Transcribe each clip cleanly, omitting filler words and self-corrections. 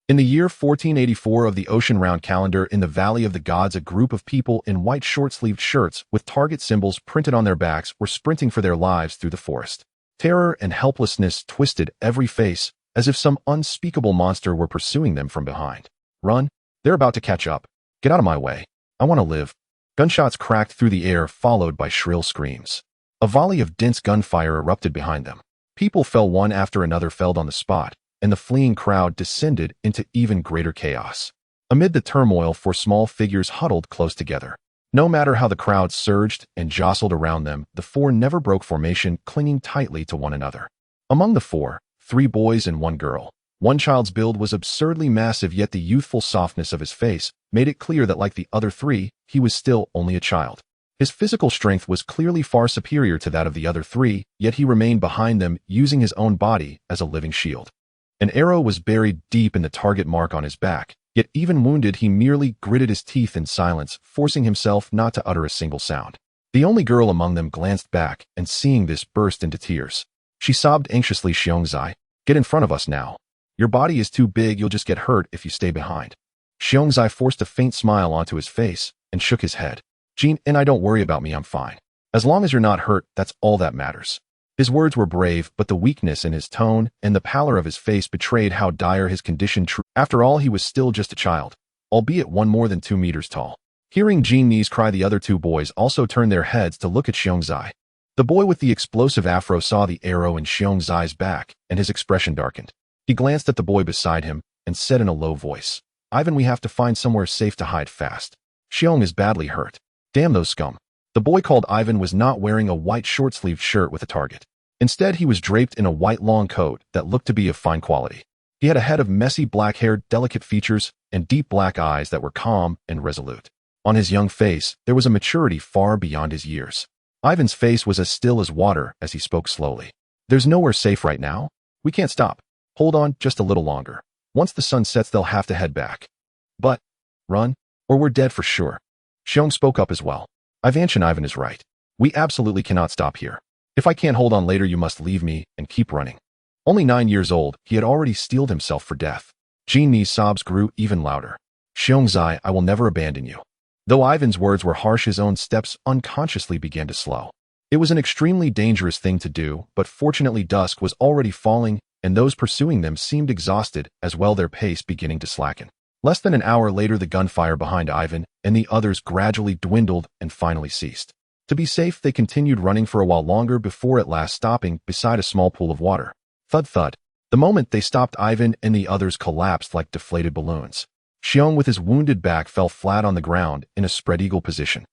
In the year 1484 of the ocean-round calendar, in the Valley of the Gods, a group of people in white short-sleeved shirts with target symbols printed on their backs were sprinting for their lives through the forest. Terror and helplessness twisted every face, as if some unspeakable monster were pursuing them from behind. "Run! They're about to catch up. Get out of my way. I want to live." Gunshots cracked through the air, followed by shrill screams. A volley of dense gunfire erupted behind them. People fell, one after another felled on the spot, and the fleeing crowd descended into even greater chaos. Amid the turmoil, four small figures huddled close together. No matter how the crowd surged and jostled around them, the four never broke formation, clinging tightly to one another. Among the four, 3 boys and 1 girl. One child's build was absurdly massive, yet the youthful softness of his face made it clear that, like the other 3, he was still only a child. His physical strength was clearly far superior to that of the other 3, yet he remained behind them, using his own body as a living shield. An arrow was buried deep in the target mark on his back, yet even wounded he merely gritted his teeth in silence, forcing himself not to utter a single sound. The only girl among them glanced back, and seeing this burst into tears. She sobbed anxiously, "Xiongzai, get in front of us now. Your body is too big, you'll just get hurt if you stay behind." Xiongzai forced a faint smile onto his face and shook his head. "Jin and I, don't worry about me, I'm fine. As long as you're not hurt, that's all that matters." His words were brave, but the weakness in his tone and the pallor of his face betrayed how dire his condition truly. After all, he was still just a child, albeit one more than 2 meters tall. Hearing Jin's cry, the other 2 boys also turned their heads to look at Xiongzai. The boy with the explosive afro saw the arrow in Xiongzai's back, and his expression darkened. He glanced at the boy beside him and said in a low voice, "Ivan, we have to find somewhere safe to hide fast. Xiong is badly hurt." "Damn those scum." The boy called Ivan was not wearing a white short-sleeved shirt with a target. Instead, he was draped in a white long coat that looked to be of fine quality. He had a head of messy black hair, delicate features, and deep black eyes that were calm and resolute. On his young face, there was a maturity far beyond his years. Ivan's face was as still as water as he spoke slowly. "There's nowhere safe right now. We can't stop. Hold on just a little longer. Once the sun sets, they'll have to head back. But run, or we're dead for sure." Xiong spoke up as well. "Ivan is right. We absolutely cannot stop here. If I can't hold on later, you must leave me and keep running." Only 9 years old, he had already steeled himself for death. Jin's sobs grew even louder. "Xiongzai, I will never abandon you." Though Ivan's words were harsh, his own steps unconsciously began to slow. It was an extremely dangerous thing to do, but fortunately dusk was already falling, and those pursuing them seemed exhausted as well, their pace beginning to slacken. Less than an hour later, the gunfire behind Ivan and the others gradually dwindled and finally ceased. To be safe, they continued running for a while longer before at last stopping beside a small pool of water. Thud thud. The moment they stopped, Ivan and the others collapsed like deflated balloons. Xiong, with his wounded back, fell flat on the ground in a spread eagle position.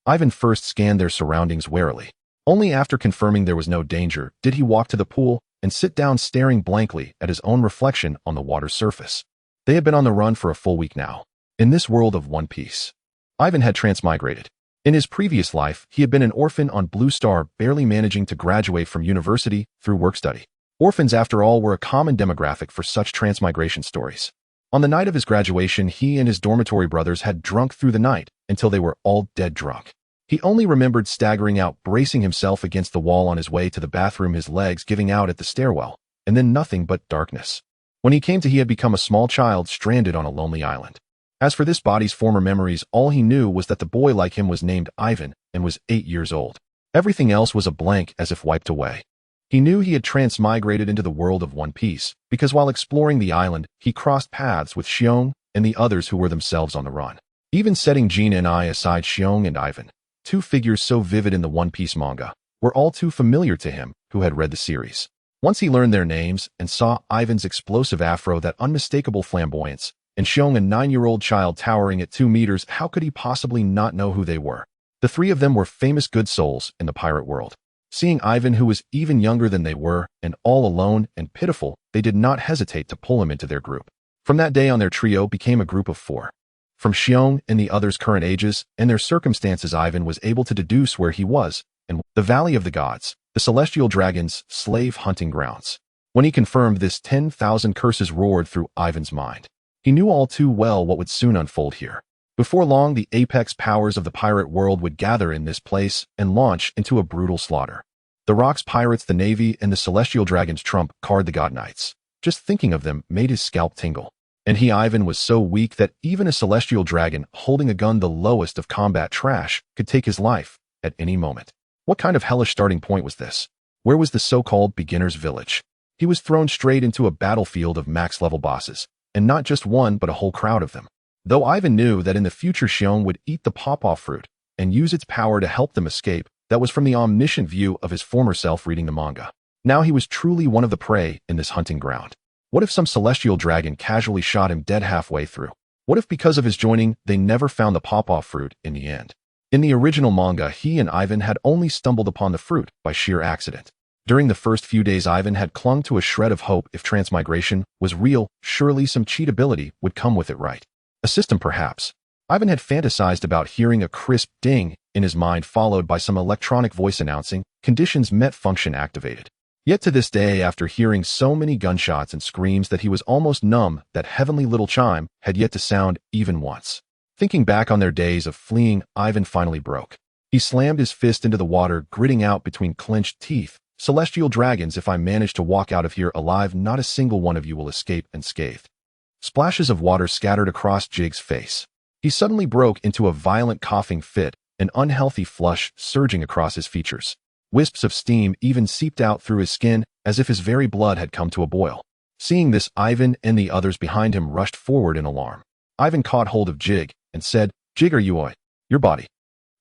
Ivan first scanned their surroundings warily. Only after confirming there was no danger did he walk to the pool and sit down, staring blankly at his own reflection on the water's surface. They had been on the run for a full week now. In this world of One Piece, Ivan had transmigrated. In his previous life, he had been an orphan on Blue Star, barely managing to graduate from university through work study. Orphans, after all, were a common demographic for such transmigration stories. On the night of his graduation, he and his dormitory brothers had drunk through the night until they were all dead drunk. He only remembered staggering out, bracing himself against the wall on his way to the bathroom, his legs giving out at the stairwell, and then nothing but darkness. When he came to, he had become a small child stranded on a lonely island. As for this body's former memories, all he knew was that the boy like him was named Ivan and was 8 years old. Everything else was a blank, as if wiped away. He knew he had transmigrated into the world of One Piece, because while exploring the island, he crossed paths with Xiong and the others who were themselves on the run. Even setting Jin and I aside, Xiong and Ivan, 2 figures so vivid in the One Piece manga, were all too familiar to him who had read the series. Once he learned their names and saw Ivan's explosive afro, that unmistakable flamboyance, and Xiong, a 9-year-old child towering at 2 meters, how could he possibly not know who they were? The 3 of them were famous good souls in the pirate world. Seeing Ivan, who was even younger than they were, and all alone and pitiful, they did not hesitate to pull him into their group. From that day on, their trio became a group of 4. From Xiong and the others' current ages and their circumstances, Ivan was able to deduce where he was, and the Valley of the Gods, the celestial dragon's slave hunting grounds. When he confirmed this, 10,000 curses roared through Ivan's mind. He knew all too well what would soon unfold here. Before long, the apex powers of the pirate world would gather in this place and launch into a brutal slaughter. The Rock's pirates, the Navy, and the Celestial Dragons trump card the God Knights. Just thinking of them made his scalp tingle. And Ivan was so weak that even a celestial dragon holding a gun, the lowest of combat trash, could take his life at any moment. What kind of hellish starting point was this? Where was the so-called beginner's village? He was thrown straight into a battlefield of max-level bosses, and not just one but a whole crowd of them. Though Ivan knew that in the future Xiong would eat the Paw-Paw Fruit and use its power to help them escape, that was from the omniscient view of his former self reading the manga. Now he was truly one of the prey in this hunting ground. What if some celestial dragon casually shot him dead halfway through? What if because of his joining, they never found the Paw-Paw Fruit in the end? In the original manga, he and Ivan had only stumbled upon the fruit by sheer accident. During the first few days, Ivan had clung to a shred of hope. If transmigration was real, surely some cheat ability would come with it, right? A system, perhaps. Ivan had fantasized about hearing a crisp ding in his mind, followed by some electronic voice announcing, "Conditions met, function activated." Yet to this day, after hearing so many gunshots and screams that he was almost numb, that heavenly little chime had yet to sound even once. Thinking back on their days of fleeing, Ivan finally broke. He slammed his fist into the water, gritting out between clenched teeth, "Celestial dragons, if I manage to walk out of here alive, not a single one of you will escape unscathed." Splashes of water scattered across Jig's face. He suddenly broke into a violent coughing fit, an unhealthy flush surging across his features. Wisps of steam even seeped out through his skin, as if his very blood had come to a boil. Seeing this, Ivan and the others behind him rushed forward in alarm. Ivan caught hold of Jig and said, "Jig, are you all right? Your body?"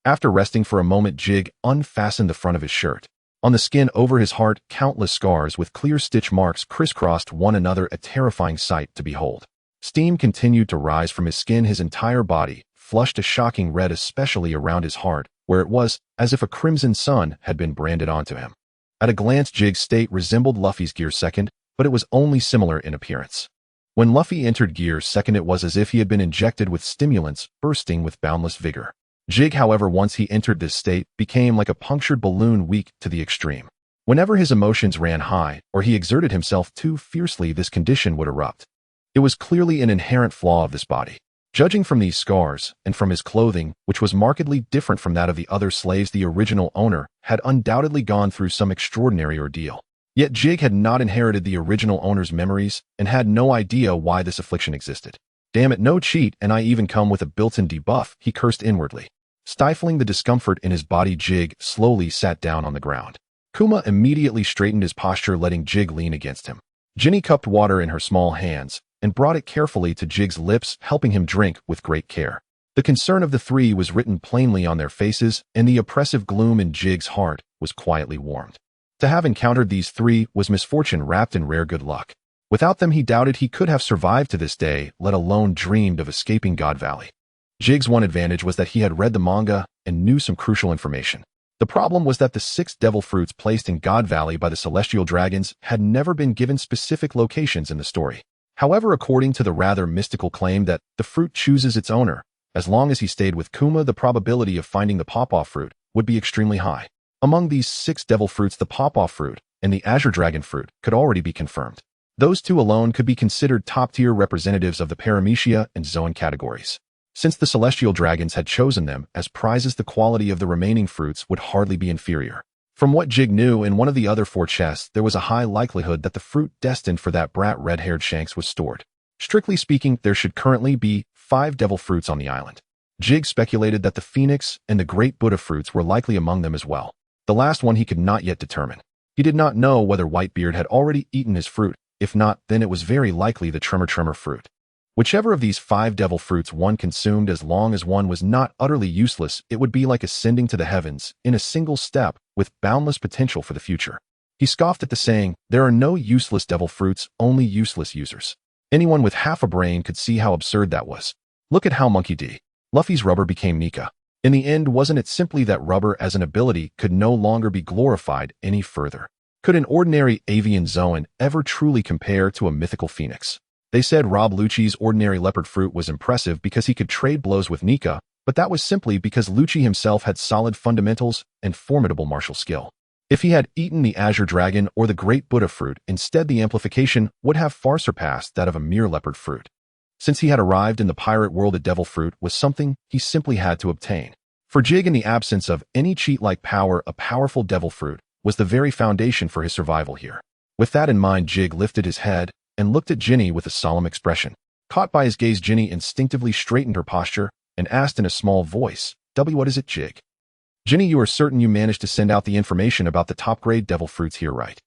After resting for a moment, Jig unfastened the front of his shirt. On the skin over his heart, countless scars with clear stitch marks crisscrossed one another, a terrifying sight to behold. Steam continued to rise from his skin, his entire body flushed a shocking red, especially around his heart, where it was as if a crimson sun had been branded onto him. At a glance, Jig's state resembled Luffy's Gear Second, but it was only similar in appearance. When Luffy entered Gear Second, it was as if he had been injected with stimulants, bursting with boundless vigor. Jig, however, once he entered this state, became like a punctured balloon, weak to the extreme. Whenever his emotions ran high, or he exerted himself too fiercely, this condition would erupt. It was clearly an inherent flaw of this body. Judging from these scars, and from his clothing, which was markedly different from that of the other slaves, the original owner had undoubtedly gone through some extraordinary ordeal. Yet Jig had not inherited the original owner's memories, and had no idea why this affliction existed. "Damn it, no cheat, and I even come with a built-in debuff," he cursed inwardly. Stifling the discomfort in his body, Jig slowly sat down on the ground. Kuma immediately straightened his posture, letting Jig lean against him. Ginny cupped water in her small hands and brought it carefully to Jig's lips, helping him drink with great care. The concern of the three was written plainly on their faces, and the oppressive gloom in Jig's heart was quietly warmed. To have encountered these three was misfortune wrapped in rare good luck. Without them, he doubted he could have survived to this day, let alone dreamed of escaping God Valley. Jig's one advantage was that he had read the manga and knew some crucial information. The problem was that the 6 devil fruits placed in God Valley by the celestial dragons had never been given specific locations in the story. However, according to the rather mystical claim that the fruit chooses its owner, as long as he stayed with Kuma, the probability of finding the Paw-Paw Fruit would be extremely high. Among these 6 devil fruits, the Paw-Paw Fruit and the Azure Dragon Fruit could already be confirmed. Those two alone could be considered top-tier representatives of the Paramecia and Zoan categories. Since the celestial dragons had chosen them as prizes, the quality of the remaining fruits would hardly be inferior. From what Jig knew, in one of the other 4 chests, there was a high likelihood that the fruit destined for that brat red-haired Shanks was stored. Strictly speaking, there should currently be 5 devil fruits on the island. Jig speculated that the Phoenix and the Great Buddha fruits were likely among them as well. The last one he could not yet determine. He did not know whether Whitebeard had already eaten his fruit. If not, then it was very likely the Tremor fruit. Whichever of these 5 devil fruits one consumed, as long as one was not utterly useless, it would be like ascending to the heavens in a single step, with boundless potential for the future. He scoffed at the saying, "There are no useless devil fruits, only useless users." Anyone with half a brain could see how absurd that was. Look at how Monkey D. Luffy's rubber became Nika. In the end, wasn't it simply that rubber as an ability could no longer be glorified any further? Could an ordinary avian Zoan ever truly compare to a mythical phoenix? They said Rob Lucci's ordinary leopard fruit was impressive because he could trade blows with Nika, but that was simply because Lucci himself had solid fundamentals and formidable martial skill. If he had eaten the Azure Dragon or the Great Buddha fruit, instead the amplification would have far surpassed that of a mere leopard fruit. Since he had arrived in the pirate world, a devil fruit was something he simply had to obtain. For Jig, in the absence of any cheat-like power, a powerful devil fruit was the very foundation for his survival here. With that in mind, Jig lifted his head and looked at Ginny with a solemn expression. Caught by his gaze, Ginny instinctively straightened her posture and asked in a small voice, What is it, Jig? Ginny, you are certain you managed to send out the information about the top-grade devil fruits here, right?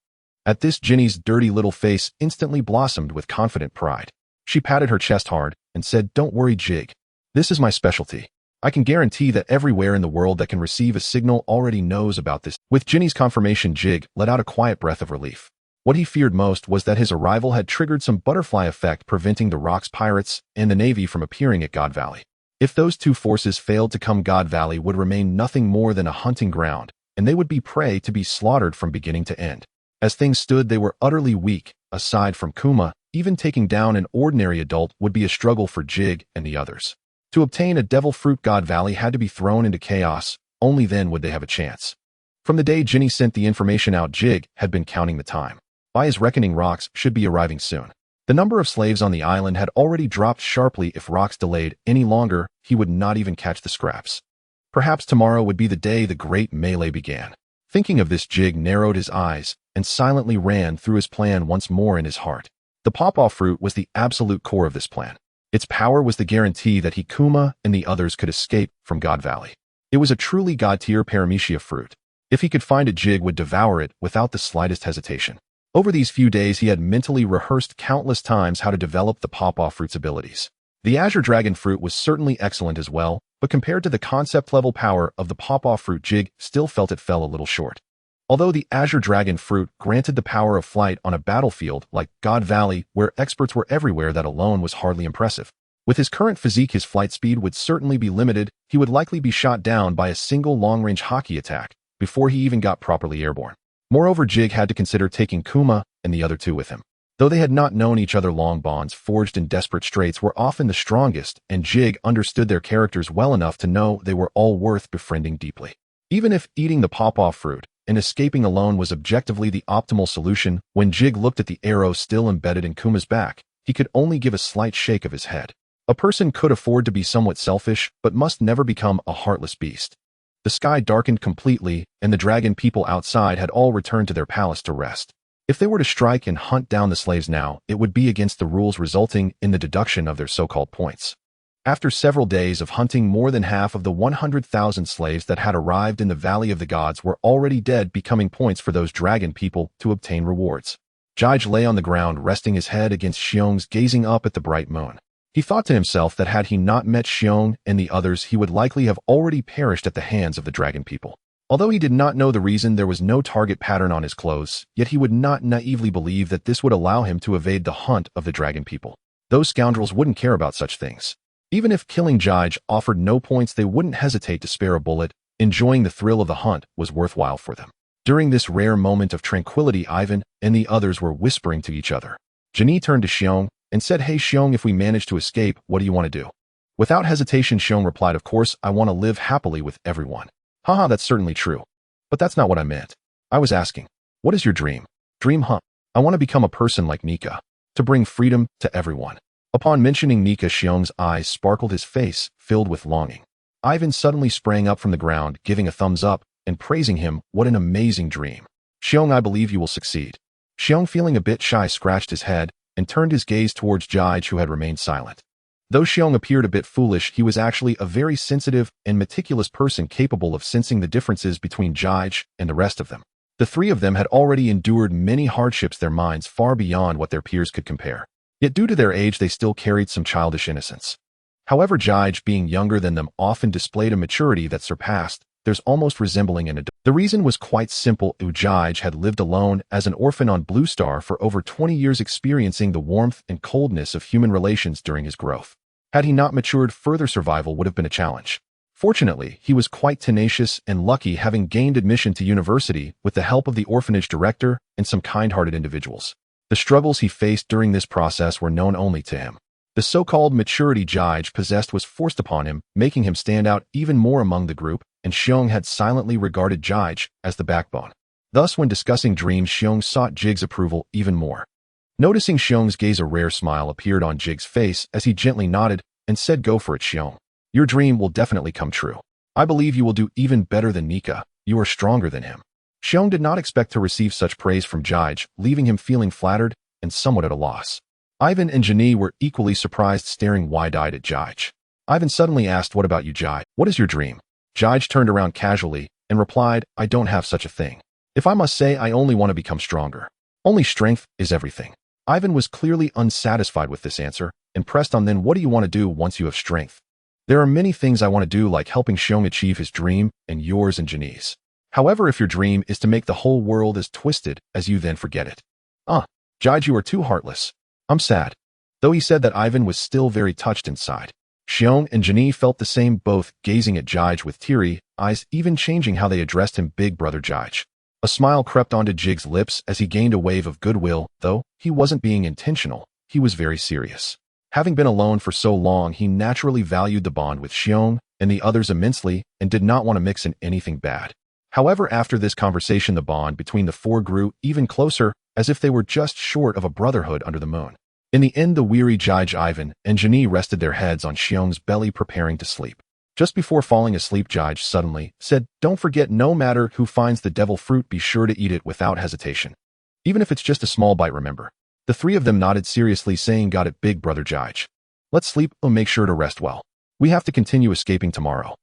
At this, Ginny's dirty little face instantly blossomed with confident pride. She patted her chest hard and said, Don't worry, Jig. This is my specialty. I can guarantee that everywhere in the world that can receive a signal already knows about this. With Ginny's confirmation, Jig let out a quiet breath of relief. What he feared most was that his arrival had triggered some butterfly effect, preventing the Rock's pirates and the Navy from appearing at God Valley. If those two forces failed to come, God Valley would remain nothing more than a hunting ground, and they would be prey to be slaughtered from beginning to end. As things stood, they were utterly weak. Aside from Kuma, even taking down an ordinary adult would be a struggle for Jig and the others. To obtain a devil fruit, God Valley had to be thrown into chaos. Only then would they have a chance. From the day Ginny sent the information out, Jig had been counting the time. By his reckoning, Rocks should be arriving soon. The number of slaves on the island had already dropped sharply. If Rocks delayed any longer, he would not even catch the scraps. Perhaps tomorrow would be the day the great melee began. Thinking of this, Jig narrowed his eyes and silently ran through his plan once more in his heart. The Paw-Paw Fruit was the absolute core of this plan. Its power was the guarantee that he, Kuma, and the others could escape from God Valley. It was a truly god-tier paramecia fruit. If he could find it, Jig would devour it without the slightest hesitation. Over these few days, he had mentally rehearsed countless times how to develop the Paw-Paw Fruit's abilities. The Azure Dragon Fruit was certainly excellent as well, but compared to the concept-level power of the Paw-Paw Fruit, Jig still felt it fell a little short. Although the Azure Dragon Fruit granted the power of flight on a battlefield like God Valley, where experts were everywhere, that alone was hardly impressive. With his current physique, his flight speed would certainly be limited. He would likely be shot down by a single long-range hockey attack before he even got properly airborne. Moreover, Jig had to consider taking Kuma and the other two with him. Though they had not known each other long, bonds forged in desperate straits were often the strongest, and Jig understood their characters well enough to know they were all worth befriending deeply. Even if eating the Paw-Paw Fruit and escaping alone was objectively the optimal solution, when Jig looked at the arrow still embedded in Kuma's back, he could only give a slight shake of his head. A person could afford to be somewhat selfish, but must never become a heartless beast. The sky darkened completely, and the dragon people outside had all returned to their palace to rest. If they were to strike and hunt down the slaves now, it would be against the rules, resulting in the deduction of their so-called points. After several days of hunting, more than half of the 100,000 slaves that had arrived in the Valley of the Gods were already dead, becoming points for those dragon people to obtain rewards. Jige lay on the ground, resting his head against Xiong's, gazing up at the bright moon. He thought to himself that had he not met Xiong and the others, he would likely have already perished at the hands of the dragon people. Although he did not know the reason there was no target pattern on his clothes, yet he would not naively believe that this would allow him to evade the hunt of the dragon people. Those scoundrels wouldn't care about such things. Even if killing Jige offered no points, they wouldn't hesitate to spare a bullet. Enjoying the thrill of the hunt was worthwhile for them. During this rare moment of tranquility, Ivan and the others were whispering to each other. Ginny turned to Xiong and said, Hey Xiong, if we manage to escape, what do you want to do? Without hesitation, Xiong replied, Of course, I want to live happily with everyone. Haha, that's certainly true. But that's not what I meant. I was asking, what is your dream? Dream, huh? I want to become a person like Nika, to bring freedom to everyone. Upon mentioning Nika, Xiong's eyes sparkled, his face filled with longing. Ivan suddenly sprang up from the ground, giving a thumbs up and praising him. What an amazing dream. Xiong, I believe you will succeed. Xiong, feeling a bit shy, scratched his head and turned his gaze towards Jige, who had remained silent. Though Xiong appeared a bit foolish, he was actually a very sensitive and meticulous person, capable of sensing the differences between Jige and the rest of them. The three of them had already endured many hardships, their minds far beyond what their peers could compare. Yet due to their age, they still carried some childish innocence. However, Jige, being younger than them, often displayed a maturity that surpassed theirs, almost resembling an adult. The reason was quite simple. Jige had lived alone as an orphan on Blue Star for over 20 years, experiencing the warmth and coldness of human relations during his growth. Had he not matured, further survival would have been a challenge. Fortunately, he was quite tenacious and lucky, having gained admission to university with the help of the orphanage director and some kind-hearted individuals. The struggles he faced during this process were known only to him. The so-called maturity Jige possessed was forced upon him, making him stand out even more among the group, and Xiong had silently regarded Jige as the backbone. Thus, when discussing dreams, Xiong sought Jige's approval even more. Noticing Xiong's gaze, a rare smile appeared on Jige's face as he gently nodded and said, Go for it, Xiong. Your dream will definitely come true. I believe you will do even better than Nika. You are stronger than him. Xiong did not expect to receive such praise from Jige, leaving him feeling flattered and somewhat at a loss. Ivan and Jani were equally surprised, staring wide-eyed at Jige. Ivan suddenly asked, "What about you, Jige? What is your dream?" Jige turned around casually and replied, "I don't have such a thing. If I must say, I only want to become stronger. Only strength is everything." Ivan was clearly unsatisfied with this answer and pressed on, "Then what do you want to do once you have strength?" "There are many things I want to do, like helping Xiong achieve his dream and yours and Jani's. However, if your dream is to make the whole world as twisted as you, then forget it." Jige, you are too heartless. I'm sad." Though he said that, Ivan was still very touched inside. Xiong and Jani felt the same, both gazing at Jige with teary eyes, even changing how they addressed him, "Big brother Jige." A smile crept onto Jige's lips as he gained a wave of goodwill. Though he wasn't being intentional, he was very serious. Having been alone for so long, he naturally valued the bond with Xiong and the others immensely and did not want to mix in anything bad. However, after this conversation, the bond between the four grew even closer, as if they were just short of a brotherhood under the moon. In the end, the weary Jige, Ivan, and Jani rested their heads on Xiong's belly, preparing to sleep. Just before falling asleep, Jige suddenly said, "Don't forget, no matter who finds the devil fruit, be sure to eat it without hesitation. Even if it's just a small bite, remember." The three of them nodded seriously, saying, "Got it, big brother Jige. Let's sleep, and make sure to rest well. We have to continue escaping tomorrow."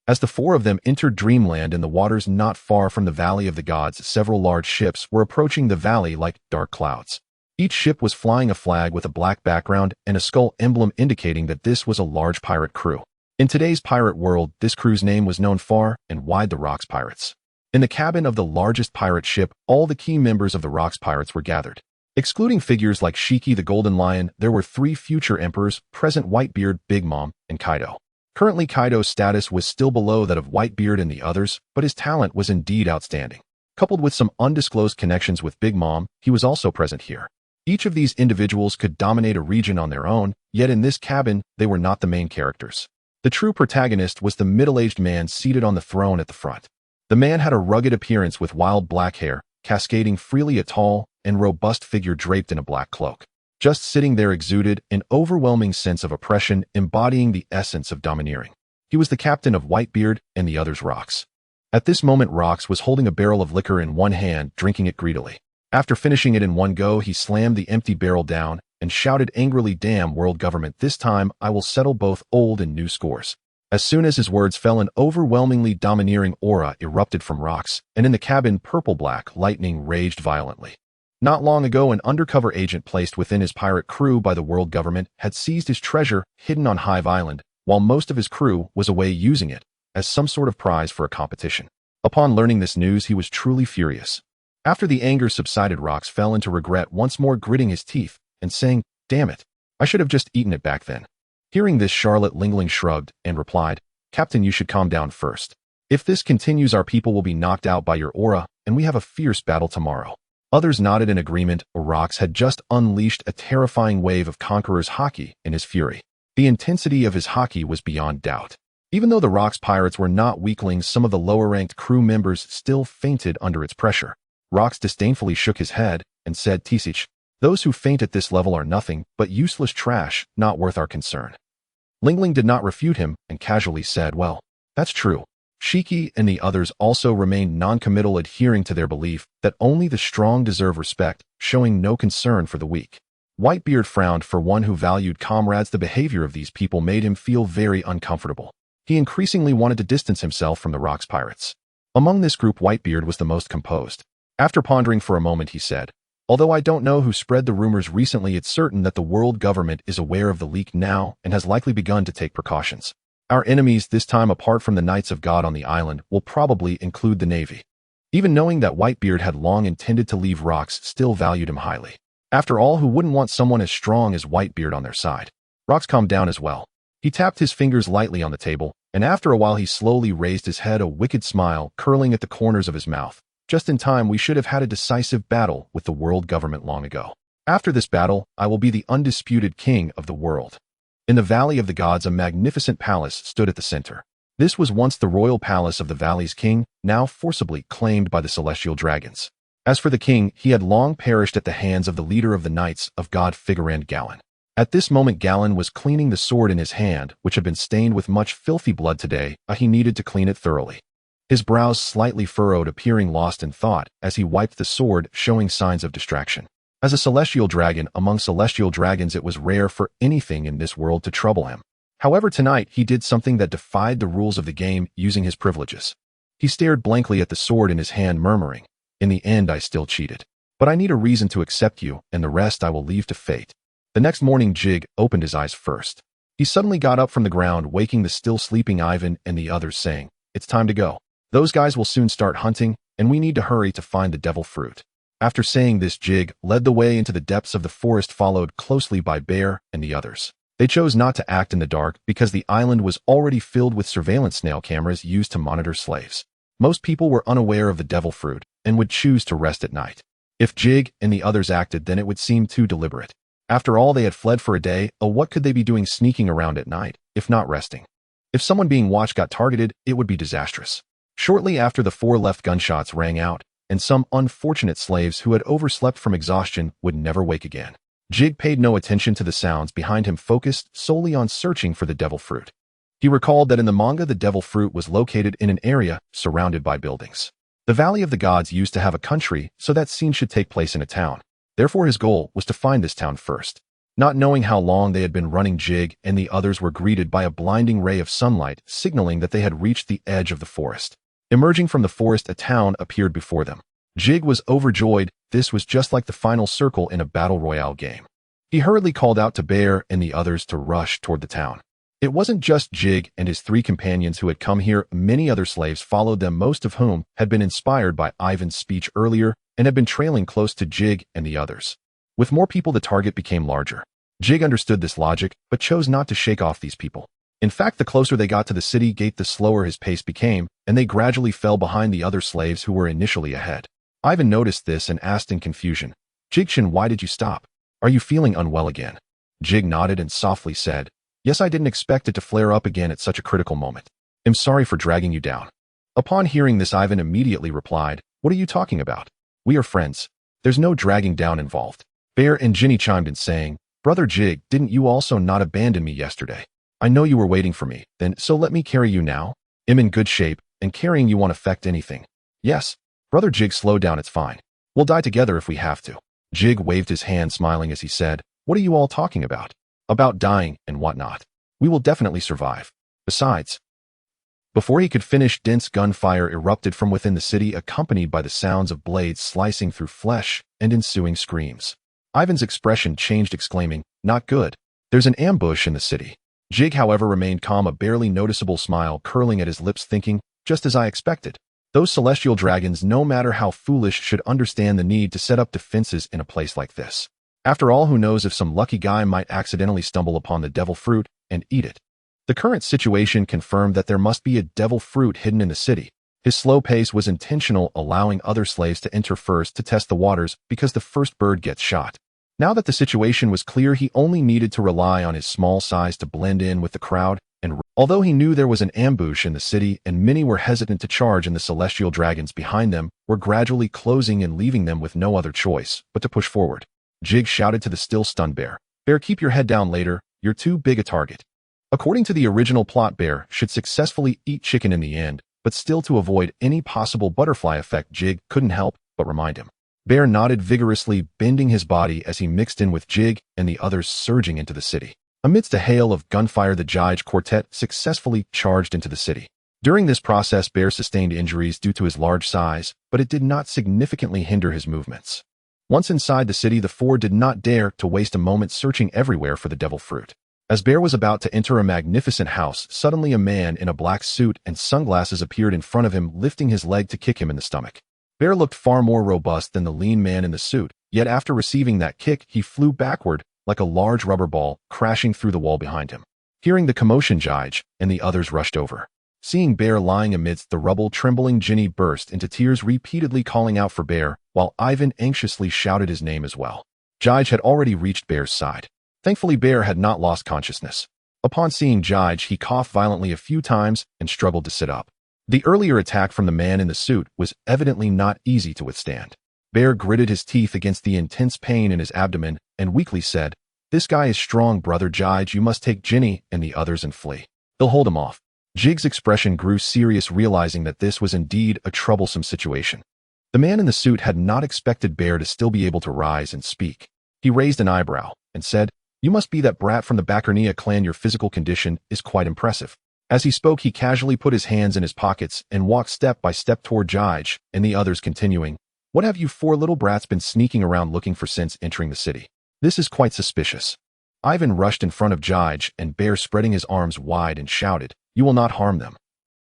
As the four of them entered Dreamland in the waters not far from the Valley of the Gods, several large ships were approaching the valley like dark clouds. Each ship was flying a flag with a black background and a skull emblem, indicating that this was a large pirate crew. In today's pirate world, this crew's name was known far and wide: the Rocks Pirates. In the cabin of the largest pirate ship, all the key members of the Rocks Pirates were gathered. Excluding figures like Shiki the Golden Lion, there were 3 future emperors present: Whitebeard, Big Mom, and Kaido. Currently, Kaido's status was still below that of Whitebeard and the others, but his talent was indeed outstanding. Coupled with some undisclosed connections with Big Mom, he was also present here. Each of these individuals could dominate a region on their own, yet in this cabin, they were not the main characters. The true protagonist was the middle-aged man seated on the throne at the front. The man had a rugged appearance with wild black hair, cascading freely, a tall and robust figure draped in a black cloak. Just sitting there exuded an overwhelming sense of oppression, embodying the essence of domineering. He was the captain of Whitebeard and the others, Rocks. At this moment, Rocks was holding a barrel of liquor in one hand, drinking it greedily. After finishing it in one go, he slammed the empty barrel down and shouted angrily, "Damn world government, this time I will settle both old and new scores." As soon as his words fell, an overwhelmingly domineering aura erupted from Rocks, and in the cabin, purple-black lightning raged violently. Not long ago, an undercover agent placed within his pirate crew by the world government had seized his treasure hidden on Hive Island, while most of his crew was away using it as some sort of prize for a competition. Upon learning this news, he was truly furious. After the anger subsided, Rocks fell into regret, once more gritting his teeth and saying, "Damn it, I should have just eaten it back then." Hearing this, Charlotte Lingling shrugged and replied, "Captain, you should calm down first. If this continues, our people will be knocked out by your aura, and we have a fierce battle tomorrow." Others nodded in agreement. Rocks had just unleashed a terrifying wave of Conqueror's haki in his fury. The intensity of his haki was beyond doubt. Even though the Rocks Pirates were not weaklings, some of the lower-ranked crew members still fainted under its pressure. Rocks disdainfully shook his head and said, "Tisich, those who faint at this level are nothing but useless trash, not worth our concern." Lingling did not refute him and casually said, "Well, that's true." Shiki and the others also remained non-committal, adhering to their belief that only the strong deserve respect, showing no concern for the weak. Whitebeard frowned. For one who valued comrades, the behavior of these people made him feel very uncomfortable. He increasingly wanted to distance himself from the Rocks Pirates. Among this group, Whitebeard was the most composed. After pondering for a moment, he said, "Although I don't know who spread the rumors recently, it's certain that the world government is aware of the leak now and has likely begun to take precautions. Our enemies, this time apart from the Knights of God on the island, will probably include the Navy." Even knowing that Whitebeard had long intended to leave, Rocks still valued him highly. After all, who wouldn't want someone as strong as Whitebeard on their side? Rocks calmed down as well. He tapped his fingers lightly on the table, and after a while he slowly raised his head, a wicked smile curling at the corners of his mouth. "Just in time. We should have had a decisive battle with the world government long ago. After this battle, I will be the undisputed king of the world." In the Valley of the Gods, a magnificent palace stood at the center. This was once the royal palace of the Valley's king, now forcibly claimed by the celestial dragons. As for the king, he had long perished at the hands of the leader of the Knights of God, Figarland Gallen. At this moment, Gallen was cleaning the sword in his hand, which had been stained with much filthy blood today. He needed to clean it thoroughly. His brows slightly furrowed, appearing lost in thought as he wiped the sword, showing signs of distraction. As a celestial dragon among celestial dragons, it was rare for anything in this world to trouble him. However, tonight he did something that defied the rules of the game using his privileges. He stared blankly at the sword in his hand, murmuring, "In the end, I still cheated. But I need a reason to accept you, and the rest I will leave to fate." The next morning, Jig opened his eyes first. He suddenly got up from the ground, waking the still sleeping Ivan and the others, saying, "It's time to go. Those guys will soon start hunting, and we need to hurry to find the devil fruit." After saying this, Jig led the way into the depths of the forest, followed closely by Bear and the others. They chose not to act in the dark because the island was already filled with surveillance snail cameras used to monitor slaves. Most people were unaware of the devil fruit and would choose to rest at night. If Jig and the others acted, then it would seem too deliberate. After all, they had fled for a day, what could they be doing sneaking around at night, if not resting? If someone being watched got targeted, it would be disastrous. Shortly after the 4 left, gunshots rang out, and some unfortunate slaves who had overslept from exhaustion would never wake again. Jig paid no attention to the sounds behind him, focused solely on searching for the devil fruit. He recalled that in the manga, the devil fruit was located in an area surrounded by buildings. The Valley of the Gods used to have a country, so that scene should take place in a town. Therefore, his goal was to find this town first. Not knowing how long they had been running, Jig and the others were greeted by a blinding ray of sunlight, signaling that they had reached the edge of the forest. Emerging from the forest, a town appeared before them. Jig was overjoyed. This was just like the final circle in a battle royale game. He hurriedly called out to Bear and the others to rush toward the town. It wasn't just Jig and his 3 companions who had come here. Many other slaves followed them, most of whom had been inspired by Ivan's speech earlier and had been trailing close to Jig and the others. With more people, the target became larger. Jig understood this logic, but chose not to shake off these people. In fact, the closer they got to the city gate, the slower his pace became, and they gradually fell behind the other slaves who were initially ahead. Ivan noticed this and asked in confusion, "Jigshin, why did you stop? Are you feeling unwell again?" Jig nodded and softly said, "Yes, I didn't expect it to flare up again at such a critical moment. I'm sorry for dragging you down." Upon hearing this, Ivan immediately replied, "What are you talking about? We are friends. There's no dragging down involved." Bear and Ginny chimed in, saying, "Brother Jig, didn't you also not abandon me yesterday? I know you were waiting for me, then, so let me carry you now. I'm in good shape, and carrying you won't affect anything." "Yes. Brother Jig, slow down, it's fine. We'll die together if we have to." Jig waved his hand, smiling as he said, "What are you all talking about? About dying and whatnot. We will definitely survive. Besides..." Before he could finish, dense gunfire erupted from within the city, accompanied by the sounds of blades slicing through flesh and ensuing screams. Ivan's expression changed, exclaiming, "Not good. There's an ambush in the city." Jig, however, remained calm, a barely noticeable smile curling at his lips, thinking, "Just as I expected. Those celestial dragons, no matter how foolish, should understand the need to set up defenses in a place like this. After all, who knows if some lucky guy might accidentally stumble upon the devil fruit and eat it." The current situation confirmed that there must be a devil fruit hidden in the city. His slow pace was intentional, allowing other slaves to enter first to test the waters because the first bird gets shot. Now that the situation was clear, he only needed to rely on his small size to blend in with the crowd, and although he knew there was an ambush in the city and many were hesitant to charge, and the celestial dragons behind them were gradually closing and leaving them with no other choice but to push forward. Jig shouted to the still stunned Bear, "Bear, keep your head down later. You're too big a target." According to the original plot, Bear should successfully eat chicken in the end, but still, to avoid any possible butterfly effect, Jig couldn't help but remind him. Bear nodded vigorously, bending his body as he mixed in with Jig and the others surging into the city. Amidst a hail of gunfire, the Jige quartet successfully charged into the city. During this process, Bear sustained injuries due to his large size, but it did not significantly hinder his movements. Once inside the city, the 4 did not dare to waste a moment searching everywhere for the devil fruit. As Bear was about to enter a magnificent house, suddenly a man in a black suit and sunglasses appeared in front of him, lifting his leg to kick him in the stomach. Bear looked far more robust than the lean man in the suit, yet after receiving that kick, he flew backward like a large rubber ball, crashing through the wall behind him. Hearing the commotion, Jige and the others rushed over. Seeing Bear lying amidst the rubble, trembling Ginny burst into tears, repeatedly calling out for Bear, while Ivan anxiously shouted his name as well. Jige had already reached Bear's side. Thankfully, Bear had not lost consciousness. Upon seeing Jige, he coughed violently a few times and struggled to sit up. The earlier attack from the man in the suit was evidently not easy to withstand. Bear gritted his teeth against the intense pain in his abdomen and weakly said, "This guy is strong, Brother Jige. You must take Ginny and the others and flee. They'll hold him off." Jig's expression grew serious, realizing that this was indeed a troublesome situation. The man in the suit had not expected Bear to still be able to rise and speak. He raised an eyebrow and said, "You must be that brat from the Bakarnia clan. Your physical condition is quite impressive." As he spoke, he casually put his hands in his pockets and walked step by step toward Jige and the others, continuing, "What have you four little brats been sneaking around looking for since entering the city? This is quite suspicious." Ivan rushed in front of Jige and Bear, spreading his arms wide, and shouted, "You will not harm them."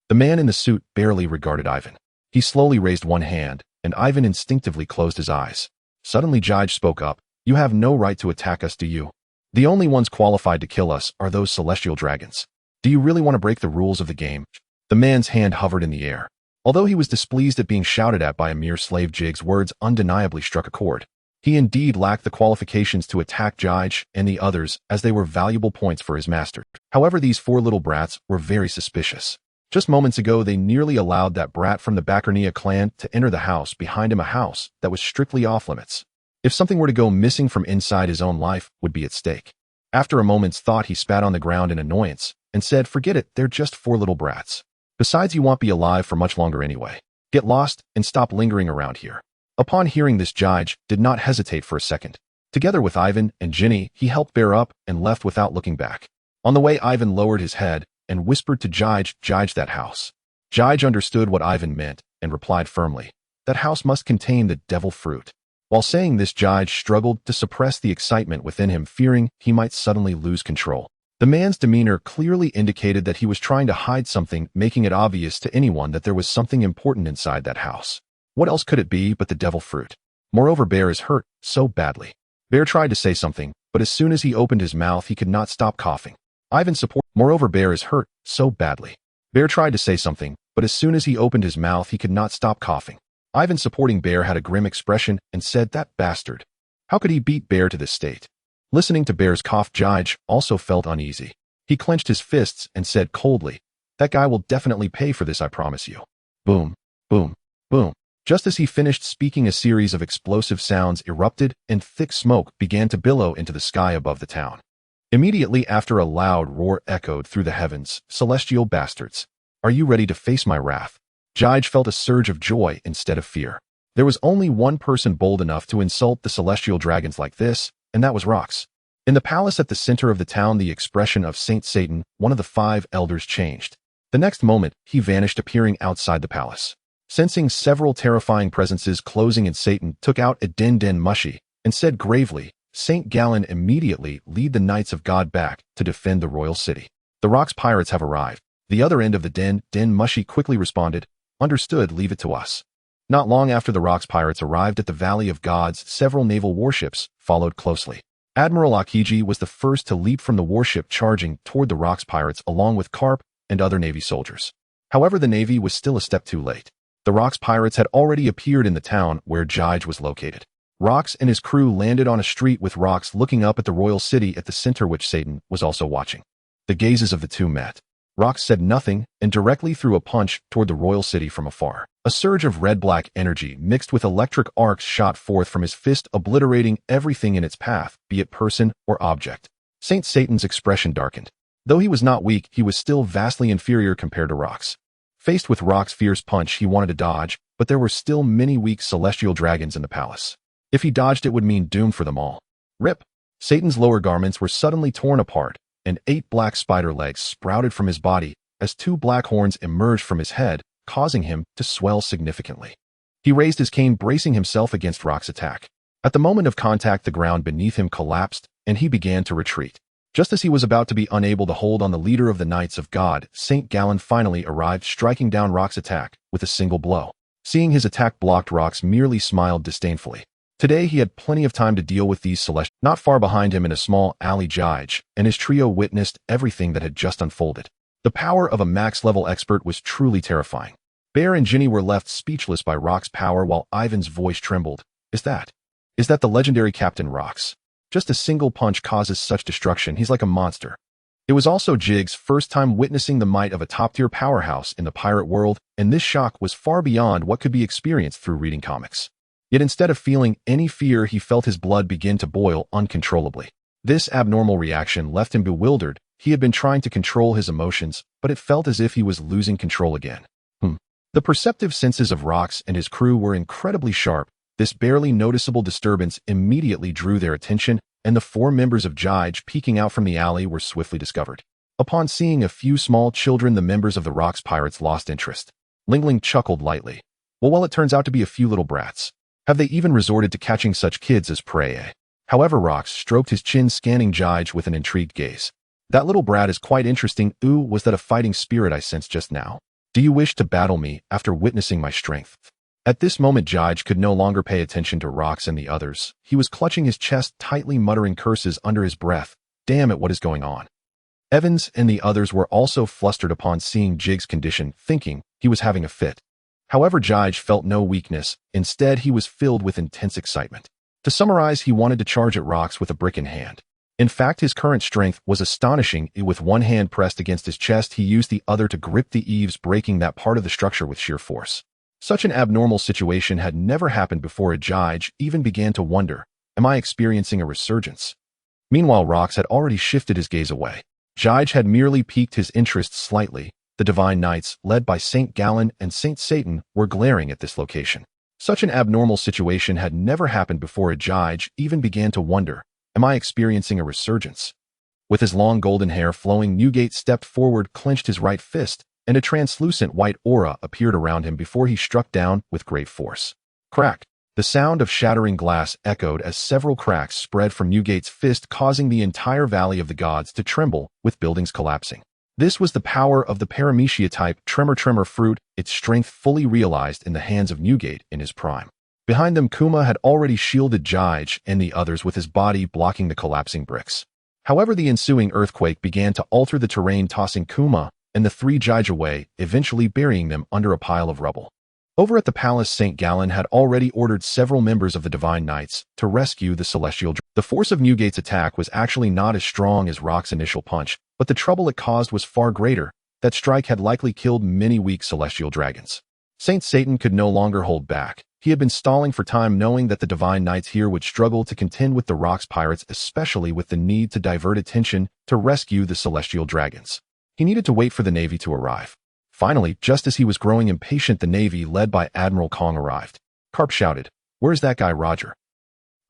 The man in the suit barely regarded Ivan. He slowly raised one hand, and Ivan instinctively closed his eyes. Suddenly Jige spoke up, "You have no right to attack us, do you? The only ones qualified to kill us are those celestial dragons. Do you really want to break the rules of the game?" The man's hand hovered in the air. Although he was displeased at being shouted at by a mere slave, Jige's words undeniably struck a chord. He indeed lacked the qualifications to attack Jige and the others, as they were valuable points for his master. However, these four little brats were very suspicious. Just moments ago, they nearly allowed that brat from the Bakarnia clan to enter the house behind him, a house that was strictly off-limits. If something were to go missing from inside, his own life would be at stake. After a moment's thought, he spat on the ground in annoyance and said, "Forget it, they're just four little brats. Besides, you won't be alive for much longer anyway. Get lost and stop lingering around here." Upon hearing this, Jige did not hesitate for a second. Together with Ivan and Ginny, he helped Bear up and left without looking back. On the way, Ivan lowered his head and whispered to Jige, "Jige, that house." Jige understood what Ivan meant and replied firmly, "That house must contain the devil fruit." While saying this, Jige struggled to suppress the excitement within him, fearing he might suddenly lose control. The man's demeanor clearly indicated that he was trying to hide something, making it obvious to anyone that there was something important inside that house. What else could it be but the devil fruit? Moreover, Bear is hurt so badly. Bear tried to say something, but as soon as he opened his mouth, he could not stop coughing. Moreover, Bear is hurt so badly. Bear tried to say something, but as soon as he opened his mouth, he could not stop coughing. Ivan, supporting Bear, had a grim expression and said, "That bastard. How could he beat Bear to this state?" Listening to Bear's cough, Jige also felt uneasy. He clenched his fists and said coldly, "That guy will definitely pay for this, I promise you." Boom, boom, boom. Just as he finished speaking, a series of explosive sounds erupted and thick smoke began to billow into the sky above the town. Immediately after, a loud roar echoed through the heavens. "Celestial bastards, are you ready to face my wrath?" Jige felt a surge of joy instead of fear. There was only one person bold enough to insult the celestial dragons like this, and that was Rox. In the palace at the center of the town, the expression of Saint Satan, one of the 5 elders, changed. The next moment, he vanished, appearing outside the palace. Sensing several terrifying presences closing in, Satan took out a den mushi and said gravely, "Saint Gallen, immediately lead the Knights of God back to defend the royal city. The Rox pirates have arrived." The other end of the den mushi quickly responded, "Understood, leave it to us." Not long after the Rox pirates arrived at the Valley of Gods, several naval warships followed closely. Admiral Akiji was the first to leap from the warship, charging toward the Rox pirates along with Karp and other Navy soldiers. However, the Navy was still a step too late. The Rox pirates had already appeared in the town where Jige was located. Rox and his crew landed on a street with Rox looking up at the royal city at the center, which Satan was also watching. The gazes of the two met. Rox said nothing and directly threw a punch toward the royal city from afar. A surge of red-black energy mixed with electric arcs shot forth from his fist, obliterating everything in its path, be it person or object. Saint Satan's expression darkened. Though he was not weak, he was still vastly inferior compared to Rox. Faced with Rox's fierce punch, he wanted to dodge, but there were still many weak celestial dragons in the palace. If he dodged, it would mean doom for them all. Rip! Satan's lower garments were suddenly torn apart, and 8 black spider legs sprouted from his body as 2 black horns emerged from his head, causing him to swell significantly. He raised his cane, bracing himself against Rox's attack. At the moment of contact, the ground beneath him collapsed, and he began to retreat. Just as he was about to be unable to hold on the leader of the Knights of God, Saint Gallen finally arrived, striking down Rox's attack with a single blow. Seeing his attack blocked, Rox merely smiled disdainfully. Today he had plenty of time to deal with these celestials. Not far behind him in a small alley, Jige and his trio witnessed everything that had just unfolded. The power of a max-level expert was truly terrifying. Bear and Ginny were left speechless by Rox's power, while Ivan's voice trembled. Is that the legendary Captain Rox? Just a single punch causes such destruction. He's like a monster. It was also Jige's first time witnessing the might of a top-tier powerhouse in the pirate world, and this shock was far beyond what could be experienced through reading comics. Yet instead of feeling any fear, he felt his blood begin to boil uncontrollably. This abnormal reaction left him bewildered. He had been trying to control his emotions, but it felt as if he was losing control again. The perceptive senses of Rox and his crew were incredibly sharp. This barely noticeable disturbance immediately drew their attention, and the 4 members of Jige peeking out from the alley were swiftly discovered. Upon seeing a few small children, the members of the Rox pirates lost interest. Ling Ling chuckled lightly. Well, it turns out to be a few little brats. Have they even resorted to catching such kids as prey, eh? However, Rox stroked his chin, scanning Jige with an intrigued gaze. That little brat is quite interesting. Ooh, was that a fighting spirit I sensed just now? Do you wish to battle me after witnessing my strength? At this moment, Jige could no longer pay attention to Rox and the others. He was clutching his chest tightly, muttering curses under his breath. Damn it, what is going on? Evans and the others were also flustered upon seeing Jige's condition, thinking he was having a fit. However, Jige felt no weakness. Instead, he was filled with intense excitement. To summarize, he wanted to charge at Rox with a brick in hand. In fact, his current strength was astonishing. With one hand pressed against his chest, he used the other to grip the eaves, breaking that part of the structure with sheer force. Such an abnormal situation had never happened before. Jige even began to wonder, am I experiencing a resurgence? Meanwhile, Rox had already shifted his gaze away. Jige had merely piqued his interest slightly. The Divine Knights, led by St. Gallen and St. Satan, were glaring at this location. Such an abnormal situation had never happened before. Jige even began to wonder, am I experiencing a resurgence? With his long golden hair flowing, Newgate stepped forward, clenched his right fist, and a translucent white aura appeared around him before he struck down with great force. Crack! The sound of shattering glass echoed as several cracks spread from Newgate's fist, causing the entire Valley of the Gods to tremble, with buildings collapsing. This was the power of the Paramecia-type Tremor Fruit, its strength fully realized in the hands of Newgate in his prime. Behind them, Kuma had already shielded Jige and the others with his body, blocking the collapsing bricks. However, the ensuing earthquake began to alter the terrain, tossing Kuma and the 3 Jige away, eventually burying them under a pile of rubble. Over at the palace, St. Gallen had already ordered several members of the Divine Knights to rescue the Celestial Dragon. The force of Newgate's attack was actually not as strong as Rox's initial punch, but the trouble it caused was far greater. That strike had likely killed many weak Celestial Dragons. Saint Satan could no longer hold back. He had been stalling for time, knowing that the Divine Knights here would struggle to contend with the Rox pirates, especially with the need to divert attention to rescue the Celestial Dragons. He needed to wait for the Navy to arrive. Finally, just as he was growing impatient, the Navy, led by Admiral Kong, arrived. Carp shouted, "Where's that guy Roger?"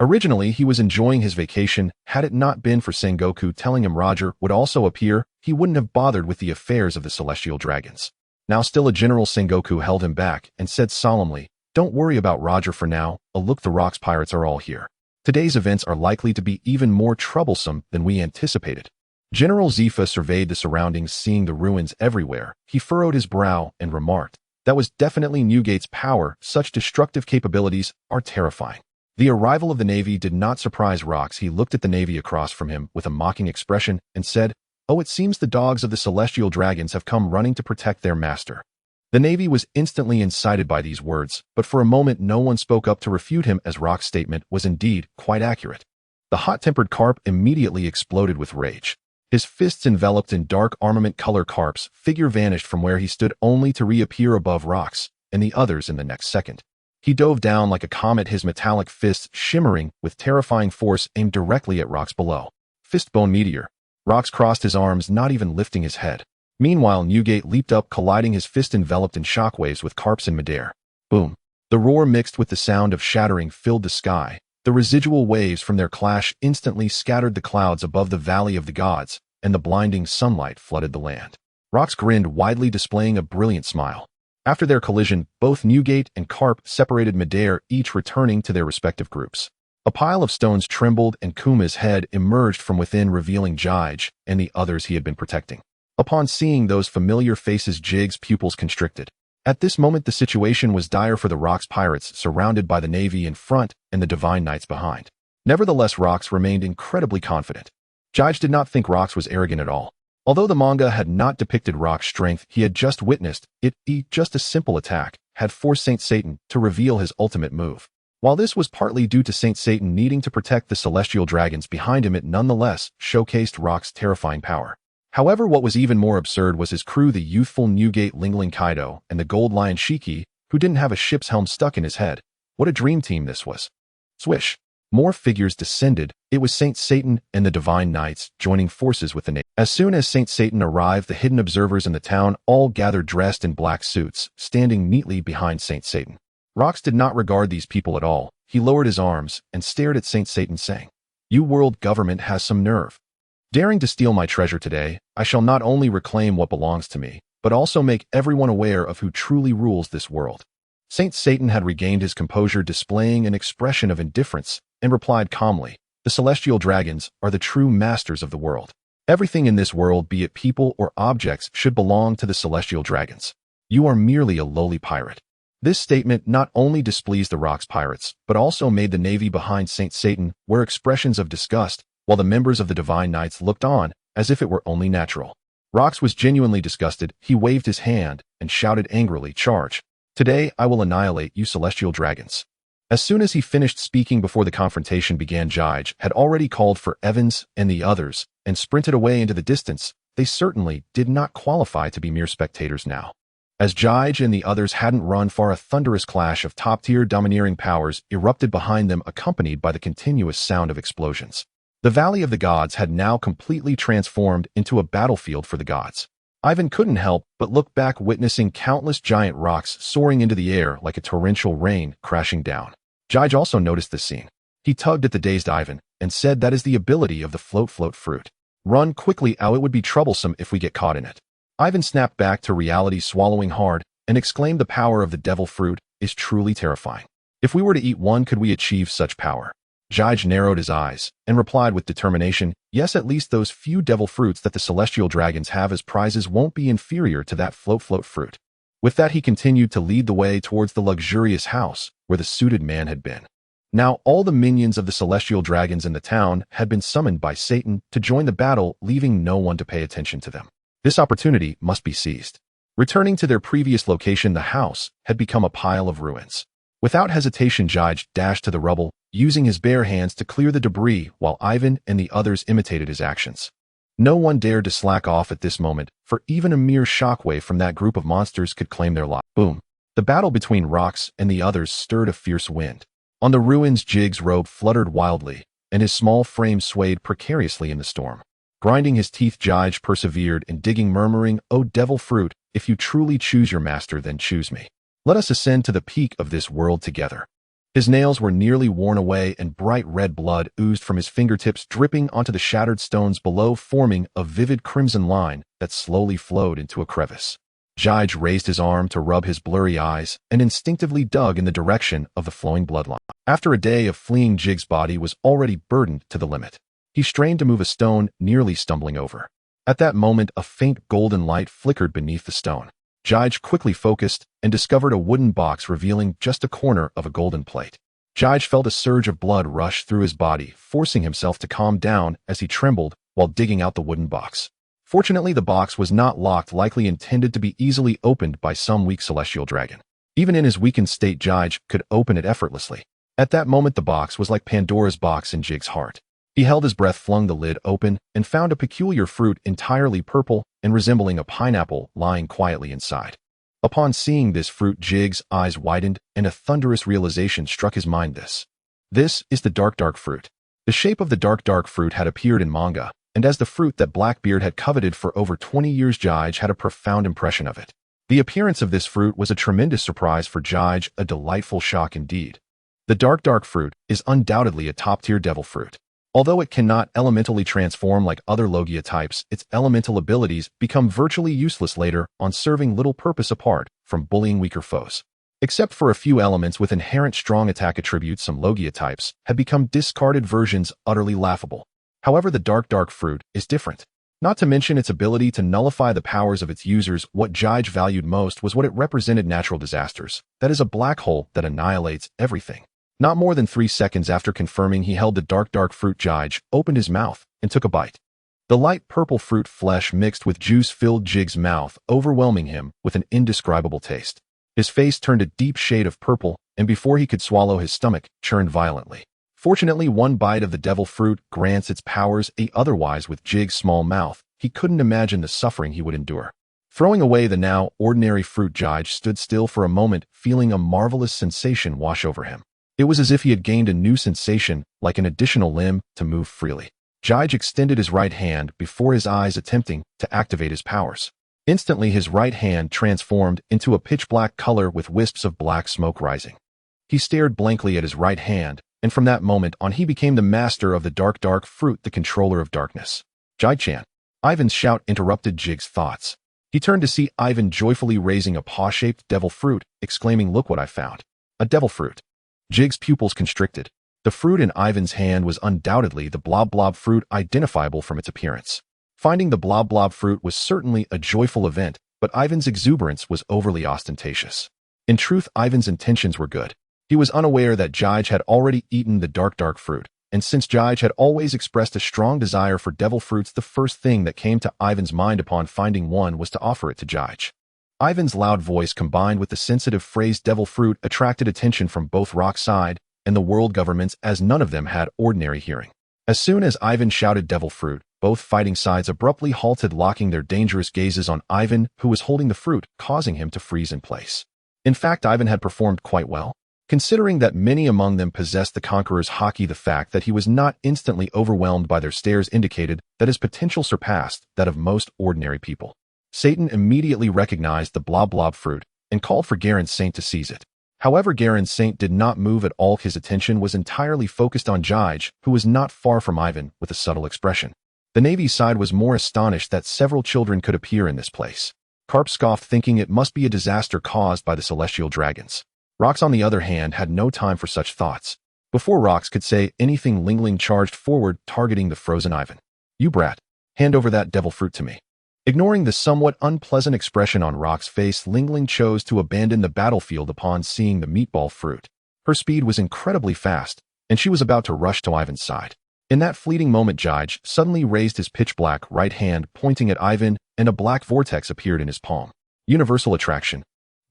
Originally, he was enjoying his vacation. Had it not been for Sengoku telling him Roger would also appear, he wouldn't have bothered with the affairs of the Celestial Dragons. Now still a general, Sengoku held him back and said solemnly, "Don't worry about Roger for now. Look, the Rox pirates are all here. Today's events are likely to be even more troublesome than we anticipated." General Zifa surveyed the surroundings, seeing the ruins everywhere. He furrowed his brow and remarked, "That was definitely Newgate's power. Such destructive capabilities are terrifying." The arrival of the Navy did not surprise Rox. He looked at the Navy across from him with a mocking expression and said, "Oh, it seems the dogs of the Celestial Dragons have come running to protect their master." The Navy was instantly incited by these words, but for a moment no one spoke up to refute him, as Rox's statement was indeed quite accurate. The hot-tempered Carp immediately exploded with rage. His fists enveloped in dark armament-color, Carp's figure vanished from where he stood, only to reappear above Rox and the others in the next second. He dove down like a comet, his metallic fists shimmering with terrifying force, aimed directly at Rox below. Fistbone meteor. Rox crossed his arms, not even lifting his head. Meanwhile, Newgate leaped up, colliding, his fist enveloped in shockwaves with Carp's in midair. Boom. The roar mixed with the sound of shattering filled the sky. The residual waves from their clash instantly scattered the clouds above the Valley of the Gods, and the blinding sunlight flooded the land. Rox grinned widely, displaying a brilliant smile. After their collision, both Newgate and Carp separated midair, each returning to their respective groups. A pile of stones trembled, and Kuma's head emerged from within, revealing Jige and the others he had been protecting. Upon seeing those familiar faces, Jige's pupils constricted. At this moment, the situation was dire for the Rox pirates, surrounded by the Navy in front and the Divine Knights behind. Nevertheless, Rox remained incredibly confident. Jige did not think Rox was arrogant at all. Although the manga had not depicted Rox's strength, he had just witnessed it. Just a simple attack had forced Saint Satan to reveal his ultimate move. While this was partly due to Saint Satan needing to protect the Celestial Dragons behind him, it nonetheless showcased Rox's terrifying power. However, what was even more absurd was his crew, the youthful Newgate, Lingling Kaido, and the Gold Lion Shiki, who didn't have a ship's helm stuck in his head. What a dream team this was. Swish. More figures descended. It was Saint Satan and the Divine Knights joining forces with the Navy. As soon as Saint Satan arrived, the hidden observers in the town all gathered dressed in black suits, standing neatly behind Saint Satan. Rox did not regard these people at all. He lowered his arms and stared at Saint Satan, saying, "You world government has some nerve. Daring to steal my treasure today, I shall not only reclaim what belongs to me, but also make everyone aware of who truly rules this world." Saint Satan had regained his composure, displaying an expression of indifference, and replied calmly, "The celestial dragons are the true masters of the world. Everything in this world, be it people or objects, should belong to the celestial dragons. You are merely a lowly pirate." This statement not only displeased the Rox pirates, but also made the navy behind Saint Satan wear expressions of disgust, while the members of the Divine Knights looked on, as if it were only natural. Rox was genuinely disgusted. He waved his hand and shouted angrily, "Charge! Today I will annihilate you celestial dragons." As soon as he finished speaking before the confrontation began, Jige had already called for Evans and the others and sprinted away into the distance. They certainly did not qualify to be mere spectators now. As Jige and the others hadn't run far, a thunderous clash of top-tier domineering powers erupted behind them, accompanied by the continuous sound of explosions. The Valley of the Gods had now completely transformed into a battlefield for the gods. Ivan couldn't help but look back, witnessing countless giant rocks soaring into the air like a torrential rain crashing down. Jige also noticed this scene. He tugged at the dazed Ivan and said, "That is the ability of the float fruit. Run quickly, ow, it would be troublesome if we get caught in it." Ivan snapped back to reality, swallowing hard, and exclaimed, "The power of the devil fruit is truly terrifying. If we were to eat one, could we achieve such power?" Jige narrowed his eyes and replied with determination, "Yes, at least those few devil fruits that the celestial dragons have as prizes won't be inferior to that float fruit." With that, he continued to lead the way towards the luxurious house where the suited man had been. Now all the minions of the celestial dragons in the town had been summoned by Satan to join the battle, leaving no one to pay attention to them. This opportunity must be seized. Returning to their previous location, the house had become a pile of ruins. Without hesitation, Jige dashed to the rubble, using his bare hands to clear the debris, while Ivan and the others imitated his actions. No one dared to slack off at this moment, for even a mere shockwave from that group of monsters could claim their life. Boom! The battle between Rox and the others stirred a fierce wind. On the ruins, Jig's robe fluttered wildly, and his small frame swayed precariously in the storm. Grinding his teeth, Jige persevered in digging, murmuring, "O devil fruit, if you truly choose your master, then choose me. Let us ascend to the peak of this world together." His nails were nearly worn away, and bright red blood oozed from his fingertips, dripping onto the shattered stones below, forming a vivid crimson line that slowly flowed into a crevice. Jige raised his arm to rub his blurry eyes and instinctively dug in the direction of the flowing bloodline. After a day of fleeing, Jig's body was already burdened to the limit. He strained to move a stone, nearly stumbling over. At that moment, a faint golden light flickered beneath the stone. Jige quickly focused and discovered a wooden box, revealing just a corner of a golden plate. Jige felt a surge of blood rush through his body, forcing himself to calm down as he trembled while digging out the wooden box. Fortunately, the box was not locked, likely intended to be easily opened by some weak celestial dragon. Even in his weakened state, Jige could open it effortlessly. At that moment, the box was like Pandora's box in Jig's heart. He held his breath, flung the lid open, and found a peculiar fruit entirely purple and resembling a pineapple lying quietly inside. Upon seeing this fruit, Jig's eyes widened, and a thunderous realization struck his mind. This is the dark fruit. The shape of the dark fruit had appeared in manga, and as the fruit that Blackbeard had coveted for over 20 years, Jige had a profound impression of it. The appearance of this fruit was a tremendous surprise for Jige, a delightful shock indeed. The dark fruit is undoubtedly a top-tier devil fruit. Although it cannot elementally transform like other Logia types, its elemental abilities become virtually useless later on, serving little purpose apart from bullying weaker foes. Except for a few elements with inherent strong attack attributes, some Logia types had become discarded versions, utterly laughable. However, the dark fruit is different. Not to mention its ability to nullify the powers of its users. What Jige valued most was what it represented: natural disasters. That is, a black hole that annihilates everything. Not more than 3 seconds after confirming he held the dark fruit, Jige opened his mouth and took a bite. The light purple fruit flesh mixed with juice filled Jig's mouth, overwhelming him with an indescribable taste. His face turned a deep shade of purple, and before he could swallow, his stomach churned violently. Fortunately, one bite of the devil fruit grants its powers. Otherwise, with Jig's small mouth, he couldn't imagine the suffering he would endure. Throwing away the now ordinary fruit, Jige stood still for a moment, feeling a marvelous sensation wash over him. It was as if he had gained a new sensation, like an additional limb, to move freely. Jige extended his right hand before his eyes attempting to activate his powers. Instantly, his right hand transformed into a pitch-black color with wisps of black smoke rising. He stared blankly at his right hand, and from that moment on he became the master of the dark fruit, the controller of darkness. Jige-chan. Ivan's shout interrupted Jige's thoughts. He turned to see Ivan joyfully raising a paw-shaped devil fruit, exclaiming, "Look what I found. A devil fruit." Jige's pupils constricted. The fruit in Ivan's hand was undoubtedly the blob fruit, identifiable from its appearance. Finding the blob fruit was certainly a joyful event, but Ivan's exuberance was overly ostentatious. In truth, Ivan's intentions were good. He was unaware that Jige had already eaten the dark fruit, and since Jige had always expressed a strong desire for devil fruits, the first thing that came to Ivan's mind upon finding one was to offer it to Jige. Ivan's loud voice combined with the sensitive phrase devil fruit attracted attention from both Rock's side and the world governments, as none of them had ordinary hearing. As soon as Ivan shouted devil fruit, both fighting sides abruptly halted, locking their dangerous gazes on Ivan, who was holding the fruit, causing him to freeze in place. In fact, Ivan had performed quite well. Considering that many among them possessed the conqueror's haki, the fact that he was not instantly overwhelmed by their stares indicated that his potential surpassed that of most ordinary people. Satan immediately recognized the blob fruit and called for Garling Saint to seize it. However, Garling Saint did not move at all. His attention was entirely focused on Jige, who was not far from Ivan, with a subtle expression. The Navy side was more astonished that several children could appear in this place. Carp scoffed, thinking it must be a disaster caused by the celestial dragons. Rox, on the other hand, had no time for such thoughts. Before Rox could say anything, Lingling charged forward, targeting the frozen Ivan. "You brat, hand over that devil fruit to me." Ignoring the somewhat unpleasant expression on Rock's face, Lingling chose to abandon the battlefield upon seeing the meatball fruit. Her speed was incredibly fast, and she was about to rush to Ivan's side. In that fleeting moment, Jige suddenly raised his pitch-black right hand, pointing at Ivan, and a black vortex appeared in his palm. Universal attraction.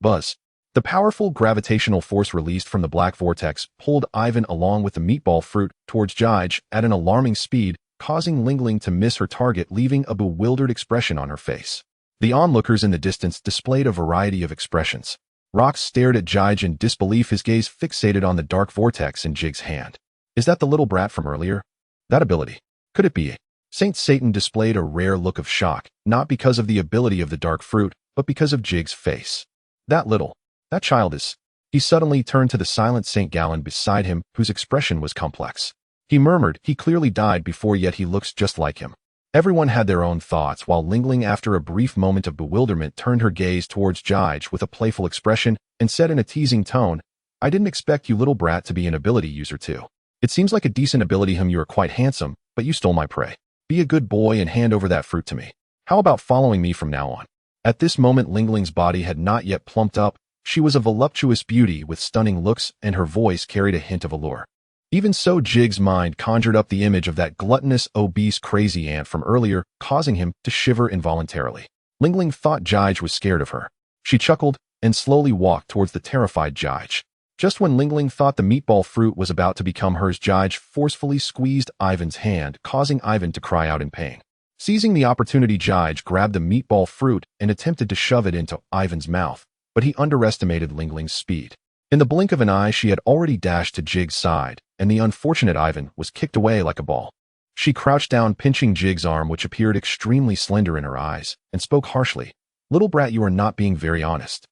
Buzz. The powerful gravitational force released from the black vortex pulled Ivan along with the meatball fruit towards Jige at an alarming speed, causing Lingling to miss her target, leaving a bewildered expression on her face. The onlookers in the distance displayed a variety of expressions. Rox stared at Jige in disbelief, his gaze fixated on the dark vortex in Jige's hand. "Is that the little brat from earlier? That ability? Could it be?" Saint Satan displayed a rare look of shock, not because of the ability of the dark fruit, but because of Jige's face. That child is... He suddenly turned to the silent St. Gallen beside him, whose expression was complex. He murmured, "He clearly died before, yet he looks just like him." Everyone had their own thoughts, while Lingling, after a brief moment of bewilderment, turned her gaze towards Jige with a playful expression and said in a teasing tone, "I didn't expect you little brat to be an ability user too. It seems like a decent ability. You are quite handsome, but you stole my prey. Be a good boy and hand over that fruit to me. How about following me from now on?" At this moment, Lingling's body had not yet plumped up. She was a voluptuous beauty with stunning looks, and her voice carried a hint of allure. Even so, Jige's mind conjured up the image of that gluttonous, obese, crazy ant from earlier, causing him to shiver involuntarily. Lingling thought Jige was scared of her. She chuckled and slowly walked towards the terrified Jige. Just when Lingling thought the meatball fruit was about to become hers, Jige forcefully squeezed Ivan's hand, causing Ivan to cry out in pain. Seizing the opportunity, Jige grabbed the meatball fruit and attempted to shove it into Ivan's mouth, but he underestimated Lingling's speed. In the blink of an eye, she had already dashed to Jige's side, and the unfortunate Ivan was kicked away like a ball. She crouched down, pinching Jige's arm, which appeared extremely slender in her eyes, and spoke harshly. "Little brat, you are not being very honest."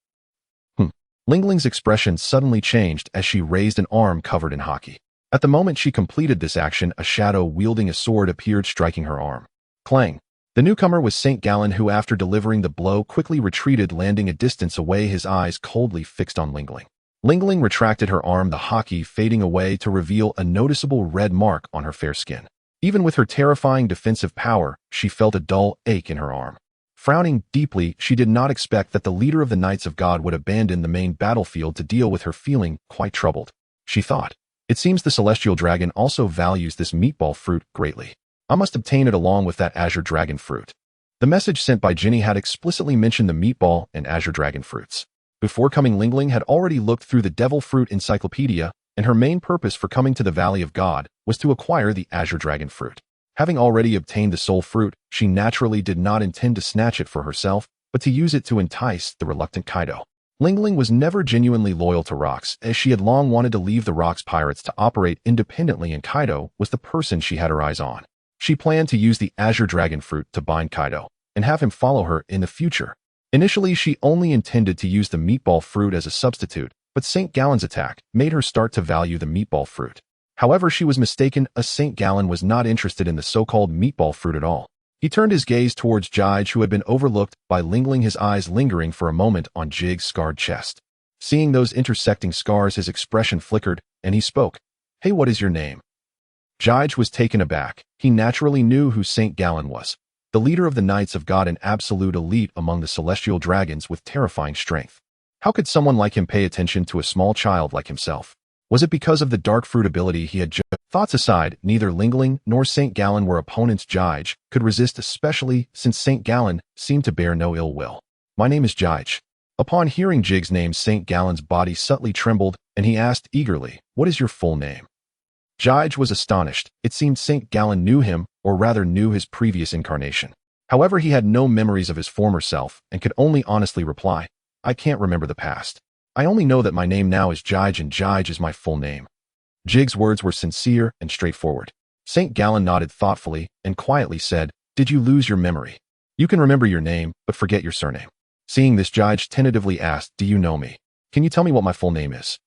Lingling's expression suddenly changed as she raised an arm covered in haki. At the moment she completed this action, a shadow wielding a sword appeared, striking her arm. Clang! The newcomer was St. Gallen, who after delivering the blow quickly retreated, landing a distance away, his eyes coldly fixed on Lingling. Lingling retracted her arm, the haki fading away to reveal a noticeable red mark on her fair skin. Even with her terrifying defensive power, she felt a dull ache in her arm. Frowning deeply, she did not expect that the leader of the Knights of God would abandon the main battlefield to deal with her, feeling quite troubled. She thought, "It seems the Celestial Dragon also values this meatball fruit greatly. I must obtain it along with that Azure Dragon fruit." The message sent by Ginny had explicitly mentioned the meatball and Azure Dragon fruits. Before coming, Lingling had already looked through the Devil Fruit Encyclopedia, and her main purpose for coming to the Valley of God was to acquire the Azure Dragon fruit. Having already obtained the Soul Fruit, she naturally did not intend to snatch it for herself, but to use it to entice the reluctant Kaido. Lingling was never genuinely loyal to rocks, as she had long wanted to leave the rocks pirates to operate independently, and Kaido was the person she had her eyes on. She planned to use the Azure Dragon Fruit to bind Kaido and have him follow her in the future. Initially, she only intended to use the Meatball Fruit as a substitute, but St. Gallen's attack made her start to value the Meatball Fruit. However, she was mistaken, as St. Gallen was not interested in the so-called Meatball Fruit at all. He turned his gaze towards Jige, who had been overlooked by Lingling, his eyes lingering for a moment on Jige's scarred chest. Seeing those intersecting scars, his expression flickered, and he spoke. "Hey, what is your name?" Jige was taken aback. He naturally knew who St. Gallen was, the leader of the Knights of God, an absolute elite among the celestial dragons with terrifying strength. How could someone like him pay attention to a small child like himself? Was it because of the dark fruit ability he had? Thoughts aside, neither Lingling nor St. Gallen were opponents Jige could resist, especially since St. Gallen seemed to bear no ill will. "My name is Jige." Upon hearing Jige's name, St. Gallen's body subtly trembled, and he asked eagerly, "What is your full name?" Jige was astonished. It seemed St. Gallen knew him, or rather knew his previous incarnation. However, he had no memories of his former self and could only honestly reply, "I can't remember the past. I only know that my name now is Jige, and Jige is my full name." Jige's words were sincere and straightforward. St. Gallen nodded thoughtfully and quietly said, "Did you lose your memory? You can remember your name, but forget your surname." Seeing this, Jige tentatively asked, "Do you know me? Can you tell me what my full name is?"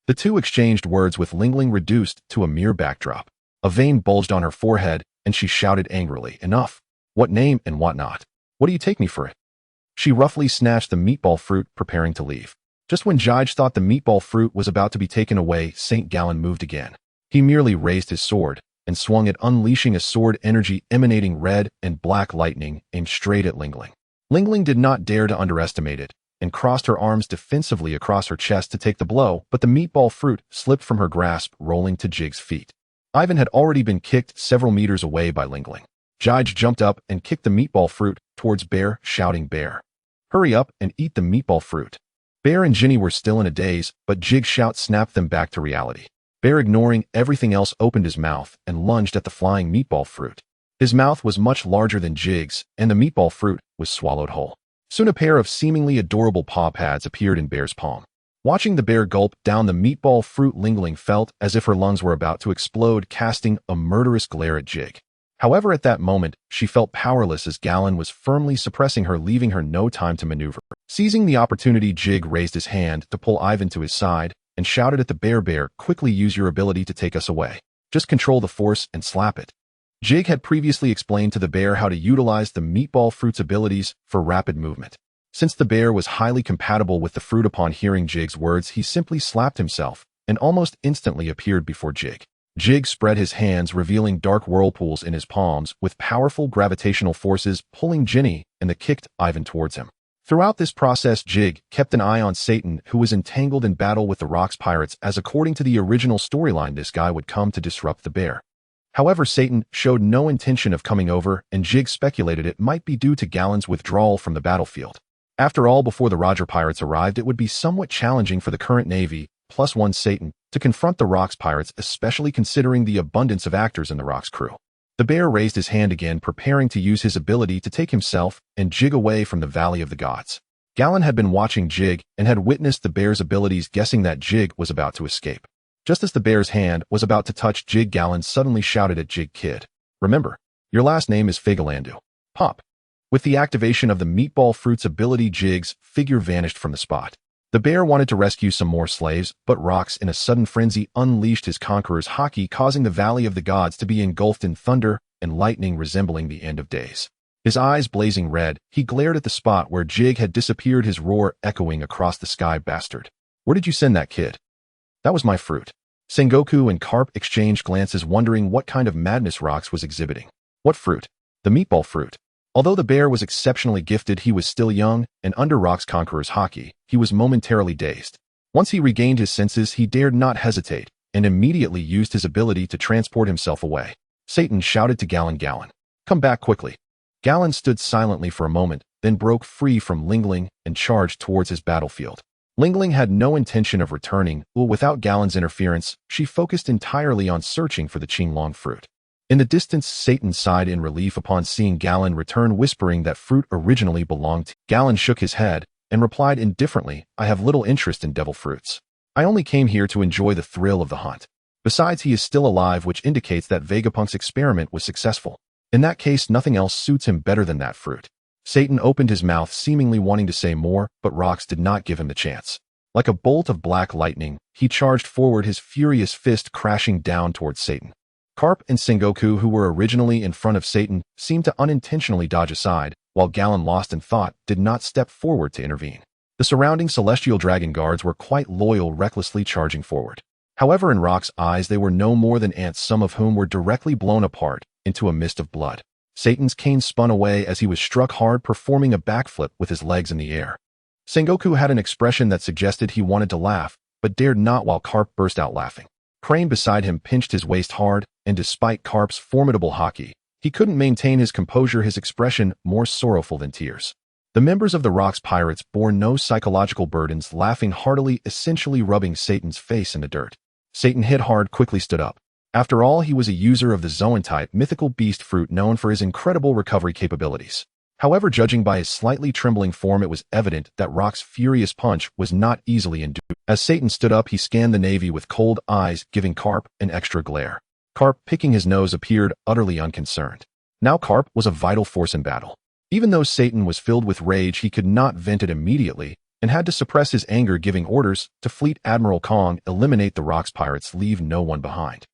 The two exchanged words, with Lingling reduced to a mere backdrop. A vein bulged on her forehead, and she shouted angrily, "Enough! What name and what not? What do you take me for it?" She roughly snatched the Meatball Fruit, preparing to leave. Just when Jige thought the Meatball Fruit was about to be taken away, St. Gallen moved again. He merely raised his sword and swung it, unleashing a sword energy emanating red and black lightning aimed straight at Lingling. Lingling did not dare to underestimate it and crossed her arms defensively across her chest to take the blow, but the Meatball Fruit slipped from her grasp, rolling to Jige's feet. Ivan had already been kicked several meters away by Lingling. Jige jumped up and kicked the Meatball Fruit towards Bear, shouting, "Bear, hurry up and eat the Meatball Fruit." Bear and Ginny were still in a daze, but Jige's shout snapped them back to reality. Bear, ignoring everything else, opened his mouth and lunged at the flying Meatball Fruit. His mouth was much larger than Jige's, and the Meatball Fruit was swallowed whole. Soon a pair of seemingly adorable paw pads appeared in Bear's palm. Watching the bear gulp down the Meatball Fruit, Lingling felt as if her lungs were about to explode, casting a murderous glare at Jige. However, at that moment, she felt powerless, as Gallen was firmly suppressing her, leaving her no time to maneuver. Seizing the opportunity, Jige raised his hand to pull Ivan to his side and shouted at the bear, "Bear, quickly use your ability to take us away. Just control the force and slap it." Jige had previously explained to the bear how to utilize the Meatball Fruit's abilities for rapid movement. Since the bear was highly compatible with the fruit, upon hearing Jige's words, he simply slapped himself and almost instantly appeared before Jige. Jige spread his hands, revealing dark whirlpools in his palms, with powerful gravitational forces pulling Ginny and the kicked Ivan towards him. Throughout this process, Jige kept an eye on Satan, who was entangled in battle with the Rocks pirates, as according to the original storyline, this guy would come to disrupt the bear. However, Satan showed no intention of coming over, and Jige speculated it might be due to Gallen's withdrawal from the battlefield. After all, before the Roger pirates arrived, it would be somewhat challenging for the current Navy, +1 Satan, to confront the Rocks pirates, especially considering the abundance of actors in the Rocks crew. The bear raised his hand again, preparing to use his ability to take himself and Jige away from the Valley of the Gods. Gallen had been watching Jige and had witnessed the bear's abilities, guessing that Jige was about to escape. Just as the bear's hand was about to touch Jige, Gallen suddenly shouted at Jige, "Kid, remember, your last name is Figarland. Pop." With the activation of the Meatball Fruit's ability, Jige's figure vanished from the spot. The bear wanted to rescue some more slaves, but Rocks, in a sudden frenzy, unleashed his conqueror's haki, causing the Valley of the Gods to be engulfed in thunder and lightning, resembling the end of days. His eyes blazing red, he glared at the spot where Jige had disappeared, his roar echoing across the sky. "Bastard. Where did you send that kid?" "That was my fruit." Sengoku and Carp exchanged glances, wondering what kind of madness Rocks was exhibiting. "What fruit?" "The Meatball Fruit." Although the bear was exceptionally gifted, he was still young, and under Rock's conqueror's haki, he was momentarily dazed. Once he regained his senses, he dared not hesitate, and immediately used his ability to transport himself away. Satan shouted to Gallen, "Gallen, come back quickly." Gallen stood silently for a moment, then broke free from Lingling and charged towards his battlefield. Lingling had no intention of returning, but without Gallen's interference, she focused entirely on searching for the Qinglong fruit. In the distance, Satan sighed in relief upon seeing Gallen return, whispering that fruit originally belonged to. Gallen shook his head and replied indifferently, I have little interest in devil fruits. I only came here to enjoy the thrill of the hunt. Besides, he is still alive, which indicates that Vegapunk's experiment was successful. In that case, nothing else suits him better than that fruit. Satan opened his mouth, seemingly wanting to say more, but Rox did not give him the chance. Like a bolt of black lightning, he charged forward, his furious fist crashing down towards Satan. Carp and Sengoku, who were originally in front of Satan, seemed to unintentionally dodge aside, while Galen, lost in thought, did not step forward to intervene. The surrounding celestial dragon guards were quite loyal, recklessly charging forward. However, in Rock's eyes, they were no more than ants, some of whom were directly blown apart into a mist of blood. Satan's cane spun away as he was struck hard, performing a backflip with his legs in the air. Sengoku had an expression that suggested he wanted to laugh, but dared not, while Carp burst out laughing. Crane beside him pinched his waist hard, and despite Carp's formidable haki, he couldn't maintain his composure, his expression more sorrowful than tears. The members of the Rock's pirates bore no psychological burdens, laughing heartily, essentially rubbing Satan's face in the dirt. Satan hit hard, quickly stood up. After all, he was a user of the Zoan-type mythical beast fruit known for his incredible recovery capabilities. However, judging by his slightly trembling form, it was evident that Rock's furious punch was not easily endured. As Satan stood up, he scanned the Navy with cold eyes, giving Carp an extra glare. Carp, picking his nose, appeared utterly unconcerned. Now Carp was a vital force in battle. Even though Satan was filled with rage, he could not vent it immediately, and had to suppress his anger, giving orders to Fleet Admiral Kong, eliminate the Rock's pirates, leave no one behind.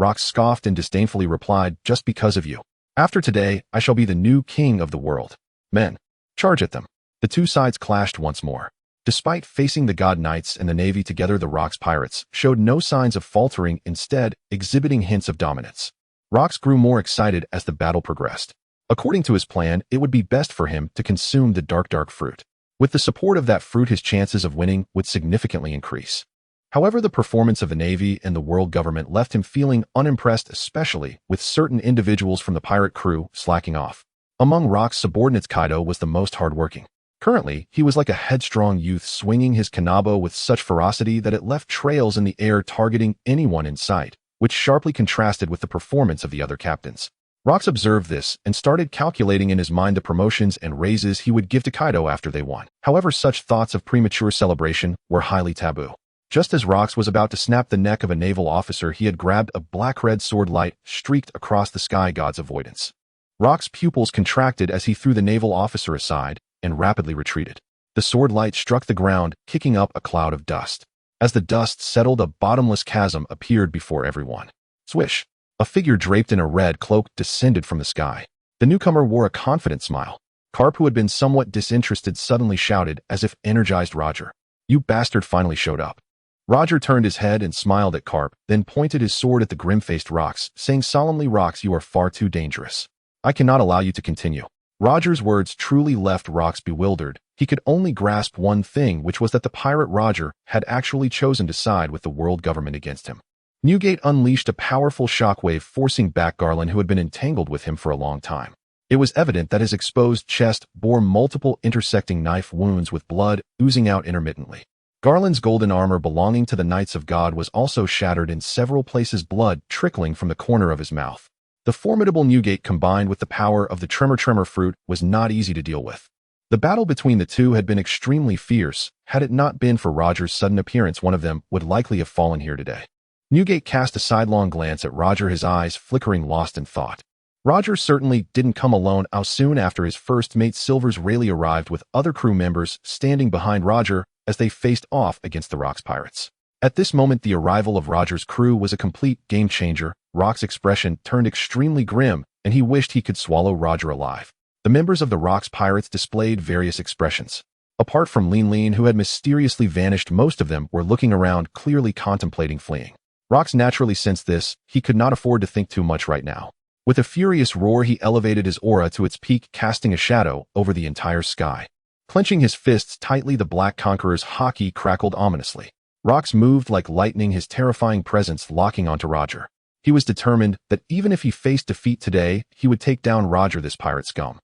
Rox scoffed and disdainfully replied, just because of you. After today, I shall be the new king of the world. Men, charge at them. The two sides clashed once more. Despite facing the God Knights and the Navy together, the Rox pirates showed no signs of faltering, instead exhibiting hints of dominance. Rox grew more excited as the battle progressed. According to his plan, it would be best for him to consume the dark fruit. With the support of that fruit, his chances of winning would significantly increase. However, the performance of the Navy and the world government left him feeling unimpressed, especially with certain individuals from the pirate crew slacking off. Among Rock's subordinates, Kaido was the most hardworking. Currently, he was like a headstrong youth, swinging his kanabo with such ferocity that it left trails in the air, targeting anyone in sight, which sharply contrasted with the performance of the other captains. Rox observed this and started calculating in his mind the promotions and raises he would give to Kaido after they won. However, such thoughts of premature celebration were highly taboo. Just as Rox was about to snap the neck of a naval officer, he had grabbed a black-red sword, light streaked across the sky, God's avoidance. Rox's pupils contracted as he threw the naval officer aside and rapidly retreated. The sword light struck the ground, kicking up a cloud of dust. As the dust settled, a bottomless chasm appeared before everyone. Swish! A figure draped in a red cloak descended from the sky. The newcomer wore a confident smile. Carp, who had been somewhat disinterested, suddenly shouted, as if energized, Roger, you bastard finally showed up. Roger turned his head and smiled at Carp, then pointed his sword at the grim-faced Rox, saying solemnly, Rox, you are far too dangerous. I cannot allow you to continue. Roger's words truly left Rox bewildered. He could only grasp one thing, which was that the pirate Roger had actually chosen to side with the world government against him. Newgate unleashed a powerful shockwave, forcing back Garland, who had been entangled with him for a long time. It was evident that his exposed chest bore multiple intersecting knife wounds with blood oozing out intermittently. Garland's golden armor belonging to the Knights of God was also shattered in several places, blood trickling from the corner of his mouth. The formidable Newgate, combined with the power of the Tremor Fruit, was not easy to deal with. The battle between the two had been extremely fierce. Had it not been for Roger's sudden appearance, one of them would likely have fallen here today. Newgate cast a sidelong glance at Roger, his eyes flickering, lost in thought. Roger certainly didn't come alone. Soon after, his first mate Silver's Rayleigh arrived with other crew members standing behind Roger as they faced off against the Rox pirates. At this moment, the arrival of Roger's crew was a complete game-changer. Rock's expression turned extremely grim, and he wished he could swallow Roger alive. The members of the Rox pirates displayed various expressions. Apart from Lean, who had mysteriously vanished, most of them were looking around, clearly contemplating fleeing. Rox naturally sensed this. He could not afford to think too much right now. With a furious roar, he elevated his aura to its peak, casting a shadow over the entire sky. Clenching his fists tightly, the Black Conqueror's haki crackled ominously. Rox moved like lightning, his terrifying presence locking onto Roger. He was determined that even if he faced defeat today, he would take down Roger, this pirate scum.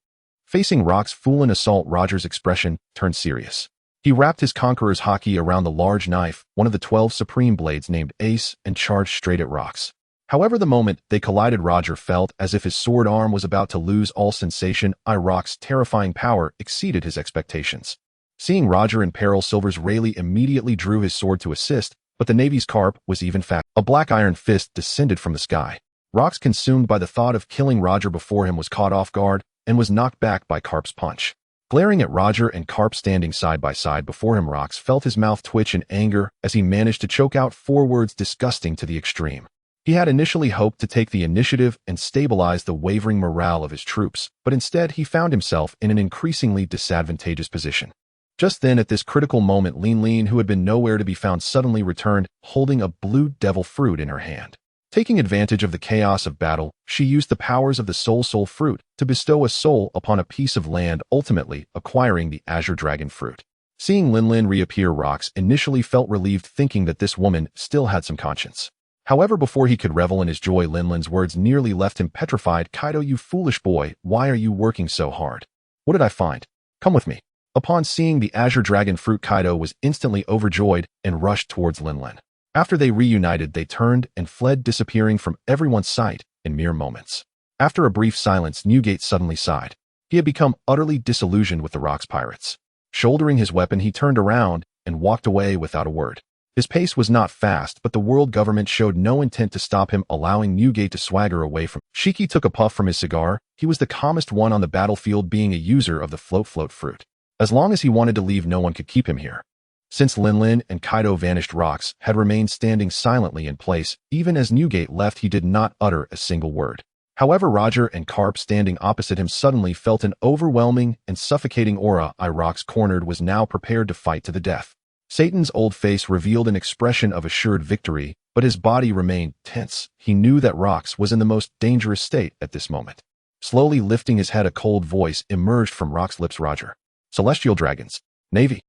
Facing Rock's fool-in assault, Roger's expression turned serious. He wrapped his Conqueror's haki around the large knife, one of the 12 supreme blades named Ace, and charged straight at Rox. However, the moment they collided, Roger felt as if his sword arm was about to lose all sensation. Rock's terrifying power exceeded his expectations. Seeing Roger in peril, Silver's Rayleigh immediately drew his sword to assist, but the Navy's Carp was even faster. A black iron fist descended from the sky. Rox, consumed by the thought of killing Roger before him, was caught off guard and was knocked back by Carp's punch. Glaring at Roger and Carp standing side by side before him, Rox felt his mouth twitch in anger as he managed to choke out 4 words disgusting to the extreme. He had initially hoped to take the initiative and stabilize the wavering morale of his troops, but instead he found himself in an increasingly disadvantageous position. Just then, at this critical moment, Lean, who had been nowhere to be found, suddenly returned, holding a blue devil fruit in her hand. Taking advantage of the chaos of battle, she used the powers of the soul fruit to bestow a soul upon a piece of land, ultimately acquiring the azure dragon fruit. Seeing Lin reappear, Rox initially felt relieved, thinking that this woman still had some conscience. However, before he could revel in his joy, Lin's words nearly left him petrified. "Kaido, you foolish boy, why are you working so hard? What did I find? Come with me." Upon seeing the azure dragon fruit, Kaido was instantly overjoyed and rushed towards Lin. After they reunited, they turned and fled, disappearing from everyone's sight in mere moments. After a brief silence, Newgate suddenly sighed. He had become utterly disillusioned with the Rox pirates. Shouldering his weapon, he turned around and walked away without a word. His pace was not fast, but the world government showed no intent to stop him, allowing Newgate to swagger away from him. Shiki took a puff from his cigar. He was the calmest one on the battlefield, being a user of the float fruit. As long as he wanted to leave, no one could keep him here. Since Lin and Kaido vanished, Rox had remained standing silently in place. Even as Newgate left, he did not utter a single word. However, Roger and Carp, standing opposite him, suddenly felt an overwhelming and suffocating aura. Rox, cornered, was now prepared to fight to the death. Satan's old face revealed an expression of assured victory, but his body remained tense. He knew that Rox was in the most dangerous state at this moment. Slowly lifting his head, a cold voice emerged from Rox's lips. "Roger. Celestial dragons. Navy.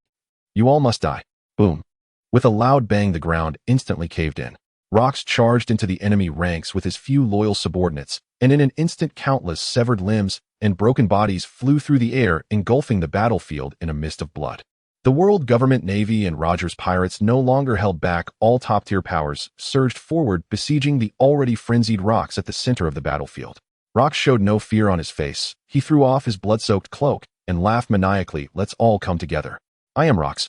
You all must die." Boom. With a loud bang, the ground instantly caved in. Rox charged into the enemy ranks with his few loyal subordinates, and in an instant countless severed limbs and broken bodies flew through the air, engulfing the battlefield in a mist of blood. The world government, Navy, and Roger's pirates no longer held back. All top-tier powers surged forward, besieging the already frenzied Rox at the center of the battlefield. Rox showed no fear on his face. He threw off his blood-soaked cloak and laughed maniacally. "Let's all come together. I am Rox."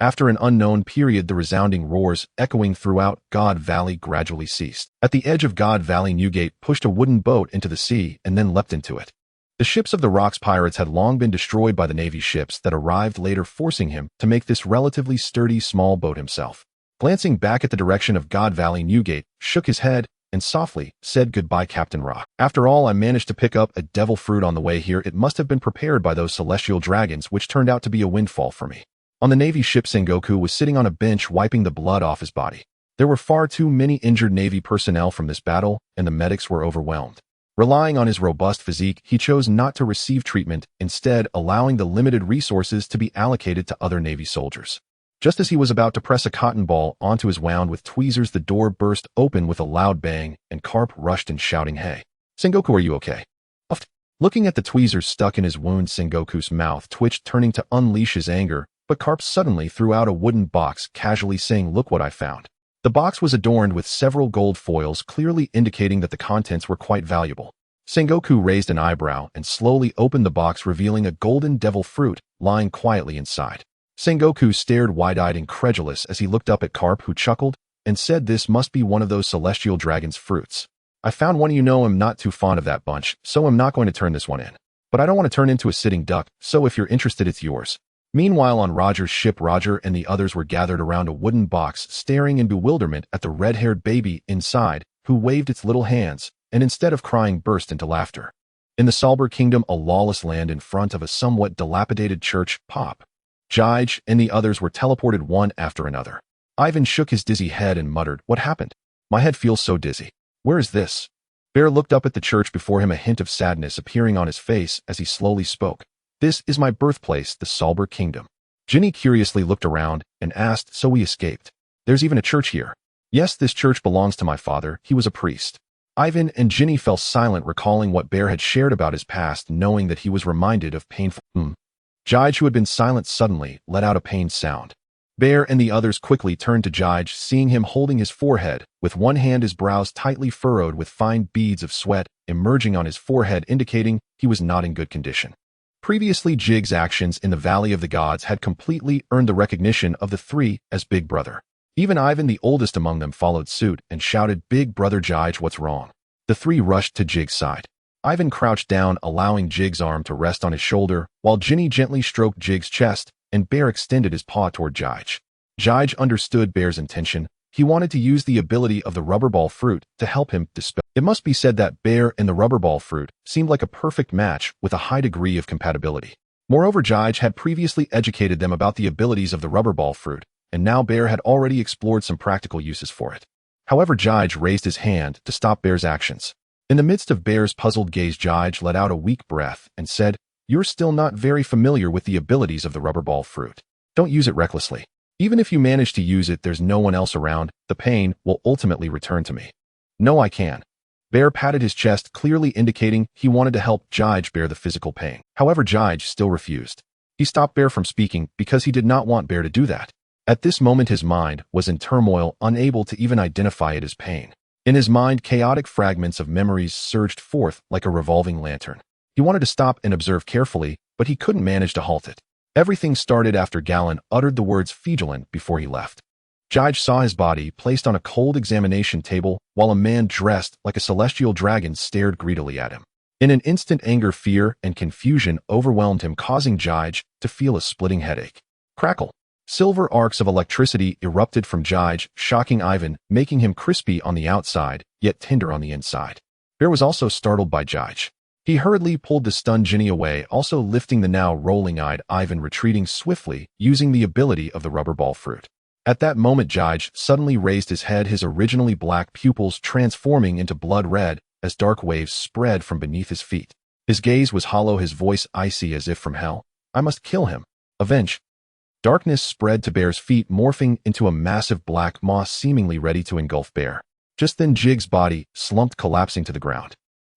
After an unknown period, the resounding roars echoing throughout God Valley gradually ceased. At the edge of God Valley, Newgate pushed a wooden boat into the sea and then leapt into it. The ships of the Rox pirates had long been destroyed by the Navy ships that arrived later, forcing him to make this relatively sturdy small boat himself. Glancing back at the direction of God Valley, Newgate shook his head and softly said, "Goodbye, Captain Rock. After all, I managed to pick up a devil fruit on the way here. It must have been prepared by those celestial dragons, which turned out to be a windfall for me." On the Navy ship, Sengoku was sitting on a bench wiping the blood off his body. There were far too many injured Navy personnel from this battle, and the medics were overwhelmed. Relying on his robust physique, he chose not to receive treatment, instead allowing the limited resources to be allocated to other Navy soldiers. Just as he was about to press a cotton ball onto his wound with tweezers, the door burst open with a loud bang, and Carp rushed in, shouting, "Hey, Sengoku, are you okay?" Looking at the tweezers stuck in his wound, Sengoku's mouth twitched, turning to unleash his anger, but Carp suddenly threw out a wooden box, casually saying, "Look what I found." The box was adorned with several gold foils, clearly indicating that the contents were quite valuable. Sengoku raised an eyebrow and slowly opened the box, revealing a golden devil fruit lying quietly inside. Sengoku stared wide-eyed, incredulous, as he looked up at Carp, who chuckled and said, "This must be one of those celestial dragon's fruits. I found one. You know, I'm not too fond of that bunch, so I'm not going to turn this one in. But I don't want to turn into a sitting duck, so if you're interested, it's yours." Meanwhile, on Roger's ship, Roger and the others were gathered around a wooden box, staring in bewilderment at the red-haired baby inside, who waved its little hands, and instead of crying, burst into laughter. In the Salber Kingdom, a lawless land, in front of a somewhat dilapidated church, Pop, Jige, and the others were teleported one after another. Ivan shook his dizzy head and muttered, "What happened? My head feels so dizzy. Where is this?" Bear looked up at the church before him, a hint of sadness appearing on his face as he slowly spoke. "This is my birthplace, the Salber Kingdom." Ginny curiously looked around and asked, "So we escaped? There's even a church here?" "Yes, this church belongs to my father. He was a priest." Ivan and Ginny fell silent, recalling what Bear had shared about his past, knowing that he was reminded of painful. Jige, who had been silent, suddenly let out a pained sound. Bear and the others quickly turned to Jige, seeing him holding his forehead, with one hand, his brows tightly furrowed with fine beads of sweat emerging on his forehead, indicating he was not in good condition. Previously, Jig's actions in the Valley of the Gods had completely earned the recognition of the three as Big Brother. Even Ivan, the oldest among them, followed suit and shouted, "Big Brother Jige, what's wrong?" The three rushed to Jig's side. Ivan crouched down, allowing Jig's arm to rest on his shoulder, while Ginny gently stroked Jig's chest, and Bear extended his paw toward Jige. Jige understood Bear's intention. He wanted to use the ability of the rubber ball fruit to help him dispel. It must be said that Bear and the rubber ball fruit seemed like a perfect match with a high degree of compatibility. Moreover, Jige had previously educated them about the abilities of the rubber ball fruit, and now Bear had already explored some practical uses for it. However, Jige raised his hand to stop Bear's actions. In the midst of Bear's puzzled gaze, Jige let out a weak breath and said, "You're still not very familiar with the abilities of the rubber ball fruit. Don't use it recklessly. Even if you manage to use it, there's no one else around. The pain will ultimately return to me." "No, I can." Bear patted his chest, clearly indicating he wanted to help Jige bear the physical pain. However, Jige still refused. He stopped Bear from speaking because he did not want Bear to do that. At this moment, his mind was in turmoil, unable to even identify it as pain. In his mind, chaotic fragments of memories surged forth like a revolving lantern. He wanted to stop and observe carefully, but he couldn't manage to halt it. Everything started after Galen uttered the words Figarland before he left. Jige saw his body placed on a cold examination table while a man dressed like a celestial dragon stared greedily at him. In an instant, anger, fear, and confusion overwhelmed him, causing Jige to feel a splitting headache. Crackle! Silver arcs of electricity erupted from Jige, shocking Ivan, making him crispy on the outside, yet tender on the inside. Bear was also startled by Jige. He hurriedly pulled the stunned Ginny away, also lifting the now rolling-eyed Ivan, retreating swiftly, using the ability of the rubber ball fruit. At that moment, Jige suddenly raised his head, his originally black pupils transforming into blood red as dark waves spread from beneath his feet. His gaze was hollow, his voice icy as if from hell. "I must kill him. Avenge." Darkness spread to Bear's feet, morphing into a massive black maw seemingly ready to engulf Bear. Just then, Jig's body slumped, collapsing to the ground.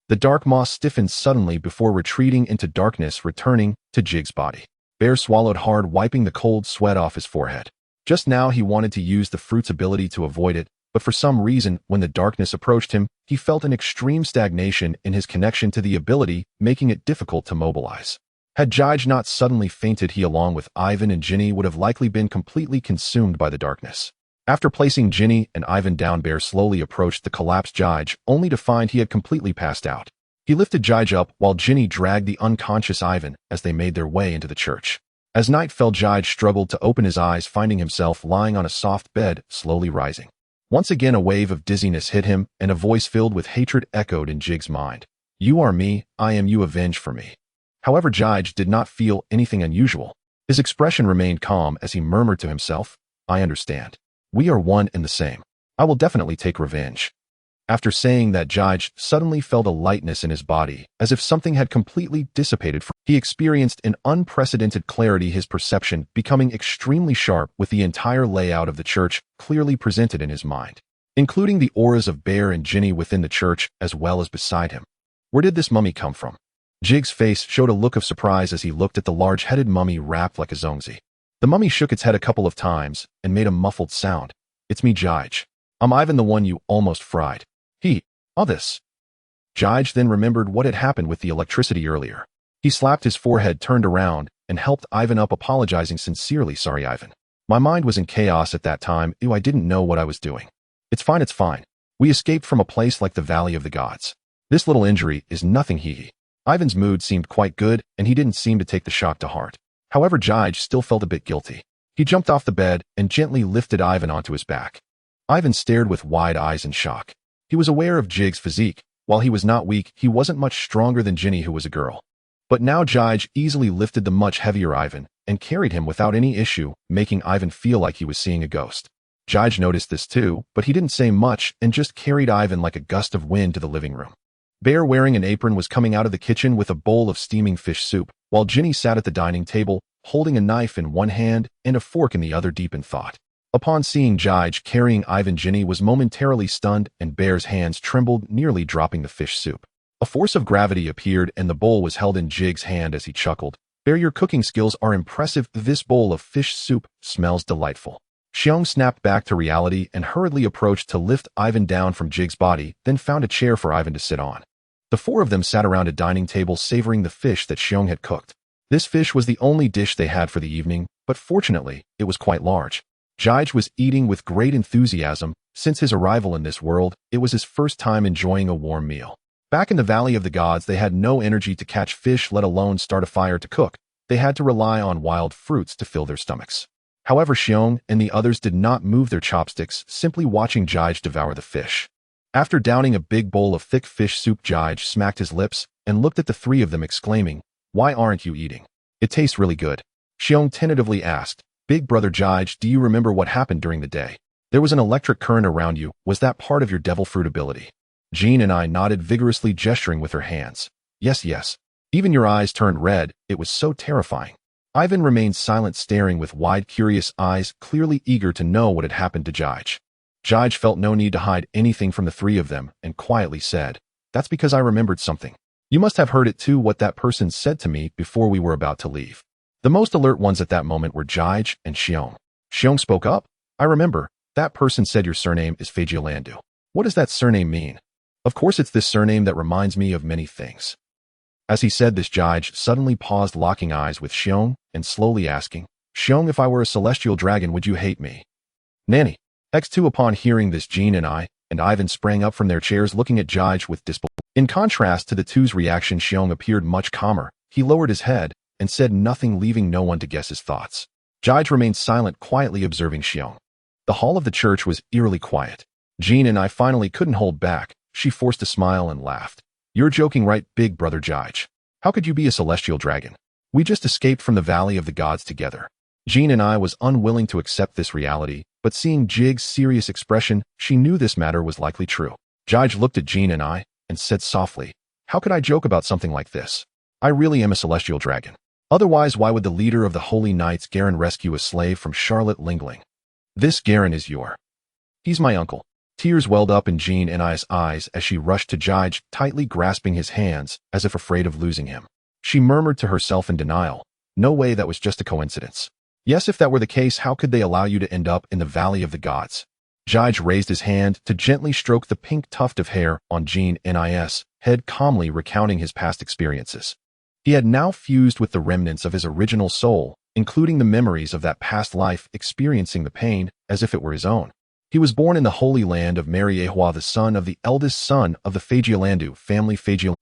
The dark maw stiffened suddenly before retreating into darkness, returning to Jig's body. Bear swallowed hard, wiping the cold sweat off his forehead. Just now, he wanted to use the fruit's ability to avoid it, but for some reason, when the darkness approached him, he felt an extreme stagnation in his connection to the ability, making it difficult to mobilize. Had Jige not suddenly fainted, he, along with Ivan and Ginny, would have likely been completely consumed by the darkness. After placing Ginny and Ivan down, Bear slowly approached the collapsed Jige, only to find he had completely passed out. He lifted Jige up while Ginny dragged the unconscious Ivan as they made their way into the church. As night fell, Jige struggled to open his eyes, finding himself lying on a soft bed, slowly rising. Once again, a wave of dizziness hit him, and a voice filled with hatred echoed in Jig's mind. "You are me, I am you, avenge for me." However, Jige did not feel anything unusual. His expression remained calm as he murmured to himself, "I understand. We are one and the same. I will definitely take revenge." After saying that, Jige suddenly felt a lightness in his body, as if something had completely dissipated from him. He experienced an unprecedented clarity, his perception becoming extremely sharp, with the entire layout of the church clearly presented in his mind, including the auras of Bear and Ginny within the church as well as beside him. Where did this mummy come from? Jig's face showed a look of surprise as he looked at the large-headed mummy wrapped like a zongzi. The mummy shook its head a couple of times and made a muffled sound. "It's me, Jige. I'm Ivan, the one you almost fried." All this. Jige then remembered what had happened with the electricity earlier. He slapped his forehead, turned around, and helped Ivan up, apologizing sincerely. "Sorry, Ivan. My mind was in chaos at that time. I didn't know what I was doing." It's fine. We escaped from a place like the Valley of the Gods. This little injury is nothing, hee." Ivan's mood seemed quite good, and he didn't seem to take the shock to heart. However, Jige still felt a bit guilty. He jumped off the bed and gently lifted Ivan onto his back. Ivan stared with wide eyes in shock. He was aware of Jig's physique. While he was not weak, he wasn't much stronger than Ginny, who was a girl. But now Jige easily lifted the much heavier Ivan and carried him without any issue, making Ivan feel like he was seeing a ghost. Jige noticed this too, but he didn't say much and just carried Ivan like a gust of wind to the living room. Bear, wearing an apron, was coming out of the kitchen with a bowl of steaming fish soup, while Ginny sat at the dining table, holding a knife in one hand and a fork in the other, deep in thought. Upon seeing Jige carrying Ivan, Ginny was momentarily stunned, and Bear's hands trembled, nearly dropping the fish soup. A force of gravity appeared, and the bowl was held in Jig's hand as he chuckled. "Bear, your cooking skills are impressive. This bowl of fish soup smells delightful." Xiong snapped back to reality and hurriedly approached to lift Ivan down from Jig's body, then found a chair for Ivan to sit on. The four of them sat around a dining table, savoring the fish that Xiong had cooked. This fish was the only dish they had for the evening, but fortunately, it was quite large. Jige was eating with great enthusiasm. Since his arrival in this world, it was his first time enjoying a warm meal. Back in the Valley of the Gods, they had no energy to catch fish, let alone start a fire to cook. They had to rely on wild fruits to fill their stomachs. However, Xiong and the others did not move their chopsticks, simply watching Jige devour the fish. After downing a big bowl of thick fish soup, Jige smacked his lips and looked at the three of them, exclaiming, "Why aren't you eating? It tastes really good." Xiong tentatively asked, "Big brother Jige, do you remember what happened during the day? There was an electric current around you. Was that part of your devil fruit ability?" Jean and I nodded vigorously, gesturing with her hands. Yes. Even your eyes turned red. It was so terrifying." Ivan remained silent, staring with wide, curious eyes, clearly eager to know what had happened to Jige. Jige felt no need to hide anything from the three of them and quietly said, "That's because I remembered something. You must have heard it too, what that person said to me before we were about to leave." The most alert ones at that moment were Jige and Xiong. Xiong spoke up, "I remember. That person said your surname is Figarland. What does that surname mean?" "Of course, it's this surname that reminds me of many things." As he said this, Jige suddenly paused, locking eyes with Xiong and slowly asking, "Xiong, if I were a celestial dragon, would you hate me?" "Nanny." X2. Upon hearing this, Jean and I and Ivan sprang up from their chairs, looking at Jige with disbelief. In contrast to the two's reaction, Xiong appeared much calmer. He lowered his head and said nothing, leaving no one to guess his thoughts. Jige remained silent, quietly observing Xiong. The hall of the church was eerily quiet. Jean and I finally couldn't hold back. She forced a smile and laughed. "You're joking, right, big brother Jige? How could you be a celestial dragon? We just escaped from the Valley of the Gods together." Jean and I was unwilling to accept this reality, but seeing Jige's serious expression, she knew this matter was likely true. Jige looked at Jean and I and said softly, "How could I joke about something like this? I really am a celestial dragon. Otherwise, why would the leader of the Holy Knights, Garen, rescue a slave from Charlotte Lingling? This Garen is he's my uncle." Tears welled up in Jean and I's eyes as she rushed to Jige, tightly grasping his hands as if afraid of losing him. She murmured to herself in denial, "No way, that was just a coincidence." "Yes, if that were the case, how could they allow you to end up in the Valley of the Gods?" Jige raised his hand to gently stroke the pink tuft of hair on Jean Nis' head, calmly recounting his past experiences. He had now fused with the remnants of his original soul, including the memories of that past life, experiencing the pain as if it were his own. He was born in the Holy Land of Mariehua, the son of the eldest son of the Figarland family.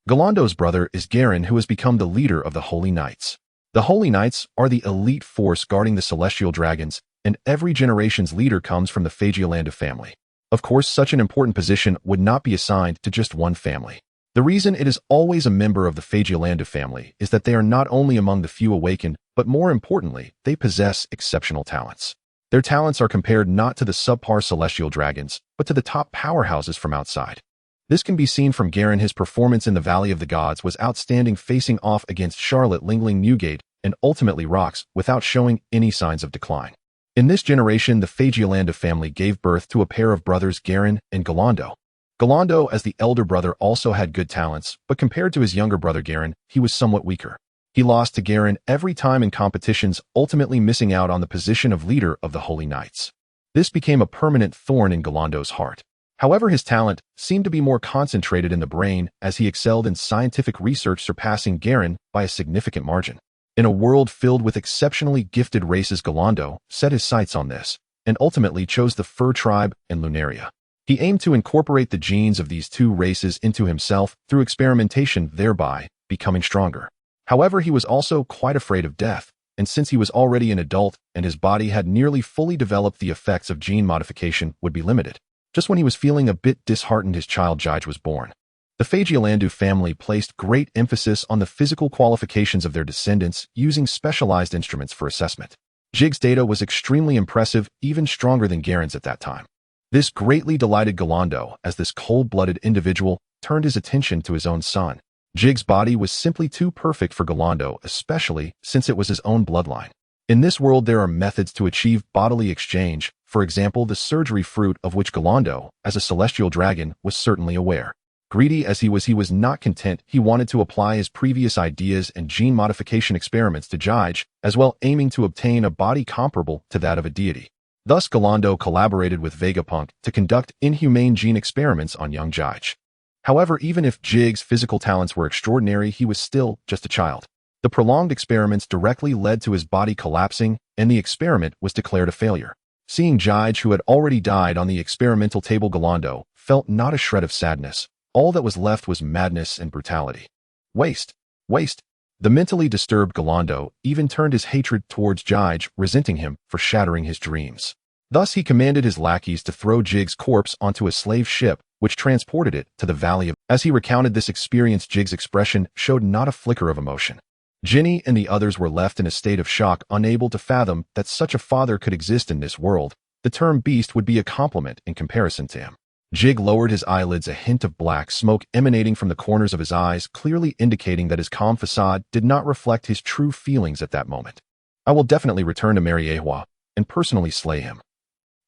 Galando's brother is Garen, who has become the leader of the Holy Knights. The Holy Knights are the elite force guarding the celestial dragons, and every generation's leader comes from the Figarland family. Of course, such an important position would not be assigned to just one family. The reason it is always a member of the Figarland family is that they are not only among the few awakened, but more importantly, they possess exceptional talents. Their talents are compared not to the subpar celestial dragons, but to the top powerhouses from outside. This can be seen from Garen. His performance in the Valley of the Gods was outstanding, facing off against Charlotte Lingling, Newgate, and ultimately Rox, without showing any signs of decline. In this generation, the Figarland family gave birth to a pair of brothers, Garen and Galando. Galando, as the elder brother, also had good talents, but compared to his younger brother Garen, he was somewhat weaker. He lost to Garen every time in competitions, ultimately missing out on the position of leader of the Holy Knights. This became a permanent thorn in Galando's heart. However, his talent seemed to be more concentrated in the brain, as he excelled in scientific research, surpassing Garen by a significant margin. In a world filled with exceptionally gifted races, Galando set his sights on this, and ultimately chose the Fur tribe and Lunaria. He aimed to incorporate the genes of these two races into himself through experimentation, thereby becoming stronger. However, he was also quite afraid of death, and since he was already an adult and his body had nearly fully developed, the effects of gene modification would be limited. Just when he was feeling a bit disheartened, his child Jige was born. The Figarland family placed great emphasis on the physical qualifications of their descendants, using specialized instruments for assessment. Jige's data was extremely impressive, even stronger than Garen's at that time. This greatly delighted Galando, as this cold-blooded individual turned his attention to his own son. Jige's body was simply too perfect for Galando, especially since it was his own bloodline. In this world, there are methods to achieve bodily exchange, for example, the surgery fruit, of which Galando, as a celestial dragon, was certainly aware. Greedy as he was not content. He wanted to apply his previous ideas and gene modification experiments to Jige, as well, aiming to obtain a body comparable to that of a deity. Thus, Galando collaborated with Vegapunk to conduct inhumane gene experiments on young Jige. However, even if Jige's physical talents were extraordinary, he was still just a child. The The prolonged experiments directly led to his body collapsing, and the experiment was declared a failure. Seeing Jige, who had already died on the experimental table, Galando felt not a shred of sadness. All that was left was madness and brutality. Waste. Waste. The mentally disturbed Galando even turned his hatred towards Jige, resenting him for shattering his dreams. Thus he commanded his lackeys to throw Jige's corpse onto a slave ship, which transported it to the Valley of... As he recounted this experience, Jige's expression showed not a flicker of emotion. Ginny and the others were left in a state of shock, unable to fathom that such a father could exist in this world. The term beast would be a compliment in comparison to him. Jige lowered his eyelids, a hint of black smoke emanating from the corners of his eyes, clearly indicating that his calm facade did not reflect his true feelings at that moment. I will definitely return to Mariewa and personally slay him.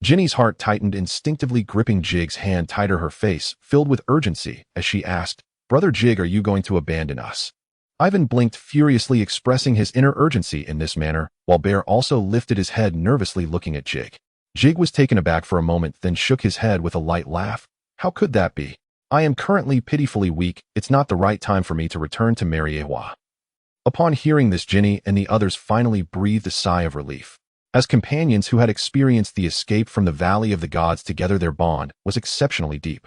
Ginny's heart tightened, instinctively gripping Jige's hand tighter, her face filled with urgency as she asked, "Brother Jige, are you going to abandon us?" Ivan blinked furiously, expressing his inner urgency in this manner, while Bear also lifted his head, nervously looking at Jige. Jige was taken aback for a moment, then shook his head with a light laugh. "How could that be? I am currently pitifully weak. It's not the right time for me to return to Mariewa." Upon hearing this, Ginny and the others finally breathed a sigh of relief. As companions who had experienced the escape from the Valley of the Gods together, their bond was exceptionally deep.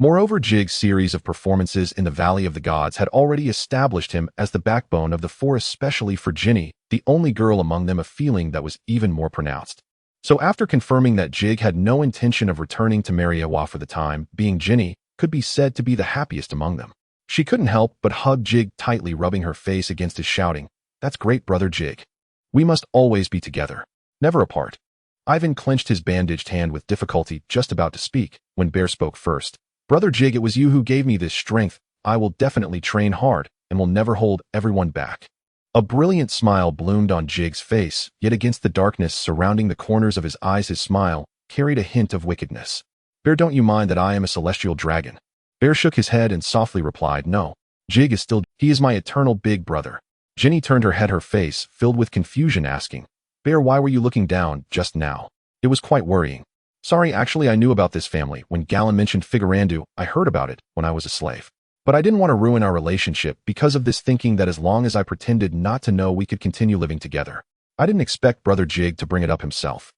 Moreover, Jige's series of performances in the Valley of the Gods had already established him as the backbone of the four, especially for Ginny, the only girl among them, a feeling that was even more pronounced. So after confirming that Jige had no intention of returning to Mariewa for the time being, Ginny could be said to be the happiest among them. She couldn't help but hug Jige tightly, rubbing her face against his, shouting, "That's great, Brother Jige. We must always be together, never apart." Ivan clenched his bandaged hand with difficulty, just about to speak, when Bear spoke first. "Brother Jige, it was you who gave me this strength. I will definitely train hard and will never hold everyone back." A brilliant smile bloomed on Jige's face, yet against the darkness surrounding the corners of his eyes his smile carried a hint of wickedness. "Bear, don't you mind that I am a celestial dragon?" Bear shook his head and softly replied, "No. Jige is still... He is my eternal big brother." Ginny turned her head, her face filled with confusion, asking, "Bear, why were you looking down just now? It was quite worrying." "Sorry, actually I knew about this family. When Galen mentioned Figarland, I heard about it when I was a slave. But I didn't want to ruin our relationship because of this, thinking that as long as I pretended not to know, we could continue living together. I didn't expect Brother Jige to bring it up himself."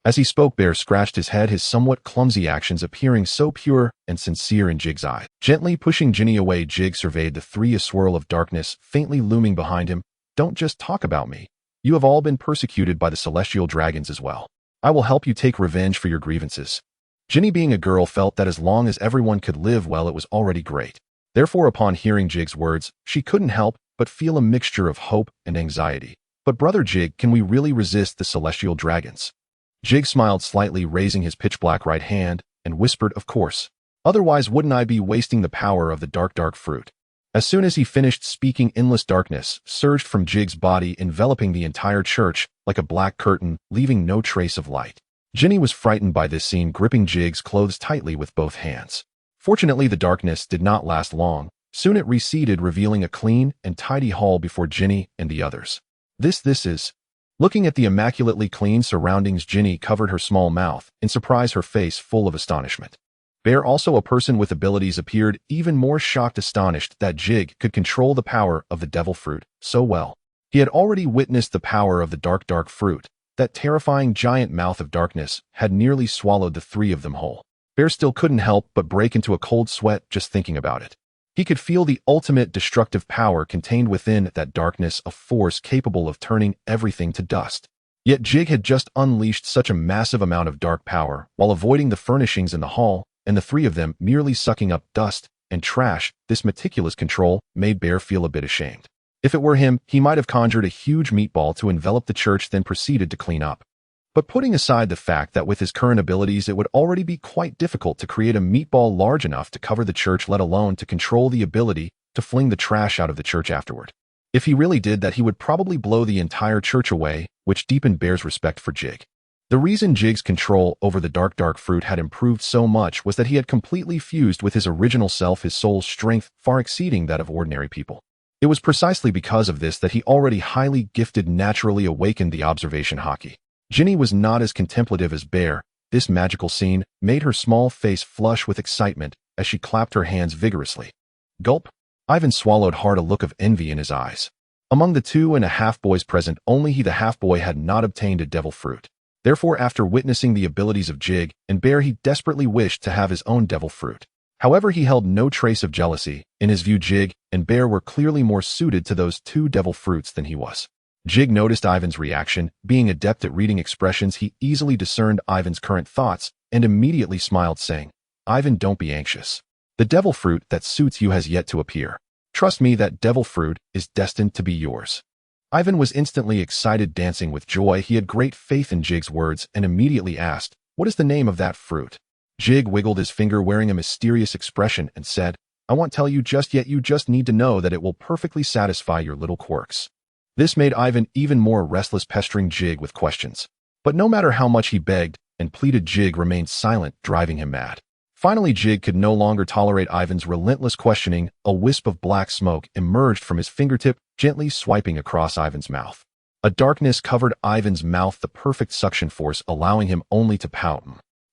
As he spoke, Bear scratched his head, his somewhat clumsy actions appearing so pure and sincere in Jige's eyes. Gently pushing Ginny away, Jige surveyed the three, a swirl of darkness faintly looming behind him. "Don't just talk about me. You have all been persecuted by the celestial dragons as well. I will help you take revenge for your grievances." Ginny, being a girl, felt that as long as everyone could live well, it was already great. Therefore, upon hearing Jige's words, she couldn't help but feel a mixture of hope and anxiety. "But Brother Jige, can we really resist the celestial dragons?" Jige smiled slightly, raising his pitch-black right hand, and whispered, "Of course. Otherwise, wouldn't I be wasting the power of the dark fruit?" As soon as he finished speaking, endless darkness surged from Jige's body, enveloping the entire church like a black curtain, leaving no trace of light. Ginny was frightened by this scene, gripping Jige's clothes tightly with both hands. Fortunately, the darkness did not last long. Soon it receded, revealing a clean and tidy hall before Ginny and the others. This is... Looking at the immaculately clean surroundings, Ginny covered her small mouth in surprise, her face full of astonishment. Bear, also a person with abilities, appeared even more shocked, astonished that Jige could control the power of the devil fruit so well. He had already witnessed the power of the dark fruit. That terrifying giant mouth of darkness had nearly swallowed the three of them whole. Bear still couldn't help but break into a cold sweat just thinking about it. He could feel the ultimate destructive power contained within that darkness, a force capable of turning everything to dust. Yet Jige had just unleashed such a massive amount of dark power while avoiding the furnishings in the hall, and the three of them merely sucking up dust and trash. This meticulous control made Bear feel a bit ashamed. If it were him, he might have conjured a huge meatball to envelop the church, then proceeded to clean up. But putting aside the fact that with his current abilities it would already be quite difficult to create a meatball large enough to cover the church, let alone to control the ability to fling the trash out of the church afterward. If he really did that, he would probably blow the entire church away, which deepened Bear's respect for Jige. The reason Jige's control over the dark fruit had improved so much was that he had completely fused with his original self, his soul's strength far exceeding that of ordinary people. It was precisely because of this that he, already highly gifted, naturally awakened the observation haki. Ginny was not as contemplative as Bear. This magical scene made her small face flush with excitement as she clapped her hands vigorously. Gulp! Ivan swallowed hard, a look of envy in his eyes. Among the 2.5 boys present, only he the half-boy had not obtained a devil fruit. Therefore, after witnessing the abilities of Jig and Bear, he desperately wished to have his own devil fruit. However, he held no trace of jealousy. In his view, Jig and Bear were clearly more suited to those 2 devil fruits than he was. Jig noticed Ivan's reaction. Being adept at reading expressions, he easily discerned Ivan's current thoughts and immediately smiled, saying, "Ivan, don't be anxious. The devil fruit that suits you has yet to appear. Trust me, that devil fruit is destined to be yours." Ivan was instantly excited, dancing with joy. He had great faith in Jig's words and immediately asked, "What is the name of that fruit?" Jig wiggled his finger, wearing a mysterious expression, and said, "I won't tell you just yet. You just need to know that it will perfectly satisfy your little quirks." This made Ivan even more restless, pestering Jig with questions. But no matter how much he begged and pleaded, Jig remained silent, driving him mad. Finally, Jig could no longer tolerate Ivan's relentless questioning. A wisp of black smoke emerged from his fingertip, gently swiping across Ivan's mouth. A darkness covered Ivan's mouth, the perfect suction force allowing him only to pout.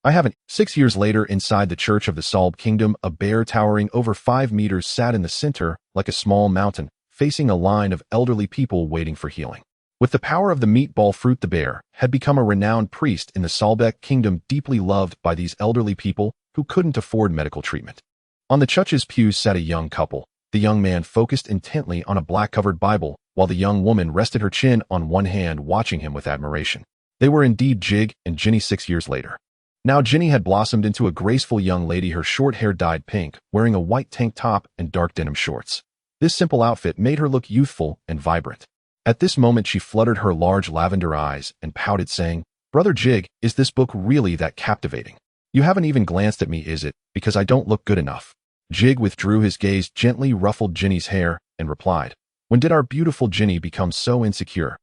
"I haven't." 6 years later, inside the Church of the Solb Kingdom, a bear towering over 5 meters sat in the center, like a small mountain, facing a line of elderly people waiting for healing. With the power of the meatball fruit, the bear had become a renowned priest in the Solbeck Kingdom, deeply loved by these elderly people who couldn't afford medical treatment. On the Church's pews sat a young couple. The young man focused intently on a black-covered Bible, while the young woman rested her chin on one hand, watching him with admiration. They were indeed Jig and Ginny 6 years later. Now Ginny had blossomed into a graceful young lady, her short hair dyed pink, wearing a white tank top and dark denim shorts. This simple outfit made her look youthful and vibrant. At this moment, she fluttered her large lavender eyes and pouted, saying, "Brother Jig, is this book really that captivating? You haven't even glanced at me, is it, because I don't look good enough?" Jig withdrew his gaze, gently ruffled Ginny's hair, and replied, "When did our beautiful Ginny become so insecure?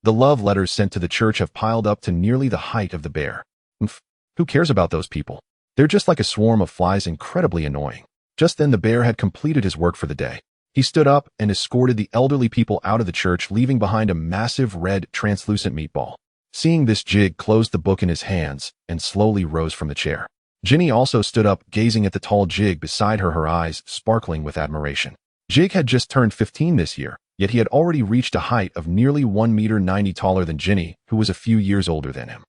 The love letters sent to the church have piled up to nearly the height of the bear. Who cares about those people? They're just like a swarm of flies, incredibly annoying." Just then the bear had completed his work for the day. He stood up and escorted the elderly people out of the church, leaving behind a massive red, translucent meatball. Seeing this, Jig closed the book in his hands and slowly rose from the chair. Ginny also stood up, gazing at the tall Jig beside her, her eyes sparkling with admiration. Jig had just turned 15 this year, yet he had already reached a height of nearly 1.90 m taller than Ginny, who was a few years older than him.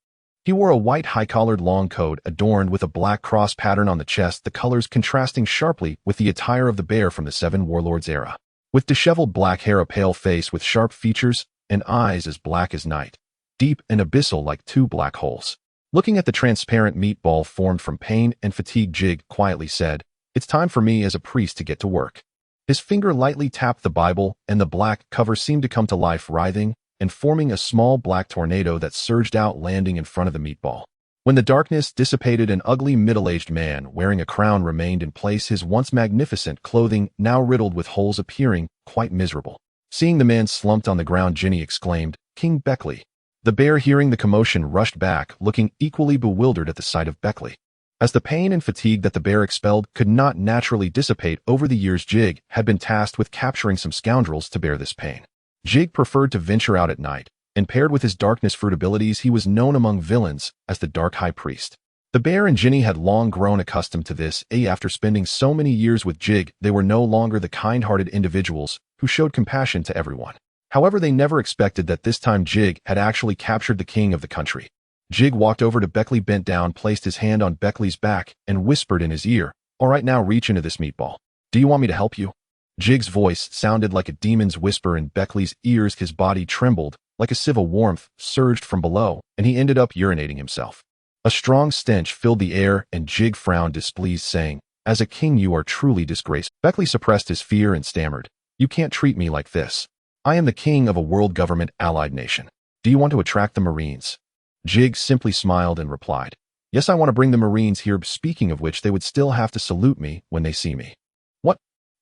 He wore a white high-collared long coat adorned with a black cross pattern on the chest, the colors contrasting sharply with the attire of the bear from the Seven Warlords era. With disheveled black hair, a pale face with sharp features, and eyes as black as night, deep and abyssal like 2 black holes. Looking at the transparent meatball formed from pain and fatigue, Jig quietly said, "It's time for me as a priest to get to work." His finger lightly tapped the Bible, and the black cover seemed to come to life, writhing and forming a small black tornado that surged out, landing in front of the meatball. When the darkness dissipated, an ugly middle-aged man wearing a crown remained in place, his once magnificent clothing now riddled with holes, appearing quite miserable. Seeing the man slumped on the ground, Ginny exclaimed, "King Beckley." The bear, hearing the commotion, rushed back, looking equally bewildered at the sight of Beckley. As the pain and fatigue that the bear expelled could not naturally dissipate over the years, Jig had been tasked with capturing some scoundrels to bear this pain. Jig preferred to venture out at night, and paired with his darkness fruit abilities, he was known among villains as the Dark High Priest. The bear and Ginny had long grown accustomed to this. After spending so many years with Jig, they were no longer the kind-hearted individuals who showed compassion to everyone. However, they never expected that this time Jig had actually captured the king of the country. Jig walked over to Beckley, bent down, placed his hand on Beckley's back, and whispered in his ear, "All right, now reach into this meatball. Do you want me to help you?" Jig's voice sounded like a demon's whisper in Beckley's ears. His body trembled, like a sieve. Of warmth surged from below, and he ended up urinating himself. A strong stench filled the air, and Jig frowned, displeased, saying, "As a king, you are truly disgraceful." Beckley suppressed his fear and stammered, "You can't treat me like this. I am the king of a world government allied nation. Do you want to attract the Marines?" Jig simply smiled and replied, "Yes, I want to bring the Marines here. Speaking of which, they would still have to salute me when they see me."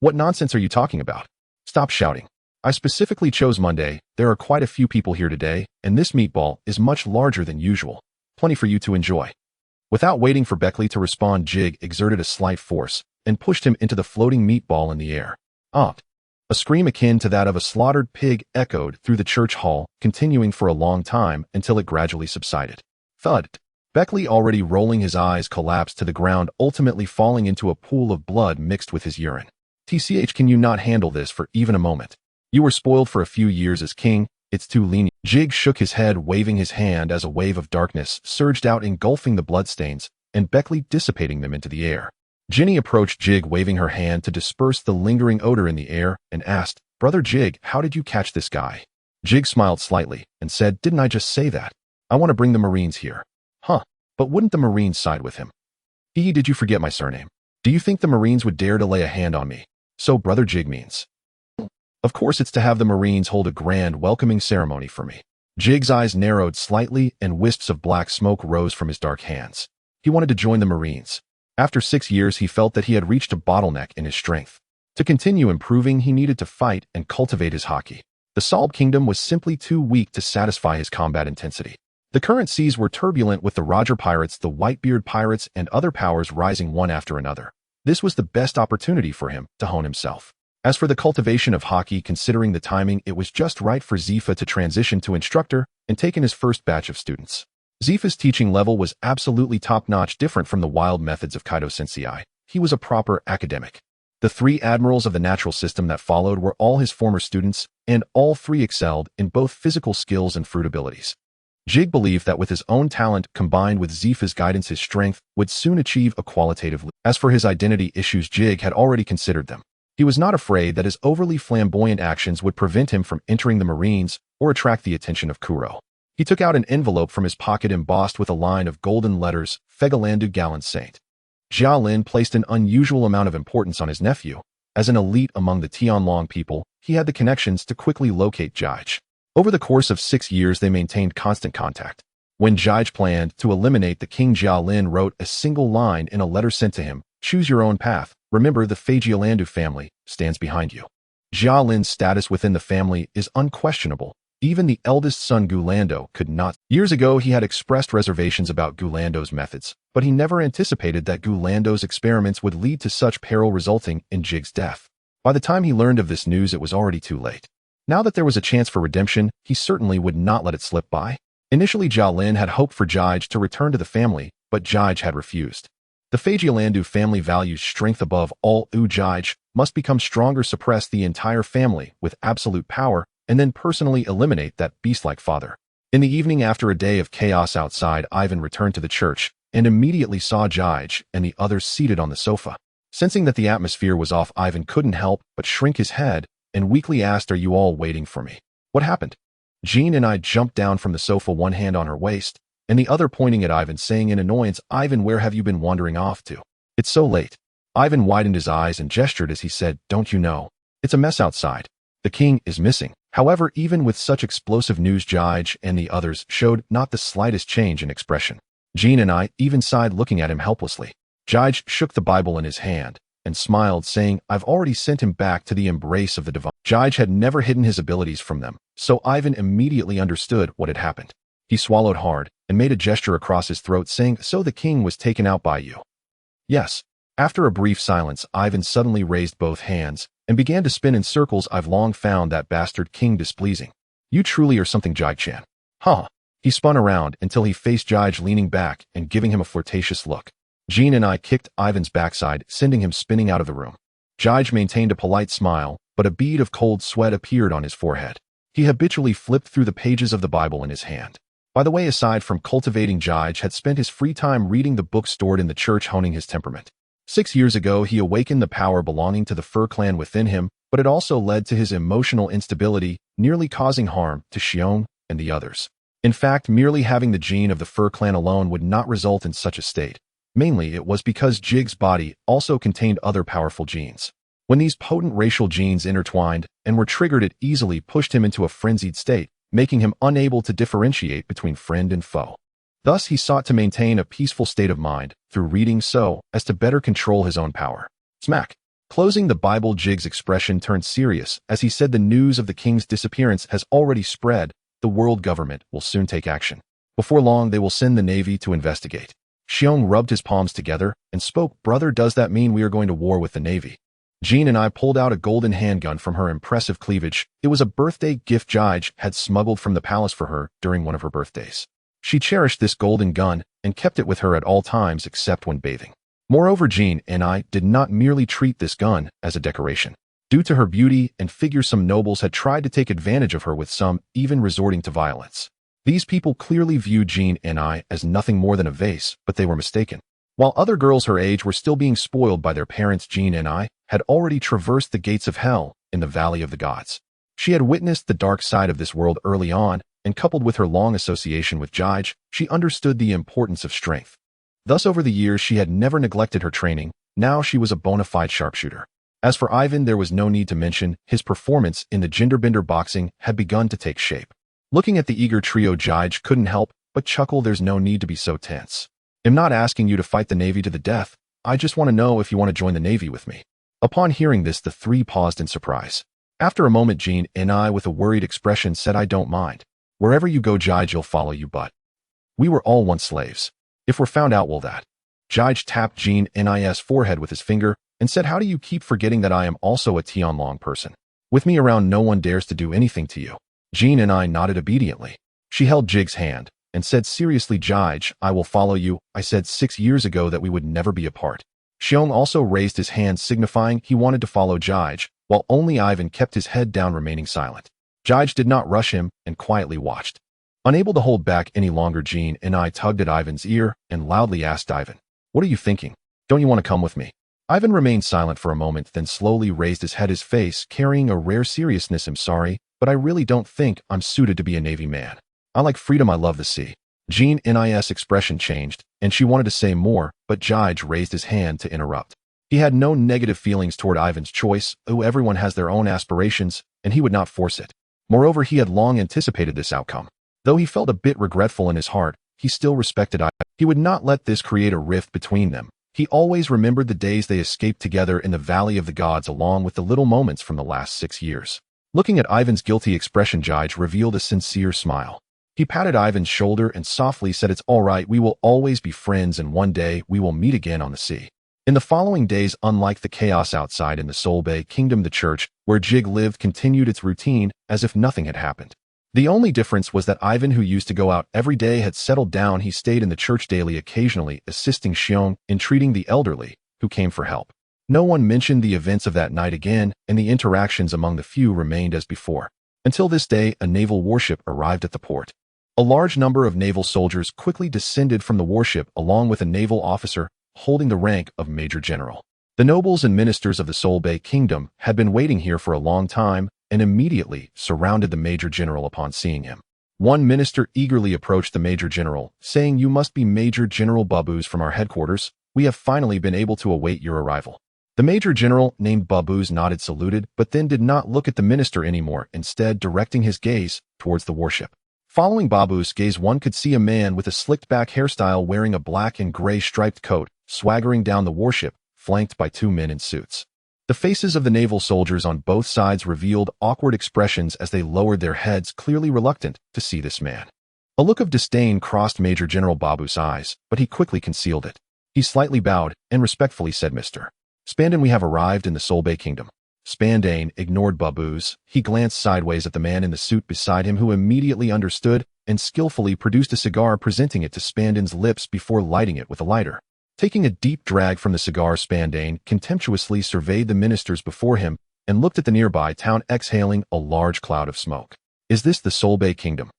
What nonsense are you talking about? Stop shouting. I specifically chose Monday. There are quite a few people here today, and this meatball is much larger than usual. Plenty for you to enjoy." Without waiting for Beckley to respond, Jig exerted a slight force and pushed him into the floating meatball in the air. A scream akin to that of a slaughtered pig echoed through the church hall, continuing for a long time until it gradually subsided. Thud. Beckley, already rolling his eyes, collapsed to the ground, ultimately falling into a pool of blood mixed with his urine. "TCH, can you not handle this for even a moment? You were spoiled for a few years as king. It's too lenient. Jig shook his head, waving his hand as a wave of darkness surged out, engulfing the bloodstains and Beckley dissipating them into the air. Ginny approached Jig, waving her hand to disperse the lingering odor in the air, and asked, "Brother Jig, how did you catch this guy?" Jig smiled slightly and said, "Didn't I just say that? I want to bring the Marines here." "Huh, but wouldn't the Marines side with him?" Did you forget my surname? Do you think the Marines would dare to lay a hand on me?" "So Brother Jig means?" "Of course it's to have the Marines hold a grand welcoming ceremony for me." Jig's eyes narrowed slightly and wisps of black smoke rose from his dark hands. He wanted to join the Marines. After 6 years, he felt that he had reached a bottleneck in his strength. To continue improving, he needed to fight and cultivate his haki. The Salb Kingdom was simply too weak to satisfy his combat intensity. The current seas were turbulent, with the Roger Pirates, the Whitebeard Pirates, and other powers rising one after another. This was the best opportunity for him to hone himself. As for the cultivation of haki, considering the timing, it was just right for Zifa to transition to instructor and take in his first batch of students. Zifa's teaching level was absolutely top-notch, different from the wild methods of Kaido Sensei. He was a proper academic. The 3 admirals of the natural system that followed were all his former students, and all 3 excelled in both physical skills and fruit abilities. Jig believed that with his own talent combined with Zifa's guidance, his strength would soon achieve a qualitative leap. As for his identity issues, Jig had already considered them. He was not afraid that his overly flamboyant actions would prevent him from entering the Marines or attract the attention of Kuro. He took out an envelope from his pocket embossed with a line of golden letters, Figarland Gallant Saint. Jia Lin placed an unusual amount of importance on his nephew. As an elite among the Tianlong people, he had the connections to quickly locate Jige. Over the course of 6 years, they maintained constant contact. When Jige planned to eliminate the king, Jia Lin wrote a single line in a letter sent to him: "Choose your own path. Remember, the Figarland family stands behind you." Jia Lin's status within the family is unquestionable. Even the eldest son Gulando could not. Years ago, he had expressed reservations about Gulando's methods, but he never anticipated that Gulando's experiments would lead to such peril, resulting in Jig's death. By the time he learned of this news, it was already too late. Now that there was a chance for redemption, he certainly would not let it slip by. Initially, Jia Lin had hoped for Jige to return to the family, but Jige had refused. The Figarland family values strength above all. Jige must become stronger, suppress the entire family with absolute power, and then personally eliminate that beast-like father. In the evening, after a day of chaos outside, Ivan returned to the church and immediately saw Jige and the others seated on the sofa. Sensing that the atmosphere was off, Ivan couldn't help but shrink his head and weakly asked, "Are you all waiting for me? What happened?" Jean and I jumped down from the sofa, one hand on her waist and the other pointing at Ivan, saying in annoyance, "Ivan, where have you been wandering off to? It's so late." Ivan widened his eyes and gestured as he said, "Don't you know? It's a mess outside. The king is missing." However, even with such explosive news, Jige and the others showed not the slightest change in expression. Jean and I even sighed, looking at him helplessly. Jige shook the Bible in his hand and smiled, saying, "I've already sent him back to the embrace of the divine." Jige had never hidden his abilities from them, so Ivan immediately understood what had happened. He swallowed hard and made a gesture across his throat, saying, "So the king was taken out by you?" "Yes." After a brief silence, Ivan suddenly raised both hands and began to spin in circles. "I've long found that bastard king displeasing. You truly are something, Jige-chan." "Huh." He spun around until he faced Jige, leaning back and giving him a flirtatious look. Jean and I kicked Ivan's backside, sending him spinning out of the room. Jige maintained a polite smile, but a bead of cold sweat appeared on his forehead. He habitually flipped through the pages of the Bible in his hand. By the way, aside from cultivating, Jige had spent his free time reading the books stored in the church, honing his temperament. 6 years ago, he awakened the power belonging to the Fur clan within him, but it also led to his emotional instability, nearly causing harm to Xiong and the others. In fact, merely having the gene of the Fur clan alone would not result in such a state. Mainly, it was because Jig's body also contained other powerful genes. When these potent racial genes intertwined and were triggered, it easily pushed him into a frenzied state, making him unable to differentiate between friend and foe. Thus, he sought to maintain a peaceful state of mind through reading so as to better control his own power. Smack. Closing the Bible, Jig's expression turned serious as he said, "The news of the king's disappearance has already spread. The world government will soon take action. Before long, they will send the navy to investigate." Xiong rubbed his palms together and spoke, "Brother, does that mean we are going to war with the navy?" Jean and I pulled out a golden handgun from her impressive cleavage. It was a birthday gift Jige had smuggled from the palace for her during one of her birthdays. She cherished this golden gun and kept it with her at all times except when bathing. Moreover, Jean and I did not merely treat this gun as a decoration. Due to her beauty and figure, some nobles had tried to take advantage of her, with some even resorting to violence. These people clearly viewed Jean and I as nothing more than a vase, but they were mistaken. While other girls her age were still being spoiled by their parents, Jean and I had already traversed the gates of hell in the Valley of the Gods. She had witnessed the dark side of this world early on, and coupled with her long association with Jige, she understood the importance of strength. Thus, over the years, she had never neglected her training. Now she was a bona fide sharpshooter. As for Ivan, there was no need to mention. His performance in the genderbender boxing had begun to take shape. Looking at the eager trio, Jige couldn't help but chuckle. There's no need to be so tense. I'm not asking you to fight the Navy to the death. I just want to know if you want to join the Navy with me. Upon hearing this, the three paused in surprise. After a moment, Jean and I, with a worried expression, said, I don't mind. Wherever you go, Jige, you'll follow you, but we were all once slaves. If we're found out, will that? Jige tapped Jean and I's forehead with his finger and said, how do you keep forgetting that I am also a Tianlong person? With me around, no one dares to do anything to you. Jean and I nodded obediently. She held Jige's hand and said, seriously, Jige, I will follow you. I said 6 years ago that we would never be apart. Xiong also raised his hand, signifying he wanted to follow Jige, while only Ivan kept his head down, remaining silent. Jige did not rush him and quietly watched. Unable to hold back any longer, Jean and I tugged at Ivan's ear and loudly asked Ivan, what are you thinking? Don't you want to come with me? Ivan remained silent for a moment, then slowly raised his head, his face carrying a rare seriousness. I'm sorry, but I really don't think I'm suited to be a Navy man. I like freedom. I love the sea. Jean and I's expression changed, and she wanted to say more, but Jige raised his hand to interrupt. He had no negative feelings toward Ivan's choice. Everyone has their own aspirations, and he would not force it. Moreover, he had long anticipated this outcome. Though he felt a bit regretful in his heart, he still respected Ivan. He would not let this create a rift between them. He always remembered the days they escaped together in the Valley of the Gods, along with the little moments from the last 6 years. Looking at Ivan's guilty expression, Jige revealed a sincere smile. He patted Ivan's shoulder and softly said, it's all right, we will always be friends, and one day we will meet again on the sea. In the following days, unlike the chaos outside in the Soul Bay Kingdom, the church, where Jige lived, continued its routine as if nothing had happened. The only difference was that Ivan, who used to go out every day, had settled down. He stayed in the church daily, occasionally assisting Xiong in treating the elderly who came for help. No one mentioned the events of that night again, and the interactions among the few remained as before. Until this day, a naval warship arrived at the port. A large number of naval soldiers quickly descended from the warship, along with a naval officer holding the rank of Major General. The nobles and ministers of the Soul Bay Kingdom had been waiting here for a long time, and immediately surrounded the Major General upon seeing him. One minister eagerly approached the Major General, saying, you must be Major General Babuz from our headquarters. We have finally been able to await your arrival. The Major General, named Babuz, nodded, saluted, but then did not look at the minister anymore, instead directing his gaze towards the warship. Following Babuz's gaze, one could see a man with a slicked-back hairstyle wearing a black and gray striped coat, swaggering down the warship, flanked by 2 men in suits. The faces of the naval soldiers on both sides revealed awkward expressions as they lowered their heads, clearly reluctant to see this man. A look of disdain crossed Major General Babuz's eyes, but he quickly concealed it. He slightly bowed and respectfully said, Mr. Spandane, we have arrived in the Soul Bay Kingdom. Spandane ignored Babuz. He glanced sideways at the man in the suit beside him, who immediately understood and skillfully produced a cigar, presenting it to Spandane's lips before lighting it with a lighter. Taking a deep drag from the cigar, Spandane contemptuously surveyed the ministers before him and looked at the nearby town, exhaling a large cloud of smoke. Is this the Soul Bay Kingdom?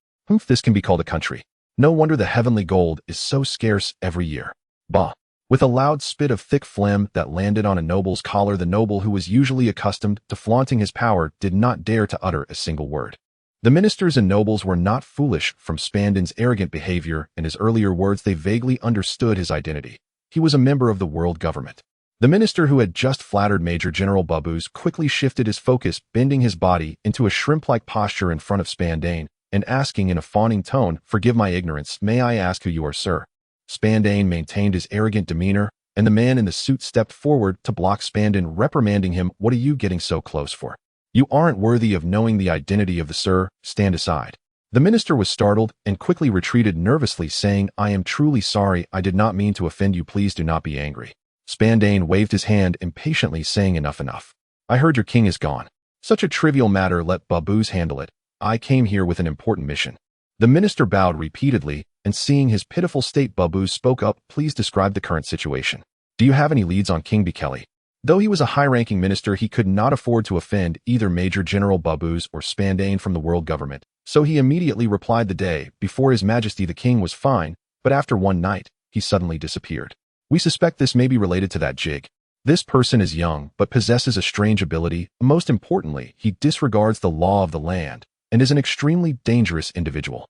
This can be called a country. No wonder the heavenly gold is so scarce every year. Bah! With a loud spit of thick phlegm that landed on a noble's collar, the noble, who was usually accustomed to flaunting his power, did not dare to utter a single word. The ministers and nobles were not foolish from Spandane's arrogant behavior and his earlier words. They vaguely understood his identity. He was a member of the world government. The minister who had just flattered Major General Babuz quickly shifted his focus, bending his body into a shrimp-like posture in front of Spandane and asking in a fawning tone, forgive my ignorance, may I ask who you are, sir? Spandane maintained his arrogant demeanor, and the man in the suit stepped forward to block Spandane, reprimanding him. What are you getting so close for? You aren't worthy of knowing the identity of the sir. Stand aside. The minister was startled and quickly retreated nervously, saying, I am truly sorry. I did not mean to offend you. Please do not be angry. Spandane waved his hand impatiently, saying, enough, enough. I heard your king is gone. Such a trivial matter, let Babuz handle it. I came here with an important mission. The minister bowed repeatedly, and seeing his pitiful state, Babuz spoke up, please describe the current situation. Do you have any leads on King Bekele? Though he was a high-ranking minister, he could not afford to offend either Major General Babuz or Spandane from the world government, so he immediately replied the day before His Majesty the King was fine, but after one night, he suddenly disappeared. We suspect this may be related to that jig. This person is young, but possesses a strange ability. Most importantly, he disregards the law of the land and is an extremely dangerous individual.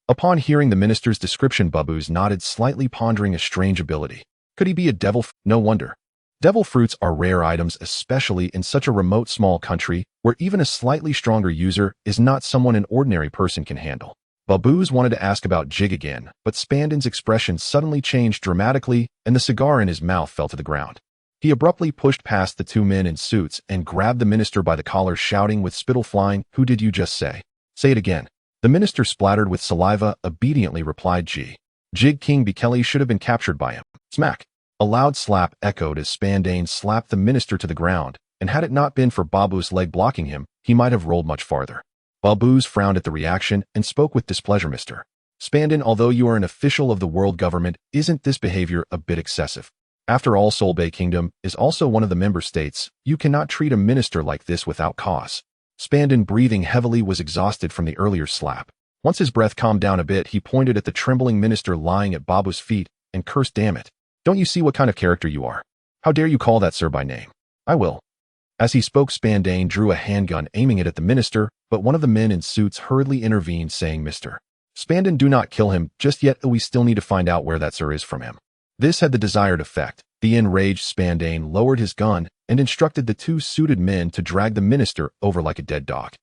Upon hearing the minister's description, Babuz nodded slightly, pondering a strange ability. Could he be a devil? No wonder. Devil fruits are rare items, especially in such a remote small country where even a slightly stronger user is not someone an ordinary person can handle. Babuz wanted to ask about Jig again, but Spandane's expression suddenly changed dramatically and the cigar in his mouth fell to the ground. He abruptly pushed past the two men in suits and grabbed the minister by the collar, shouting with spittle flying, "Who did you just say? Say it again." The minister, splattered with saliva, obediently replied, Jig King Bekele should have been captured by him. Smack. A loud slap echoed as Spandane slapped the minister to the ground, and had it not been for Babuz's leg blocking him, he might have rolled much farther. Babuz frowned at the reaction and spoke with displeasure. "Mr. Spandane, although you are an official of the world government, isn't this behavior a bit excessive? After all, Solbay Kingdom is also one of the member states. You cannot treat a minister like this without cause." Spandane, breathing heavily, was exhausted from the earlier slap. Once his breath calmed down a bit, he pointed at the trembling minister lying at Babuz's feet and cursed, "Damn it. Don't you see what kind of character you are? How dare you call that sir by name? I will." As he spoke, Spandane drew a handgun, aiming it at the minister, but one of the men in suits hurriedly intervened, saying, "Mr. Spandane, do not kill him just yet. We still need to find out where that sir is from him." This had the desired effect. The enraged Spandane lowered his gun and instructed the two suited men to drag the minister over like a dead dog.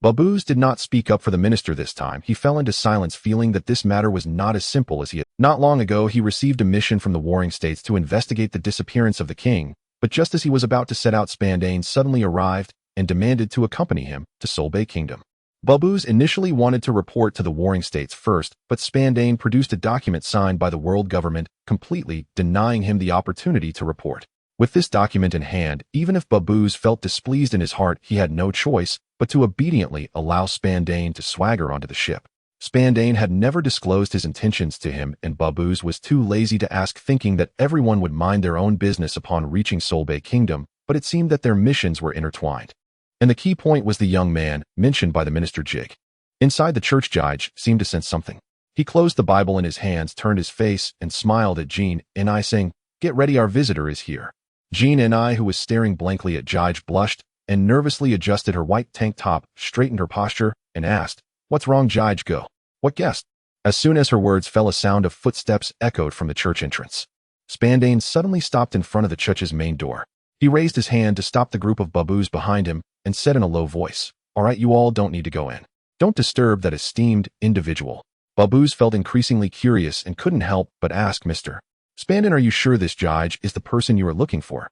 Babuz did not speak up for the minister this time. He fell into silence, feeling that this matter was not as simple as he had. Not long ago, he received a mission from the warring states to investigate the disappearance of the king, but just as he was about to set out, Spandane suddenly arrived and demanded to accompany him to Solbay Kingdom. Babuz initially wanted to report to the warring states first, but Spandane produced a document signed by the world government, completely denying him the opportunity to report. With this document in hand, even if Babuz felt displeased in his heart, he had no choice but to obediently allow Spandane to swagger onto the ship. Spandane had never disclosed his intentions to him, and Babuz was too lazy to ask, thinking that everyone would mind their own business upon reaching Solbay Kingdom, but it seemed that their missions were intertwined. And the key point was the young man mentioned by the minister, Jig. Inside the church, Jige seemed to sense something. He closed the Bible in his hands, turned his face, and smiled at Jean and I, saying, "Get ready, our visitor is here." Jean and I, who was staring blankly at Jige, blushed and nervously adjusted her white tank top, straightened her posture, and asked, "What's wrong, Jige? Go. What guest?" As soon as her words fell, a sound of footsteps echoed from the church entrance. Spandane suddenly stopped in front of the church's main door. He raised his hand to stop the group of Babuz behind him and said in a low voice, "All right, you all don't need to go in. Don't disturb that esteemed individual." Babuz felt increasingly curious and couldn't help but ask, "Mr. Spandane, are you sure this Jige is the person you are looking for?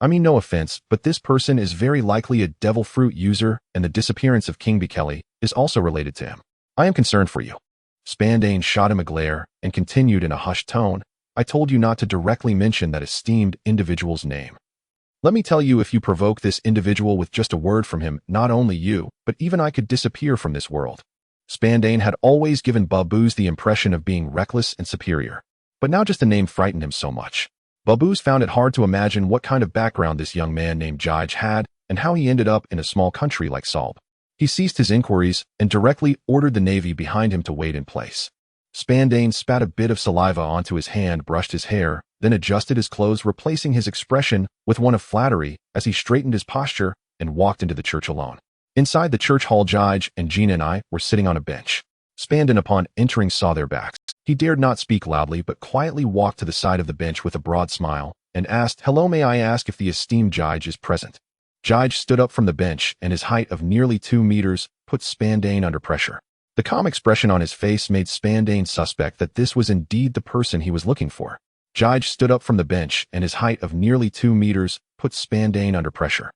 I mean, no offense, but this person is very likely a devil fruit user, and the disappearance of King Bekele is also related to him. I am concerned for you." Spandane shot him a glare and continued in a hushed tone, "I told you not to directly mention that esteemed individual's name. Let me tell you, if you provoke this individual with just a word from him, not only you, but even I could disappear from this world." Spandane had always given Babuz the impression of being reckless and superior, but now just the name frightened him so much. Babuz found it hard to imagine what kind of background this young man named Jige had and how he ended up in a small country like Solb. He ceased his inquiries and directly ordered the navy behind him to wait in place. Spandane spat a bit of saliva onto his hand, brushed his hair, then adjusted his clothes, replacing his expression with one of flattery as he straightened his posture and walked into the church alone. Inside the church hall, Jige and Jean and I were sitting on a bench. Spandane, upon entering, saw their backs. He dared not speak loudly, but quietly walked to the side of the bench with a broad smile and asked, "Hello, may I ask if the esteemed Jige is present?" Jige stood up from the bench, and his height of nearly 2 meters put Spandane under pressure. The calm expression on his face made Spandane suspect that this was indeed the person he was looking for. Jige stood up from the bench, and his height of nearly 2 meters put Spandane under pressure.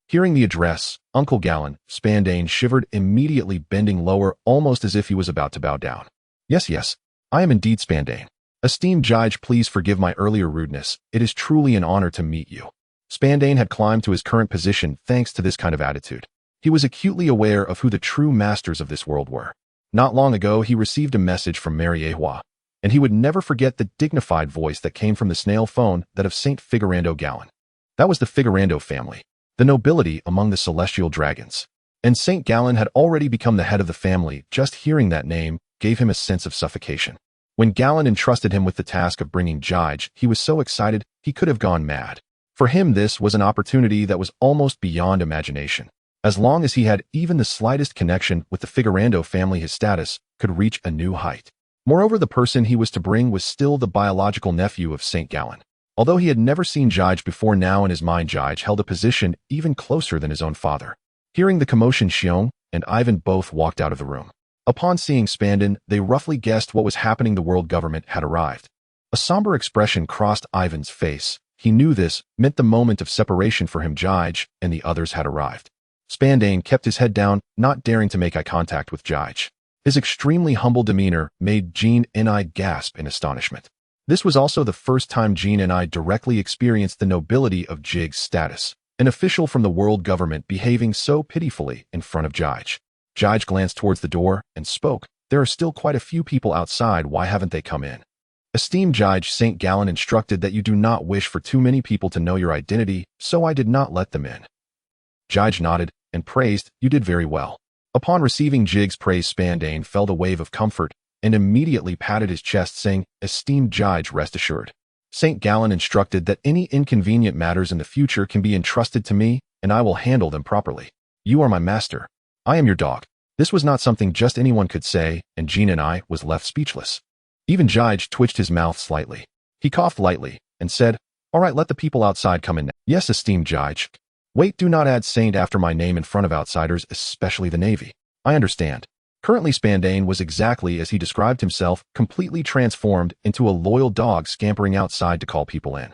Hearing the address, Uncle Gallen, Spandane shivered, immediately bending lower, almost as if he was about to bow down. Yes, I am indeed Spandane. Esteemed Jige, please forgive my earlier rudeness. It is truly an honor to meet you." Spandane had climbed to his current position thanks to this kind of attitude. He was acutely aware of who the true masters of this world were. Not long ago, he received a message from Mary Ehua, and he would never forget the dignified voice that came from the snail phone, that of Saint Figurando Gallen. That was the Figarland family, the nobility among the celestial dragons. And St. Gallen had already become the head of the family. Just hearing that name gave him a sense of suffocation. When Gallen entrusted him with the task of bringing Jige, he was so excited he could have gone mad. For him, this was an opportunity that was almost beyond imagination. As long as he had even the slightest connection with the Figarland family, his status could reach a new height. Moreover, the person he was to bring was still the biological nephew of St. Gallen. Although he had never seen Jige before, now in his mind Jige held a position even closer than his own father. Hearing the commotion, Xiong and Ivan both walked out of the room. Upon seeing Spandin, they roughly guessed what was happening. The world government had arrived. A somber expression crossed Ivan's face. He knew this meant the moment of separation for him. Jige and the others had arrived. Spandin kept his head down, not daring to make eye contact with Jige. His extremely humble demeanor made Jean and I gasp in astonishment. This was also the first time Jean and I directly experienced the nobility of Jige's status. An official from the world government behaving so pitifully in front of Jige. Jige glanced towards the door and spoke. There are still quite a few people outside. Why haven't they come in? Esteemed Jige, St. Gallen instructed that you do not wish for too many people to know your identity, so I did not let them in. Jige nodded and praised, you did very well. Upon receiving Jige's praise, Spandin felt a wave of comfort and immediately patted his chest, saying, Esteemed Jige, rest assured. St. Gallen instructed that any inconvenient matters in the future can be entrusted to me, and I will handle them properly. You are my master. I am your dog. This was not something just anyone could say, and Jean and I was left speechless. Even Jige twitched his mouth slightly. He coughed lightly and said, All right, let the people outside come in now. Yes, esteemed Jige. Wait, do not add Saint after my name in front of outsiders, especially the Navy. I understand. Currently, Spandin was exactly as he described himself, completely transformed into a loyal dog scampering outside to call people in.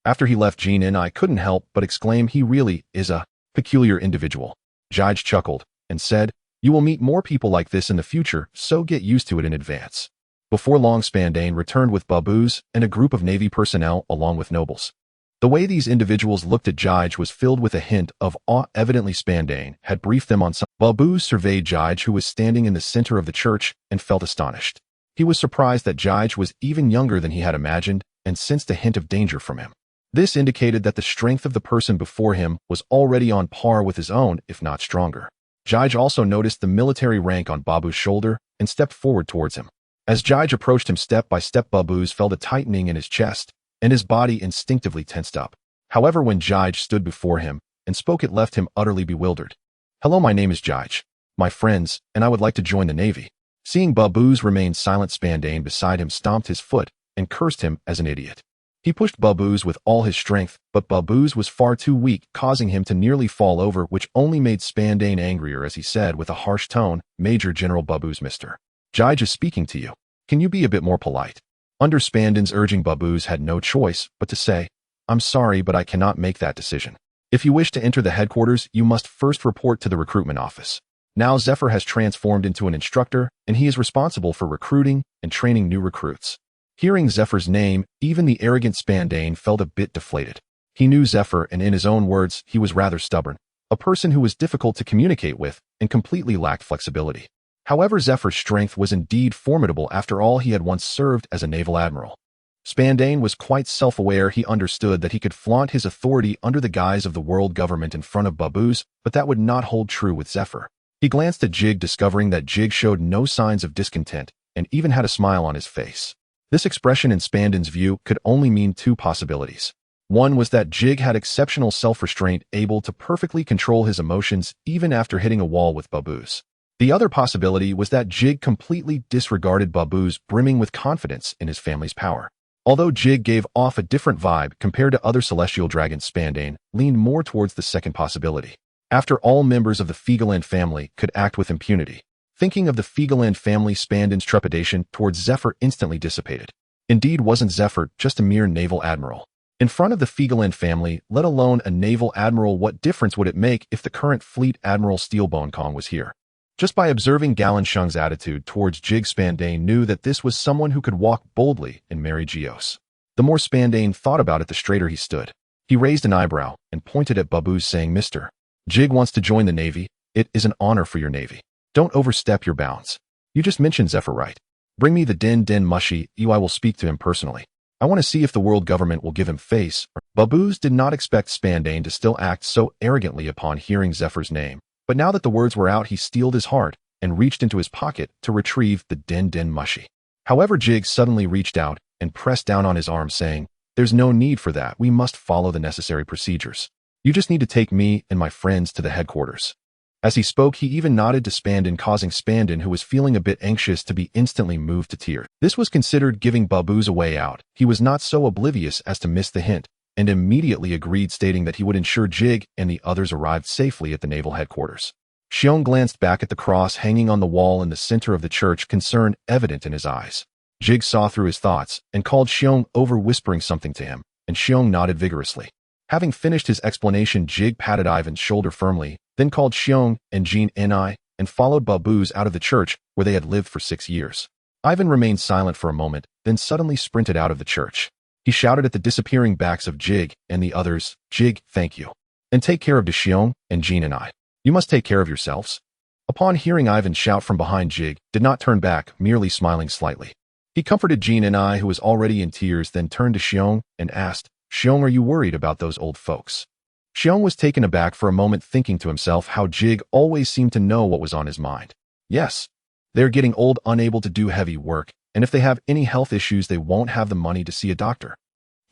After he left, Jean and I couldn't help but exclaim, he really is a peculiar individual. Jige chuckled and said, You will meet more people like this in the future, so get used to it in advance. Before long, Spandin returned with baboos and a group of Navy personnel along with nobles. The way these individuals looked at Jige was filled with a hint of awe. Evidently, Spandin had briefed them on some. Baboos surveyed Jige, who was standing in the center of the church, and felt astonished. He was surprised that Jige was even younger than he had imagined and sensed a hint of danger from him. This indicated that the strength of the person before him was already on par with his own, if not stronger. Jige also noticed the military rank on Babu's shoulder and stepped forward towards him. As Jige approached him step by step, Babu's felt a tightening in his chest, and his body instinctively tensed up. However, when Jige stood before him and spoke, it left him utterly bewildered. Hello, my name is Jige, my friends, and I would like to join the Navy. Seeing Babu's remain silent, Spandin beside him stomped his foot and cursed him as an idiot. He pushed Babu's with all his strength, but Babu's was far too weak, causing him to nearly fall over, which only made Spandin angrier as he said with a harsh tone, Major General Babu's, Mr. Jige is speaking to you. Can you be a bit more polite? Under Spandin's urging, Babu's had no choice but to say, I'm sorry, but I cannot make that decision. If you wish to enter the headquarters, you must first report to the recruitment office. Now Zephyr has transformed into an instructor, and he is responsible for recruiting and training new recruits. Hearing Zephyr's name, even the arrogant Spandin felt a bit deflated. He knew Zephyr, and in his own words, he was rather stubborn, a person who was difficult to communicate with and completely lacked flexibility. However, Zephyr's strength was indeed formidable. After all, he had once served as a naval admiral. Spandin was quite self-aware. He understood that he could flaunt his authority under the guise of the world government in front of Babu's, but that would not hold true with Zephyr. He glanced at Jige, discovering that Jige showed no signs of discontent and even had a smile on his face. This expression, in Spandin's view, could only mean two possibilities. One was that Jige had exceptional self-restraint, able to perfectly control his emotions even after hitting a wall with Babu's. The other possibility was that Jige completely disregarded Babu's, brimming with confidence in his family's power. Although Jige gave off a different vibe compared to other celestial dragons, Spandin leaned more towards the second possibility. After all, members of the Figarland family could act with impunity. Thinking of the Figarland family, Spandin's trepidation towards Zephyr instantly dissipated. Indeed, wasn't Zephyr just a mere naval admiral? In front of the Figarland family, let alone a naval admiral, what difference would it make if the current fleet admiral Steelbone Kong was here? Just by observing Gallen Shung's attitude towards Jige, Spandin knew that this was someone who could walk boldly and marry Geos. The more Spandin thought about it, the straighter he stood. He raised an eyebrow and pointed at Babu's, saying, Mr. Jige wants to join the Navy. It is an honor for your Navy. Don't overstep your bounds. You just mentioned Zephyr, right? Bring me the Den Mushy, I will speak to him personally. I want to see if the world government will give him face. Babuz did not expect Spandane to still act so arrogantly upon hearing Zephyr's name, but now that the words were out, he steeled his heart and reached into his pocket to retrieve the Din Din Mushi. However, Jig suddenly reached out and pressed down on his arm, saying, "There's no need for that. We must follow the necessary procedures. You just need to take me and my friends to the headquarters." As he spoke, he even nodded to Spandane, causing Spandane, who was feeling a bit anxious, to be instantly moved to tears. This was considered giving Babuz a way out. He was not so oblivious as to miss the hint, and immediately agreed, stating that he would ensure Jig and the others arrived safely at the naval headquarters. Xiong glanced back at the cross hanging on the wall in the center of the church, concern evident in his eyes. Jig saw through his thoughts and called Xiong over, whispering something to him, and Xiong nodded vigorously. Having finished his explanation, Jig patted Ivan's shoulder firmly, then called Xiong and Jean Ni, and followed Babuz out of the church where they had lived for 6 years. Ivan remained silent for a moment, then suddenly sprinted out of the church. He shouted at the disappearing backs of Jig and the others, "Jig, thank you. And take care of Xiong and Jean and I. You must take care of yourselves." Upon hearing Ivan's shout from behind, Jig did not turn back, merely smiling slightly. He comforted Jean and I, who was already in tears, then turned to Xiong and asked, "Xiong, are you worried about those old folks?" Xiong was taken aback for a moment, thinking to himself how Jig always seemed to know what was on his mind. Yes, they're getting old, unable to do heavy work, and if they have any health issues, they won't have the money to see a doctor.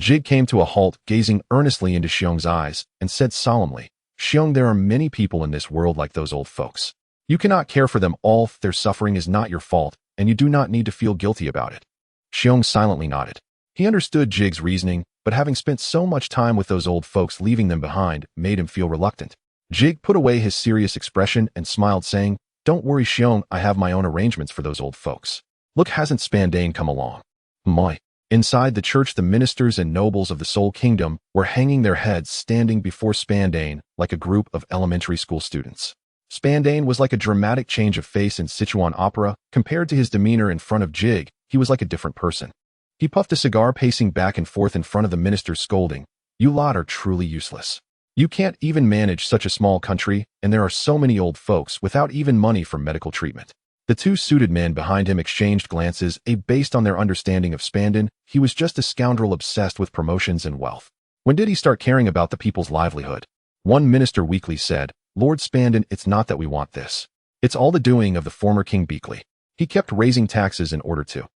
Jig came to a halt, gazing earnestly into Xiong's eyes, and said solemnly, "Xiong, there are many people in this world like those old folks. You cannot care for them all. Their suffering is not your fault, and you do not need to feel guilty about it." Xiong silently nodded. He understood Jig's reasoning, but having spent so much time with those old folks, leaving them behind made him feel reluctant. Jig put away his serious expression and smiled, saying, "Don't worry, Xiong, I have my own arrangements for those old folks. Look, hasn't Spandane come along?" My. Inside the church, the ministers and nobles of the Soul Kingdom were hanging their heads, standing before Spandane like a group of elementary school students. Spandane was like a dramatic change of face in Sichuan opera. Compared to his demeanor in front of Jig, he was like a different person. He puffed a cigar, pacing back and forth in front of the ministers, scolding, "You lot are truly useless. You can't even manage such a small country, and there are so many old folks without even money for medical treatment." The two suited men behind him exchanged glances. Based on their understanding of Spandane, he was just a scoundrel obsessed with promotions and wealth. When did he start caring about the people's livelihood? One minister weakly said, "Lord Spandane, it's not that we want this. It's all the doing of the former King Beakley. He kept raising taxes in order to..."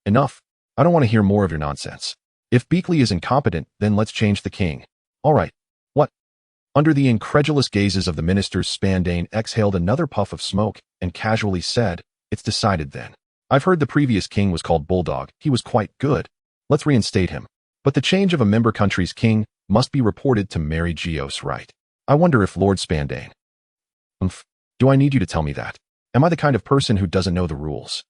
"Enough. I don't want to hear more of your nonsense. If Beakley is incompetent, then let's change the king." "All right. What?" Under the incredulous gazes of the ministers, Spandane exhaled another puff of smoke and casually said, "It's decided then. I've heard the previous king was called Bulldog. He was quite good. Let's reinstate him. But the change of a member country's king must be reported to Mary Geos, right? I wonder if Lord Spandane..." Do I need you to tell me that? Am I the kind of person who doesn't know the rules?"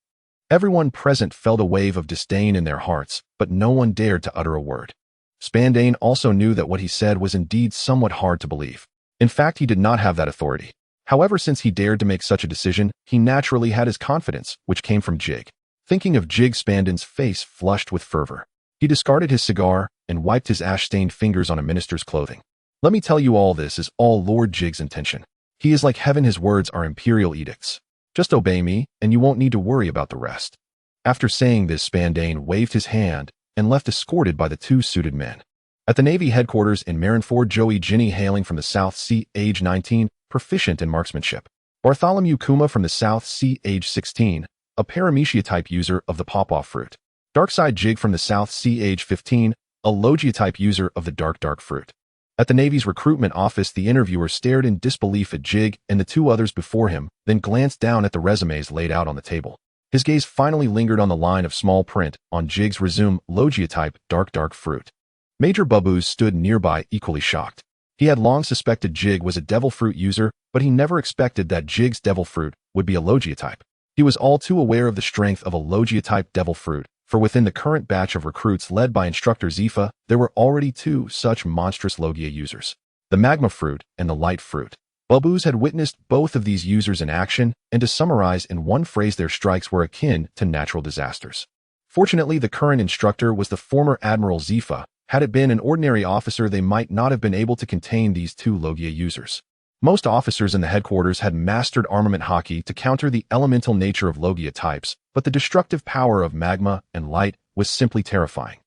Everyone present felt a wave of disdain in their hearts, but no one dared to utter a word. Spandane also knew that what he said was indeed somewhat hard to believe. In fact, he did not have that authority. However, since he dared to make such a decision, he naturally had his confidence, which came from Jig. Thinking of Jig, Spandane's face flushed with fervor. He discarded his cigar and wiped his ash-stained fingers on a minister's clothing. "Let me tell you, all this is all Lord Jig's intention. He is like heaven. His words are imperial edicts. Just obey me, and you won't need to worry about the rest." After saying this, Spandane waved his hand and left, escorted by the two suited men. At the Navy headquarters in Marineford, Joey Ginny, hailing from the South Sea, age 19, proficient in marksmanship. Bartholomew Kuma from the South Sea, age 16, a paramecia-type user of the Paw-Paw Fruit. Darkside Jig from the South Sea, age 15, a Logia-type user of the Dark Fruit. At the Navy's recruitment office, the interviewer stared in disbelief at Jig and the two others before him, then glanced down at the resumes laid out on the table. His gaze finally lingered on the line of small print on Jig's resume, Logia-type Dark Fruit. Major Babuz stood nearby, equally shocked. He had long suspected Jig was a Devil Fruit user, but he never expected that Jig's Devil Fruit would be a Logia type. He was all too aware of the strength of a Logia-type Devil Fruit, for within the current batch of recruits led by Instructor Zifa, there were already two such monstrous Logia users, the Magma Fruit and the Light Fruit. Babuz had witnessed both of these users in action, and to summarize in one phrase, their strikes were akin to natural disasters. Fortunately, the current instructor was the former Admiral Zifa. Had it been an ordinary officer, they might not have been able to contain these two Logia users. Most officers in the headquarters had mastered armament hockey to counter the elemental nature of Logia types, but the destructive power of Magma and Light was simply terrifying.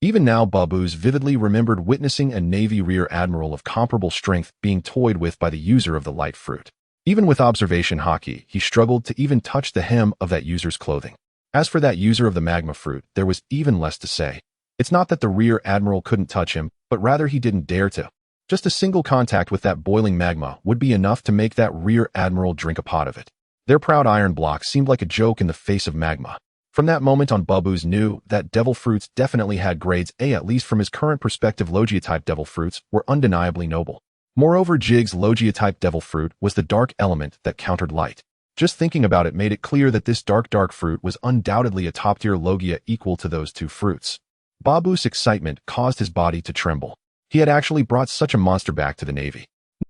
Even now, Babuz vividly remembered witnessing a Navy Rear Admiral of comparable strength being toyed with by the user of the light fruit. Even with observation hockey, he struggled to even touch the hem of that user's clothing. As for that user of the magma fruit, there was even less to say. It's not that the Rear Admiral couldn't touch him, but rather he didn't dare to. Just a single contact with that boiling magma would be enough to make that Rear Admiral drink a pot of it. Their proud iron block seemed like a joke in the face of magma. From that moment on, Babuz knew that devil fruits definitely had grades A. At least from his current perspective, Logia-type devil fruits were undeniably noble. Moreover, Jig's Logia-type devil fruit was the dark element that countered light. Just thinking about it made it clear that this dark fruit was undoubtedly a top-tier Logia equal to those two fruits. Babuz's excitement caused his body to tremble. He had actually brought such a monster back to the Navy.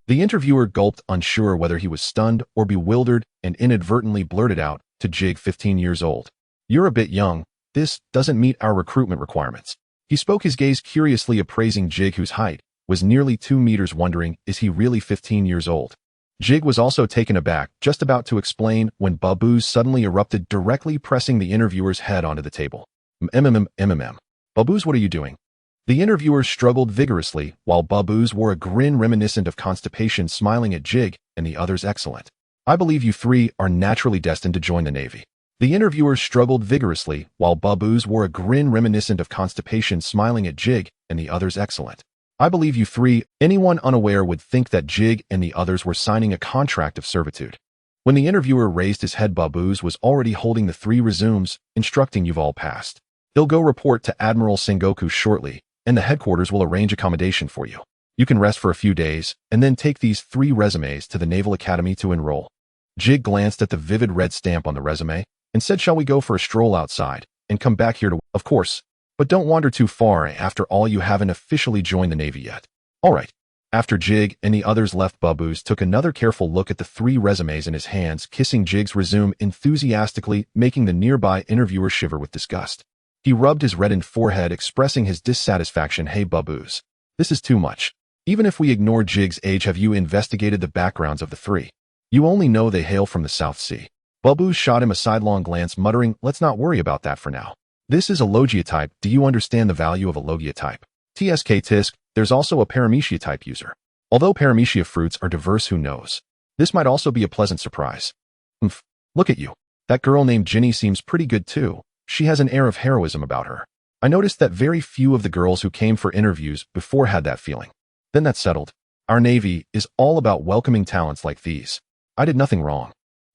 The interviewer gulped, unsure whether he was stunned or bewildered, and inadvertently blurted out to Jig, 15 years old. "You're a bit young. This doesn't meet our recruitment requirements." He spoke, his gaze curiously appraising Jig, whose height was nearly 2 meters, wondering, is he really 15 years old? Jig was also taken aback, just about to explain, when Babuz suddenly erupted, directly pressing the interviewer's head onto the table. Babuz, what are you doing?" The interviewer struggled vigorously, while Babuz wore a grin reminiscent of constipation, smiling at Jig and the others. "Excellent. I believe you three are naturally destined to join the Navy." The interviewer struggled vigorously, while Babuz wore a grin reminiscent of constipation, smiling at Jig and the others. "Excellent. I believe you three." Anyone unaware would think that Jig and the others were signing a contract of servitude. When the interviewer raised his head, Babuz was already holding the 3 resumes, instructing, "You've all passed. He'll go report to Admiral Sengoku shortly, and the headquarters will arrange accommodation for you. You can rest for a few days, and then take these 3 resumes to the Naval Academy to enroll." Jig glanced at the vivid red stamp on the resume and said, "Shall we go for a stroll outside and come back here to—" "Of course. But don't wander too far. After all, you haven't officially joined the Navy yet." "All right." After Jig and the others left, Babuz took another careful look at the 3 resumes in his hands, kissing Jig's resume enthusiastically, making the nearby interviewer shiver with disgust. He rubbed his reddened forehead, expressing his dissatisfaction. "Hey, Babuz. This is too much. Even if we ignore Jig's age, have you investigated the backgrounds of the 3? You only know they hail from the South Sea." Babuz shot him a sidelong glance, muttering, "Let's not worry about that for now. This is a Logia type. Do you understand the value of a Logia type? Tisk, there's also a Paramecia type user. Although Paramecia fruits are diverse, who knows? This might also be a pleasant surprise." Look at you. That girl named Ginny seems pretty good too. She has an air of heroism about her. I noticed that very few of the girls who came for interviews before had that feeling. Then that's settled. Our Navy is all about welcoming talents like these. I did nothing wrong."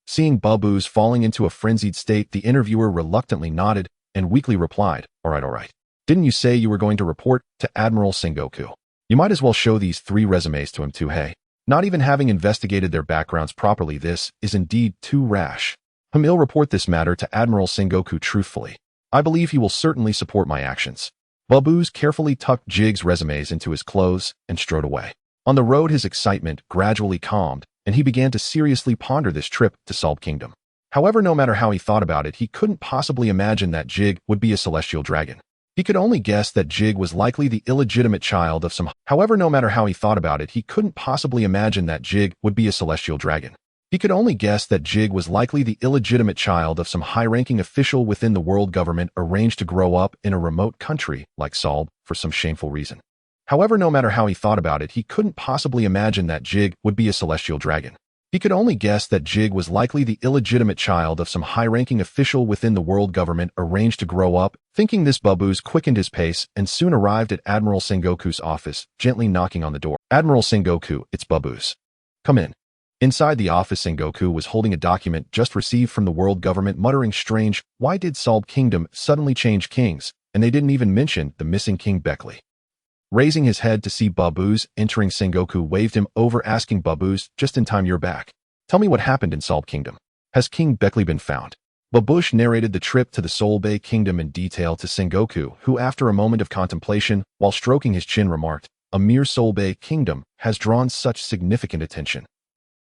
Seeing Babuz falling into a frenzied state, the interviewer reluctantly nodded and weakly replied, all right. Didn't you say you were going to report to Admiral Sengoku? You might as well show these 3 resumes to him too, hey? Not even having investigated their backgrounds properly, this is indeed too rash. He'll report this matter to Admiral Sengoku truthfully. I believe he will certainly support my actions." Babuz carefully tucked Jig's resumes into his clothes and strode away. On the road, his excitement gradually calmed, and he began to seriously ponder this trip to Salt Kingdom. However, no matter how he thought about it, he couldn't possibly imagine that Jig would be a celestial dragon. He could only guess that Jig was likely the illegitimate child of some— However, no matter how he thought about it, he couldn't possibly imagine that Jig would be a celestial dragon. He could only guess that Jig was likely the illegitimate child of some high-ranking official within the world government, arranged to grow up in a remote country like Solb for some shameful reason. However, no matter how he thought about it, he couldn't possibly imagine that Jig would be a celestial dragon. He could only guess that Jig was likely the illegitimate child of some high-ranking official within the world government, arranged to grow up. Thinking this, Babuz quickened his pace and soon arrived at Admiral Sengoku's office, gently knocking on the door. "Admiral Sengoku, it's Babuz. Come in." Inside the office, Sengoku was holding a document just received from the world government, muttering, "Strange, why did Solb Kingdom suddenly change kings? And they didn't even mention the missing King Beckley." Raising his head to see Babuz entering, Sengoku waved him over, asking, "Babuz, just in time, you're back. Tell me what happened in Solb Kingdom. Has King Beckley been found?" Babuz narrated the trip to the Solbay Kingdom in detail to Sengoku, who, after a moment of contemplation, while stroking his chin, remarked, "A mere Solbay Kingdom has drawn such significant attention.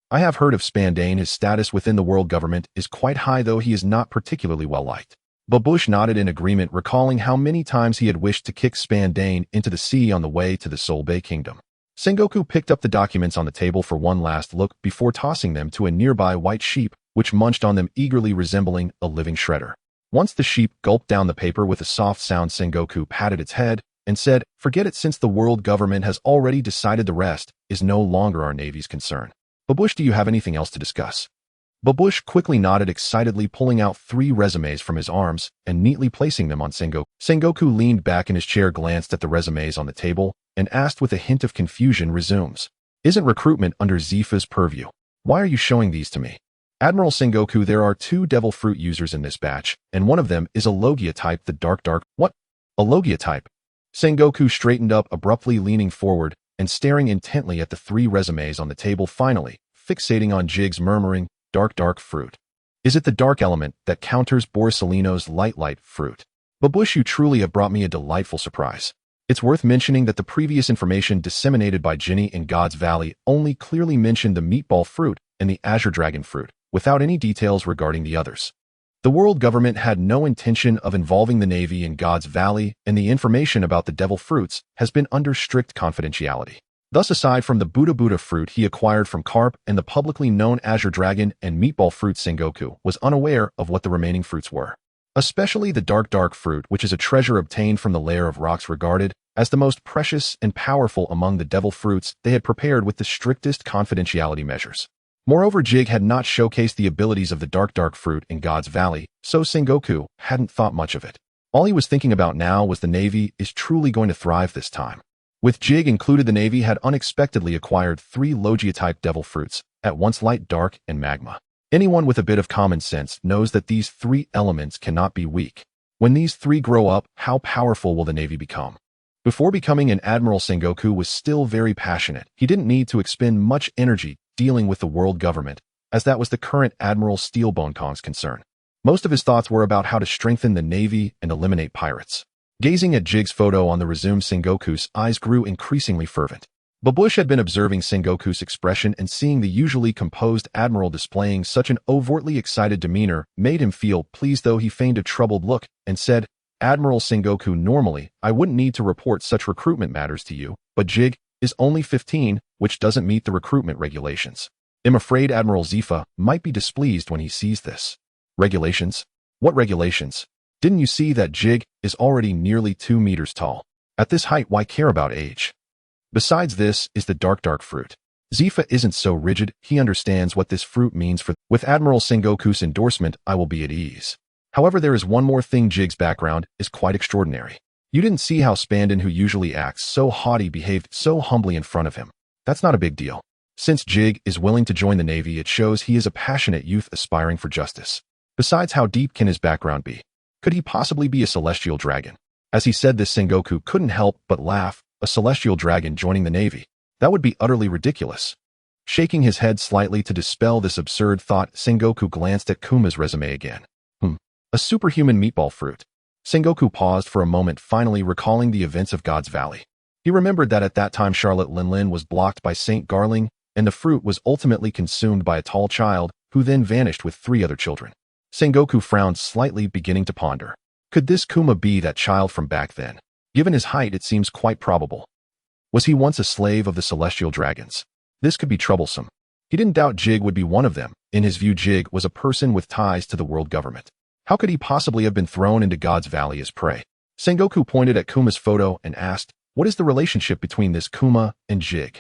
I have heard of Spandane. His status within the world government is quite high, though he is not particularly well liked." Babuz nodded in agreement, recalling how many times he had wished to kick Spandane into the sea on the way to the Solbay Kingdom. Sengoku picked up the documents on the table for one last look before tossing them to a nearby white sheep, which munched on them eagerly, resembling a living shredder. Once the sheep gulped down the paper with a soft sound, Sengoku patted its head and said, "Forget it, since the world government has already decided the rest is no longer our Navy's concern. Babush, do you have anything else to discuss?" Babush quickly nodded excitedly, pulling out 3 resumes from his arms and neatly placing them on Sengoku. Sengoku leaned back in his chair, glanced at the resumes on the table, and asked with a hint of confusion, "Resumes? Isn't recruitment under Zifa's purview? Why are you showing these to me?" "Admiral Sengoku, there are 2 devil fruit users in this batch, and one of them is a Logia type, the dark. What? A Logia type?" Sengoku straightened up abruptly, leaning forward and staring intently at the 3 resumes on the table, finally fixating on Jig's, murmuring, dark fruit. "Is it the dark element that counters Borisolino's light fruit?" "Babush, you truly have brought me a delightful surprise." It's worth mentioning that the previous information disseminated by Ginny in God's Valley only clearly mentioned the meatball fruit and the azure dragon fruit, without any details regarding the others. The world government had no intention of involving the Navy in God's Valley, and the information about the devil fruits has been under strict confidentiality. Thus, aside from the Buddha fruit he acquired from Carp and the publicly known azure dragon and meatball fruit, Sengoku was unaware of what the remaining fruits were. Especially the dark fruit, which is a treasure obtained from the layer of rocks regarded as the most precious and powerful among the devil fruits they had prepared with the strictest confidentiality measures. Moreover, Jig had not showcased the abilities of the dark fruit in God's Valley, so Sengoku hadn't thought much of it. All he was thinking about now was the Navy is truly going to thrive this time. With Jig included, the Navy had unexpectedly acquired 3 Logia-type devil fruits, at once light, dark, and magma. Anyone with a bit of common sense knows that these 3 elements cannot be weak. When these 3 grow up, how powerful will the Navy become? Before becoming an admiral, Sengoku was still very passionate. He didn't need to expend much energy dealing with the world government, as that was the current Admiral Steelbone Kong's concern. Most of his thoughts were about how to strengthen the Navy and eliminate pirates. Gazing at Jig's photo on the resume, Sengoku's eyes grew increasingly fervent. Babush had been observing Sengoku's expression, and seeing the usually composed admiral displaying such an overtly excited demeanor made him feel pleased, though he feigned a troubled look and said, "Admiral Sengoku, normally I wouldn't need to report such recruitment matters to you, but Jig is only 15, which doesn't meet the recruitment regulations. I'm afraid Admiral Zifa might be displeased when he sees this." "Regulations? What regulations? Didn't you see that Jig is already nearly 2 meters tall? At this height, why care about age? Besides, this is the dark fruit. Zifa isn't so rigid, he understands what this fruit means for. With Admiral Sengoku's endorsement, I will be at ease. However, there is one more thing. Jig's background is quite extraordinary. You didn't see how Spandon, who usually acts so haughty, behaved so humbly in front of him. That's not a big deal. Since Jig is willing to join the Navy, it shows he is a passionate youth aspiring for justice. Besides, how deep can his background be? Could he possibly be a celestial dragon?" As he said this, Sengoku couldn't help but laugh. A celestial dragon joining the Navy? That would be utterly ridiculous. Shaking his head slightly to dispel this absurd thought, Sengoku glanced at Kuma's resume again. A superhuman meatball fruit. Sengoku paused for a moment, finally recalling the events of God's Valley. He remembered that at that time Charlotte Linlin was blocked by Saint Garling, and the fruit was ultimately consumed by a tall child, who then vanished with 3 other children. Sengoku frowned slightly, beginning to ponder. Could this Kuma be that child from back then? Given his height, it seems quite probable. Was he once a slave of the celestial dragons? This could be troublesome. He didn't doubt Jig would be one of them. In his view, Jig was a person with ties to the world government. How could he possibly have been thrown into God's Valley as prey? Sengoku pointed at Kuma's photo and asked, "What is the relationship between this Kuma and Jig?"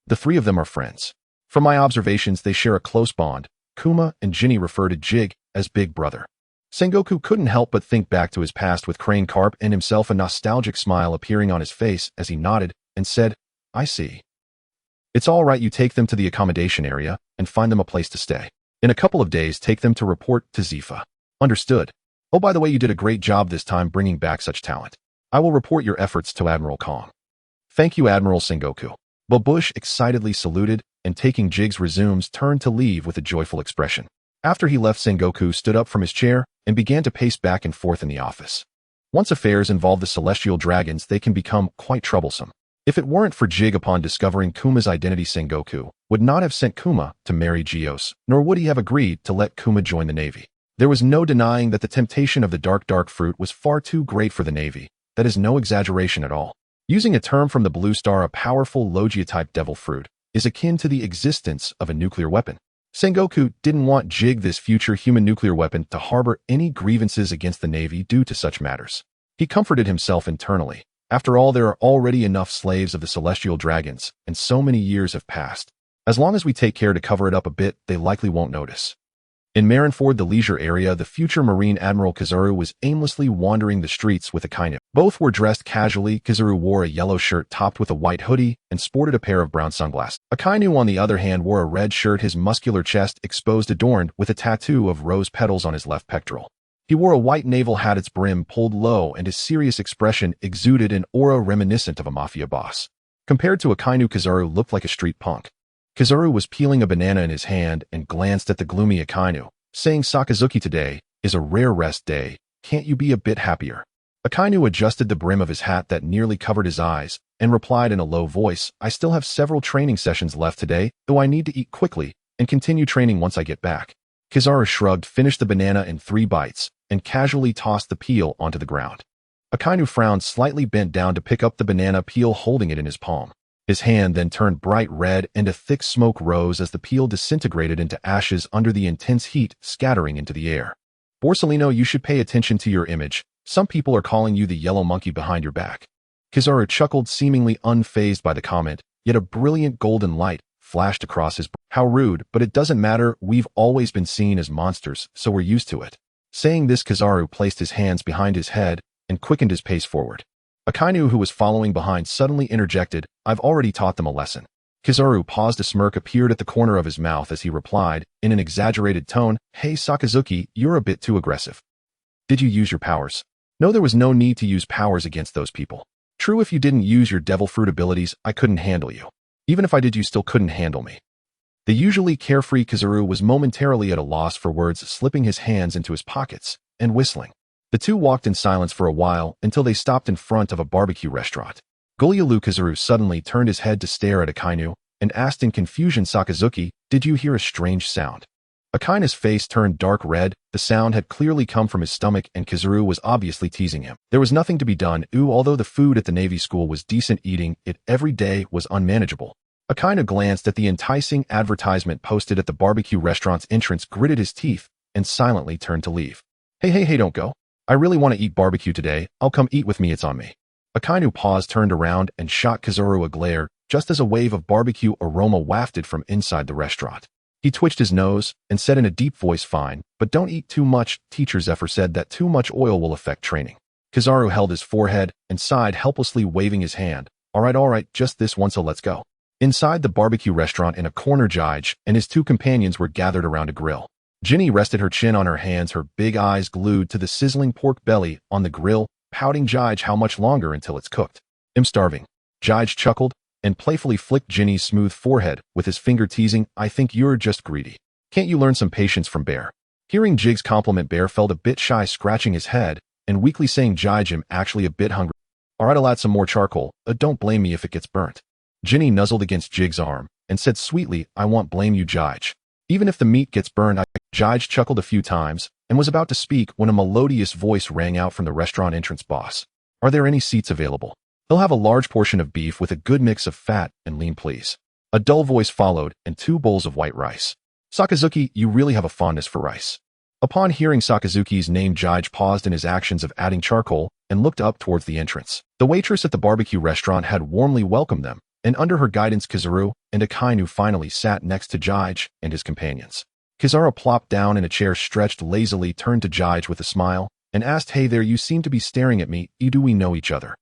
"The 3 of them are friends. From my observations, they share a close bond." Kuma and Ginny refer to Jig as Big Brother. Sengoku couldn't help but think back to his past with Crane Carp and himself, a nostalgic smile appearing on his face as he nodded and said, "I see. It's all right, you take them to the accommodation area and find them a place to stay. In a couple of days, take them to report to Zifa." "Understood. Oh, by the way, you did a great job this time bringing back such talent. I will report your efforts to Admiral Kong." "Thank you, Admiral Sengoku." Babush excitedly saluted, and taking Jig's resumes, turned to leave with a joyful expression. After he left, Sengoku stood up from his chair and began to pace back and forth in the office. Once affairs involve the celestial dragons, they can become quite troublesome. If it weren't for Jig, upon discovering Kuma's identity, Sengoku would not have sent Kuma to marry Gios, nor would he have agreed to let Kuma join the Navy. There was no denying that the temptation of the dark fruit was far too great for the Navy. That is no exaggeration at all. Using a term from the Blue Star, a powerful Logia-type devil fruit is akin to the existence of a nuclear weapon. Sengoku didn't want Jig, this future human nuclear weapon, to harbor any grievances against the Navy due to such matters. He comforted himself internally. After all, there are already enough slaves of the celestial dragons, and so many years have passed. As long as we take care to cover it up a bit, they likely won't notice. In Marineford, the leisure area, the future Marine Admiral Kizaru was aimlessly wandering the streets with Akainu. Both were dressed casually. Kizaru wore a yellow shirt topped with a white hoodie and sported a pair of brown sunglasses. Akainu, on the other hand, wore a red shirt, his muscular chest exposed, adorned with a tattoo of rose petals on his left pectoral. He wore a white naval hat, its brim pulled low, and his serious expression exuded an aura reminiscent of a mafia boss. Compared to Akainu, Kizaru looked like a street punk. Kizaru was peeling a banana in his hand and glanced at the gloomy Akainu, saying, "Sakazuki, today is a rare rest day. Can't you be a bit happier?" Akainu adjusted the brim of his hat that nearly covered his eyes and replied in a low voice, "I still have several training sessions left today, though I need to eat quickly and continue training once I get back." Kizaru shrugged, finished the banana in 3 bites, and casually tossed the peel onto the ground. Akainu frowned, slightly bent down to pick up the banana peel, holding it in his palm. His hand then turned bright red and a thick smoke rose as the peel disintegrated into ashes under the intense heat, scattering into the air. "Borsalino, you should pay attention to your image. Some people are calling you the yellow monkey behind your back." Kizaru chuckled, seemingly unfazed by the comment, yet a brilliant golden light flashed across his brain. "How rude, but it doesn't matter. We've always been seen as monsters, so we're used to it." Saying this, Kizaru placed his hands behind his head and quickened his pace forward. Akainu, who was following behind, suddenly interjected, "I've already taught them a lesson." Kizaru paused. A smirk appeared at the corner of his mouth as he replied, in an exaggerated tone, "Hey Sakazuki, you're a bit too aggressive. Did you use your powers?" "No, there was no need to use powers against those people. True, if you didn't use your devil fruit abilities, I couldn't handle you. Even if I did, you still couldn't handle me." The usually carefree Kizaru was momentarily at a loss for words, slipping his hands into his pockets and whistling. The two walked in silence for a while until they stopped in front of a barbecue restaurant. Gulyalu Kizaru suddenly turned his head to stare at Akainu and asked in confusion, "Sakazuki, did you hear a strange sound?" Akainu's face turned dark red. The sound had clearly come from his stomach, and Kizaru was obviously teasing him. There was nothing to be done. Although the food at the Navy school was decent, eating it every day was unmanageable. Akainu glanced at the enticing advertisement posted at the barbecue restaurant's entrance, gritted his teeth, and silently turned to leave. Hey, don't go. I really want to eat barbecue today. I'll come eat with me, it's on me." Akainu paused, turned around, and shot Kizaru a glare, just as a wave of barbecue aroma wafted from inside the restaurant. He twitched his nose and said in a deep voice, "Fine, but don't eat too much. Teacher Zephyr said that too much oil will affect training." Kizaru held his forehead and sighed, helplessly waving his hand. All right, just this once, so let's go." Inside the barbecue restaurant, in a corner, Jige and his 2 companions were gathered around a grill. Ginny rested her chin on her hands, her big eyes glued to the sizzling pork belly on the grill, pouting. "Jige, how much longer until it's cooked?" "I'm starving." Jige chuckled and playfully flicked Ginny's smooth forehead with his finger, teasing, "I think you're just greedy. Can't you learn some patience from Bear?" Hearing Jig's compliment, Bear felt a bit shy, scratching his head and weakly saying, "Jige, I'm actually a bit hungry." "All right, I'll add some more charcoal. Don't blame me if it gets burnt." Ginny nuzzled against Jig's arm and said sweetly, "I won't blame you, Jige. Even if the meat gets burned." Jige chuckled a few times and was about to speak when a melodious voice rang out from the restaurant entrance. "Boss, are there any seats available? He'll have a large portion of beef with a good mix of fat and lean, please." A dull voice followed, and 2 bowls of white rice. "Sakazuki, you really have a fondness for rice." Upon hearing Sakazuki's name, Jige paused in his actions of adding charcoal and looked up towards the entrance. The waitress at the barbecue restaurant had warmly welcomed them, and under her guidance, Kizaru and Akainu finally sat next to Jige and his companions. Kizaru plopped down in a chair, stretched lazily, turned to Jige with a smile, and asked, "Hey there, you seem to be staring at me. Do we know each other?"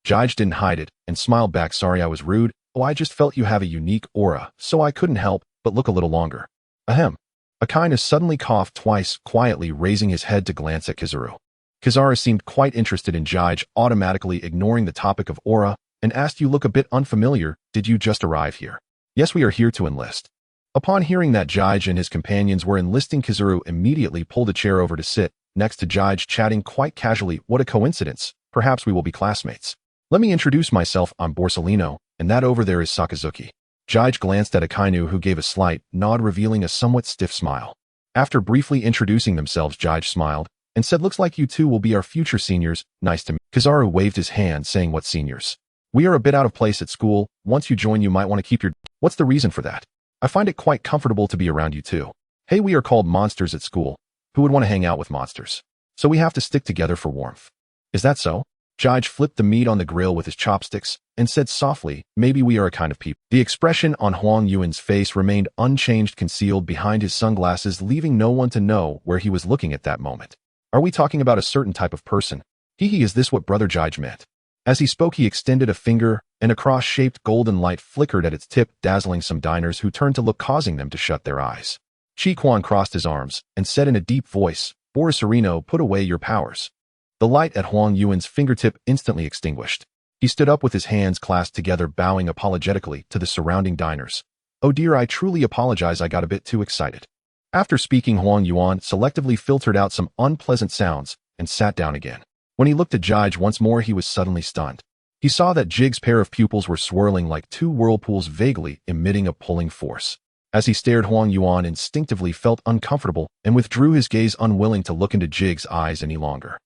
Jige didn't hide it and smiled back, "Sorry, I was rude. I just felt you have a unique aura, so I couldn't help but look a little longer." Ahem. Akainu suddenly coughed twice, quietly raising his head to glance at Kizaru. Kizaru seemed quite interested in Jige, automatically ignoring the topic of aura, and asked, "You look a bit unfamiliar. Did you just arrive here?" "Yes, we are here to enlist." Upon hearing that Jige and his companions were enlisting, Kizaru immediately pulled a chair over to sit next to Jige, chatting quite casually, "What a coincidence. Perhaps we will be classmates. Let me introduce myself. I'm Borsalino, and that over there is Sakazuki." Jige glanced at Akainu, who gave a slight nod, revealing a somewhat stiff smile. After briefly introducing themselves, Jige smiled and said, "Looks like you two will be our future seniors. Nice to meet." Kizaru waved his hand, saying, "What seniors? We are a bit out of place at school. Once you join, you might want to keep your..." "What's the reason for that?" I find it quite comfortable to be around you too. Hey, we are called monsters at school. Who would want to hang out with monsters? So we have to stick together for warmth. Is that so? Jige flipped the meat on the grill with his chopsticks and said softly, maybe we are a kind of people. The expression on Huang Yuan's face remained unchanged, concealed behind his sunglasses, leaving no one to know where he was looking at that moment. Are we talking about a certain type of person? Is this what Brother Jige meant? As he spoke, he extended a finger, and a cross-shaped golden light flickered at its tip, dazzling some diners who turned to look, causing them to shut their eyes. Chi Quan crossed his arms and said in a deep voice, Borisarino, put away your powers. The light at Huang Yuan's fingertip instantly extinguished. He stood up with his hands clasped together, bowing apologetically to the surrounding diners. Oh dear, I truly apologize, I got a bit too excited. After speaking, Huang Yuan selectively filtered out some unpleasant sounds and sat down again. When he looked at Jige once more, he was suddenly stunned. He saw that Jige's pair of pupils were swirling like two whirlpools, vaguely emitting a pulling force. As he stared, Huang Yuan instinctively felt uncomfortable and withdrew his gaze, unwilling to look into Jige's eyes any longer.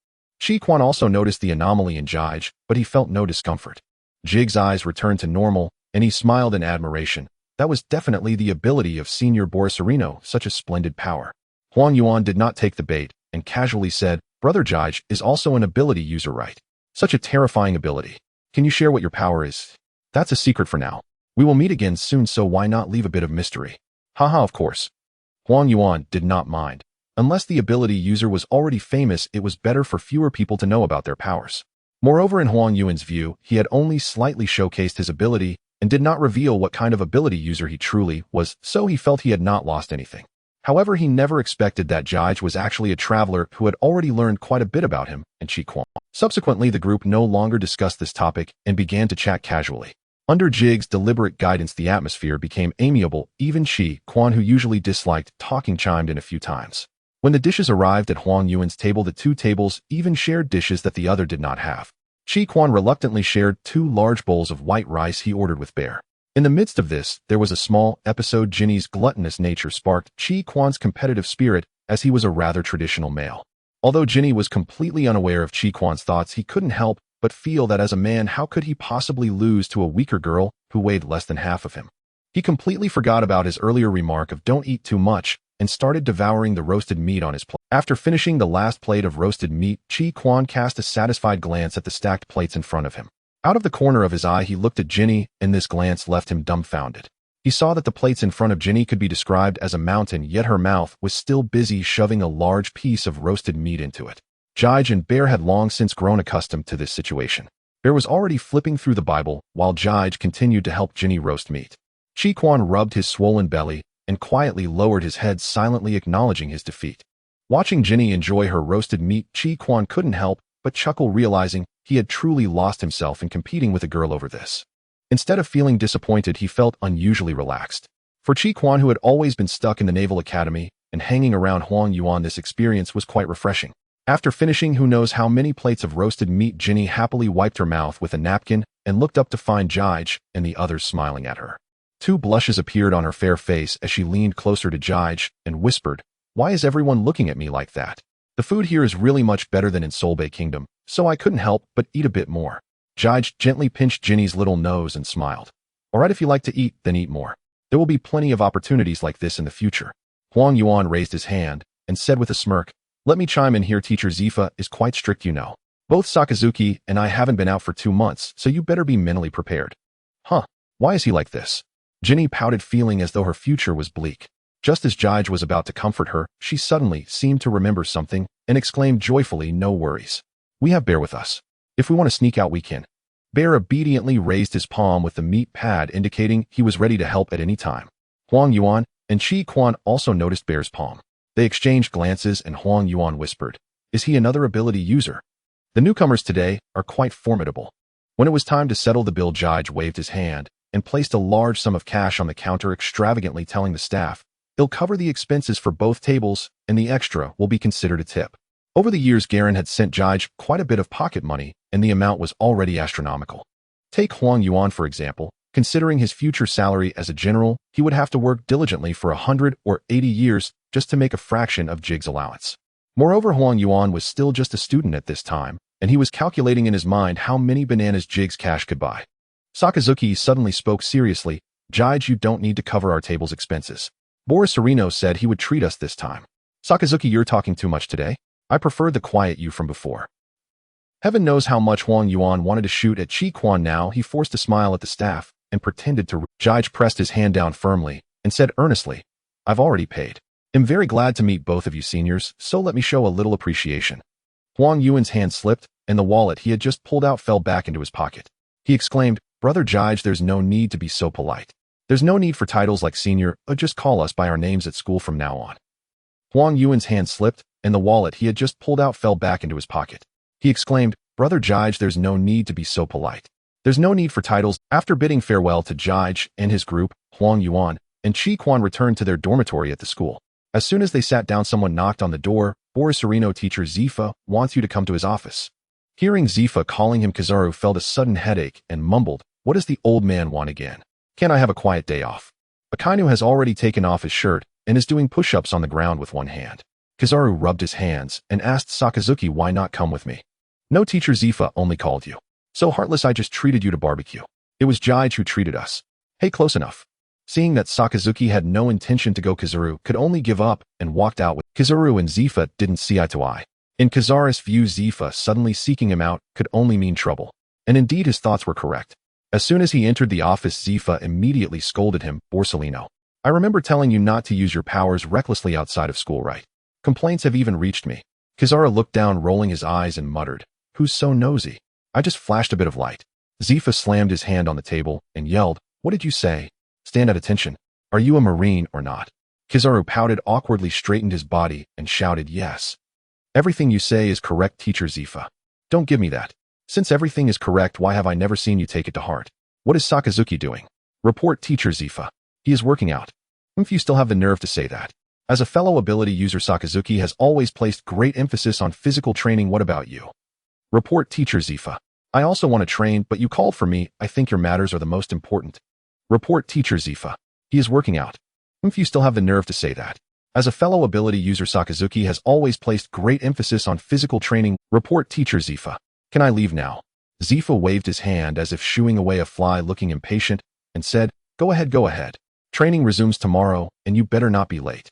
Chi Quan also noticed the anomaly in Jige, but he felt no discomfort. Jige's eyes returned to normal, and he smiled in admiration. That was definitely the ability of Senior Borisarino, such a splendid power. Huang Yuan did not take the bait and casually said, Brother Jige is also an ability user, right? Such a terrifying ability. Can you share what your power is? That's a secret for now. We will meet again soon, so why not leave a bit of mystery? Haha, of course. Huang Yuan did not mind. Unless the ability user was already famous, it was better for fewer people to know about their powers. Moreover, in Huang Yuan's view, he had only slightly showcased his ability and did not reveal what kind of ability user he truly was, so he felt he had not lost anything. However, he never expected that Jige was actually a traveler who had already learned quite a bit about him and Chi Quan. Subsequently, the group no longer discussed this topic and began to chat casually. Under Jige's deliberate guidance, the atmosphere became amiable. Even Chi Quan, who usually disliked talking, chimed in a few times. When the dishes arrived at Huang Yuan's table, the two tables even shared dishes that the other did not have. Chi Quan reluctantly shared 2 large bowls of white rice he ordered with Bear. In the midst of this, there was a small episode. Jinny's gluttonous nature sparked Chi Quan's competitive spirit, as he was a rather traditional male. Although Jinny was completely unaware of Chi Quan's thoughts, he couldn't help but feel that as a man, how could he possibly lose to a weaker girl who weighed less than half of him? He completely forgot about his earlier remark of don't eat too much and started devouring the roasted meat on his plate. After finishing the last plate of roasted meat, Chi Quan cast a satisfied glance at the stacked plates in front of him. Out of the corner of his eye, he looked at Jinny, and this glance left him dumbfounded. He saw that the plates in front of Jinny could be described as a mountain, yet her mouth was still busy shoving a large piece of roasted meat into it. Jige and Bear had long since grown accustomed to this situation. Bear was already flipping through the Bible, while Jige continued to help Jinny roast meat. Chi Quan rubbed his swollen belly and quietly lowered his head, silently acknowledging his defeat. Watching Jinny enjoy her roasted meat, Chi Quan couldn't help but chuckle, realizing he had truly lost himself in competing with a girl over this. Instead of feeling disappointed, he felt unusually relaxed. For Chi Quan, who had always been stuck in the Naval Academy and hanging around Huang Yuan, this experience was quite refreshing. After finishing who knows how many plates of roasted meat, Jinny happily wiped her mouth with a napkin and looked up to find Jige and the others smiling at her. 2 blushes appeared on her fair face as she leaned closer to Jige and whispered, "Why is everyone looking at me like that? The food here is really much better than in Solbay Kingdom, so I couldn't help but eat a bit more." Jige gently pinched Jinny's little nose and smiled. "Alright, if you like to eat, then eat more. There will be plenty of opportunities like this in the future." Huang Yuan raised his hand and said with a smirk, "Let me chime in here. Teacher Zifa is quite strict, you know. Both Sakazuki and I haven't been out for 2 months, so you better be mentally prepared." "Huh, why is he like this?" Jinny pouted, feeling as though her future was bleak. Just as Jige was about to comfort her, she suddenly seemed to remember something and exclaimed joyfully, "No worries. We have Bear with us. If we want to sneak out, we can." Bear obediently raised his palm with the meat pad, indicating he was ready to help at any time. Huang Yuan and Chi Quan also noticed Bear's palm. They exchanged glances, and Huang Yuan whispered, "Is he another ability user? The newcomers today are quite formidable." When it was time to settle the bill, Jige waved his hand and placed a large sum of cash on the counter, extravagantly telling the staff, "It'll cover the expenses for both tables, and the extra will be considered a tip." Over the years, Garen had sent Jige quite a bit of pocket money, and the amount was already astronomical. Take Huang Yuan, for example. Considering his future salary as a general, he would have to work diligently for 100 or 80 years just to make a fraction of Jige's allowance. Moreover, Huang Yuan was still just a student at this time, and he was calculating in his mind how many bananas Jige's cash could buy. Sakazuki suddenly spoke seriously, Jige, you don't need to cover our table's expenses. Borisarino said he would treat us this time. Sakazuki, you're talking too much today. I preferred the quiet you from before. Heaven knows how much Huang Yuan wanted to shoot at Chi Quan. Now he forced a smile at the staff and pretended to. Jige pressed his hand down firmly and said earnestly, I've already paid. I'm very glad to meet both of you seniors, so let me show a little appreciation. Huang Yuan's hand slipped, and the wallet he had just pulled out fell back into his pocket. He exclaimed, Brother Jige, there's no need to be so polite. There's no need for titles like senior, just call us by our names at school from now on. Huang Yuan's hand slipped, and the wallet he had just pulled out fell back into his pocket. He exclaimed, Brother Jige, there's no need to be so polite. There's no need for titles. After bidding farewell to Jige and his group, Huang Yuan and Chi Quan returned to their dormitory at the school. As soon as they sat down, someone knocked on the door. Borisarino teacher Zifa wants you to come to his office. Hearing Zifa calling him, Kizaru felt a sudden headache and mumbled, What does the old man want again? Can't I have a quiet day off? Akainu has already taken off his shirt and is doing push-ups on the ground with one hand. Kizaru rubbed his hands and asked Sakazuki, why not come with me? No, teacher, Zifa only called you. So heartless, I just treated you to barbecue. It was Jige who treated us. Hey, close enough. Seeing that Sakazuki had no intention to go, Kizaru could only give up and walked out with Kizaru, and Zifa didn't see eye to eye. In Kizaru's view, Zifa suddenly seeking him out could only mean trouble. And indeed his thoughts were correct. As soon as he entered the office, Zifa immediately scolded him, Borsellino. I remember telling you not to use your powers recklessly outside of school, right? Complaints have even reached me. Kizaru looked down, rolling his eyes, and muttered, Who's so nosy? I just flashed a bit of light. Zifa slammed his hand on the table and yelled, What did you say? Stand at attention. Are you a Marine or not? Kizaru pouted awkwardly, straightened his body, and shouted, Yes. Everything you say is correct, teacher Zifa. Don't give me that. Since everything is correct, why have I never seen you take it to heart? What is Sakazuki doing? Report, teacher Zifa. He is working out. If you still have the nerve to say that. As a fellow ability user, Sakazuki has always placed great emphasis on physical training. What about you? Report, teacher Zifa. I also want to train, but you called for me. I think your matters are the most important. Report, teacher Zifa. He is working out. If you still have the nerve to say that. As a fellow ability user, Sakazuki has always placed great emphasis on physical training. Report, teacher Zifa. Can I leave now? Zifa waved his hand as if shooing away a fly, looking impatient, and said, Go ahead, go ahead. Training resumes tomorrow, and you better not be late.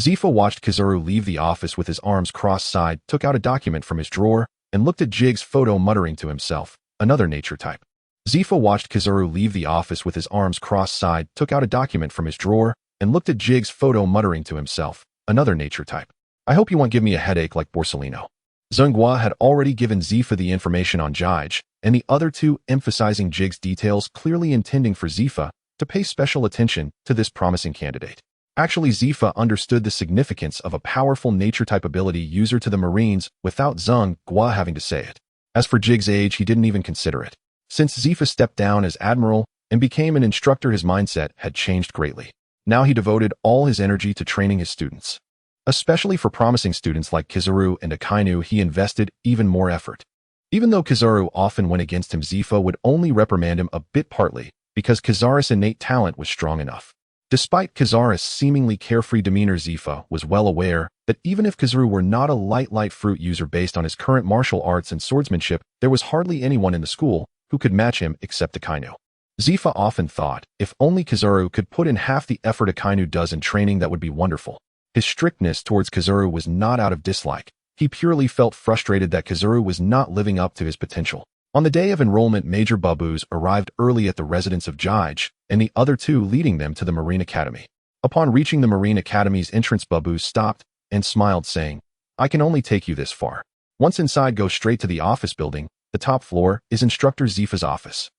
Zifa watched Kizaru leave the office with his arms cross-side, took out a document from his drawer, and looked at Jige's photo, muttering to himself, Another nature type. Zifa watched Kizaru leave the office with his arms cross-side, took out a document from his drawer, and looked at Jige's photo, muttering to himself, Another nature type. I hope you won't give me a headache like Borsellino. Zhenghua had already given Zifa the information on Jige, and the other two emphasizing Jige's details, clearly intending for Zifa to pay special attention to this promising candidate. Actually, Zifa understood the significance of a powerful nature-type ability user to the Marines without Zhenghua having to say it. As for Jige's age, he didn't even consider it. Since Zifa stepped down as Admiral and became an instructor, his mindset had changed greatly. Now he devoted all his energy to training his students. Especially for promising students like Kizaru and Akainu, he invested even more effort. Even though Kizaru often went against him, Zifa would only reprimand him a bit, partly because Kizaru's innate talent was strong enough. Despite Kizaru's seemingly carefree demeanor, Zifa was well aware that even if Kizaru were not a light fruit user based on his current martial arts and swordsmanship, there was hardly anyone in the school who could match him except Akainu. Zifa often thought, if only Kizaru could put in half the effort Akainu does in training, that would be wonderful. His strictness towards Kizaru was not out of dislike. He purely felt frustrated that Kizaru was not living up to his potential. On the day of enrollment, Major Babus arrived early at the residence of Jige, and the other two leading them to the Marine Academy. Upon reaching the Marine Academy's entrance, Babus stopped and smiled, saying, I can only take you this far. Once inside, go straight to the office building. The top floor is Instructor Zifa's office.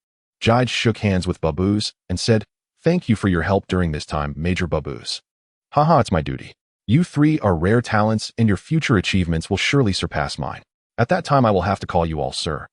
Jige shook hands with Babus and said, Thank you for your help during this time, Major Babus. Haha, it's my duty. You three are rare talents, and your future achievements will surely surpass mine. At that time, I will have to call you all sir.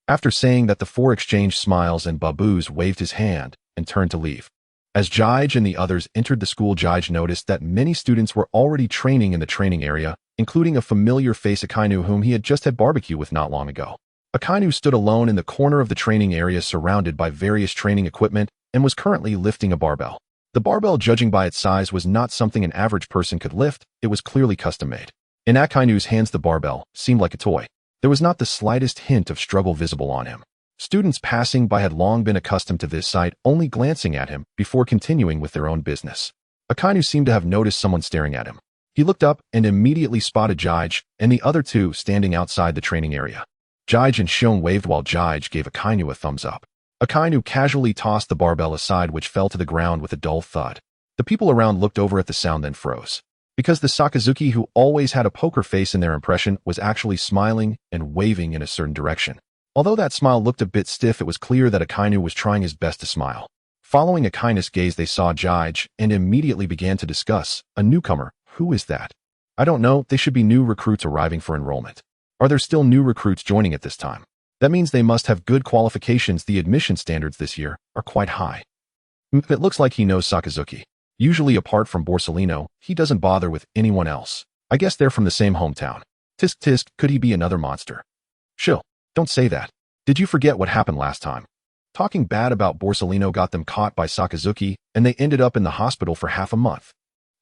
After saying that, the four exchanged smiles and Babus waved his hand and turned to leave. As Jige and the others entered the school, Jige noticed that many students were already training in the training area, including a familiar face, Akainu, whom he had just had barbecue with not long ago. Akainu stood alone in the corner of the training area, surrounded by various training equipment, and was currently lifting a barbell. The barbell, judging by its size, was not something an average person could lift. It was clearly custom-made. In Akainu's hands, the barbell seemed like a toy. There was not the slightest hint of struggle visible on him. Students passing by had long been accustomed to this sight, only glancing at him before continuing with their own business. Akainu seemed to have noticed someone staring at him. He looked up and immediately spotted Jige and the other two standing outside the training area. Jige and Shion waved while Jige gave Akainu a thumbs up. Akainu casually tossed the barbell aside, which fell to the ground with a dull thud. The people around looked over at the sound, then froze. Because the Sakazuki, who always had a poker face in their impression, was actually smiling and waving in a certain direction. Although that smile looked a bit stiff, it was clear that Akainu was trying his best to smile. Following Akainu's gaze, they saw Jige and immediately began to discuss. A newcomer. Who is that? I don't know. They should be new recruits arriving for enrollment. Are there still new recruits joining at this time? That means they must have good qualifications. The admission standards this year are quite high. It looks like he knows Sakazuki. Usually, apart from Borsalino, he doesn't bother with anyone else. I guess they're from the same hometown. Tisk tisk, could he be another monster? Chill. Don't say that. Did you forget what happened last time? Talking bad about Borsalino got them caught by Sakazuki, and they ended up in the hospital for half a month.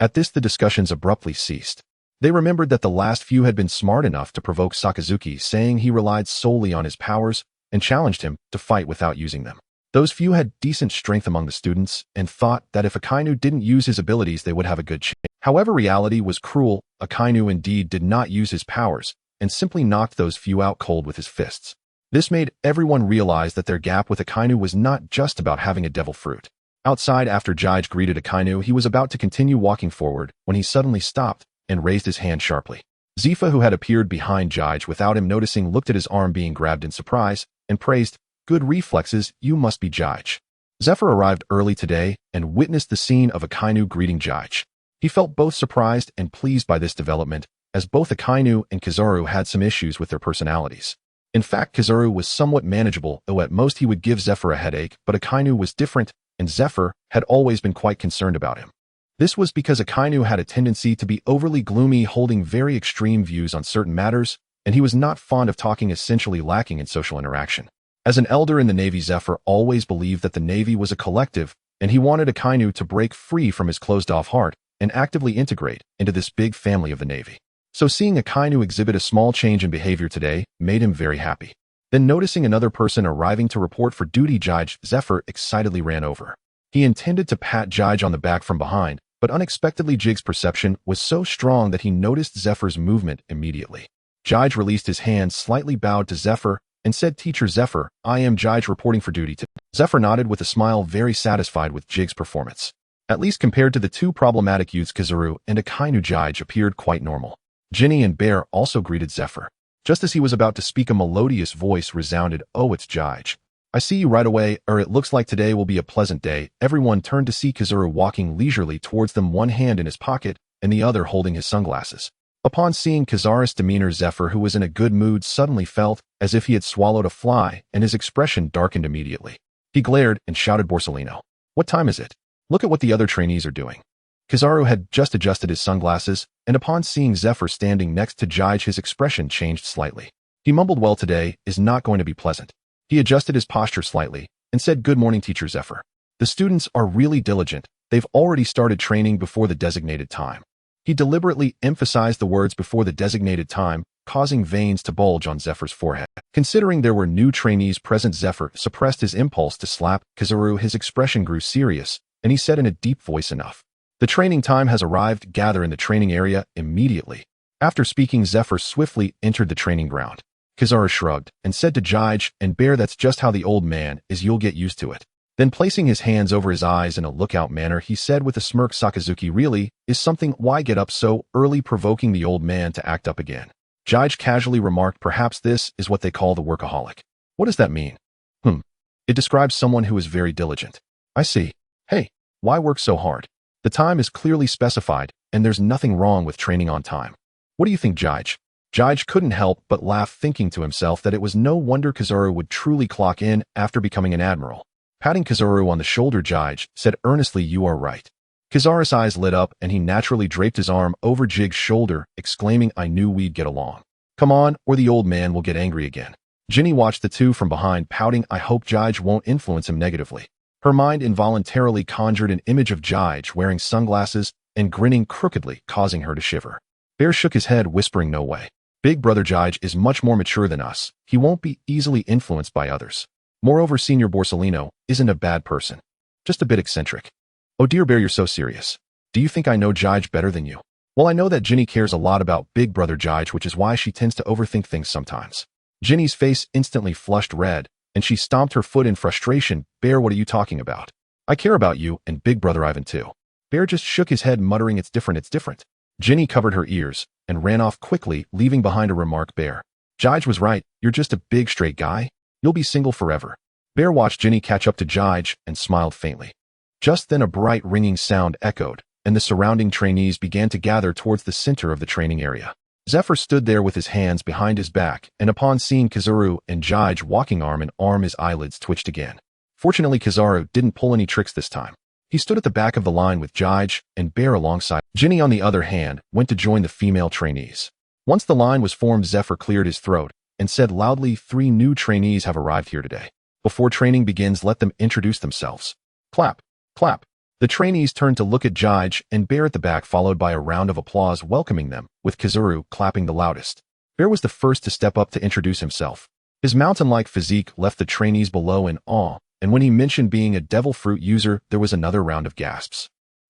At this, the discussions abruptly ceased. They remembered that the last few had been smart enough to provoke Sakazuki, saying he relied solely on his powers, and challenged him to fight without using them. Those few had decent strength among the students, and thought that if Akainu didn't use his abilities, they would have a good chance. However, reality was cruel. Akainu indeed did not use his powers, and simply knocked those few out cold with his fists. This made everyone realize that their gap with Akainu was not just about having a devil fruit. Outside, after Jige greeted Akainu, he was about to continue walking forward when he suddenly stopped and raised his hand sharply. Zifa, who had appeared behind Jige without him noticing, looked at his arm being grabbed in surprise and praised, "Good reflexes, you must be Jige." Zephyr arrived early today and witnessed the scene of Akainu greeting Jige. He felt both surprised and pleased by this development, as both Akainu and Kizaru had some issues with their personalities. In fact, Kizaru was somewhat manageable, though at most he would give Zephyr a headache, but Akainu was different, and Zephyr had always been quite concerned about him. This was because Akainu had a tendency to be overly gloomy, holding very extreme views on certain matters, and he was not fond of talking, essentially lacking in social interaction. As an elder in the Navy, Zephyr always believed that the Navy was a collective, and he wanted Akainu to break free from his closed-off heart and actively integrate into this big family of the Navy. So seeing Akainu exhibit a small change in behavior today made him very happy. Then noticing another person arriving to report for duty, Zephyr excitedly ran over. He intended to pat Jige on the back from behind, but unexpectedly Jige's perception was so strong that he noticed Zephyr's movement immediately. Jige released his hand, slightly bowed to Zephyr, and said, "Teacher Zephyr, I am Jige reporting for duty today." Zephyr nodded with a smile, very satisfied with Jige's performance. At least compared to the two problematic youths, Kizaru and Akainu, Jige appeared quite normal. Ginny and Bear also greeted Zephyr. Just as he was about to speak, a melodious voice resounded, "Oh, it's Jige. I see you right away, it looks like today will be a pleasant day." Everyone turned to see Kizaru walking leisurely towards them, one hand in his pocket and the other holding his sunglasses. Upon seeing Kizaru's demeanor, Zephyr, who was in a good mood, suddenly felt as if he had swallowed a fly, and his expression darkened immediately. He glared and shouted, "Borsalino, what time is it? Look at what the other trainees are doing." Kizaru had just adjusted his sunglasses, and upon seeing Zephyr standing next to Jige, his expression changed slightly. He mumbled, "Well, today is not going to be pleasant." He adjusted his posture slightly and said, "Good morning, Teacher Zephyr. The students are really diligent. They've already started training before the designated time." He deliberately emphasized the words "before the designated time," causing veins to bulge on Zephyr's forehead. Considering there were new trainees present, Zephyr suppressed his impulse to slap Kizaru. His expression grew serious, and he said in a deep voice, "Enough. The training time has arrived. Gather in the training area immediately." After speaking, Zephyr swiftly entered the training ground. Kizaru shrugged and said to Jige and Bear, "That's just how the old man is. You'll get used to it." Then placing his hands over his eyes in a lookout manner, he said with a smirk, "Sakazuki really is something. Why get up so early?" provoking the old man to act up again. Jige casually remarked, "Perhaps this is what they call the workaholic." "What does that mean?" It describes someone who is very diligent." "I see. Hey, why work so hard? The time is clearly specified, and there's nothing wrong with training on time. What do you think, Jige?" Jige couldn't help but laugh, thinking to himself that it was no wonder Kizaru would truly clock in after becoming an admiral. Patting Kizaru on the shoulder, Jige said earnestly, "You are right." Kizaru's eyes lit up, and he naturally draped his arm over Jige's shoulder, exclaiming, "I knew we'd get along. Come on, or the old man will get angry again." Ginny watched the two from behind, pouting, "I hope Jige won't influence him negatively." Her mind involuntarily conjured an image of Jige wearing sunglasses and grinning crookedly, causing her to shiver. Bear shook his head, whispering, "No way. Big brother Jige is much more mature than us. He won't be easily influenced by others." Moreover, Senior Borsellino isn't a bad person. Just a bit eccentric. Oh dear Bear, you're so serious. Do you think I know Jige better than you? Well, I know that Ginny cares a lot about Big Brother Jige, which is why she tends to overthink things sometimes. Ginny's face instantly flushed red, and she stomped her foot in frustration. Bear, what are you talking about? I care about you and Big Brother Ivan too. Bear just shook his head, muttering, it's different, it's different. Ginny covered her ears and ran off quickly, leaving behind a remark. Bear, Jige was right, you're just a big straight guy. You'll be single forever. Bear watched Ginny catch up to Jige and smiled faintly. Just then a bright ringing sound echoed, and the surrounding trainees began to gather towards the center of the training area. Zephyr stood there with his hands behind his back, and upon seeing Kizaru and Jige walking arm in arm, his eyelids twitched again. Fortunately, Kizaru didn't pull any tricks this time. He stood at the back of the line with Jige and Bear alongside. Ginny, on the other hand, went to join the female trainees. Once the line was formed, Zephyr cleared his throat and said loudly, 3 new trainees have arrived here today. Before training begins, let them introduce themselves. Clap, clap. The trainees turned to look at Jige and Bear at the back, followed by a round of applause welcoming them, with Kizaru clapping the loudest. Bear was the first to step up to introduce himself. His mountain-like physique left the trainees below in awe, and when he mentioned being a devil fruit user, there was another round of gasps.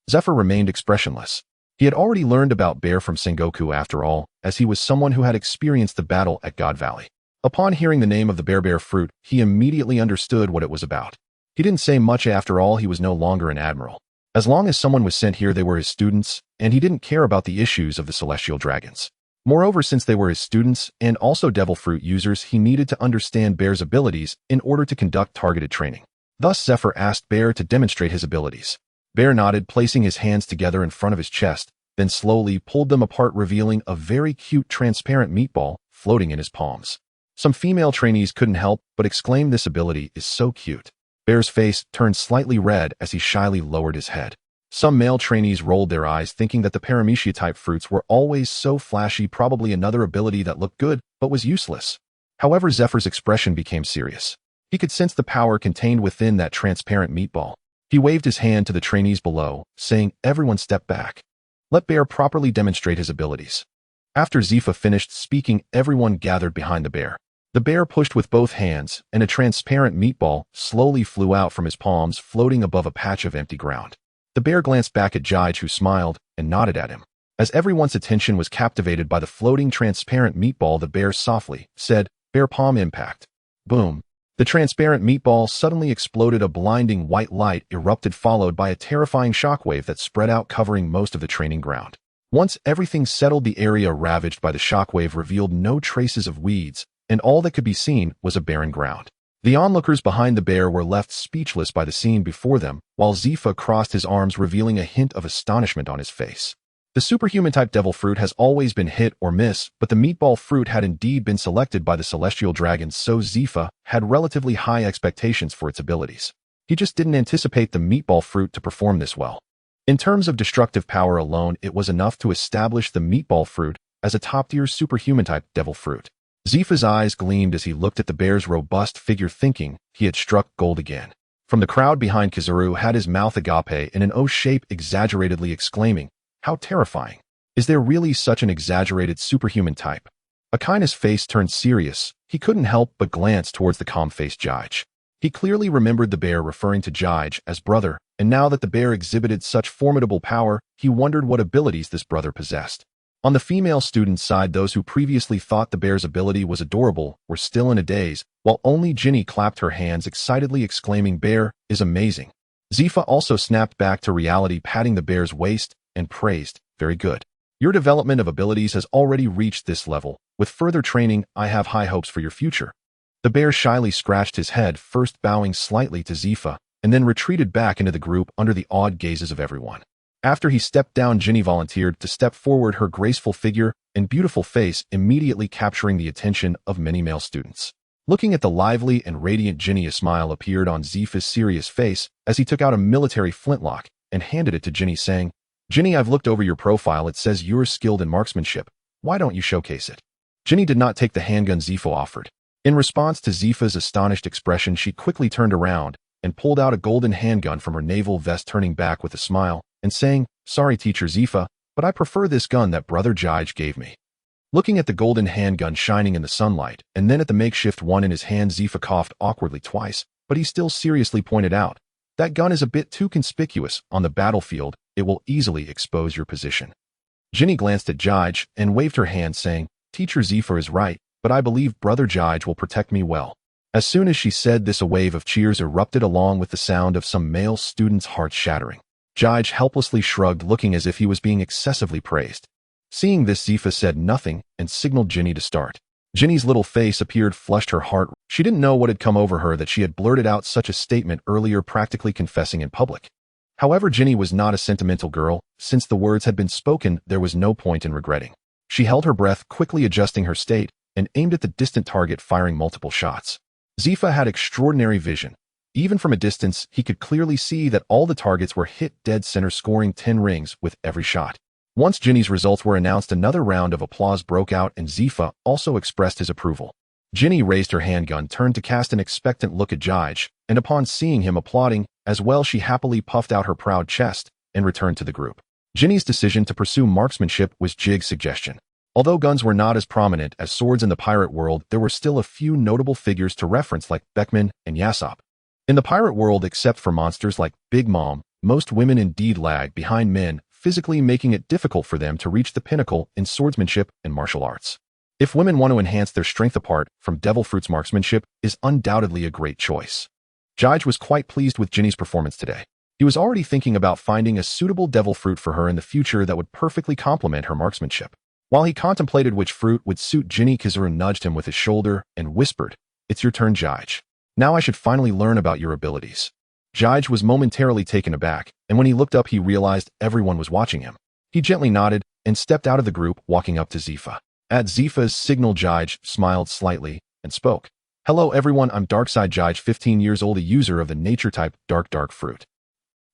Zephyr remained expressionless. He had already learned about Bear from Sengoku after all, as he was someone who had experienced the battle at God Valley. Upon hearing the name of the bear fruit, he immediately understood what it was about. He didn't say much. After all, he was no longer an admiral. As long as someone was sent here, they were his students, and he didn't care about the issues of the celestial dragons. Moreover, since they were his students and also devil fruit users, he needed to understand Bear's abilities in order to conduct targeted training. Thus, Zephyr asked Bear to demonstrate his abilities. Bear nodded, placing his hands together in front of his chest, then slowly pulled them apart, revealing a very cute transparent meatball floating in his palms. Some female trainees couldn't help but exclaim, this ability is so cute. Bear's face turned slightly red as he shyly lowered his head. Some male trainees rolled their eyes, thinking that the Paramecia-type fruits were always so flashy, probably another ability that looked good but was useless. However, Zephyr's expression became serious. He could sense the power contained within that transparent meatball. He waved his hand to the trainees below, saying, everyone step back. Let Bear properly demonstrate his abilities. After Zifa finished speaking, everyone gathered behind the bear. The bear pushed with both hands, and a transparent meatball slowly flew out from his palms, floating above a patch of empty ground. The bear glanced back at Jige, who smiled and nodded at him. As everyone's attention was captivated by the floating transparent meatball, the bear softly said, Bear palm impact. Boom. The transparent meatball suddenly exploded. A blinding white light erupted, followed by a terrifying shockwave that spread out, covering most of the training ground. Once everything settled, the area ravaged by the shockwave revealed no traces of weeds, and all that could be seen was a barren ground. The onlookers behind the bear were left speechless by the scene before them, while Zifa crossed his arms, revealing a hint of astonishment on his face. The superhuman-type devil fruit has always been hit or miss, but the meatball fruit had indeed been selected by the celestial dragons, so Zifa had relatively high expectations for its abilities. He just didn't anticipate the meatball fruit to perform this well. In terms of destructive power alone, it was enough to establish the meatball fruit as a top-tier superhuman-type devil fruit. Zifa's eyes gleamed as he looked at the bear's robust figure, thinking he had struck gold again. From the crowd behind, Kizaru had his mouth agape in an O shape, exaggeratedly exclaiming, how terrifying. Is there really such an exaggerated superhuman type? Akaina's face turned serious. He couldn't help but glance towards the calm-faced Jige. He clearly remembered the bear referring to Jige as brother, and now that the bear exhibited such formidable power, he wondered what abilities this brother possessed. On the female student's side, those who previously thought the bear's ability was adorable were still in a daze, while only Ginny clapped her hands excitedly, exclaiming, Bear is amazing. Zifa also snapped back to reality, patting the bear's waist, and praised, very good. Your development of abilities has already reached this level. With further training, I have high hopes for your future. The bear shyly scratched his head, first bowing slightly to Zifa, and then retreated back into the group under the awed gazes of everyone. After he stepped down, Ginny volunteered to step forward, her graceful figure and beautiful face immediately capturing the attention of many male students. Looking at the lively and radiant Ginny, a smile appeared on Zifa's serious face as he took out a military flintlock and handed it to Ginny, saying, Ginny, I've looked over your profile. It says you're skilled in marksmanship. Why don't you showcase it? Ginny did not take the handgun Zifa offered. In response to Zifa's astonished expression, she quickly turned around and pulled out a golden handgun from her naval vest, turning back with a smile and saying, Sorry, Teacher Zifa, but I prefer this gun that Brother Jige gave me. Looking at the golden handgun shining in the sunlight, and then at the makeshift one in his hand, Zephyr coughed awkwardly twice, but he still seriously pointed out, "That gun is a bit too conspicuous. On the battlefield, it will easily expose your position." Ginny glanced at Jige and waved her hand, saying, "Teacher Zephyr is right, but I believe Brother Jige will protect me well." As soon as she said this, a wave of cheers erupted along with the sound of some male students' hearts shattering. Jige helplessly shrugged, looking as if he was being excessively praised. Seeing this, Zephyr said nothing and signaled Ginny to start. Ginny's little face appeared flushed, her heart. She didn't know what had come over her that she had blurted out such a statement earlier, practically confessing in public. However, Ginny was not a sentimental girl. Since the words had been spoken, there was no point in regretting. She held her breath, quickly adjusting her state, and aimed at the distant target, firing multiple shots. Zephyr had extraordinary vision. Even from a distance, he could clearly see that all the targets were hit dead center, scoring 10 rings with every shot. Once Ginny's results were announced, another round of applause broke out, and Zephyr also expressed his approval. Ginny raised her handgun, turned to cast an expectant look at Jige, and upon seeing him applauding as well, she happily puffed out her proud chest and returned to the group. Ginny's decision to pursue marksmanship was Jige's suggestion. Although guns were not as prominent as swords in the pirate world, there were still a few notable figures to reference, like Beckman and Yasopp. In the pirate world, except for monsters like Big Mom, most women indeed lagged behind men, physically making it difficult for them to reach the pinnacle in swordsmanship and martial arts. If women want to enhance their strength, apart from Devil Fruit's marksmanship is undoubtedly a great choice. Jige was quite pleased with Ginny's performance today. He was already thinking about finding a suitable Devil Fruit for her in the future that would perfectly complement her marksmanship. While he contemplated which fruit would suit Ginny, Kizaru nudged him with his shoulder and whispered, "It's your turn, Jige. Now I should finally learn about your abilities." Jige was momentarily taken aback, and when he looked up, he realized everyone was watching him. He gently nodded and stepped out of the group, walking up to Zephyr. At Zephyr's signal, Jige smiled slightly and spoke. "Hello everyone, I'm Darkside Jige, 15 years old, a user of the nature type Dark Fruit."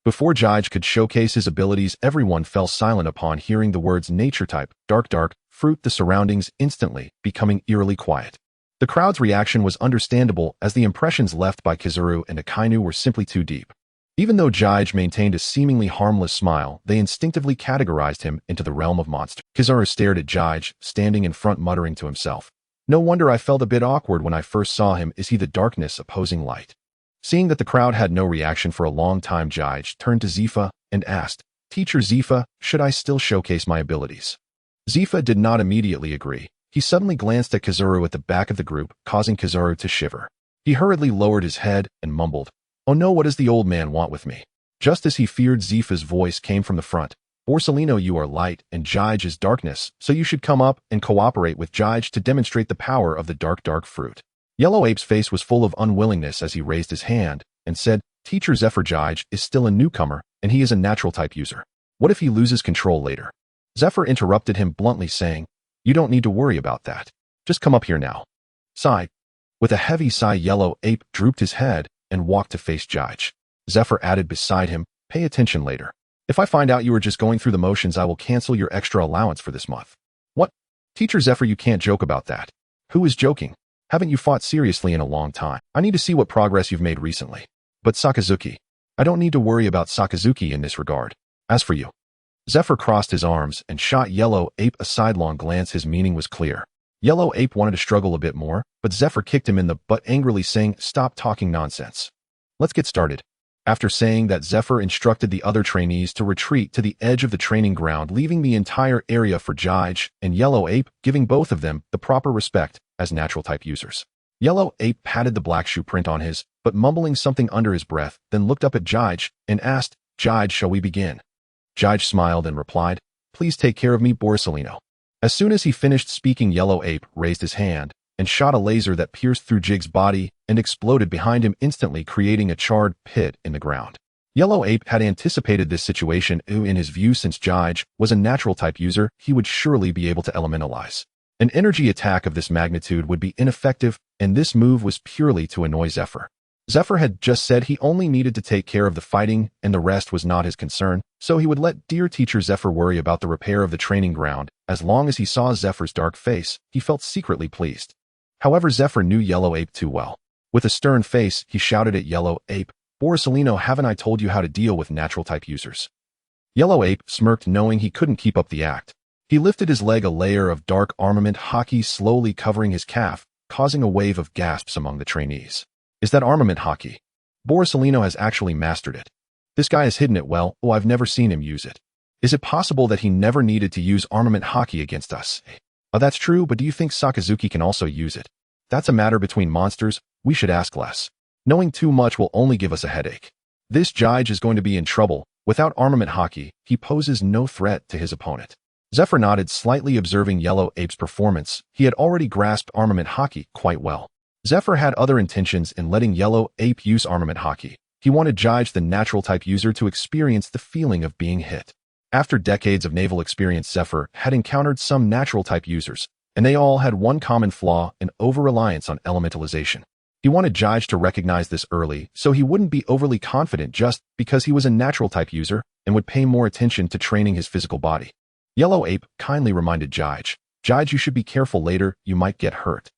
Before Jige could showcase his abilities, everyone fell silent upon hearing the words nature type Dark Fruit, the surroundings instantly becoming eerily quiet. The crowd's reaction was understandable, as the impressions left by Kizaru and Akainu were simply too deep. Even though Jige maintained a seemingly harmless smile, they instinctively categorized him into the realm of monster. Kizaru stared at Jige, standing in front, muttering to himself, "No wonder I felt a bit awkward when I first saw him. Is he the darkness opposing light?" Seeing that the crowd had no reaction for a long time, Jige turned to Zephyr and asked, "Teacher Zephyr, should I still showcase my abilities?" Zephyr did not immediately agree. He suddenly glanced at Kizaru at the back of the group, causing Kizaru to shiver. He hurriedly lowered his head and mumbled, "Oh no, what does the old man want with me?" Just as he feared, Zephyr's voice came from the front. "Borsalino, you are light and Jige is darkness, so you should come up and cooperate with Jige to demonstrate the power of the dark fruit." Yellow Ape's face was full of unwillingness as he raised his hand and said, "Teacher Zephyr, Jige is still a newcomer, and he is a natural type user. What if he loses control later?" Zephyr interrupted him bluntly, saying, "You don't need to worry about that. Just come up here now." Sigh. With a heavy sigh, Yellow Ape drooped his head and walked to face Jige. Zephyr added beside him, "Pay attention later. If I find out you are just going through the motions, I will cancel your extra allowance for this month." "What? Teacher Zephyr, you can't joke about that." "Who is joking? Haven't you fought seriously in a long time? I need to see what progress you've made recently." "But Sakazuki, I don't need to worry about Sakazuki in this regard. As for you." Zephyr crossed his arms and shot Yellow Ape a sidelong glance. His meaning was clear. Yellow Ape wanted to struggle a bit more, but Zephyr kicked him in the butt angrily, saying, "Stop talking nonsense. Let's get started." After saying that, Zephyr instructed the other trainees to retreat to the edge of the training ground, leaving the entire area for Jige and Yellow Ape, giving both of them the proper respect as natural type users. Yellow Ape patted the black shoe print on his, but mumbling something under his breath, then looked up at Jige and asked, "Jige, shall we begin?" Jige smiled and replied, "Please take care of me, Borsalino." As soon as he finished speaking, Yellow Ape raised his hand and shot a laser that pierced through Jige's body and exploded behind him, instantly creating a charred pit in the ground. Yellow Ape had anticipated this situation. In his view, since Jige was a natural type user, he would surely be able to elementalize. An energy attack of this magnitude would be ineffective, and this move was purely to annoy Zephyr. Zephyr had just said he only needed to take care of the fighting, and the rest was not his concern, so he would let dear teacher Zephyr worry about the repair of the training ground. As long as he saw Zephyr's dark face, he felt secretly pleased. However, Zephyr knew Yellow Ape too well. With a stern face, he shouted at Yellow Ape, "Borsalino, haven't I told you how to deal with natural type users?" Yellow Ape smirked, knowing he couldn't keep up the act. He lifted his leg, a layer of dark armament haki slowly covering his calf, causing a wave of gasps among the trainees. Is that armament haki? Borisolino has actually mastered it. This guy has hidden it well. Oh, I've never seen him use it. Is it possible that he never needed to use armament haki against us? Oh, that's true, but do you think Sakazuki can also use it? That's a matter between monsters. We should ask less. Knowing too much will only give us a headache. This Jige is going to be in trouble. Without armament haki, he poses no threat to his opponent. Zephyr nodded slightly, observing Yellow Ape's performance. He had already grasped armament haki quite well. Zephyr had other intentions in letting Yellow Ape use armament haki. He wanted Jige, the natural type user, to experience the feeling of being hit. After decades of naval experience, Zephyr had encountered some natural type users, and they all had one common flaw: an over-reliance on elementalization. He wanted Jige to recognize this early, so he wouldn't be overly confident just because he was a natural type user and would pay more attention to training his physical body. Yellow Ape kindly reminded Jige, "Jige, you should be careful later, you might get hurt."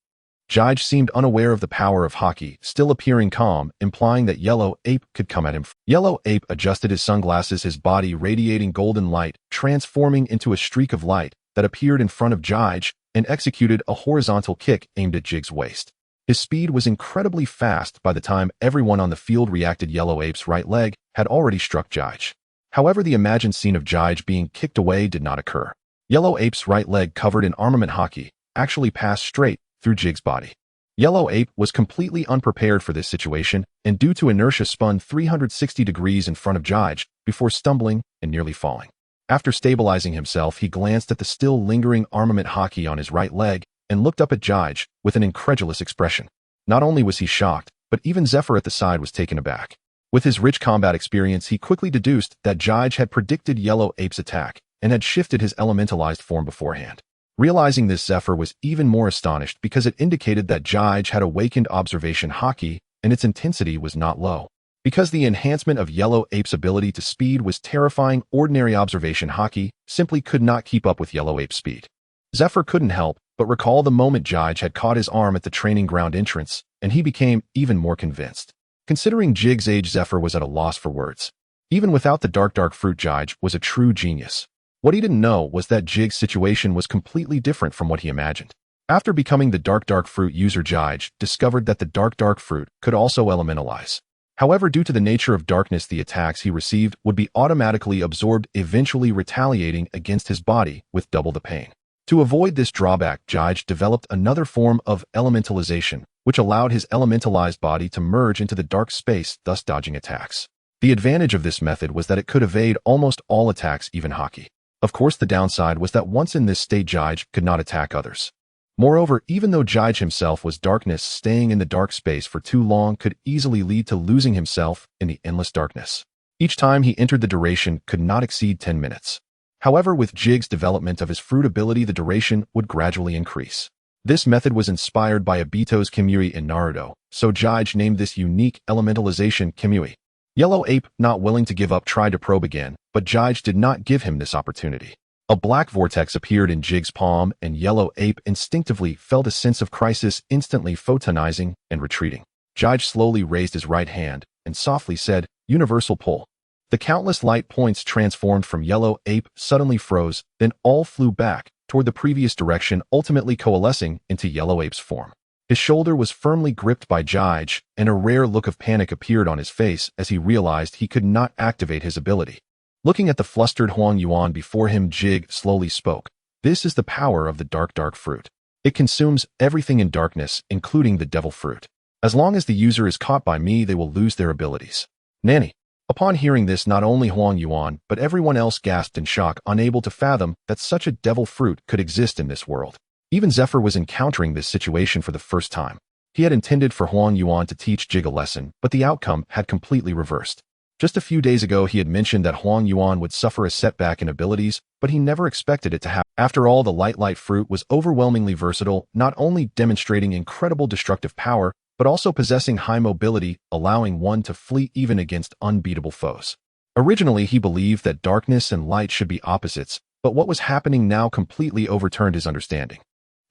Jige seemed unaware of the power of haki, still appearing calm, implying that Yellow Ape could come at him. Yellow Ape adjusted his sunglasses, his body radiating golden light, transforming into a streak of light that appeared in front of Jige, and executed a horizontal kick aimed at Jige's waist. His speed was incredibly fast. By the time everyone on the field reacted, Yellow Ape's right leg had already struck Jige. However, the imagined scene of Jige being kicked away did not occur. Yellow Ape's right leg, covered in armament haki, actually passed straight through Jige's body. Yellow Ape was completely unprepared for this situation, and due to inertia spun 360 degrees in front of Jige before stumbling and nearly falling. After stabilizing himself, he glanced at the still lingering armament haki on his right leg and looked up at Jige with an incredulous expression. Not only was he shocked, but even Zephyr at the side was taken aback. With his rich combat experience, he quickly deduced that Jige had predicted Yellow Ape's attack and had shifted his elementalized form beforehand. Realizing this, Zephyr was even more astonished because it indicated that Jige had awakened observation haki and its intensity was not low. Because the enhancement of Yellow Ape's ability to speed was terrifying, ordinary observation haki simply could not keep up with Yellow Ape's speed. Zephyr couldn't help but recall the moment Jige had caught his arm at the training ground entrance, and he became even more convinced. Considering Jige's age, Zephyr was at a loss for words. Even without the dark fruit, Jige was a true genius. What he didn't know was that Jige's situation was completely different from what he imagined. After becoming the dark fruit user, Jige discovered that the dark fruit could also elementalize. However, due to the nature of darkness, the attacks he received would be automatically absorbed, eventually retaliating against his body with double the pain. To avoid this drawback, Jige developed another form of elementalization, which allowed his elementalized body to merge into the dark space, thus dodging attacks. The advantage of this method was that it could evade almost all attacks, even haki. Of course, the downside was that once in this state, Jige could not attack others. Moreover, even though Jige himself was darkness, staying in the dark space for too long could easily lead to losing himself in the endless darkness. Each time he entered, the duration could not exceed 10 minutes. However, with Jige's development of his fruit ability, the duration would gradually increase. This method was inspired by Obito's Kimui in Naruto, so Jige named this unique elementalization Kimui. Yellow Ape, not willing to give up, tried to probe again, but Jige did not give him this opportunity. A black vortex appeared in Jige's palm, and Yellow Ape instinctively felt a sense of crisis, instantly photonizing and retreating. Jige slowly raised his right hand and softly said, "Universal pull." The countless light points transformed from Yellow Ape suddenly froze, then all flew back toward the previous direction, ultimately coalescing into Yellow Ape's form. His shoulder was firmly gripped by Jige, and a rare look of panic appeared on his face as he realized he could not activate his ability. Looking at the flustered Huang Yuan before him, Jige slowly spoke. "This is the power of the dark fruit. It consumes everything in darkness, including the devil fruit. As long as the user is caught by me, they will lose their abilities." Nanny. Upon hearing this, not only Huang Yuan, but everyone else gasped in shock, unable to fathom that such a devil fruit could exist in this world. Even Zephyr was encountering this situation for the first time. He had intended for Huang Yuan to teach Jige a lesson, but the outcome had completely reversed. Just a few days ago, he had mentioned that Huang Yuan would suffer a setback in abilities, but he never expected it to happen. After all, the light fruit was overwhelmingly versatile, not only demonstrating incredible destructive power, but also possessing high mobility, allowing one to flee even against unbeatable foes. Originally, he believed that darkness and light should be opposites, but what was happening now completely overturned his understanding.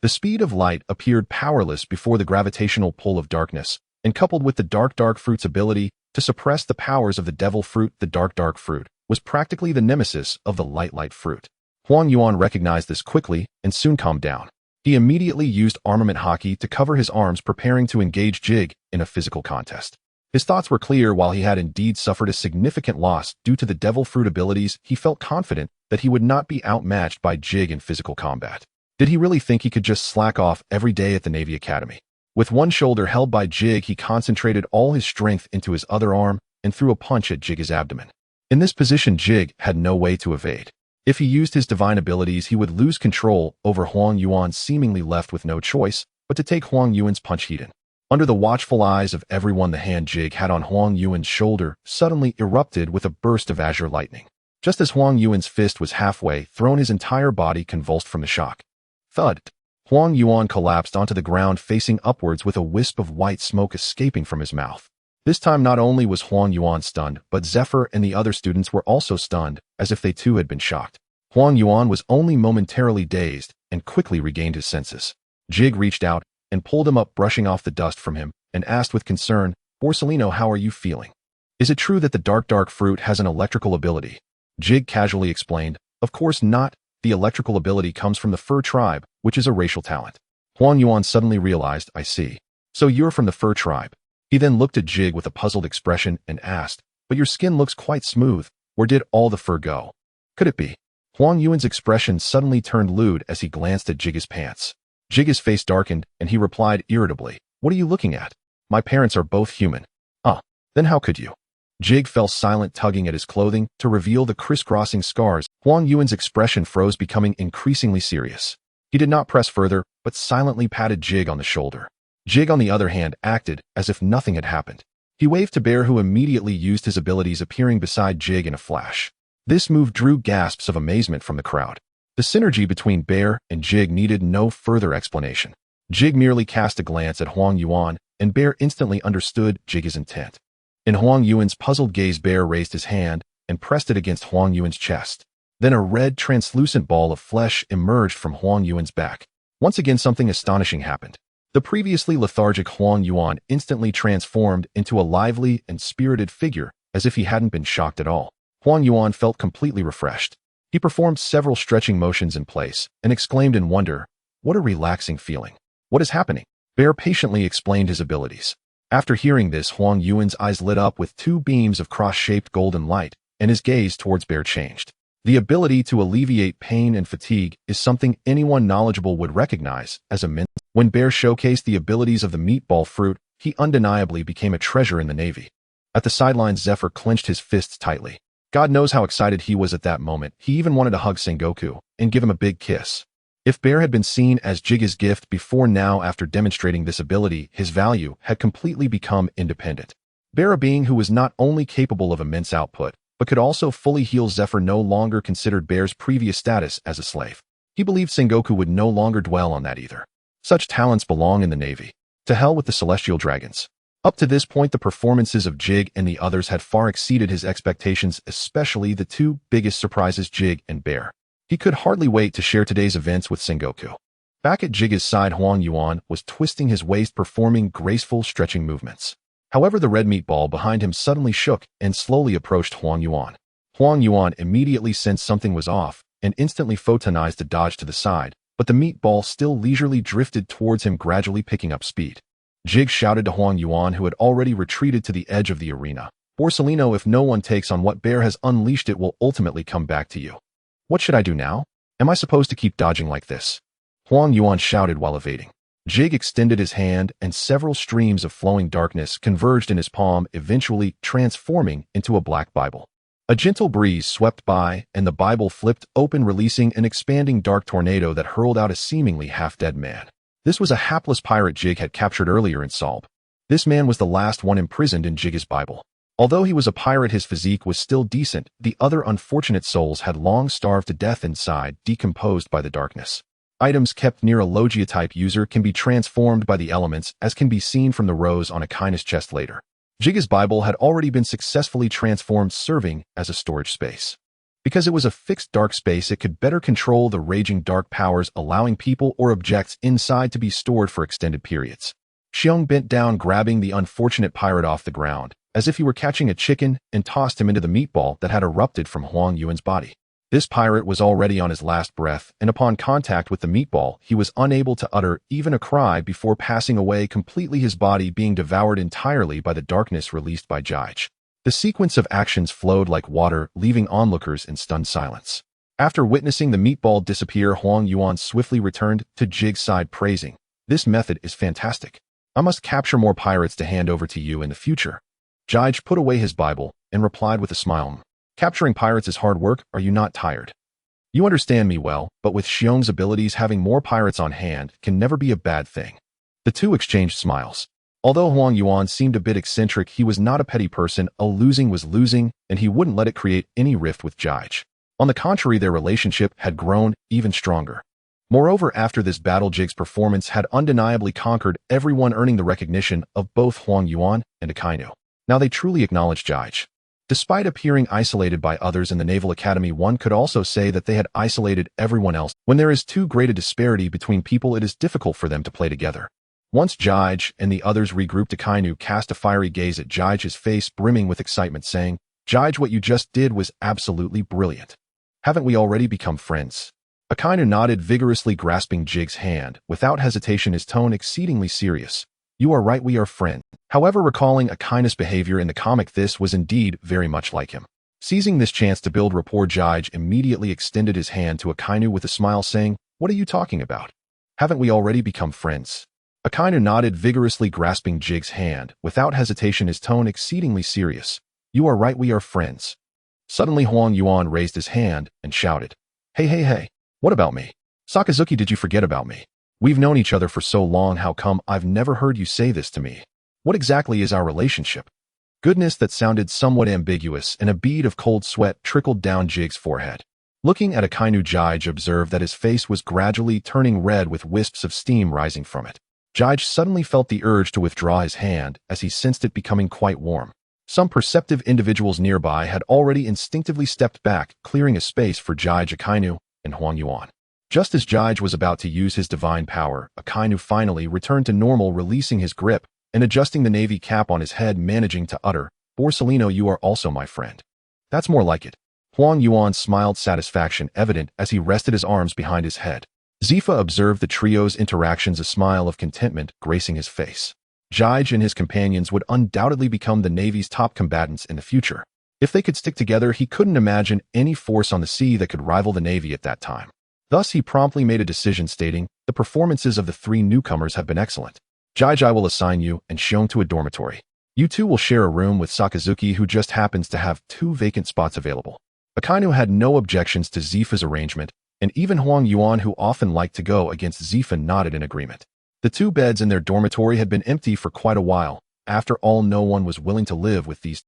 The speed of light appeared powerless before the gravitational pull of darkness, and coupled with the dark fruit's ability to suppress the powers of the devil fruit, the dark fruit was practically the nemesis of the light fruit. Huang Yuan recognized this quickly and soon calmed down. He immediately used armament hockey to cover his arms, preparing to engage Jig in a physical contest. His thoughts were clear. While he had indeed suffered a significant loss due to the devil fruit abilities, he felt confident that he would not be outmatched by Jig in physical combat. Did he really think he could just slack off every day at the Navy Academy? With one shoulder held by Jig, he concentrated all his strength into his other arm and threw a punch at Jig's abdomen. In this position, Jig had no way to evade. If he used his divine abilities, he would lose control over Huang Yuan, seemingly left with no choice but to take Huang Yuan's punch head in. Under the watchful eyes of everyone, the hand Jig had on Huang Yuan's shoulder suddenly erupted with a burst of azure lightning. Just as Huang Yuan's fist was halfway thrown, his entire body convulsed from the shock. Thud! Huang Yuan collapsed onto the ground, facing upwards with a wisp of white smoke escaping from his mouth. This time, not only was Huang Yuan stunned, but Zephyr and the other students were also stunned, as if they too had been shocked. Huang Yuan was only momentarily dazed and quickly regained his senses. Jig reached out and pulled him up, brushing off the dust from him, and asked with concern, "Borsellino, how are you feeling? Is it true that the dark fruit has an electrical ability?" Jig casually explained, "Of course not. The electrical ability comes from the Fur tribe, which is a racial talent." Huang Yuan suddenly realized, "I see. So you're from the Fur tribe." He then looked at Jig with a puzzled expression and asked, "But your skin looks quite smooth. Where did all the fur go? Could it be?" Huang Yuan's expression suddenly turned lewd as he glanced at Jig's pants. Jig's face darkened, and he replied irritably, "What are you looking at? My parents are both human." Then how could you?" Jig fell silent, tugging at his clothing to reveal the crisscrossing scars. Huang Yuan's expression froze, becoming increasingly serious. He did not press further, but silently patted Jig on the shoulder. Jig, on the other hand, acted as if nothing had happened. He waved to Bear, who immediately used his abilities, appearing beside Jig in a flash. This move drew gasps of amazement from the crowd. The synergy between Bear and Jig needed no further explanation. Jig merely cast a glance at Huang Yuan, and Bear instantly understood Jig's intent. In Huang Yuan's puzzled gaze, Bear raised his hand and pressed it against Huang Yuan's chest. Then a red, translucent ball of flesh emerged from Huang Yuan's back. Once again, something astonishing happened. The previously lethargic Huang Yuan instantly transformed into a lively and spirited figure, as if he hadn't been shocked at all. Huang Yuan felt completely refreshed. He performed several stretching motions in place and exclaimed in wonder, "What a relaxing feeling. What is happening?" Bear patiently explained his abilities. After hearing this, Huang Yuan's eyes lit up with two beams of cross-shaped golden light, and his gaze towards Bear changed. The ability to alleviate pain and fatigue is something anyone knowledgeable would recognize as immense. When Bear showcased the abilities of the meatball fruit, he undeniably became a treasure in the Navy. At the sidelines, Zephyr clenched his fists tightly. God knows how excited he was at that moment. He even wanted to hug Sengoku and give him a big kiss. If Bear had been seen as Jig's gift before now, after demonstrating this ability, his value had completely become independent. Bear, a being who was not only capable of immense output, but could also fully heal, Zephyr no longer considered Bear's previous status as a slave. He believed Sengoku would no longer dwell on that either. Such talents belong in the Navy. To hell with the celestial dragons. Up to this point, the performances of Jig and the others had far exceeded his expectations, especially the two biggest surprises, Jig and Bear. He could hardly wait to share today's events with Sengoku. Back at Jig's side, Huang Yuan was twisting his waist, performing graceful stretching movements. However, the red meatball behind him suddenly shook and slowly approached Huang Yuan. Huang Yuan immediately sensed something was off and instantly photonized to dodge to the side, but the meatball still leisurely drifted towards him, gradually picking up speed. Jig shouted to Huang Yuan, who had already retreated to the edge of the arena, "Borsellino, if no one takes on what Bear has unleashed, it will ultimately come back to you. What should I do now? Am I supposed to keep dodging like this?" Huang Yuan shouted while evading. Jig extended his hand, and several streams of flowing darkness converged in his palm, eventually transforming into a black Bible. A gentle breeze swept by, and the Bible flipped open, releasing an expanding dark tornado that hurled out a seemingly half-dead man. This was a hapless pirate Jig had captured earlier in Solb. This man was the last one imprisoned in Jig's Bible. Although he was a pirate, his physique was still decent. The other unfortunate souls had long starved to death inside, decomposed by the darkness. Items kept near a Logia-type user can be transformed by the elements, as can be seen from the rows on Akina's chest later. Jig's Bible had already been successfully transformed, serving as a storage space. Because it was a fixed dark space, it could better control the raging dark powers, allowing people or objects inside to be stored for extended periods. Xiong bent down, grabbing the unfortunate pirate off the ground, as if he were catching a chicken, and tossed him into the meatball that had erupted from Huang Yuan's body. This pirate was already on his last breath, and upon contact with the meatball, he was unable to utter even a cry before passing away completely, his body being devoured entirely by the darkness released by Jige. The sequence of actions flowed like water, leaving onlookers in stunned silence. After witnessing the meatball disappear, Huang Yuan swiftly returned to Jige's side, praising, "This method is fantastic. I must capture more pirates to hand over to you in the future." Jige put away his Bible and replied with a smile, "Capturing pirates is hard work. Are you not tired? You understand me well, but with Xiong's abilities, having more pirates on hand can never be a bad thing." The two exchanged smiles. Although Huang Yuan seemed a bit eccentric, he was not a petty person. A losing was losing, and he wouldn't let it create any rift with Jige. On the contrary, their relationship had grown even stronger. Moreover, after this battle, Jige's performance had undeniably conquered everyone, earning the recognition of both Huang Yuan and Akainu. Now they truly acknowledged Jige. Despite appearing isolated by others in the Naval Academy, one could also say that they had isolated everyone else. When there is too great a disparity between people, it is difficult for them to play together. Once Jige and the others regrouped, Akainu cast a fiery gaze at Jige, his face brimming with excitement, saying, "Jige, what you just did was absolutely brilliant. Haven't we already become friends?" Akainu nodded, vigorously grasping Jige's hand. Without hesitation, his tone exceedingly serious. "You are right, we are friends." However, recalling Akainu's behavior in the comic, this was indeed very much like him. Seizing this chance to build rapport, Jige immediately extended his hand to Akainu with a smile, saying, "What are you talking about? Haven't we already become friends?" Akainu nodded, vigorously grasping Jige's hand. Without hesitation, his tone exceedingly serious. "You are right, we are friends." Suddenly, Huang Yuan raised his hand and shouted, Hey, what about me? Sakazuki, did you forget about me? We've known each other for so long, how come I've never heard you say this to me? What exactly is our relationship?" Goodness, that sounded somewhat ambiguous, and a bead of cold sweat trickled down Jige's forehead. Looking at Akainu, Jige observed that his face was gradually turning red with wisps of steam rising from it. Jige suddenly felt the urge to withdraw his hand as he sensed it becoming quite warm. Some perceptive individuals nearby had already instinctively stepped back, clearing a space for Jige, Akainu, and Huang Yuan. Just as Jige was about to use his divine power, Akainu finally returned to normal, releasing his grip and adjusting the navy cap on his head, managing to utter, "Borsellino, you are also my friend." "That's more like it." Huang Yuan smiled, satisfaction evident as he rested his arms behind his head. Zifa observed the trio's interactions, a smile of contentment gracing his face. Jige and his companions would undoubtedly become the Navy's top combatants in the future. If they could stick together, he couldn't imagine any force on the sea that could rival the Navy at that time. Thus, he promptly made a decision, stating, "The performances of the three newcomers have been excellent. Jige, I will assign you and Xiong to a dormitory. You two will share a room with Sakazuki, who just happens to have 2 vacant spots available." Akainu had no objections to Zifa's arrangement, and even Huang Yuan, who often liked to go against Zifa, nodded in agreement. The 2 beds in their dormitory had been empty for quite a while. After all, no one was willing to live with these.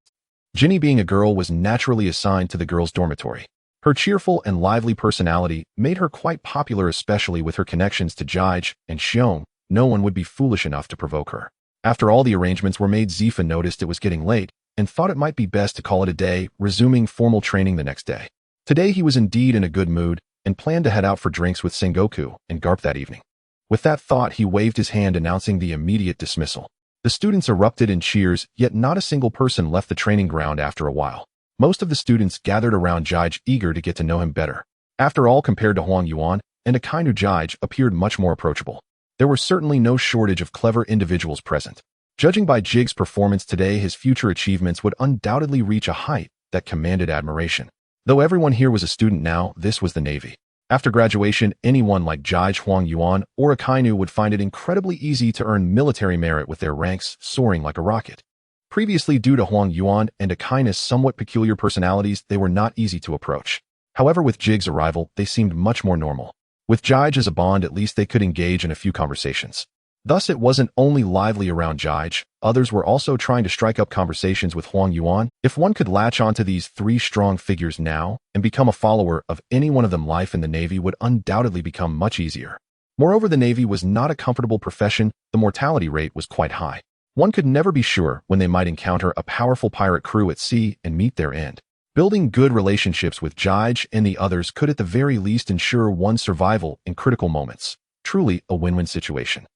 Ginny, being a girl, was naturally assigned to the girls' dormitory. Her cheerful and lively personality made her quite popular, especially with her connections to Jige and Xiong. No one would be foolish enough to provoke her. After all the arrangements were made, Zifa noticed it was getting late and thought it might be best to call it a day, resuming formal training the next day. Today he was indeed in a good mood and planned to head out for drinks with Sengoku and Garp that evening. With that thought, he waved his hand, announcing the immediate dismissal. The students erupted in cheers, yet not a single person left the training ground after a while. Most of the students gathered around Jige, eager to get to know him better. After all, compared to Huang Yuan and Akainu, Jige appeared much more approachable. There were certainly no shortage of clever individuals present. Judging by Jige's performance today, his future achievements would undoubtedly reach a height that commanded admiration. Though everyone here was a student now, this was the Navy. After graduation, anyone like Jige, Huang Yuan, or Akainu would find it incredibly easy to earn military merit, with their ranks soaring like a rocket. Previously, due to Huang Yuan and Akainu's somewhat peculiar personalities, they were not easy to approach. However, with Jige's arrival, they seemed much more normal. With Jige as a bond, at least they could engage in a few conversations. Thus, it wasn't only lively around Jige, others were also trying to strike up conversations with Huang Yuan. If one could latch onto these 3 strong figures now and become a follower of any one of them, life in the Navy would undoubtedly become much easier. Moreover, the Navy was not a comfortable profession. The mortality rate was quite high. One could never be sure when they might encounter a powerful pirate crew at sea and meet their end. Building good relationships with Jige and the others could at the very least ensure one's survival in critical moments. Truly a win-win situation.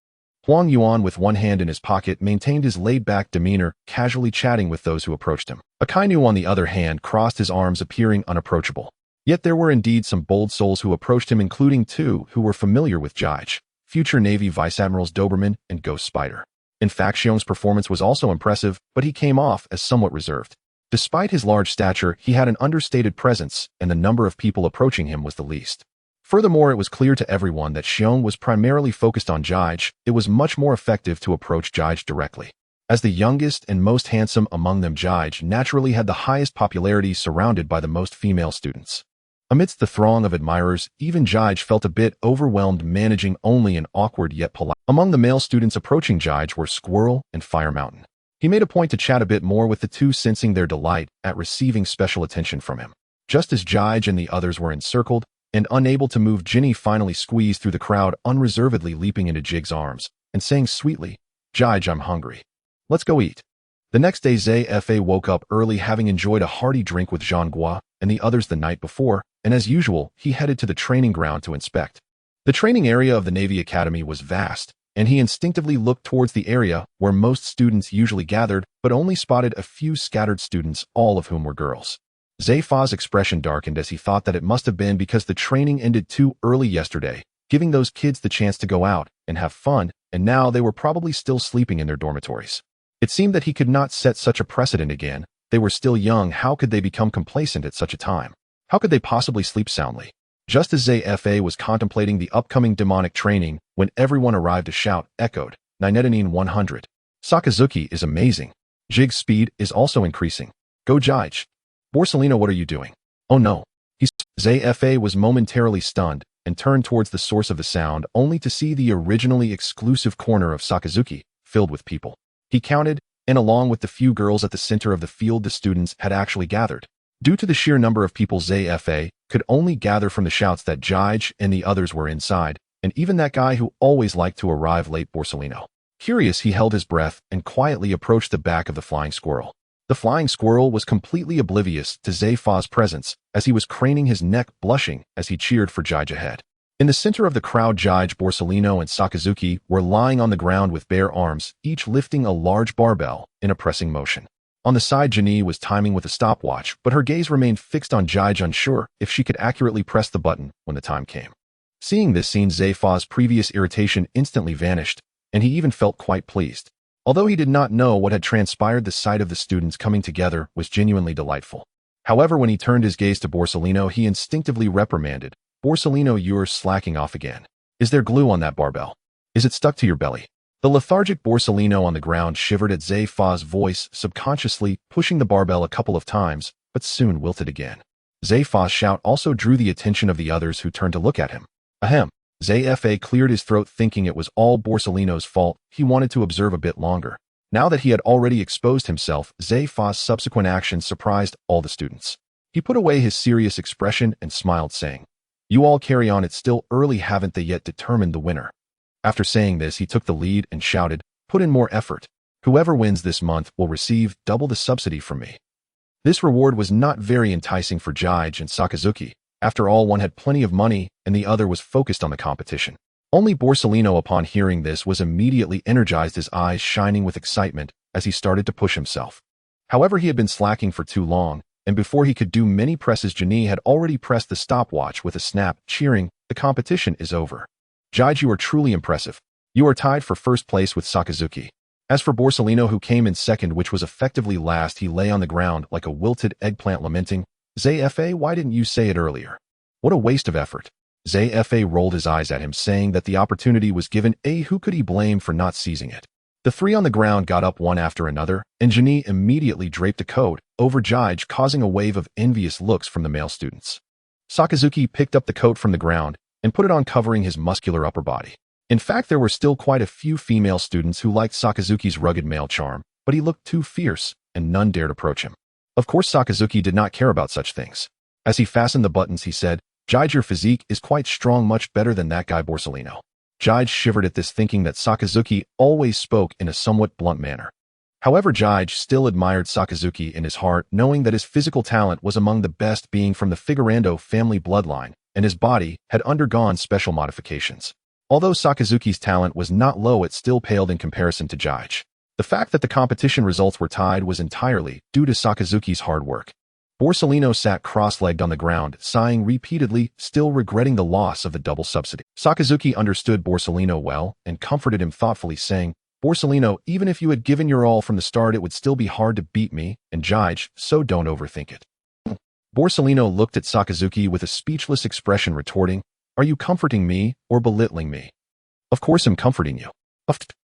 Huang Yuan, with one hand in his pocket, maintained his laid-back demeanor, casually chatting with those who approached him. Akainu, on the other hand, crossed his arms, appearing unapproachable. Yet there were indeed some bold souls who approached him, including two who were familiar with Jige, future Navy Vice Admirals Doberman and Ghost Spider. In fact, Xiong's performance was also impressive, but he came off as somewhat reserved. Despite his large stature, he had an understated presence, and the number of people approaching him was the least. Furthermore, it was clear to everyone that Xiong was primarily focused on Jige. It was much more effective to approach Jige directly. As the youngest and most handsome among them, Jige naturally had the highest popularity, surrounded by the most female students. Amidst the throng of admirers, even Jige felt a bit overwhelmed, managing only an awkward yet polite. Among the male students approaching Jige were Squirrel and Fire Mountain. He made a point to chat a bit more with the two, sensing their delight at receiving special attention from him. Just as Jige and the others were encircled and unable to move, Ginny finally squeezed through the crowd, unreservedly leaping into Jig's arms and saying sweetly, "Jige, I'm hungry. Let's go eat." The next day, Zfa woke up early, having enjoyed a hearty drink with Jean Gua and the others the night before, and as usual, he headed to the training ground to inspect. The training area of the Navy Academy was vast, and he instinctively looked towards the area where most students usually gathered, but only spotted a few scattered students, all of whom were girls. Zaifa's expression darkened as he thought that it must have been because the training ended too early yesterday, giving those kids the chance to go out and have fun, and now they were probably still sleeping in their dormitories. It seemed that he could not set such a precedent again. They were still young. How could they become complacent at such a time? How could they possibly sleep soundly? Just as Zfa was contemplating the upcoming demonic training, when everyone arrived, a shout echoed, "Ninetanine 100. Sakazuki is amazing. Jig's speed is also increasing. Go Jige. Borsellino, what are you doing?" "Oh no." Zfa was momentarily stunned and turned towards the source of the sound, only to see the originally exclusive corner of Sakazuki filled with people. He counted, and along with the few girls at the center of the field, the students had actually gathered. Due to the sheer number of people, Zfa could only gather from the shouts that Jige and the others were inside, and even that guy who always liked to arrive late, Borsellino. Curious, he held his breath and quietly approached the back of the flying squirrel. The flying squirrel was completely oblivious to Zaifa's presence, as he was craning his neck, blushing as he cheered for Jige ahead. In the center of the crowd, Jige, Borsellino, and Sakazuki were lying on the ground with bare arms, each lifting a large barbell in a pressing motion. On the side, Ginny was timing with a stopwatch, but her gaze remained fixed on Jige, unsure if she could accurately press the button when the time came. Seeing this scene, Zaifa's previous irritation instantly vanished, and he even felt quite pleased. Although he did not know what had transpired, the sight of the students coming together was genuinely delightful. However, when he turned his gaze to Borsellino, he instinctively reprimanded, "Borsellino, you're slacking off again. Is there glue on that barbell? Is it stuck to your belly?" The lethargic Borsellino on the ground shivered at Zaifa's voice, subconsciously pushing the barbell a couple of times, but soon wilted again. Zaifa's shout also drew the attention of the others, who turned to look at him. Ahem. Zaifa cleared his throat, thinking it was all Borsellino's fault. He wanted to observe a bit longer. Now that he had already exposed himself, Zaifa's subsequent actions surprised all the students. He put away his serious expression and smiled, saying, "You all carry on, it's still early, haven't they yet determined the winner?" After saying this, he took the lead and shouted, "Put in more effort. Whoever wins this month will receive double the subsidy from me." This reward was not very enticing for Jige and Sakazuki. After all, one had plenty of money, and the other was focused on the competition. Only Borsellino, upon hearing this, was immediately energized, his eyes shining with excitement as he started to push himself. However, he had been slacking for too long, and before he could do many presses, Ginny had already pressed the stopwatch with a snap, cheering, "The competition is over. Jige, you are truly impressive. You are tied for first place with Sakazuki." As for Borsellino, who came in second, which was effectively last, he lay on the ground like a wilted eggplant, lamenting, "Zaifa, why didn't you say it earlier? What a waste of effort." Zaifa rolled his eyes at him, saying that the opportunity was given. Who could he blame for not seizing it? The three on the ground got up one after another, and Ginny immediately draped a coat over Jige, causing a wave of envious looks from the male students. Sakazuki picked up the coat from the ground and put it on, covering his muscular upper body. In fact, there were still quite a few female students who liked Sakazuki's rugged male charm, but he looked too fierce, and none dared approach him. Of course, Sakazuki did not care about such things. As he fastened the buttons, he said, "Jige, your physique is quite strong, much better than that guy Borsellino." Jige shivered at this, thinking that Sakazuki always spoke in a somewhat blunt manner. However, Jige still admired Sakazuki in his heart, knowing that his physical talent was among the best, being from the Figarland family bloodline, and his body had undergone special modifications. Although Sakazuki's talent was not low, it still paled in comparison to Jige. The fact that the competition results were tied was entirely due to Sakazuki's hard work. Borsellino sat cross-legged on the ground, sighing repeatedly, still regretting the loss of the double subsidy. Sakazuki understood Borsellino well and comforted him thoughtfully, saying, Borsellino, even if you had given your all from the start, it would still be hard to beat me and Jige, so don't overthink it. Borsellino looked at Sakazuki with a speechless expression, retorting, Are you comforting me or belittling me? Of course I'm comforting you.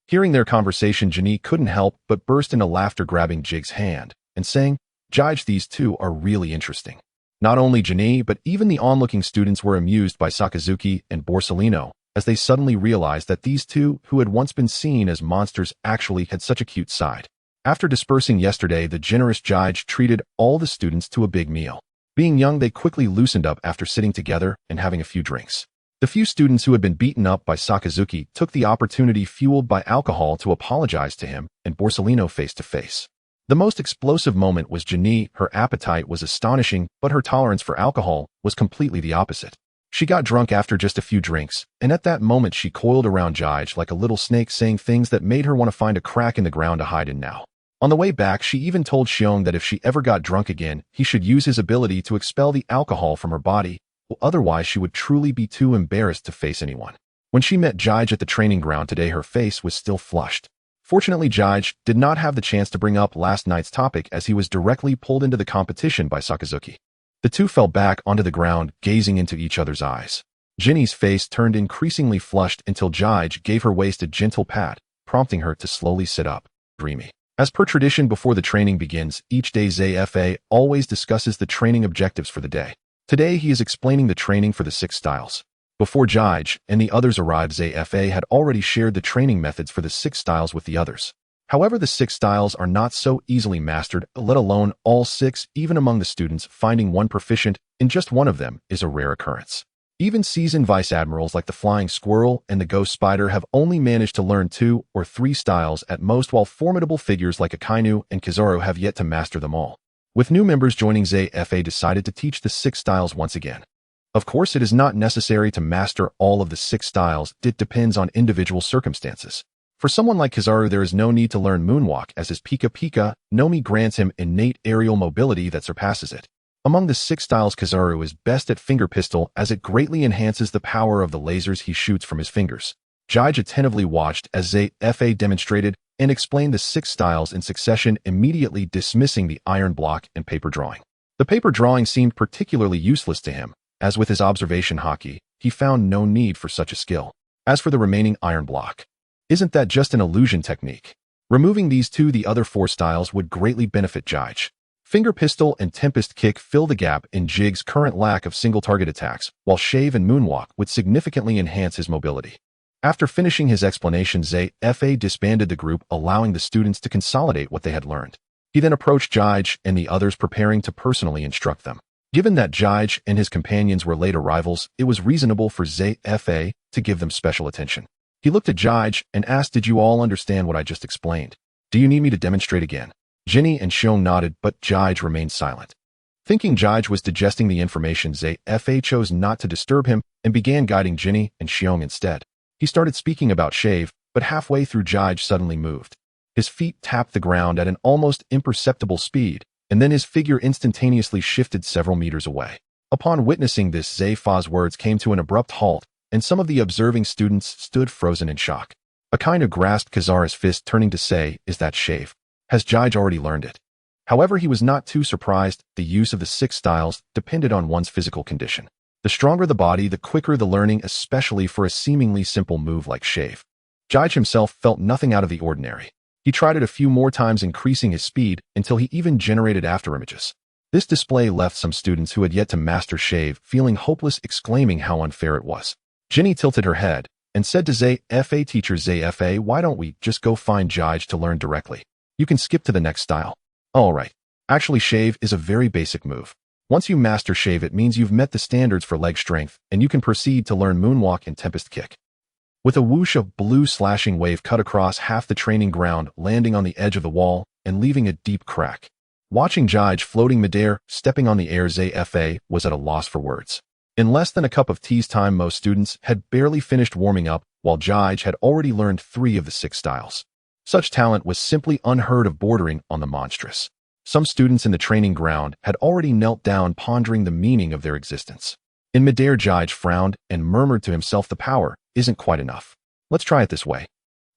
Hearing their conversation, Jinny couldn't help but burst into laughter, grabbing Jige's hand and saying, Jige, these two are really interesting. Not only Jinny, but even the onlooking students were amused by Sakazuki and Borsellino, as they suddenly realized that these two, who had once been seen as monsters, actually had such a cute side. After dispersing yesterday, the generous Jige treated all the students to a big meal. Being young, they quickly loosened up after sitting together and having a few drinks. The few students who had been beaten up by Sakazuki took the opportunity fueled by alcohol to apologize to him and Borsellino face to face. The most explosive moment was Jinny. Her appetite was astonishing, but her tolerance for alcohol was completely the opposite. She got drunk after just a few drinks, and at that moment she coiled around Jige like a little snake, saying things that made her want to find a crack in the ground to hide in now. On the way back, she even told Xiong that if she ever got drunk again, he should use his ability to expel the alcohol from her body, otherwise she would truly be too embarrassed to face anyone. When she met Jige at the training ground today, her face was still flushed. Fortunately, Jige did not have the chance to bring up last night's topic, as he was directly pulled into the competition by Sakazuki. The two fell back onto the ground, gazing into each other's eyes. Jinny's face turned increasingly flushed until Jige gave her waist a gentle pat, prompting her to slowly sit up. Dreamy. As per tradition, before the training begins, each day ZFA always discusses the training objectives for the day. Today he is explaining the training for the 6 styles. Before Jige and the others arrived, ZFA had already shared the training methods for the 6 styles with the others. However, the 6 styles are not so easily mastered, let alone all 6. Even among the students, finding one proficient in just one of them is a rare occurrence. Even seasoned vice admirals like the flying squirrel and the ghost spider have only managed to learn 2 or 3 styles at most, while formidable figures like Akainu and Kizaru have yet to master them all. With new members joining, ZFA decided to teach the 6 styles once again. Of course, it is not necessary to master all of the 6 styles. It depends on individual circumstances. For someone like Kizaru, there is no need to learn Moonwalk, as his Pika Pika Nomi grants him innate aerial mobility that surpasses it. Among the 6 styles, Kizaru is best at Finger Pistol, as it greatly enhances the power of the lasers he shoots from his fingers. Jige attentively watched as ZFA demonstrated and explained the 6 styles in succession, immediately dismissing the iron block and paper drawing. The paper drawing seemed particularly useless to him, as with his observation hockey, he found no need for such a skill. As for the remaining iron block, isn't that just an illusion technique? Removing these 2, the other 4 styles would greatly benefit Jige. Finger Pistol and Tempest Kick fill the gap in Jige's current lack of single-target attacks, while Shave and Moonwalk would significantly enhance his mobility. After finishing his explanation, ZFA disbanded the group, allowing the students to consolidate what they had learned. He then approached Jige and the others, preparing to personally instruct them. Given that Jige and his companions were late arrivals, it was reasonable for ZFA to give them special attention. He looked at Jige and asked, Did you all understand what I just explained? Do you need me to demonstrate again? Jinny and Xiong nodded, but Jige remained silent. Thinking Jige was digesting the information, ZFA chose not to disturb him and began guiding Jinny and Xiong instead. He started speaking about Shave, but halfway through Jige suddenly moved. His feet tapped the ground at an almost imperceptible speed, and then his figure instantaneously shifted several meters away. Upon witnessing this, ZFA's words came to an abrupt halt, and some of the observing students stood frozen in shock. Akainu grasped Kizaru's fist, turning to say, Is that Shave? Has Jige already learned it? However, he was not too surprised. The use of the 6 styles depended on one's physical condition. The stronger the body, the quicker the learning, especially for a seemingly simple move like Shave. Jige himself felt nothing out of the ordinary. He tried it a few more times, increasing his speed until he even generated afterimages. This display left some students who had yet to master Shave feeling hopeless, exclaiming how unfair it was. Jinny tilted her head and said to ZFA teacher, ZFA, why don't we just go find Jige to learn directly? You can skip to the next style. Alright. Actually, Shave is a very basic move. Once you master Shave, it means you've met the standards for leg strength, and you can proceed to learn Moonwalk and Tempest Kick. With a whoosh, of blue slashing wave cut across half the training ground, landing on the edge of the wall and leaving a deep crack. Watching Jige floating midair, stepping on the air, ZFA was at a loss for words. In less than a cup of tea's time, most students had barely finished warming up, while Jige had already learned 3 of the 6 styles. Such talent was simply unheard of, bordering on the monstrous. Some students in the training ground had already knelt down pondering the meaning of their existence. In midair, Jige frowned and murmured to himself, the power isn't quite enough. Let's try it this way.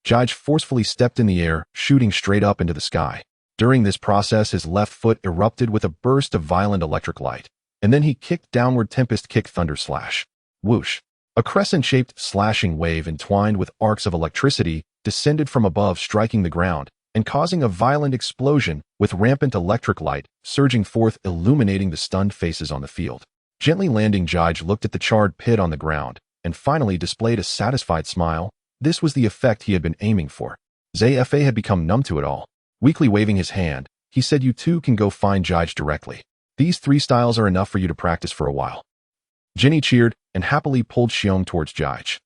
Jige forcefully stepped in the air, shooting straight up into the sky. During this process, his left foot erupted with a burst of violent electric light, and then he kicked downward, tempest kick, thunder slash. Whoosh. A crescent-shaped slashing wave entwined with arcs of electricity descended from above, striking the ground and causing a violent explosion with rampant electric light surging forth, illuminating the stunned faces on the field. Gently landing, Jige looked at the charred pit on the ground and finally displayed a satisfied smile. This was the effect he had been aiming for. Zfa had become numb to it all. Weakly waving his hand, he said, "You two can go find Jige directly. These 3 styles are enough for you to practice for a while." Jinny cheered and happily pulled Xiong towards Jige.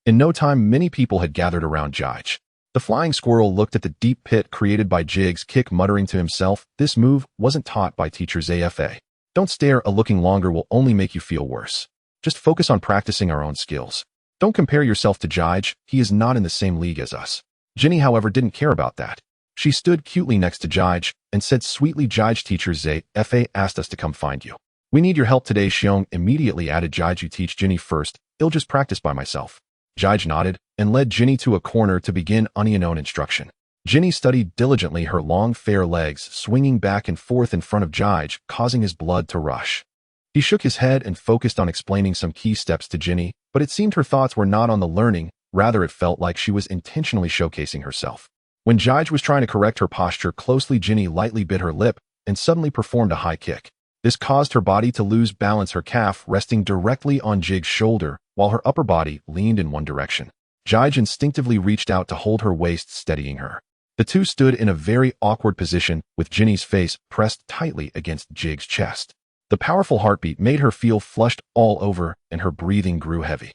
In no time, many people had gathered around Jige. The flying squirrel looked at the deep pit created by Jige's kick, muttering to himself, "This move wasn't taught by teacher Zfa. Don't stare, looking longer will only make you feel worse. Just focus on practicing our own skills. Don't compare yourself to Jige, he is not in the same league as us." Jinny, however, didn't care about that. She stood cutely next to Jige and said sweetly, "Jige, teacher Zfa asked us to come find you. We need your help today." Xiong immediately added, "Jige, you teach Jinny first, I'll just practice by myself." Jige nodded and led Jinny to a corner to begin unknown instruction. Jinny studied diligently, her long fair legs swinging back and forth in front of Jige, causing his blood to rush. He shook his head and focused on explaining some key steps to Jinny, but it seemed her thoughts were not on the learning, rather it felt like she was intentionally showcasing herself. When Jige was trying to correct her posture closely, Jinny lightly bit her lip and suddenly performed a high kick. This caused her body to lose balance, her calf resting directly on Jige's shoulder, while her upper body leaned in one direction. Jige instinctively reached out to hold her waist, steadying her. The two stood in a very awkward position, with Jinny's face pressed tightly against Jige's chest. The powerful heartbeat made her feel flushed all over, and her breathing grew heavy.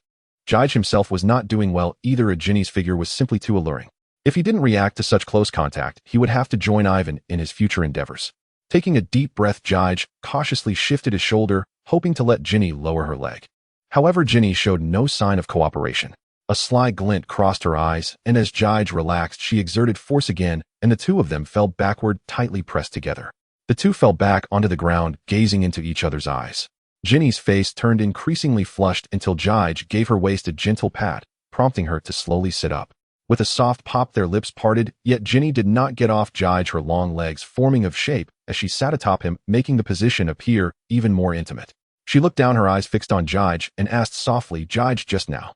Jige himself was not doing well either. Jinny's figure was simply too alluring. If he didn't react to such close contact, he would have to join Ivan in his future endeavors. Taking a deep breath, Jige cautiously shifted his shoulder, hoping to let Jinny lower her leg. However, Jinny showed no sign of cooperation. A sly glint crossed her eyes, and as Jige relaxed, she exerted force again, and the two of them fell backward, tightly pressed together. The two fell back onto the ground, gazing into each other's eyes. Jinny's face turned increasingly flushed until Jige gave her waist a gentle pat, prompting her to slowly sit up. With a soft pop, their lips parted, yet Jinny did not get off Jige, her long legs forming of shape as she sat atop him, making the position appear even more intimate. She looked down, her eyes fixed on Jige, and asked softly, "Jige, just now,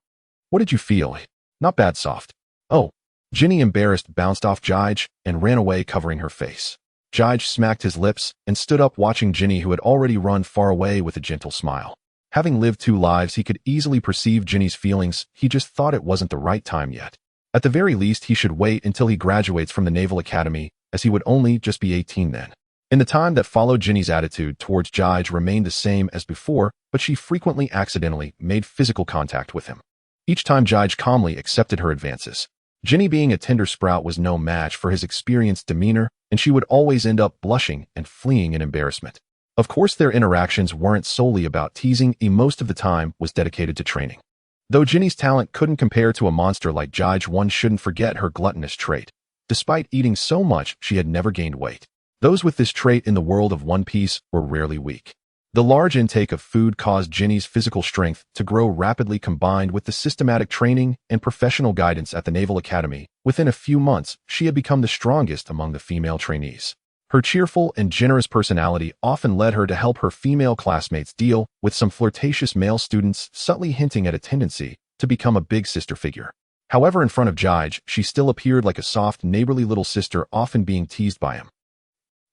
what did you feel?" "Not bad, soft." "Oh." Jinny, embarrassed, bounced off Jige and ran away, covering her face. Jige smacked his lips and stood up, watching Jinny, who had already run far away, with a gentle smile. Having lived 2 lives, he could easily perceive Jinny's feelings. He just thought it wasn't the right time yet. At the very least, he should wait until he graduates from the Naval Academy, as he would only just be 18 then. In the time that followed, Jinny's attitude towards Jige remained the same as before, but she frequently accidentally made physical contact with him. Each time, Jige calmly accepted her advances. Jinny, being a tender sprout, was no match for his experienced demeanor, and she would always end up blushing and fleeing in embarrassment. Of course, their interactions weren't solely about teasing, most of the time was dedicated to training. Though Jinny's talent couldn't compare to a monster like Jige, one shouldn't forget her gluttonous trait. Despite eating so much, she had never gained weight. Those with this trait in the world of One Piece were rarely weak. The large intake of food caused Jinny's physical strength to grow rapidly. Combined with the systematic training and professional guidance at the Naval Academy, within a few months, she had become the strongest among the female trainees. Her cheerful and generous personality often led her to help her female classmates deal with some flirtatious male students, subtly hinting at a tendency to become a big sister figure. However, in front of Jige, she still appeared like a soft, neighborly little sister, often being teased by him.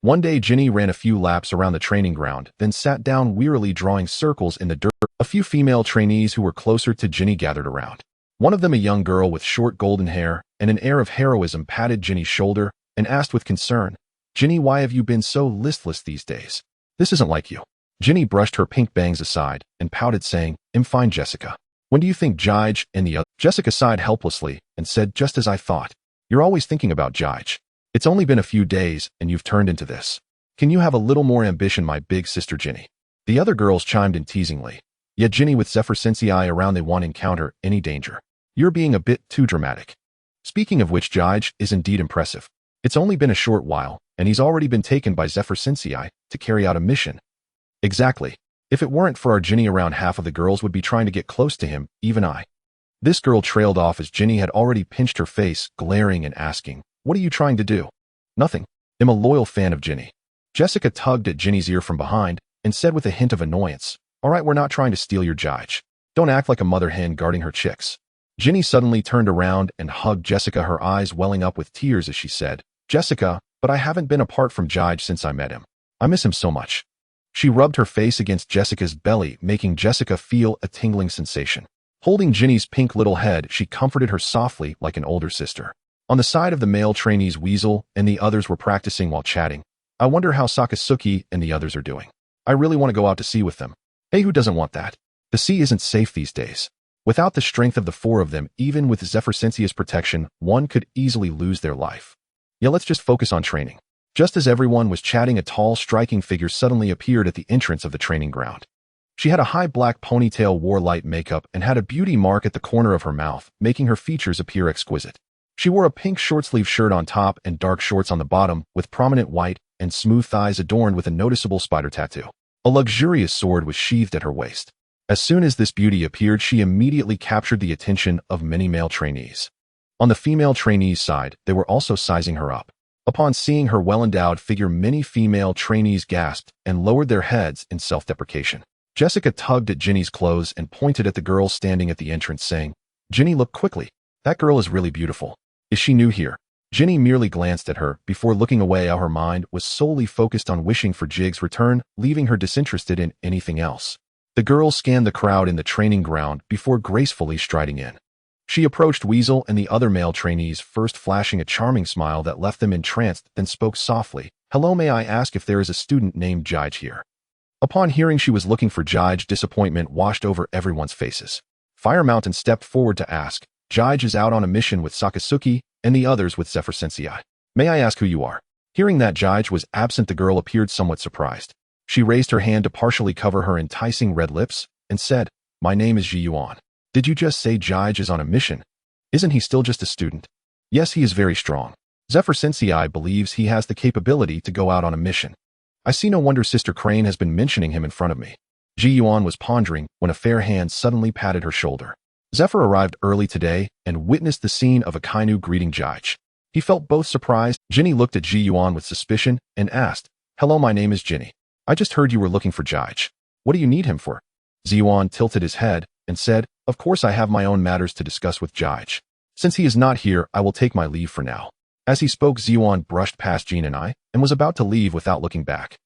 One day, Jinny ran a few laps around the training ground, then sat down wearily, drawing circles in the dirt. A few female trainees who were closer to Jinny gathered around. One of them, a young girl with short golden hair and an air of heroism, patted Jinny's shoulder and asked with concern, "Jinny, why have you been so listless these days? This isn't like you." Jinny brushed her pink bangs aside and pouted, saying, "I'm fine, Jessica. When do you think Jige and the other?" Jessica sighed helplessly and said, "Just as I thought. You're always thinking about Jige. It's only been a few days and you've turned into this. Can you have a little more ambition, my big sister Jinny?" The other girls chimed in teasingly. Yet Jinny, with Zephyr Sensei around, they won't encounter any danger. "You're being a bit too dramatic." "Speaking of which, Jige is indeed impressive. It's only been a short while, and he's already been taken by Zephyr Sensei to carry out a mission. Exactly. If it weren't for our Ginny, around half of the girls would be trying to get close to him, even I. This girl trailed off as Ginny had already pinched her face, glaring and asking, "What are you trying to do?" "Nothing. I'm a loyal fan of Ginny." Jessica tugged at Ginny's ear from behind and said with a hint of annoyance, "All right, we're not trying to steal your Jige. Don't act like a mother hen guarding her chicks." Ginny suddenly turned around and hugged Jessica, her eyes welling up with tears as she said, "Jessica, but I haven't been apart from Jige since I met him. I miss him so much." She rubbed her face against Jessica's belly, making Jessica feel a tingling sensation. Holding Ginny's pink little head, she comforted her softly like an older sister. On the side of the male trainees, Weasel and the others were practicing while chatting. "I wonder how Sakasuki and the others are doing. I really want to go out to sea with them." "Hey, who doesn't want that? The sea isn't safe these days. Without the strength of the four of them, even with Zephyr Sensei's protection, one could easily lose their life. Yeah, let's just focus on training." Just as everyone was chatting, a tall, striking figure suddenly appeared at the entrance of the training ground. She had a high black ponytail, wore light makeup, and had a beauty mark at the corner of her mouth, making her features appear exquisite. She wore a pink short-sleeve shirt on top and dark shorts on the bottom, with prominent white and smooth thighs adorned with a noticeable spider tattoo. A luxurious sword was sheathed at her waist. As soon as this beauty appeared, she immediately captured the attention of many male trainees. On the female trainees' side, they were also sizing her up. Upon seeing her well-endowed figure, many female trainees gasped and lowered their heads in self-deprecation. Jessica tugged at Ginny's clothes and pointed at the girl standing at the entrance, saying, "Ginny, look quickly. That girl is really beautiful. Is she new here?" Ginny merely glanced at her before looking away. Her mind was solely focused on wishing for Jig's return, leaving her disinterested in anything else. The girl scanned the crowd in the training ground before gracefully striding in. She approached Weasel and the other male trainees, first flashing a charming smile that left them entranced, then spoke softly, "Hello, may I ask if there is a student named Jige here?" Upon hearing she was looking for Jige, disappointment washed over everyone's faces. Fire Mountain stepped forward to ask, "Jige is out on a mission with Sakasuki and the others with Zephyr Sensei. May I ask who you are?" Hearing that Jige was absent, the girl appeared somewhat surprised. She raised her hand to partially cover her enticing red lips and said, "My name is Ji Yuan." "Did you just say Jige is on a mission? Isn't he still just a student?" "Yes, he is very strong. Zephyr Sensei believes he has the capability to go out on a mission. I see no wonder Sister Crane has been mentioning him in front of me." Ji Yuan was pondering when a fair hand suddenly patted her shoulder. Zephyr arrived early today and witnessed the scene of Akainu greeting Jige. He felt both surprised. Ginny looked at Ji Yuan with suspicion and asked, "Hello, my name is Ginny. I just heard you were looking for Jige. What do you need him for?" Ji Yuan tilted his head and said, "Of course I have my own matters to discuss with Jige. Since he is not here, I will take my leave for now." As he spoke, Ji Yuan brushed past Jean and I and was about to leave without looking back.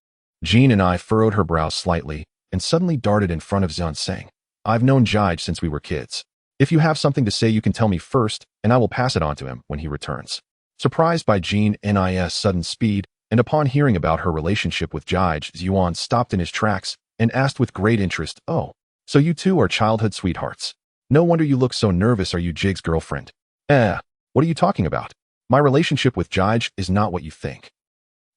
Jean and I furrowed her brows slightly and suddenly darted in front of Xian, saying, "I've known Jige since we were kids. If you have something to say, you can tell me first, and I will pass it on to him when he returns." Surprised by Jean Nis' sudden speed, and upon hearing about her relationship with Jige, Yuan stopped in his tracks and asked with great interest, "Oh, so you two are childhood sweethearts? No wonder you look so nervous. Are you Jige's girlfriend?" What are you talking about? My relationship with Jige is not what you think."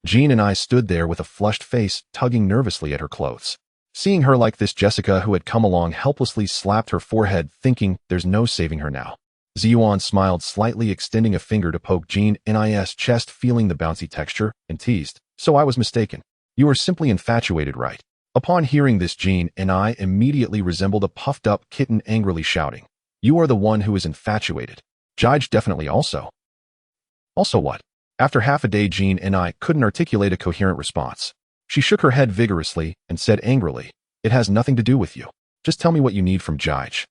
Jean and I stood there with a flushed face, tugging nervously at her clothes. Seeing her like this, Jessica, who had come along, helplessly slapped her forehead, thinking there's no saving her now. Ziyuan smiled slightly, extending a finger to poke Jean Nis' chest, feeling the bouncy texture, and teased, "So I was mistaken. You are simply infatuated, right?" Upon hearing this, Jean Ni immediately resembled a puffed-up kitten, angrily shouting, "You are the one who is infatuated. Jige definitely also." "Also what?" After half a day, Jean Ni couldn't articulate a coherent response. She shook her head vigorously and said angrily, "It has nothing to do with you. Just tell me what you need from Jige."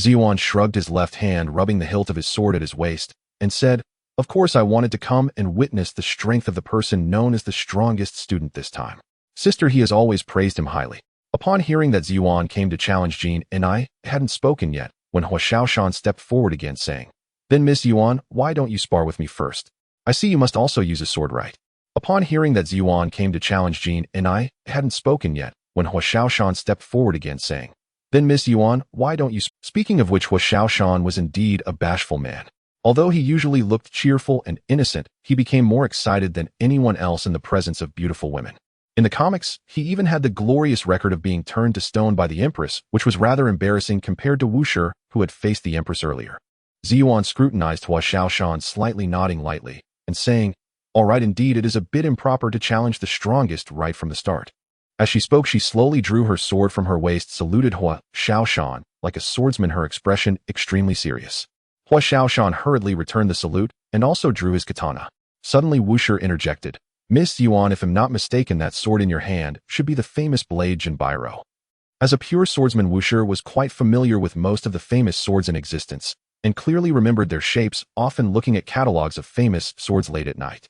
Ziyuan shrugged his left hand, rubbing the hilt of his sword at his waist, and said, "Of course I wanted to come and witness the strength of the person known as the strongest student this time. Sister, he has always praised him highly." Upon hearing that Ziyuan came to challenge Jean Ni hadn't spoken yet, when Hua Xiaoshan stepped forward again, saying, "Then Miss Yuan, why don't you spar with me first? I see you must also use a sword, right?" Upon hearing that Ziyuan came to challenge Jean Ni hadn't spoken yet, when Hua Xiaoshan stepped forward again, saying, "Then Miss Yuan, why don't you?" Speaking of which, Hua Xiaoshan was indeed a bashful man. Although he usually looked cheerful and innocent, he became more excited than anyone else in the presence of beautiful women. In the comics, he even had the glorious record of being turned to stone by the Empress, which was rather embarrassing compared to Wushi, who had faced the Empress earlier. Ziyuan scrutinized Hua Xiaoshan, slightly nodding lightly, and saying, All right, indeed, it is a bit improper to challenge the strongest right from the start. As she spoke, she slowly drew her sword from her waist, saluted Hua Xiaoshan like a swordsman, her expression extremely serious. Hua Xiaoshan hurriedly returned the salute and also drew his katana. Suddenly, Wuxia interjected, "Miss Yuan, if I'm not mistaken, that sword in your hand should be the famous blade Jinbairo." As a pure swordsman, Wuxia was quite familiar with most of the famous swords in existence, and clearly remembered their shapes, often looking at catalogs of famous swords late at night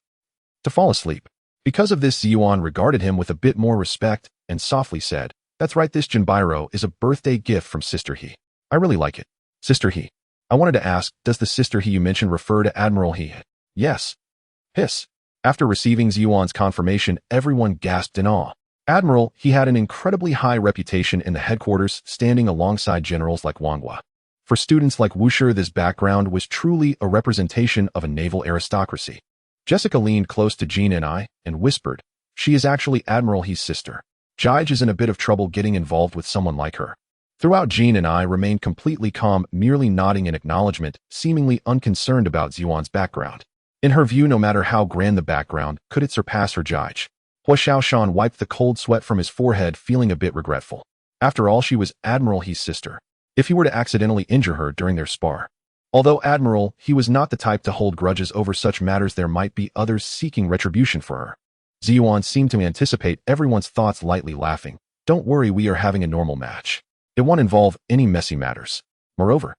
to fall asleep. Because of this, Yuan regarded him with a bit more respect and softly said, "That's right, this Jinbairo is a birthday gift from Sister He. I really like it." Sister He. I wanted to ask, does the Sister He you mentioned refer to Admiral He? Yes. Hiss. After receiving Yuan's confirmation, everyone gasped in awe. Admiral He had an incredibly high reputation in the headquarters, standing alongside generals like Wang Hua. For students like Wuxia, this background was truly a representation of a naval aristocracy. Jessica leaned close to Jean and I and whispered, "She is actually Admiral He's sister. Jige is in a bit of trouble getting involved with someone like her." Throughout, Jean and I remained completely calm, merely nodding in acknowledgement, seemingly unconcerned about Yuan's background. In her view, no matter how grand the background, could it surpass her Jige? Hua Xiaoshan wiped the cold sweat from his forehead, feeling a bit regretful. After all, she was Admiral He's sister. If he were to accidentally injure her during their spar. Although Admiral He was not the type to hold grudges over such matters, there might be others seeking retribution for her. Yuan seemed to anticipate everyone's thoughts, lightly laughing. "Don't worry, we are having a normal match. It won't involve any messy matters." Moreover,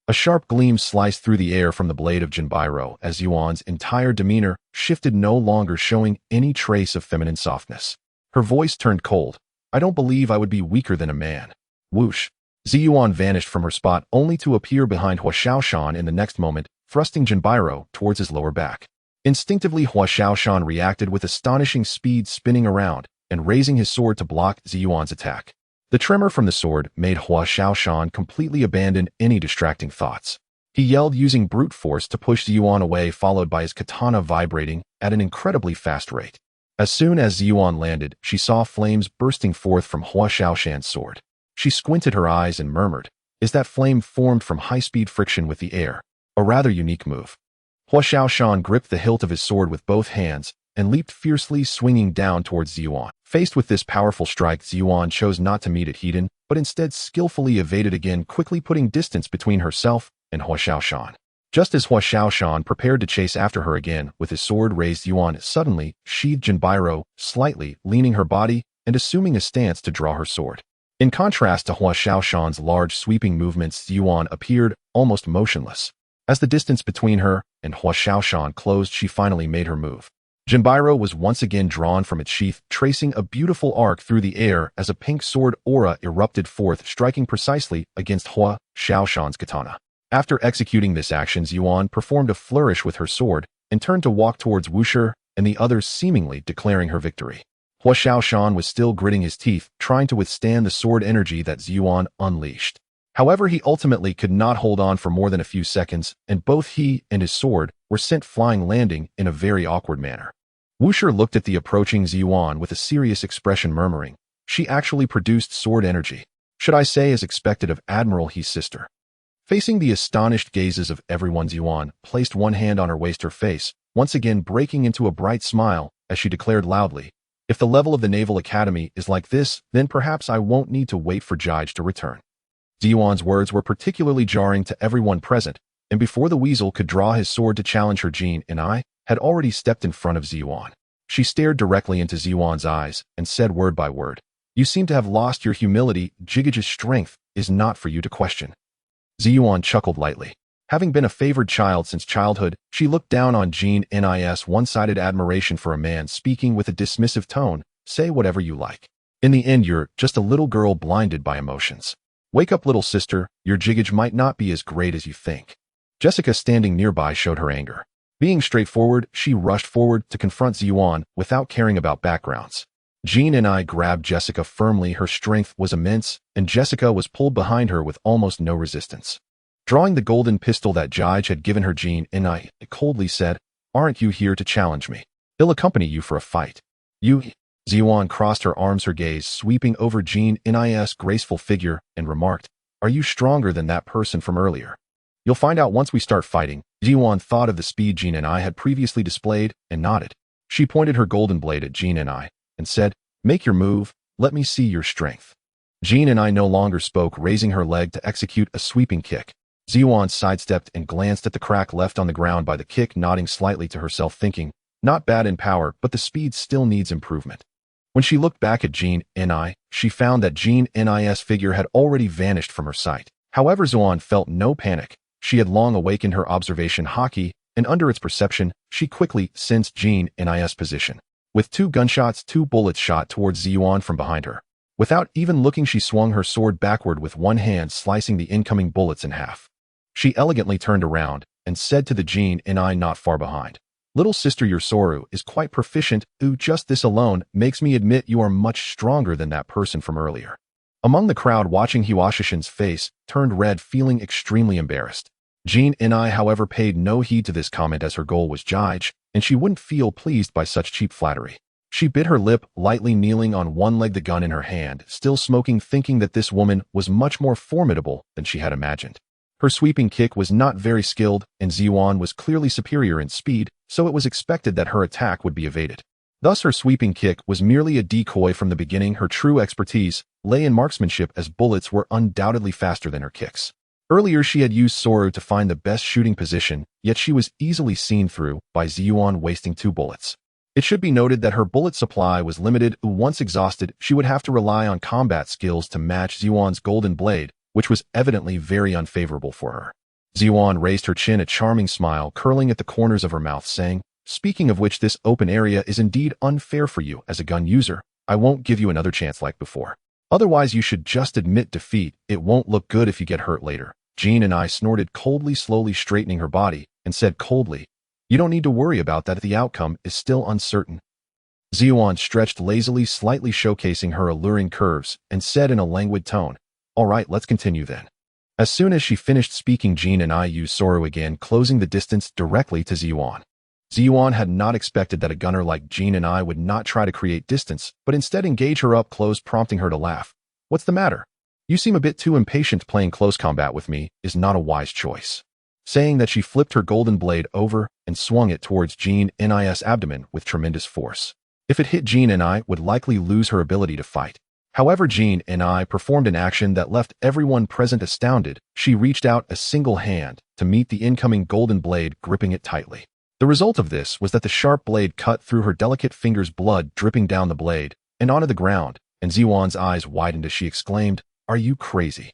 a sharp gleam sliced through the air from the blade of Jinbairo as Yuan's entire demeanor shifted, no longer showing any trace of feminine softness. Her voice turned cold. "I don't believe I would be weaker than a man." Whoosh. Yuan vanished from her spot, only to appear behind Hua Xiaoshan in the next moment, thrusting Jinbairo towards his lower back. Instinctively, Hua Xiaoshan reacted with astonishing speed, spinning around and raising his sword to block Yuan's attack. The tremor from the sword made Hua Xiaoshan completely abandon any distracting thoughts. He yelled, using brute force to push Yuan away, followed by his katana vibrating at an incredibly fast rate. As soon as Yuan landed, she saw flames bursting forth from Hua Xiaoshan's sword. She squinted her eyes and murmured, "Is that flame formed from high-speed friction with the air? A rather unique move." Hua Xiaoshan gripped the hilt of his sword with both hands and leaped fiercely, swinging down towards Yuan. Faced with this powerful strike, Yuan chose not to meet it head-on, but instead skillfully evaded again, quickly putting distance between herself and Hua Xiaoshan. Just as Hua Xiaoshan prepared to chase after her again, with his sword raised, Yuan suddenly sheathed Jinbairo, slightly leaning her body and assuming a stance to draw her sword. In contrast to Hua Xiaoshan's large sweeping movements, Yuan appeared almost motionless. As the distance between her and Hua Xiaoshan closed, she finally made her move. Jinbairo was once again drawn from its sheath, tracing a beautiful arc through the air as a pink sword aura erupted forth, striking precisely against Hua Xiaoshan's katana. After executing this action, Yuan performed a flourish with her sword and turned to walk towards Wuxia and the others, seemingly declaring her victory. Hua Xiaoshan was still gritting his teeth, trying to withstand the sword energy that Yuan unleashed. However, he ultimately could not hold on for more than a few seconds, and both he and his sword were sent flying, landing in a very awkward manner. Wuxia looked at the approaching Yuan with a serious expression, murmuring, "She actually produced sword energy. Should I say, as expected of Admiral He's sister." Facing the astonished gazes of everyone, Yuan placed one hand on her waist, her face once again breaking into a bright smile as she declared loudly, "If the level of the Naval Academy is like this, then perhaps I won't need to wait for Jige to return." Yuan's words were particularly jarring to everyone present, and before the weasel could draw his sword to challenge her, Jean and I had already stepped in front of Yuan. She stared directly into Yuan's eyes and said word by word, "You seem to have lost your humility. Jige's strength is not for you to question." Yuan chuckled lightly. Having been a favored child since childhood, she looked down on Jean Nis one-sided admiration for a man speaking with a dismissive tone. "Say whatever you like. In the end, you're just a little girl blinded by emotions. Wake up, little sister, your Jigage might not be as great as you think." Jessica, standing nearby, showed her anger. Being straightforward, she rushed forward to confront Yuan without caring about backgrounds. Jean and I grabbed Jessica firmly. Her strength was immense, and Jessica was pulled behind her with almost no resistance. Drawing the golden pistol that Jige had given her, Jean and I coldly said, "Aren't you here to challenge me? I'll accompany you for a fight." "You..." Yuan crossed her arms, her gaze sweeping over Jean Nis' graceful figure, and remarked, "Are you stronger than that person from earlier?" "You'll find out once we start fighting." Ziyuan thought of the speed Jin and I had previously displayed and nodded. She pointed her golden blade at Jin and I and said, "Make your move, let me see your strength." Jin and I no longer spoke, raising her leg to execute a sweeping kick. Ziyuan sidestepped and glanced at the crack left on the ground by the kick, nodding slightly to herself, thinking, not bad in power, but the speed still needs improvement. When she looked back at Jin and I, she found that Jin and I's figure had already vanished from her sight. However, Ziyuan felt no panic. She had long awakened her observation haki, and under its perception, she quickly sensed Jin and I's position. With 2 gunshots, 2 bullets shot towards Ziyuan from behind her. Without even looking, she swung her sword backward with one hand, slicing the incoming bullets in half. She elegantly turned around and said to the Jin and I not far behind, "Little sister, your Soru is quite proficient. Just this alone makes me admit you are much stronger than that person from earlier." Among the crowd watching, Hiwashishin's face turned red, feeling extremely embarrassed. Jin and I, however, paid no heed to this comment, as her goal was Jige, and she wouldn't feel pleased by such cheap flattery. She bit her lip, lightly kneeling on one leg, the gun in her hand, still smoking, thinking that this woman was much more formidable than she had imagined. Her sweeping kick was not very skilled, and Ziyuan was clearly superior in speed, so it was expected that her attack would be evaded. Thus, her sweeping kick was merely a decoy from the beginning. Her true expertise lay in marksmanship, as bullets were undoubtedly faster than her kicks. Earlier, she had used Soru to find the best shooting position, yet she was easily seen through by Ziyuan wasting 2 bullets. It should be noted that her bullet supply was limited. Once exhausted, she would have to rely on combat skills to match Ziyuan's golden blade, which was evidently very unfavorable for her. Ziyuan raised her chin, a charming smile curling at the corners of her mouth, saying, "Speaking of which, this open area is indeed unfair for you as a gun user. I won't give you another chance like before. Otherwise, you should just admit defeat. It won't look good if you get hurt later." Jin and I snorted coldly, slowly straightening her body, and said coldly, "You don't need to worry about that. The outcome is still uncertain." Ziyuan stretched lazily, slightly showcasing her alluring curves, and said in a languid tone, "All right, let's continue then." As soon as she finished speaking, Jin and I used Soru again, closing the distance directly to Ziyuan. Ziyuan had not expected that a gunner like Jin and I would not try to create distance, but instead engage her up close, prompting her to laugh. "What's the matter? You seem a bit too impatient. Playing close combat with me is not a wise choice." Saying that, she flipped her golden blade over and swung it towards Jin and I's abdomen with tremendous force. If it hit, Jin and I would likely lose her ability to fight. However, Jin and I performed an action that left everyone present astounded. She reached out a single hand to meet the incoming golden blade, gripping it tightly. The result of this was that the sharp blade cut through her delicate fingers, blood dripping down the blade and onto the ground, and Ziyuan's eyes widened as she exclaimed, "Are you crazy?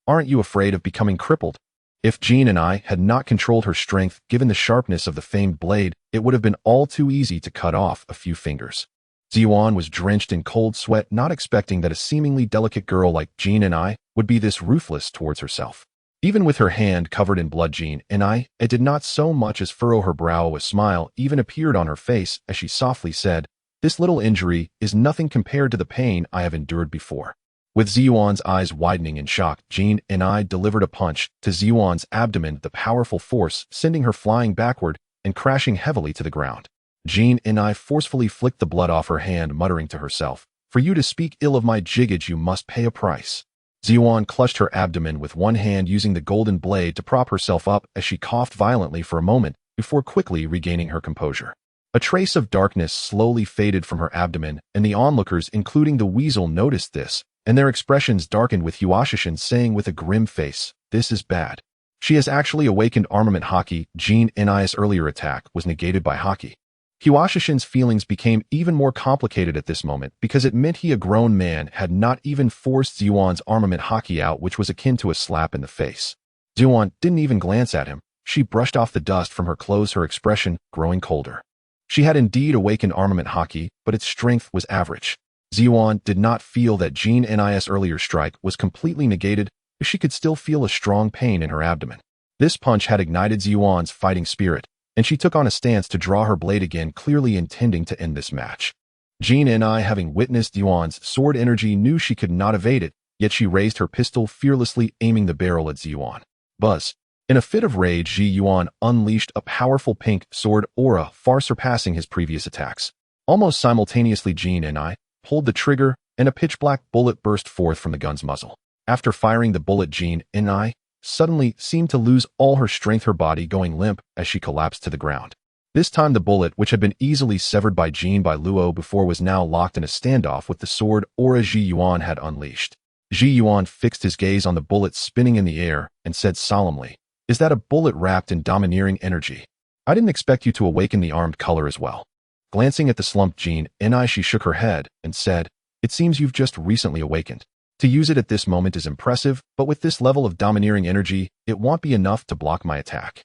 Aren't you afraid of becoming crippled?" If Jin and I had not controlled her strength, given the sharpness of the famed blade, it would have been all too easy to cut off a few fingers. Ziyuan was drenched in cold sweat, not expecting that a seemingly delicate girl like Jin and I would be this ruthless towards herself. Even with her hand covered in blood, Jin and I, it did not so much as furrow her brow. A smile even appeared on her face as she softly said, "This little injury is nothing compared to the pain I have endured before." With Ziyuan's eyes widening in shock, Jin and I delivered a punch to Ziyuan's abdomen, the powerful force sending her flying backward and crashing heavily to the ground. Jin and I forcefully flicked the blood off her hand, muttering to herself, "For you to speak ill of my jigage, you must pay a price." Ziyuan clutched her abdomen with one hand, using the golden blade to prop herself up as she coughed violently for a moment before quickly regaining her composure. A trace of darkness slowly faded from her abdomen, and the onlookers, including the weasel, noticed this, and their expressions darkened, with Hiwashishin saying with a grim face, "This is bad. She has actually awakened armament haki." Jin and I's earlier attack was negated by haki. Hiwashishin's feelings became even more complicated at this moment, because it meant he, a grown man, had not even forced Ziyuan's armament haki out, which was akin to a slap in the face. Ziyuan didn't even glance at him. She brushed off the dust from her clothes, her expression growing colder. She had indeed awakened armament haki, but its strength was average. Ziyuan did not feel that Jin and I's earlier strike was completely negated, but she could still feel a strong pain in her abdomen. This punch had ignited Ziyuan's fighting spirit, and she took on a stance to draw her blade again, clearly intending to end this match. Jin and I, having witnessed Ziyuan's sword energy, knew she could not evade it, yet she raised her pistol fearlessly, aiming the barrel at Ziyuan. Buzz. In a fit of rage, Ziyuan unleashed a powerful pink sword aura, far surpassing his previous attacks. Almost simultaneously, Jin and I pulled the trigger, and a pitch-black bullet burst forth from the gun's muzzle. After firing the bullet, Jin and I suddenly seemed to lose all her strength, her body going limp as she collapsed to the ground. This time the bullet, which had been easily severed by Jin by Luo before, was now locked in a standoff with the sword aura Ji Yuan had unleashed. Ji Yuan fixed his gaze on the bullet spinning in the air and said solemnly, "Is that a bullet wrapped in domineering energy? I didn't expect you to awaken the armed color as well." Glancing at the slumped Jin Ni, she shook her head and said, "It seems you've just recently awakened. To use it at this moment is impressive, but with this level of domineering energy, it won't be enough to block my attack."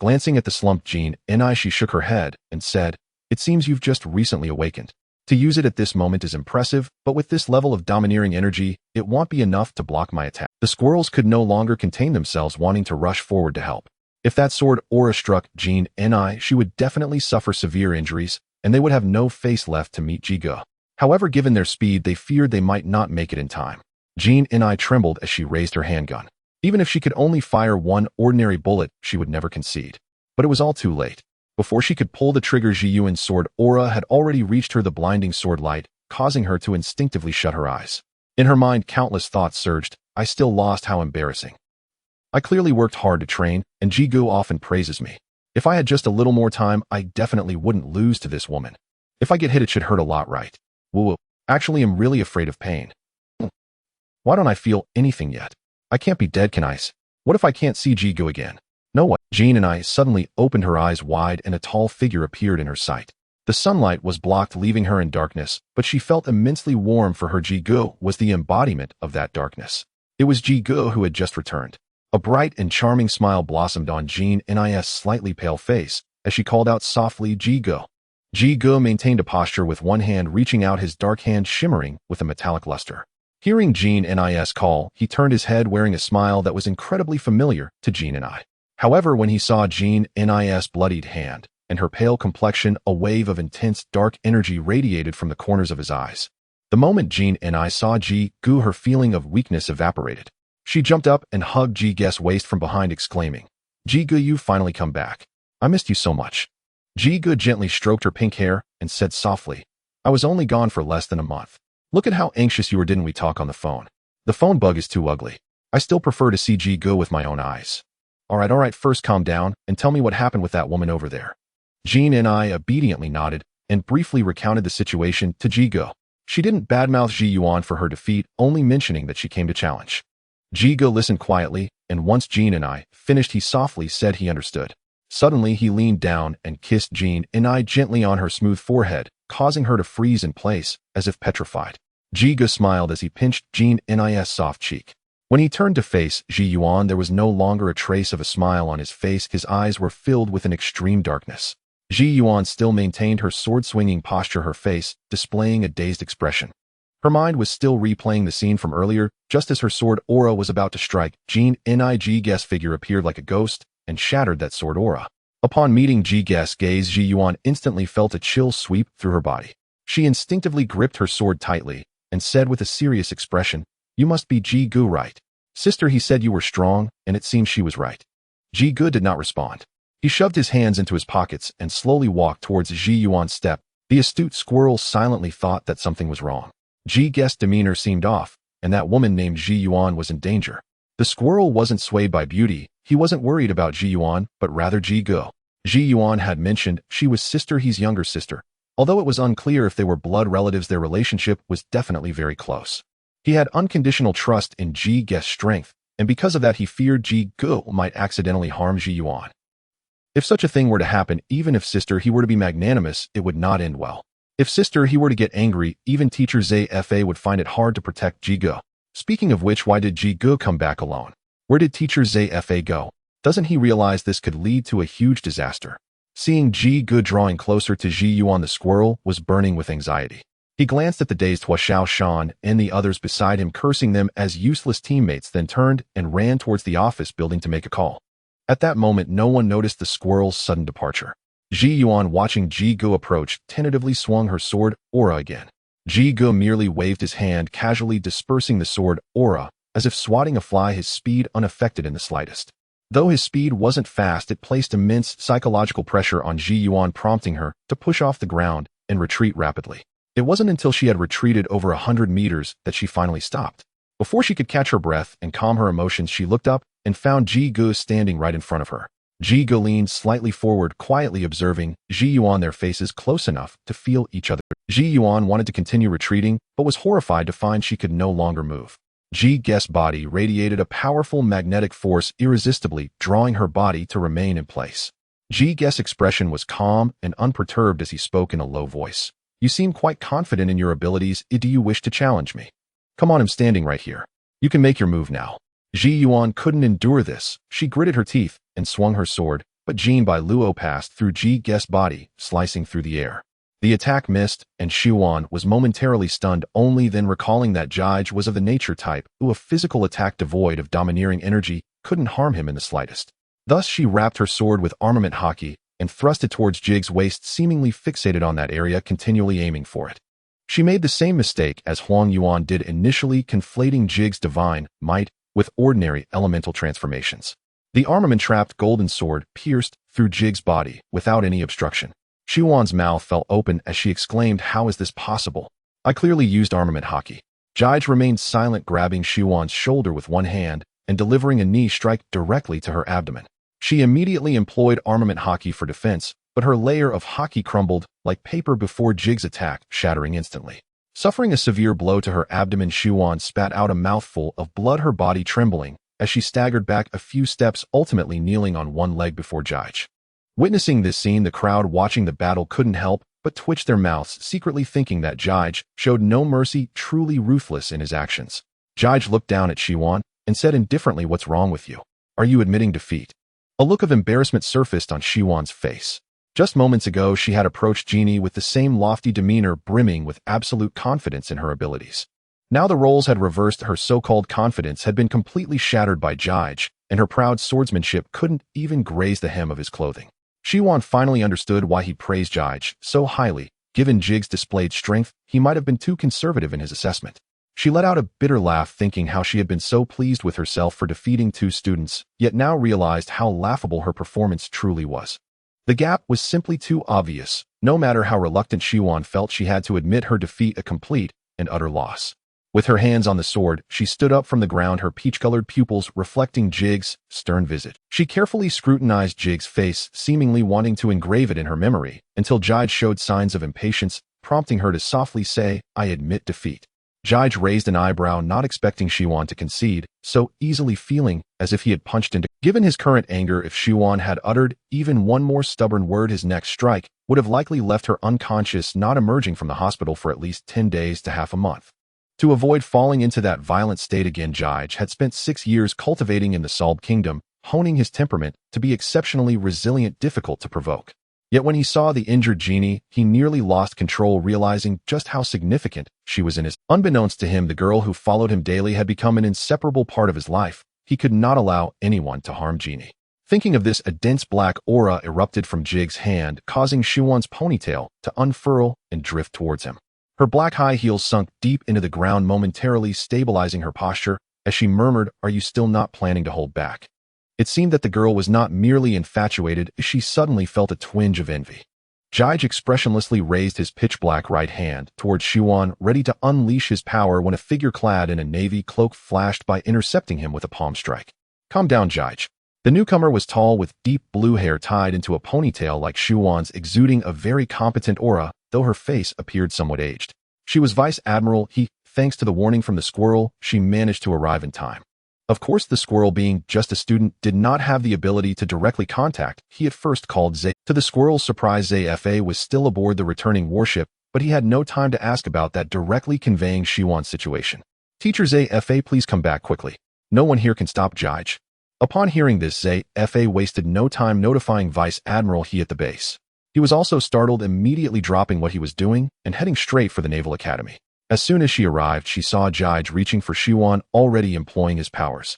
Glancing at the slumped Jin Ni, she shook her head and said, "It seems you've just recently awakened. To use it at this moment is impressive, but with this level of domineering energy, it won't be enough to block my attack." The squirrels could no longer contain themselves, wanting to rush forward to help. If that sword aura struck Jin Ni, she would definitely suffer severe injuries, and they would have no face left to meet Jigo. However, given their speed, they feared they might not make it in time. Jin Ni trembled as she raised her handgun. Even if she could only fire one ordinary bullet, she would never concede. But it was all too late. Before she could pull the trigger, Ji Yuan's sword aura had already reached her, the blinding sword light, causing her to instinctively shut her eyes. In her mind, countless thoughts surged. I still lost, how embarrassing. I clearly worked hard to train, and Jigo often praises me. If I had just a little more time, I definitely wouldn't lose to this woman. If I get hit, it should hurt a lot, right? Woo. Actually, I'm really afraid of pain. Why don't I feel anything yet? I can't be dead, can I? What if I can't see Jigo again? No way. Jin Ni suddenly opened her eyes wide and a tall figure appeared in her sight. The sunlight was blocked, leaving her in darkness, but she felt immensely warm, for her Jigo was the embodiment of that darkness. It was Jigo who had just returned. A bright and charming smile blossomed on Jin Ni's slightly pale face as she called out softly, "Jigo." Jigo maintained a posture with one hand reaching out, his dark hand shimmering with a metallic luster. Hearing Jin Ni's call, he turned his head, wearing a smile that was incredibly familiar to Jin Ni. However, when he saw Jin Ni's bloodied hand and her pale complexion, a wave of intense dark energy radiated from the corners of his eyes. The moment Jin Ni saw Jigo, her feeling of weakness evaporated. She jumped up and hugged Jigo's waist from behind, exclaiming, "Jigo, you've finally come back. I missed you so much." Jigo gently stroked her pink hair and said softly, "I was only gone for less than a month. Look at how anxious you were, didn't we talk on the phone? The phone bug is too ugly. I still prefer to see Jigo with my own eyes." All right, first calm down and tell me what happened with that woman over there." Jin Ni obediently nodded and briefly recounted the situation to Jigo. She didn't badmouth Ji Yuan for her defeat, only mentioning that she came to challenge. Jigo listened quietly, and once Jin Ni finished, he softly said he understood. Suddenly, he leaned down and kissed Jin Ni gently on her smooth forehead, causing her to freeze in place, as if petrified. Jigo smiled as he pinched Jin Ni's soft cheek. When he turned to face Ji Yuan, there was no longer a trace of a smile on his face. His eyes were filled with an extreme darkness. Ji Yuan still maintained her sword-swinging posture, her face displaying a dazed expression. Her mind was still replaying the scene from earlier. Just as her sword aura was about to strike, Jin Ni's figure appeared like a ghost and shattered that sword aura. Upon meeting Jigo's gaze, Ji Yuan instantly felt a chill sweep through her body. She instinctively gripped her sword tightly and said with a serious expression, "You must be Jigo, right? Sister, he said you were strong, and it seems she was right." Jigo did not respond. He shoved his hands into his pockets and slowly walked towards Ji Yuan's step. The astute squirrel silently thought that something was wrong. Jigo's demeanor seemed off, and that woman named Ji Yuan was in danger. The squirrel wasn't swayed by beauty. He wasn't worried about Ji Yuan, but rather Jigo. Ji Yuan had mentioned she was sister, his younger sister. Although it was unclear if they were blood relatives, their relationship was definitely very close. He had unconditional trust in Jigo's strength, and because of that he feared Jigo might accidentally harm Ji Yuan. If such a thing were to happen, even if sister he were to be magnanimous, it would not end well. If sister he were to get angry, even teacher Zfa would find it hard to protect Jigo. Speaking of which, why did Jigo come back alone? Where did teacher Zfa go? Doesn't he realize this could lead to a huge disaster? Seeing Jigo drawing closer to Ji Yuan, the squirrel was burning with anxiety. He glanced at the dazed Hua Xiaoshan and the others beside him, cursing them as useless teammates, then turned and ran towards the office building to make a call. At that moment, no one noticed the squirrel's sudden departure. Ji Yuan, watching Jigo approach, tentatively swung her sword aura again. Jigo merely waved his hand, casually dispersing the sword aura, as if swatting a fly, his speed unaffected in the slightest. Though his speed wasn't fast, it placed immense psychological pressure on Ji Yuan, prompting her to push off the ground and retreat rapidly. It wasn't until she had retreated over 100 meters that she finally stopped. Before she could catch her breath and calm her emotions, she looked up and found Ji Gu standing right in front of her. Ji Gu leaned slightly forward, quietly observing Ji Yuan, their faces close enough to feel each other. Ji Yuan wanted to continue retreating, but was horrified to find she could no longer move. Ji Gu's body radiated a powerful magnetic force, irresistibly drawing her body to remain in place. Ji Gu's expression was calm and unperturbed as he spoke in a low voice. You seem quite confident in your abilities. Do you wish to challenge me? Come on, I'm standing right here. You can make your move now. Ji Yuan couldn't endure this. She gritted her teeth and swung her sword, but Jin Bai Luo passed through Ji Gu's body, slicing through the air. The attack missed, and Xuan was momentarily stunned, only then recalling that Jige was of the nature type, who a physical attack devoid of domineering energy couldn't harm him in the slightest. Thus she wrapped her sword with armament haki and thrust it towards Jig's waist, seemingly fixated on that area, continually aiming for it. She made the same mistake as Huang Yuan did initially, conflating Jig's divine might with ordinary elemental transformations. The armament-trapped golden sword pierced through Jig's body without any obstruction. Xuan's mouth fell open as she exclaimed, "How is this possible? I clearly used armament haki." Jige remained silent, grabbing Xuan's shoulder with one hand and delivering a knee strike directly to her abdomen. She immediately employed armament haki for defense, but her layer of haki crumbled like paper before Jig's attack, shattering instantly. Suffering a severe blow to her abdomen, Xuan spat out a mouthful of blood, her body trembling as she staggered back a few steps, ultimately kneeling on one leg before Jige. Witnessing this scene, the crowd watching the battle couldn't help but twitch their mouths, secretly thinking that Jige showed no mercy, truly ruthless in his actions. Jige looked down at Xuan and said indifferently, "What's wrong with you? Are you admitting defeat?" A look of embarrassment surfaced on Xuan's face. Just moments ago, she had approached Genie with the same lofty demeanor, brimming with absolute confidence in her abilities. Now the roles had reversed. Her so-called confidence had been completely shattered by Jige, and her proud swordsmanship couldn't even graze the hem of his clothing. Xuan finally understood why he praised Jige so highly. Given Jig's displayed strength, he might have been too conservative in his assessment. She let out a bitter laugh, thinking how she had been so pleased with herself for defeating two students, yet now realized how laughable her performance truly was. The gap was simply too obvious. No matter how reluctant Xuan felt, she had to admit her defeat, a complete and utter loss. With her hands on the sword, she stood up from the ground, her peach-colored pupils reflecting Jig's stern visit. She carefully scrutinized Jig's face, seemingly wanting to engrave it in her memory, until Jige showed signs of impatience, prompting her to softly say, "I admit defeat." Jige raised an eyebrow, not expecting Xuan to concede so easily, feeling as if he had punched into. Given his current anger, if Xuan had uttered even one more stubborn word, his next strike would have likely left her unconscious, not emerging from the hospital for at least 10 days to half a month. To avoid falling into that violent state again, Jige had spent 6 years cultivating in the Salb Kingdom, honing his temperament to be exceptionally resilient, difficult to provoke. Yet when he saw the injured Genie, he nearly lost control, realizing just how significant she was in his. Unbeknownst to him, the girl who followed him daily had become an inseparable part of his life. He could not allow anyone to harm Genie. Thinking of this, a dense black aura erupted from Jig's hand, causing Xuan's ponytail to unfurl and drift towards him. Her black high heels sunk deep into the ground, momentarily stabilizing her posture as she murmured, "Are you still not planning to hold back?" It seemed that the girl was not merely infatuated. She suddenly felt a twinge of envy. Jige expressionlessly raised his pitch-black right hand towards Xuan, ready to unleash his power, when a figure clad in a navy cloak flashed by, intercepting him with a palm strike. "Calm down, Jige." The newcomer was tall, with deep blue hair tied into a ponytail like Xuan's, exuding a very competent aura, though her face appeared somewhat aged. She was Vice Admiral He. Thanks to the warning from the squirrel, she managed to arrive in time. Of course, the squirrel, being just a student, did not have the ability to directly contact. He at first called Zay. To the squirrel's surprise, Zay was still aboard the returning warship, but he had no time to ask about that, directly conveying Xuan's situation. "Teacher Zay, please come back quickly. No one here can stop Jige." Upon hearing this, Zay wasted no time notifying Vice Admiral He at the base. He was also startled, immediately dropping what he was doing and heading straight for the Naval Academy. As soon as she arrived, she saw Jige reaching for Xuan, already employing his powers.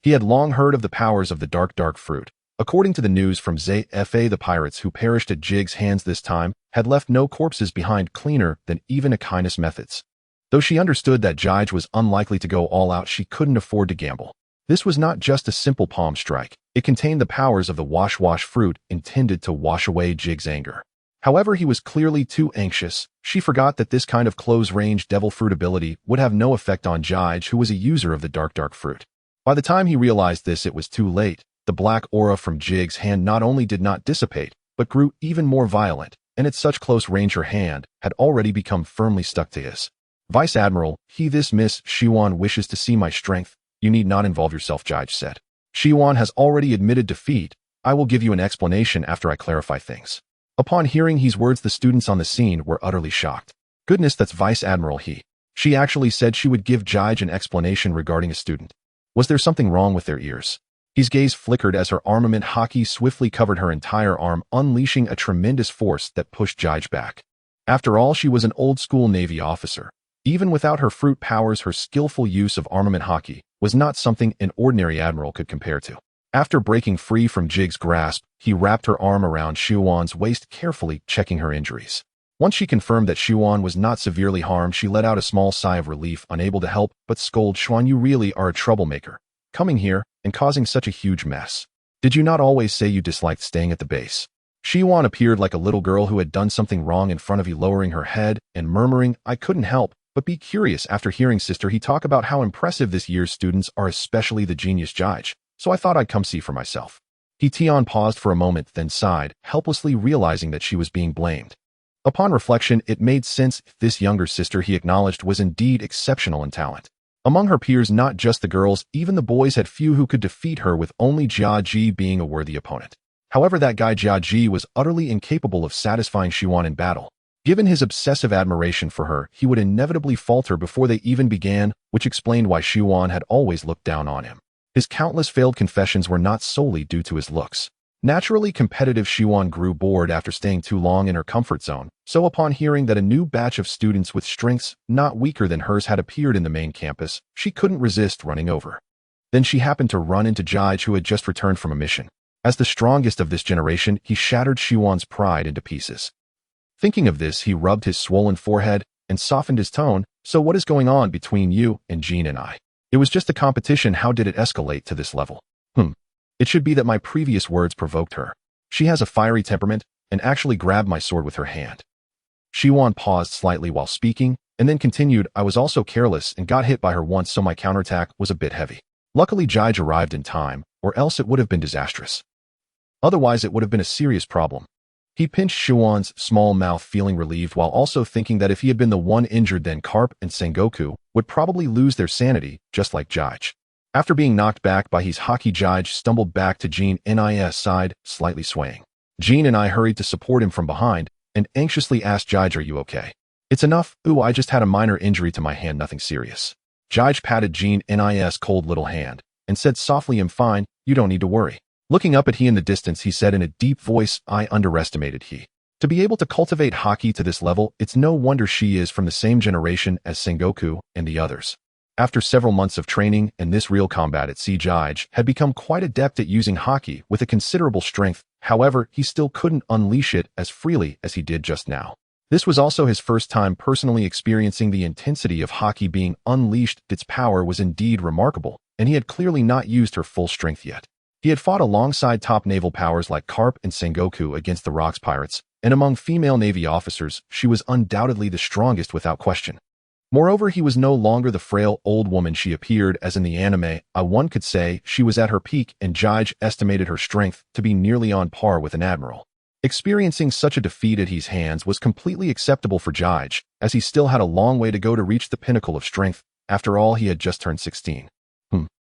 He had long heard of the powers of the dark fruit. According to the news from Zay, the pirates who perished at Jig's hands this time had left no corpses behind cleaner than even Aquinas methods. Though she understood that Jige was unlikely to go all out, she couldn't afford to gamble. This was not just a simple palm strike. It contained the powers of the wash fruit, intended to wash away Jig's anger. However, he was clearly too anxious. She forgot that this kind of close-range devil fruit ability would have no effect on Jige, who was a user of the dark fruit. By the time he realized this, it was too late. The black aura from Jig's hand not only did not dissipate, but grew even more violent, and at such close range her hand had already become firmly stuck to his. Vice Admiral, this Miss Shiwan wishes to see my strength. You need not involve yourself, Jige said. Shiwan has already admitted defeat. I will give you an explanation after I clarify things. Upon hearing his words, the students on the scene were utterly shocked. Goodness, that's Vice Admiral he. She actually said she would give Jige an explanation regarding a student. Was there something wrong with their ears? His gaze flickered as her armament hockey swiftly covered her entire arm, unleashing a tremendous force that pushed Jige back. After all, she was an old-school Navy officer. Even without her fruit powers, her skillful use of armament hockey was not something an ordinary admiral could compare to. After breaking free from Jig's grasp, he wrapped her arm around Shiwan's waist, carefully checking her injuries. Once she confirmed that Shiwan was not severely harmed, she let out a small sigh of relief, unable to help but scold Shiwan. You really are a troublemaker, coming here and causing such a huge mess. Did you not always say you disliked staying at the base? Shiwan appeared like a little girl who had done something wrong in front of you, lowering her head and murmuring, I couldn't help but be curious after hearing Sister he talk about how impressive this year's students are, especially the genius Jige, so I thought I'd come see for myself. Tion paused for a moment, then sighed, helplessly realizing that she was being blamed. Upon reflection, it made sense. This younger sister, he acknowledged, was indeed exceptional in talent. Among her peers, not just the girls, even the boys had few who could defeat her, with only Jiaji being a worthy opponent. However, that guy Jiaji was utterly incapable of satisfying Shiwan in battle. Given his obsessive admiration for her, he would inevitably falter before they even began, which explained why Shiwan had always looked down on him. His countless failed confessions were not solely due to his looks. Naturally competitive, Shiwan grew bored after staying too long in her comfort zone, so upon hearing that a new batch of students with strengths not weaker than hers had appeared in the main campus, she couldn't resist running over. Then she happened to run into Jige, who had just returned from a mission. As the strongest of this generation, he shattered Shiwan's pride into pieces. Thinking of this, he rubbed his swollen forehead and softened his tone. So what is going on between you and Jean and I? It was just a competition. How did it escalate to this level? It should be that my previous words provoked her. She has a fiery temperament and actually grabbed my sword with her hand. Shiwan paused slightly while speaking and then continued, I was also careless and got hit by her once, so my counterattack was a bit heavy. Luckily Jige arrived in time, or else it would have been disastrous. Otherwise it would have been a serious problem. He pinched Shiwan's small mouth, feeling relieved while also thinking that if he had been the one injured, then Carp and Sengoku would probably lose their sanity, just like Jige. After being knocked back by his hockey, Jige stumbled back to Jean Ni's side, slightly swaying. Jean and I hurried to support him from behind and anxiously asked Jige, are you okay? It's enough. I just had a minor injury to my hand, nothing serious. Jige patted Jean Ni's cold little hand and said softly, I'm fine, you don't need to worry. Looking up at he in the distance, he said in a deep voice, I underestimated he. To be able to cultivate hockey to this level, it's no wonder she is from the same generation as Sengoku and the others. After several months of training and this real combat at sea, Jige had become quite adept at using hockey with a considerable strength. However, he still couldn't unleash it as freely as he did just now. This was also his first time personally experiencing the intensity of hockey being unleashed. Its power was indeed remarkable, and he had clearly not used her full strength yet. He had fought alongside top naval powers like Carp and Sengoku against the Rocks Pirates, and among female Navy officers, she was undoubtedly the strongest without question. Moreover, he was no longer the frail old woman she appeared as in the anime. One could say she was at her peak, and Jige estimated her strength to be nearly on par with an admiral. Experiencing such a defeat at his hands was completely acceptable for Jige, as he still had a long way to go to reach the pinnacle of strength. After all, he had just turned 16.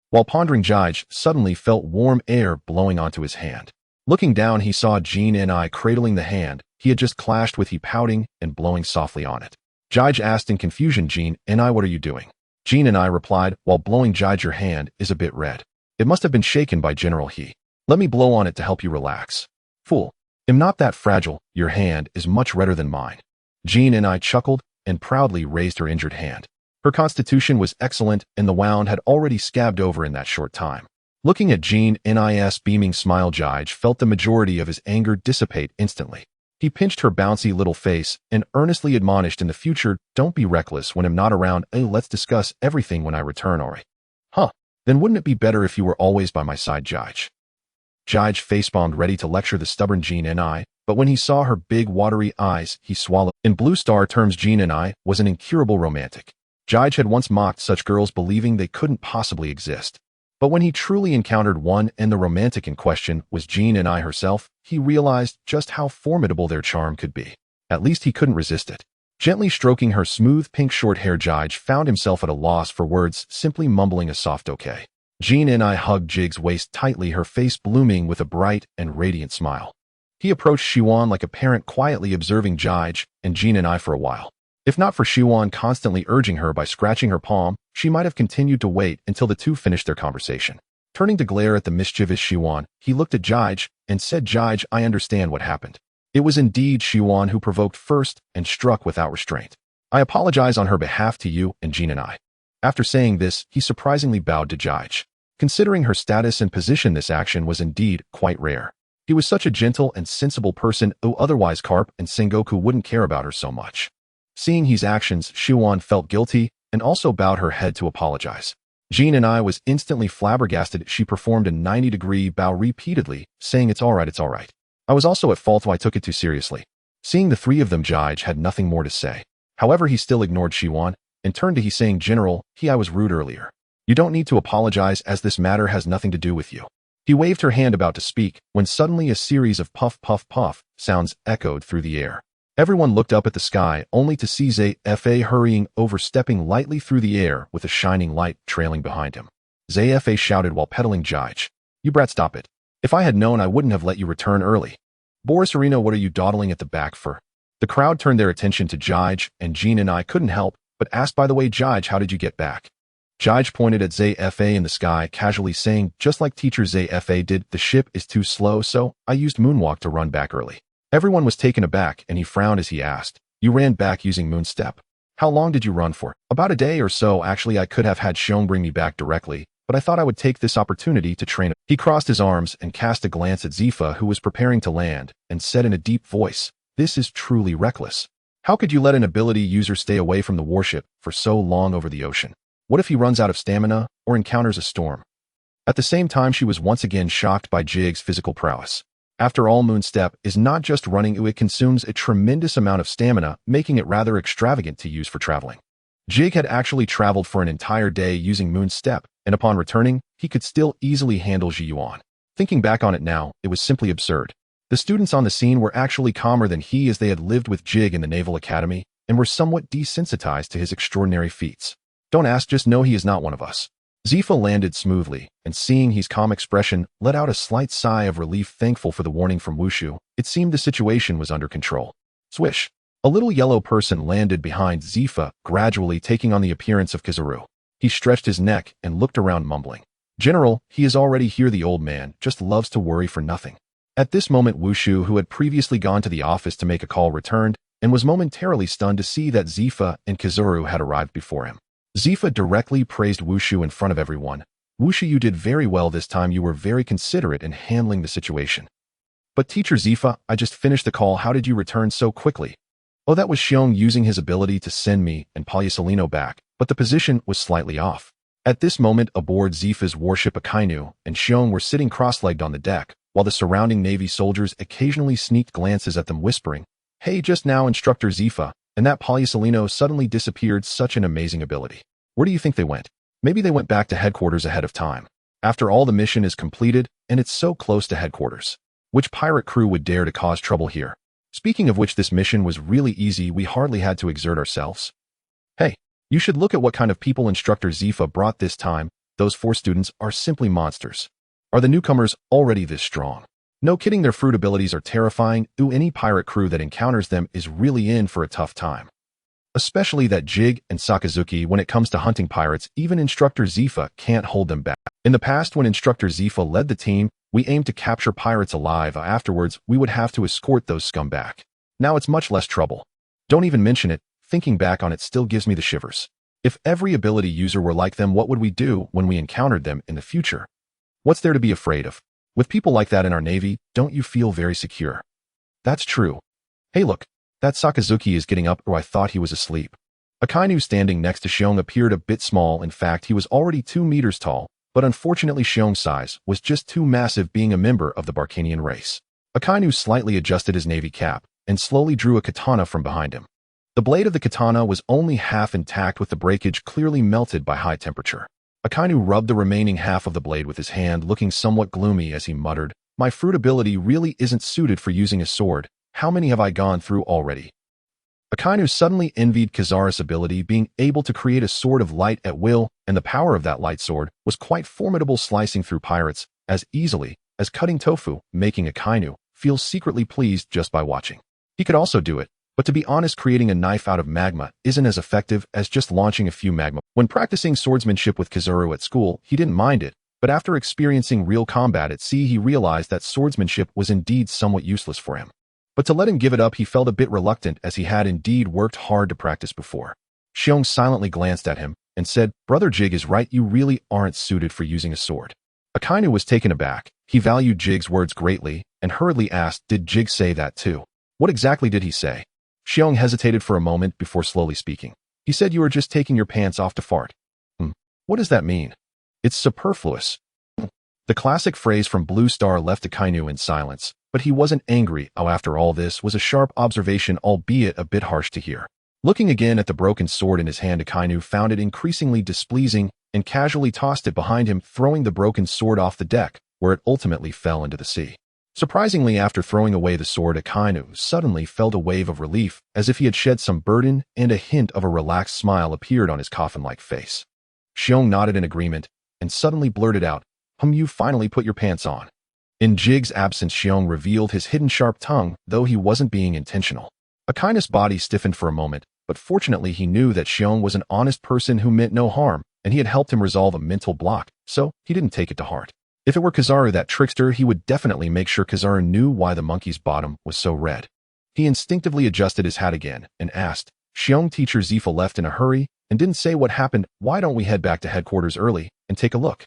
While pondering, Jige suddenly felt warm air blowing onto his hand. Looking down, he saw Jean Ni cradling the hand he had just clashed with, he pouting and blowing softly on it. Jige asked in confusion, Jean Ni, what are you doing? Jean Ni replied, while blowing, Jige, your hand is a bit red. It must have been shaken by General He. Let me blow on it to help you relax. Fool. I'm not that fragile. Your hand is much redder than mine. Jean Ni chuckled and proudly raised her injured hand. Her constitution was excellent, and the wound had already scabbed over in that short time. Looking at Jean Ni's beaming smile, Jige felt the majority of his anger dissipate instantly. He pinched her bouncy little face and earnestly admonished, in the future, don't be reckless when I'm not around. Let's discuss everything when I return, Ori. Then wouldn't it be better if you were always by my side, Jige? Jige facepalmed, ready to lecture the stubborn Jean Ni, but when he saw her big watery eyes, he swallowed. In Blue Star terms, Jean Ni was an incurable romantic. Jige had once mocked such girls, believing they couldn't possibly exist. But when he truly encountered one and the romantic in question was Jin-ai herself, he realized just how formidable their charm could be. At least he couldn't resist it. Gently stroking her smooth pink short hair, Jige found himself at a loss for words, simply mumbling a soft okay. Jin-ai hugged Jig's waist tightly, her face blooming with a bright and radiant smile. He approached Shiwan like a parent, quietly observing Jige and Jin-ai for a while. If not for Shiwan constantly urging her by scratching her palm, she might have continued to wait until the two finished their conversation. Turning to glare at the mischievous Shiwan, he looked at Jige and said, "Jige, I understand what happened. It was indeed Shiwan who provoked first and struck without restraint. I apologize on her behalf to you and Jin-ai." After saying this, he surprisingly bowed to Jige. Considering her status and position, this action was indeed quite rare. He was such a gentle and sensible person, otherwise Carp and Sengoku wouldn't care about her so much. Seeing his actions, Shiwan felt guilty and also bowed her head to apologize. Jin-ai was instantly flabbergasted. She performed a 90-degree bow repeatedly, saying, "It's all right, it's all right. I was also at fault, I took it too seriously." Seeing the three of them, Jige had nothing more to say. However, he still ignored Shiwan and turned to he, saying, "General, I was rude earlier. You don't need to apologize, as this matter has nothing to do with you." He waved her hand about to speak, when suddenly a series of puff puff puff sounds echoed through the air. Everyone looked up at the sky, only to see Zfa hurrying over, stepping lightly through the air with a shining light trailing behind him. Zfa shouted while pedaling Jige, "You brat, stop it. If I had known, I wouldn't have let you return early. Boris Arena, what are you dawdling at the back for?" The crowd turned their attention to Jige, and Jin-ai couldn't help but asked, "By the way, Jige, how did you get back?" Jige pointed at Zfa in the sky, casually saying, "Just like teacher Zfa did, the ship is too slow, so I used moonwalk to run back early." Everyone was taken aback, and he frowned as he asked, "You ran back using moonstep? How long did you run for?" "About a day or so. Actually, I could have had Xiong bring me back directly, but I thought I would take this opportunity to train." He crossed his arms and cast a glance at Zifa, who was preparing to land, and said in a deep voice, "This is truly reckless. How could you let an ability user stay away from the warship for so long over the ocean? What if he runs out of stamina or encounters a storm?" At the same time, she was once again shocked by Jig's physical prowess. After all, moonstep is not just running, it consumes a tremendous amount of stamina, making it rather extravagant to use for traveling. Jig had actually traveled for an entire day using moonstep, and upon returning, he could still easily handle Ziyuan. Thinking back on it now, it was simply absurd. The students on the scene were actually calmer than he, as they had lived with Jig in the Naval Academy and were somewhat desensitized to his extraordinary feats. "Don't ask, just know he is not one of us." Zifa landed smoothly, and seeing his calm expression, let out a slight sigh of relief, thankful for the warning from Wushu. It seemed the situation was under control. Swish! A little yellow person landed behind Zifa, gradually taking on the appearance of Kizaru. He stretched his neck and looked around, mumbling, "General, he is already here. The old man just loves to worry for nothing." At this moment, Wushu, who had previously gone to the office to make a call, returned, and was momentarily stunned to see that Zifa and Kizaru had arrived before him. Zifa directly praised Wushu in front of everyone. "Wushu, you did very well this time. You were very considerate in handling the situation." "But teacher Zifa, I just finished the call. How did you return so quickly?" "Oh, that was Xiong using his ability to send me and Palyasolino back, but the position was slightly off." At this moment, aboard Zifa's warship Akainu and Xiong were sitting cross-legged on the deck, while the surrounding Navy soldiers occasionally sneaked glances at them, whispering, "Hey, just now Instructor Zifa, and that Palyasolino suddenly disappeared. Such an amazing ability. Where do you think they went?" "Maybe they went back to headquarters ahead of time. After all, the mission is completed, and it's so close to headquarters. Which pirate crew would dare to cause trouble here? Speaking of which, this mission was really easy. We hardly had to exert ourselves." "Hey, you should look at what kind of people Instructor Zifa brought this time. Those 4 students are simply monsters. Are the newcomers already this strong?" "No kidding, their fruit abilities are terrifying. Any pirate crew that encounters them is really in for a tough time. Especially that Jig and Sakazuki. When it comes to hunting pirates, even Instructor Zifa can't hold them back. In the past, when Instructor Zifa led the team, we aimed to capture pirates alive. Afterwards, we would have to escort those scum back. Now it's much less trouble. Don't even mention it. Thinking back on it still gives me the shivers. If every ability user were like them, what would we do when we encountered them in the future? What's there to be afraid of? With people like that in our Navy, don't you feel very secure?" "That's true. Hey, look. That Sakazuki is getting up, or I thought he was asleep." Akainu standing next to Xiong appeared a bit small. In fact, he was already 2 meters tall, but unfortunately Xiong's size was just too massive, being a member of the Barcanian race. Akainu slightly adjusted his navy cap and slowly drew a katana from behind him. The blade of the katana was only half intact, with the breakage clearly melted by high temperature. Akainu rubbed the remaining half of the blade with his hand, looking somewhat gloomy as he muttered, "My fruit ability really isn't suited for using a sword. How many have I gone through already?" Akainu suddenly envied Kizaru's ability, being able to create a sword of light at will, and the power of that light sword was quite formidable, slicing through pirates as easily as cutting tofu, making Akainu feel secretly pleased just by watching. He could also do it, but to be honest, creating a knife out of magma isn't as effective as just launching a few magma. When practicing swordsmanship with Kizaru at school, he didn't mind it, but after experiencing real combat at sea, he realized that swordsmanship was indeed somewhat useless for him. But to let him give it up, he felt a bit reluctant, as he had indeed worked hard to practice before. Xiong silently glanced at him and said, "Brother Jig is right, you really aren't suited for using a sword." Akainu was taken aback. He valued Jig's words greatly and hurriedly asked, "Did Jig say that too?" "What exactly did he say?" Xiong hesitated for a moment before slowly speaking. "He said you were just taking your pants off to fart." What does that mean?" "It's superfluous." The classic phrase from Blue Star left Akainu in silence, but he wasn't angry. After all, this was a sharp observation, albeit a bit harsh to hear. Looking again at the broken sword in his hand, Akainu found it increasingly displeasing and casually tossed it behind him, throwing the broken sword off the deck, where it ultimately fell into the sea. Surprisingly, after throwing away the sword, Akainu suddenly felt a wave of relief, as if he had shed some burden, and a hint of a relaxed smile appeared on his coffin-like face. Xiong nodded in agreement and suddenly blurted out, You finally put your pants on." In Jig's absence, Xiong revealed his hidden sharp tongue, though he wasn't being intentional. Akainu's body stiffened for a moment, but fortunately he knew that Xiong was an honest person who meant no harm, and he had helped him resolve a mental block, so he didn't take it to heart. If it were Kizaru, that trickster, he would definitely make sure Kizaru knew why the monkey's bottom was so red. He instinctively adjusted his hat again and asked, "Xiong, teacher Zifa left in a hurry and didn't say what happened. Why don't we head back to headquarters early and take a look?"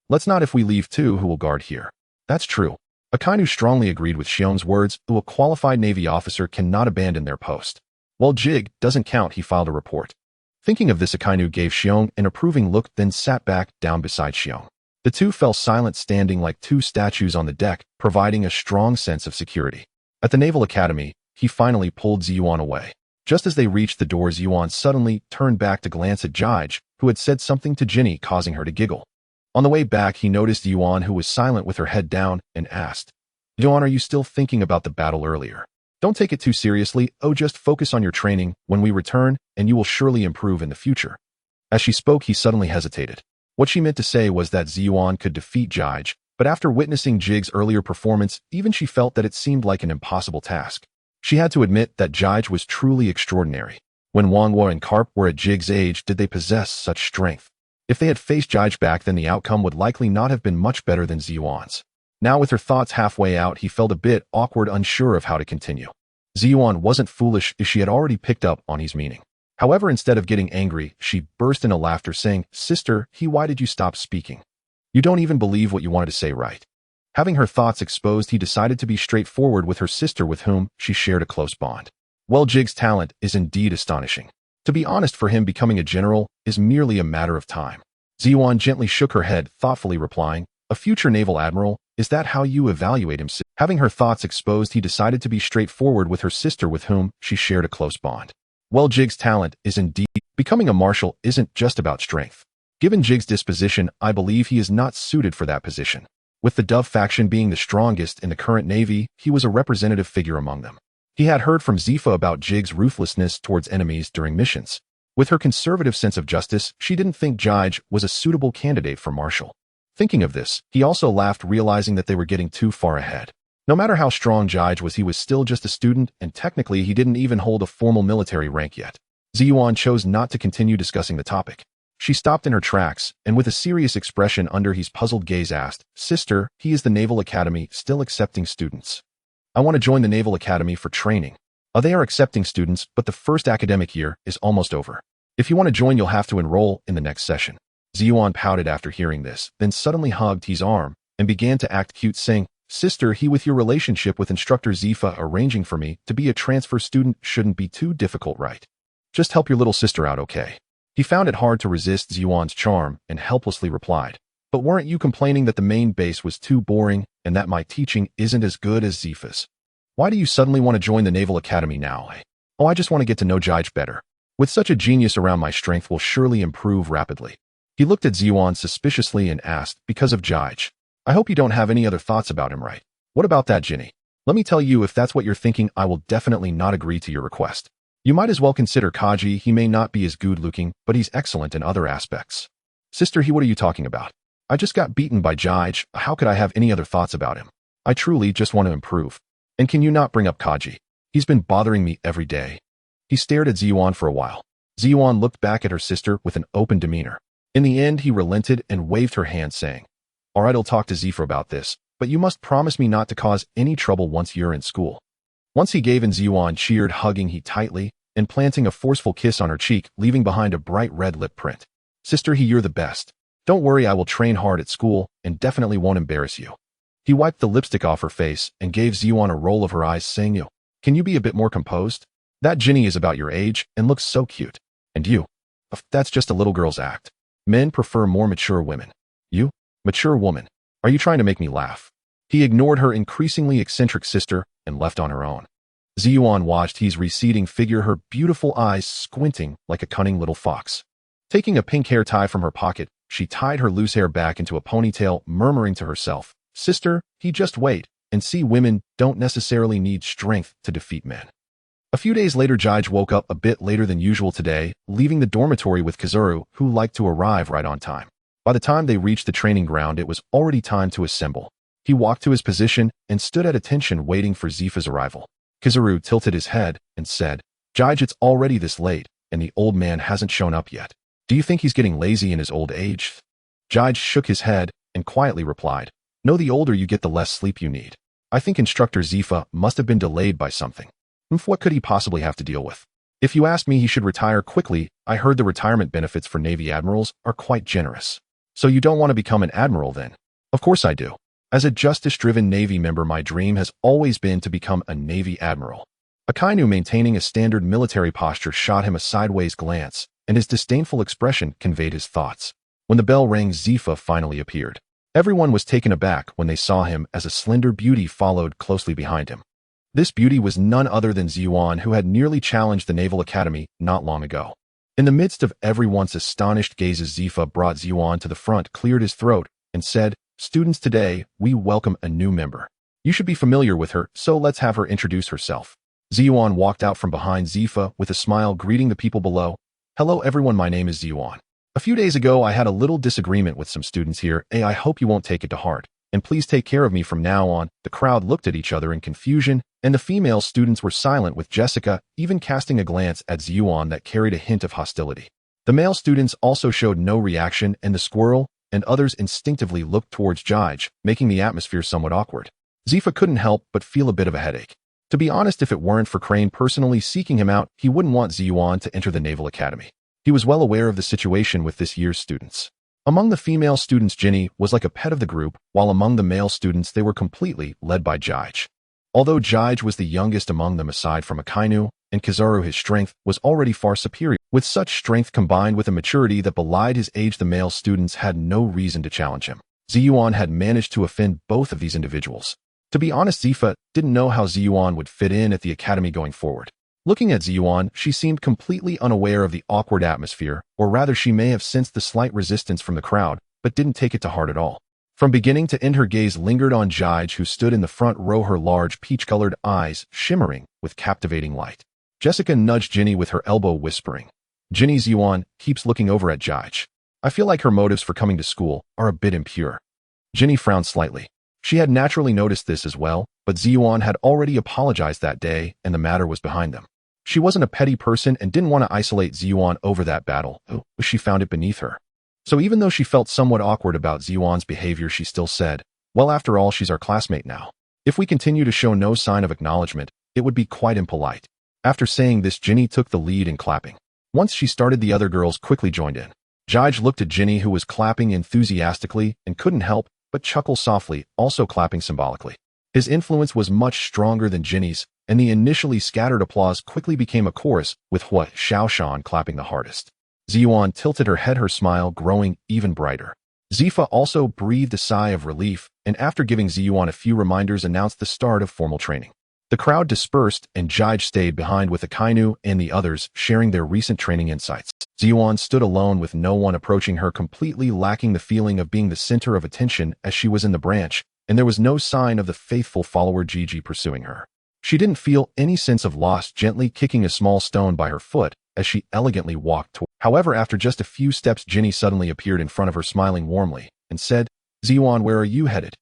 "Let's not. If we leave too, who will guard here?" "That's true." Akainu strongly agreed with Xiong's words, though a qualified Navy officer cannot abandon their post. "Well, Jig doesn't count," he filed a report. Thinking of this, Akainu gave Xiong an approving look, then sat back down beside Xiong. The two fell silent, standing like two statues on the deck, providing a strong sense of security. At the Naval Academy, he finally pulled Ziyuan away. Just as they reached the door, Ziyuan suddenly turned back to glance at Jige, who had said something to Jinny, causing her to giggle. On the way back, he noticed Yuan, who was silent with her head down, and asked, "Yuan, are you still thinking about the battle earlier? Don't take it too seriously. Just focus on your training. When we return, and you will surely improve in the future." As she spoke, he suddenly hesitated. What she meant to say was that Ziyuan could defeat Jige, but after witnessing Jig's earlier performance, even she felt that it seemed like an impossible task. She had to admit that Jige was truly extraordinary. When Wangwo and Carp were at Jig's age, did they possess such strength? If they had faced Jige back then, the outcome would likely not have been much better than Ziyuan's. Now, with her thoughts halfway out, he felt a bit awkward, unsure of how to continue. Ziyuan wasn't foolish, as she had already picked up on his meaning. However, instead of getting angry, she burst into laughter, saying, "Sister, why did you stop speaking? You don't even believe what you wanted to say, right?" Having her thoughts exposed, he decided to be straightforward with her sister, with whom she shared a close bond. Well, Jig's talent is indeed astonishing. To be honest, for him, becoming a general is merely a matter of time. Ziyuan gently shook her head, thoughtfully replying, "A future naval admiral, is that how you evaluate him?" Having her thoughts exposed, he decided to be straightforward with her sister, with whom she shared a close bond. Well, Jig's talent is indeed. Becoming a marshal isn't just about strength. Given Jig's disposition, I believe he is not suited for that position. With the Dove faction being the strongest in the current Navy, he was a representative figure among them. He had heard from Zifa about Jig's ruthlessness towards enemies during missions. With her conservative sense of justice, she didn't think Jige was a suitable candidate for marshal. Thinking of this, he also laughed, realizing that they were getting too far ahead. No matter how strong Jige was, he was still just a student, and technically he didn't even hold a formal military rank yet. Ziyuan chose not to continue discussing the topic. She stopped in her tracks, and with a serious expression under his puzzled gaze asked, "Sister, is the Naval Academy still accepting students?" "I want to join the Naval Academy for training." They are accepting students, but the first academic year is almost over. If you want to join, you'll have to enroll in the next session." Ziyuan pouted after hearing this, then suddenly hugged his arm and began to act cute, saying, "Sister, with your relationship with instructor Zifa arranging for me to be a transfer student shouldn't be too difficult, right? Just help your little sister out, okay?" He found it hard to resist Ziyuan's charm and helplessly replied, "But weren't you complaining that the main base was too boring and that my teaching isn't as good as Zifa's? Why do you suddenly want to join the Naval Academy now?" "I just want to get to know Jige better. With such a genius around, my strength will surely improve rapidly." He looked at Ziyuan suspiciously and asked, because of Jige. I hope you don't have any other thoughts about him, right? What about that Ginny? Let me tell you, if that's what you're thinking, I will definitely not agree to your request. You might as well consider Kaji. He may not be as good-looking, but he's excellent in other aspects. Sister, what are you talking about? I just got beaten by Jige. How could I have any other thoughts about him? I truly just want to improve. And can you not bring up Kaji? He's been bothering me every day. He stared at Ziyuan for a while. Ziyuan looked back at her sister with an open demeanor. In the end, he relented and waved her hand, saying, All right, I'll talk to Zifa about this, but you must promise me not to cause any trouble once you're in school. Once he gave in, Ziyuan cheered, hugging he tightly and planting a forceful kiss on her cheek, leaving behind a bright red lip print. Sister, you're the best. Don't worry, I will train hard at school and definitely won't embarrass you. He wiped the lipstick off her face and gave Ziyuan a roll of her eyes, saying, Can you be a bit more composed? That Ginny is about your age and looks so cute. And you? That's just a little girl's act. Men prefer more mature women. You? Mature woman. Are you trying to make me laugh? He ignored her increasingly eccentric sister and left on her own. Ziyuan watched his receding figure, her beautiful eyes squinting like a cunning little fox. Taking a pink hair tie from her pocket, she tied her loose hair back into a ponytail, murmuring to herself, Sister, just wait and see, women don't necessarily need strength to defeat men. A few days later, Jige woke up a bit later than usual today, leaving the dormitory with Kizuru, who liked to arrive right on time. By the time they reached the training ground, it was already time to assemble. He walked to his position and stood at attention waiting for Zifa's arrival. Kizuru tilted his head and said, Jige, it's already this late, and the old man hasn't shown up yet. Do you think he's getting lazy in his old age? Jige shook his head and quietly replied, No, the older you get, the less sleep you need. I think Instructor Zifa must have been delayed by something. What could he possibly have to deal with? If you ask me, he should retire quickly. I heard the retirement benefits for Navy admirals are quite generous. So you don't want to become an admiral then? Of course I do. As a justice-driven Navy member, my dream has always been to become a Navy admiral. Akainu, maintaining a standard military posture, shot him a sideways glance, and his disdainful expression conveyed his thoughts. When the bell rang, Zifa finally appeared. Everyone was taken aback when they saw him, as a slender beauty followed closely behind him. This beauty was none other than Ziyuan, who had nearly challenged the Naval Academy not long ago. In the midst of everyone's astonished gazes, Zifa brought Ziyuan to the front, cleared his throat, and said, Students, today, we welcome a new member. You should be familiar with her, so let's have her introduce herself. Ziyuan walked out from behind Zifa with a smile, greeting the people below. Hello everyone, my name is Ziyuan. A few days ago, I had a little disagreement with some students here. I hope you won't take it to heart, and please take care of me from now on. The crowd looked at each other in confusion, and the female students were silent, with Jessica even casting a glance at Ziyuan that carried a hint of hostility. The male students also showed no reaction, and the squirrel and others instinctively looked towards Jige, making the atmosphere somewhat awkward. Zifa couldn't help but feel a bit of a headache. To be honest, if it weren't for Crane personally seeking him out, he wouldn't want Ziyuan to enter the Naval Academy. He was well aware of the situation with this year's students. Among the female students, Ginny was like a pet of the group, while among the male students, they were completely led by Jige. Although Jige was the youngest among them aside from Akainu and Kizuru, his strength was already far superior. With such strength combined with a maturity that belied his age, the male students had no reason to challenge him. Ziyuan had managed to offend both of these individuals. To be honest, Zifa didn't know how Ziyuan would fit in at the academy going forward. Looking at Ziyuan, she seemed completely unaware of the awkward atmosphere, or rather she may have sensed the slight resistance from the crowd, but didn't take it to heart at all. From beginning to end, her gaze lingered on Jige, who stood in the front row, her large peach-colored eyes shimmering with captivating light. Jessica nudged Ginny with her elbow, whispering, Ginny, Ziyuan keeps looking over at Jige. I feel like her motives for coming to school are a bit impure. Ginny frowned slightly. She had naturally noticed this as well, but Ziyuan had already apologized that day, and the matter was behind them. She wasn't a petty person and didn't want to isolate Ziyuan over that battle. She found it beneath her. So even though she felt somewhat awkward about Ziyuan's behavior, she still said, Well, after all, she's our classmate now. If we continue to show no sign of acknowledgement, it would be quite impolite. After saying this, Ginny took the lead in clapping. Once she started, the other girls quickly joined in. Jige looked at Ginny, who was clapping enthusiastically, and couldn't help but chuckle softly, also clapping symbolically. His influence was much stronger than Ginny's, and the initially scattered applause quickly became a chorus, with Xiaoshan clapping the hardest. Ziyuan tilted her head, her smile growing even brighter. Zifa also breathed a sigh of relief, and after giving Ziyuan a few reminders, announced the start of formal training. The crowd dispersed and Jige stayed behind with Akainu and the others, sharing their recent training insights. Ziyuan stood alone with no one approaching her, completely lacking the feeling of being the center of attention as she was in the branch, and there was no sign of the faithful follower Gigi pursuing her. She didn't feel any sense of loss, gently kicking a small stone by her foot as she elegantly walked toward. However, after just a few steps, Ginny suddenly appeared in front of her, smiling warmly, and said, "Ziyuan, where are you headed?"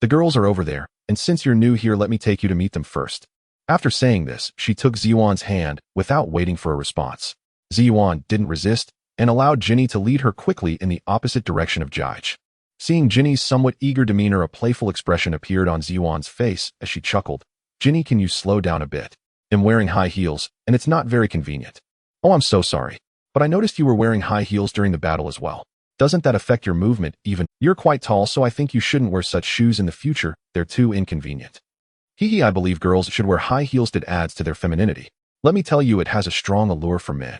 "The girls are over there, and since you're new here, let me take you to meet them first." After saying this, she took Ziyuan's hand without waiting for a response. Ziyuan didn't resist and allowed Ginny to lead her quickly in the opposite direction of Jige. Seeing Ginny's somewhat eager demeanor, a playful expression appeared on Ziyuan's face as she chuckled. "Ginny, can you slow down a bit? I'm wearing high heels, and it's not very convenient." "Oh, I'm so sorry. But I noticed you were wearing high heels during the battle as well. Doesn't that affect your movement even? You're quite tall, so I think you shouldn't wear such shoes in the future. They're too inconvenient." "Hee, I believe girls should wear high heels. It adds to their femininity. Let me tell you, it has a strong allure for men."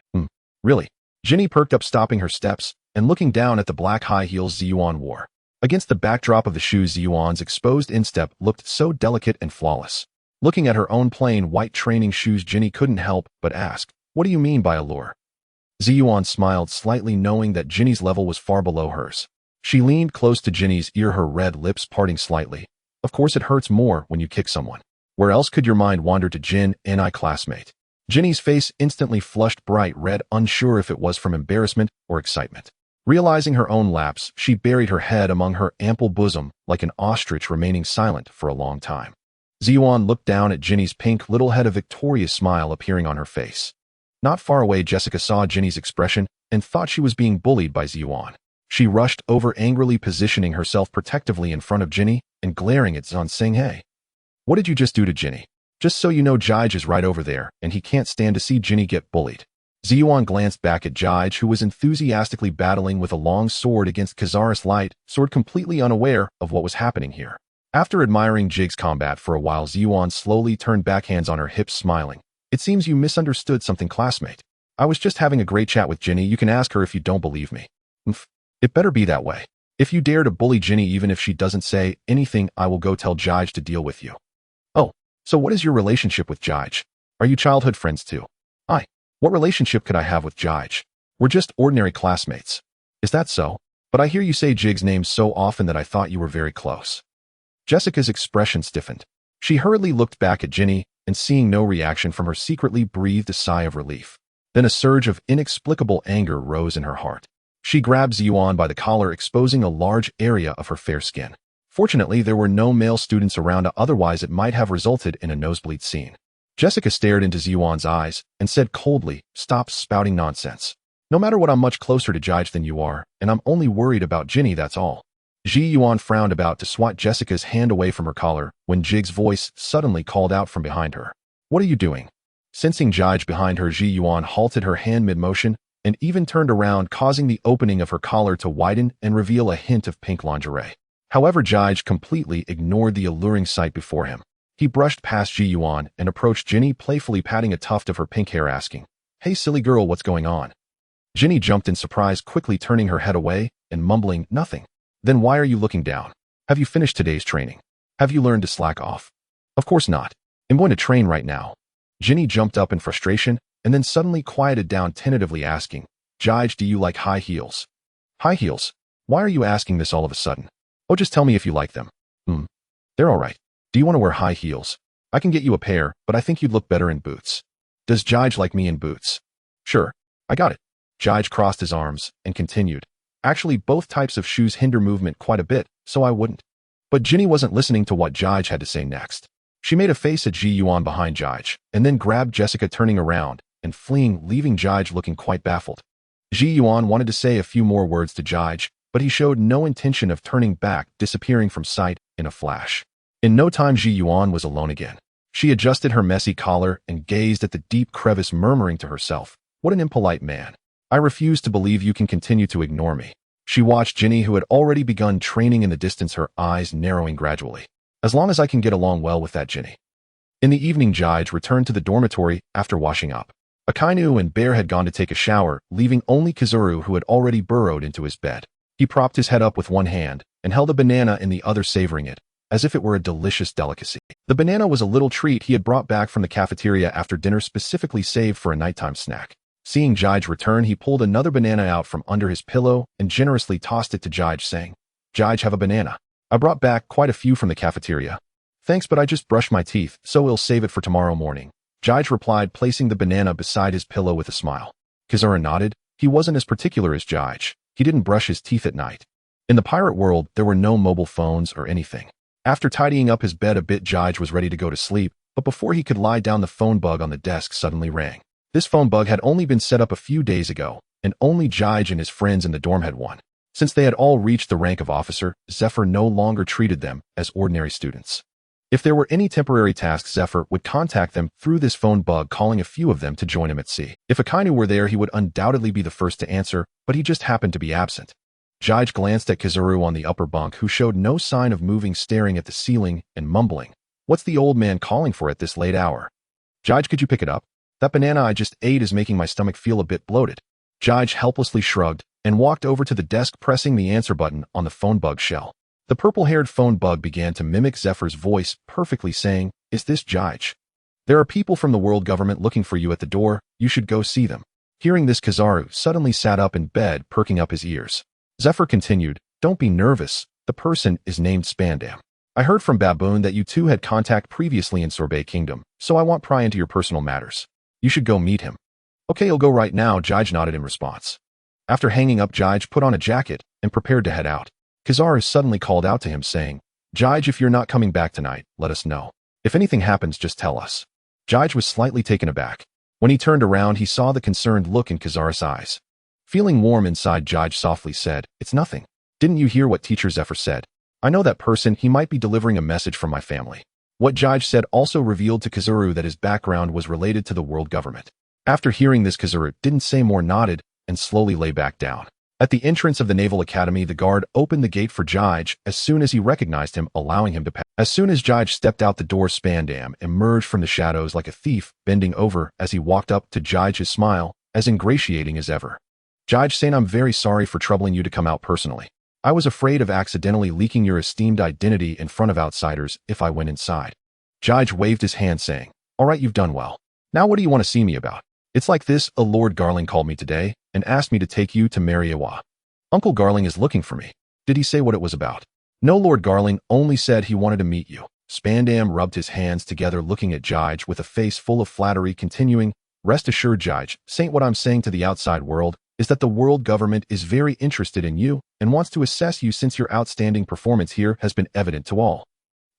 Really?" Ginny perked up, stopping her steps and looking down at the black high heels Ziyuan wore. Against the backdrop of the shoes, Ziyuan's exposed instep looked so delicate and flawless. Looking at her own plain white training shoes, Ginny couldn't help but ask, "What do you mean by allure?" Ziyuan smiled slightly, knowing that Ginny's level was far below hers. She leaned close to Ginny's ear, her red lips parting slightly. "Of course it hurts more when you kick someone. Where else could your mind wander to, Jin and I classmate?" Ginny's face instantly flushed bright red, unsure if it was from embarrassment or excitement. Realizing her own lapse, she buried her head among her ample bosom like an ostrich, remaining silent for a long time. Ziyuan looked down at Ginny's pink little head, a victorious smile appearing on her face. Not far away, Jessica saw Ginny's expression and thought she was being bullied by Ziyuan. She rushed over, angrily positioning herself protectively in front of Ginny and glaring at Zan, saying, "Hey, what did you just do to Ginny? Just so you know, Jige is right over there, and he can't stand to see Ginny get bullied." Ziyuan glanced back at Jige, who was enthusiastically battling with a long sword against Kazara's light sword, completely unaware of what was happening here. After admiring Jige's combat for a while, Ziyuan slowly turned back, hands on her hips, smiling. "It seems you misunderstood something, classmate. I was just having a great chat with Ginny. You can ask her if you don't believe me." "It better be that way. If you dare to bully Ginny, even if she doesn't say anything, I will go tell Jige to deal with you." "Oh, so what is your relationship with Jige? Are you childhood friends too?" "What relationship could I have with Jige? We're just ordinary classmates." "Is that so? But I hear you say Jige's name so often that I thought you were very close." Jessica's expression stiffened. She hurriedly looked back at Ginny, and seeing no reaction from her, secretly breathed a sigh of relief. Then a surge of inexplicable anger rose in her heart. She grabbed Ziyuan by the collar, exposing a large area of her fair skin. Fortunately, there were no male students around, otherwise it might have resulted in a nosebleed scene. Jessica stared into Ziyuan's eyes and said coldly, "Stop spouting nonsense. No matter what, I'm much closer to Jige than you are, and I'm only worried about Ginny, that's all." Ziyuan frowned, about to swat Jessica's hand away from her collar when Jige's voice suddenly called out from behind her. "What are you doing?" Sensing Jige behind her, Ziyuan halted her hand mid-motion and even turned around, causing the opening of her collar to widen and reveal a hint of pink lingerie. However, Jige completely ignored the alluring sight before him. He brushed past Ziyuan and approached Ginny, playfully patting a tuft of her pink hair, asking, "Hey, silly girl, what's going on?" Ginny jumped in surprise, quickly turning her head away and mumbling, "Nothing." "Then why are you looking down? Have you finished today's training? Have you learned to slack off?" "Of course not. I'm going to train right now." Ginny jumped up in frustration and then suddenly quieted down, tentatively asking, "Jige, do you like high heels?" "High heels? Why are you asking this all of a sudden?" "Oh, just tell me if you like them." They're all right. Do you want to wear high heels? I can get you a pair, but I think you'd look better in boots." "Does Jige like me in boots?" "Sure. I got it." Jige crossed his arms and continued, "Actually, both types of shoes hinder movement quite a bit, so I wouldn't." But Ginny wasn't listening to what Jige had to say next. She made a face at Ziyuan behind Jige, and then grabbed Jessica, turning around and fleeing, leaving Jige looking quite baffled. Ziyuan wanted to say a few more words to Jige, but he showed no intention of turning back, disappearing from sight in a flash. In no time, Ziyuan was alone again. She adjusted her messy collar and gazed at the deep crevice, murmuring to herself, "What an impolite man. I refuse to believe you can continue to ignore me." She watched Ginny, who had already begun training in the distance, her eyes narrowing gradually. "As long as I can get along well with that Ginny." In the evening, Jige returned to the dormitory after washing up. Akainu and Bear had gone to take a shower, leaving only Kazuru, who had already burrowed into his bed. He propped his head up with one hand and held a banana in the other, savoring it, as if it were a delicious delicacy. The banana was a little treat he had brought back from the cafeteria after dinner, specifically saved for a nighttime snack. Seeing Jige return, he pulled another banana out from under his pillow and generously tossed it to Jige, saying, "Jige, have a banana. I brought back quite a few from the cafeteria." "Thanks, but I just brushed my teeth, so we'll save it for tomorrow morning," Jige replied, placing the banana beside his pillow with a smile. Kazura nodded. He wasn't as particular as Jige. He didn't brush his teeth at night. In the pirate world, there were no mobile phones or anything. After tidying up his bed a bit, Jige was ready to go to sleep, but before he could lie down, the phone bug on the desk suddenly rang. This phone bug had only been set up a few days ago, and only Jige and his friends in the dorm had one. Since they had all reached the rank of officer, Zephyr no longer treated them as ordinary students. If there were any temporary tasks, Zephyr would contact them through this phone bug, calling a few of them to join him at sea. If Akainu were there, he would undoubtedly be the first to answer, but he just happened to be absent. Jige glanced at Kazuru on the upper bunk, who showed no sign of moving, staring at the ceiling and mumbling, "What's the old man calling for at this late hour?" "Jige, could you pick it up? That banana I just ate is making my stomach feel a bit bloated." Jige helplessly shrugged and walked over to the desk, pressing the answer button on the phone bug shell. The purple-haired phone bug began to mimic Zephyr's voice perfectly, saying, "Is this Jige? There are people from the world government looking for you at the door. You should go see them." Hearing this, Kazaru suddenly sat up in bed, perking up his ears. Zephyr continued, "Don't be nervous. The person is named Spandam. I heard from Baboon that you two had contact previously in Sorbet Kingdom, so I won't pry into your personal matters. You should go meet him." "Okay, I'll go right now," Jige nodded in response. After hanging up, Jige put on a jacket and prepared to head out. Kazaru suddenly called out to him, saying, "Jige, if you're not coming back tonight, let us know. If anything happens, just tell us." Jige was slightly taken aback. When he turned around, he saw the concerned look in Kazaru's eyes. Feeling warm inside, Jige softly said, "It's nothing. Didn't you hear what Teacher Zephyr said? I know that person. He might be delivering a message from my family." What Jige said also revealed to Kazuru that his background was related to the world government. After hearing this, Kazuru didn't say more, nodded, and slowly lay back down. At the entrance of the Naval Academy, the guard opened the gate for Jige as soon as he recognized him, allowing him to pass. As soon as Jige stepped out the door, Spandam emerged from the shadows like a thief, bending over as he walked up to Jige, his smile as ingratiating as ever. "Jige, saying, I'm very sorry for troubling you to come out personally. I was afraid of accidentally leaking your esteemed identity in front of outsiders if I went inside." Jige waved his hand, saying, "All right, you've done well. Now what do you want to see me about?" "It's like this. A Lord Garling called me today and asked me to take you to Mariawa. Uncle Garling is looking for me." "Did he say what it was about?" "No, Lord Garling only said he wanted to meet you." Spandam rubbed his hands together, looking at Jige with a face full of flattery, continuing, "Rest assured, Jige, Saint, what I'm saying to the outside world is that the world government is very interested in you and wants to assess you, since your outstanding performance here has been evident to all."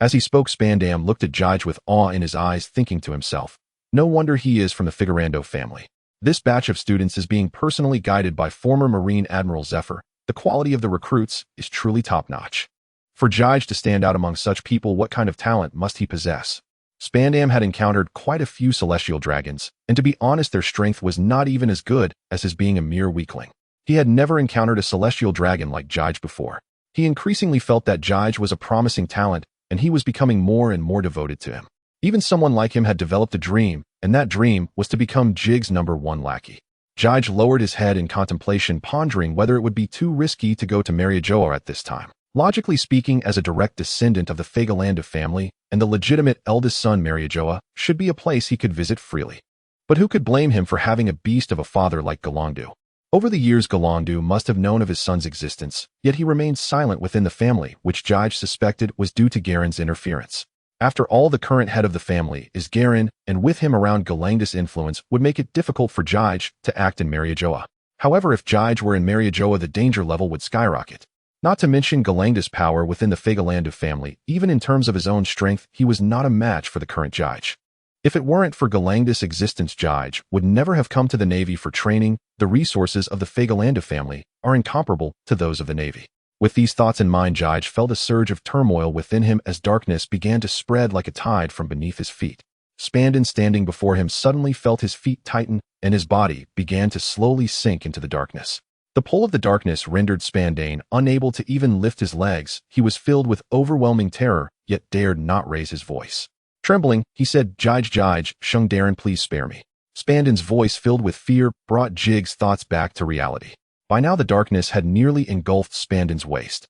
As he spoke, Spandam looked at Jige with awe in his eyes, thinking to himself, "No wonder he is from the Figarland family. This batch of students is being personally guided by former Marine Admiral Zephyr. The quality of the recruits is truly top-notch. For Jige to stand out among such people, what kind of talent must he possess?" Spandam had encountered quite a few celestial dragons, and to be honest, their strength was not even as good as his being a mere weakling. He had never encountered a celestial dragon like Jige before. He increasingly felt that Jige was a promising talent, and he was becoming more and more devoted to him. Even someone like him had developed a dream, and that dream was to become Jige's #1 lackey. Jige lowered his head in contemplation, pondering whether it would be too risky to go to Mariajoa at this time. Logically speaking, as a direct descendant of the Figarland family and the legitimate eldest son, Mariajoa should be a place he could visit freely. But who could blame him for having a beast of a father like Galandu? Over the years, Galandu must have known of his son's existence, yet he remained silent within the family, which Jige suspected was due to Garen's interference. After all, the current head of the family is Garen, and with him around, Galangdus' influence would make it difficult for Jige to act in Mariajoa. However, if Jige were in Mariajoa, the danger level would skyrocket. Not to mention Galangdus' power within the Figarland family. Even in terms of his own strength, he was not a match for the current Jige. If it weren't for Galangdus' existence, Jige would never have come to the Navy for training. The resources of the Figarland family are incomparable to those of the Navy. With these thoughts in mind, Jige felt a surge of turmoil within him as darkness began to spread like a tide from beneath his feet. Spandam, standing before him, suddenly felt his feet tighten and his body began to slowly sink into the darkness. The pull of the darkness rendered Spandam unable to even lift his legs. He was filled with overwhelming terror, yet dared not raise his voice. Trembling, he said, Jige, Shung Darren, please spare me." Spandam's voice, filled with fear, brought Jige's thoughts back to reality. By now, the darkness had nearly engulfed Spandam's waist.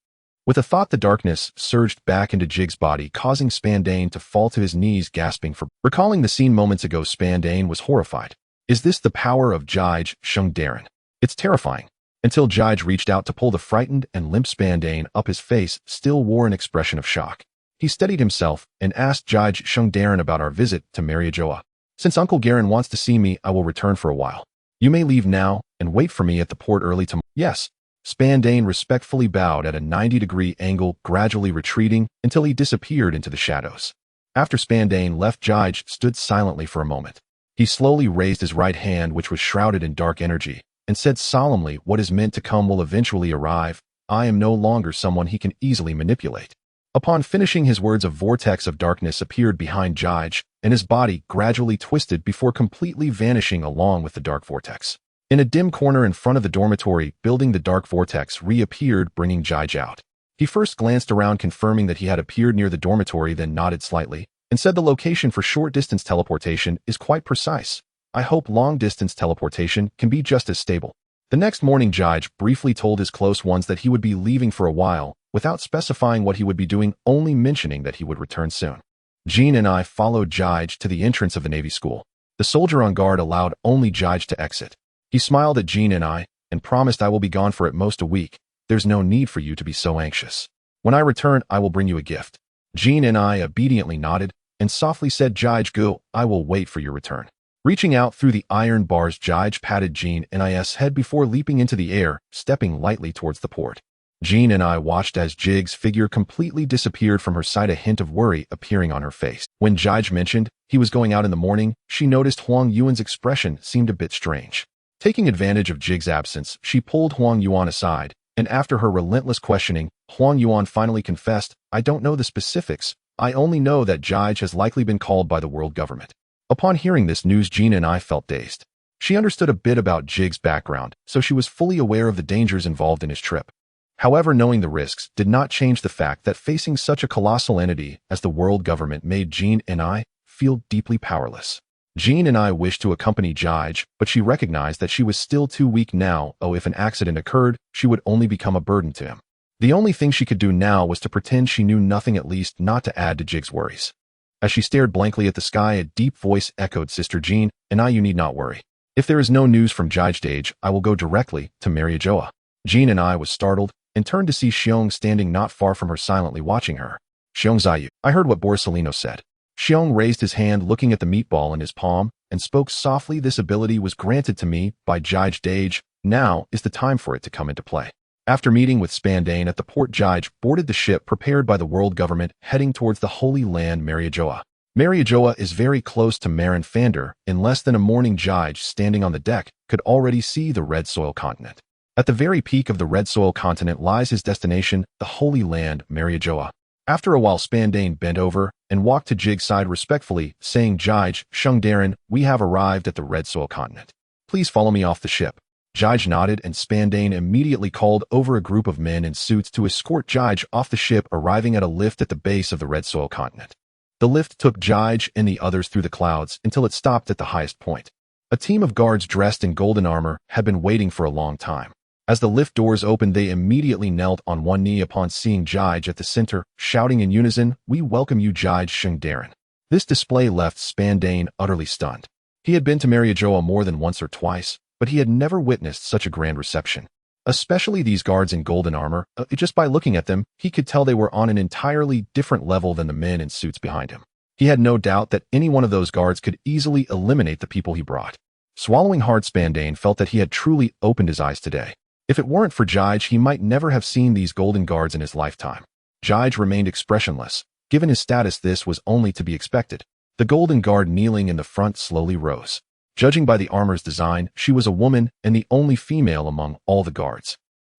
With a thought, the darkness surged back into Jig's body, causing Spandane to fall to his knees, gasping for... Recalling the scene moments ago, Spandane was horrified. Is this the power of Jige Shungdarin? It's terrifying. Until Jige reached out to pull the frightened and limp Spandane up, his face still wore an expression of shock. He steadied himself and asked Jige Shungdarin about our visit to Mariajoa. Since Uncle Garen wants to see me, I will return for a while. You may leave now and wait for me at the port early tomorrow. Yes. Spandane respectfully bowed at a 90-degree angle, gradually retreating until he disappeared into the shadows. After Spandane left, Jige stood silently for a moment. He slowly raised his right hand, which was shrouded in dark energy, and said solemnly, what is meant to come will eventually arrive. I am no longer someone he can easily manipulate. Upon finishing his words, a vortex of darkness appeared behind Jige, and his body gradually twisted before completely vanishing along with the dark vortex. In a dim corner in front of the dormitory building, the dark vortex reappeared, bringing Jige out. He first glanced around, confirming that he had appeared near the dormitory, then nodded slightly, and said the location for short-distance teleportation is quite precise. I hope long-distance teleportation can be just as stable. The next morning, Jige briefly told his close ones that he would be leaving for a while, without specifying what he would be doing, only mentioning that he would return soon. Jean and I followed Jige to the entrance of the Navy School. The soldier on guard allowed only Jige to exit. He smiled at Jean and I, and promised, I will be gone for at most a week. There's no need for you to be so anxious. When I return, I will bring you a gift. Jean and I obediently nodded, and softly said, Jige, go, I will wait for your return. Reaching out through the iron bars, Jige patted Jean and I's head before leaping into the air, stepping lightly towards the port. Jean and I watched as Jig's figure completely disappeared from her sight, a hint of worry appearing on her face. When Jige mentioned he was going out in the morning, she noticed Huang Yuan's expression seemed a bit strange. Taking advantage of Jig's absence, she pulled Huang Yuan aside, and after her relentless questioning, Huang Yuan finally confessed, I don't know the specifics, I only know that Jige has likely been called by the world government. Upon hearing this news, Jean and I felt dazed. She understood a bit about Jig's background, so she was fully aware of the dangers involved in his trip. However, knowing the risks did not change the fact that facing such a colossal entity as the world government made Jean and I feel deeply powerless. Jean and I wished to accompany Jige, but she recognized that she was still too weak now. If an accident occurred, she would only become a burden to him. The only thing she could do now was to pretend she knew nothing, at least not to add to Jig's worries. As she stared blankly at the sky, a deep voice echoed, Sister Jean and I, you need not worry. If there is no news from Jige stage, I will go directly to Mariajoa. Jean and I was startled and turned to see Xiong standing not far from her, silently watching her. Xiong Ziyu, I heard what Borsalino said. Xiong raised his hand, looking at the meatball in his palm, and spoke softly, this ability was granted to me by Jige Dage. Now is the time for it to come into play. After meeting with Spandane at the port, Jige boarded the ship prepared by the world government, heading towards the Holy Land Mariajoa. Mariajoa is very close to Marin Fander. In less than a morning, Jige, standing on the deck, could already see the Red Soil continent. At the very peak of the Red Soil continent lies his destination, the Holy Land Mariajoa. After a while, Spandane bent over and walked to Jig's side respectfully, saying, Jige Shungdarin, we have arrived at the Red Soil continent. Please follow me off the ship. Jige nodded, and Spandane immediately called over a group of men in suits to escort Jige off the ship, arriving at a lift at the base of the Red Soil continent. The lift took Jige and the others through the clouds until it stopped at the highest point. A team of guards dressed in golden armor had been waiting for a long time. As the lift doors opened, they immediately knelt on one knee upon seeing Jige at the center, shouting in unison, We welcome you, Jige Shungdarin. This display left Spandane utterly stunned. He had been to Mariajoa more than once or twice, but he had never witnessed such a grand reception. Especially these guards in golden armor. Just by looking at them, he could tell they were on an entirely different level than the men in suits behind him. He had no doubt that any one of those guards could easily eliminate the people he brought. Swallowing hard, Spandane felt that he had truly opened his eyes today. If it weren't for Jige, he might never have seen these golden guards in his lifetime. Jige remained expressionless. Given his status, this was only to be expected. The golden guard kneeling in the front slowly rose. Judging by the armor's design, she was a woman and the only female among all the guards.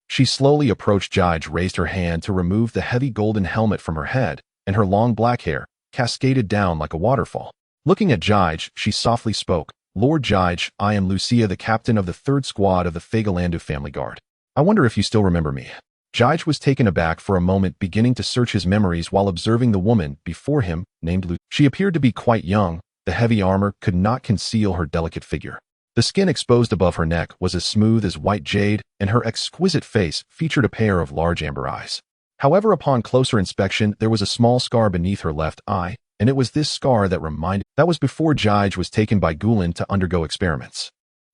She slowly approached Jige, raised her hand to remove the heavy golden helmet from her head, and her long black hair cascaded down like a waterfall. Looking at Jige, she softly spoke, Lord Jige, I am Lucia, the captain of the 3rd Squad of the Figarland Family Guard. I wonder if you still remember me. Jige was taken aback for a moment, beginning to search his memories while observing the woman before him, named Lucia. She appeared to be quite young. The heavy armor could not conceal her delicate figure. The skin exposed above her neck was as smooth as white jade, and her exquisite face featured a pair of large amber eyes. However, upon closer inspection, there was a small scar beneath her left eye, and it was this scar that was before Jige was taken by Gulen to undergo experiments.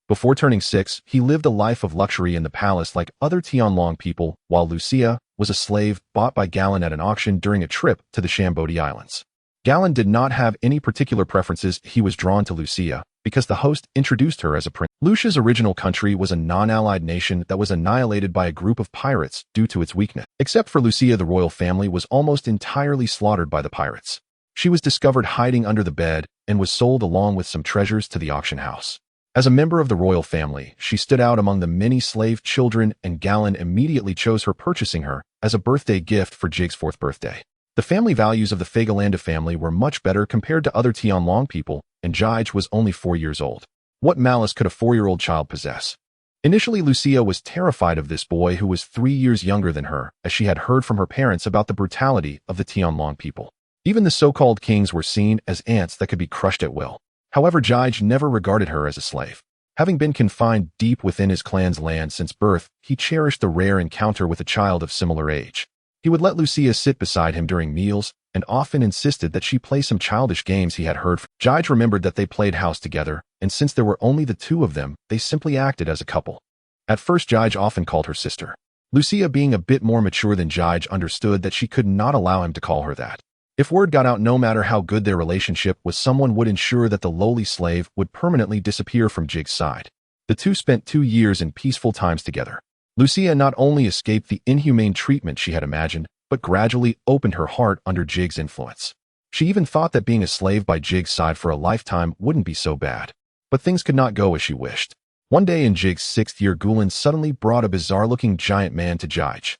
Before turning 6, he lived a life of luxury in the palace like other Tianlong people, while Lucia was a slave bought by Galen at an auction during a trip to the Shambodi Islands. Galen did not have any particular preferences. He was drawn to Lucia because the host introduced her as a prince. Lucia's original country was a non-allied nation that was annihilated by a group of pirates due to its weakness. Except for Lucia, the royal family was almost entirely slaughtered by the pirates. She was discovered hiding under the bed and was sold along with some treasures to the auction house. As a member of the royal family, she stood out among the many slave children, and Galen immediately chose her, purchasing her as a birthday gift for Jige's 4th birthday. The family values of the Figarland family were much better compared to other Tianlong people, and Jige was only 4 years old. What malice could a 4-year-old child possess? Initially, Lucia was terrified of this boy who was 3 years younger than her, as she had heard from her parents about the brutality of the Tianlong people. Even the so-called kings were seen as ants that could be crushed at will. However, Jige never regarded her as a slave. Having been confined deep within his clan's land since birth, he cherished the rare encounter with a child of similar age. He would let Lucia sit beside him during meals, and often insisted that she play some childish games he had heard from. Jige remembered that they played house together, and since there were only the two of them, they simply acted as a couple. At first, Jige often called her sister. Lucia, being a bit more mature than Jige, understood that she could not allow him to call her that. If word got out, no matter how good their relationship was, someone would ensure that the lowly slave would permanently disappear from Jige's side. The two spent 2 years in peaceful times together. Lucia not only escaped the inhumane treatment she had imagined, but gradually opened her heart under Jige's influence. She even thought that being a slave by Jige's side for a lifetime wouldn't be so bad. But things could not go as she wished. One day in Jige's 6th year, Gulen suddenly brought a bizarre-looking giant man to Jige.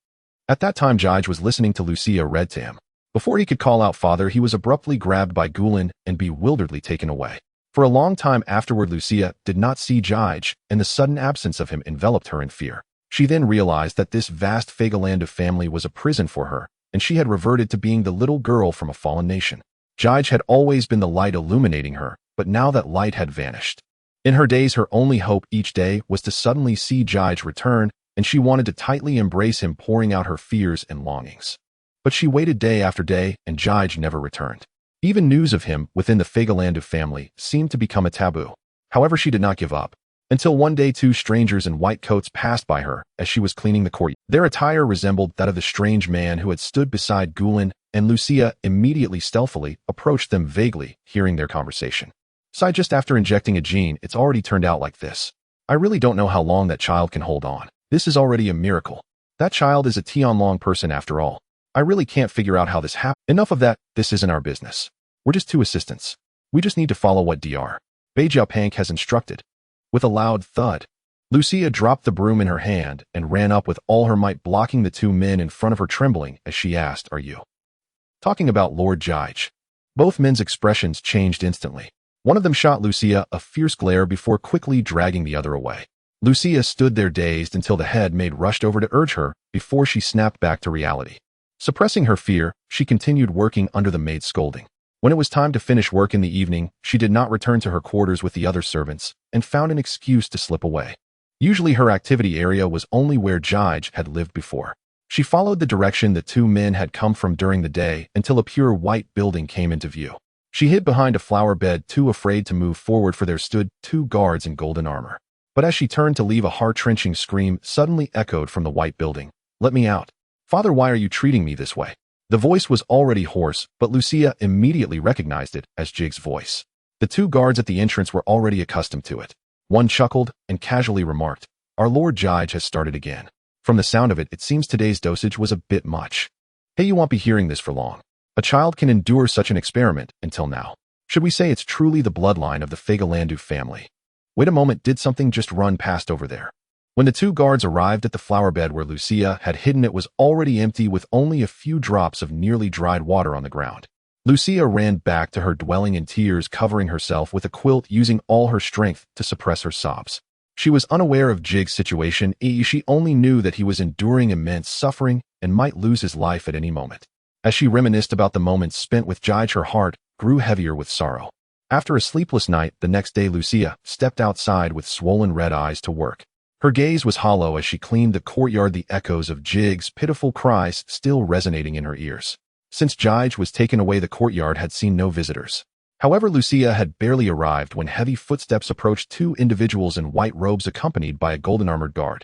At that time, Jige was listening to Lucia read to him. Before he could call out father, he was abruptly grabbed by Gulen and bewilderedly taken away. For a long time afterward, Lucia did not see Jige, and the sudden absence of him enveloped her in fear. She then realized that this vast Figarland family was a prison for her, and she had reverted to being the little girl from a fallen nation. Jige had always been the light illuminating her, but now that light had vanished. In her days, her only hope each day was to suddenly see Jige return, and she wanted to tightly embrace him, pouring out her fears and longings. But she waited day after day, and Jige never returned. Even news of him within the Figarland family seemed to become a taboo. However, she did not give up. Until one day, 2 strangers in white coats passed by her as she was cleaning the courtyard. Their attire resembled that of the strange man who had stood beside Gulen, and Lucia immediately stealthily approached them, vaguely hearing their conversation. "Sigh, just after injecting a gene, it's already turned out like this. I really don't know how long that child can hold on. This is already a miracle. That child is a Tianlong person after all. I really can't figure out how this happened. Enough of that, this isn't our business. We're just 2 assistants. We just need to follow what Dr. Beijiapank has instructed." With a loud thud, Lucia dropped the broom in her hand and ran up with all her might, blocking the 2 men in front of her, trembling as she asked, "Are you talking about Lord Jige?" Both men's expressions changed instantly. One of them shot Lucia a fierce glare before quickly dragging the other away. Lucia stood there dazed until the head maid rushed over to urge her before she snapped back to reality. Suppressing her fear, she continued working under the maid's scolding. When it was time to finish work in the evening, she did not return to her quarters with the other servants and found an excuse to slip away. Usually her activity area was only where Jige had lived before. She followed the direction the 2 men had come from during the day until a pure white building came into view. She hid behind a flower bed, too afraid to move forward, for there stood 2 guards in golden armor. But as she turned to leave, a heart-wrenching scream suddenly echoed from the white building. "Let me out. Father, why are you treating me this way?" The voice was already hoarse, but Lucia immediately recognized it as Jige's voice. The 2 guards at the entrance were already accustomed to it. One chuckled and casually remarked, "Our Lord Jige has started again. From the sound of it, it seems today's dosage was a bit much. Hey, you won't be hearing this for long. A child can endure such an experiment until now. Should we say it's truly the bloodline of the Figarland family? Wait a moment, did something just run past over there?" When the 2 guards arrived at the flower bed where Lucia had hidden, it was already empty, with only a few drops of nearly dried water on the ground. Lucia ran back to her dwelling in tears, covering herself with a quilt, using all her strength to suppress her sobs. She was unaware of Jige's situation. She only knew that he was enduring immense suffering and might lose his life at any moment. As she reminisced about the moments spent with Jige, her heart grew heavier with sorrow. After a sleepless night, the next day Lucia stepped outside with swollen red eyes to work. Her gaze was hollow as she cleaned the courtyard, the echoes of Jig's pitiful cries still resonating in her ears. Since Jige was taken away, the courtyard had seen no visitors. However, Lucia had barely arrived when heavy footsteps approached two individuals in white robes accompanied by a golden-armored guard.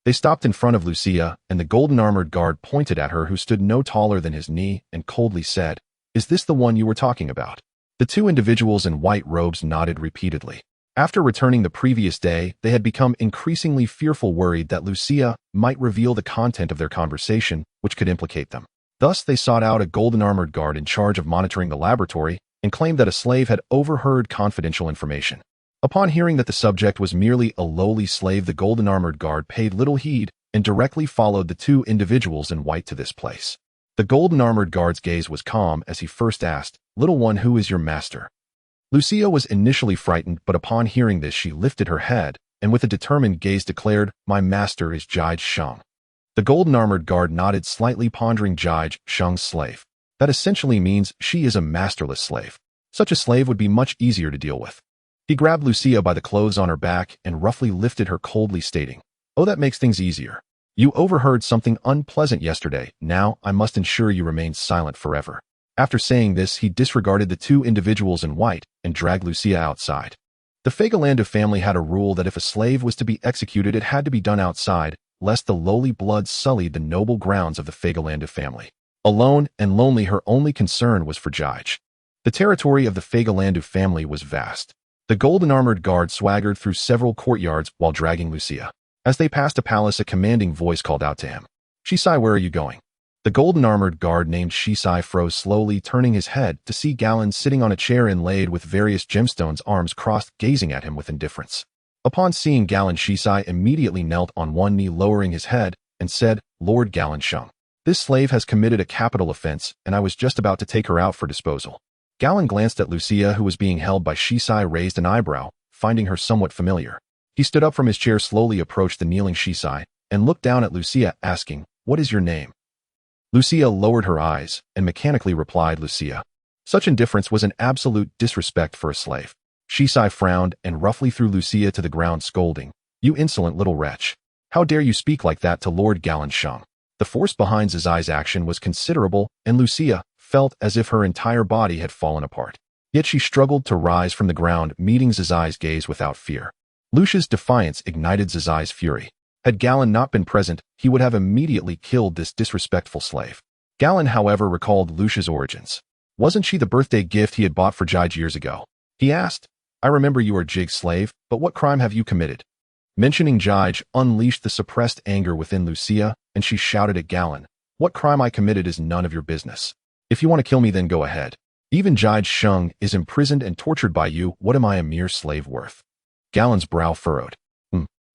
They stopped in front of Lucia, and the golden-armored guard pointed at her, who stood no taller than his knee, and coldly said, "Is this the one you were talking about?" The two individuals in white robes nodded repeatedly. After returning the previous day, they had become increasingly fearful, worried that Lucia might reveal the content of their conversation, which could implicate them. Thus, they sought out a golden-armored guard in charge of monitoring the laboratory and claimed that a slave had overheard confidential information. Upon hearing that the subject was merely a lowly slave, the golden-armored guard paid little heed and directly followed the two individuals in white to this place. The golden-armored guard's gaze was calm as he first asked, "Little one, who is your master?" Lucia was initially frightened, but upon hearing this she lifted her head and with a determined gaze declared, "My master is Jige Sheng." The golden-armored guard nodded slightly, pondering. Jige Sheng's slave. That essentially means she is a masterless slave. Such a slave would be much easier to deal with. He grabbed Lucia by the clothes on her back and roughly lifted her, coldly stating, "Oh, that makes things easier. You overheard something unpleasant yesterday. Now I must ensure you remain silent forever." After saying this, he disregarded the two individuals in white and dragged Lucia outside. The Figarland family had a rule that if a slave was to be executed, it had to be done outside, lest the lowly blood sullied the noble grounds of the Figarland family. Alone and lonely, her only concern was for Jige. The territory of the Figarland family was vast. The golden-armored guard swaggered through several courtyards while dragging Lucia. As they passed a palace, a commanding voice called out to him, "Shisai, where are you going?" The golden-armored guard named Shisai froze, slowly turning his head to see Gallen sitting on a chair inlaid with various gemstones, arms crossed, gazing at him with indifference. Upon seeing Gallen, Shisai immediately knelt on one knee, lowering his head, and said, "Lord Garling Sheng, this slave has committed a capital offense, and I was just about to take her out for disposal." Gallen glanced at Lucia, who was being held by Shisai, raised an eyebrow, finding her somewhat familiar. He stood up from his chair, slowly approached the kneeling Shisai, and looked down at Lucia, asking, "What is your name?" Lucia lowered her eyes and mechanically replied, "Lucia." Such indifference was an absolute disrespect for a slave. Shisai frowned and roughly threw Lucia to the ground, scolding, "You insolent little wretch. How dare you speak like that to Lord Garling Sheng?" The force behind Zizai's action was considerable, and Lucia felt as if her entire body had fallen apart. Yet she struggled to rise from the ground, meeting Zizai's gaze without fear. Lucia's defiance ignited Zizai's fury. Had Gallen not been present, he would have immediately killed this disrespectful slave. Gallen, however, recalled Lucia's origins. Wasn't she the birthday gift he had bought for Jige years ago? He asked, "I remember you are Jig's slave, but what crime have you committed?" Mentioning Jige unleashed the suppressed anger within Lucia, and she shouted at Gallen, "What crime I committed is none of your business. If you want to kill me, then go ahead. Even Jige Sheng is imprisoned and tortured by you. What am I, a mere slave, worth?" Gallen's brow furrowed.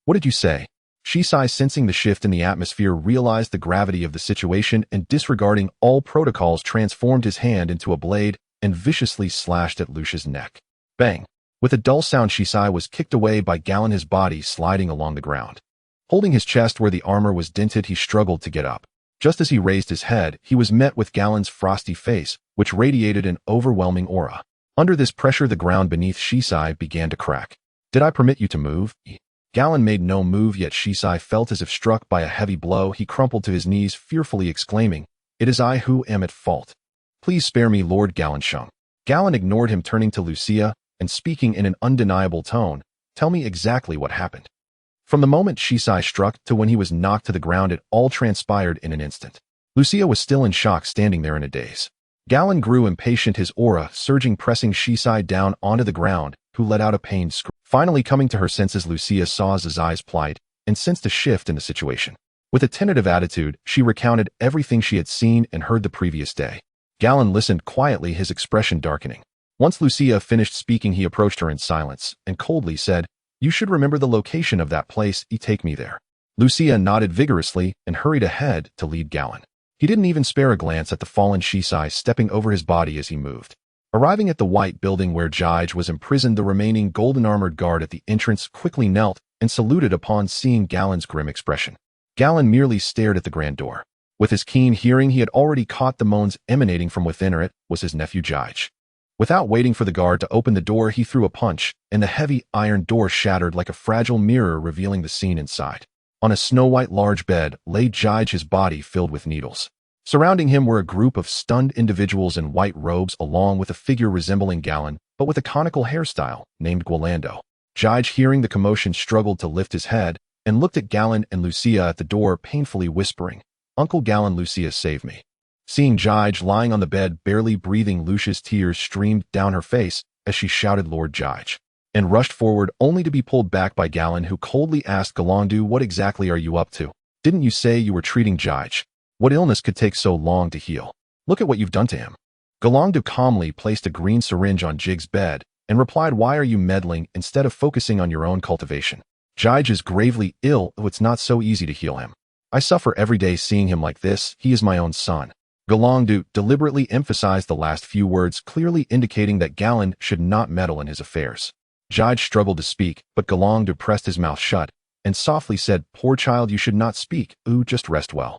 What did you say?" Shisai, sensing the shift in the atmosphere, realized the gravity of the situation and, disregarding all protocols, transformed his hand into a blade and viciously slashed at Lucia's neck. Bang! With a dull sound, Shisai was kicked away by Gallen, his body sliding along the ground. Holding his chest where the armor was dented, he struggled to get up. Just as he raised his head, he was met with Gallen's frosty face, which radiated an overwhelming aura. Under this pressure, the ground beneath Shisai began to crack. "Did I permit you to move?" Gallen made no move, yet Shisai felt as if struck by a heavy blow. He crumpled to his knees, fearfully exclaiming, "It is I who am at fault. Please spare me, Lord Garling Sheng." Gallen ignored him, turning to Lucia and speaking in an undeniable tone, "Tell me exactly what happened." From the moment Shisai struck to when he was knocked to the ground, it all transpired in an instant. Lucia was still in shock, standing there in a daze. Gallen grew impatient, his aura surging, pressing Shisai down onto the ground, who let out a pained scream. Finally coming to her senses, Lucia saw Zizai's plight and sensed a shift in the situation. With a tentative attitude, she recounted everything she had seen and heard the previous day. Gallen listened quietly, his expression darkening. Once Lucia finished speaking, he approached her in silence and coldly said, "You should remember the location of that place. Take me there." Lucia nodded vigorously and hurried ahead to lead Gallen. He didn't even spare a glance at the fallen Shisai, stepping over his body as he moved. Arriving at the white building where Jige was imprisoned, the remaining golden-armored guard at the entrance quickly knelt and saluted upon seeing Gallen's grim expression. Gallen merely stared at the grand door. With his keen hearing, he had already caught the moans emanating from within her. It was his nephew Jige. Without waiting for the guard to open the door, he threw a punch, and the heavy iron door shattered like a fragile mirror, revealing the scene inside. On a snow-white large bed lay Jige, his body filled with needles. Surrounding him were a group of stunned individuals in white robes, along with a figure resembling Garling, but with a conical hairstyle, named Guolando. Jige, hearing the commotion, struggled to lift his head and looked at Garling and Lucia at the door, painfully whispering, "Uncle Garling, Lucia, save me." Seeing Jige lying on the bed, barely breathing, Lucia's tears streamed down her face as she shouted, "Lord Jige," and rushed forward, only to be pulled back by Garling, who coldly asked Guolando, "What exactly are you up to? Didn't you say you were treating Jige? What illness could take so long to heal? Look at what you've done to him." Guolando calmly placed a green syringe on Jige's bed and replied, "Why are you meddling instead of focusing on your own cultivation? Jige is gravely ill, though it's not so easy to heal him. I suffer every day seeing him like this. He is my own son." Guolando deliberately emphasized the last few words, clearly indicating that Garling should not meddle in his affairs. Jige struggled to speak, but Guolando pressed his mouth shut and softly said, "Poor child, you should not speak. Just rest well."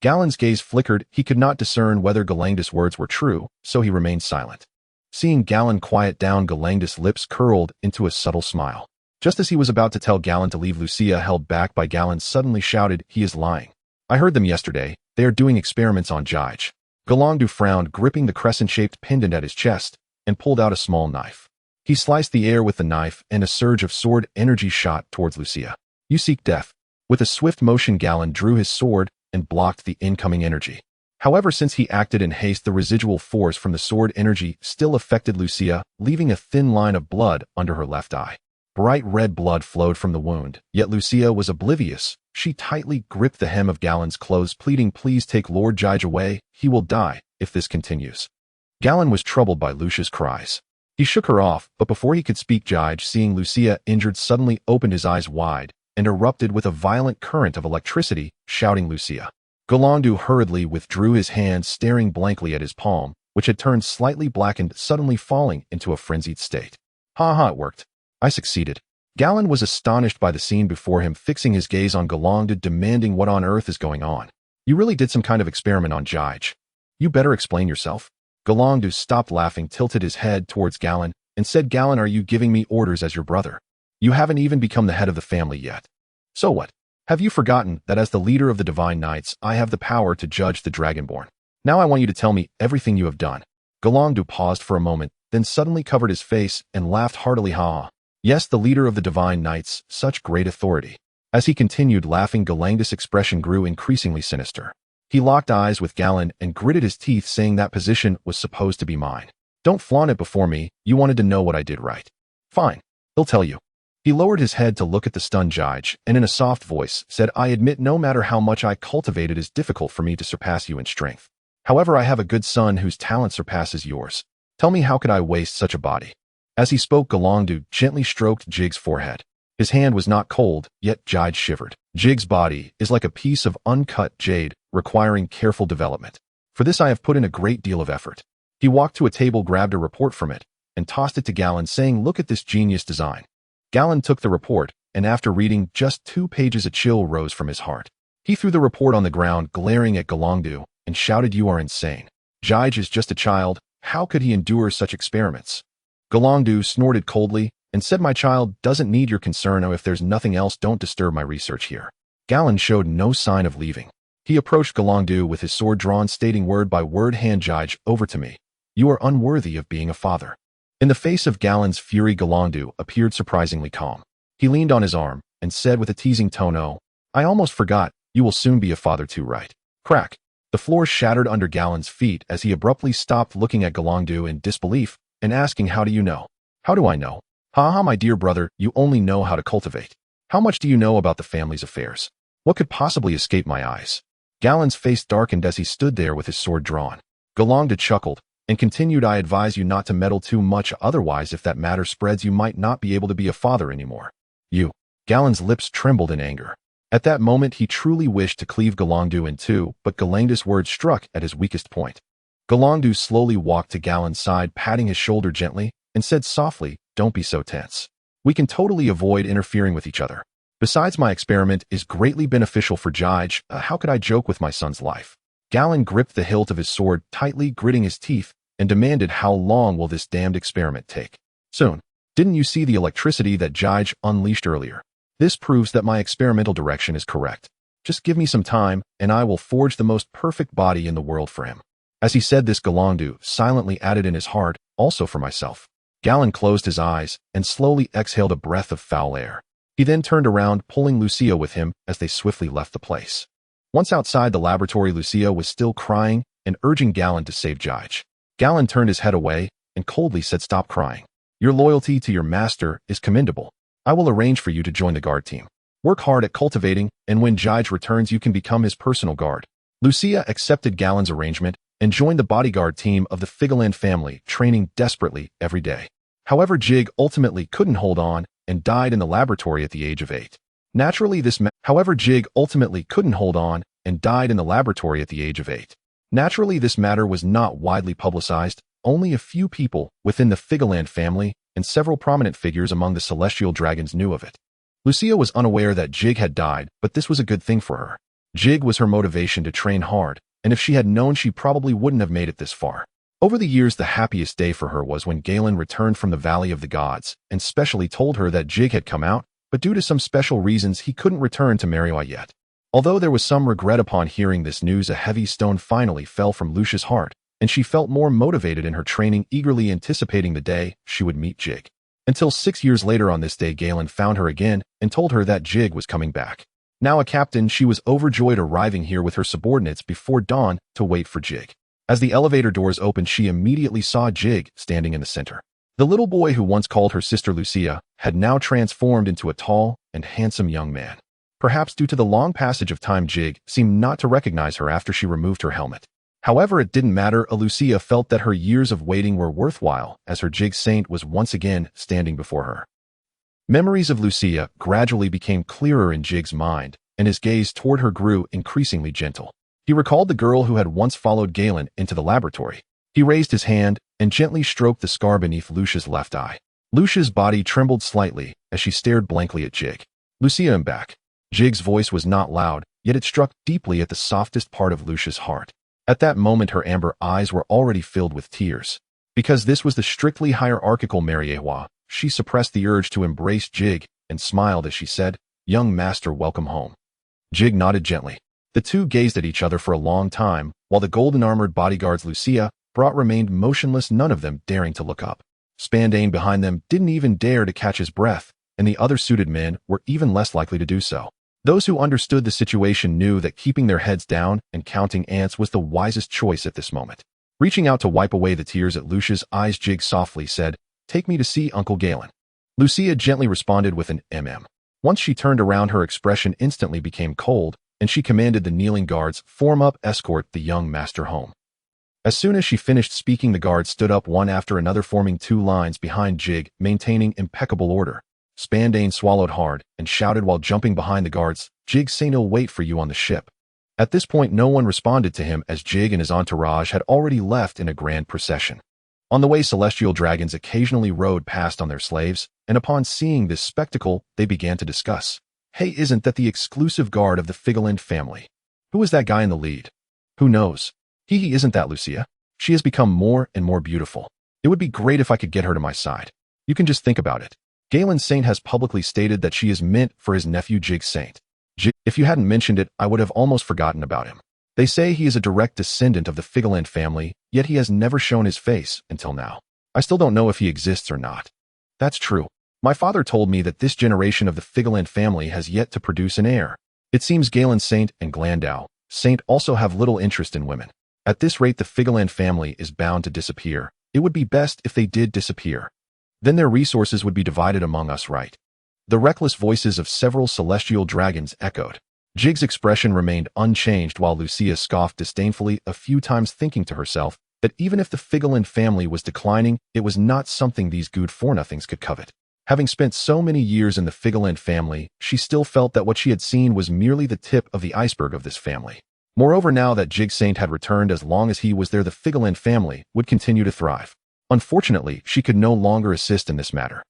Garling's gaze flickered. He could not discern whether Guolando's words were true, so he remained silent. Seeing Garling quiet down, Guolando's lips curled into a subtle smile. Just as he was about to tell Garling to leave, Lucia, held back by Garling, suddenly shouted, "He is lying. I heard them yesterday. They are doing experiments on Jige." Guolando frowned, gripping the crescent-shaped pendant at his chest, and pulled out a small knife. He sliced the air with the knife, and a surge of sword energy shot towards Lucia. "You seek death." With a swift motion, Garling drew his sword and blocked the incoming energy. However, since he acted in haste, the residual force from the sword energy still affected Lucia, leaving a thin line of blood under her left eye. Bright red blood flowed from the wound, yet Lucia was oblivious. She tightly gripped the hem of Garling's clothes, pleading, "Please take Lord Jige away. He will die if this continues." Garling was troubled by Lucia's cries. He shook her off, but before he could speak, Jige, seeing Lucia injured, suddenly opened his eyes wide and erupted with a violent current of electricity, shouting, "Lucia." Guolando hurriedly withdrew his hand, staring blankly at his palm, which had turned slightly blackened, suddenly falling into a frenzied state. "Ha, it worked. I succeeded." Garling was astonished by the scene before him, fixing his gaze on Guolando, demanding, "What on earth is going on? You really did some kind of experiment on Jige. You better explain yourself." Guolando stopped laughing, tilted his head towards Garling, and said, "Garling, are you giving me orders as your brother? You haven't even become the head of the family yet. So what? Have you forgotten that as the leader of the Divine Knights, I have the power to judge the Dragonborn? Now I want you to tell me everything you have done." Guolando paused for a moment, then suddenly covered his face and laughed heartily. "Ha. Yes, the leader of the Divine Knights, such great authority." As he continued laughing, Guolando's expression grew increasingly sinister. He locked eyes with Garling and gritted his teeth, saying, "That position was supposed to be mine. Don't flaunt it before me. You wanted to know what I did, right? Fine. He'll tell you." He lowered his head to look at the stunned Jige, and in a soft voice said, "I admit no matter how much I cultivate, it is difficult for me to surpass you in strength. However, I have a good son whose talent surpasses yours. Tell me, how could I waste such a body?" As he spoke, Guolando gently stroked Jige's forehead. His hand was not cold, yet Jige shivered. Jige's body is like a piece of uncut jade, requiring careful development. For this I have put in a great deal of effort. He walked to a table, grabbed a report from it, and tossed it to Garling, saying, "Look at this genius design." Garling took the report, and after reading just 2 pages, a chill rose from his heart. He threw the report on the ground, glaring at Guolando, and shouted, "You are insane. Jige is just a child. How could he endure such experiments?" Guolando snorted coldly and said, "My child doesn't need your concern. If there's nothing else, don't disturb my research here." Garling showed no sign of leaving. He approached Guolando with his sword drawn, stating word by word, "Hand Jige over to me. You are unworthy of being a father." In the face of Garling's fury, Guolando appeared surprisingly calm. He leaned on his arm and said with a teasing tone, "Oh, I almost forgot. You will soon be a father too, right?" Crack. The floor shattered under Garling's feet as he abruptly stopped, looking at Guolando in disbelief and asking, "How do you know?" "How do I know? Ha, my dear brother, you only know how to cultivate. How much do you know about the family's affairs? What could possibly escape my eyes?" Garling's face darkened as he stood there with his sword drawn. Guolando chuckled and continued, "I advise you not to meddle too much, otherwise if that matter spreads, you might not be able to be a father anymore." "You." Garling's lips trembled in anger. At that moment he truly wished to cleave Guolando in two, but Guolando's words struck at his weakest point. Guolando slowly walked to Garling's side, patting his shoulder gently, and said softly, "Don't be so tense. We can totally avoid interfering with each other. Besides, my experiment is greatly beneficial for Jige. How could I joke with my son's life?" Garling gripped the hilt of his sword tightly, gritting his teeth and demanded how long will this damned experiment take. Soon. Didn't you see the electricity that Jige unleashed earlier? This proves that my experimental direction is correct. Just give me some time, and I will forge the most perfect body in the world for him. As he said this, Galangdu silently added in his heart, also for myself. Galen closed his eyes and slowly exhaled a breath of foul air. He then turned around, pulling Lucia with him as they swiftly left the place. Once outside the laboratory, Lucia was still crying and urging Galen to save Jige. Galen turned his head away and coldly said, "Stop crying. Your loyalty to your master is commendable. I will arrange for you to join the guard team. Work hard at cultivating, and when Jige returns you can become his personal guard." Lucia accepted Galen's arrangement and joined the bodyguard team of the Figarland family, training desperately every day. However, Jig ultimately couldn't hold on and died in the laboratory at the age of 8. Naturally, this matter was not widely publicized. Only a few people within the Figarland family and several prominent figures among the celestial dragons knew of it. Lucia was unaware that Jig had died, but this was a good thing for her. Jig was her motivation to train hard, and if she had known, she probably wouldn't have made it this far. Over the years, the happiest day for her was when Galen returned from the Valley of the Gods and specially told her that Jig had come out, but due to some special reasons he couldn't return to Marioi yet. Although there was some regret upon hearing this news, a heavy stone finally fell from Lucia's heart, and she felt more motivated in her training, eagerly anticipating the day she would meet Jig. Until 6 years later, on this day, Galen found her again and told her that Jig was coming back. Now a captain, she was overjoyed arriving here with her subordinates before dawn to wait for Jig. As the elevator doors opened, she immediately saw Jig standing in the center. The little boy who once called her sister Lucia had now transformed into a tall and handsome young man. Perhaps due to the long passage of time, Jig seemed not to recognize her after she removed her helmet. However, it didn't matter. Lucia felt that her years of waiting were worthwhile as her Jig Saint was once again standing before her. Memories of Lucia gradually became clearer in Jig's mind, and his gaze toward her grew increasingly gentle. He recalled the girl who had once followed Galen into the laboratory. He raised his hand and gently stroked the scar beneath Lucia's left eye. Lucia's body trembled slightly as she stared blankly at Jig. "Lucia, I'm back." Jig's voice was not loud, yet it struck deeply at the softest part of Lucia's heart. At that moment, her amber eyes were already filled with tears. Because this was the strictly hierarchical Marioi, she suppressed the urge to embrace Jig and smiled as she said, "Young master, welcome home." Jig nodded gently. The two gazed at each other for a long time, while the golden-armored bodyguards Lucia brought remained motionless, none of them daring to look up. Spandane behind them didn't even dare to catch his breath, and the other suited men were even less likely to do so. Those who understood the situation knew that keeping their heads down and counting ants was the wisest choice at this moment. Reaching out to wipe away the tears at Lucia's eyes, Jig softly said, "Take me to see Uncle Galen." Lucia gently responded with an mm. Once she turned around, her expression instantly became cold, and she commanded the kneeling guards, "Form up, escort the young master home." As soon as she finished speaking, the guards stood up one after another, forming 2 lines behind Jig, maintaining impeccable order. Spandane swallowed hard and shouted while jumping behind the guards, "Jig Saint will wait for you on the ship." At this point, no one responded to him as Jig and his entourage had already left in a grand procession. On the way, celestial dragons occasionally rode past on their slaves, and upon seeing this spectacle, they began to discuss. "Hey, isn't that the exclusive guard of the Figarland family? Who is that guy in the lead? Who knows? He isn't that Lucia? She has become more and more beautiful. It would be great if I could get her to my side. You can just think about it. Galen Saint has publicly stated that she is meant for his nephew Jig Saint. If you hadn't mentioned it, I would have almost forgotten about him. They say he is a direct descendant of the Figarland family, yet he has never shown his face until now. I still don't know if he exists or not." "That's true. My father told me that this generation of the Figarland family has yet to produce an heir. It seems Galen Saint and Glandau Saint also have little interest in women. At this rate, the Figarland family is bound to disappear. It would be best if they did disappear. Then their resources would be divided among us, right?" The reckless voices of several celestial dragons echoed. Jig's expression remained unchanged while Lucia scoffed disdainfully a few times, thinking to herself that even if the Figarland family was declining, it was not something these good-for-nothings could covet. Having spent so many years in the Figarland family, she still felt that what she had seen was merely the tip of the iceberg of this family. Moreover, now that Jig Saint had returned, as long as he was there, the Figarland family would continue to thrive. Unfortunately, she could no longer assist in this matter.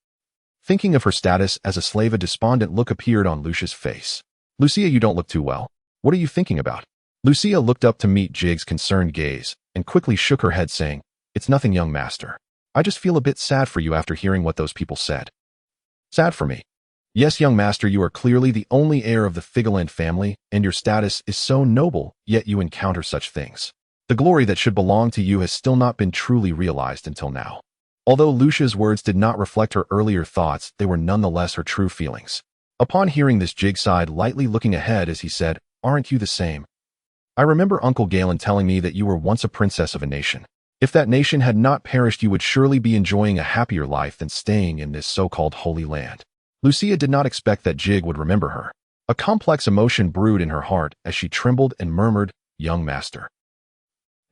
Thinking of her status as a slave, a despondent look appeared on Lucia's face. "Lucia, you don't look too well. What are you thinking about?" Lucia looked up to meet Jig's concerned gaze and quickly shook her head, saying, It's nothing, young master. I just feel a bit sad for you after hearing what those people said. Sad for me? Yes, young master, you are clearly the only heir of the Figarland family, and your status is so noble, yet you encounter such things. The glory that should belong to you has still not been truly realized until now. Although Lucia's words did not reflect her earlier thoughts, they were nonetheless her true feelings. Upon hearing this, Jig sighed lightly, looking ahead as he said, "Aren't you the same? I remember Uncle Galen telling me that you were once a princess of a nation. If that nation had not perished, you would surely be enjoying a happier life than staying in this so-called Holy Land." Lucia did not expect that Jig would remember her. A complex emotion brewed in her heart as she trembled and murmured, "Young master."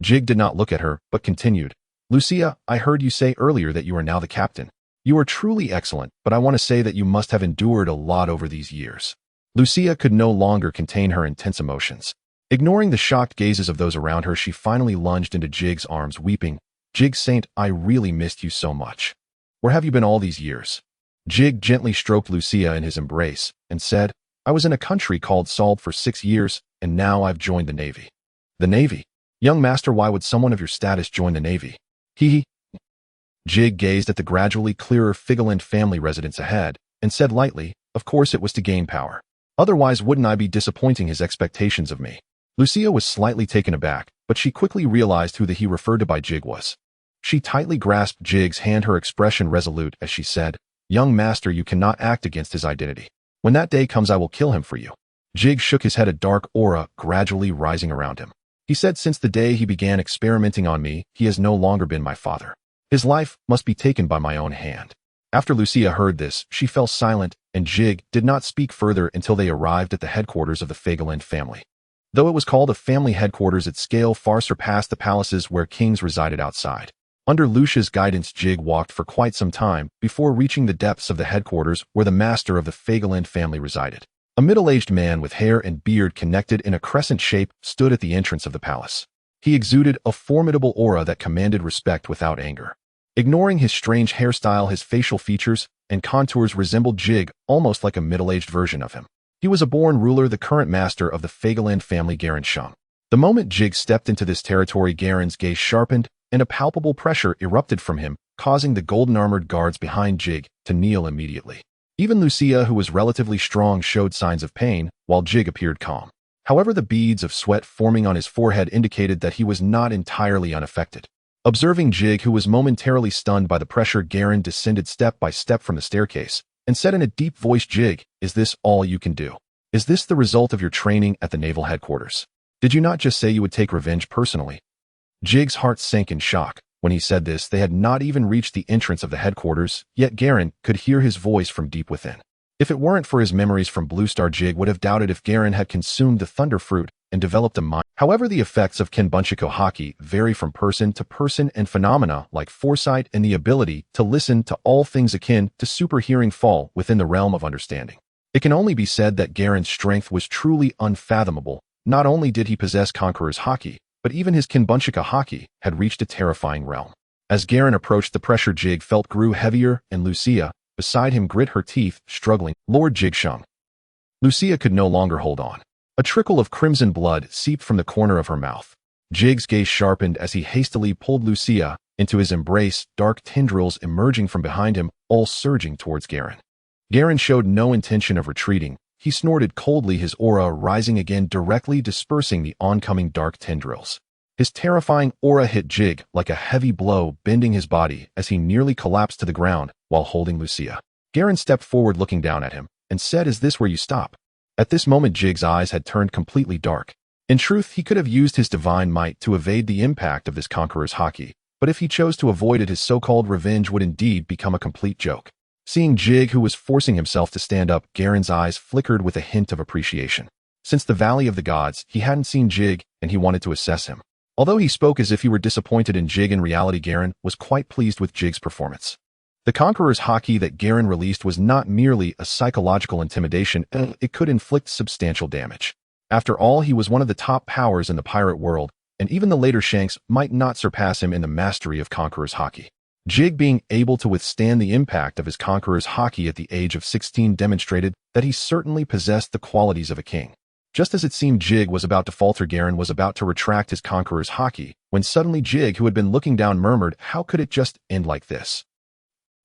Jig did not look at her, but continued, "Lucia, I heard you say earlier that you are now the captain. You are truly excellent, but I want to say that you must have endured a lot over these years." Lucia could no longer contain her intense emotions. Ignoring the shocked gazes of those around her, she finally lunged into Jig's arms, weeping, "Jig Saint, I really missed you so much. Where have you been all these years?" Jig gently stroked Lucia in his embrace and said, "I was in a country called Solb for 6 years, and now I've joined the Navy." "The Navy? Young master, why would someone of your status join the Navy?" He. Jig gazed at the gradually clearer Figarland family residence ahead and said lightly, "Of course it was to gain power. Otherwise wouldn't I be disappointing his expectations of me?" Lucia was slightly taken aback, but she quickly realized who the he referred to by Jig was. She tightly grasped Jig's hand, her expression resolute as she said, "Young master, you cannot act against his identity. When that day comes, I will kill him for you." Jig shook his head, a dark aura gradually rising around him. He said, "Since the day he began experimenting on me, he has no longer been my father. His life must be taken by my own hand." After Lucia heard this, she fell silent, and Jig did not speak further until they arrived at the headquarters of the Figarland family. Though it was called a family headquarters, its scale far surpassed the palaces where kings resided outside. Under Lucia's guidance, Jig walked for quite some time before reaching the depths of the headquarters where the master of the Figarland family resided. A middle-aged man with hair and beard connected in a crescent shape stood at the entrance of the palace. He exuded a formidable aura that commanded respect without anger. Ignoring his strange hairstyle, his facial features and contours resembled Jig almost like a middle-aged version of him. He was a born ruler, the current master of the Figarland family, Garling. The moment Jig stepped into this territory, Garling's gaze sharpened, and a palpable pressure erupted from him, causing the golden-armored guards behind Jig to kneel immediately. Even Lucia, who was relatively strong, showed signs of pain, while Jig appeared calm. However, the beads of sweat forming on his forehead indicated that he was not entirely unaffected. Observing Jig, who was momentarily stunned by the pressure, Garling descended step by step from the staircase and said in a deep voice, "Jig, is this all you can do? Is this the result of your training at the naval headquarters? Did you not just say you would take revenge personally?" Jig's heart sank in shock. When he said this, they had not even reached the entrance of the headquarters, yet Garling could hear his voice from deep within. If it weren't for his memories from Blue Star, Jig would have doubted if Garling had consumed the Thunder Fruit and developed a mind. However, the effects of Kenbunshiko Haki vary from person to person, and phenomena like foresight and the ability to listen to all things akin to super hearing fall within the realm of understanding. It can only be said that Garling's strength was truly unfathomable. Not only did he possess Conqueror's Haki, but even his Kenbunshiko Haki had reached a terrifying realm. As Garling approached, the pressure Jig felt grew heavier, and Lucia, beside him, grit her teeth, struggling. "Lord Jigsheng." Lucia could no longer hold on. A trickle of crimson blood seeped from the corner of her mouth. Jig's gaze sharpened as he hastily pulled Lucia into his embrace, dark tendrils emerging from behind him, all surging towards Garling. Garling showed no intention of retreating. He snorted coldly, his aura rising again, directly dispersing the oncoming dark tendrils. His terrifying aura hit Jig like a heavy blow, bending his body as he nearly collapsed to the ground while holding Lucia. Garling stepped forward, looking down at him, and said, "Is this where you stop?" At this moment, Jig's eyes had turned completely dark. In truth, he could have used his divine might to evade the impact of this Conqueror's Haki, but if he chose to avoid it, his so-called revenge would indeed become a complete joke. Seeing Jig, who was forcing himself to stand up, Garling's eyes flickered with a hint of appreciation. Since the Valley of the Gods, he hadn't seen Jig, and he wanted to assess him. Although he spoke as if he were disappointed in Jig, in reality Garling was quite pleased with Jig's performance. The Conqueror's Haki that Garling released was not merely a psychological intimidation, it could inflict substantial damage. After all, he was one of the top powers in the pirate world, and even the later Shanks might not surpass him in the mastery of Conqueror's Haki. Jig being able to withstand the impact of his Conqueror's Haki at the age of 16 demonstrated that he certainly possessed the qualities of a king. Just as it seemed Jig was about to falter, Garen was about to retract his conqueror's haki, when suddenly Jig, who had been looking down, murmured, "How could it just end like this?"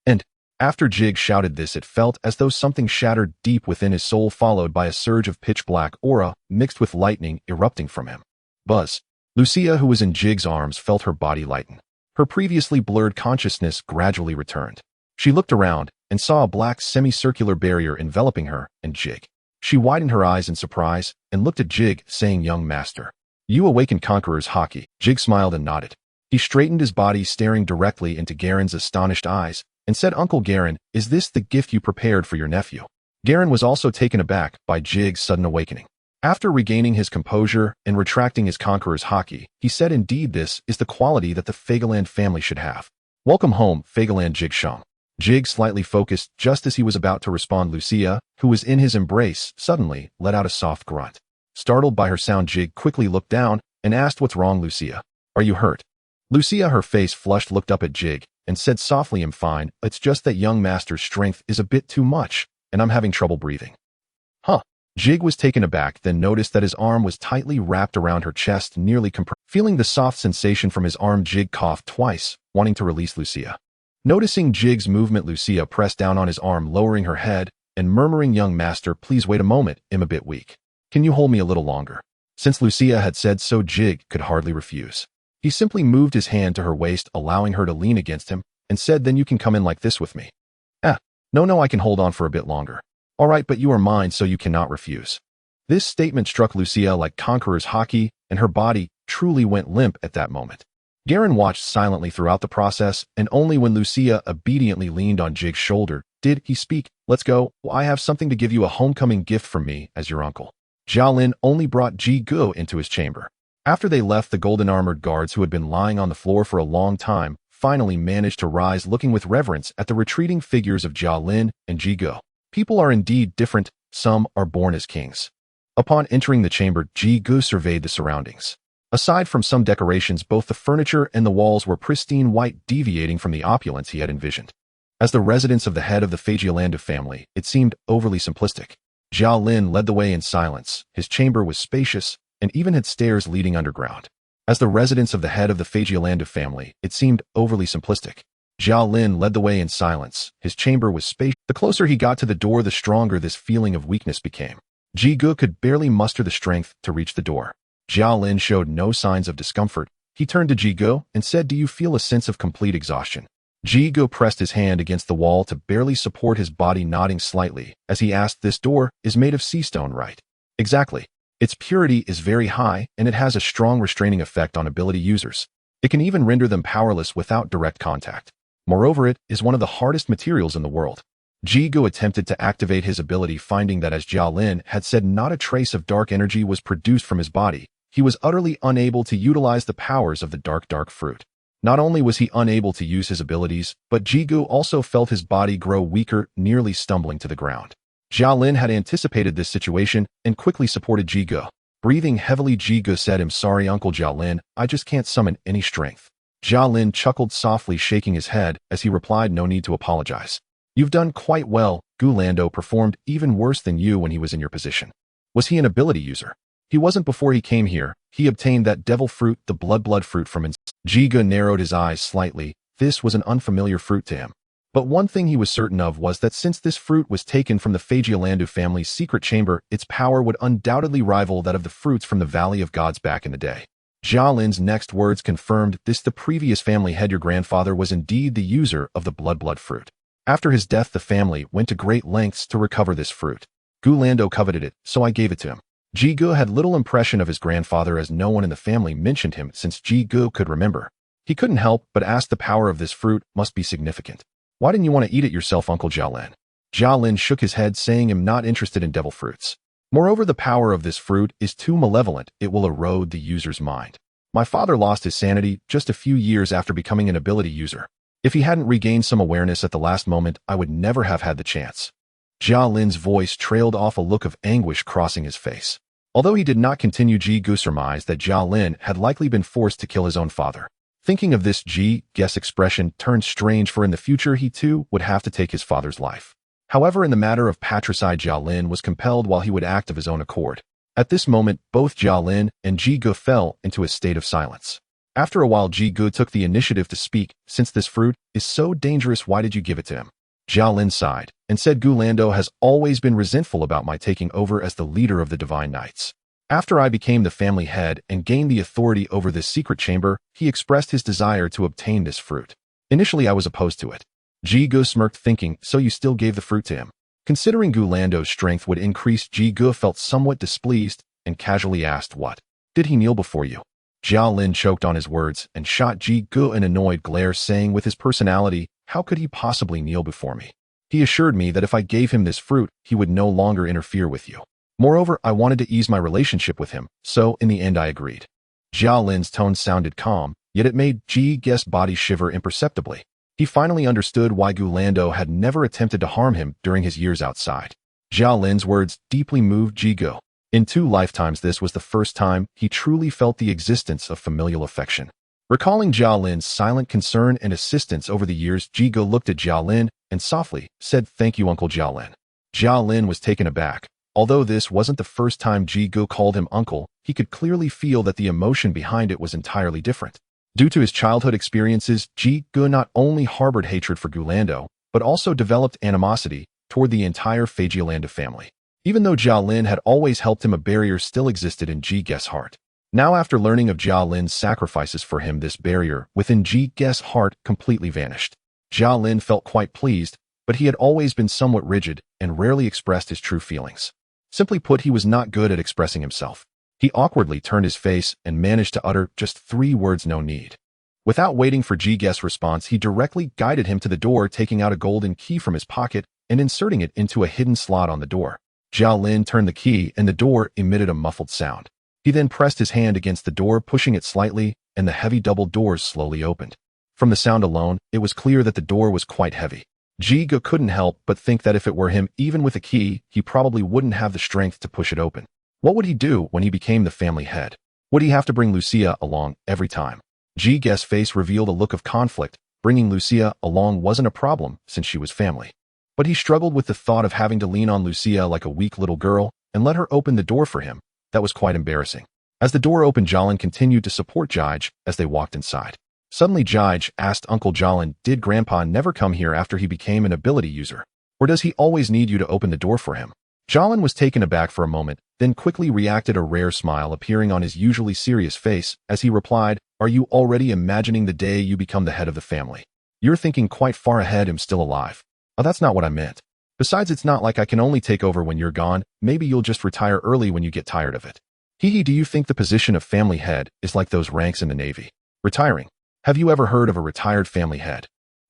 And after Jig shouted this, it felt as though something shattered deep within his soul, followed by a surge of pitch-black aura mixed with lightning erupting from him. Buzz. Lucia, who was in Jig's arms, felt her body lighten. Her previously blurred consciousness gradually returned. She looked around and saw a black semicircular barrier enveloping her and Jig. She widened her eyes in surprise and looked at Jig, saying, "Young master, you awakened Conqueror's haki." Jig smiled and nodded. He straightened his body, staring directly into Garen's astonished eyes, and said, "Uncle Garen, is this the gift you prepared for your nephew?" Garen was also taken aback by Jig's sudden awakening. After regaining his composure and retracting his Conqueror's haki, he said, "Indeed, this is the quality that the Figarland family should have. Welcome home, Figarland Jig Shang." Jig slightly focused just as he was about to respond. Lucia, who was in his embrace, suddenly let out a soft grunt. Startled by her sound, Jig quickly looked down and asked, "What's wrong, Lucia? Are you hurt?" Lucia, her face flushed, looked up at Jig and said softly, "I'm fine. It's just that young master's strength is a bit too much, and I'm having trouble breathing." Huh. Jig was taken aback, then noticed that his arm was tightly wrapped around her chest, nearly compressed. Feeling the soft sensation from his arm, Jig coughed twice, wanting to release Lucia. Noticing Jig's movement, Lucia pressed down on his arm, lowering her head and murmuring, "Young master, please wait a moment. I'm a bit weak. Can you hold me a little longer?" Since Lucia had said so, Jig could hardly refuse. He simply moved his hand to her waist, allowing her to lean against him, and said, "Then you can come in like this with me." No, I can hold on for a bit longer." "All right, but you are mine, so you cannot refuse." This statement struck Lucia like Conqueror's haki, and her body truly went limp at that moment. Garen watched silently throughout the process, and only when Lucia obediently leaned on Jig's shoulder did he speak. "Let's go. I have something to give you, a homecoming gift from me as your uncle." Jialin only brought Ji-Gu into his chamber. After they left, the golden-armored guards, who had been lying on the floor for a long time, finally managed to rise, looking with reverence at the retreating figures of Jialin and Ji-Gu. People are indeed different. Some are born as kings. Upon entering the chamber, Ji-Gu surveyed the surroundings. Aside from some decorations, both the furniture and the walls were pristine white, deviating from the opulence he had envisioned. As the residence of the head of the Figarland family, it seemed overly simplistic. Jialin led the way in silence. His chamber was spacious and even had stairs leading underground. As the residence of the head of the Figarland family, it seemed overly simplistic. Jialin led the way in silence. His chamber was spacious. The closer he got to the door, the stronger this feeling of weakness became. Ji-Gu could barely muster the strength to reach the door. Jialin showed no signs of discomfort. He turned to Ji-Gu and said, "Do you feel a sense of complete exhaustion?" Ji-Gu pressed his hand against the wall to barely support his body, nodding slightly as he asked, "This door is made of sea stone, right?" "Exactly. Its purity is very high, and it has a strong restraining effect on ability users. It can even render them powerless without direct contact. Moreover, it is one of the hardest materials in the world." Ji-Gu attempted to activate his ability, finding that, as Jialin had said, not a trace of dark energy was produced from his body. He was utterly unable to utilize the powers of the dark fruit. Not only was he unable to use his abilities, but Ji-Gu also felt his body grow weaker, nearly stumbling to the ground. Jialin had anticipated this situation and quickly supported Ji-Gu. Breathing heavily, Ji-Gu said, "I'm sorry, Uncle Jialin, I just can't summon any strength." Jialin chuckled softly, shaking his head as he replied, "No need to apologize. You've done quite well. Gulando performed even worse than you when he was in your position." Was he an ability user? He wasn't before he came here. He obtained that devil fruit, the blood fruit, from Ji-Gu narrowed his eyes slightly. This was an unfamiliar fruit to him. But one thing he was certain of was that since this fruit was taken from the Figarland family's secret chamber, its power would undoubtedly rival that of the fruits from the Valley of Gods back in the day. Jialin's next words confirmed this. The previous family head, your grandfather, was indeed the user of the blood fruit. After his death, the family went to great lengths to recover this fruit. Gulando coveted it, so I gave it to him. Ji-Gu had little impression of his grandfather, as no one in the family mentioned him since Ji-Gu could remember. He couldn't help but ask, the power of this fruit must be significant. Why didn't you want to eat it yourself, Uncle Jialin? Jialin shook his head, saying, I'm not interested in devil fruits. Moreover, the power of this fruit is too malevolent. It will erode the user's mind. My father lost his sanity just a few years after becoming an ability user. If he hadn't regained some awareness at the last moment, I would never have had the chance. Jialin's voice trailed off, a look of anguish crossing his face. Although he did not continue, Ji-Gu surmised that Jialin had likely been forced to kill his own father. Thinking of this, Ji-Gu's expression turned strange, for in the future he too would have to take his father's life. However, in the matter of patricide, Jialin was compelled, while he would act of his own accord. At this moment, both Jia Lin and Ji Ge fell into a state of silence. After a while, Ji Ge took the initiative to speak. Since this fruit is so dangerous, why did you give it to him? Jia Lin sighed and said, Gulando has always been resentful about my taking over as the leader of the Divine Knights. After I became the family head and gained the authority over this secret chamber, he expressed his desire to obtain this fruit. Initially, I was opposed to it. Ji Ge smirked, thinking, so you still gave the fruit to him? Considering Gulando's strength would increase, Ji Ge felt somewhat displeased and casually asked, what? Did he kneel before you? Jia Lin choked on his words and shot Ji Ge an annoyed glare, saying, with his personality, how could he possibly kneel before me? He assured me that if I gave him this fruit, he would no longer interfere with you. Moreover, I wanted to ease my relationship with him, so in the end I agreed. Jia Lin's tone sounded calm, yet it made Ji Ge's body shiver imperceptibly. He finally understood why Gulando had never attempted to harm him during his years outside. Jia Lin's words deeply moved Ji Ge. In 2 lifetimes, this was the first time he truly felt the existence of familial affection. Recalling Jia Lin's silent concern and assistance over the years, Ji Ge looked at Jia Lin and softly said, thank you, Uncle Jia Lin. Jia Lin was taken aback. Although this wasn't the first time Ji Ge called him uncle, he could clearly feel that the emotion behind it was entirely different. Due to his childhood experiences, Ji Ge not only harbored hatred for Gulando, but also developed animosity toward the entire Figarland family. Even though Jia Lin had always helped him, a barrier still existed in Ji Ge's heart. Now, after learning of Jia Lin's sacrifices for him, this barrier within Ji Ge's heart completely vanished. Jia Lin felt quite pleased, but he had always been somewhat rigid and rarely expressed his true feelings. Simply put, he was not good at expressing himself. He awkwardly turned his face and managed to utter just 3 words, no need. Without waiting for Ji Ge's response, he directly guided him to the door, taking out a golden key from his pocket and inserting it into a hidden slot on the door. Jia Lin turned the key and the door emitted a muffled sound. He then pressed his hand against the door, pushing it slightly, and the heavy double doors slowly opened. From the sound alone, it was clear that the door was quite heavy. Ji Ge couldn't help but think that if it were him, even with a key, he probably wouldn't have the strength to push it open. What would he do when he became the family head? Would he have to bring Logia along every time? Ji Ge's face revealed a look of conflict. Bringing Logia along wasn't a problem since she was family. But he struggled with the thought of having to lean on Logia like a weak little girl and let her open the door for him. That was quite embarrassing. As the door opened, Jia Lin continued to support Jige as they walked inside. Suddenly, Jige asked Uncle Jia Lin, did Grandpa never come here after he became an ability user? Or does he always need you to open the door for him? Jia Lin was taken aback for a moment, then quickly reacted, a rare smile appearing on his usually serious face as he replied, are you already imagining the day you become the head of the family? You're thinking quite far ahead. I'm still alive. Oh, that's not what I meant. Besides, it's not like I can only take over when you're gone. Maybe you'll just retire early when you get tired of it. Hee, do you think the position of family head is like those ranks in the Navy? Retiring. Have you ever heard of a retired family head?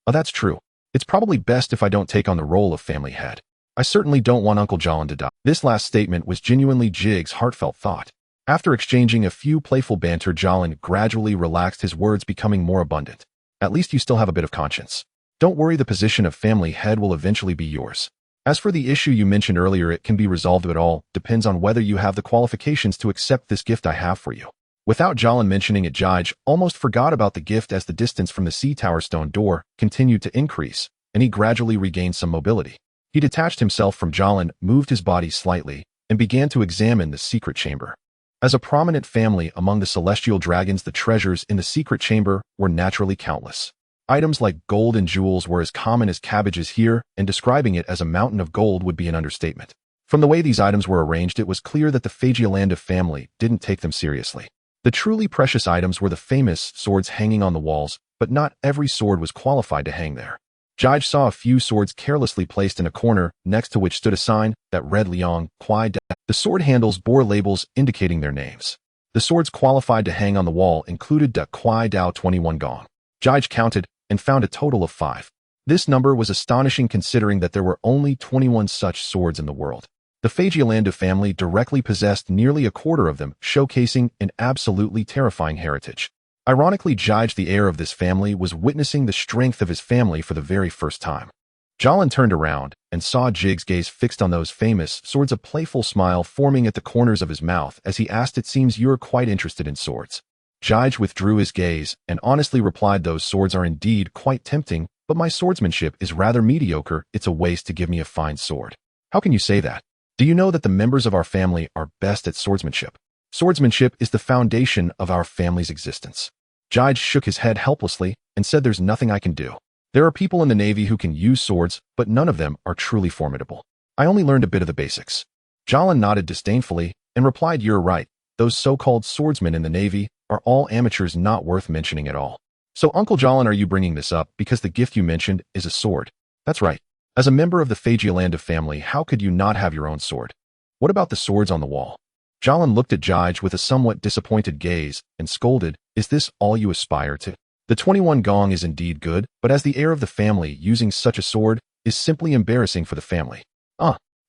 Oh, that's true. It's probably best if I don't take on the role of family head. I certainly don't want Uncle Jia Lin to die. This last statement was genuinely Jig's heartfelt thought. After exchanging a few playful banter, Jia Lin gradually relaxed, his words becoming more abundant. At least you still have a bit of conscience. Don't worry, the position of family head will eventually be yours. As for the issue you mentioned earlier, it can be resolved. It all depends on whether you have the qualifications to accept this gift I have for you. Without Jia Lin mentioning it, Jige almost forgot about the gift as the distance from the sea tower stone door continued to increase, and he gradually regained some mobility. He detached himself from Jia Lin, moved his body slightly, and began to examine the secret chamber. As a prominent family among the celestial dragons, the treasures in the secret chamber were naturally countless. Items like gold and jewels were as common as cabbages here, and describing it as a mountain of gold would be an understatement. From the way these items were arranged, it was clear that the Figarland family didn't take them seriously. The truly precious items were the famous swords hanging on the walls, but not every sword was qualified to hang there. Jige saw a few swords carelessly placed in a corner, next to which stood a sign that read Liang Kuai Da. The sword handles bore labels indicating their names. The swords qualified to hang on the wall included Da Kuai Dao 21 Gong. Jige counted and found a total of 5. This number was astonishing considering that there were only 21 such swords in the world. The Figarland family directly possessed nearly a quarter of them, showcasing an absolutely terrifying heritage. Ironically, Jige, the heir of this family, was witnessing the strength of his family for the very first time. Jia Lin turned around and saw Jig's gaze fixed on those famous swords, a playful smile forming at the corners of his mouth as he asked, it seems you're quite interested in swords. Jige withdrew his gaze and honestly replied, those swords are indeed quite tempting, but my swordsmanship is rather mediocre. It's a waste to give me a fine sword. How can you say that? Do you know that the members of our family are best at swordsmanship? Swordsmanship is the foundation of our family's existence. Jige shook his head helplessly and said, there's nothing I can do. There are people in the Navy who can use swords, but none of them are truly formidable. I only learned a bit of the basics. Jalin nodded disdainfully and replied, you're right. Those so-called swordsmen in the Navy are all amateurs not worth mentioning at all. So Uncle Jalin, are you bringing this up because the gift you mentioned is a sword? That's right. As a member of the Figarland family, how could you not have your own sword? What about the swords on the wall? Jalin looked at Jige with a somewhat disappointed gaze and scolded, is this all you aspire to? The 21 gong is indeed good, but as the heir of the family, using such a sword is simply embarrassing for the family.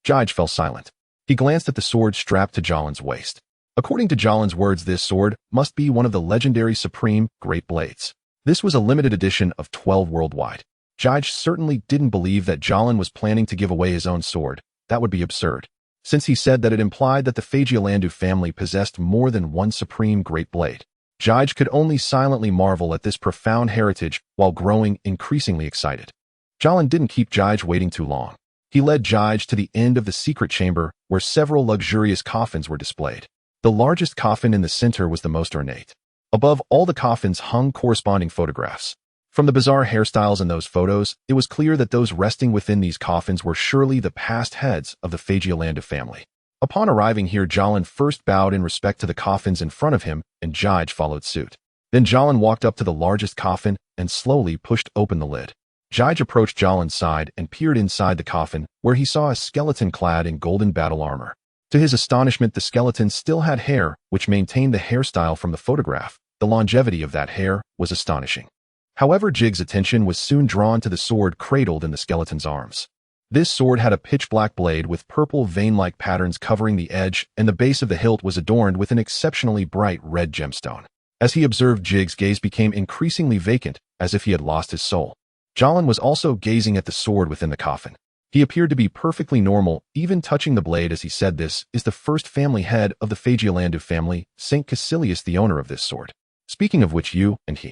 Jige fell silent. He glanced at the sword strapped to Jalin's waist. According to Jalin's words, this sword must be one of the legendary Supreme Great Blades. This was a limited edition of 12 worldwide. Jige certainly didn't believe that Jalin was planning to give away his own sword. That would be absurd, since he said that it implied that the Figarland family possessed more than one Supreme Great Blade. Jige could only silently marvel at this profound heritage while growing increasingly excited. Jalin didn't keep Jige waiting too long. He led Jige to the end of the secret chamber where several luxurious coffins were displayed. The largest coffin in the center was the most ornate. Above all the coffins hung corresponding photographs. From the bizarre hairstyles in those photos, it was clear that those resting within these coffins were surely the past heads of the Figarland family. Upon arriving here, Jalin first bowed in respect to the coffins in front of him, and Jige followed suit. Then Jalin walked up to the largest coffin and slowly pushed open the lid. Jige approached Jalin's side and peered inside the coffin, where he saw a skeleton clad in golden battle armor. To his astonishment, the skeleton still had hair, which maintained the hairstyle from the photograph. The longevity of that hair was astonishing. However, Jige's attention was soon drawn to the sword cradled in the skeleton's arms. This sword had a pitch-black blade with purple vein-like patterns covering the edge, and the base of the hilt was adorned with an exceptionally bright red gemstone. As he observed, Jige's gaze became increasingly vacant, as if he had lost his soul. Jalin was also gazing at the sword within the coffin. He appeared to be perfectly normal, even touching the blade as he said, this is the first family head of the Figarland family, St. Caecilius, the owner of this sword. Speaking of which, you and he.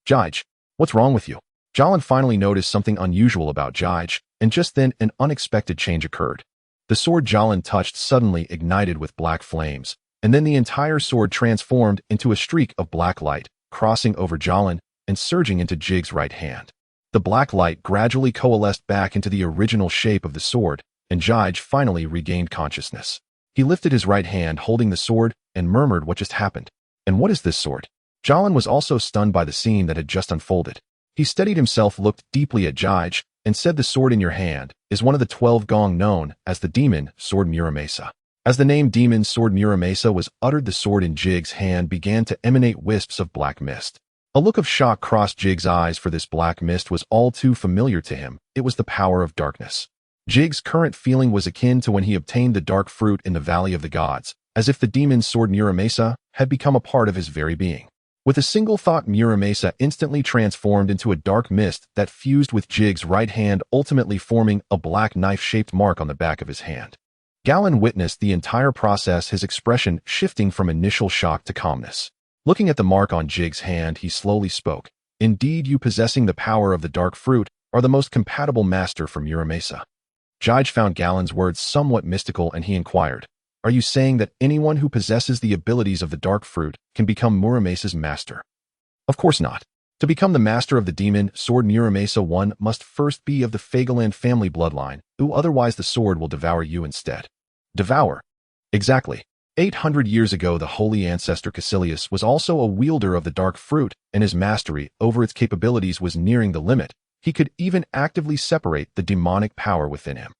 Jige, what's wrong with you? Jalin finally noticed something unusual about Jige, and just then an unexpected change occurred. The sword Jalin touched suddenly ignited with black flames, and then the entire sword transformed into a streak of black light, crossing over Jalin and surging into Jige's right hand. The black light gradually coalesced back into the original shape of the sword, and Jige finally regained consciousness. He lifted his right hand holding the sword and murmured, what just happened? And what is this sword? Jalin was also stunned by the scene that had just unfolded. He steadied himself, looked deeply at Jige, and said, the sword in your hand is one of the 12 gong known as the demon sword Muramasa. As the name demon sword Muramasa was uttered, the sword in Jige's hand began to emanate wisps of black mist. A look of shock crossed Jige's eyes, for this black mist was all too familiar to him. It was the power of darkness. Jige's current feeling was akin to when he obtained the dark fruit in the Valley of the Gods, as if the demon sword Muramasa had become a part of his very being. With a single thought, Muramasa instantly transformed into a dark mist that fused with Jige's right hand, ultimately forming a black knife-shaped mark on the back of his hand. Jalin witnessed the entire process, his expression shifting from initial shock to calmness. Looking at the mark on Jige's hand, he slowly spoke. Indeed, you possessing the power of the dark fruit are the most compatible master for Muramasa. Jige found Jalin's words somewhat mystical, and he inquired, are you saying that anyone who possesses the abilities of the dark fruit can become Muramasa's master? Of course not. To become the master of the demon sword Muramasa, one must first be of the Figarland family bloodline, or otherwise the sword will devour you instead. Devour? Exactly. 800 years ago, the holy ancestor Caecilius was also a wielder of the dark fruit, and his mastery over its capabilities was nearing the limit. He could even actively separate the demonic power within him.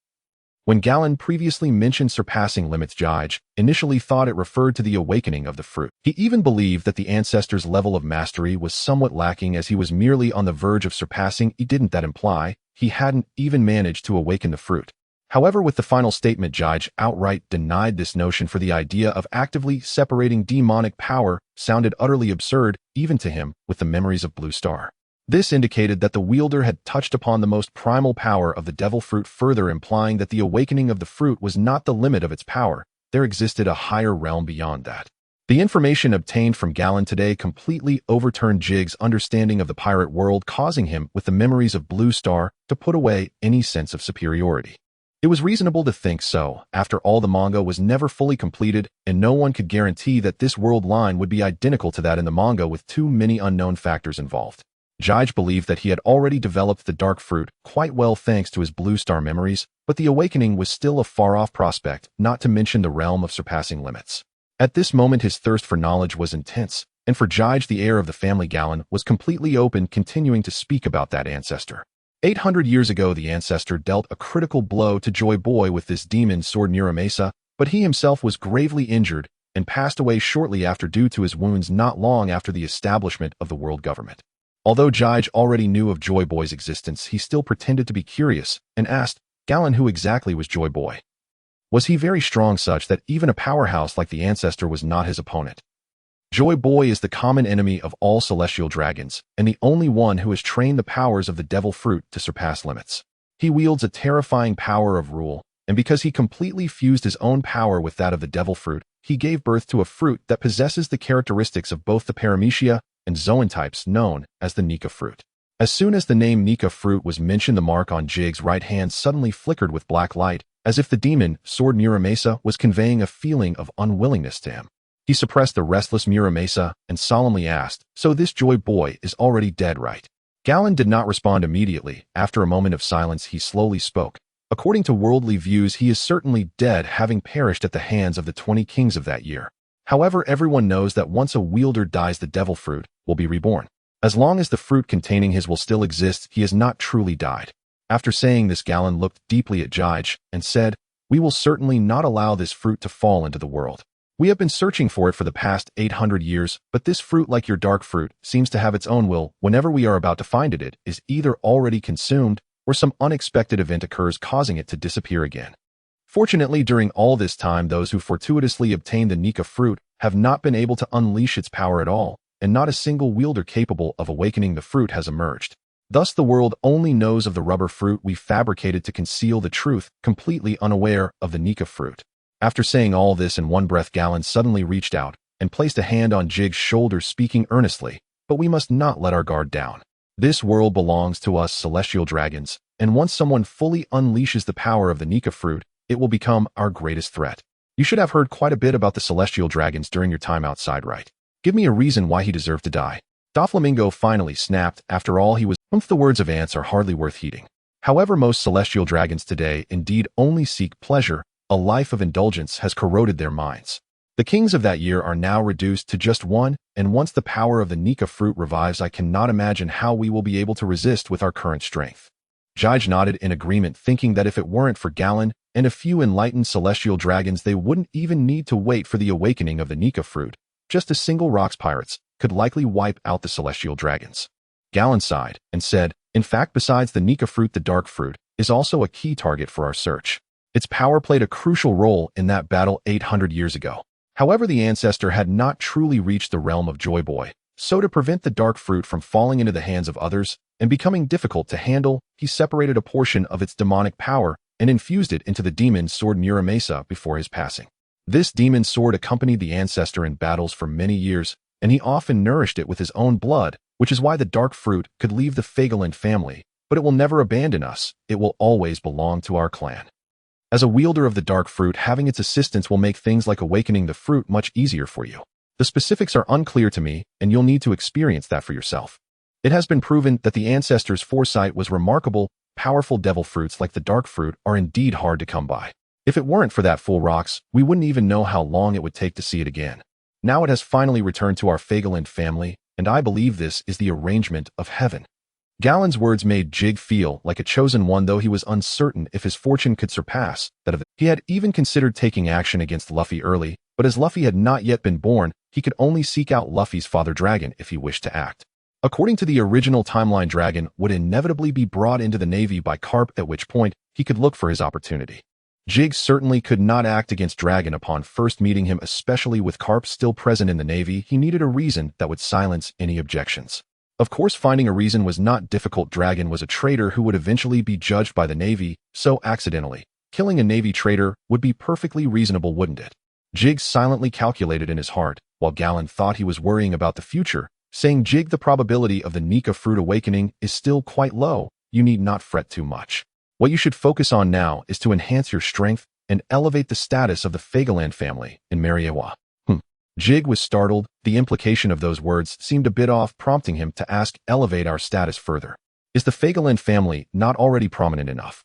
When Jalin previously mentioned surpassing limits, Jige initially thought it referred to the awakening of the fruit. He even believed that the ancestor's level of mastery was somewhat lacking, as he was merely on the verge of surpassing. Didn't that imply he hadn't even managed to awaken the fruit? However, with the final statement, Jige outright denied this notion, for the idea of actively separating demonic power sounded utterly absurd, even to him, with the memories of Blue Star. This indicated that the wielder had touched upon the most primal power of the devil fruit, further implying that the awakening of the fruit was not the limit of its power. There existed a higher realm beyond that. The information obtained from Jalin today completely overturned Jige's understanding of the pirate world, causing him, with the memories of Blue Star, to put away any sense of superiority. It It was reasonable to think so. After all, the manga was never fully completed, and no one could guarantee that this world line would be identical to that in the manga with too many unknown factors involved. Jige believed that he had already developed the dark fruit quite well thanks to his blue star memories, but the awakening was still a far-off prospect, not to mention the realm of surpassing limits. At this moment his thirst for knowledge was intense, and for Jige the heir of the family Garling was completely open, continuing to speak about that ancestor. 800 years ago the ancestor dealt a critical blow to Joy Boy with this demon sword Muramasa, but he himself was gravely injured and passed away shortly after due to his wounds not long after the establishment of the world government. Although Jige already knew of Joy Boy's existence, he still pretended to be curious and asked Garling who exactly was Joy Boy. Was he very strong such that even a powerhouse like the ancestor was not his opponent? Joy Boy is the common enemy of all celestial dragons, and the only one who has trained the powers of the devil fruit to surpass limits. He wields a terrifying power of rule, and because he completely fused his own power with that of the devil fruit, he gave birth to a fruit that possesses the characteristics of both the Paramecia and Zoan types known as the Nika fruit. As soon as the name Nika fruit was mentioned, the mark on Jige's right hand suddenly flickered with black light, as if the demon sword Muramasa was conveying a feeling of unwillingness to him. He suppressed the restless Muramasa and solemnly asked, "So this Joy Boy is already dead, right?" Garling did not respond immediately. After a moment of silence, he slowly spoke. "According to worldly views, he is certainly dead, having perished at the hands of the 20 kings of that year. However, everyone knows that once a wielder dies, the devil fruit will be reborn. As long as the fruit containing his will still exist, he has not truly died." After saying this, Garling looked deeply at Jige and said, "We will certainly not allow this fruit to fall into the world. We have been searching for it for the past 800 years, but this fruit, like your dark fruit, seems to have its own will. Whenever we are about to find it, it is either already consumed or some unexpected event occurs causing it to disappear again. Fortunately, during all this time, those who fortuitously obtained the Nika fruit have not been able to unleash its power at all, and not a single wielder capable of awakening the fruit has emerged. Thus the world only knows of the rubber fruit we fabricated to conceal the truth, completely unaware of the Nika fruit." After saying all this in one breath, Garling suddenly reached out and placed a hand on Jige's shoulder, speaking earnestly, "But we must not let our guard down. This world belongs to us celestial dragons, and once someone fully unleashes the power of the Nika fruit, it will become our greatest threat. You should have heard quite a bit about the celestial dragons during your time outside, right? Give me a reason why he deserved to die." Doflamingo finally snapped. After all, he was the words of ants are hardly worth heeding. However, most celestial dragons today indeed only seek pleasure. A life of indulgence has corroded their minds. The kings of that year are now reduced to just one, and once the power of the Nika fruit revives, I cannot imagine how we will be able to resist with our current strength. Jige nodded in agreement, thinking that if it weren't for Garling and a few enlightened celestial dragons, they wouldn't even need to wait for the awakening of the Nika fruit. Just a single rocks pirates could likely wipe out the celestial dragons. Garling sighed and said, "In fact, besides the Nika fruit, the dark fruit is also a key target for our search. Its power played a crucial role in that battle 800 years ago. However, the ancestor had not truly reached the realm of Joy Boy, so to prevent the dark fruit from falling into the hands of others and becoming difficult to handle, he separated a portion of its demonic power and infused it into the demon sword Muramasa before his passing. This demon sword accompanied the ancestor in battles for many years, and he often nourished it with his own blood, which is why the dark fruit could leave the Figarland family, but it will never abandon us. It will always belong to our clan. As a wielder of the dark fruit, having its assistance will make things like awakening the fruit much easier for you. The specifics are unclear to me, and you'll need to experience that for yourself. It has been proven that the ancestor's foresight was remarkable. Powerful devil fruits like the dark fruit are indeed hard to come by. If it weren't for that full rocks, we wouldn't even know how long it would take to see it again. Now it has finally returned to our Figarland family, and I believe this is the arrangement of heaven." Garling's words made Jige feel like a chosen one, though he was uncertain if his fortune could surpass that of it. He had even considered taking action against Luffy early, but as Luffy had not yet been born, he could only seek out Luffy's father dragon if he wished to act. According to the original timeline, Dragon would inevitably be brought into the Navy by Carp, at which point he could look for his opportunity. Jige certainly could not act against Dragon upon first meeting him, especially with Carp still present in the Navy. He needed a reason that would silence any objections. Of course, finding a reason was not difficult. Dragon was a traitor who would eventually be judged by the Navy, so accidentally killing a Navy traitor would be perfectly reasonable, wouldn't it? Jige silently calculated in his heart, while Garling thought he was worrying about the future, saying, "Jige, the probability of the Nika fruit awakening is still quite low. You need not fret too much. What you should focus on now is to enhance your strength and elevate the status of the Figarland family in Mariawa. Jig was startled. The implication of those words seemed a bit off, prompting him to ask, elevate our status further. Is the Figarland family not already prominent enough?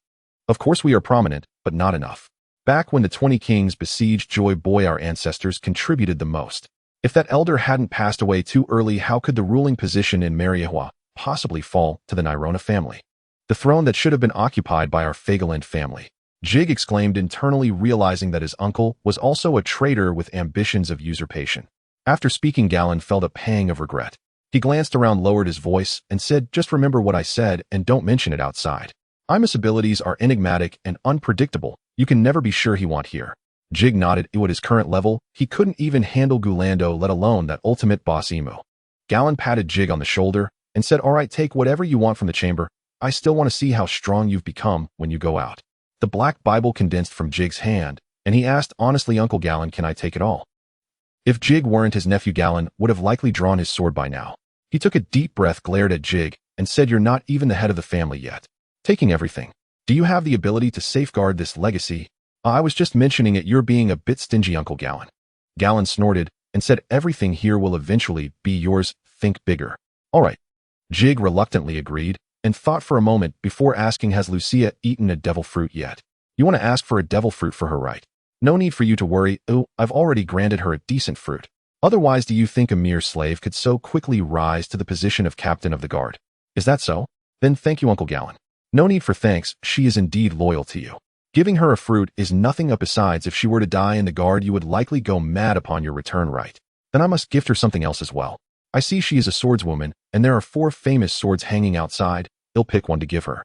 Of course we are prominent, but not enough. Back when the 20 kings besieged Joy Boy, our ancestors contributed the most. If that elder hadn't passed away too early, how could the ruling position in Mariawa possibly fall to the Nirona family? The throne that should have been occupied by our Figarland family. Jig exclaimed internally, realizing that his uncle was also a traitor with ambitions of usurpation. After speaking, Galen felt a pang of regret. He glanced around, lowered his voice, and said, just remember what I said and don't mention it outside. Imus' abilities are enigmatic and unpredictable. You can never be sure he won't hear. Jig nodded. At his current level, he couldn't even handle Gulando, let alone that ultimate boss emu. Galen patted Jig on the shoulder and said, all right, take whatever you want from the chamber. I still want to see how strong you've become when you go out. The Black Bible condensed from Jig's hand, and he asked, honestly, Uncle Galen, can I take it all? If Jig weren't his nephew, Galen would have likely drawn his sword by now. He took a deep breath, glared at Jig, and said, you're not even the head of the family yet. Taking everything. Do you have the ability to safeguard this legacy? I was just mentioning it, you're being a bit stingy, Uncle Galen. Galen snorted and said, everything here will eventually be yours, think bigger. All right. Jig reluctantly agreed, and thought for a moment before asking, has Lucia eaten a devil fruit yet? You want to ask for a devil fruit for her, right? No need for you to worry. Oh, I've already granted her a decent fruit. Otherwise, do you think a mere slave could so quickly rise to the position of captain of the guard? Is that so? Then thank you, Uncle Galen. No need for thanks, she is indeed loyal to you. Giving her a fruit is nothing up. Besides, if she were to die in the guard, you would likely go mad upon your return, right? Then I must gift her something else as well. I see she is a swordswoman, and there are 4 famous swords hanging outside. I'll pick one to give her.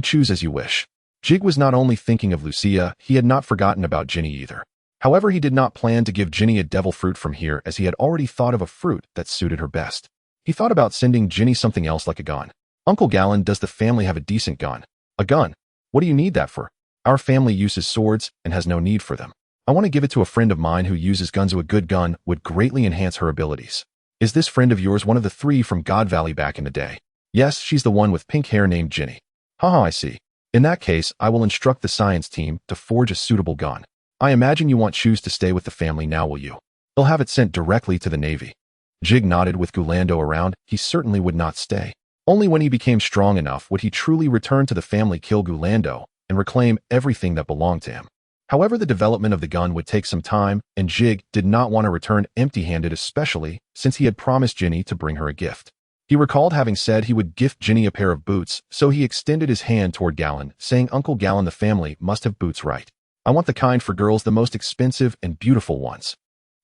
Choose as you wish. Jig was not only thinking of Lucia, he had not forgotten about Ginny either. However, he did not plan to give Ginny a devil fruit from here, as he had already thought of a fruit that suited her best. He thought about sending Ginny something else like a gun. Uncle Galen, does the family have a decent gun? A gun? What do you need that for? Our family uses swords and has no need for them. I want to give it to a friend of mine who uses guns. A good gun would greatly enhance her abilities. Is this friend of yours one of the 3 from God Valley back in the day? Yes, she's the one with pink hair named Ginny. Haha, I see. In that case, I will instruct the science team to forge a suitable gun. I imagine you want Choose to stay with the family now, will you? They'll have it sent directly to the Navy. Jig nodded. With Gulando around, he certainly would not stay. Only when he became strong enough would he truly return to the family, kill Gulando, and reclaim everything that belonged to him. However, the development of the gun would take some time, and Jig did not want to return empty-handed, especially since he had promised Ginny to bring her a gift. He recalled having said he would gift Ginny a pair of boots, so he extended his hand toward Galen, saying, Uncle Galen, the family must have boots, right? I want the kind for girls, the most expensive and beautiful ones.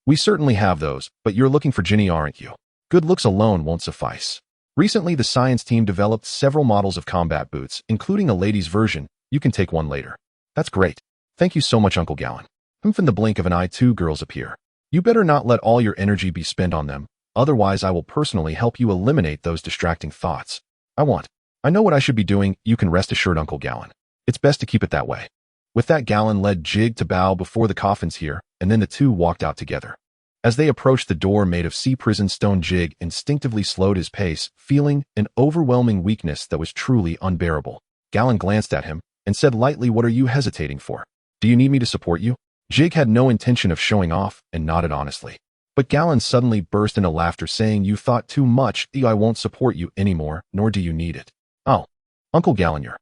We certainly have those, but you're looking for Ginny, aren't you? Good looks alone won't suffice. Recently, the science team developed several models of combat boots, including a ladies' version. You can take one later. That's great. Thank you so much, Uncle Galen. In the blink of an eye, 2 girls appear. You better not let all your energy be spent on them, otherwise I will personally help you eliminate those distracting thoughts. I know what I should be doing, you can rest assured, Uncle Galen. It's best to keep it that way. With that, Galen led Jig to bow before the coffins here, and then the 2 walked out together. As they approached the door made of sea prison stone, Jig instinctively slowed his pace, feeling an overwhelming weakness that was truly unbearable. Galen glanced at him and said lightly, what are you hesitating for? Do you need me to support you? Jig had no intention of showing off and nodded honestly. But Galen suddenly burst into laughter, saying, you thought too much. I won't support you anymore, nor do you need it. Oh, Uncle Galen, you're...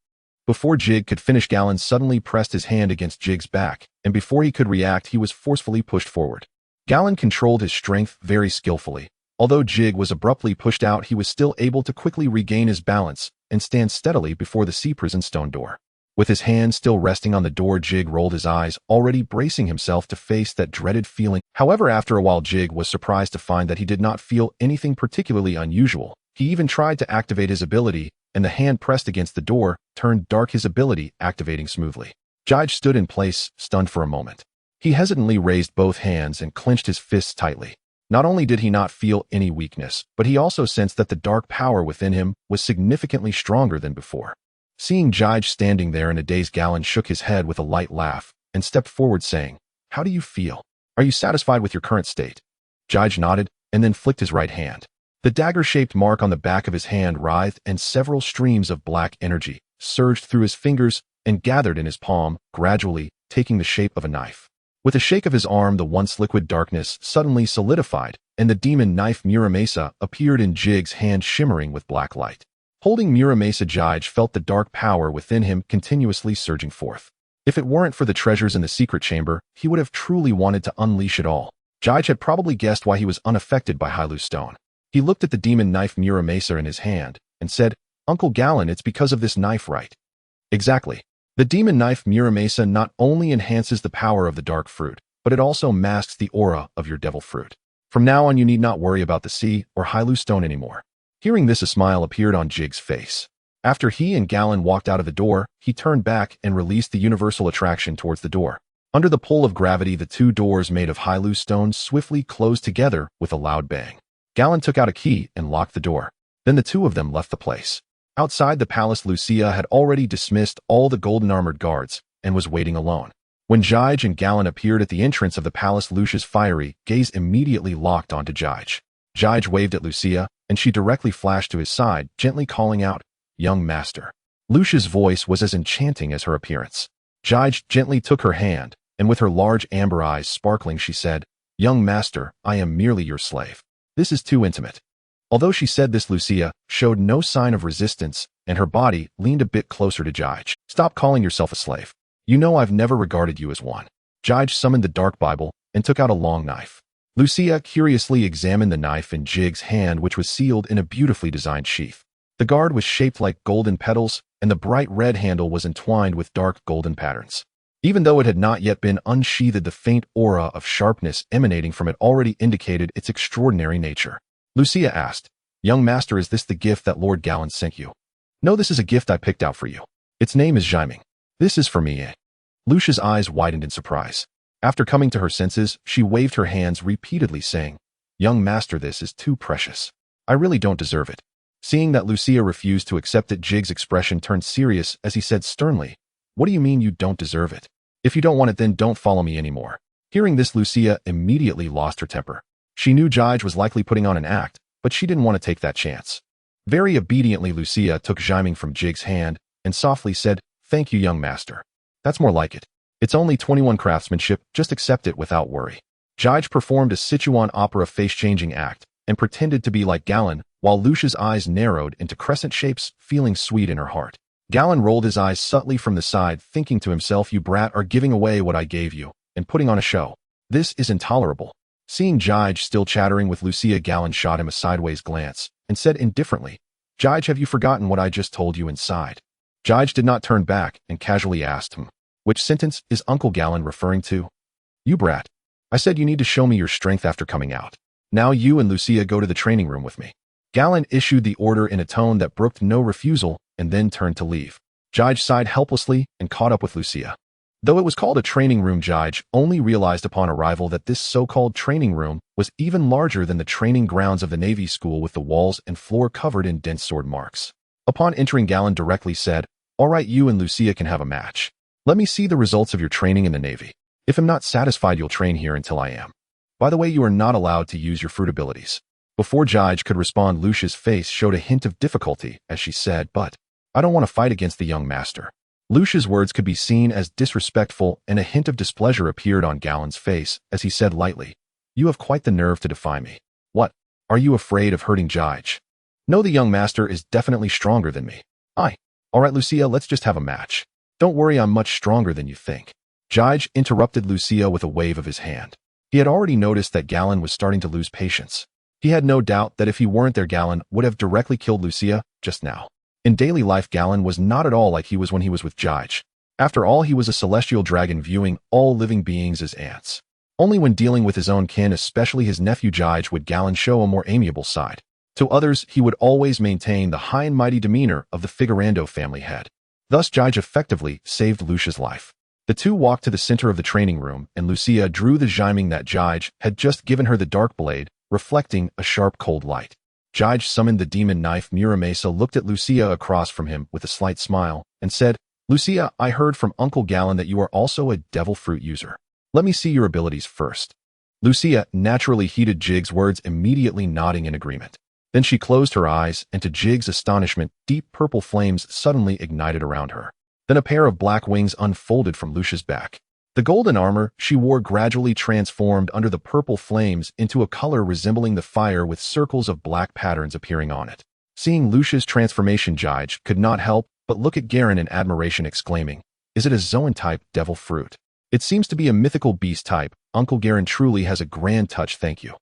Before Jig could finish, Galen suddenly pressed his hand against Jig's back, and before he could react, he was forcefully pushed forward. Galen controlled his strength very skillfully. Although Jig was abruptly pushed out, he was still able to quickly regain his balance and stand steadily before the sea prison stone door. With his hand still resting on the door, Jig rolled his eyes, already bracing himself to face that dreaded feeling. However, after a while, Jig was surprised to find that he did not feel anything particularly unusual. He even tried to activate his ability, and the hand pressed against the door turned dark, his ability activating smoothly. Jig stood in place, stunned for a moment. He hesitantly raised both hands and clenched his fists tightly. Not only did he not feel any weakness, but he also sensed that the dark power within him was significantly stronger than before. Seeing Jige standing there in a daze, Galen shook his head with a light laugh and stepped forward, saying, how do you feel? Are you satisfied with your current state? Jige nodded and then flicked his right hand. The dagger-shaped mark on the back of his hand writhed, and several streams of black energy surged through his fingers, and gathered in his palm, gradually taking the shape of a knife. With a shake of his arm, the once liquid darkness suddenly solidified, and the demon knife Muramasa appeared in Jig's hand, shimmering with black light. Holding Muramasa, Jige felt the dark power within him continuously surging forth. If it weren't for the treasures in the secret chamber, he would have truly wanted to unleash it all. Jige had probably guessed why he was unaffected by Hylu Stone. He looked at the demon knife Muramasa in his hand and said, "Uncle Gallen, it's because of this knife, right?" Exactly. The demon knife Muramasa not only enhances the power of the dark fruit, but it also masks the aura of your devil fruit. From now on, you need not worry about the sea or Hylu Stone anymore. Hearing this, a smile appeared on Jig's face. After he and Gallen walked out of the door, he turned back and released the universal attraction towards the door. Under the pull of gravity, the two doors made of Hylu Stone swiftly closed together with a loud bang. Gallen took out a key and locked the door. Then the two of them left the place. Outside the palace, Lucia had already dismissed all the golden-armored guards and was waiting alone. When Jige and Gallen appeared at the entrance of the palace, Lucia's fiery gaze immediately locked onto Jige. Jige waved at Lucia, and she directly flashed to his side, gently calling out, "Young master." Lucia's voice was as enchanting as her appearance. Jige gently took her hand, and with her large amber eyes sparkling, she said, "Young master, I am merely your slave. This is too intimate." Although she said this, Lucia showed no sign of resistance, and her body leaned a bit closer to Jige. "Stop calling yourself a slave. You know I've never regarded you as one." Jige summoned the Dark Bible and took out a long knife. Lucia curiously examined the knife in Jig's hand, which was sealed in a beautifully designed sheath. The guard was shaped like golden petals, and the bright red handle was entwined with dark golden patterns. Even though it had not yet been unsheathed, the faint aura of sharpness emanating from it already indicated its extraordinary nature. Lucia asked, "Young master, is this the gift that Lord Gallen sent you?" "No, this is a gift I picked out for you. Its name is Yami. This is for me, eh?" Lucia's eyes widened in surprise. After coming to her senses, she waved her hands repeatedly, saying, "Young master, this is too precious. I really don't deserve it." Seeing that Lucia refused to accept it, Jig's expression turned serious as he said sternly, "What do you mean you don't deserve it? If you don't want it, then don't follow me anymore." Hearing this, Lucia immediately lost her temper. She knew Jige was likely putting on an act, but she didn't want to take that chance. Very obediently, Lucia took Jiming from Jig's hand and softly said, "Thank you, young master. That's more like it. It's only 21 craftsmanship, just accept it without worry." Jige performed a Sichuan opera face-changing act and pretended to be like Gallen, while Lucia's eyes narrowed into crescent shapes, feeling sweet in her heart. Gallen rolled his eyes subtly from the side, thinking to himself, "You brat are giving away what I gave you and putting on a show. This is intolerable." Seeing Jige still chattering with Lucia, Gallen shot him a sideways glance and said indifferently, "Jige, have you forgotten what I just told you inside?" Jige did not turn back and casually asked him, "Which sentence is Uncle Gallen referring to?" "You brat. I said you need to show me your strength after coming out. Now you and Lucia go to the training room with me." Gallen issued the order in a tone that brooked no refusal and then turned to leave. Jige sighed helplessly and caught up with Lucia. Though it was called a training room, Jige only realized upon arrival that this so-called training room was even larger than the training grounds of the Navy School, with the walls and floor covered in dense sword marks. Upon entering, Gallen directly said, "All right, you and Lucia can have a match. Let me see the results of your training in the Navy. If I'm not satisfied, you'll train here until I am. By the way, you are not allowed to use your fruit abilities." Before Jige could respond, Lucia's face showed a hint of difficulty as she said, "But I don't want to fight against the young master." Lucia's words could be seen as disrespectful, and a hint of displeasure appeared on Gallen's face as he said lightly, "You have quite the nerve to defy me. What? Are you afraid of hurting Jige?" "No, the young master is definitely stronger than me." "Aye. All right, Lucia, let's just have a match. Don't worry, I'm much stronger than you think." Jige interrupted Lucia with a wave of his hand. He had already noticed that Gallen was starting to lose patience. He had no doubt that if he weren't there, Gallen would have directly killed Lucia just now. In daily life, Gallen was not at all like he was when he was with Jige. After all, he was a celestial dragon, viewing all living beings as ants. Only when dealing with his own kin, especially his nephew Jige, would Gallen show a more amiable side. To others, he would always maintain the high and mighty demeanor of the Figarland family head. Thus, Jige effectively saved Lucia's life. The two walked to the center of the training room, and Lucia drew the Jiming that Jige had just given her, the dark blade, reflecting a sharp cold light. Jige summoned the demon knife. Muramasa looked at Lucia across from him with a slight smile and said, "Lucia, I heard from Uncle Gallen that you are also a devil fruit user. Let me see your abilities first." Lucia naturally heeded Jig's words, immediately nodding in agreement. Then she closed her eyes, and to Jig's astonishment, deep purple flames suddenly ignited around her. Then a pair of black wings unfolded from Lucia's back. The golden armor she wore gradually transformed under the purple flames into a color resembling the fire with circles of black patterns appearing on it. Seeing Lucia's transformation, Jige could not help but look at Garling in admiration, exclaiming, "Is it a Zoan-type devil fruit? It seems to be a mythical beast type. Uncle Garling truly has a grand touch, thank you."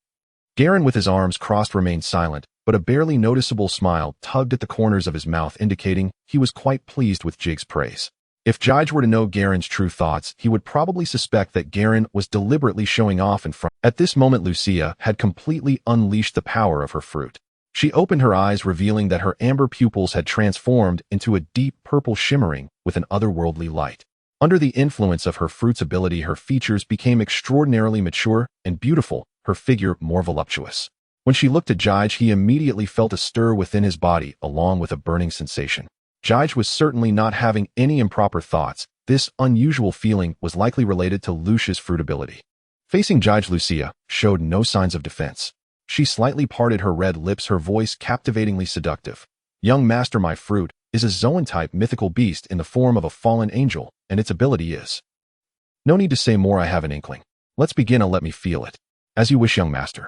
Garling, with his arms crossed, remained silent, but a barely noticeable smile tugged at the corners of his mouth, indicating he was quite pleased with Jige's praise. If Jige were to know Garling's true thoughts, he would probably suspect that Garling was deliberately showing off in front. At this moment, Lucia had completely unleashed the power of her fruit. She opened her eyes, revealing that her amber pupils had transformed into a deep purple shimmering with an otherworldly light. Under the influence of her fruit's ability, her features became extraordinarily mature and beautiful, her figure more voluptuous. When she looked at Jige, he immediately felt a stir within his body, along with a burning sensation. Jige was certainly not having any improper thoughts. This unusual feeling was likely related to Lucia's fruit ability. Facing Jige, Lucia showed no signs of defense. She slightly parted her red lips, her voice captivatingly seductive. "Young master, my fruit is a Zoan-type mythical beast in the form of a fallen angel, and its ability is..." "No need to say more, I have an inkling. Let's begin and let me feel it." "As you wish, young master."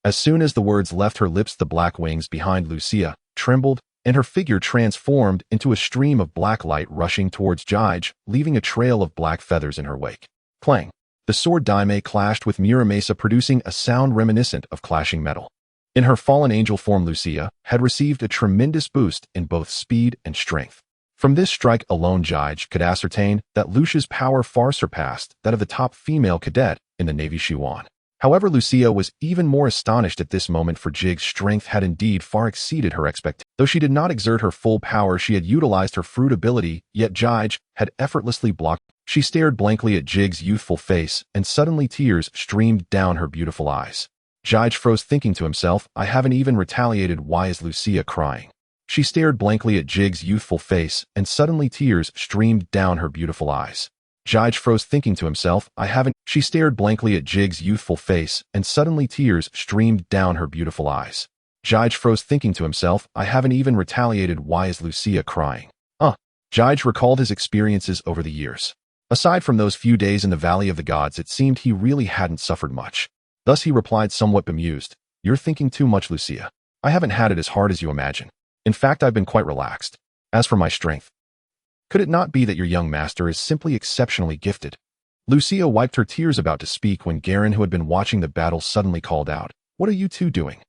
As soon as the words left her lips, the black wings behind Lucia trembled, and her figure transformed into a stream of black light rushing towards Jige, leaving a trail of black feathers in her wake. Clang! The sword Daime clashed with Muramasa, producing a sound reminiscent of clashing metal. In her fallen angel form, Lucia had received a tremendous boost in both speed and strength. From this strike alone, Jige could ascertain that Lucia's power far surpassed that of the top female cadet in the Navy she won. However, Lucia was even more astonished at this moment, for Jige's strength had indeed far exceeded her expectations. Though she did not exert her full power, she had utilized her fruit ability, yet Jige had effortlessly blocked. She stared blankly at Jige's youthful face, and suddenly tears streamed down her beautiful eyes. Jige froze, thinking to himself, "I haven't even retaliated. Why is Lucia crying?" She stared blankly at Jige's youthful face, and suddenly tears streamed down her beautiful eyes. Jige froze, thinking to himself, "I haven't..." She stared blankly at Jige's youthful face, and suddenly tears streamed down her beautiful eyes. Jige froze, thinking to himself, "I haven't even retaliated. Why is Lucia crying?" Jige recalled his experiences over the years. Aside from those few days in the Valley of the Gods, it seemed he really hadn't suffered much. Thus he replied, somewhat bemused, "You're thinking too much, Lucia. I haven't had it as hard as you imagine. In fact, I've been quite relaxed. As for my strength, could it not be that your young master is simply exceptionally gifted?" Lucia wiped her tears, about to speak, when Garling, who had been watching the battle, suddenly called out, "What are you two doing?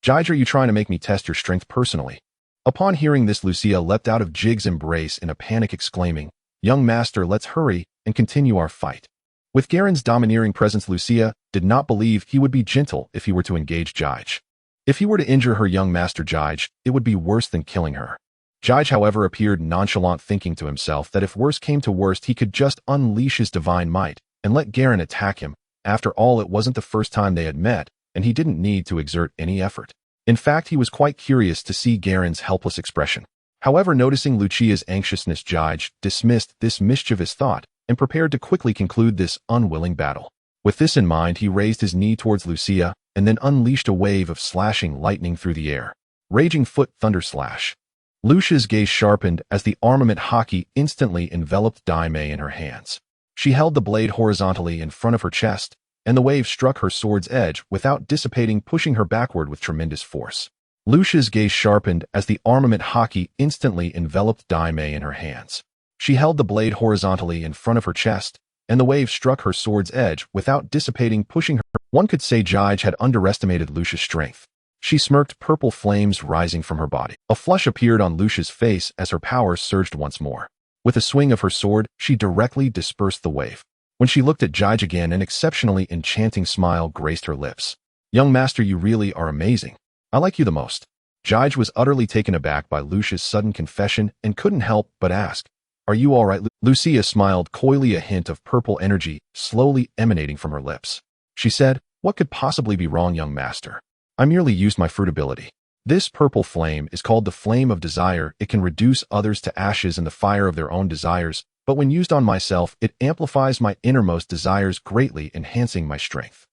Jige, are you trying to make me test your strength personally?" Upon hearing this, Lucia leapt out of Jige's embrace in a panic, exclaiming, "Young master, let's hurry and continue our fight." With Garling's domineering presence, Lucia did not believe he would be gentle if he were to engage Jige. If he were to injure her young master Jige, it would be worse than killing her. Jige, however, appeared nonchalant, thinking to himself that if worse came to worst, he could just unleash his divine might and let Garling attack him. After all, it wasn't the first time they had met, and he didn't need to exert any effort. In fact, he was quite curious to see Garling's helpless expression. However, noticing Lucia's anxiousness, Jige dismissed this mischievous thought and prepared to quickly conclude this unwilling battle. With this in mind, he raised his knee towards Lucia and then unleashed a wave of slashing lightning through the air. Raging Foot Thunder Slash. Lucia's gaze sharpened as the armament hockey instantly enveloped Daime in her hands. She held the blade horizontally in front of her chest, and the wave struck her sword's edge without dissipating, pushing her backward with tremendous force. Lucia's gaze sharpened as the armament hockey instantly enveloped Daime in her hands. She held the blade horizontally in front of her chest, and the wave struck her sword's edge without dissipating, pushing her. One could say Jige had underestimated Lucia's strength. She smirked, purple flames rising from her body. A flush appeared on Lucia's face as her power surged once more. With a swing of her sword, she directly dispersed the wave. When she looked at Jige again, an exceptionally enchanting smile graced her lips. "Young master, you really are amazing. I like you the most." Jige was utterly taken aback by Lucia's sudden confession and couldn't help but ask, "Are you all right?" Lucia smiled coyly, a hint of purple energy slowly emanating from her lips. She said, "What could possibly be wrong, young master? I merely used my fruit ability. This purple flame is called the Flame of Desire. It can reduce others to ashes in the fire of their own desires, but when used on myself, it amplifies my innermost desires, greatly enhancing my strength."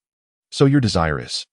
"So your desire is..."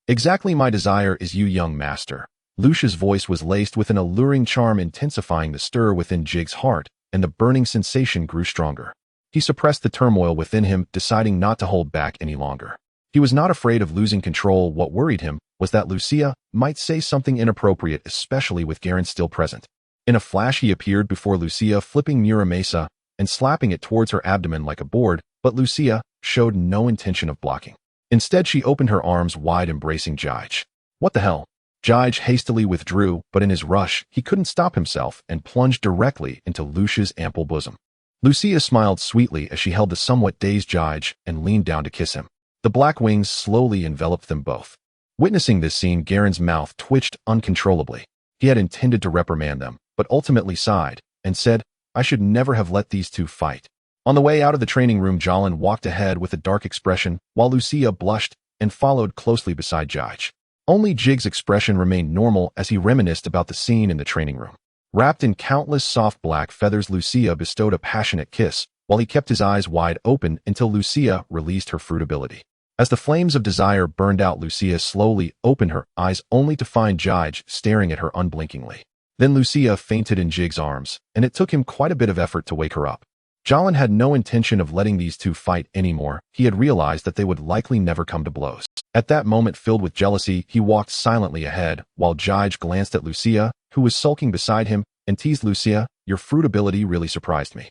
"Exactly, my desire is you, young master." Lucia's voice was laced with an alluring charm, intensifying the stir within Jige's heart and the burning sensation grew stronger. He suppressed the turmoil within him, deciding not to hold back any longer. He was not afraid of losing control. What worried him was that Logia might say something inappropriate, especially with Garen still present. In a flash he appeared before Logia, flipping Muramasa and slapping it towards her abdomen like a board, but Logia showed no intention of blocking. Instead, she opened her arms wide, embracing Jige. What the hell? Jige hastily withdrew, but in his rush, he couldn't stop himself and plunged directly into Lucia's ample bosom. Logia smiled sweetly as she held the somewhat dazed Jige and leaned down to kiss him. The black wings slowly enveloped them both. Witnessing this scene, Garen's mouth twitched uncontrollably. He had intended to reprimand them, but ultimately sighed and said, I should never have let these two fight. On the way out of the training room, Jalin walked ahead with a dark expression, while Logia blushed and followed closely beside Jige. Only Jig's expression remained normal as he reminisced about the scene in the training room. Wrapped in countless soft black feathers, Logia bestowed a passionate kiss, while he kept his eyes wide open until Logia released her fruit ability. As the flames of desire burned out, Logia slowly opened her eyes only to find Jige staring at her unblinkingly. Then Logia fainted in Jig's arms, and it took him quite a bit of effort to wake her up. Jalin had no intention of letting these two fight anymore. He had realized that they would likely never come to blows. At that moment, filled with jealousy, he walked silently ahead, while Jige glanced at Logia, who was sulking beside him, and teased Logia, your fruit ability really surprised me.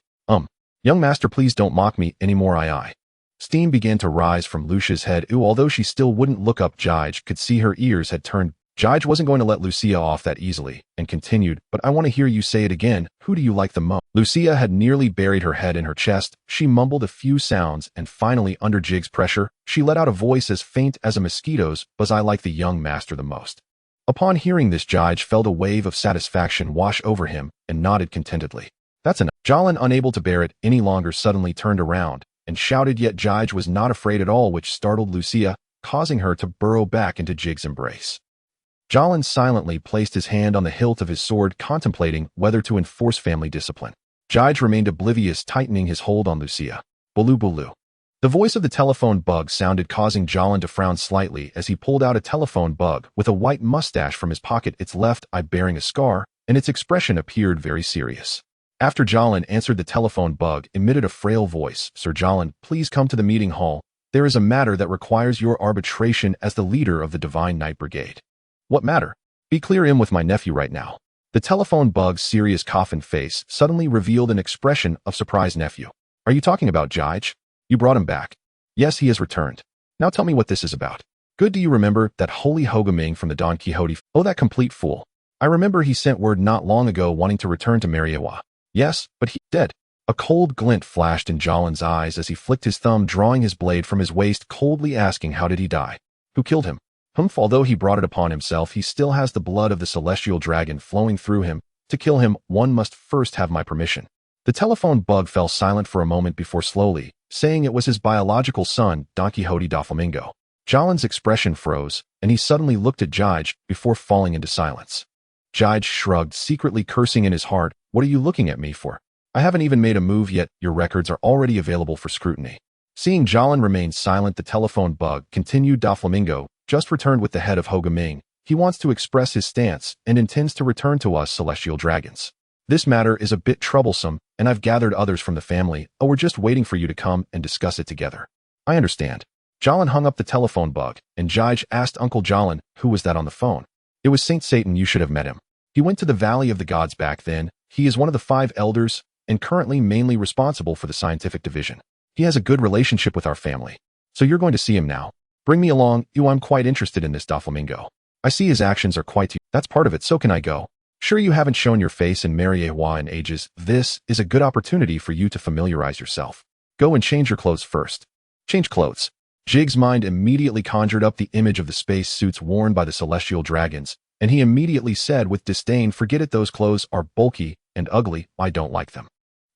Young master, please don't mock me anymore. Steam began to rise from Lucia's head. Although she still wouldn't look up, Jige could see her ears had turned. Jige wasn't going to let Logia off that easily, and continued, but I want to hear you say it again. Who do you like the most? Logia had nearly buried her head in her chest. She mumbled a few sounds, and finally, under Jig's pressure, she let out a voice as faint as a mosquito's buzz. I like the young master the most. Upon hearing this, Jige felt a wave of satisfaction wash over him and nodded contentedly. That's enough. Jalin, unable to bear it any longer, suddenly turned around and shouted, yet Jige was not afraid at all, which startled Logia, causing her to burrow back into Jig's embrace. Jalin silently placed his hand on the hilt of his sword, contemplating whether to enforce family discipline. Jige remained oblivious, tightening his hold on Logia. Bulu bulu. The voice of the telephone bug sounded, causing Jalin to frown slightly as he pulled out a telephone bug with a white mustache from his pocket, its left eye bearing a scar, and its expression appeared very serious. After Jalin answered, the telephone bug emitted a frail voice. Sir Jalin, please come to the meeting hall. There is a matter that requires your arbitration as the leader of the Divine Knight Brigade. What matter? Be clear. I'm with my nephew right now. The telephone bug's serious coffin face suddenly revealed an expression of surprise. Nephew? Are you talking about Jige? You brought him back. Yes, he has returned. Now tell me what this is about. Good. Do you remember that holy Hogaming from the Don Quixote? Oh, that complete fool. I remember he sent word not long ago wanting to return to Mariewa. Yes, but he's dead. A cold glint flashed in Jalin's eyes as he flicked his thumb, drawing his blade from his waist, coldly asking, how did he die? Who killed him? Although he brought it upon himself, he still has the blood of the celestial dragon flowing through him. To kill him, one must first have my permission. The telephone bug fell silent for a moment before slowly saying it was his biological son, Don Quixote da Flamingo. Jalin's expression froze, and he suddenly looked at Jige before falling into silence. Jige shrugged, secretly cursing in his heart. What are you looking at me for? I haven't even made a move yet. Your records are already available for scrutiny. Seeing Jalin remain silent, the telephone bug continued. Da Flamingo just returned with the head of Hogaming. He wants to express his stance and intends to return to us celestial dragons. This matter is a bit troublesome, and I've gathered others from the family. Oh, we're just waiting for you to come and discuss it together. I understand. Jalin hung up the telephone bug, and Jige asked Uncle Jalin, who was that on the phone? It was Saint Satan. You should have met him. He went to the Valley of the Gods back then. He is one of the 5 elders, and currently mainly responsible for the scientific division. He has a good relationship with our family. So you're going to see him now. Bring me along. I'm quite interested in this Da Flamingo. I see his actions are quite that's part of it. So can I go? Sure, you haven't shown your face in Mariewa in ages. This is a good opportunity for you to familiarize yourself. Go and change your clothes first. Change clothes. Jig's mind immediately conjured up the image of the space suits worn by the celestial dragons, and he immediately said with disdain, forget it, those clothes are bulky and ugly. I don't like them.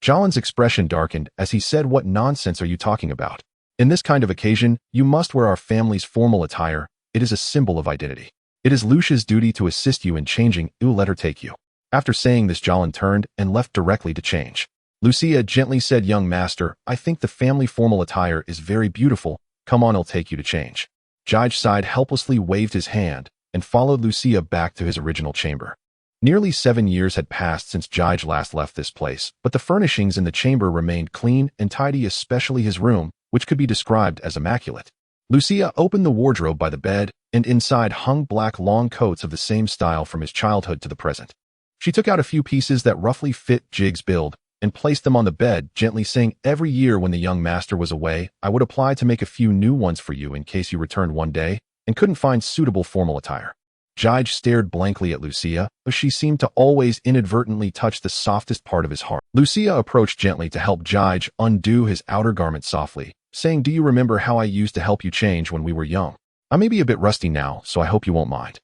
Jalin's expression darkened as he said, what nonsense are you talking about? In this kind of occasion, you must wear our family's formal attire. It is a symbol of identity. It is Lucia's duty to assist you in changing. Let her take you. After saying this, Jalin turned and left directly to change. Logia gently said, young master, I think the family formal attire is very beautiful. Come on, I'll take you to change. Jige sighed helplessly, waved his hand, and followed Logia back to his original chamber. Nearly 7 years had passed since Jige last left this place, but the furnishings in the chamber remained clean and tidy, especially his room, which could be described as immaculate. Lucia opened the wardrobe by the bed, and inside hung black long coats of the same style from his childhood to the present. She took out a few pieces that roughly fit Jige's build and placed them on the bed, gently saying, "Every year when the young master was away, I would apply to make a few new ones for you in case you returned one day and couldn't find suitable formal attire." Jige stared blankly at Lucia, but she seemed to always inadvertently touch the softest part of his heart. Lucia approached gently to help Jige undo his outer garment softly, saying, "Do you remember how I used to help you change when we were young? I may be a bit rusty now, so I hope you won't mind."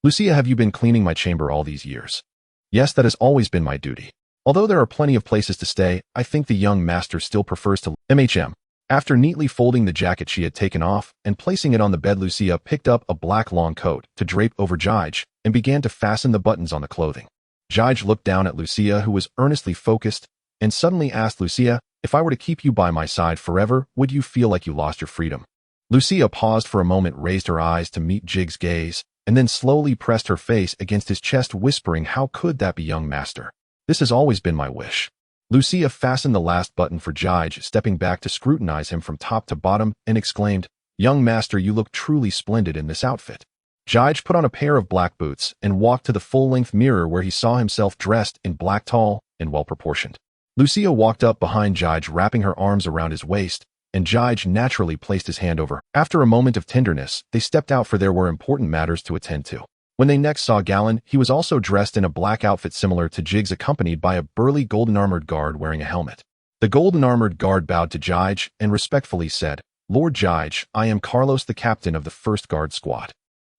"Lucia, have you been cleaning my chamber all these years?" "Yes, that has always been my duty. Although there are plenty of places to stay, I think the young master still prefers to MHM." After neatly folding the jacket she had taken off and placing it on the bed, Lucia picked up a black long coat to drape over Jige and began to fasten the buttons on the clothing. Jige looked down at Lucia, who was earnestly focused, and suddenly asked, "Lucia, if I were to keep you by my side forever, would you feel like you lost your freedom?" Lucia paused for a moment, raised her eyes to meet Jige's gaze, and then slowly pressed her face against his chest, whispering, "How could that be, young master? This has always been my wish." Lucia fastened the last button for Jige, stepping back to scrutinize him from top to bottom, and exclaimed, "Young master, you look truly splendid in this outfit." Jige put on a pair of black boots and walked to the full-length mirror where he saw himself dressed in black, tall and well-proportioned. Lucia walked up behind Jige, wrapping her arms around his waist, and Jige naturally placed his hand over her. After a moment of tenderness, they stepped out, for there were important matters to attend to. When they next saw Garling, he was also dressed in a black outfit similar to Jige's, accompanied by a burly golden-armored guard wearing a helmet. The golden-armored guard bowed to Jige and respectfully said, "Lord Jige, I am Carlos, the captain of the 1st Guard Squad.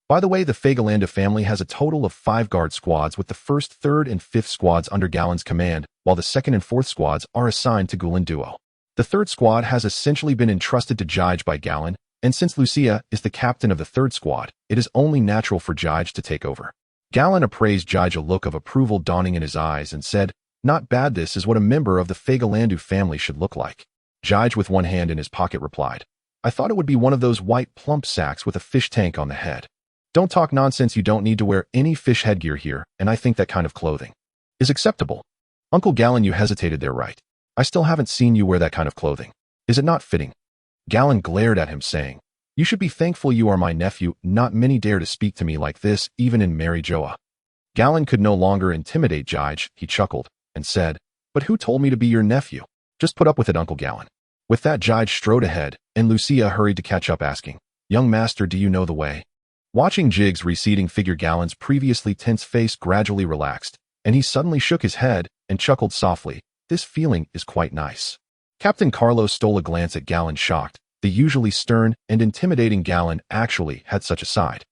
By the way, the Figarland family has a total of 5 guard squads, with the 1st, 3rd, and 5th squads under Garling's command, while the 2nd and 4th squads are assigned to Gulen Duo. The 3rd squad has essentially been entrusted to Jige by Garling, and since Lucia is the captain of the 3rd squad, it is only natural for Jige to take over." Garling appraised Jige, a look of approval dawning in his eyes, and said, "Not bad, this is what a member of the Figarland family should look like." Jige, with one hand in his pocket, replied, "I thought it would be one of those white plump sacks with a fish tank on the head." "Don't talk nonsense, you don't need to wear any fish headgear here, and I think that kind of clothing is acceptable." "Uncle Garling, you hesitated there, right? I still haven't seen you wear that kind of clothing. Is it not fitting?" Garling glared at him, saying, "You should be thankful you are my nephew. Not many dare to speak to me like this, even in Mary Joa." Garling could no longer intimidate Jige. He chuckled and said, "But who told me to be your nephew? Just put up with it, Uncle Garling." With that, Jige strode ahead, and Lucia hurried to catch up, asking, "Young master, do you know the way?" Watching Jige's receding figure, Garling's previously tense face gradually relaxed, and he suddenly shook his head and chuckled softly. "This feeling is quite nice." Captain Carlos stole a glance at Garling, shocked. The usually stern and intimidating Garling actually had such a side.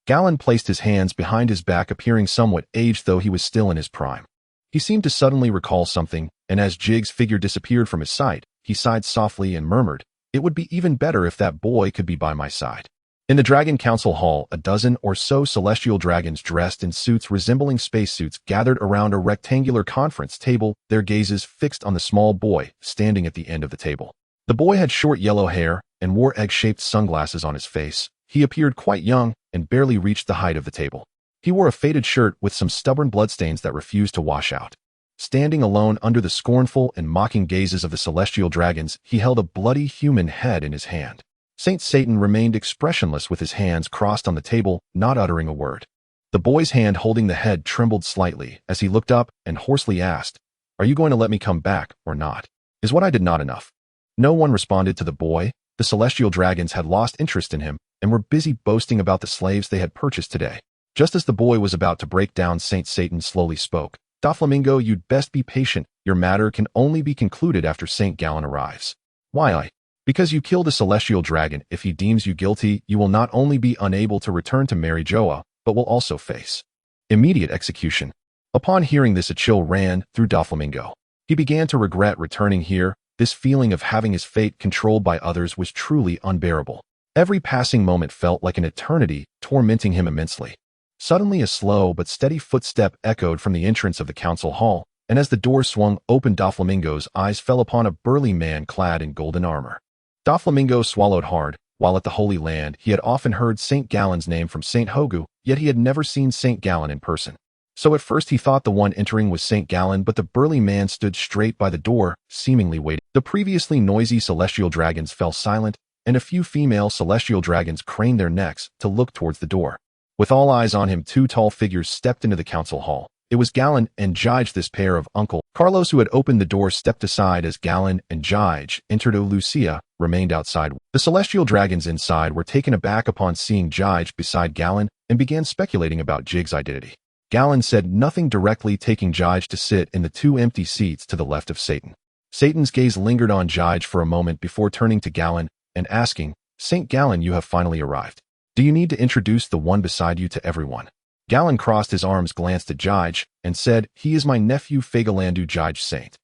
Garling placed his hands behind his back, appearing somewhat aged, though he was still in his prime. He seemed to suddenly recall something, and as Jige's figure disappeared from his sight, he sighed softly and murmured, "It would be even better if that boy could be by my side." In the Dragon Council Hall, a dozen or so celestial dragons dressed in suits resembling spacesuits gathered around a rectangular conference table, their gazes fixed on the small boy standing at the end of the table. The boy had short yellow hair and wore egg-shaped sunglasses on his face. He appeared quite young and barely reached the height of the table. He wore a faded shirt with some stubborn bloodstains that refused to wash out. Standing alone under the scornful and mocking gazes of the celestial dragons, he held a bloody human head in his hand. Saint Satan remained expressionless with his hands crossed on the table, not uttering a word. The boy's hand holding the head trembled slightly as he looked up and hoarsely asked, "Are you going to let me come back or not? Is what I did not enough?" No one responded to the boy. The celestial dragons had lost interest in him and were busy boasting about the slaves they had purchased today. Just as the boy was about to break down, Saint Satan slowly spoke. "Doflamingo, you'd best be patient. Your matter can only be concluded after Saint Garling arrives." "Why? Because you killed a celestial dragon. If he deems you guilty, you will not only be unable to return to Mary Joa, but will also face immediate execution." Upon hearing this, a chill ran through Doflamingo. He began to regret returning here. This feeling of having his fate controlled by others was truly unbearable. Every passing moment felt like an eternity, tormenting him immensely. Suddenly, a slow but steady footstep echoed from the entrance of the council hall, and as the door swung open, Doflamingo's eyes fell upon a burly man clad in golden armor. Doflamingo swallowed hard. While at the Holy Land, he had often heard Saint Garling's name from Saint Hogu, yet he had never seen Saint Garling in person. So at first he thought the one entering was St. Gallen, but the burly man stood straight by the door, seemingly waiting. The previously noisy celestial dragons fell silent, and a few female celestial dragons craned their necks to look towards the door. With all eyes on him, two tall figures stepped into the council hall. It was Gallen and Jige, this pair of Uncle Carlos who had opened the door stepped aside as Gallen and Jige entered. Lucia remained outside. The celestial dragons inside were taken aback upon seeing Jige beside Gallen and began speculating about Jige's identity. Gallen said nothing directly, taking Jige to sit in the two empty seats to the left of Satan. Satan's gaze lingered on Jige for a moment before turning to Gallen and asking, "St. Gallen, you have finally arrived. Do you need to introduce the one beside you to everyone?" Gallen crossed his arms, glanced at Jige, and said, "He is my nephew Figarland, Jige Saint."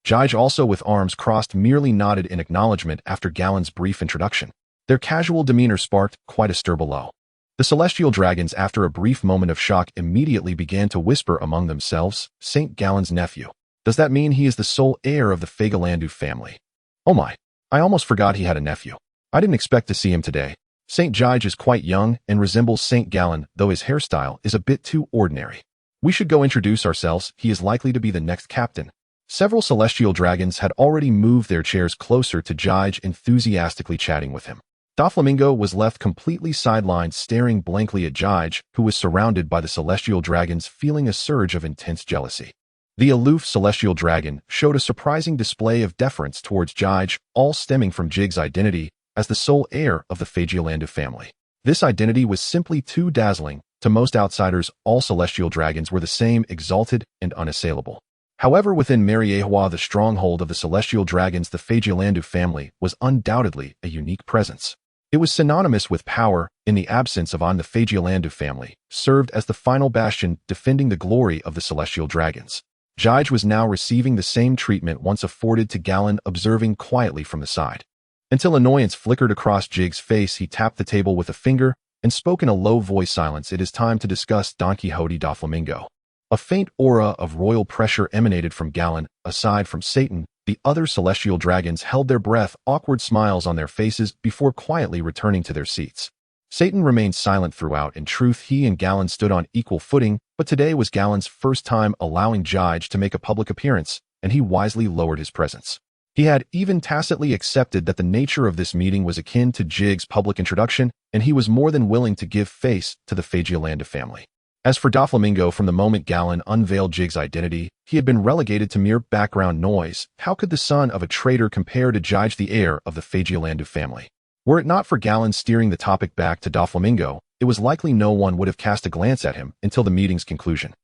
Jige, also with arms crossed, merely nodded in acknowledgement after Gallen's brief introduction. Their casual demeanor sparked quite a stir below. The celestial dragons, after a brief moment of shock, immediately began to whisper among themselves, "St. Gallen's nephew. Does that mean he is the sole heir of the Figarland family? Oh my, I almost forgot he had a nephew. I didn't expect to see him today. St. Jige is quite young and resembles St. Gallen, though his hairstyle is a bit too ordinary. We should go introduce ourselves. He is likely to be the next captain." Several celestial dragons had already moved their chairs closer to Jige, enthusiastically chatting with him. Doflamingo was left completely sidelined, staring blankly at Jige, who was surrounded by the celestial dragons, feeling a surge of intense jealousy. The aloof celestial dragon showed a surprising display of deference towards Jige, all stemming from Jige's identity as the sole heir of the Figarland family. This identity was simply too dazzling. To most outsiders, all celestial dragons were the same, exalted and unassailable. However, within Mariewa, the stronghold of the celestial dragons, the Figarland family was undoubtedly a unique presence. It was synonymous with power. In the absence of the Figarland family served as the final bastion defending the glory of the celestial dragons. Jige was now receiving the same treatment once afforded to Gallen, observing quietly from the side. Until annoyance flickered across Jige's face, he tapped the table with a finger and spoke in a low voice. "Silence. It is time to discuss Don Quixote Doflamingo." A faint aura of royal pressure emanated from Gallen. Aside from Satan, the other celestial dragons held their breath, awkward smiles on their faces before quietly returning to their seats. Satan remained silent throughout. In truth, he and Gallen stood on equal footing, but today was Gallen's first time allowing Jige to make a public appearance, and he wisely lowered his presence. He had even tacitly accepted that the nature of this meeting was akin to Jige's public introduction, and he was more than willing to give face to the Figarland family. As for Doflamingo, from the moment Gallen unveiled Jige's identity, he had been relegated to mere background noise. How could the son of a traitor compare to Jige, the heir of the Figarland family? Were it not for Gallen steering the topic back to Doflamingo, it was likely no one would have cast a glance at him until the meeting's conclusion.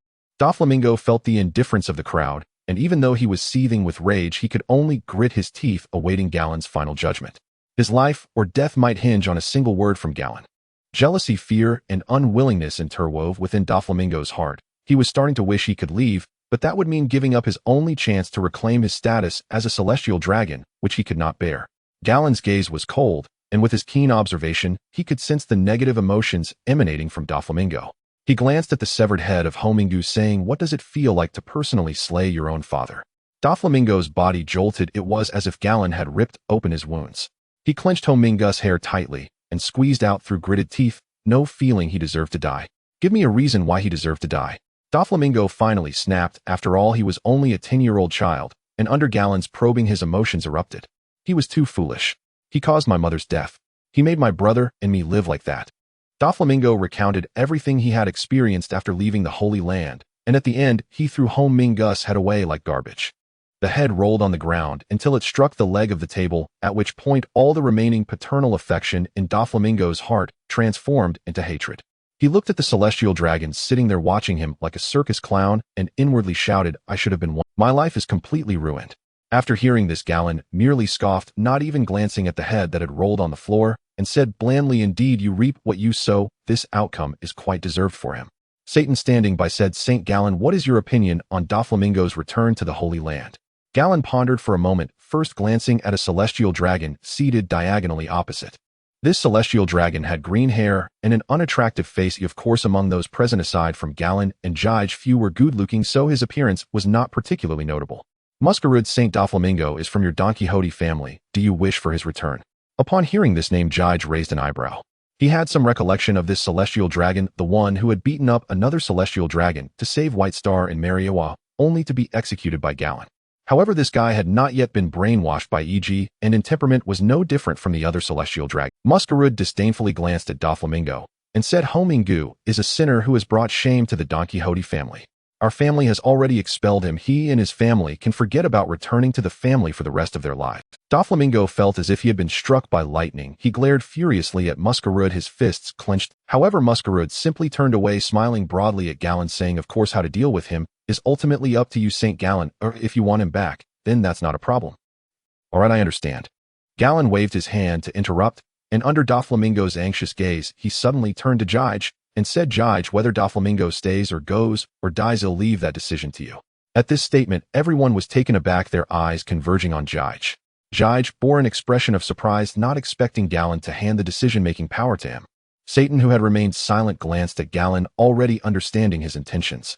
Doflamingo felt the indifference of the crowd, and even though he was seething with rage, he could only grit his teeth, awaiting Gallen's final judgment. His life or death might hinge on a single word from Gallen. Jealousy, fear, and unwillingness interwove within Doflamingo's heart. He was starting to wish he could leave, but that would mean giving up his only chance to reclaim his status as a celestial dragon, which he could not bear. Gallen's gaze was cold, and with his keen observation, he could sense the negative emotions emanating from Doflamingo. He glanced at the severed head of Homingu, saying, "What does it feel like to personally slay your own father?" Doflamingo's body jolted. It was as if Gallen had ripped open his wounds. He clenched Homingu's hair tightly and squeezed out through gritted teeth, "No, feeling he deserved to die. Give me a reason why he deserved to die." Doflamingo finally snapped. After all, he was only a 10-year-old child, and under Gallen's probing, his emotions erupted. "He was too foolish. He caused my mother's death. He made my brother and me live like that." Doflamingo recounted everything he had experienced after leaving the Holy Land, and at the end, he threw Homingu's head away like garbage. The head rolled on the ground until it struck the leg of the table, at which point all the remaining paternal affection in Doflamingo's heart transformed into hatred. He looked at the celestial dragons sitting there watching him like a circus clown and inwardly shouted, "I should have been one. My life is completely ruined." After hearing this, Gallen merely scoffed, not even glancing at the head that had rolled on the floor, and said blandly, "Indeed, you reap what you sow. This outcome is quite deserved for him." Satan, standing by, said, "St. Gallen, what is your opinion on Doflamingo's return to the Holy Land?" Gallen pondered for a moment, first glancing at a celestial dragon seated diagonally opposite. This celestial dragon had green hair and an unattractive face. Of course, among those present aside from Gallen and Jige, few were good-looking, so his appearance was not particularly notable. "Masquerade St. Doflamingo is from your Don Quixote family. Do you wish for his return?" Upon hearing this name, Jige raised an eyebrow. He had some recollection of this celestial dragon, the one who had beaten up another celestial dragon to save White Star and Mariawa, only to be executed by Galen. However, this guy had not yet been brainwashed by EG, and in temperament was no different from the other celestial dragon. Muscarud disdainfully glanced at Doflamingo and said, Homingu is a sinner who has brought shame to the Don Quixote family. Our family has already expelled him. He and his family can forget about returning to the family for the rest of their lives. Doflamingo felt as if he had been struck by lightning. He glared furiously at Muscarud, his fists clenched. However, Muscarud simply turned away, smiling broadly at Galen, saying, of course, how to deal with him is ultimately up to you, St. Galen, or if you want him back, then that's not a problem. All right, I understand. Galen waved his hand to interrupt, and under Doflamingo's anxious gaze, he suddenly turned to Jige and said, Jige, whether Doflamingo stays or goes or dies, I'll leave that decision to you. At this statement, everyone was taken aback, their eyes converging on Jige. Jige bore an expression of surprise, not expecting Galen to hand the decision-making power to him. Satan, who had remained silent, glanced at Galen, already understanding his intentions.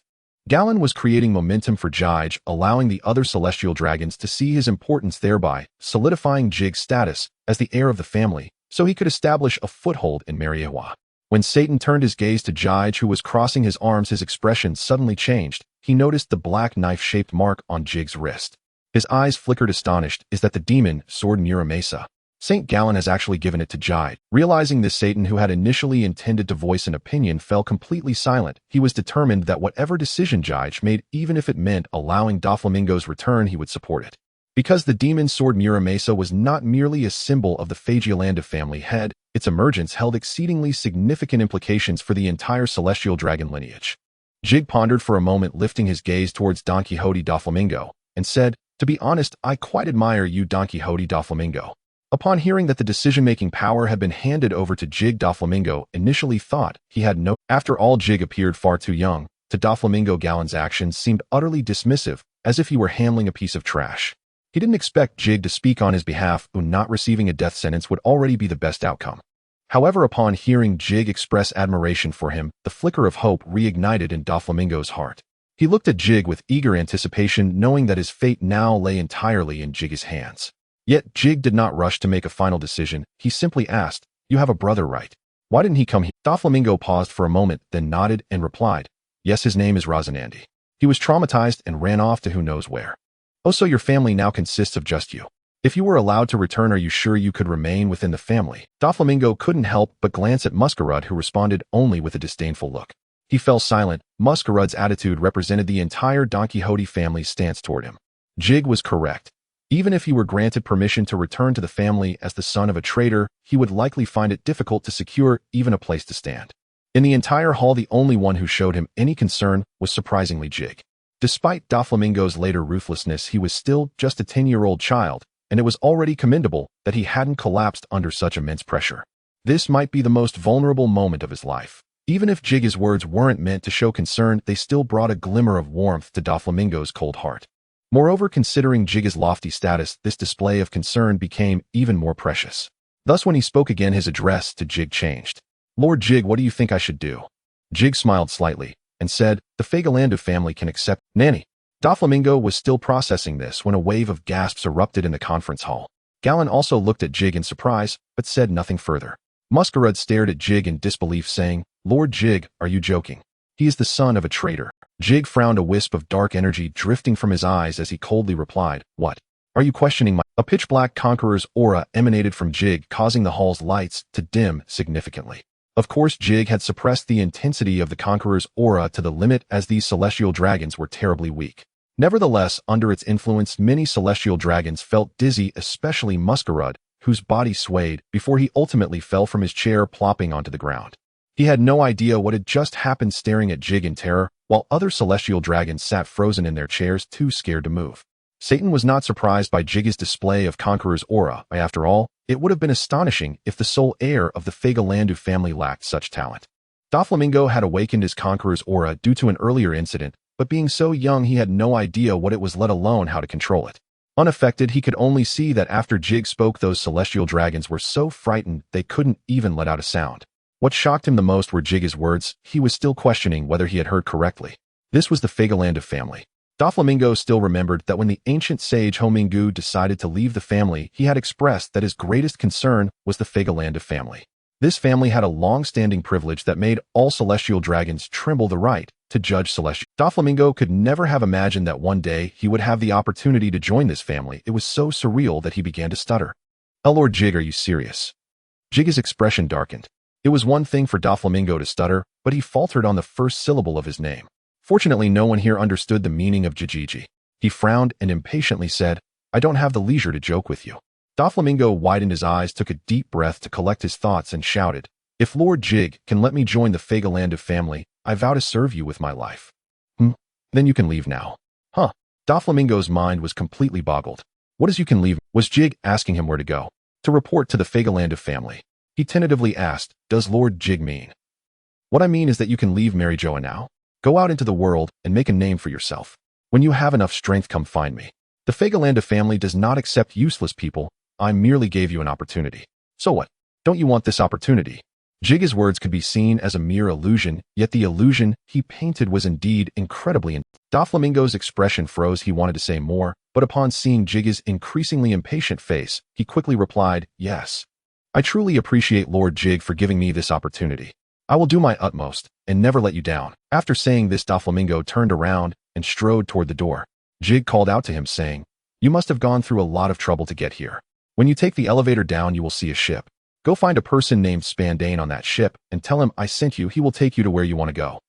Galen was creating momentum for Jige, allowing the other celestial dragons to see his importance, thereby solidifying Jige's status as the heir of the family, so he could establish a foothold in Mariawa. When Satan turned his gaze to Jige, who was crossing his arms, his expression suddenly changed. He noticed the black knife-shaped mark on Jige's wrist. His eyes flickered, astonished. Is that the demon sword Muramasa? St. Galen has actually given it to Jige. Realizing this, Satan, who had initially intended to voice an opinion, fell completely silent. He was determined that whatever decision Jige made, even if it meant allowing Doflamingo's return, he would support it. Because the demon sword Muramasa was not merely a symbol of the Figarland family head, its emergence held exceedingly significant implications for the entire celestial dragon lineage. Jige pondered for a moment, lifting his gaze towards Don Quixote Doflamingo, and said, to be honest, I quite admire you, Don Quixote Doflamingo. Upon hearing that the decision-making power had been handed over to Jige, Doflamingo initially thought he had no. After all, Jige appeared far too young. To Doflamingo, Galen's actions seemed utterly dismissive, as if he were handling a piece of trash. He didn't expect Jige to speak on his behalf, who not receiving a death sentence would already be the best outcome. However, upon hearing Jige express admiration for him, the flicker of hope reignited in Doflamingo's heart. He looked at Jige with eager anticipation, knowing that his fate now lay entirely in Jige's hands. Yet Jige did not rush to make a final decision. He simply asked, you have a brother, right? Why didn't he come here? Doflamingo paused for a moment, then nodded and replied, yes, his name is Rosinante. He was traumatized and ran off to who knows where. Oh, so your family now consists of just you. If you were allowed to return, are you sure you could remain within the family? Doflamingo couldn't help but glance at Muscarud, who responded only with a disdainful look. He fell silent. Muscarud's attitude represented the entire Don Quixote family's stance toward him. Jige was correct. Even if he were granted permission to return to the family as the son of a traitor, he would likely find it difficult to secure even a place to stand. In the entire hall, the only one who showed him any concern was surprisingly Jige. Despite Doflamingo's later ruthlessness, he was still just a 10-year-old child, and it was already commendable that he hadn't collapsed under such immense pressure. This might be the most vulnerable moment of his life. Even if Jige's words weren't meant to show concern, they still brought a glimmer of warmth to Doflamingo's cold heart. Moreover, considering Jige's lofty status, this display of concern became even more precious. Thus, when he spoke again, his address to Jige changed. Lord Jige, what do you think I should do? Jige smiled slightly and said, the Figarland family can accept Nanny. Doflamingo was still processing this when a wave of gasps erupted in the conference hall. Galen also looked at Jige in surprise, but said nothing further. Muscarud stared at Jige in disbelief, saying, Lord Jige, are you joking? He is the son of a traitor. Jige frowned, a wisp of dark energy drifting from his eyes as he coldly replied, what? Are you questioning my— A pitch-black conqueror's aura emanated from Jige, causing the hall's lights to dim significantly. Of course, Jige had suppressed the intensity of the conqueror's aura to the limit, as these celestial dragons were terribly weak. Nevertheless, under its influence, many celestial dragons felt dizzy, especially Muscarud, whose body swayed before he ultimately fell from his chair, plopping onto the ground. He had no idea what had just happened, staring at Jige in terror, while other celestial dragons sat frozen in their chairs, too scared to move. Satan was not surprised by Jige's display of Conqueror's aura. After all, it would have been astonishing if the sole heir of the Figarland family lacked such talent. Doflamingo had awakened his Conqueror's aura due to an earlier incident, but being so young, he had no idea what it was, let alone how to control it. Unaffected, he could only see that after Jige spoke, those celestial dragons were so frightened they couldn't even let out a sound. What shocked him the most were Jige's words. He was still questioning whether he had heard correctly. This was the Figarland family. Doflamingo still remembered that when the ancient sage Homingu decided to leave the family, he had expressed that his greatest concern was the Figarland family. This family had a long-standing privilege that made all celestial dragons tremble the right to judge celestial. Doflamingo could never have imagined that one day he would have the opportunity to join this family. It was so surreal that he began to stutter. "Oh, Lord Jig, are you serious?" Jig's expression darkened. It was one thing for Doflamingo to stutter, but he faltered on the first syllable of his name. Fortunately, no one here understood the meaning of Jijiji. He frowned and impatiently said, "I don't have the leisure to joke with you." Doflamingo widened his eyes, took a deep breath to collect his thoughts, and shouted, "If Lord Jig can let me join the Figarland family, I vow to serve you with my life." Then you can leave now." "Huh?" Doflamingo's mind was completely boggled. "What is you can leave?" Was Jig asking him where to go? "To report to the Figarland family." He tentatively asked, "Does Lord Jig mean?" "What I mean is that you can leave Mary Joa now. Go out into the world and make a name for yourself. When you have enough strength, come find me. The Figarland family does not accept useless people. I merely gave you an opportunity. So what? Don't you want this opportunity?" Jig's words could be seen as a mere illusion, yet the illusion he painted was indeed incredibly. Doflamingo's expression froze. He wanted to say more, but upon seeing Jig's increasingly impatient face, he quickly replied, "Yes. I truly appreciate Lord Jig for giving me this opportunity. I will do my utmost and never let you down." After saying this, Doflamingo turned around and strode toward the door. Jig called out to him, saying, "You must have gone through a lot of trouble to get here. When you take the elevator down, you will see a ship. Go find a person named Spandane on that ship and tell him I sent you. He will take you to where you want to go."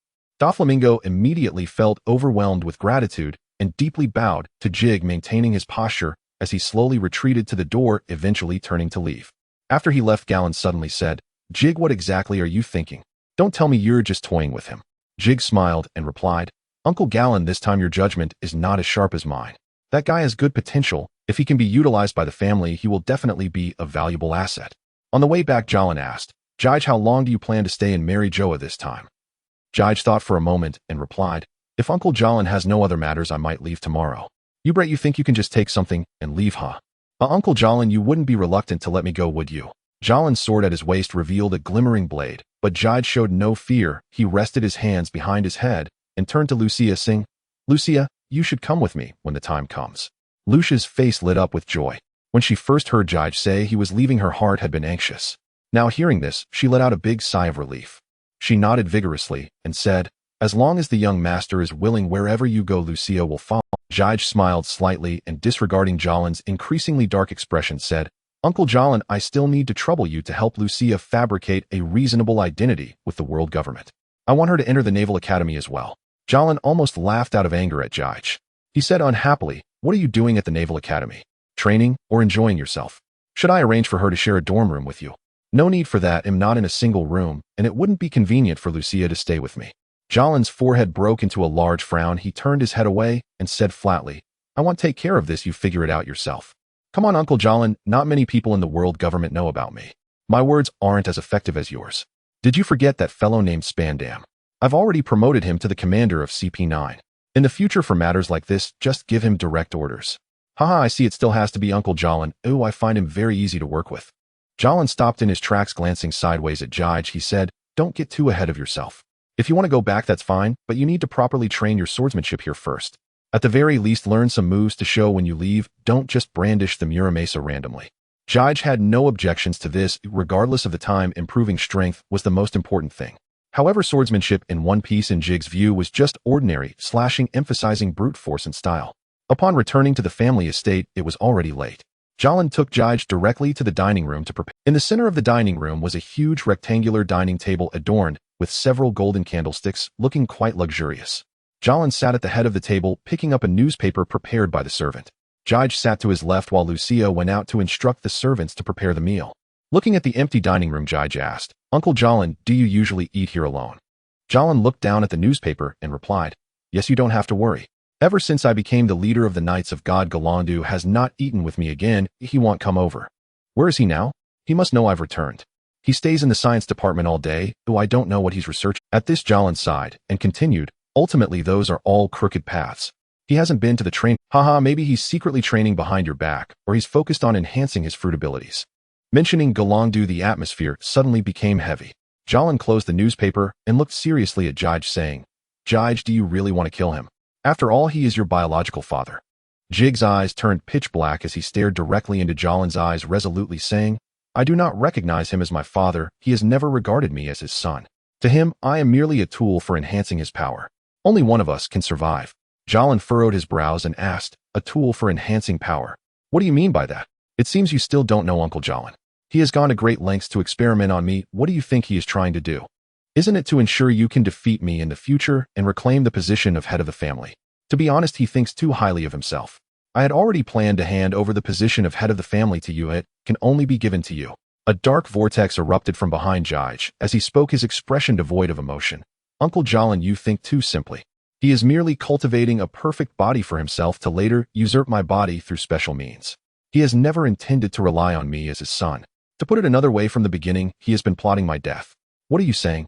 Doflamingo immediately felt overwhelmed with gratitude and deeply bowed to Jig, maintaining his posture as he slowly retreated to the door, eventually turning to leave. After he left, Gallon suddenly said, "Jig, what exactly are you thinking? Don't tell me you're just toying with him." Jig smiled and replied, "Uncle Gallon, this time your judgment is not as sharp as mine. That guy has good potential. If he can be utilized by the family, he will definitely be a valuable asset." On the way back, Gallon asked, "Jige, how long do you plan to stay in Mary Joa this time?" Jige thought for a moment and replied, "If Uncle Jallin has no other matters, I might leave tomorrow." "You Brett, you think you can just take something and leave, huh?" Uncle Jallin, you wouldn't be reluctant to let me go, would you?" Jallin's sword at his waist revealed a glimmering blade, but Jige showed no fear. He rested his hands behind his head and turned to Lucia, saying, "Lucia, you should come with me when the time comes." Lucia's face lit up with joy. When she first heard Jige say he was leaving, her heart had been anxious. Now hearing this, she let out a big sigh of relief. She nodded vigorously and said, "As long as the young master is willing, wherever you go, Lucia will follow." Jige smiled slightly and, disregarding Jallin's increasingly dark expression, said, "Uncle Jallin, I still need to trouble you to help Lucia fabricate a reasonable identity with the world government. I want her to enter the Naval Academy as well." Jallin almost laughed out of anger at Jige. He said unhappily, "What are you doing at the Naval Academy? Training or enjoying yourself? Should I arrange for her to share a dorm room with you?" "No need for that. I'm not in a single room, and it wouldn't be convenient for Lucia to stay with me." Jallin's forehead broke into a large frown. He turned his head away and said flatly, "I want to take care of this. You figure it out yourself." "Come on, Uncle Jallin. Not many people in the world government know about me. My words aren't as effective as yours. Did you forget that fellow named Spandam? I've already promoted him to the commander of CP9. In the future, for matters like this, just give him direct orders." "Haha, I see it still has to be Uncle Jallin. Ooh, I find him very easy to work with." Jallin stopped in his tracks, glancing sideways at Jige. He said, "Don't get too ahead of yourself. If you want to go back, that's fine, but you need to properly train your swordsmanship here first. At the very least, learn some moves to show when you leave. Don't just brandish the Muramesa randomly." Jige had no objections to this. Regardless of the time, improving strength was the most important thing. However, swordsmanship in One Piece, in Jig's view, was just ordinary slashing, emphasizing brute force and style. Upon returning to the family estate, it was already late. Jallin took Jige directly to the dining room to prepare. In the center of the dining room was a huge rectangular dining table adorned with several golden candlesticks, looking quite luxurious. Jallin sat at the head of the table, picking up a newspaper prepared by the servant. Jige sat to his left while Lucia went out to instruct the servants to prepare the meal. Looking at the empty dining room, Jige asked, "Uncle Jallin, do you usually eat here alone?" Jallin looked down at the newspaper and replied, "Yes, you don't have to worry. Ever since I became the leader of the Knights of God, Galandu has not eaten with me again. He won't come over." "Where is he now?" "He must know I've returned. He stays in the science department all day, though I don't know what he's researching." At this, Jallin sighed and continued, "Ultimately, those are all crooked paths. He hasn't been to the train. Haha, maybe he's secretly training behind your back, or he's focused on enhancing his fruit abilities." Mentioning Galandu, the atmosphere suddenly became heavy. Jallin closed the newspaper and looked seriously at Jige, saying, "Jige, do you really want to kill him? After all, he is your biological father." Jig's eyes turned pitch black as he stared directly into Jallin's eyes, resolutely saying, I do not recognize him as my father. He has never regarded me as his son. To him, I am merely a tool for enhancing his power. Only one of us can survive. Jalin furrowed his brows and asked, a tool for enhancing power. What do you mean by that? It seems you still don't know Uncle Jalin. He has gone to great lengths to experiment on me. What do you think he is trying to do? Isn't it to ensure you can defeat me in the future and reclaim the position of head of the family? To be honest, he thinks too highly of himself. I had already planned to hand over the position of head of the family to you. It can only be given to you. A dark vortex erupted from behind Jige as he spoke, his expression devoid of emotion. Uncle Jalin, you think too simply. He is merely cultivating a perfect body for himself to later usurp my body through special means. He has never intended to rely on me as his son. To put it another way, from the beginning, he has been plotting my death. What are you saying?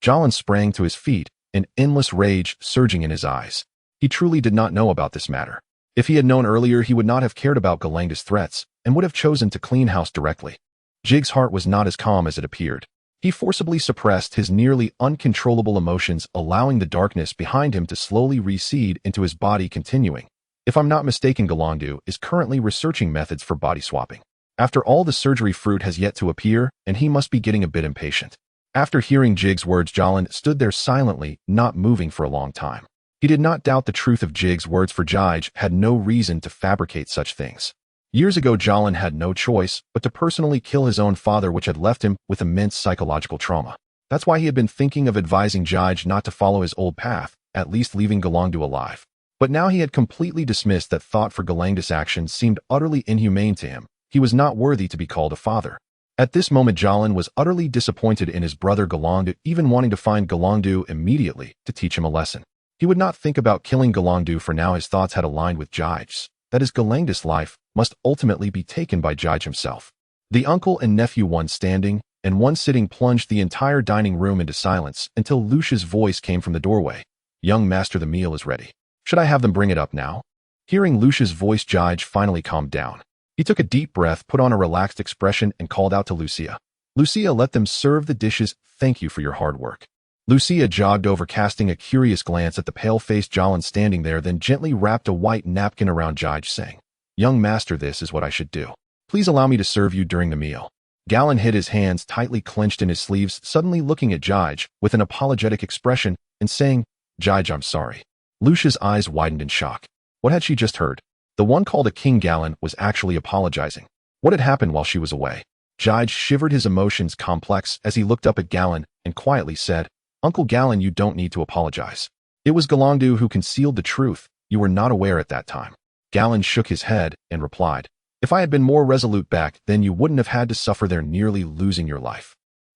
Jalin sprang to his feet, an endless rage surging in his eyes. He truly did not know about this matter. If he had known earlier, he would not have cared about Galang's threats and would have chosen to clean house directly. Jige's heart was not as calm as it appeared. He forcibly suppressed his nearly uncontrollable emotions, allowing the darkness behind him to slowly recede into his body, continuing. If I'm not mistaken, Galandu is currently researching methods for body swapping. After all, the surgery fruit has yet to appear, and he must be getting a bit impatient. After hearing Jige's words, Jalin stood there silently, not moving for a long time. He did not doubt the truth of Jige's words, for Jige had no reason to fabricate such things. Years ago, Jalin had no choice but to personally kill his own father, which had left him with immense psychological trauma. That's why he had been thinking of advising Jige not to follow his old path, at least leaving Galangdu alive. But now he had completely dismissed that thought, for Galang's actions seemed utterly inhumane to him. He was not worthy to be called a father. At this moment, Jalin was utterly disappointed in his brother Galangdu, even wanting to find Galangdu immediately to teach him a lesson. He would not think about killing Galangdu, for now his thoughts had aligned with Jige's. That is, Galang's life must ultimately be taken by Jige himself. The uncle and nephew, one standing and one sitting, plunged the entire dining room into silence until Lucia's voice came from the doorway. Young master, the meal is ready. Should I have them bring it up now? Hearing Lucia's voice, Jige finally calmed down. He took a deep breath, put on a relaxed expression, and called out to Lucia. Lucia, let them serve the dishes. Thank you for your hard work. Lucia jogged over, casting a curious glance at the pale-faced Jalin standing there, then gently wrapped a white napkin around Jige, saying, Young master, this is what I should do. Please allow me to serve you during the meal. Jalin hid his hands tightly clenched in his sleeves, suddenly looking at Jige with an apologetic expression and saying, Jige, I'm sorry. Lucia's eyes widened in shock. What had she just heard? The one called a King Jalin was actually apologizing. What had happened while she was away? Jige shivered, his emotions complex, as he looked up at Jalin and quietly said, Uncle Jalin, you don't need to apologize. It was Galangdu who concealed the truth. You were not aware at that time. Jalin shook his head and replied, If I had been more resolute back then, you wouldn't have had to suffer there, nearly losing your life.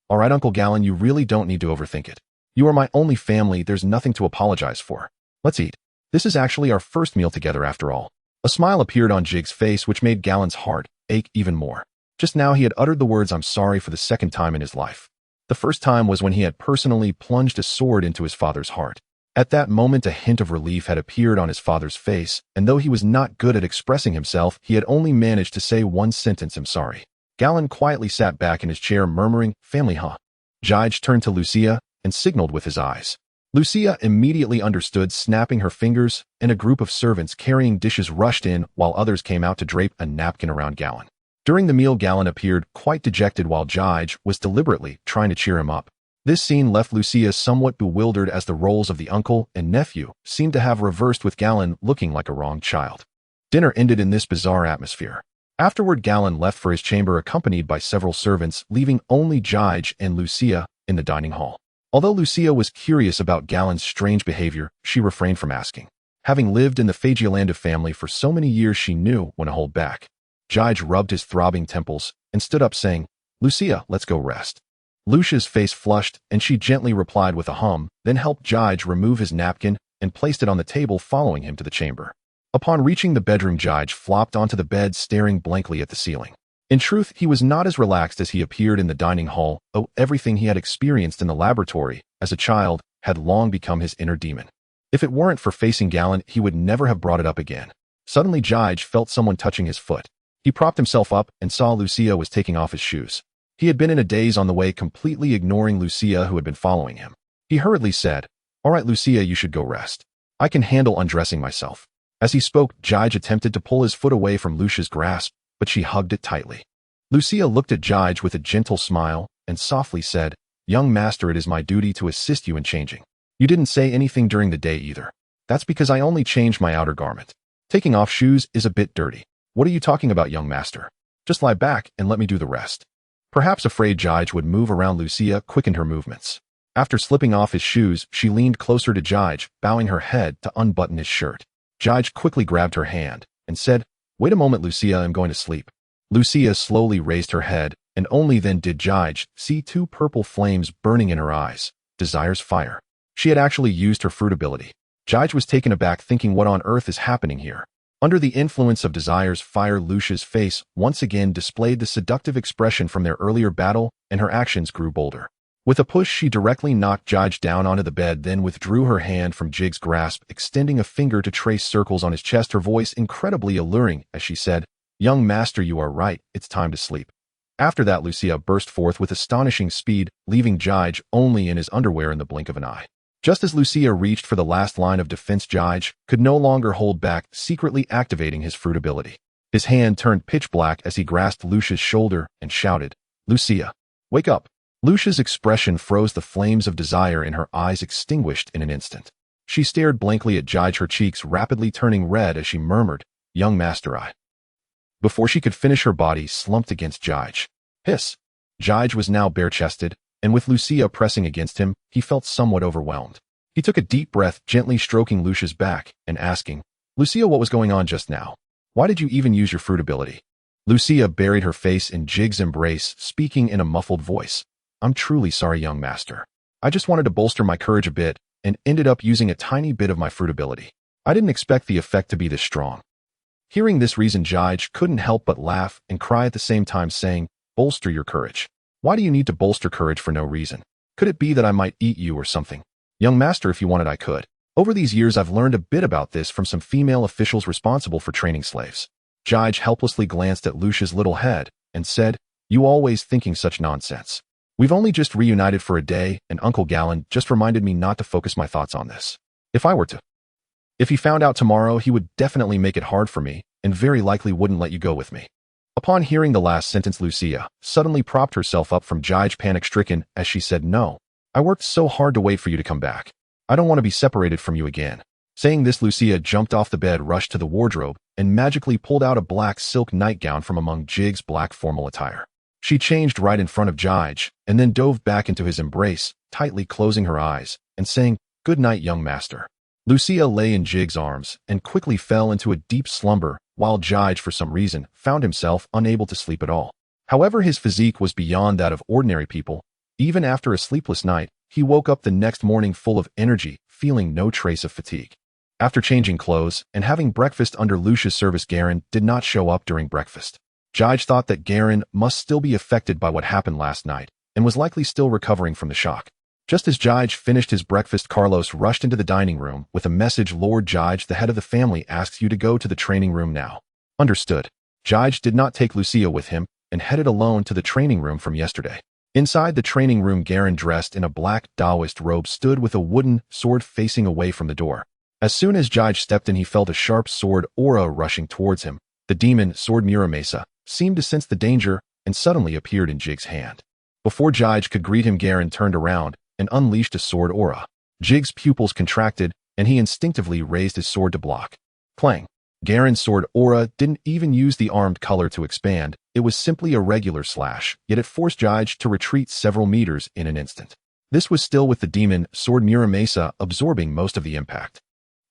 All right, Uncle Jalin, you really don't need to overthink it. You are my only family. There's nothing to apologize for. Let's eat. This is actually our first meal together after all. A smile appeared on Jige's face, which made Galen's heart ache even more. Just now he had uttered the words, I'm sorry, for the second time in his life. The first time was when he had personally plunged a sword into his father's heart. At that moment, a hint of relief had appeared on his father's face, and though he was not good at expressing himself, he had only managed to say one sentence, I'm sorry. Galen quietly sat back in his chair, murmuring, family, huh? Jige turned to Lucia and signaled with his eyes. Lucia immediately understood, snapping her fingers, and a group of servants carrying dishes rushed in, while others came out to drape a napkin around Galen. During the meal, Galen appeared quite dejected while Jige was deliberately trying to cheer him up. This scene left Lucia somewhat bewildered, as the roles of the uncle and nephew seemed to have reversed, with Galen looking like a wrong child. Dinner ended in this bizarre atmosphere. Afterward, Galen left for his chamber accompanied by several servants, leaving only Jige and Lucia in the dining hall. Although Lucia was curious about Galen's strange behavior, she refrained from asking. Having lived in the Figarland family for so many years, she knew when to hold back. Jige rubbed his throbbing temples and stood up, saying, Lucia, let's go rest. Lucia's face flushed, and she gently replied with a hum, then helped Jige remove his napkin and placed it on the table, following him to the chamber. Upon reaching the bedroom, Jige flopped onto the bed, staring blankly at the ceiling. In truth, he was not as relaxed as he appeared in the dining hall. Everything he had experienced in the laboratory as a child had long become his inner demon. If it weren't for facing Galen, he would never have brought it up again. Suddenly, Jige felt someone touching his foot. He propped himself up and saw Lucia was taking off his shoes. He had been in a daze on the way, completely ignoring Lucia, who had been following him. He hurriedly said, All right, Lucia, you should go rest. I can handle undressing myself. As he spoke, Jige attempted to pull his foot away from Lucia's grasp, but she hugged it tightly. Lucia looked at Jige with a gentle smile and softly said, "Young master, it is my duty to assist you in changing. You didn't say anything during the day either. That's because I only changed my outer garment. Taking off shoes is a bit dirty. What are you talking about, young master? Just lie back and let me do the rest." Perhaps afraid Jige would move around, Lucia quickened her movements. After slipping off his shoes, she leaned closer to Jige, bowing her head to unbutton his shirt. Jige quickly grabbed her hand and said, "Wait a moment, Lucia, I'm going to sleep." Lucia slowly raised her head, and only then did Jige see two purple flames burning in her eyes. Desire's fire. She had actually used her fruit ability. Jige was taken aback, thinking, what on earth is happening here? Under the influence of Desire's fire, Lucia's face once again displayed the seductive expression from their earlier battle, and her actions grew bolder. With a push, she directly knocked Jige down onto the bed, then withdrew her hand from Jige's grasp, extending a finger to trace circles on his chest, her voice incredibly alluring as she said, "Young master, you are right, it's time to sleep." After that, Lucia burst forth with astonishing speed, leaving Jige only in his underwear in the blink of an eye. Just as Lucia reached for the last line of defense, Jige could no longer hold back, secretly activating his fruit ability. His hand turned pitch black as he grasped Lucia's shoulder and shouted, "Lucia, wake up." Lucia's expression froze, the flames of desire in her eyes extinguished in an instant. She stared blankly at Jige, her cheeks rapidly turning red as she murmured, "Young master, I." Before she could finish, her body slumped against Jige. Hiss. Jige was now bare-chested, and with Lucia pressing against him, he felt somewhat overwhelmed. He took a deep breath, gently stroking Lucia's back and asking, "Lucia, what was going on just now? Why did you even use your fruit ability?" Lucia buried her face in Jige's embrace, speaking in a muffled voice, "I'm truly sorry, young master. I just wanted to bolster my courage a bit and ended up using a tiny bit of my fruit ability. I didn't expect the effect to be this strong." Hearing this reason, Jige couldn't help but laugh and cry at the same time, saying, "Bolster your courage? Why do you need to bolster courage for no reason? Could it be that I might eat you or something? Young master, if you wanted, I could. Over these years, I've learned a bit about this from some female officials responsible for training slaves." Jige helplessly glanced at Lucia's little head and said, "You always thinking such nonsense. We've only just reunited for a day, and Uncle Galland just reminded me not to focus my thoughts on this. If he found out tomorrow, he would definitely make it hard for me and very likely wouldn't let you go with me." Upon hearing the last sentence, Lucia suddenly propped herself up from Jige, panic-stricken, as she said, "No. I worked so hard to wait for you to come back. I don't want to be separated from you again." Saying this, Lucia jumped off the bed, rushed to the wardrobe, and magically pulled out a black silk nightgown from among Jige's black formal attire. She changed right in front of Jige, and then dove back into his embrace, tightly closing her eyes, and saying, "Good night, young master." Lucia lay in Jige's arms and quickly fell into a deep slumber, while Jige, for some reason, found himself unable to sleep at all. However, his physique was beyond that of ordinary people. Even after a sleepless night, he woke up the next morning full of energy, feeling no trace of fatigue. After changing clothes and having breakfast under Lucia's service, Garen did not show up during breakfast. Jige thought that Garen must still be affected by what happened last night and was likely still recovering from the shock. Just as Jige finished his breakfast, Carlos rushed into the dining room with a message. "Lord Jige, the head of the family, asks you to go to the training room now." Understood. Jige did not take Lucia with him and headed alone to the training room from yesterday. Inside the training room, Garen, dressed in a black Taoist robe, stood with a wooden sword facing away from the door. As soon as Jige stepped in, he felt a sharp sword aura rushing towards him. The demon sword Muramasa seemed to sense the danger and suddenly appeared in Jige's hand. Before Jige could greet him, Garen turned around and unleashed a sword aura. Jige's pupils contracted, and he instinctively raised his sword to block. Clang. Garen's sword aura didn't even use the armed color to expand. It was simply a regular slash, yet it forced Jige to retreat several meters in an instant. This was still with the demon sword Muramasa absorbing most of the impact.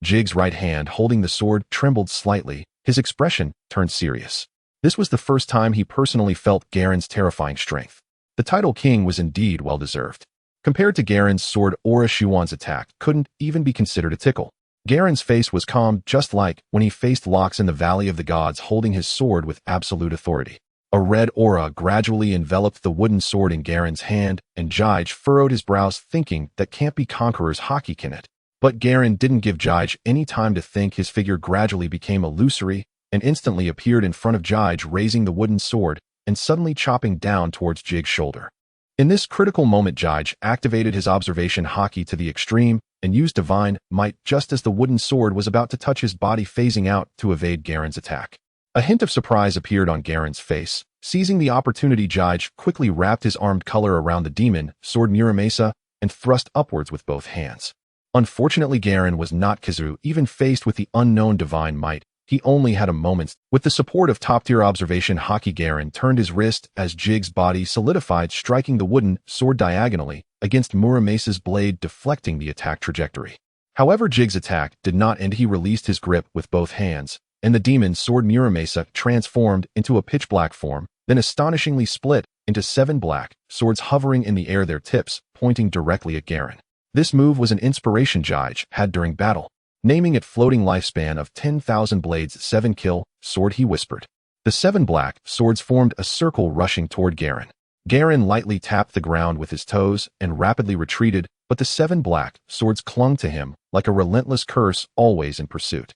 Jige's right hand holding the sword trembled slightly. His expression turned serious. This was the first time he personally felt Garen's terrifying strength. The title king was indeed well-deserved. Compared to Garen's sword aura, Shuan's attack couldn't even be considered a tickle. Garen's face was calm, just like when he faced Lox in the Valley of the Gods, holding his sword with absolute authority. A red aura gradually enveloped the wooden sword in Garen's hand, and Jige furrowed his brows, thinking that can't be Conqueror's hockey, can it? But Garen didn't give Jige any time to think. His figure gradually became illusory and instantly appeared in front of Jige, raising the wooden sword and suddenly chopping down towards Jige's shoulder. In this critical moment, Jige activated his observation haki to the extreme and used divine might just as the wooden sword was about to touch his body, phasing out to evade Garen's attack. A hint of surprise appeared on Garen's face. Seizing the opportunity, Jige quickly wrapped his armed color around the demon sword Muramasa and thrust upwards with both hands. Unfortunately, Garen was not Kizaru. Even faced with the unknown divine might, he only had a moment. With the support of top-tier observation Haki, Garen turned his wrist as Jige's body solidified, striking the wooden sword diagonally against Muramasa's blade, deflecting the attack trajectory. However, Jige's attack did not end. He released his grip with both hands, and the demon sword Muramasa transformed into a pitch-black form, then astonishingly split into 7 black swords hovering in the air, their tips pointing directly at Garen. This move was an inspiration Jige had during battle, naming it floating lifespan of 10,000 blades, 7 kill sword, he whispered. The 7 black swords formed a circle rushing toward Garen. Garen lightly tapped the ground with his toes and rapidly retreated, but the 7 black swords clung to him like a relentless curse, always in pursuit.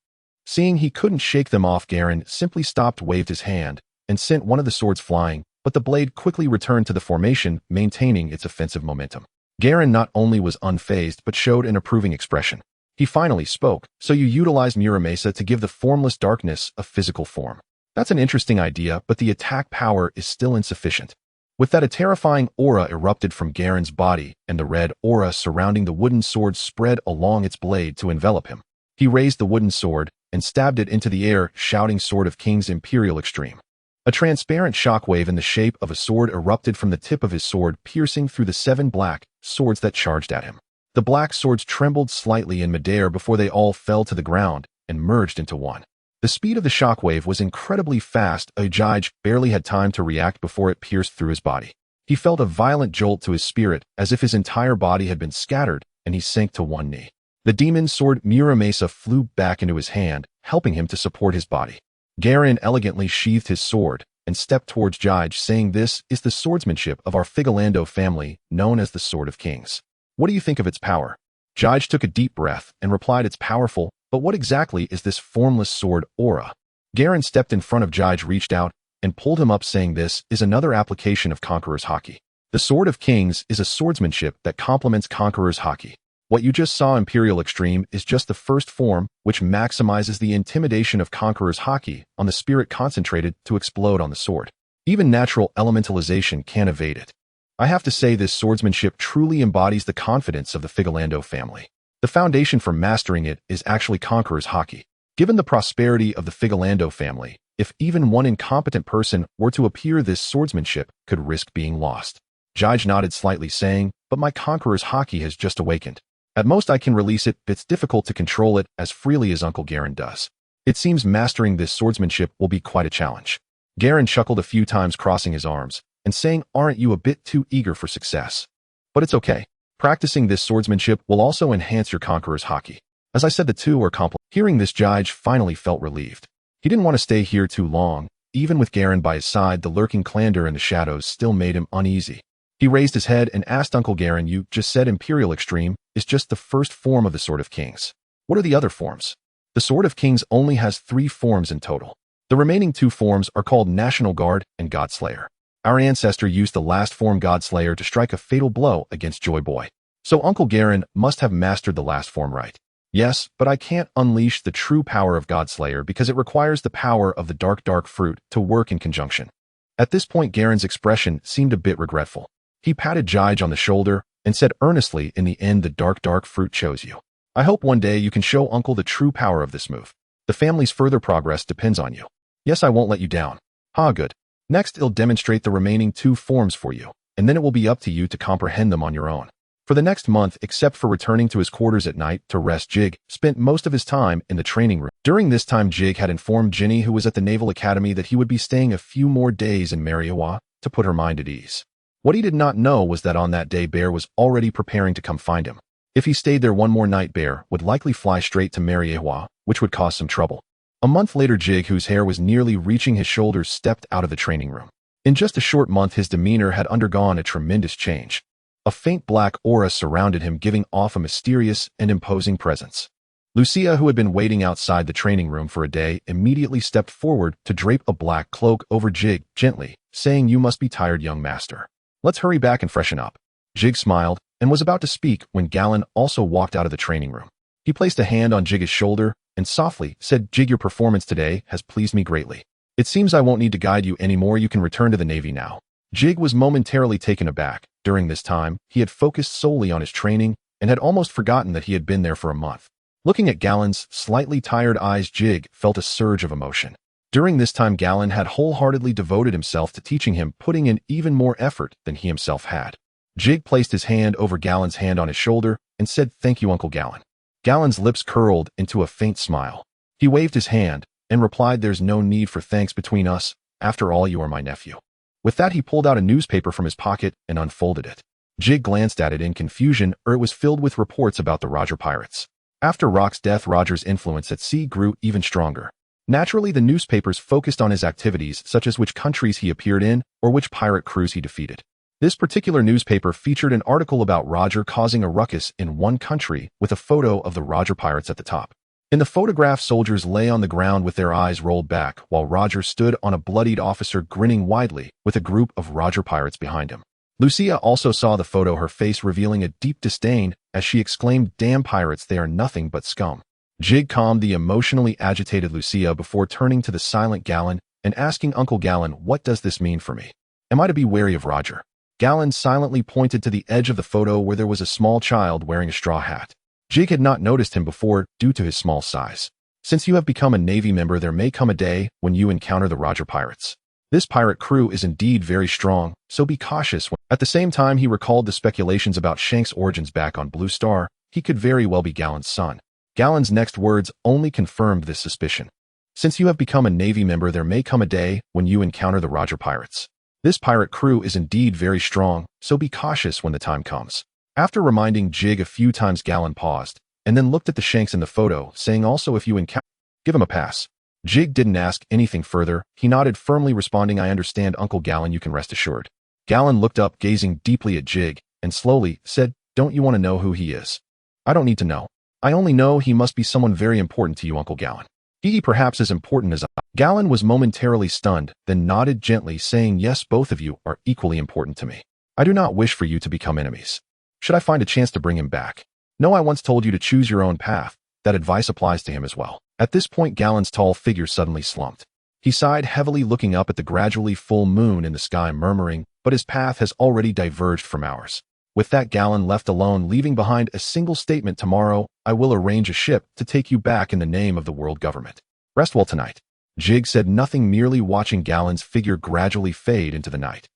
Seeing he couldn't shake them off, Garen simply stopped, waved his hand, and sent one of the swords flying, but the blade quickly returned to the formation, maintaining its offensive momentum. Garen not only was unfazed but showed an approving expression. He finally spoke. So you utilized Muramasa to give the formless darkness a physical form. That's an interesting idea, but the attack power is still insufficient. With that, a terrifying aura erupted from Garen's body, and the red aura surrounding the wooden sword spread along its blade to envelop him. He raised the wooden sword and stabbed it into the air, shouting, "Sword of Kings, Imperial Extreme." A transparent shockwave in the shape of a sword erupted from the tip of his sword, piercing through the 7 black swords that charged at him. The black swords trembled slightly in midair before they all fell to the ground and merged into one. The speed of the shockwave was incredibly fast. Jige barely had time to react before it pierced through his body. He felt a violent jolt to his spirit, as if his entire body had been scattered, and he sank to one knee. The demon sword Muramasa flew back into his hand, helping him to support his body. Garen elegantly sheathed his sword and stepped towards Jige, saying, "This is the swordsmanship of our Figarland family, known as the Sword of Kings. What do you think of its power?" Jige took a deep breath and replied, "It's powerful, but what exactly is this formless sword aura?" Garen stepped in front of Jige, reached out, and pulled him up, saying, "This is another application of Conqueror's Haki. The Sword of Kings is a swordsmanship that complements Conqueror's Haki. What you just saw, Imperial Extreme, is just the first form, which maximizes the intimidation of Conqueror's Haki on the spirit concentrated to explode on the sword. Even natural elementalization can't evade it. I have to say, this swordsmanship truly embodies the confidence of the Figarland family. The foundation for mastering it is actually Conqueror's Haki. Given the prosperity of the Figarland family, if even one incompetent person were to appear, this swordsmanship could risk being lost." Jige nodded slightly, saying, "But my Conqueror's Haki has just awakened. At most I can release it, but it's difficult to control it as freely as Uncle Garen does. It seems mastering this swordsmanship will be quite a challenge." Garen chuckled a few times, crossing his arms and saying, "Aren't you a bit too eager for success? But it's okay. Practicing this swordsmanship will also enhance your Conqueror's Haki. As I said, the two are complementary." Hearing this, Jige finally felt relieved. He didn't want to stay here too long. Even with Garen by his side, the lurking clander in the shadows still made him uneasy. He raised his head and asked, "Uncle Garen, you just said Imperial Extreme is just the first form of the Sword of Kings. What are the other forms?" "The Sword of Kings only has 3 forms in total. The remaining 2 forms are called National Guard and Godslayer. Our ancestor used the last form, Godslayer, to strike a fatal blow against Joy Boy. So Uncle Garen must have mastered the last form, right?" "Yes, but I can't unleash the true power of Godslayer because it requires the power of the dark fruit to work in conjunction." At this point, Garen's expression seemed a bit regretful. He patted Jige on the shoulder and said earnestly, "In the end, the dark fruit chose you. I hope one day you can show Uncle the true power of this move. The family's further progress depends on you." "Yes, I won't let you down." "Ah, good. Next, I'll demonstrate the remaining 2 forms for you, and then it will be up to you to comprehend them on your own." For the next month, except for returning to his quarters at night to rest, Jig spent most of his time in the training room. During this time, Jig had informed Ginny, who was at the Naval Academy, that he would be staying a few more days in Mariewa to put her mind at ease. What he did not know was that on that day, Bear was already preparing to come find him. If he stayed there one more night, Bear would likely fly straight to Mariewa, which would cause some trouble. A month later, Jig, whose hair was nearly reaching his shoulders, stepped out of the training room. In just a short month, his demeanor had undergone a tremendous change. A faint black aura surrounded him, giving off a mysterious and imposing presence. Lucia, who had been waiting outside the training room for a day, immediately stepped forward to drape a black cloak over Jig gently, saying, "You must be tired, young master. Let's hurry back and freshen up." Jig smiled and was about to speak when Galen also walked out of the training room. He placed a hand on Jig's shoulder and softly said, "Jig, your performance today has pleased me greatly. It seems I won't need to guide you anymore. You can return to the Navy now. Jig was momentarily taken aback. During this time, he had focused solely on his training and had almost forgotten that he had been there for a month. Looking at Galen's slightly tired eyes, Jig felt a surge of emotion. During this time, Galen had wholeheartedly devoted himself to teaching him, putting in even more effort than he himself had. Jig placed his hand over Galen's hand on his shoulder and said, "Thank you, Uncle Galen." Galen's lips curled into a faint smile. He waved his hand and replied, "There's no need for thanks between us. After all, you are my nephew." With that, he pulled out a newspaper from his pocket and unfolded it. Jig glanced at it in confusion, it was filled with reports about the Roger pirates. After Rock's death, Roger's influence at sea grew even stronger. Naturally, the newspapers focused on his activities, such as which countries he appeared in or which pirate crews he defeated. This particular newspaper featured an article about Roger causing a ruckus in one country with a photo of the Roger pirates at the top. In the photograph, soldiers lay on the ground with their eyes rolled back, while Roger stood on a bloodied officer grinning widely with a group of Roger pirates behind him. Lucia also saw the photo, her face revealing a deep disdain as she exclaimed, "Damn pirates, they are nothing but scum." Jig calmed the emotionally agitated Lucia before turning to the silent Galen and asking Uncle Galen, "What does this mean for me? Am I to be wary of Roger?" Galen silently pointed to the edge of the photo where there was a small child wearing a straw hat. Jig had not noticed him before due to his small size. "Since you have become a Navy member, there may come a day when you encounter the Roger pirates. This pirate crew is indeed very strong, so be cautious." At the same time, he recalled the speculations about Shank's origins back on Blue Star. He could very well be Galen's son. Galen's next words only confirmed this suspicion. "Since you have become a Navy member, there may come a day when you encounter the Roger pirates. This pirate crew is indeed very strong, so be cautious when the time comes." After reminding Jig a few times, Galen paused, and then looked at the Shanks in the photo, saying, "Also, if you encounter, give him a pass." Jig didn't ask anything further. He nodded firmly, responding, "I understand, Uncle Galen, you can rest assured." Galen looked up, gazing deeply at Jig, and slowly said, "Don't you want to know who he is?" "I don't need to know. I only know he must be someone very important to you, Uncle Galen. He perhaps as important as I." Galen was momentarily stunned, then nodded gently, saying, "Yes, both of you are equally important to me. I do not wish for you to become enemies. Should I find a chance to bring him back? No, I once told you to choose your own path. That advice applies to him as well." At this point, Galen's tall figure suddenly slumped. He sighed heavily, looking up at the gradually full moon in the sky, murmuring, "But his path has already diverged from ours." With that, Galen left alone, leaving behind a single statement, "Tomorrow, I will arrange a ship to take you back in the name of the world government. Rest well tonight." Jig said nothing, merely watching Galen's figure gradually fade into the night.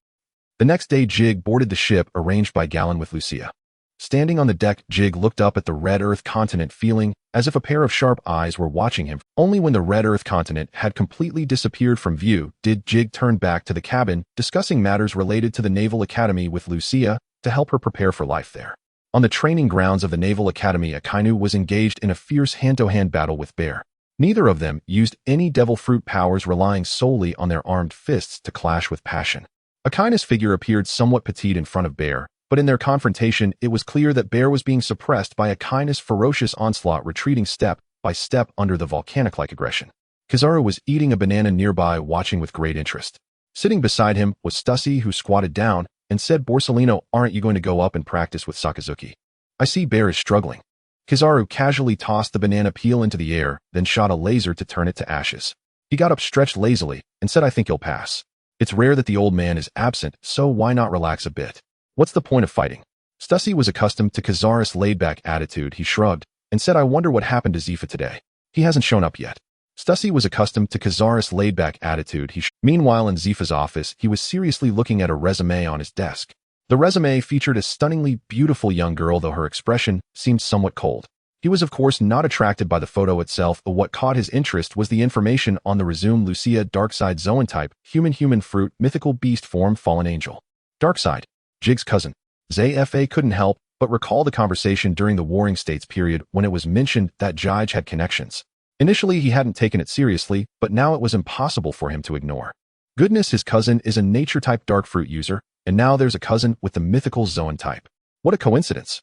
The next day, Jig boarded the ship arranged by Galen with Lucia. Standing on the deck, Jig looked up at the red Earth continent, feeling as if a pair of sharp eyes were watching him. Only when the red Earth continent had completely disappeared from view did Jig turn back to the cabin, discussing matters related to the Naval Academy with Lucia to help her prepare for life there. On the training grounds of the Naval Academy, Akainu was engaged in a fierce hand-to-hand battle with Bear. Neither of them used any devil fruit powers, relying solely on their armed fists to clash with passion. Akainu's figure appeared somewhat petite in front of Bear, but in their confrontation, it was clear that Bear was being suppressed by Akainu's ferocious onslaught, retreating step by step under the volcanic-like aggression. Kizaru was eating a banana nearby, watching with great interest. Sitting beside him was Stussy, who squatted down and said, "Borsalino, aren't you going to go up and practice with Sakazuki? I see Bear is struggling." Kizaru casually tossed the banana peel into the air, then shot a laser to turn it to ashes. He got up, stretched lazily, and said, "I think he'll pass. It's rare that the old man is absent, so why not relax a bit? What's the point of fighting?" Stussy was accustomed to Kizaru's laid-back attitude. He shrugged and said, "I wonder what happened to Zifa today. He hasn't shown up yet." Stussy was accustomed to Kizaru's laid-back attitude. Meanwhile, in Zifa's office, he was seriously looking at a resume on his desk. The resume featured a stunningly beautiful young girl, though her expression seemed somewhat cold. He was, of course, not attracted by the photo itself, but what caught his interest was the information on the resume: Lucia, Darkside Zoan type, human fruit, mythical beast form, fallen angel. Darkside, Jig's cousin. Zfa couldn't help but recall the conversation during the Warring States period when it was mentioned that Jige had connections. Initially, he hadn't taken it seriously, but now it was impossible for him to ignore. Goodness, his cousin is a nature-type dark fruit user, and now there's a cousin with the mythical Zoan type. What a coincidence.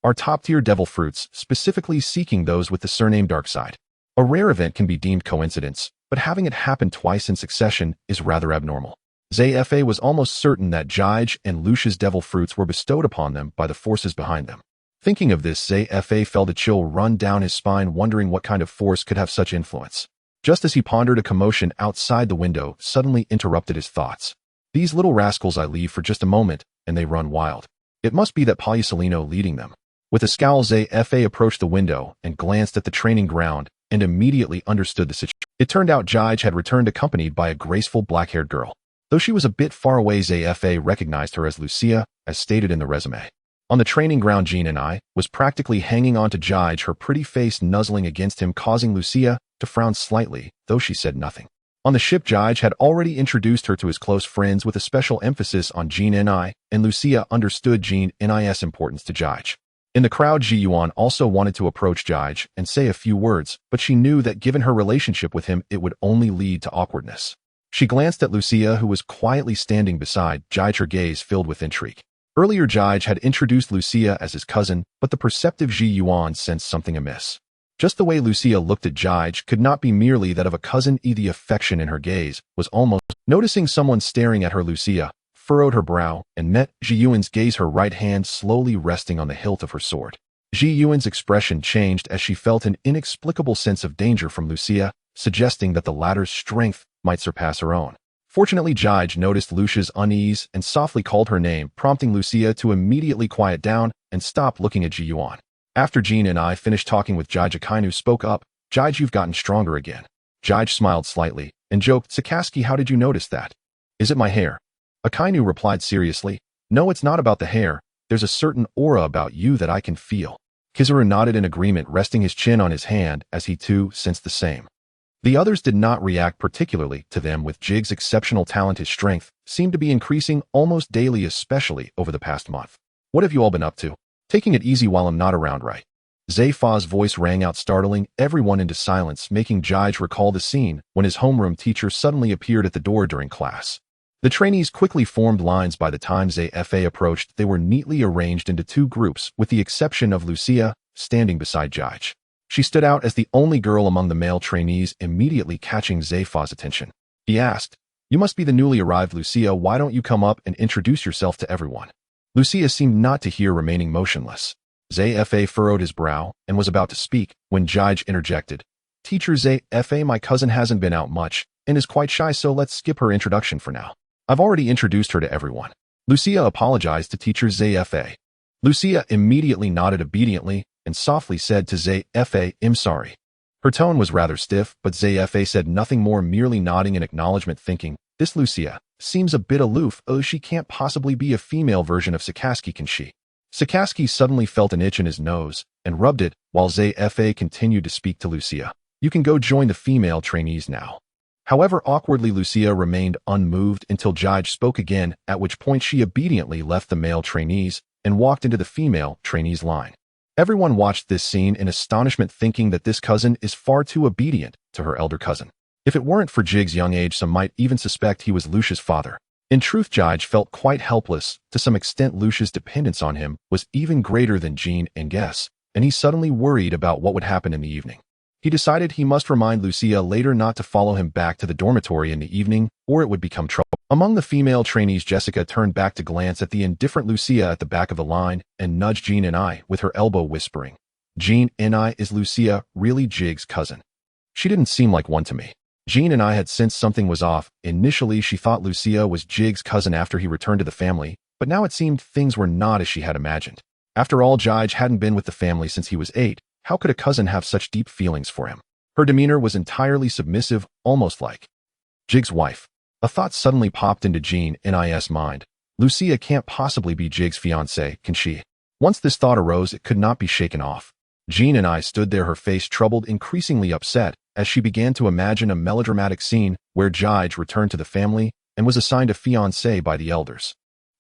Are top-tier devil fruits, specifically seeking those with the surname Darkside. A rare event can be deemed coincidence, but having it happen twice in succession is rather abnormal. Zfa was almost certain that Jige and Lucia's devil fruits were bestowed upon them by the forces behind them. Thinking of this, Zfa felt a chill run down his spine, wondering what kind of force could have such influence. Just as he pondered, a commotion outside the window suddenly interrupted his thoughts. These little rascals I leave for just a moment, and they run wild. It must be that Palusalino leading them. With a scowl, Zay-Fa approached the window and glanced at the training ground and immediately understood the situation. It turned out Jige had returned accompanied by a graceful black-haired girl. Though she was a bit far away, Zay-Fa recognized her as Lucia, as stated in the resume. On the training ground, Jean and I was practically hanging on to Jige, her pretty face nuzzling against him, causing Lucia to frown slightly, though she said nothing. On the ship, Jige had already introduced her to his close friends with a special emphasis on Jean and I, and Lucia understood Jean and I's importance to Jige. In the crowd, Ji Yuan also wanted to approach Jige and say a few words, but she knew that given her relationship with him, it would only lead to awkwardness. She glanced at Lucia, who was quietly standing beside Jige, her gaze filled with intrigue. Earlier, Jige had introduced Lucia as his cousin, but the perceptive Ji Yuan sensed something amiss. Just the way Lucia looked at Jige could not be merely that of a cousin. The affection in her gaze was almost... Noticing someone staring at her, Lucia furrowed her brow and met Ji Yuan's gaze, her right hand slowly resting on the hilt of her sword. Ji Yuan's expression changed as she felt an inexplicable sense of danger from Lucia, suggesting that the latter's strength might surpass her own. Fortunately, Jige noticed Lucia's unease and softly called her name, prompting Lucia to immediately quiet down and stop looking at Ji Yuan. After Jean and I finished talking with Jige, Akainu spoke up. Jige, you've gotten stronger again. Jige smiled slightly and joked, Sakazuki, how did you notice that? Is it my hair? Akainu replied seriously, no, it's not about the hair. There's a certain aura about you that I can feel. Kizaru nodded in agreement, resting his chin on his hand as he too sensed the same. The others did not react particularly to them. With Jige's exceptional talent, his strength seemed to be increasing almost daily, especially over the past month. What have you all been up to? Taking it easy while I'm not around, right? Zay-Fa's voice rang out, startling everyone into silence, making Jige recall the scene when his homeroom teacher suddenly appeared at the door during class. The trainees quickly formed lines. By the time Zay-Fa approached, they were neatly arranged into two groups, with the exception of Lucia standing beside Jige. She stood out as the only girl among the male trainees, immediately catching Zay-Fa's attention. He asked, you must be the newly arrived Lucia, why don't you come up and introduce yourself to everyone? Lucia seemed not to hear, remaining motionless. Zay-Fa furrowed his brow and was about to speak when Jige interjected. Teacher Zay-Fa, my cousin hasn't been out much and is quite shy, so let's skip her introduction for now. I've already introduced her to everyone. Lucia apologized to teacher Zay-Fa. Lucia immediately nodded obediently and softly said to Zay-Fa, I'm sorry. Her tone was rather stiff, but Zay-Fa said nothing more, merely nodding in acknowledgement, thinking, this Lucia seems a bit aloof. Oh, she can't possibly be a female version of Sakazuki, can she? Sakazuki suddenly felt an itch in his nose and rubbed it while Zay-Fa continued to speak to Lucia. You can go join the female trainees now. However, awkwardly, Lucia remained unmoved until Jige spoke again, at which point she obediently left the male trainees and walked into the female trainees' line. Everyone watched this scene in astonishment, thinking that this cousin is far too obedient to her elder cousin. If it weren't for Jige's young age, some might even suspect he was Lucia's father. In truth, Jige felt quite helpless. To some extent, Lucia's dependence on him was even greater than Jean and Guess, and he suddenly worried about what would happen in the evening. He decided he must remind Lucia later not to follow him back to the dormitory in the evening, or it would become trouble. Among the female trainees, Jessica turned back to glance at the indifferent Lucia at the back of the line and nudged Jean and I with her elbow, whispering, Jean and I, is Lucia really Jige's cousin? She didn't seem like one to me. Jean and I had sensed something was off. Initially, she thought Lucia was Jige's cousin after he returned to the family, but now it seemed things were not as she had imagined. After all, Jige hadn't been with the family since he was 8. How could a cousin have such deep feelings for him? Her demeanor was entirely submissive, almost like Jige's wife. A thought suddenly popped into Jean and I's mind. Lucia can't possibly be Jige's fiancée, can she? Once this thought arose, it could not be shaken off. Jean and I stood there, her face troubled, increasingly upset, as she began to imagine a melodramatic scene where Jige returned to the family and was assigned a fiancé by the elders.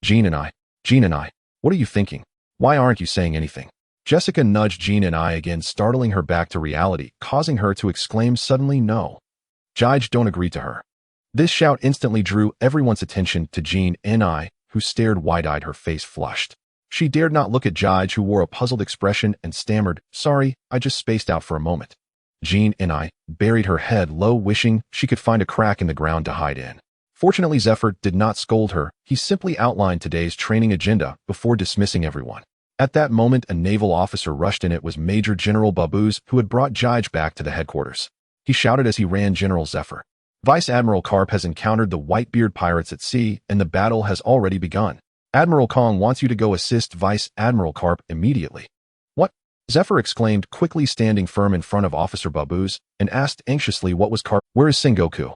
Jean and I, what are you thinking? Why aren't you saying anything? Jessica nudged Jean and I again, startling her back to reality, causing her to exclaim suddenly, no. Jige, don't agree to her. This shout instantly drew everyone's attention to Jean and I, who stared wide-eyed, her face flushed. She dared not look at Jige, who wore a puzzled expression and stammered, sorry, I just spaced out for a moment. Jean and I buried her head low, wishing she could find a crack in the ground to hide in. Fortunately, Zephyr did not scold her. He simply outlined today's training agenda before dismissing everyone. At that moment, a naval officer rushed in. It was Major General Babuz, who had brought Jige back to the headquarters. he shouted as he ran General Zephyr. Vice Admiral Carp has encountered the Whitebeard pirates at sea, and the battle has already begun. Admiral Kong wants you to go assist Vice Admiral Carp immediately. What? Zephyr exclaimed, quickly standing firm in front of Officer Babuz, and asked anxiously what was Carp. Where is Sengoku?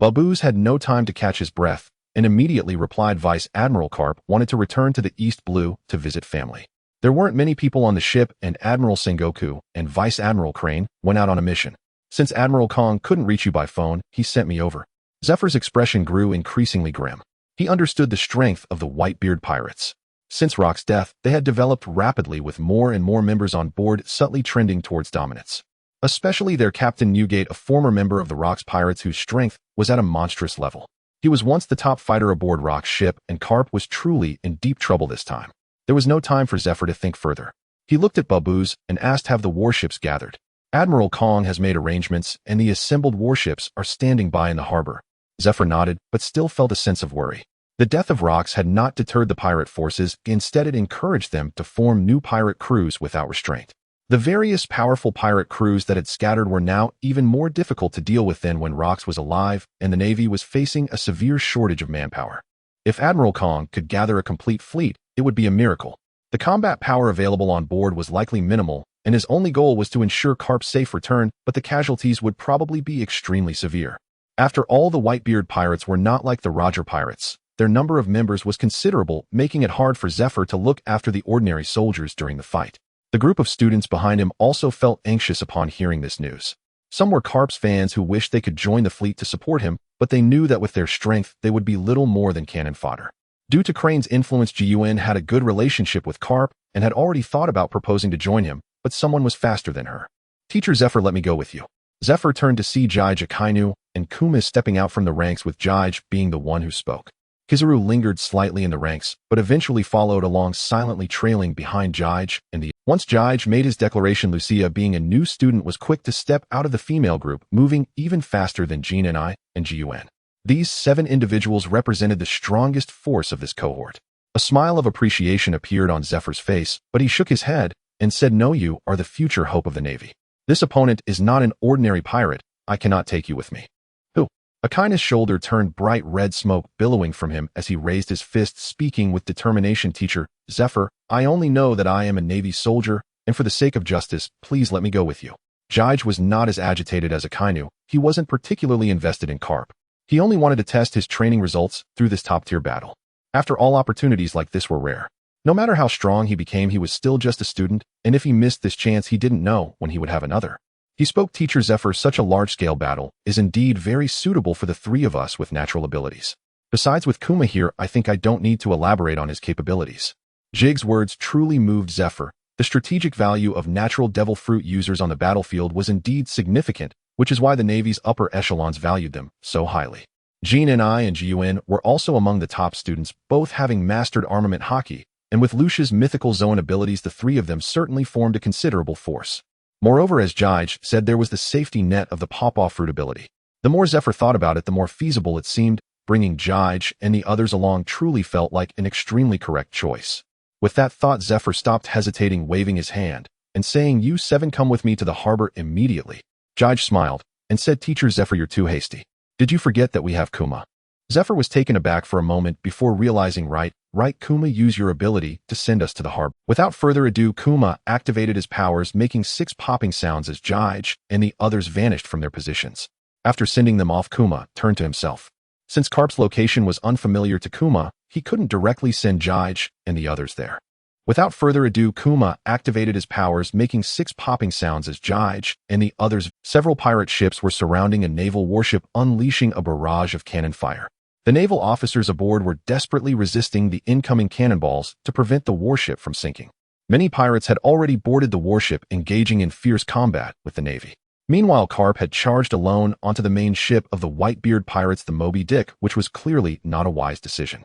Babuz had no time to catch his breath, and immediately replied Vice Admiral Carp wanted to return to the East Blue to visit family. There weren't many people on the ship, and Admiral Sengoku and Vice Admiral Crane went out on a mission. Since Admiral Kong couldn't reach you by phone, he sent me over. Zephyr's expression grew increasingly grim. He understood the strength of the Whitebeard pirates. Since Rock's death, they had developed rapidly with more and more members on board subtly trending towards dominance. Especially their Captain Newgate, a former member of the Rock's pirates whose strength was at a monstrous level. He was once the top fighter aboard Rock's ship, and Carp was truly in deep trouble this time. There was no time for Zephyr to think further. He looked at Babuz and asked have the warships gathered. Admiral Kong has made arrangements, and the assembled warships are standing by in the harbor. Zephyr nodded, but still felt a sense of worry. The death of Rox had not deterred the pirate forces, instead it encouraged them to form new pirate crews without restraint. The various powerful pirate crews that had scattered were now even more difficult to deal with than when Rox was alive, and the Navy was facing a severe shortage of manpower. If Admiral Kong could gather a complete fleet, it would be a miracle. The combat power available on board was likely minimal, and his only goal was to ensure Carp's safe return, but the casualties would probably be extremely severe. After all, the Whitebeard pirates were not like the Roger pirates. Their number of members was considerable, making it hard for Zephyr to look after the ordinary soldiers during the fight. The group of students behind him also felt anxious upon hearing this news. Some were Carp's fans who wished they could join the fleet to support him, but they knew that with their strength, they would be little more than cannon fodder. Due to Crane's influence, Ji-Yun had a good relationship with Carp and had already thought about proposing to join him, but someone was faster than her. Teacher Zephyr, let me go with you. Zephyr turned to see Jige Akainu and Kuma stepping out from the ranks, with Jige being the one who spoke. Kizaru lingered slightly in the ranks, but eventually followed along, silently trailing behind Jige and the. Once Jige made his declaration, Lucia, being a new student, was quick to step out of the female group, moving even faster than Jean and I and Ji-Yun. These 7 individuals represented the strongest force of this cohort. A smile of appreciation appeared on Zephyr's face, but he shook his head and said, "No, you are the future hope of the Navy. This opponent is not an ordinary pirate. I cannot take you with me." Who? Akaina's shoulder turned bright red, smoke billowing from him as he raised his fist, speaking with determination. "Teacher Zephyr, I only know that I am a Navy soldier, and for the sake of justice, please let me go with you." Jige was not as agitated as Akainu. He wasn't particularly invested in Carp. He only wanted to test his training results through this top-tier battle. After all, opportunities like this were rare. No matter how strong he became, he was still just a student, and if he missed this chance, he didn't know when he would have another. He spoke, "Teacher Zephyr, such a large-scale battle is indeed very suitable for the 3 of us with natural abilities. Besides, with Kuma here, I think I don't need to elaborate on his capabilities." Jige's words truly moved Zephyr. The strategic value of natural devil fruit users on the battlefield was indeed significant, which is why the Navy's upper echelons valued them so highly. Jean and I and Ji-Yun were also among the top students, both having mastered armament hockey, and with Lucia's mythical zone abilities, the 3 of them certainly formed a considerable force. Moreover, as Jige said, there was the safety net of the Paw-Paw Fruit ability. The more Zephyr thought about it, the more feasible it seemed. Bringing Jige and the others along truly felt like an extremely correct choice. With that thought, Zephyr stopped hesitating, waving his hand, and saying, "You 7 come with me to the harbor immediately." Jige smiled and said, "Teacher Zephyr, you're too hasty. Did you forget that we have Kuma?" Zephyr was taken aback for a moment before realizing, right, Kuma, use your ability to send us to the harbor." Without further ado, Kuma activated his powers, making 6 popping sounds as Jige and the others vanished from their positions. After sending them off, Kuma turned to himself. Since Carp's location was unfamiliar to Kuma, he couldn't directly send Jige and the others there. Without further ado, Kuma activated his powers, making 6 popping sounds as Jige and the others. Several pirate ships were surrounding a naval warship, unleashing a barrage of cannon fire. The naval officers aboard were desperately resisting the incoming cannonballs to prevent the warship from sinking. Many pirates had already boarded the warship, engaging in fierce combat with the Navy. Meanwhile, Carp had charged alone onto the main ship of the Whitebeard pirates, the Moby Dick, which was clearly not a wise decision.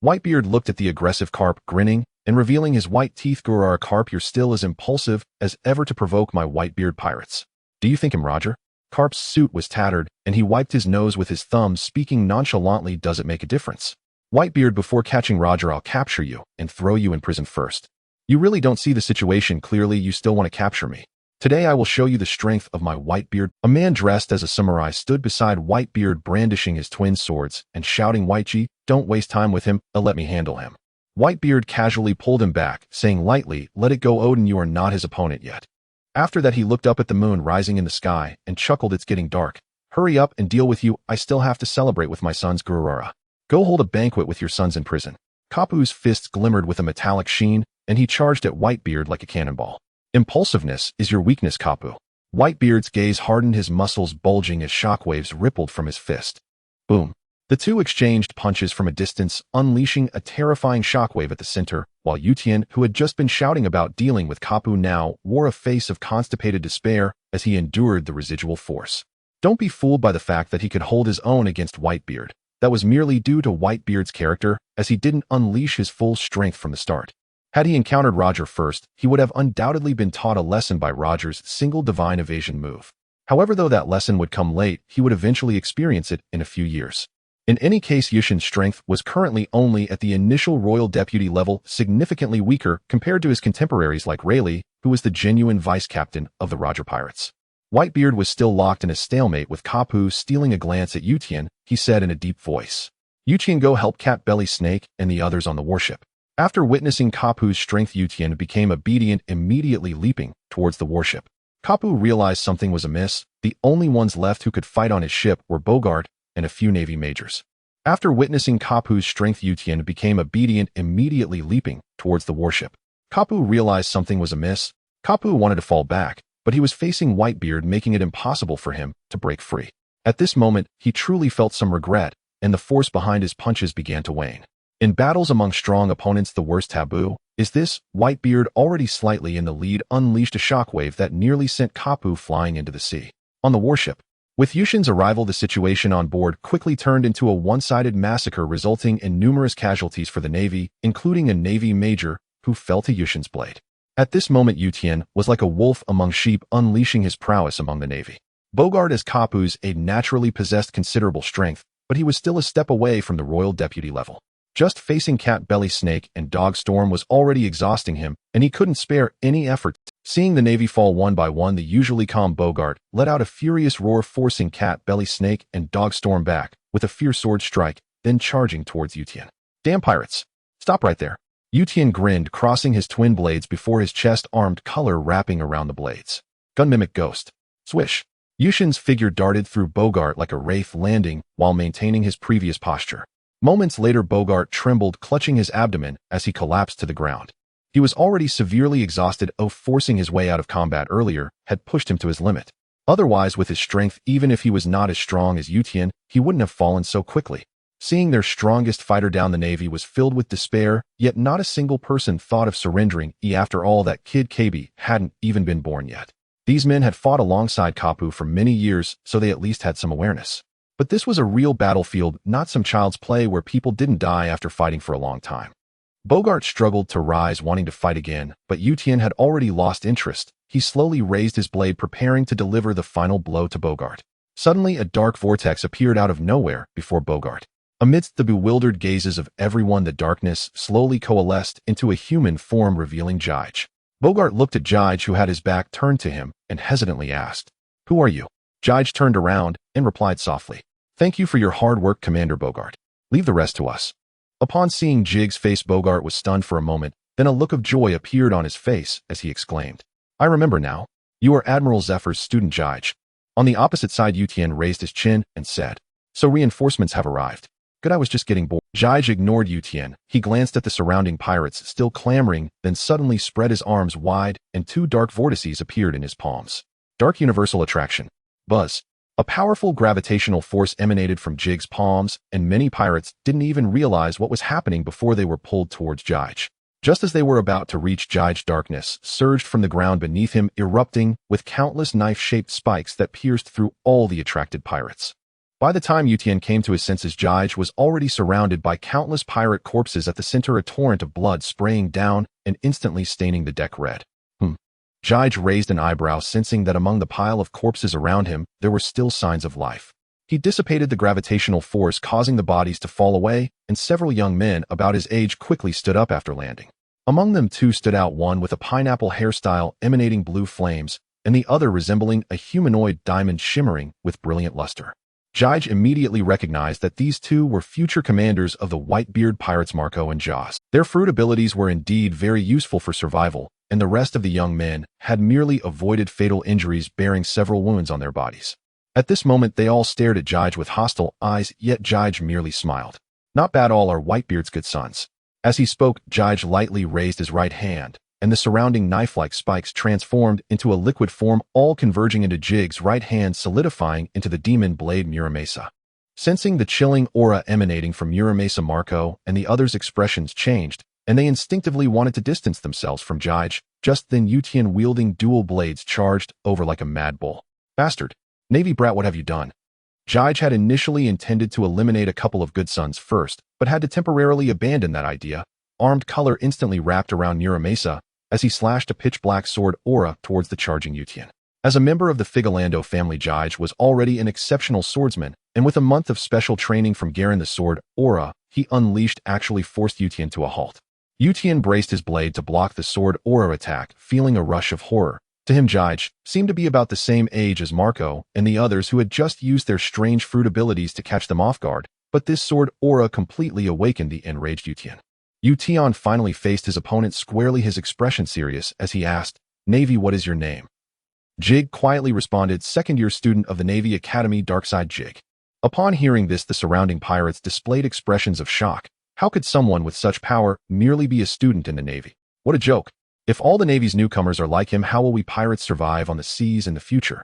Whitebeard looked at the aggressive Carp, grinning and revealing his white teeth. "Gurara Carp, you're still as impulsive as ever to provoke my Whitebeard pirates. Do you think him, Roger?" Carp's suit was tattered, and he wiped his nose with his thumb, speaking nonchalantly, "Does it make a difference? Whitebeard, before catching Roger, I'll capture you and throw you in prison first. You really don't see the situation clearly. You still want to capture me. Today I will show you the strength of my Whitebeard. A man dressed as a samurai stood beside Whitebeard brandishing his twin swords and shouting, Whiteji, don't waste time with him, let me handle him. Whitebeard casually pulled him back, saying lightly, let it go Odin, you are not his opponent yet. After that he looked up at the moon rising in the sky and chuckled, it's getting dark. Hurry up and deal with you, I still have to celebrate with my son's Gururara. Go hold a banquet with your sons in prison. Kapu's fists glimmered with a metallic sheen, and he charged at Whitebeard like a cannonball. Impulsiveness is your weakness, Kapu. Whitebeard's gaze hardened, his muscles bulging as shockwaves rippled from his fist. Boom. The two exchanged punches from a distance, unleashing a terrifying shockwave at the center, while Yutian, who had just been shouting about dealing with Kapu now, wore a face of constipated despair as he endured the residual force. Don't be fooled by the fact that he could hold his own against Whitebeard. That was merely due to Whitebeard's character, as he didn't unleash his full strength from the start. Had he encountered Roger first, he would have undoubtedly been taught a lesson by Roger's single divine evasion move. However, though that lesson would come late, he would eventually experience it in a few years. In any case, Yushin's strength was currently only at the initial royal deputy level, significantly weaker compared to his contemporaries like Rayleigh, who was the genuine vice-captain of the Roger Pirates. Whitebeard was still locked in a stalemate with Kapu stealing a glance at Yutian. He said in a deep voice, Yutian, go help Cat Belly Snake and the others on the warship. After witnessing Kapu's strength, Yutian became obedient, immediately leaping towards the warship. Kapu realized something was amiss. The only ones left who could fight on his ship were Bogart and a few Navy majors. After witnessing Kapu's strength, Yutian became obedient, immediately leaping towards the warship. Kapu realized something was amiss. Kapu wanted to fall back, but he was facing Whitebeard, making it impossible for him to break free. At this moment, he truly felt some regret, and the force behind his punches began to wane. In battles among strong opponents, the worst taboo is this. Whitebeard, already slightly in the lead, unleashed a shockwave that nearly sent Kapu flying into the sea. On the warship, with Yushin's arrival, the situation on board quickly turned into a one-sided massacre, resulting in numerous casualties for the Navy, including a Navy major who fell to Yushin's blade. At this moment, Yutian was like a wolf among sheep, unleashing his prowess among the Navy. Bogart, as Kapu's aide, naturally possessed considerable strength, but he was still a step away from the royal deputy level. Just facing Cat Belly Snake and Dog Storm was already exhausting him, and he couldn't spare any effort. Seeing the Navy fall one by one, the usually calm Bogart let out a furious roar, forcing Cat Belly Snake and Dog Storm back with a fierce sword strike, then charging towards Yutian. Damn pirates! Stop right there! Yutian grinned, crossing his twin blades before his chest, armed color wrapping around the blades. Gun mimic ghost. Swish! Yushin's figure darted through Bogart like a wraith, landing while maintaining his previous posture. Moments later, Bogart trembled, clutching his abdomen as he collapsed to the ground. He was already severely exhausted. Forcing his way out of combat earlier had pushed him to his limit. Otherwise, with his strength, even if he was not as strong as Yutian, he wouldn't have fallen so quickly. Seeing their strongest fighter down, the Navy was filled with despair, yet not a single person thought of surrendering. After all, that kid KB hadn't even been born yet. These men had fought alongside Kapu for many years, so they at least had some awareness. But this was a real battlefield, not some child's play where people didn't die after fighting for a long time. Bogart struggled to rise, wanting to fight again, but Yutian had already lost interest. He slowly raised his blade, preparing to deliver the final blow to Bogart. Suddenly, a dark vortex appeared out of nowhere before Bogart. Amidst the bewildered gazes of everyone, the darkness slowly coalesced into a human form, revealing Jige. Bogart looked at Jige, who had his back turned to him, and hesitantly asked, "Who are you?" Jige turned around and replied softly, "Thank you for your hard work, Commander Bogart. Leave the rest to us." Upon seeing Jige's face, Bogart was stunned for a moment, then a look of joy appeared on his face as he exclaimed, "I remember now. You are Admiral Zephyr's student, Jige." On the opposite side, Yutian raised his chin and said, "So reinforcements have arrived. Good, I was just getting bored." Jige ignored Yutian. He glanced at the surrounding pirates, still clamoring, then suddenly spread his arms wide, and two dark vortices appeared in his palms. Dark Universal Attraction. Buzz. A powerful gravitational force emanated from Jige's palms, and many pirates didn't even realize what was happening before they were pulled towards Jige. Just as they were about to reach Jige, darkness surged from the ground beneath him, erupting with countless knife-shaped spikes that pierced through all the attracted pirates. By the time Yutian came to his senses, Jige was already surrounded by countless pirate corpses at the center, a torrent of blood spraying down and instantly staining the deck red. Jige raised an eyebrow, sensing that among the pile of corpses around him, there were still signs of life. He dissipated the gravitational force, causing the bodies to fall away, and several young men about his age quickly stood up after landing. Among them, two stood out, one with a pineapple hairstyle emanating blue flames, and the other resembling a humanoid diamond shimmering with brilliant luster. Jige immediately recognized that these two were future commanders of the Whitebeard pirates Marco and Jaws. Their fruit abilities were indeed very useful for survival, and the rest of the young men had merely avoided fatal injuries, bearing several wounds on their bodies. At this moment they all stared at Jige with hostile eyes, yet Jige merely smiled. Not bad, all are Whitebeard's good sons. As he spoke, Jige lightly raised his right hand, and the surrounding knife-like spikes transformed into a liquid form, all converging into Jige's right hand, solidifying into the demon blade Muramasa. Sensing the chilling aura emanating from Muramasa, Marco and the others' expressions changed, and they instinctively wanted to distance themselves from Jige. Just then Yutian, wielding dual blades, charged over like a mad bull. "Bastard! Navy brat, what have you done?" Jige had initially intended to eliminate a couple of good sons first, but had to temporarily abandon that idea. Armed color instantly wrapped around Muramasa as he slashed a pitch-black sword aura towards the charging Yutian. As a member of the Figarland family, Jige was already an exceptional swordsman, and with a month of special training from Garen, the sword aura he unleashed actually forced Yutian to a halt. Yutian braced his blade to block the sword aura attack, feeling a rush of horror. To him, Jige seemed to be about the same age as Marco and the others, who had just used their strange fruit abilities to catch them off guard, but this sword aura completely awakened the enraged Yutian. Yutian finally faced his opponent squarely, his expression serious as he asked, "Navy, what is your name?" Jige quietly responded, "Second-year student of the Navy Academy, Darkside Jige." Upon hearing this, the surrounding pirates displayed expressions of shock. How could someone with such power merely be a student in the Navy? What a joke. If all the Navy's newcomers are like him, how will we pirates survive on the seas in the future?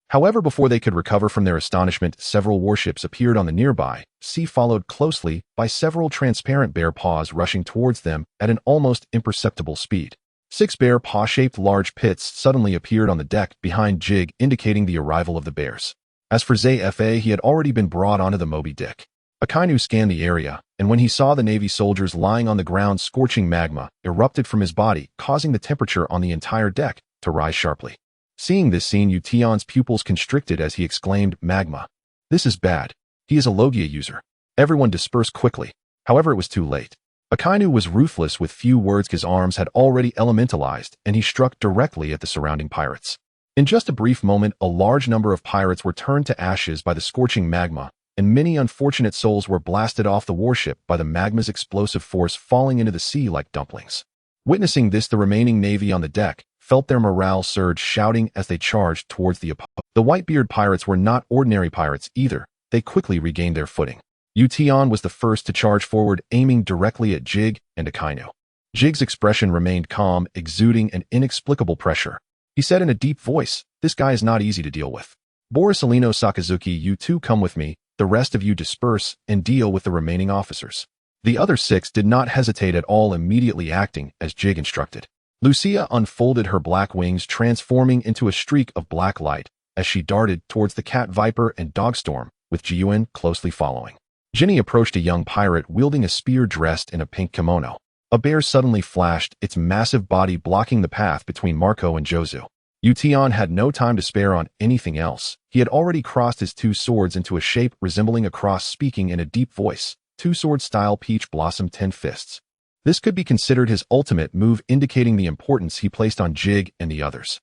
However, before they could recover from their astonishment, several warships appeared on the nearby sea, followed closely by several transparent bear paws rushing towards them at an almost imperceptible speed. 6 bear paw-shaped large pits suddenly appeared on the deck behind Jige, indicating the arrival of the bears. As for Zfa, he had already been brought onto the Moby Dick. Akainu scanned the area, and when he saw the Navy soldiers lying on the ground, scorching magma erupted from his body, causing the temperature on the entire deck to rise sharply. Seeing this scene, Yutian's pupils constricted as he exclaimed, "Magma! This is bad. He is a Logia user." Everyone dispersed quickly. However, it was too late. Akainu was ruthless. With few words, his arms had already elementalized, and he struck directly at the surrounding pirates. In just a brief moment, a large number of pirates were turned to ashes by the scorching magma, and many unfortunate souls were blasted off the warship by the magma's explosive force, falling into the sea like dumplings. Witnessing this, the remaining Navy on the deck felt their morale surge, shouting as they charged towards the opponent. The Whitebeard pirates were not ordinary pirates either. They quickly regained their footing. Yutian was the first to charge forward, aiming directly at Jige and Akainu. Jige's expression remained calm, exuding an inexplicable pressure. He said in a deep voice, "This guy is not easy to deal with. Borisolino Sakazuki, you two come with me. The rest of you disperse and deal with the remaining officers." The other 6 did not hesitate at all, immediately acting as Jige instructed. Lucia unfolded her black wings, transforming into a streak of black light as she darted towards the Cat Viper and Dogstorm, with Jiyuan closely following. Jinny approached a young pirate wielding a spear dressed in a pink kimono. A bear suddenly flashed, its massive body blocking the path between Marco and Jozu. Yutian had no time to spare on anything else. He had already crossed his 2 swords into a shape resembling a cross, speaking in a deep voice, 2-sword style peach blossom 10 fists. This could be considered his ultimate move, indicating the importance he placed on Jige and the others.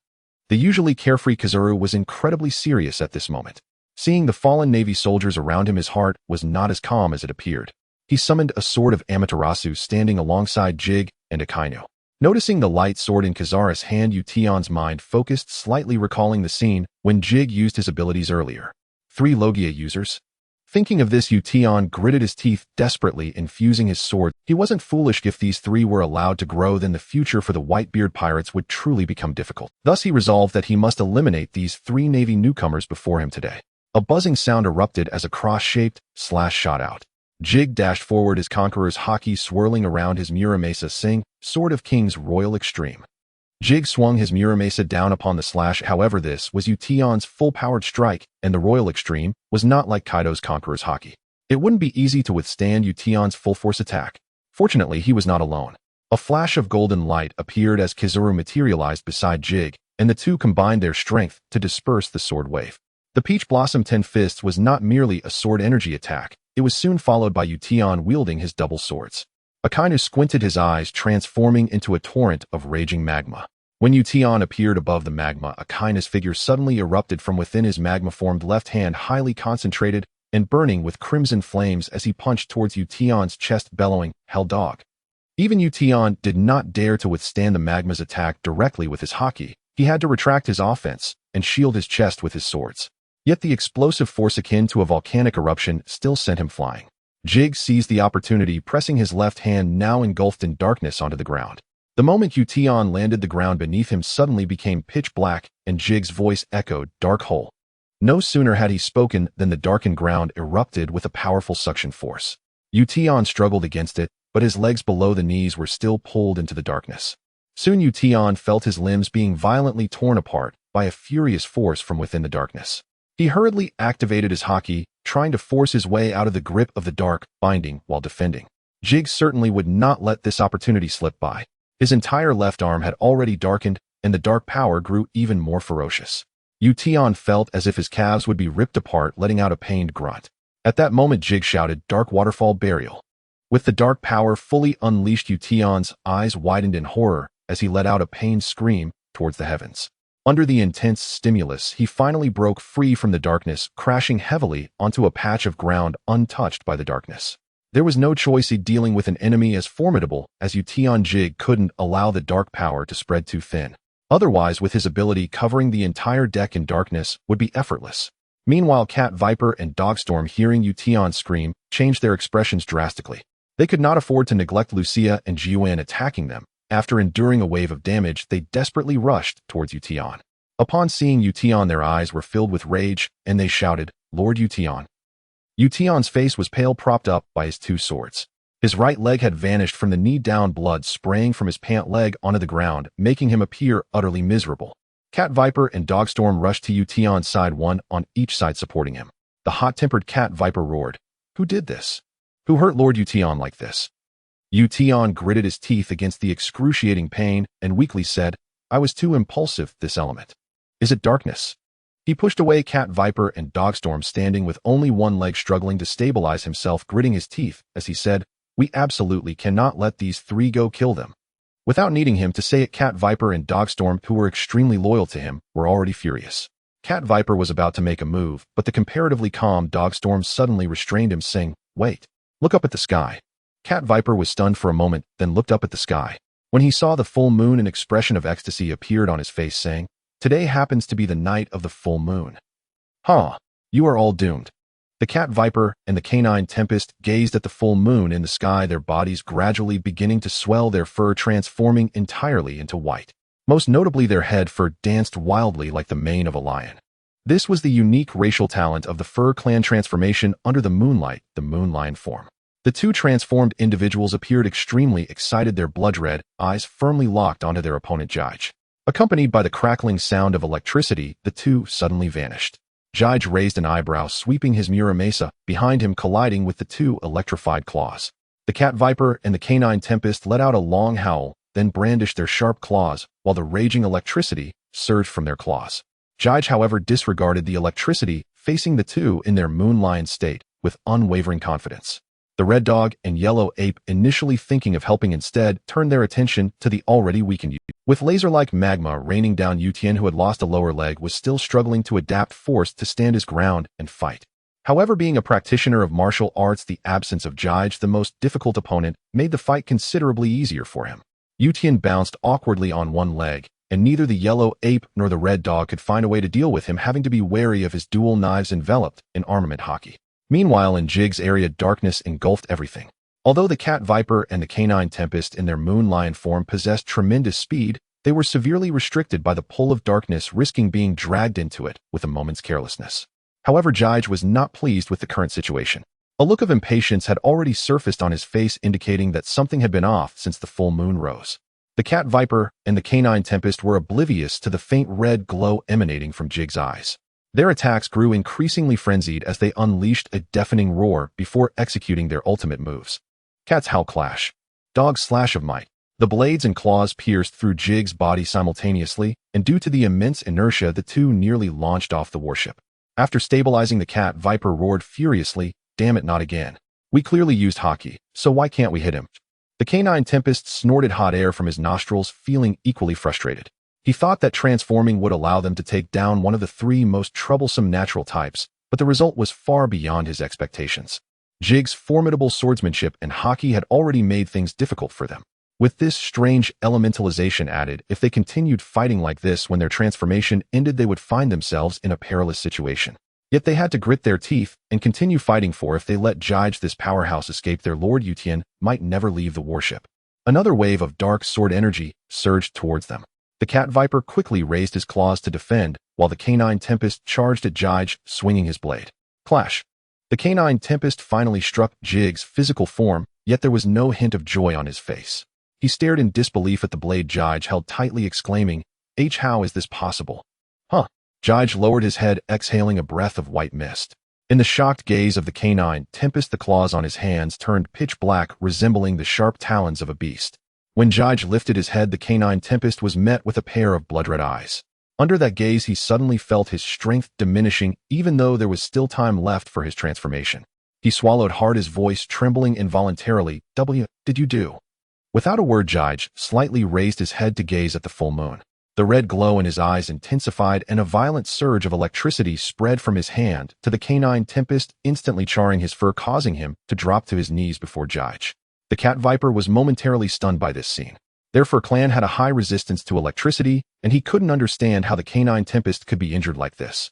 The usually carefree Kazuru was incredibly serious at this moment. Seeing the fallen Navy soldiers around him, his heart was not as calm as it appeared. He summoned a sword of Amaterasu, standing alongside Jige and Akainu. Noticing the light sword in Kazara's hand, Yutian's mind focused, slightly recalling the scene when Jige used his abilities earlier. 3 Logia users? Thinking of this, Yutian gritted his teeth, desperately infusing his sword. He wasn't foolish. If these 3 were allowed to grow, then the future for the Whitebeard pirates would truly become difficult. Thus, he resolved that he must eliminate these 3 Navy newcomers before him today. A buzzing sound erupted as a cross-shaped slash shot out. Jige dashed forward, his conqueror's haki swirling around his Muramasa, Sing, Sword of Kings Royal Extreme. Jige swung his Muramasa down upon the slash. However, this was Yutian's full-powered strike, and the Royal Extreme was not like Kaido's conqueror's haki. It wouldn't be easy to withstand Yutian's full-force attack. Fortunately, he was not alone. A flash of golden light appeared as Kizuru materialized beside Jige, and the two combined their strength to disperse the sword wave. The Peach Blossom 10 Fists was not merely a sword energy attack. It was soon followed by Yutian wielding his double swords. Akainu squinted his eyes, transforming into a torrent of raging magma. When Yution appeared above the magma, a kindness figure suddenly erupted from within his magma-formed left hand, highly concentrated and burning with crimson flames as he punched towards Yution's chest, bellowing, "Hell dog." Even Yution did not dare to withstand the magma's attack directly with his haki. He had to retract his offense and shield his chest with his swords. Yet the explosive force akin to a volcanic eruption still sent him flying. Jig seized the opportunity, pressing his left hand, now engulfed in darkness, onto the ground. The moment Yution landed, the ground beneath him suddenly became pitch black, and Jig's voice echoed, "Dark hole." No sooner had he spoken than the darkened ground erupted with a powerful suction force. Yution struggled against it, but his legs below the knees were still pulled into the darkness. Soon Yution felt his limbs being violently torn apart by a furious force from within the darkness. He hurriedly activated his haki, trying to force his way out of the grip of the dark binding while defending. Jig certainly would not let this opportunity slip by. His entire left arm had already darkened, and the dark power grew even more ferocious. Yution felt as if his calves would be ripped apart, letting out a pained grunt. At that moment, Jig shouted, "Dark Waterfall Burial." With the dark power fully unleashed, Yution's eyes widened in horror as he let out a pained scream towards the heavens. Under the intense stimulus, he finally broke free from the darkness, crashing heavily onto a patch of ground untouched by the darkness. There was no choice in dealing with an enemy as formidable as Yution. Jig couldn't allow the dark power to spread too thin. Otherwise, with his ability, covering the entire deck in darkness would be effortless. Meanwhile, Cat Viper and Dogstorm, hearing Yution scream, changed their expressions drastically. They could not afford to neglect Lucia and Jiuan attacking them. After enduring a wave of damage, they desperately rushed towards Yution. Upon seeing Yution, their eyes were filled with rage, and they shouted, "Lord Yution." Yution's face was pale, propped up by his two swords. His right leg had vanished from the knee down, blood spraying from his pant leg onto the ground, making him appear utterly miserable. Cat Viper and Dogstorm rushed to Yution's side, one on each side supporting him. The hot-tempered Cat Viper roared, "Who did this? Who hurt Lord Yution like this?" Yution gritted his teeth against the excruciating pain and weakly said, "I was too impulsive, this element. Is it darkness?" He pushed away Cat Viper and Dogstorm, standing with only one leg, struggling to stabilize himself, gritting his teeth as he said, "We absolutely cannot let these three go. Kill them." Without needing him to say it, Cat Viper and Dogstorm, who were extremely loyal to him, were already furious. Cat Viper was about to make a move, but the comparatively calm Dogstorm suddenly restrained him, saying, "Wait, look up at the sky." Cat Viper was stunned for a moment, then looked up at the sky. When he saw the full moon, an expression of ecstasy appeared on his face, saying, "Today happens to be the night of the full moon." "Huh, you are all doomed." The Cat Viper and the Canine Tempest gazed at the full moon in the sky, their bodies gradually beginning to swell, their fur transforming entirely into white. Most notably, their head fur danced wildly like the mane of a lion. This was the unique racial talent of the Fur Clan transformation under the moonlight, the moon lion form. The two transformed individuals appeared extremely excited, their blood-red eyes firmly locked onto their opponent Jige. Accompanied by the crackling sound of electricity, the two suddenly vanished. Jige raised an eyebrow, sweeping his Muramasa behind him, colliding with the two electrified claws. The Cat Viper and the Canine Tempest let out a long howl, then brandished their sharp claws, while the raging electricity surged from their claws. Jige, however, disregarded the electricity, facing the two in their moon lion state with unwavering confidence. The Red Dog and Yellow Ape, initially thinking of helping, instead turned their attention to the already weakened Yution. With laser-like magma raining down, Yution, who had lost a lower leg, was still struggling to adapt, forced to stand his ground and fight. However, being a practitioner of martial arts, the absence of Jige, the most difficult opponent, made the fight considerably easier for him. Yution bounced awkwardly on one leg, and neither the Yellow Ape nor the Red Dog could find a way to deal with him, having to be wary of his dual knives enveloped in armament haki. Meanwhile, in Jig's area, darkness engulfed everything. Although the Cat Viper and the Canine Tempest in their moon lion form possessed tremendous speed, they were severely restricted by the pull of darkness, risking being dragged into it with a moment's carelessness. However, Jige was not pleased with the current situation. A look of impatience had already surfaced on his face, indicating that something had been off since the full moon rose. The Cat Viper and the Canine Tempest were oblivious to the faint red glow emanating from Jig's eyes. Their attacks grew increasingly frenzied as they unleashed a deafening roar before executing their ultimate moves. Cat's howl clash. Dog's slash of might. The blades and claws pierced through Jig's body simultaneously, and due to the immense inertia, the two nearly launched off the warship. After stabilizing, the Cat Viper roared furiously, "Damn it, not again. We clearly used haki, so why can't we hit him?" The Canine Tempest snorted hot air from his nostrils, feeling equally frustrated. He thought that transforming would allow them to take down one of the three most troublesome natural types, but the result was far beyond his expectations. Jig's formidable swordsmanship and hockey had already made things difficult for them. With this strange elementalization added, if they continued fighting like this when their transformation ended, they would find themselves in a perilous situation. Yet they had to grit their teeth and continue fighting, for if they let Jige, this powerhouse, escape, their Lord Yutian might never leave the warship. Another wave of dark sword energy surged towards them. The cat viper quickly raised his claws to defend, while the canine tempest charged at Jige, swinging his blade. Clash! The canine tempest finally struck Jige's physical form, yet there was no hint of joy on his face. He stared in disbelief at the blade Jige held tightly, exclaiming, How is this possible? Huh? Jige lowered his head, exhaling a breath of white mist. In the shocked gaze of the canine tempest, the claws on his hands turned pitch black, resembling the sharp talons of a beast. When Jige lifted his head, the canine tempest was met with a pair of blood-red eyes. Under that gaze, he suddenly felt his strength diminishing, even though there was still time left for his transformation. He swallowed hard, his voice trembling involuntarily. W, did you do? Without a word, Jige slightly raised his head to gaze at the full moon. The red glow in his eyes intensified, and a violent surge of electricity spread from his hand to the canine tempest, instantly charring his fur, causing him to drop to his knees before Jige. The cat viper was momentarily stunned by this scene. Their fur clan had a high resistance to electricity, and he couldn't understand how the canine tempest could be injured like this.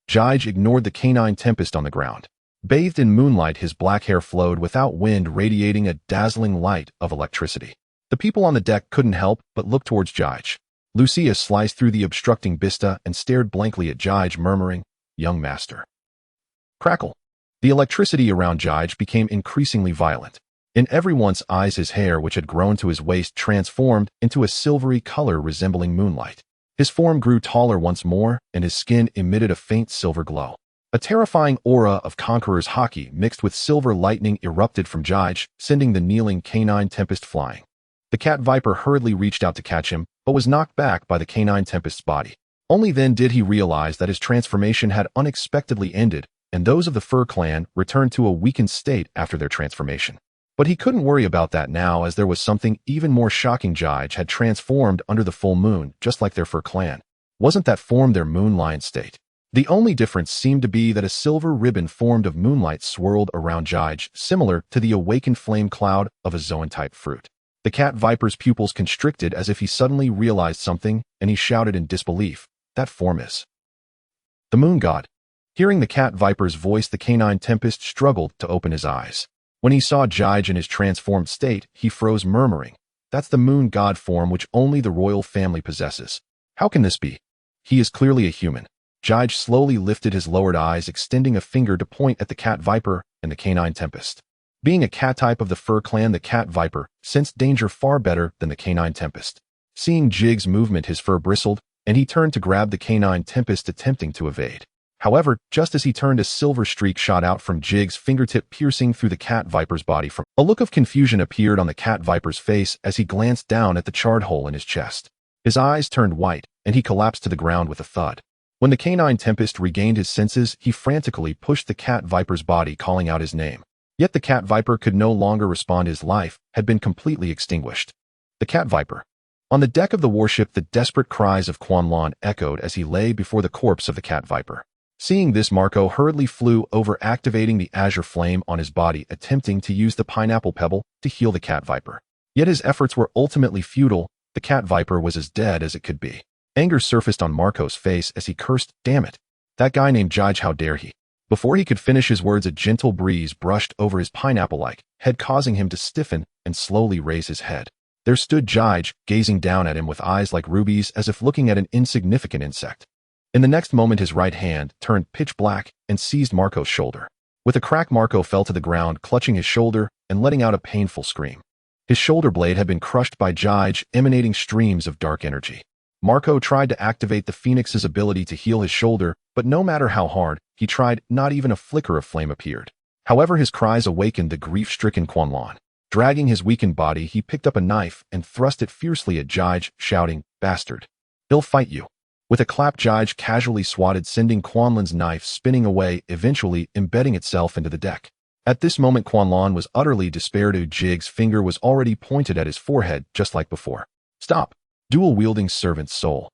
Jige ignored the canine tempest on the ground. Bathed in moonlight, his black hair flowed without wind, radiating a dazzling light of electricity. The people on the deck couldn't help but look towards Jige. Lucia sliced through the obstructing vista and stared blankly at Jige, murmuring, Young master. Crackle. The electricity around Jige became increasingly violent. In everyone's eyes, his hair, which had grown to his waist, transformed into a silvery color resembling moonlight. His form grew taller once more, and his skin emitted a faint silver glow. A terrifying aura of conqueror's hockey mixed with silver lightning erupted from Jige, sending the kneeling canine tempest flying. The cat viper hurriedly reached out to catch him, but was knocked back by the canine tempest's body. Only then did he realize that his transformation had unexpectedly ended, and those of the fur clan returned to a weakened state after their transformation. But he couldn't worry about that now, as there was something even more shocking. Jige had transformed under the full moon, just like their fur clan. Wasn't that form their moon lion state? The only difference seemed to be that a silver ribbon formed of moonlight swirled around Jige, similar to the awakened flame cloud of a zoan-type fruit. The cat viper's pupils constricted as if he suddenly realized something, and he shouted in disbelief, That form is the moon god. Hearing the cat viper's voice, the canine tempest struggled to open his eyes. When he saw Jige in his transformed state, he froze, murmuring, That's the moon god form which only the royal family possesses. How can this be? He is clearly a human. Jige slowly lifted his lowered eyes, extending a finger to point at the cat viper and the canine tempest. Being a cat type of the fur clan, the cat viper sensed danger far better than the canine tempest. Seeing Jige's movement, his fur bristled, and he turned to grab the canine tempest, attempting to evade. However, just as he turned, a silver streak shot out from Jige's fingertip, piercing through the cat viper's body. A look of confusion appeared on the cat viper's face as he glanced down at the charred hole in his chest. His eyes turned white, and he collapsed to the ground with a thud. When the canine tempest regained his senses, he frantically pushed the cat viper's body, calling out his name. Yet the cat viper could no longer respond. His life had been completely extinguished. The cat viper. On the deck of the warship, the desperate cries of Quanlan echoed as he lay before the corpse of the cat viper. Seeing this, Marco hurriedly flew over, activating the azure flame on his body, attempting to use the pineapple pebble to heal the cat viper. Yet his efforts were ultimately futile. The cat viper was as dead as it could be. Anger surfaced on Marco's face as he cursed, Damn it. That guy named Jige, how dare he? Before he could finish his words, a gentle breeze brushed over his pineapple-like head, causing him to stiffen and slowly raise his head. There stood Jige, gazing down at him with eyes like rubies, as if looking at an insignificant insect. In the next moment, his right hand turned pitch black and seized Marco's shoulder. With a crack, Marco fell to the ground, clutching his shoulder and letting out a painful scream. His shoulder blade had been crushed by Jige, emanating streams of dark energy. Marco tried to activate the Phoenix's ability to heal his shoulder, but no matter how hard he tried, not even a flicker of flame appeared. However, his cries awakened the grief-stricken Quanlan. Dragging his weakened body, he picked up a knife and thrust it fiercely at Jige, shouting, Bastard. He'll fight you. With a clap, Jige casually swatted, sending Quanlan's knife spinning away, eventually embedding itself into the deck. At this moment, Quanlan was utterly despaired. Jige's finger was already pointed at his forehead, just like before. Stop. Dual-wielding servant's soul.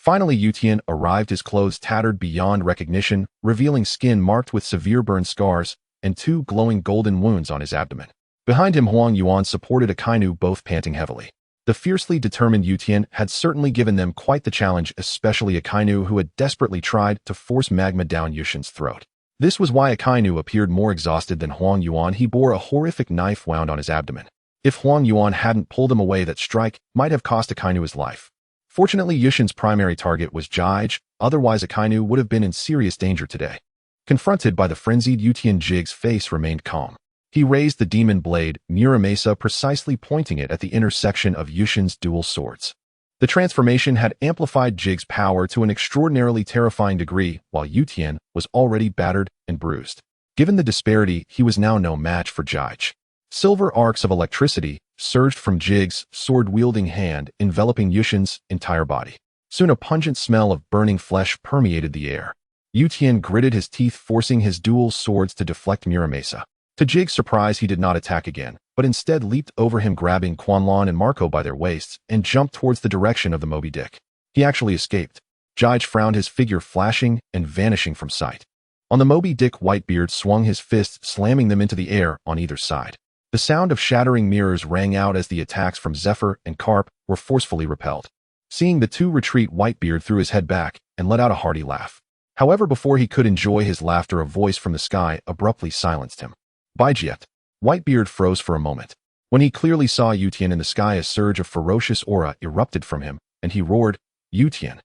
Finally, Yutian arrived, his clothes tattered beyond recognition, revealing skin marked with severe burn scars and 2 glowing golden wounds on his abdomen. Behind him, Huang Yuan supported Akainu, both panting heavily. The fiercely determined Yutian had certainly given them quite the challenge, especially Akainu, who had desperately tried to force magma down Yushin's throat. This was why Akainu appeared more exhausted than Huang Yuan. He bore a horrific knife wound on his abdomen. If Huang Yuan hadn't pulled him away, that strike might have cost Akainu his life. Fortunately, Yushin's primary target was Jige, otherwise Akainu would have been in serious danger today. Confronted by the frenzied Yutian, Jige's face remained calm. He raised the demon blade, Muramasa, precisely pointing it at the intersection of Yushin's dual swords. The transformation had amplified Jige's power to an extraordinarily terrifying degree, while Yutian was already battered and bruised. Given the disparity, he was now no match for Jige. Silver arcs of electricity surged from Jige's sword-wielding hand, enveloping Yushin's entire body. Soon a pungent smell of burning flesh permeated the air. Yutian gritted his teeth, forcing his dual swords to deflect Muramasa. To Jige's surprise, he did not attack again, but instead leaped over him, grabbing Quanlan and Marco by their waists, and jumped towards the direction of the Moby Dick. He actually escaped. Jige frowned, his figure flashing and vanishing from sight. On the Moby Dick, Whitebeard swung his fists, slamming them into the air on either side. The sound of shattering mirrors rang out as the attacks from Zephyr and Carp were forcefully repelled. Seeing the two retreat, Whitebeard threw his head back and let out a hearty laugh. However, before he could enjoy his laughter, a voice from the sky abruptly silenced him. Baijiet. Whitebeard froze for a moment. When he clearly saw Yutian in the sky, a surge of ferocious aura erupted from him, and he roared, "Yutian!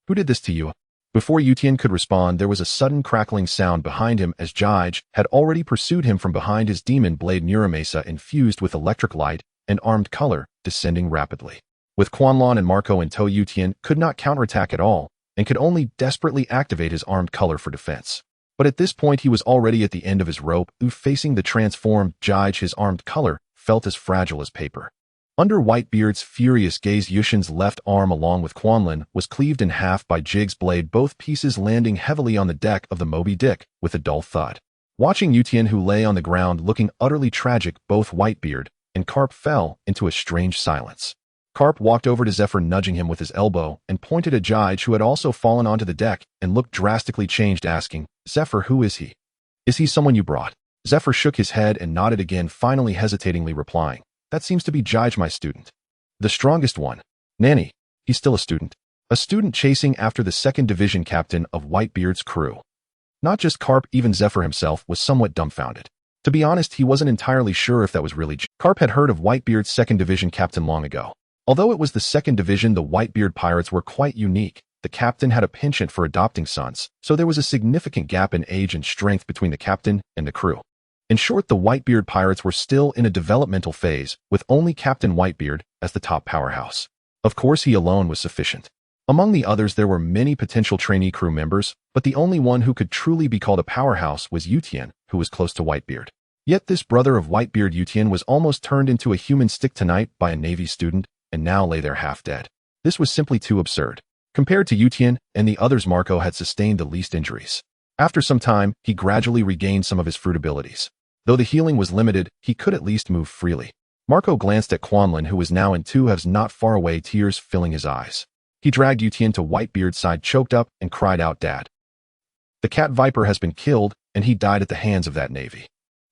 Who did this to you?" Before Yutian could respond, there was a sudden crackling sound behind him, as Jige had already pursued him from behind, his demon blade Muramasa infused with electric light and armed color descending rapidly. With Quanlan and Marco in tow, Yutian could not counterattack at all and could only desperately activate his armed color for defense. But at this point, he was already at the end of his rope. Facing the transformed Jige, his armed color felt as fragile as paper. Under Whitebeard's furious gaze, Yushin's left arm, along with Quanlan, was cleaved in half by Jige's blade, both pieces landing heavily on the deck of the Moby Dick with a dull thud. Watching Yutian, who lay on the ground looking utterly tragic, both Whitebeard and Carp fell into a strange silence. Carp walked over to Zephyr, nudging him with his elbow, and pointed at Jige, who had also fallen onto the deck and looked drastically changed, asking, "Zephyr, who is he? Is he someone you brought?" Zephyr shook his head and nodded again, finally hesitatingly replying, "That seems to be Jige, my student. The strongest one. Nanny, he's still a student. A student chasing after the 2nd Division captain of Whitebeard's crew." Not just Carp, even Zephyr himself was somewhat dumbfounded. To be honest, he wasn't entirely sure if that was really Carp had heard of Whitebeard's 2nd Division captain long ago. Although it was the 2nd Division, the Whitebeard pirates were quite unique. The captain had a penchant for adopting sons, so there was a significant gap in age and strength between the captain and the crew. In short, the Whitebeard pirates were still in a developmental phase, with only Captain Whitebeard as the top powerhouse. Of course, he alone was sufficient. Among the others, there were many potential trainee crew members, but the only one who could truly be called a powerhouse was Yutian, who was close to Whitebeard. Yet this brother of Whitebeard, Yutian, was almost turned into a human stick tonight by a Navy student, and now lay there half dead. This was simply too absurd. Compared to Yutian and the others, Marco had sustained the least injuries. After some time, he gradually regained some of his fruit abilities. Though the healing was limited, he could at least move freely. Marco glanced at Quanlan, who was now in 2 halves not far away, tears filling his eyes. He dragged Yutian to Whitebeard's side, choked up, and cried out, "Dad! The cat viper has been killed, and he died at the hands of that Navy."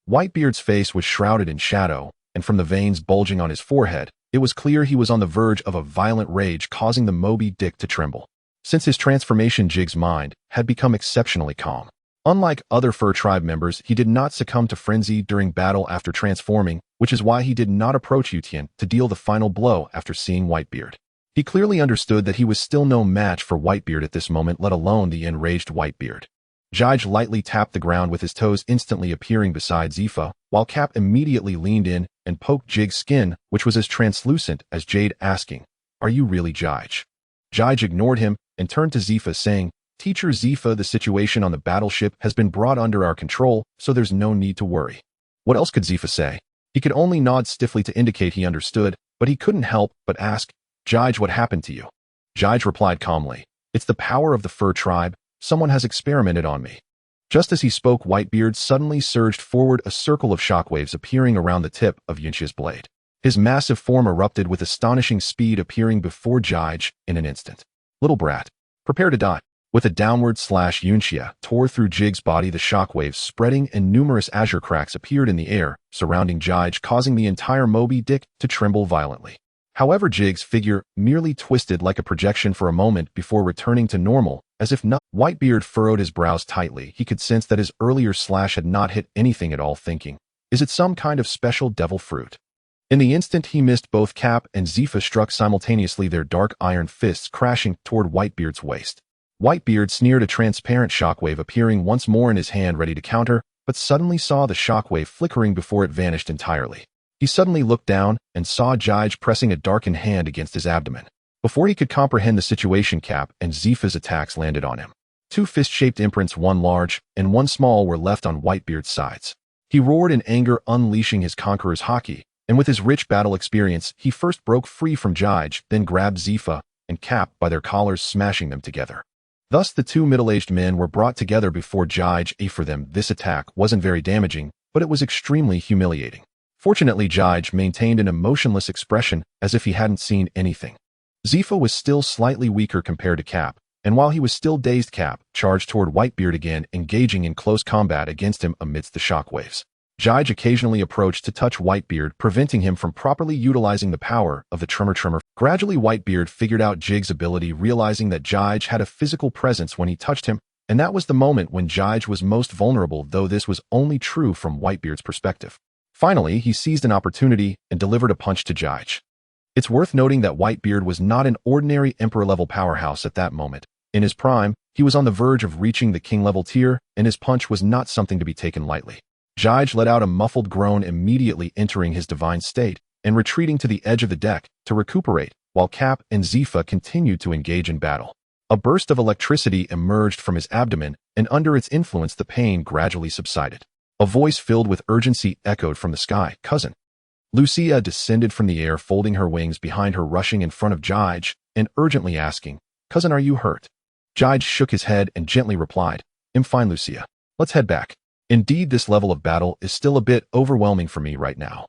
Whitebeard's face was shrouded in shadow, and from the veins bulging on his forehead, it was clear he was on the verge of a violent rage, causing the Moby Dick to tremble. Since his transformation, Jige's mind had become exceptionally calm. Unlike other Fur Tribe members, he did not succumb to frenzy during battle after transforming, which is why he did not approach Yutian to deal the final blow after seeing Whitebeard. He clearly understood that he was still no match for Whitebeard at this moment, let alone the enraged Whitebeard. Jige lightly tapped the ground with his toes, instantly appearing beside Zifa, while Cap immediately leaned in and poked Jige's skin, which was as translucent as jade, asking, "Are you really Jige?" Jige ignored him and turned to Zifa, saying, "Teacher Zifa, the situation on the battleship has been brought under our control, so there's no need to worry." What else could Zifa say? He could only nod stiffly to indicate he understood, but he couldn't help but ask, "Jige, what happened to you?" Jige replied calmly, "It's the power of the Fur Tribe. Someone has experimented on me." Just as he spoke, Whitebeard suddenly surged forward, a circle of shockwaves appearing around the tip of Yunqi's blade. His massive form erupted with astonishing speed, appearing before Jige in an instant. Little brat. Prepare to die. With a downward slash, Yunxia tore through Jig's body, the shockwaves spreading and numerous azure cracks appeared in the air, surrounding Jige, causing the entire Moby Dick to tremble violently. However, Jig's figure merely twisted like a projection for a moment before returning to normal, as if not. Whitebeard furrowed his brows tightly. He could sense that his earlier slash had not hit anything at all, thinking, is it some kind of special devil fruit? In the instant he missed, both Cap and Zifa struck simultaneously, their dark iron fists crashing toward Whitebeard's waist. Whitebeard sneered, a transparent shockwave appearing once more in his hand, ready to counter, but suddenly saw the shockwave flickering before it vanished entirely. He suddenly looked down and saw Jige pressing a darkened hand against his abdomen. Before he could comprehend the situation, Cap and Zifa's attacks landed on him. Two fist-shaped imprints, one large and one small, were left on Whitebeard's sides. He roared in anger, unleashing his conqueror's haki, and with his rich battle experience, he first broke free from Jige, then grabbed Zifa and Cap by their collars, smashing them together. Thus, the two middle-aged men were brought together before Jige. For them, this attack wasn't very damaging, but it was extremely humiliating. Fortunately, Jige maintained an emotionless expression, as if he hadn't seen anything. Zifa was still slightly weaker compared to Cap, and while he was still dazed, Cap charged toward Whitebeard again, engaging in close combat against him amidst the shockwaves. Jige occasionally approached to touch Whitebeard, preventing him from properly utilizing the power of the tremor. Gradually, Whitebeard figured out Jig's ability, realizing that Jige had a physical presence when he touched him, and that was the moment when Jige was most vulnerable, though this was only true from Whitebeard's perspective. Finally, he seized an opportunity and delivered a punch to Jige. It's worth noting that Whitebeard was not an ordinary Emperor-level powerhouse at that moment. In his prime, he was on the verge of reaching the King-level tier, and his punch was not something to be taken lightly. Jige let out a muffled groan, immediately entering his divine state and retreating to the edge of the deck to recuperate, while Cap and Zifa continued to engage in battle. A burst of electricity emerged from his abdomen, and under its influence the pain gradually subsided. A voice filled with urgency echoed from the sky, "Cousin." Lucia descended from the air, folding her wings behind her, rushing in front of Jige and urgently asking, "Cousin, are you hurt?" Jige shook his head and gently replied, "I'm fine, Lucia. Let's head back. Indeed, this level of battle is still a bit overwhelming for me right now."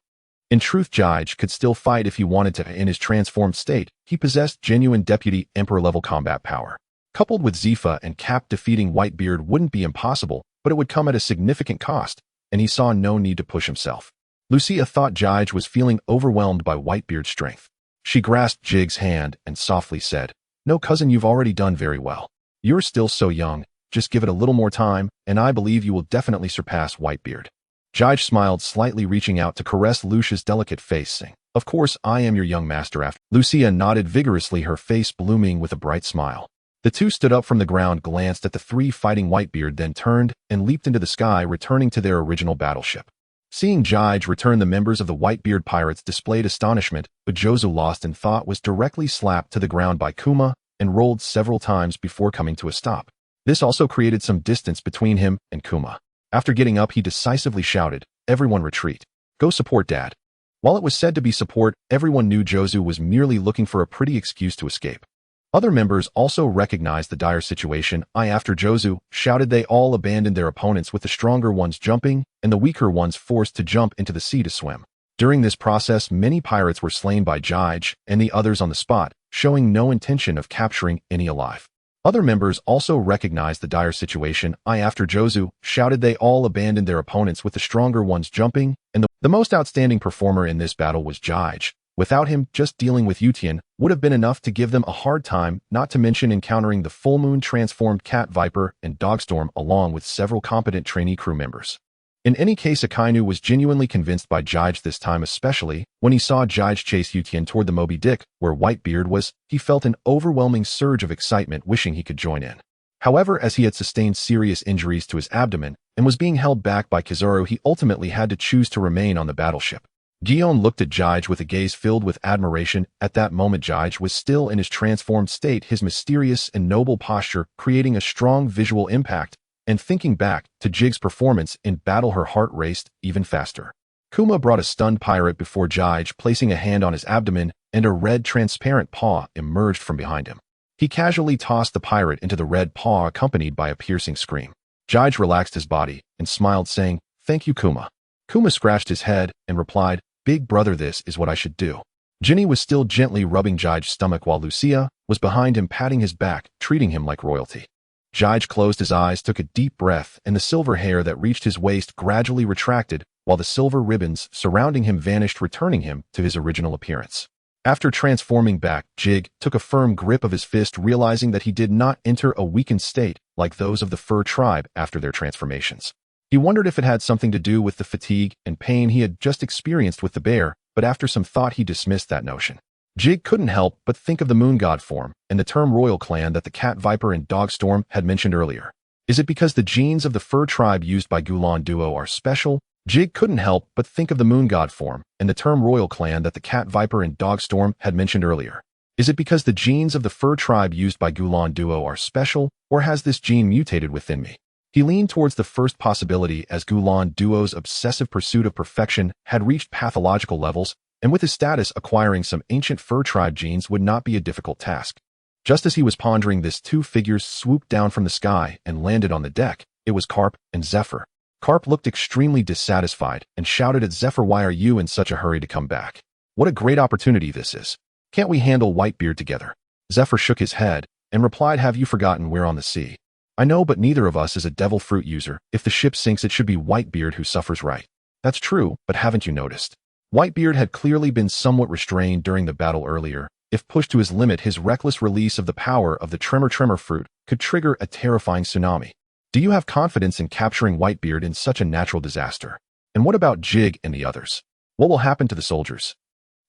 In truth, Jige could still fight if he wanted to. In his transformed state, he possessed genuine Deputy Emperor-level combat power. Coupled with Zifa and Cap, defeating Whitebeard wouldn't be impossible, but it would come at a significant cost, and he saw no need to push himself. Lucia thought Jige was feeling overwhelmed by Whitebeard's strength. She grasped Jig's hand and softly said, "No, cousin, you've already done very well. You're still so young. Just give it a little more time, and I believe you will definitely surpass Whitebeard." Jige smiled slightly, reaching out to caress Lucia's delicate face, saying, "Of course, I am your young master after." Lucia nodded vigorously, her face blooming with a bright smile. The two stood up from the ground, glanced at the three fighting Whitebeard, then turned and leaped into the sky, returning to their original battleship. Seeing Jige return, the members of the Whitebeard pirates displayed astonishment, but Jozu, lost in thought, was directly slapped to the ground by Kuma and rolled several times before coming to a stop. This also created some distance between him and Kuma. After getting up, he decisively shouted, "Everyone retreat. Go support Dad." While it was said to be support, everyone knew Jozu was merely looking for a pretty excuse to escape. Other members also recognized the dire situation. After Jozu shouted, they all abandoned their opponents, with the stronger ones jumping and the weaker ones forced to jump into the sea to swim. During this process, many pirates were slain by Jige and the others on the spot, showing no intention of capturing any alive. Other members also recognized the dire situation. After Jozu shouted, they all abandoned their opponents, with the stronger ones jumping, and the most outstanding performer in this battle was Jige. Without him, just dealing with Yutian would have been enough to give them a hard time, not to mention encountering the full moon transformed Cat Viper and Dogstorm along with several competent trainee crew members. In any case, Akainu was genuinely convinced by Jige this time, especially when he saw Jige chase Yutian toward the Moby Dick, where Whitebeard was. He felt an overwhelming surge of excitement, wishing he could join in. However, as he had sustained serious injuries to his abdomen and was being held back by Kizaru, he ultimately had to choose to remain on the battleship. Gion looked at Jige with a gaze filled with admiration. At that moment, Jige was still in his transformed state, his mysterious and noble posture creating a strong visual impact, and thinking back to Jig's performance in battle, her heart raced even faster. Kuma brought a stunned pirate before Jige, placing a hand on his abdomen, and a red transparent paw emerged from behind him. He casually tossed the pirate into the red paw, accompanied by a piercing scream. Jige relaxed his body and smiled, saying, "Thank you, Kuma." Kuma scratched his head and replied, "Big brother, this is what I should do." Ginny was still gently rubbing Jige's stomach while Lucia was behind him patting his back, treating him like royalty. Jige closed his eyes, took a deep breath, and the silver hair that reached his waist gradually retracted while the silver ribbons surrounding him vanished, returning him to his original appearance. After transforming back, Jig took a firm grip of his fist, realizing that he did not enter a weakened state like those of the fur tribe after their transformations. He wondered if it had something to do with the fatigue and pain he had just experienced with the bear, but after some thought he dismissed that notion. Jig couldn't help but think of the moon god form and the term royal clan that the cat viper and dog storm had mentioned earlier. Is it because the genes of the fur tribe used by Gulan Duo are special? Jig couldn't help but think of the moon god form and the term royal clan that the cat viper and dog storm had mentioned earlier. Is it because the genes of the fur tribe used by Gulan Duo are special, or has this gene mutated within me? He leaned towards the first possibility, as Gulan Duo's obsessive pursuit of perfection had reached pathological levels, and with his status, acquiring some ancient fur tribe genes would not be a difficult task. Just as he was pondering this, two figures swooped down from the sky and landed on the deck. It was Carp and Zephyr. Carp looked extremely dissatisfied and shouted at Zephyr, "Why are you in such a hurry to come back? What a great opportunity this is. Can't we handle Whitebeard together?" Zephyr shook his head and replied, "Have you forgotten we're on the sea? I know, but neither of us is a devil fruit user. If the ship sinks, it should be Whitebeard who suffers, right?" "That's true, but haven't you noticed? Whitebeard had clearly been somewhat restrained during the battle earlier. If pushed to his limit, his reckless release of the power of the Tremor Fruit could trigger a terrifying tsunami. Do you have confidence in capturing Whitebeard in such a natural disaster? And what about Jig and the others? What will happen to the soldiers?"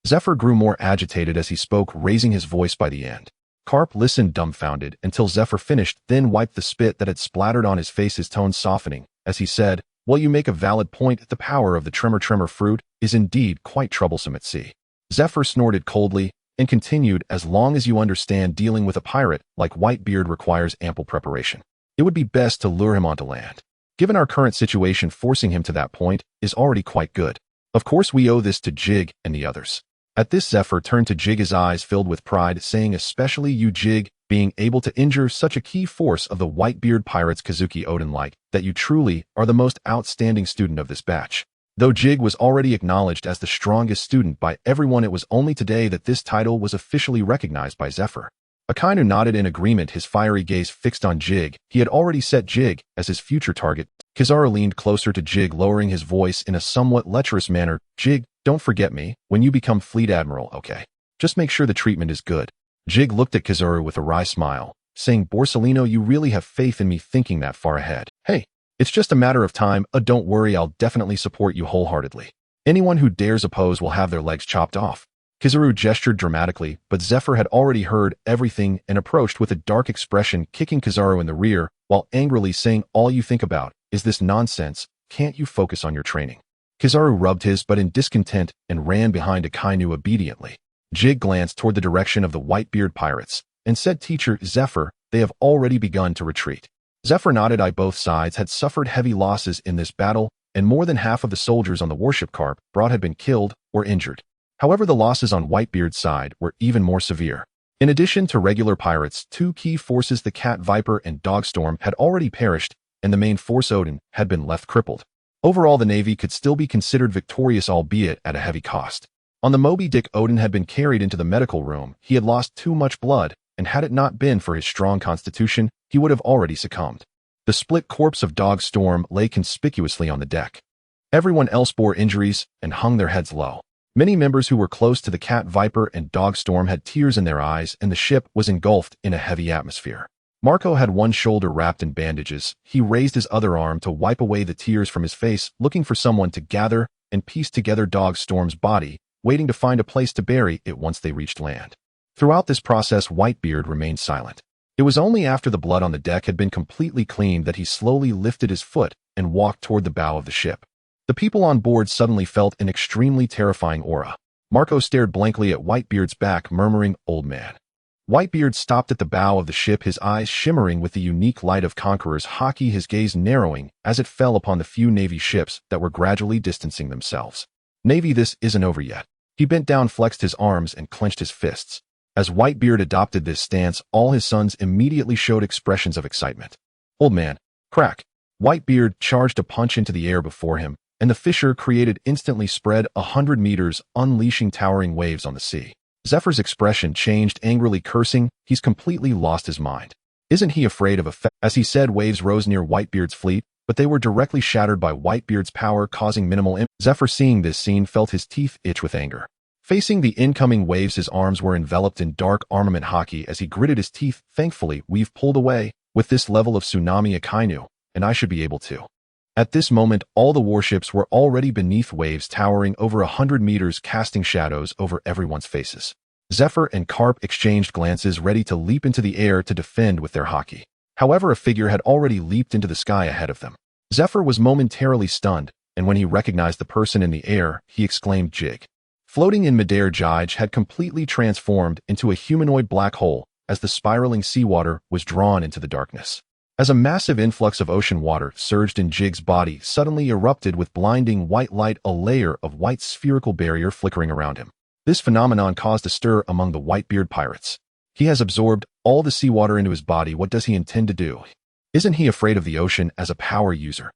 Zephyr grew more agitated as he spoke, raising his voice by the end. Carp listened dumbfounded until Zephyr finished, then wiped the spit that had splattered on his face, his tone softening, as he said, "Well, you make a valid point. The power of the Tremor Fruit is indeed quite troublesome at sea." Zephyr snorted coldly and continued, "As long as you understand, dealing with a pirate like Whitebeard requires ample preparation. It would be best to lure him onto land. Given our current situation, forcing him to that point is already quite good. Of course, we owe this to Jig and the others." At this, Zephyr turned to Jig, his eyes filled with pride, saying, "Especially you, Jig, being able to injure such a key force of the Whitebeard pirates, Kazuki Odin-like, that you truly are the most outstanding student of this batch." Though Jig was already acknowledged as the strongest student by everyone, it was only today that this title was officially recognized by Zephyr. Akainu nodded in agreement, his fiery gaze fixed on Jig. He had already set Jig as his future target. Kizaru leaned closer to Jig, lowering his voice in a somewhat lecherous manner. "Jig, don't forget me when you become Fleet Admiral, okay? Just make sure the treatment is good." Jig looked at Kizaru with a wry smile, saying, "Borsellino, you really have faith in me thinking that far ahead. Hey, it's just a matter of time. Don't worry, I'll definitely support you wholeheartedly. Anyone who dares oppose will have their legs chopped off." Kizaru gestured dramatically, but Zephyr had already heard everything and approached with a dark expression, kicking Kizaru in the rear, while angrily saying, "All you think about is this nonsense. Can't you focus on your training?" Kizaru rubbed his butt in discontent and ran behind Akainu obediently. Jig glanced toward the direction of the Whitebeard pirates and said, "Teacher Zephyr, they have already begun to retreat." Zephyr nodded. Both sides had suffered heavy losses in this battle, and more than half of the soldiers on the warship Carp brought had been killed or injured. However, the losses on Whitebeard's side were even more severe. In addition to regular pirates, two key forces, the Cat Viper and Dogstorm, had already perished, and the main force Odin had been left crippled. Overall, the Navy could still be considered victorious, albeit at a heavy cost. On the Moby Dick, Odin had been carried into the medical room. He had lost too much blood, and had it not been for his strong constitution, he would have already succumbed. The split corpse of Dogstorm lay conspicuously on the deck. Everyone else bore injuries and hung their heads low. Many members who were close to the Cat Viper and Dogstorm had tears in their eyes, and the ship was engulfed in a heavy atmosphere. Marco had one shoulder wrapped in bandages. He raised his other arm to wipe away the tears from his face, looking for someone to gather and piece together Dogstorm's body, waiting to find a place to bury it once they reached land. Throughout this process, Whitebeard remained silent. It was only after the blood on the deck had been completely cleaned that he slowly lifted his foot and walked toward the bow of the ship. The people on board suddenly felt an extremely terrifying aura. Marco stared blankly at Whitebeard's back, murmuring, "Old man." Whitebeard stopped at the bow of the ship, his eyes shimmering with the unique light of Conqueror's haki, his gaze narrowing as it fell upon the few Navy ships that were gradually distancing themselves. "Navy, this isn't over yet." He bent down, flexed his arms, and clenched his fists. As Whitebeard adopted this stance, all his sons immediately showed expressions of excitement. "Old man, crack." Whitebeard charged a punch into the air before him, and the fissure created instantly spread 100 meters, unleashing towering waves on the sea. Zephyr's expression changed, angrily cursing. He's completely lost his mind. Isn't he afraid of effect? As he said, waves rose near Whitebeard's fleet, but they were directly shattered by Whitebeard's power, causing minimal impact. Zephyr, seeing this scene, felt his teeth itch with anger. Facing the incoming waves, his arms were enveloped in dark armament haki as he gritted his teeth. Thankfully, we've pulled away. With this level of tsunami Akainu, and I should be able to. At this moment, all the warships were already beneath waves towering over 100 meters, casting shadows over everyone's faces. Zephyr and Carp exchanged glances, ready to leap into the air to defend with their haki. However, a figure had already leaped into the sky ahead of them. Zephyr was momentarily stunned, and when he recognized the person in the air, he exclaimed, "Jig." Floating in midair, Jige had completely transformed into a humanoid black hole as the spiraling seawater was drawn into the darkness. As a massive influx of ocean water surged in Jig's body, suddenly erupted with blinding white light, a layer of white spherical barrier flickering around him. This phenomenon caused a stir among the Whitebeard pirates. He has absorbed all the seawater into his body. What does he intend to do? Isn't he afraid of the ocean as a power user?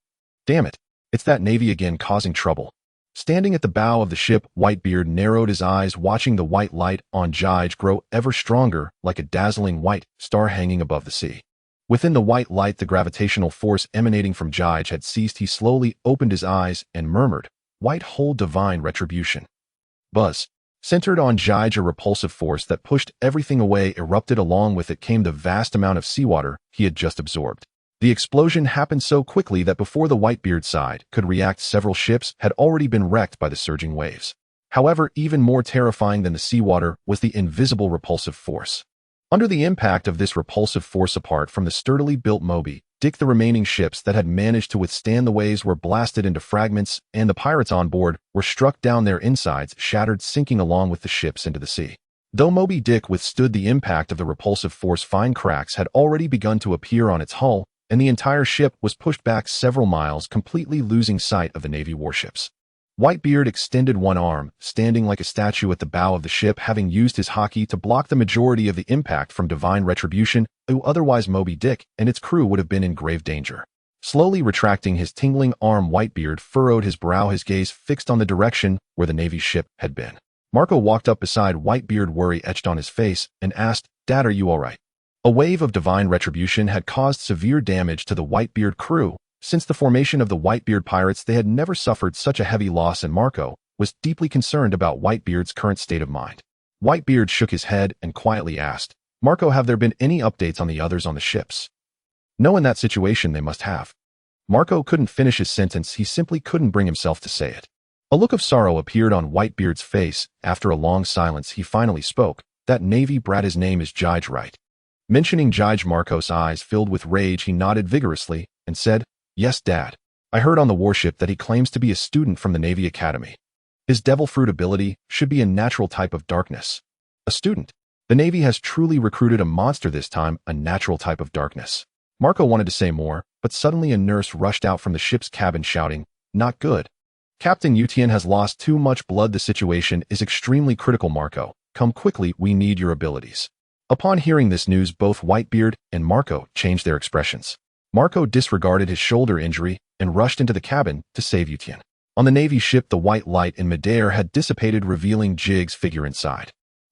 Damn it, it's that Navy again causing trouble. Standing at the bow of the ship, Whitebeard narrowed his eyes, watching the white light on Jige grow ever stronger, like a dazzling white star hanging above the sea. Within the white light, the gravitational force emanating from Jige had ceased. He slowly opened his eyes and murmured, "White hole, divine retribution." Buzz. Centered on Jige, a repulsive force that pushed everything away erupted. Along with it came the vast amount of seawater he had just absorbed. The explosion happened so quickly that before the Whitebeard side could react, several ships had already been wrecked by the surging waves. However, even more terrifying than the seawater was the invisible repulsive force. Under the impact of this repulsive force, apart from the sturdily built Moby Dick, the remaining ships that had managed to withstand the waves were blasted into fragments, and the pirates on board were struck down, their insides shattered, sinking along with the ships into the sea. Though Moby Dick withstood the impact of the repulsive force, fine cracks had already begun to appear on its hull, and the entire ship was pushed back several miles, completely losing sight of the Navy warships. Whitebeard extended one arm, standing like a statue at the bow of the ship, having used his haki to block the majority of the impact from divine retribution. Otherwise, Moby Dick and its crew would have been in grave danger. Slowly retracting his tingling arm, Whitebeard furrowed his brow, his gaze fixed on the direction where the Navy ship had been. Marco walked up beside Whitebeard, worry etched on his face, and asked, "Dad, are you all right?" A wave of divine retribution had caused severe damage to the Whitebeard crew. Since the formation of the Whitebeard pirates, they had never suffered such a heavy loss, and Marco was deeply concerned about Whitebeard's current state of mind. Whitebeard shook his head and quietly asked, "Marco, have there been any updates on the others on the ships?" "No, in that situation they must have." Marco couldn't finish his sentence. He simply couldn't bring himself to say it. A look of sorrow appeared on Whitebeard's face. After a long silence, he finally spoke. "That Navy brat, his name is Jige, right?" Mentioning Jige, Marco's eyes filled with rage. He nodded vigorously and said, "Yes, Dad. I heard on the warship that he claims to be a student from the Navy Academy. His devil fruit ability should be a natural type of darkness." "A student? The Navy has truly recruited a monster this time, a natural type of darkness." Marco wanted to say more, but suddenly a nurse rushed out from the ship's cabin shouting, "Not good. Captain Yutian has lost too much blood. The situation is extremely critical, Marco. Come quickly, we need your abilities." Upon hearing this news, both Whitebeard and Marco changed their expressions. Marco disregarded his shoulder injury and rushed into the cabin to save Yutian. On the Navy ship, the white light in midair had dissipated, revealing Jig's figure inside.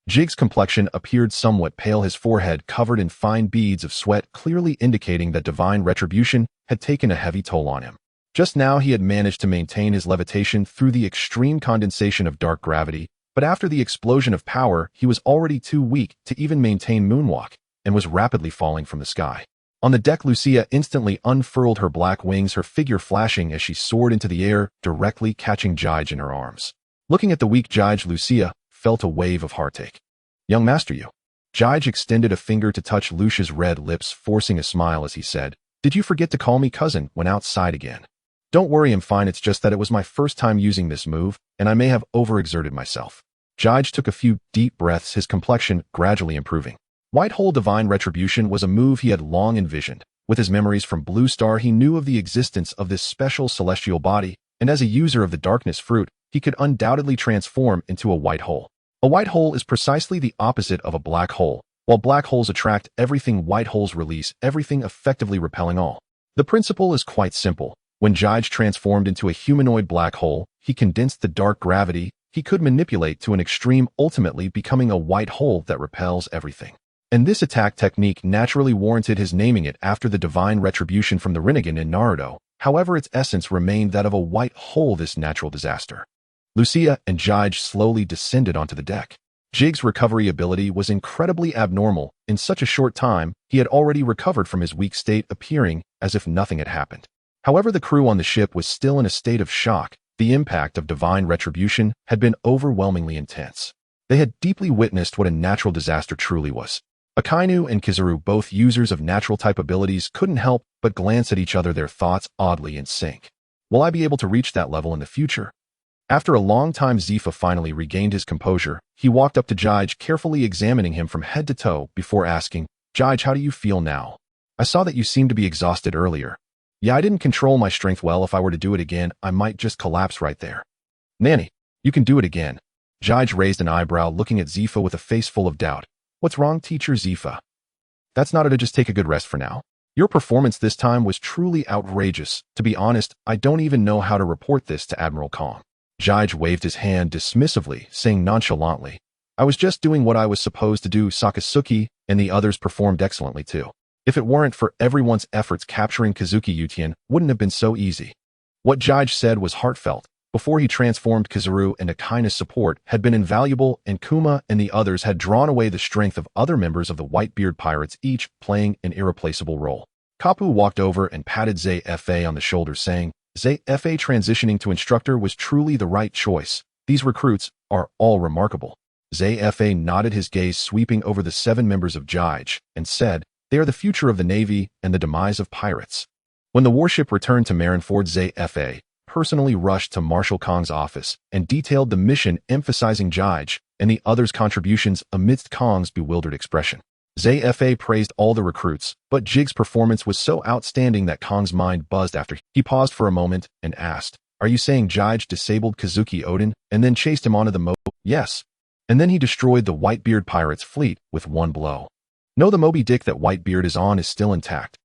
Jig's complexion appeared somewhat pale, his forehead covered in fine beads of sweat, clearly indicating that divine retribution had taken a heavy toll on him. Just now he had managed to maintain his levitation through the extreme condensation of dark gravity, but after the explosion of power, he was already too weak to even maintain moonwalk, and was rapidly falling from the sky. On the deck, Lucia instantly unfurled her black wings, her figure flashing as she soared into the air, directly catching Jige in her arms. Looking at the weak Jige, Lucia felt a wave of heartache. "Young master, you." Jige extended a finger to touch Lucia's red lips, forcing a smile as he said, "Did you forget to call me cousin when outside again?" "Don't worry, I'm fine. It's just that it was my first time using this move, and I may have overexerted myself." Jige took a few deep breaths, his complexion gradually improving. White Hole Divine Retribution was a move he had long envisioned. With his memories from Blue Star, he knew of the existence of this special celestial body, and as a user of the Darkness Fruit, he could undoubtedly transform into a white hole. A white hole is precisely the opposite of a black hole. While black holes attract everything, white holes release everything, effectively repelling all. The principle is quite simple. When Jige transformed into a humanoid black hole, he condensed the dark gravity he could manipulate to an extreme, ultimately becoming a white hole that repels everything. And this attack technique naturally warranted his naming it after the divine retribution from the Rinnegan in Naruto. However, its essence remained that of a white hole, this natural disaster. Lucia and Jige slowly descended onto the deck. Jige's recovery ability was incredibly abnormal. In such a short time, he had already recovered from his weak state, appearing as if nothing had happened. However, the crew on the ship was still in a state of shock. The impact of divine retribution had been overwhelmingly intense. They had deeply witnessed what a natural disaster truly was. Akainu and Kizaru, both users of natural-type abilities, couldn't help but glance at each other, their thoughts oddly in sync. Will I be able to reach that level in the future? After a long time, Zifa finally regained his composure. He walked up to Jige, carefully examining him from head to toe before asking, "Jige, how do you feel now? I saw that you seemed to be exhausted earlier." "Yeah, I didn't control my strength well. If I were to do it again, I might just collapse right there." "Nanny, you can do it again." Jige raised an eyebrow, looking at Zifa with a face full of doubt. "What's wrong, teacher Zifa?" "That's not it. Just take a good rest for now. Your performance this time was truly outrageous. To be honest, I don't even know how to report this to Admiral Kong." Jige waved his hand dismissively, saying nonchalantly, "I was just doing what I was supposed to do. Sakasuki and the others performed excellently too. If it weren't for everyone's efforts, capturing Kazuki Yutien wouldn't have been so easy." What Jige said was heartfelt. Before he transformed, Kizaru and Akaina's support had been invaluable, and Kuma and the others had drawn away the strength of other members of the Whitebeard Pirates, each playing an irreplaceable role. Kapu walked over and patted ZFA on the shoulder, saying, "ZFA, transitioning to instructor was truly the right choice. These recruits are all remarkable." ZFA nodded, his gaze sweeping over the 7 members of Jige, and said, "They are the future of the Navy and the demise of pirates." When the warship returned to Marineford, ZFA personally rushed to Marshal Kong's office and detailed the mission, emphasizing Jige and the others' contributions amidst Kong's bewildered expression. ZFA praised all the recruits, but Jige's performance was so outstanding that Kong's mind buzzed. After he paused for a moment and asked, "Are you saying Jige disabled Kazuki Odin and then chased him onto the Moby?" "Yes. And then he destroyed the Whitebeard Pirates fleet with one blow." "No, the Moby Dick that Whitebeard is on is still intact."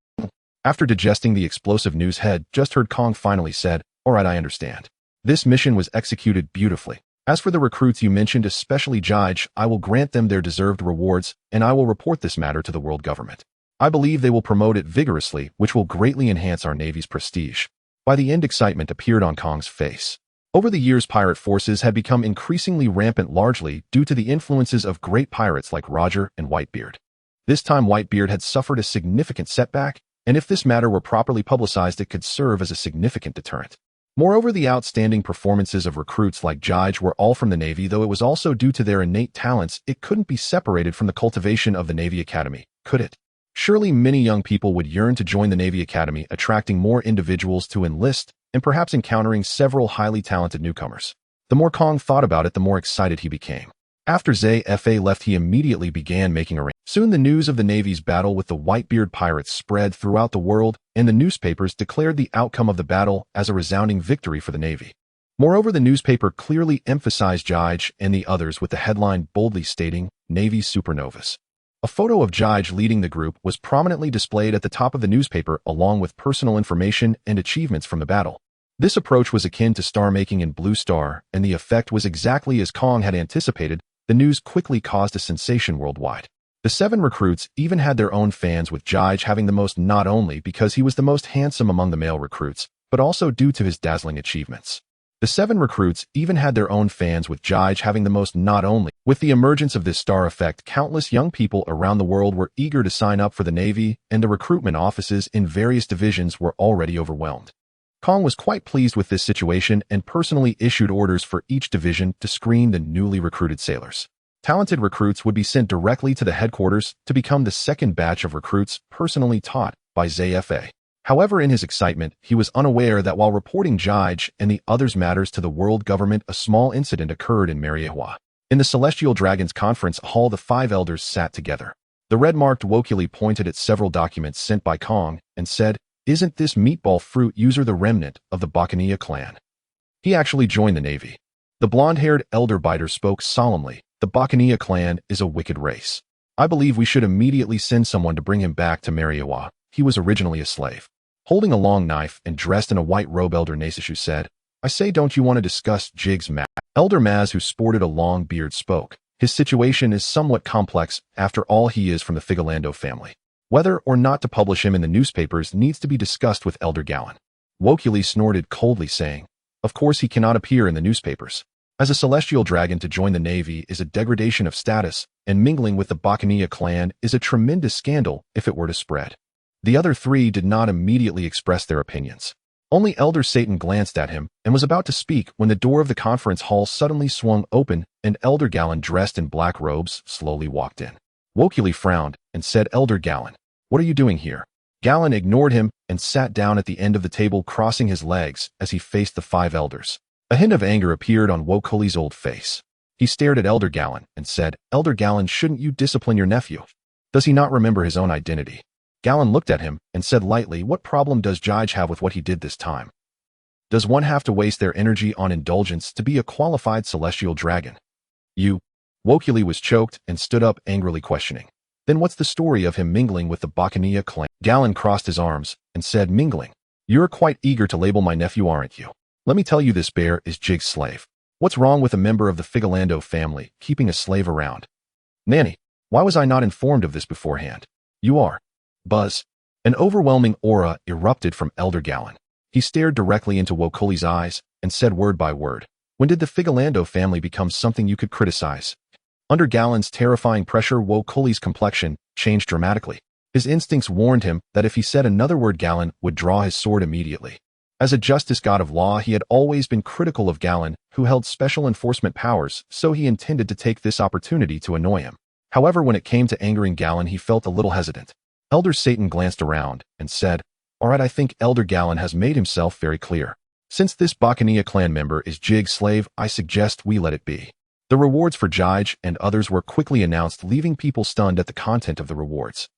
After digesting the explosive news, Head just heard Kong finally said, "All right, I understand. This mission was executed beautifully. As for the recruits you mentioned, especially Jige, I will grant them their deserved rewards, and I will report this matter to the world government. I believe they will promote it vigorously, which will greatly enhance our Navy's prestige." By the end, excitement appeared on Kong's face. Over the years, pirate forces had become increasingly rampant, largely due to the influences of great pirates like Roger and Whitebeard. This time, Whitebeard had suffered a significant setback, and if this matter were properly publicized, it could serve as a significant deterrent. Moreover, the outstanding performances of recruits like Jige were all from the Navy, though it was also due to their innate talents. It couldn't be separated from the cultivation of the Navy Academy, could it? Surely many young people would yearn to join the Navy Academy, attracting more individuals to enlist and perhaps encountering several highly talented newcomers. The more Kong thought about it, the more excited he became. After ZFA left, he immediately began making arrangements. Soon the news of the Navy's battle with the Whitebeard Pirates spread throughout the world, and the newspapers declared the outcome of the battle as a resounding victory for the Navy. Moreover, the newspaper clearly emphasized Jige and the others with the headline boldly stating, "Navy Supernovas." A photo of Jige leading the group was prominently displayed at the top of the newspaper, along with personal information and achievements from the battle. This approach was akin to star-making in Blue Star, and the effect was exactly as Kong had anticipated. The news quickly caused a sensation worldwide. The 7 recruits even had their own fans, with Jige having the most, not only because he was the most handsome among the male recruits, but also due to his dazzling achievements. The 7 recruits even had their own fans, with Jige having the most, not only. With the emergence of this star effect, countless young people around the world were eager to sign up for the Navy, and the recruitment offices in various divisions were already overwhelmed. Kong was quite pleased with this situation and personally issued orders for each division to screen the newly recruited sailors. Talented recruits would be sent directly to the headquarters to become the second batch of recruits personally taught by ZFA. However, in his excitement, he was unaware that while reporting Jige and the others' matters to the world government, a small incident occurred in Mariehua. In the Celestial Dragons conference hall, the 5 elders sat together. The red-marked Wokuli pointed at several documents sent by Kong and said, "Isn't this meatball fruit user the remnant of the Bacchania clan? He actually joined the Navy." The blonde-haired elder biter spoke solemnly. "The Bacchania clan is a wicked race. I believe we should immediately send someone to bring him back to Mariehua. He was originally a slave." Holding a long knife and dressed in a white robe, Elder Nasishu said, "I say, don't you want to discuss Jig's Maz?" Elder Maz, who sported a long beard, spoke. His situation is somewhat complex. After all, he is from the Figarland family. Whether or not to publish him in the newspapers needs to be discussed with Elder Gallen. Wokuli snorted coldly, saying, "Of course he cannot appear in the newspapers. As a celestial dragon, to join the Navy is a degradation of status, and mingling with the Bacania clan is a tremendous scandal if it were to spread." The other three did not immediately express their opinions. Only Elder Satan glanced at him and was about to speak when the door of the conference hall suddenly swung open and Elder Gallen, dressed in black robes, slowly walked in. Wokuli frowned and said, "Elder Gallen, what are you doing here?" Gallen ignored him and sat down at the end of the table, crossing his legs as he faced the five elders. A hint of anger appeared on Wokuli's old face. He stared at Elder Gallen and said, "Elder Gallen, shouldn't you discipline your nephew? Does he not remember his own identity?" Gallen looked at him and said lightly, "What problem does Jige have with what he did this time? Does one have to waste their energy on indulgence to be a qualified celestial dragon?" "You?" Wokuli was choked and stood up, angrily questioning. "Then what's the story of him mingling with the Bacania clan?" Gallen crossed his arms and said, "Mingling? You're quite eager to label my nephew, aren't you? Let me tell you, this bear is Jig's slave. What's wrong with a member of the Figarland family keeping a slave around? Nanny, why was I not informed of this beforehand? You are." Buzz. An overwhelming aura erupted from Elder Gallen. He stared directly into Wokuli's eyes and said word by word, "When did the Figarland family become something you could criticize?" Under Gallen's terrifying pressure, Wokuli's complexion changed dramatically. His instincts warned him that if he said another word, Gallen would draw his sword immediately. As a justice god of law, he had always been critical of Gallen, who held special enforcement powers, so he intended to take this opportunity to annoy him. However, when it came to angering Gallen, he felt a little hesitant. Elder Satan glanced around and said, "All right, I think Elder Gallen has made himself very clear. Since this Bacania clan member is Jig's slave, I suggest we let it be." The rewards for Jige and others were quickly announced, leaving people stunned at the content of the rewards.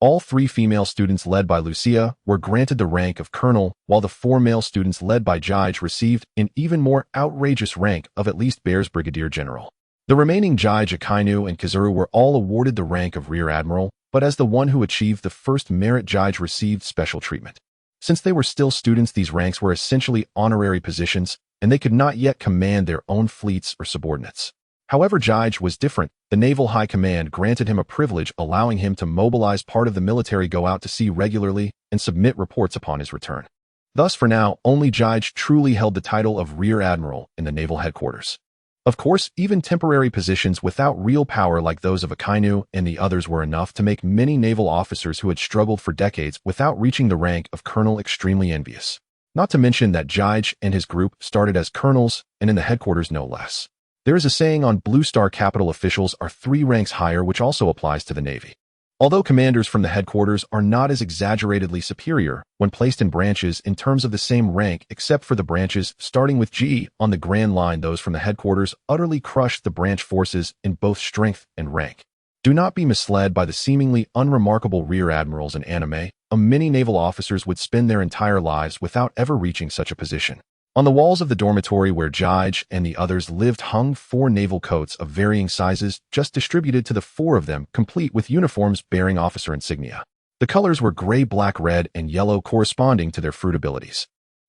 All 3 female students, led by Lucia, were granted the rank of colonel, while the 4 male students led by Jige received an even more outrageous rank of at least Bear's Brigadier General. The remaining Jige, Akainu, and Kazuru were all awarded the rank of Rear Admiral, but as the one who achieved the first merit, Jige received special treatment. Since they were still students, these ranks were essentially honorary positions, and they could not yet command their own fleets or subordinates. However, Jige was different. The Naval High Command granted him a privilege, allowing him to mobilize part of the military, go out to sea regularly, and submit reports upon his return. Thus, for now, only Jige truly held the title of Rear Admiral in the naval headquarters. Of course, even temporary positions without real power like those of Akainu and the others were enough to make many naval officers who had struggled for decades without reaching the rank of colonel extremely envious. Not to mention that Jige and his group started as colonels, and in the headquarters no less. There is a saying on Blue Star capital officials are 3 ranks higher, which also applies to the Navy. Although commanders from the headquarters are not as exaggeratedly superior when placed in branches in terms of the same rank, except for the branches starting with G on the Grand Line, those from the headquarters utterly crushed the branch forces in both strength and rank. Do not be misled by the seemingly unremarkable rear admirals in anime. Many naval officers would spend their entire lives without ever reaching such a position. On the walls of the dormitory where Jige and the others lived hung 4 naval coats of varying sizes, just distributed to the 4 of them, complete with uniforms bearing officer insignia. The colors were gray, black, red, and yellow, corresponding to their fruit abilities.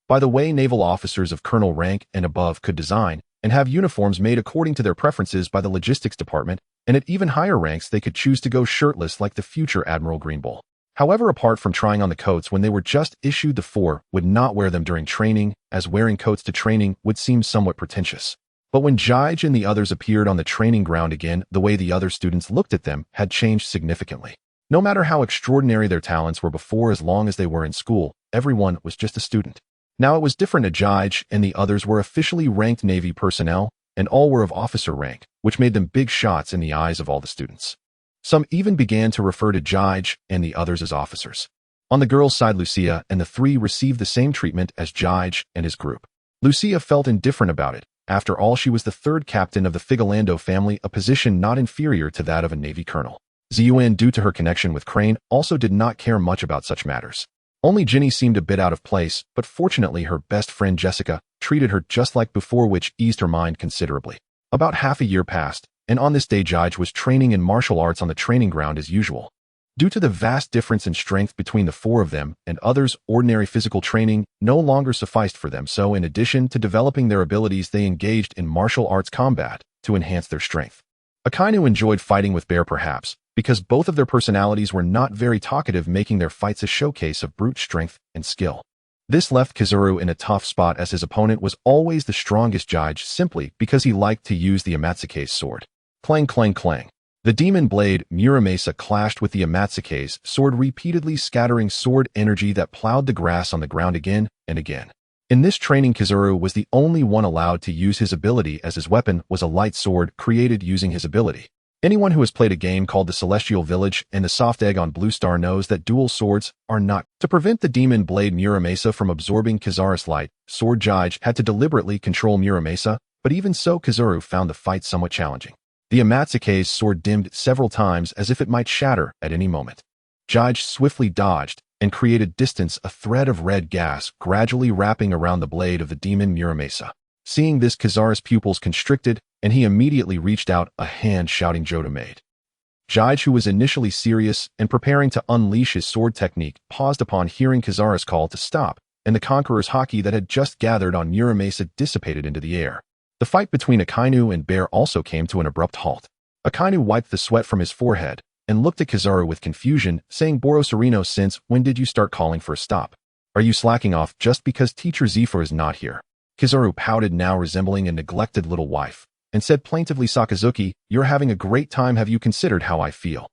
By the way, naval officers of colonel rank and above could design and have uniforms made according to their preferences by the logistics department, and at even higher ranks they could choose to go shirtless like the future Admiral Greenbull. However, apart from trying on the coats when they were just issued, the 4 would not wear them during training, as wearing coats to training would seem somewhat pretentious. But when Jige and the others appeared on the training ground again, the way the other students looked at them had changed significantly. No matter how extraordinary their talents were before, as long as they were in school, everyone was just a student. Now it was different. Jige and the others were officially ranked Navy personnel, and all were of officer rank, which made them big shots in the eyes of all the students. Some even began to refer to Jige and the others as officers. On the girls' side, Lucia and the 3 received the same treatment as Jige and his group. Lucia felt indifferent about it. After all, she was the 3rd captain of the Figarland family, a position not inferior to that of a Navy colonel. Ziyuan, due to her connection with Crane, also did not care much about such matters. Only Ginny seemed a bit out of place, but fortunately her best friend Jessica treated her just like before, which eased her mind considerably. About half a year passed, and on this day Jige was training in martial arts on the training ground as usual. Due to the vast difference in strength between the four of them and others, ordinary physical training no longer sufficed for them, so in addition to developing their abilities, they engaged in martial arts combat to enhance their strength. Akainu enjoyed fighting with Bear, perhaps because both of their personalities were not very talkative, making their fights a showcase of brute strength and skill. This left Kizaru in a tough spot, as his opponent was always the strongest judge simply because he liked to use the Amatsuke's sword. Clang, clang, clang. The demon blade Muramasa clashed with the Amatsuke's sword, repeatedly scattering sword energy that plowed the grass on the ground again and again. In this training, Kizaru was the only one allowed to use his ability, as his weapon was a light sword created using his ability. Anyone who has played a game called The Celestial Village and the Soft Egg on Blue Star knows that dual swords are not. To prevent the demon blade Muramasa from absorbing Kizaru's light, Sword Judge had to deliberately control Muramasa, but even so, Kizaru found the fight somewhat challenging. The Amatsuke's sword dimmed several times as if it might shatter at any moment. Judge swiftly dodged and created distance, a thread of red gas gradually wrapping around the blade of the demon Muramasa. Seeing this, Kizaru's pupils constricted, and he immediately reached out a hand, shouting Jodo Maid. Judge, who was initially serious and preparing to unleash his sword technique, paused upon hearing Kizaru's call to stop, and the Conqueror's haki that had just gathered on Muramasa dissipated into the air. The fight between Akainu and Bear also came to an abrupt halt. Akainu wiped the sweat from his forehead and looked at Kizaru with confusion, saying, Boro Sereno, since when did you start calling for a stop? Are you slacking off just because Teacher Zephyr is not here? Kizaru pouted, now resembling a neglected little wife, and said plaintively, Sakazuki, you're having a great time. Have you considered how I feel?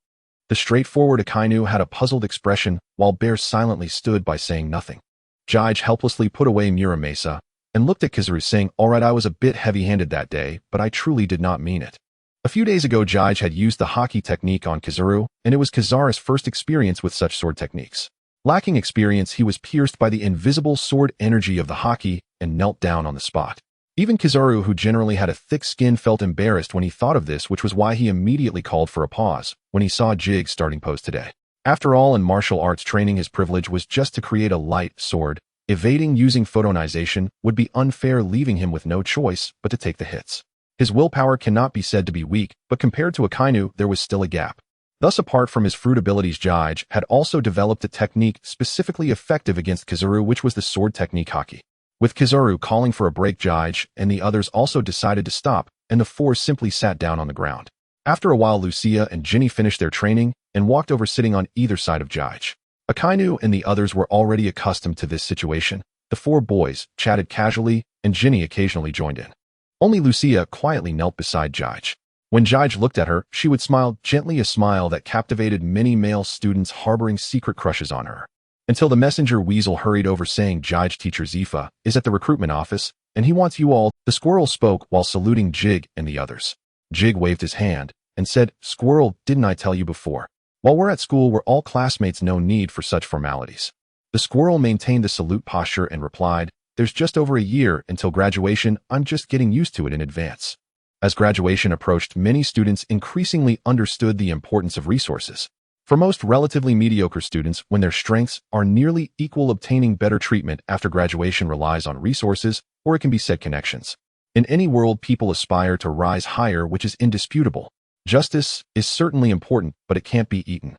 The straightforward Akainu had a puzzled expression, while Bear silently stood by, saying nothing. Judge helplessly put away Muramasa and looked at Kizaru, saying, all right, I was a bit heavy-handed that day, but I truly did not mean it. A few days ago, Judge had used the haki technique on Kizaru, and it was Kizaru's first experience with such sword techniques. Lacking experience, he was pierced by the invisible sword energy of the haki and knelt down on the spot. Even Kizaru, who generally had a thick skin, felt embarrassed when he thought of this, which was why he immediately called for a pause when he saw Jig's starting pose today. After all, in martial arts training, his privilege was just to create a light sword. Evading using photonization would be unfair, leaving him with no choice but to take the hits. His willpower cannot be said to be weak, but compared to Akainu, there was still a gap. Thus, apart from his fruit abilities, Judge had also developed a technique specifically effective against Kizaru, which was the sword technique haki. With Kizaru calling for a break, Judge and the others also decided to stop, and the four simply sat down on the ground. After a while, Lucia and Ginny finished their training and walked over, sitting on either side of Judge. Akainu and the others were already accustomed to this situation. The four boys chatted casually, and Ginny occasionally joined in. Only Lucia quietly knelt beside Judge. When Judge looked at her, she would smile gently, a smile that captivated many male students harboring secret crushes on her. Until the messenger Weasel hurried over, saying, Judge, Teacher Zephyr is at the recruitment office, and he wants you all. The squirrel spoke while saluting Jig and the others. Jig waved his hand and said, Squirrel, didn't I tell you before? While we're at school, we're all classmates, no need for such formalities. The squirrel maintained the salute posture and replied, there's just over a year until graduation. I'm just getting used to it in advance. As graduation approached, many students increasingly understood the importance of resources. For most relatively mediocre students, when their strengths are nearly equal, obtaining better treatment after graduation relies on resources, or it can be said connections. In any world, people aspire to rise higher, which is indisputable. Justice is certainly important, but it can't be eaten.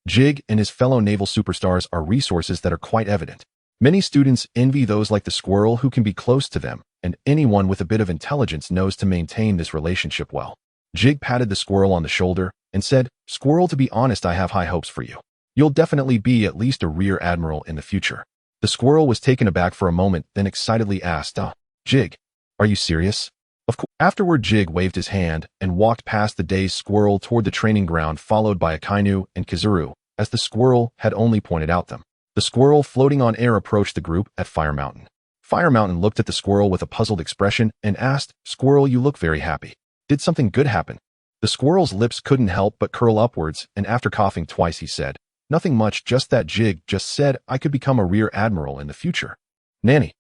Jig and his fellow naval superstars are resources that are quite evident. Many students envy those like the squirrel who can be close to them, and anyone with a bit of intelligence knows to maintain this relationship well. Jig patted the squirrel on the shoulder and said, Squirrel, to be honest, I have high hopes for you. You'll definitely be at least a rear admiral in the future. The squirrel was taken aback for a moment, then excitedly asked, Jig, are you serious? Of course. Afterward, Jig waved his hand and walked past the dazed squirrel toward the training ground, followed by Akainu and Kizaru, as the squirrel had only pointed out them. The squirrel, floating on air, approached the group at Fire Mountain. Fire Mountain looked at the squirrel with a puzzled expression and asked, Squirrel, you look very happy. Did something good happen? The squirrel's lips couldn't help but curl upwards, and after coughing twice, he said, Nothing much, just that Jig just said I could become a rear admiral in the future. Nanny.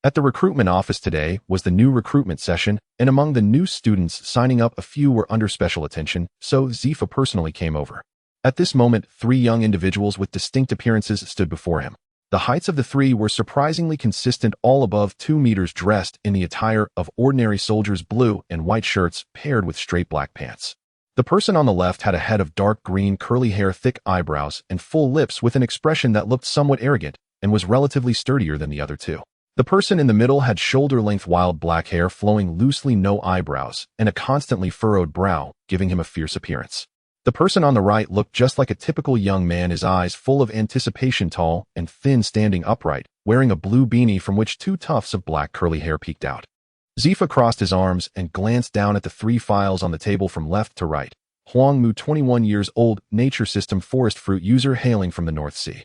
At the recruitment office today was the new recruitment session, and among the new students signing up, a few were under special attention, so Zephyr personally came over. At this moment, 3 young individuals with distinct appearances stood before him. The heights of the 3 were surprisingly consistent, all above 2 meters, dressed in the attire of ordinary soldiers, blue and white shirts paired with straight black pants. The person on the left had a head of dark green curly hair, thick eyebrows, and full lips with an expression that looked somewhat arrogant and was relatively sturdier than the other two. The person in the middle had shoulder-length wild black hair flowing loosely, no eyebrows, and a constantly furrowed brow, giving him a fierce appearance. The person on the right looked just like a typical young man, his eyes full of anticipation, tall and thin, standing upright, wearing a blue beanie from which two tufts of black curly hair peeked out. Zifa crossed his arms and glanced down at the three files on the table from left to right. Huang Mu, 21 years old, Nature System Forest Fruit user hailing from the North Sea.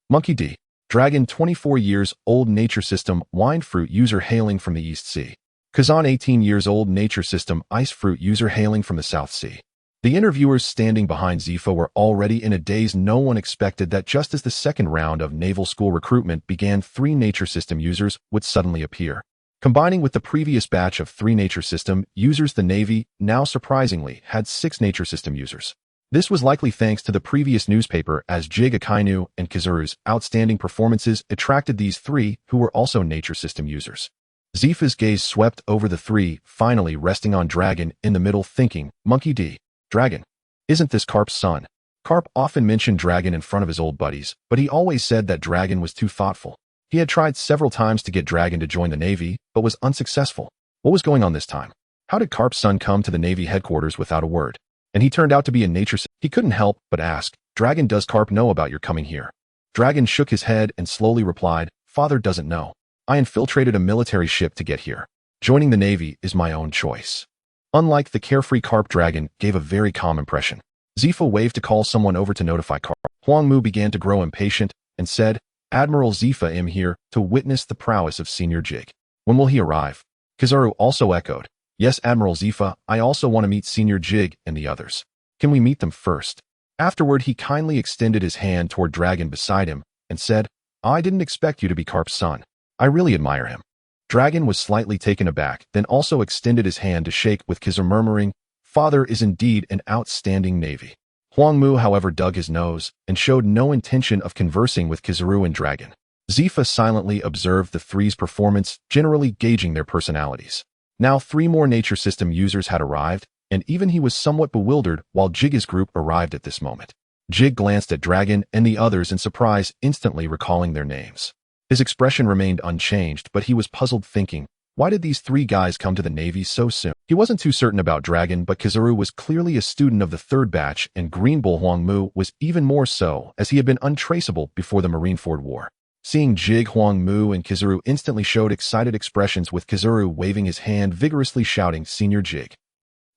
Monkey D. Dragon, 24 years old, Nature System Wine Fruit user hailing from the East Sea. Kazan, 18 years old, Nature System Ice Fruit user hailing from the South Sea. The interviewers standing behind Zifa were already in a daze. No one expected that just as the second round of naval school recruitment began, 3 Nature System users would suddenly appear. Combining with the previous batch of 3 Nature System users, the Navy, now surprisingly, had 6 Nature System users. This was likely thanks to the previous newspaper, as Jig, Akainu, and Kizaru's outstanding performances attracted these 3, who were also Nature System users. Zifa's gaze swept over the 3, finally resting on Dragon in the middle, thinking, Monkey D. Dragon. Isn't this Carp's son? Carp often mentioned Dragon in front of his old buddies, but he always said that Dragon was too thoughtful. He had tried several times to get Dragon to join the Navy, but was unsuccessful. What was going on this time? How did Carp's son come to the Navy headquarters without a word? And he turned out to be a nature. He couldn't help but ask, Dragon, does Carp know about your coming here? Dragon shook his head and slowly replied, Father doesn't know. I infiltrated a military ship to get here. Joining the Navy is my own choice. Unlike the carefree Carp, Dragon gave a very calm impression. Zifa waved to call someone over to notify Carp. Huang Mu began to grow impatient and said, Admiral Zifa, am here to witness the prowess of Senior Jig. When will he arrive? Kizaru also echoed, Yes, Admiral Zifa, I also want to meet Senior Jig and the others. Can we meet them first? Afterward, he kindly extended his hand toward Dragon beside him and said, I didn't expect you to be Carp's son. I really admire him. Dragon was slightly taken aback, then also extended his hand to shake with Kizaru, murmuring, Father is indeed an outstanding Navy. Huang Mu, however, dug his nose and showed no intention of conversing with Kizaru and Dragon. Zifa silently observed the 3's performance, generally gauging their personalities. Now 3 more Nature System users had arrived, and even he was somewhat bewildered while Jig's group arrived at this moment. Jig glanced at Dragon and the others in surprise, instantly recalling their names. His expression remained unchanged, but he was puzzled, thinking, why did these 3 guys come to the Navy so soon? He wasn't too certain about Dragon, but Kizaru was clearly a student of the 3rd batch, and Green Bull Huang Mu was even more so, as he had been untraceable before the Marineford War. Seeing Jig, Huang Mu, and Kizaru instantly showed excited expressions, with Kizaru waving his hand vigorously, shouting, Senior Jig.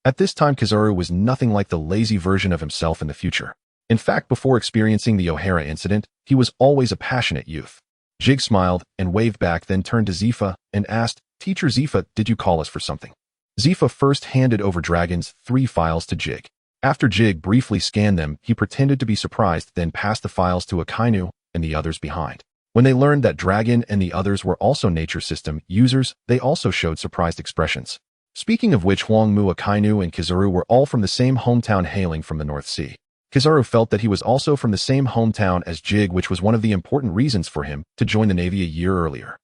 At this time, Kizaru was nothing like the lazy version of himself in the future. In fact, before experiencing the O'Hara incident, he was always a passionate youth. Jig smiled and waved back, then turned to Zifa and asked, Teacher Zifa, did you call us for something? Zifa first handed over Dragon's 3 files to Jig. After Jig briefly scanned them, he pretended to be surprised, then passed the files to Akainu and the others behind. When they learned that Dragon and the others were also Nature System users, they also showed surprised expressions. Speaking of which, Huang Mu, Akainu, and Kizaru were all from the same hometown, hailing from the North Sea. Kizaru felt that he was also from the same hometown as Jig, which was one of the important reasons for him to join the Navy a year earlier.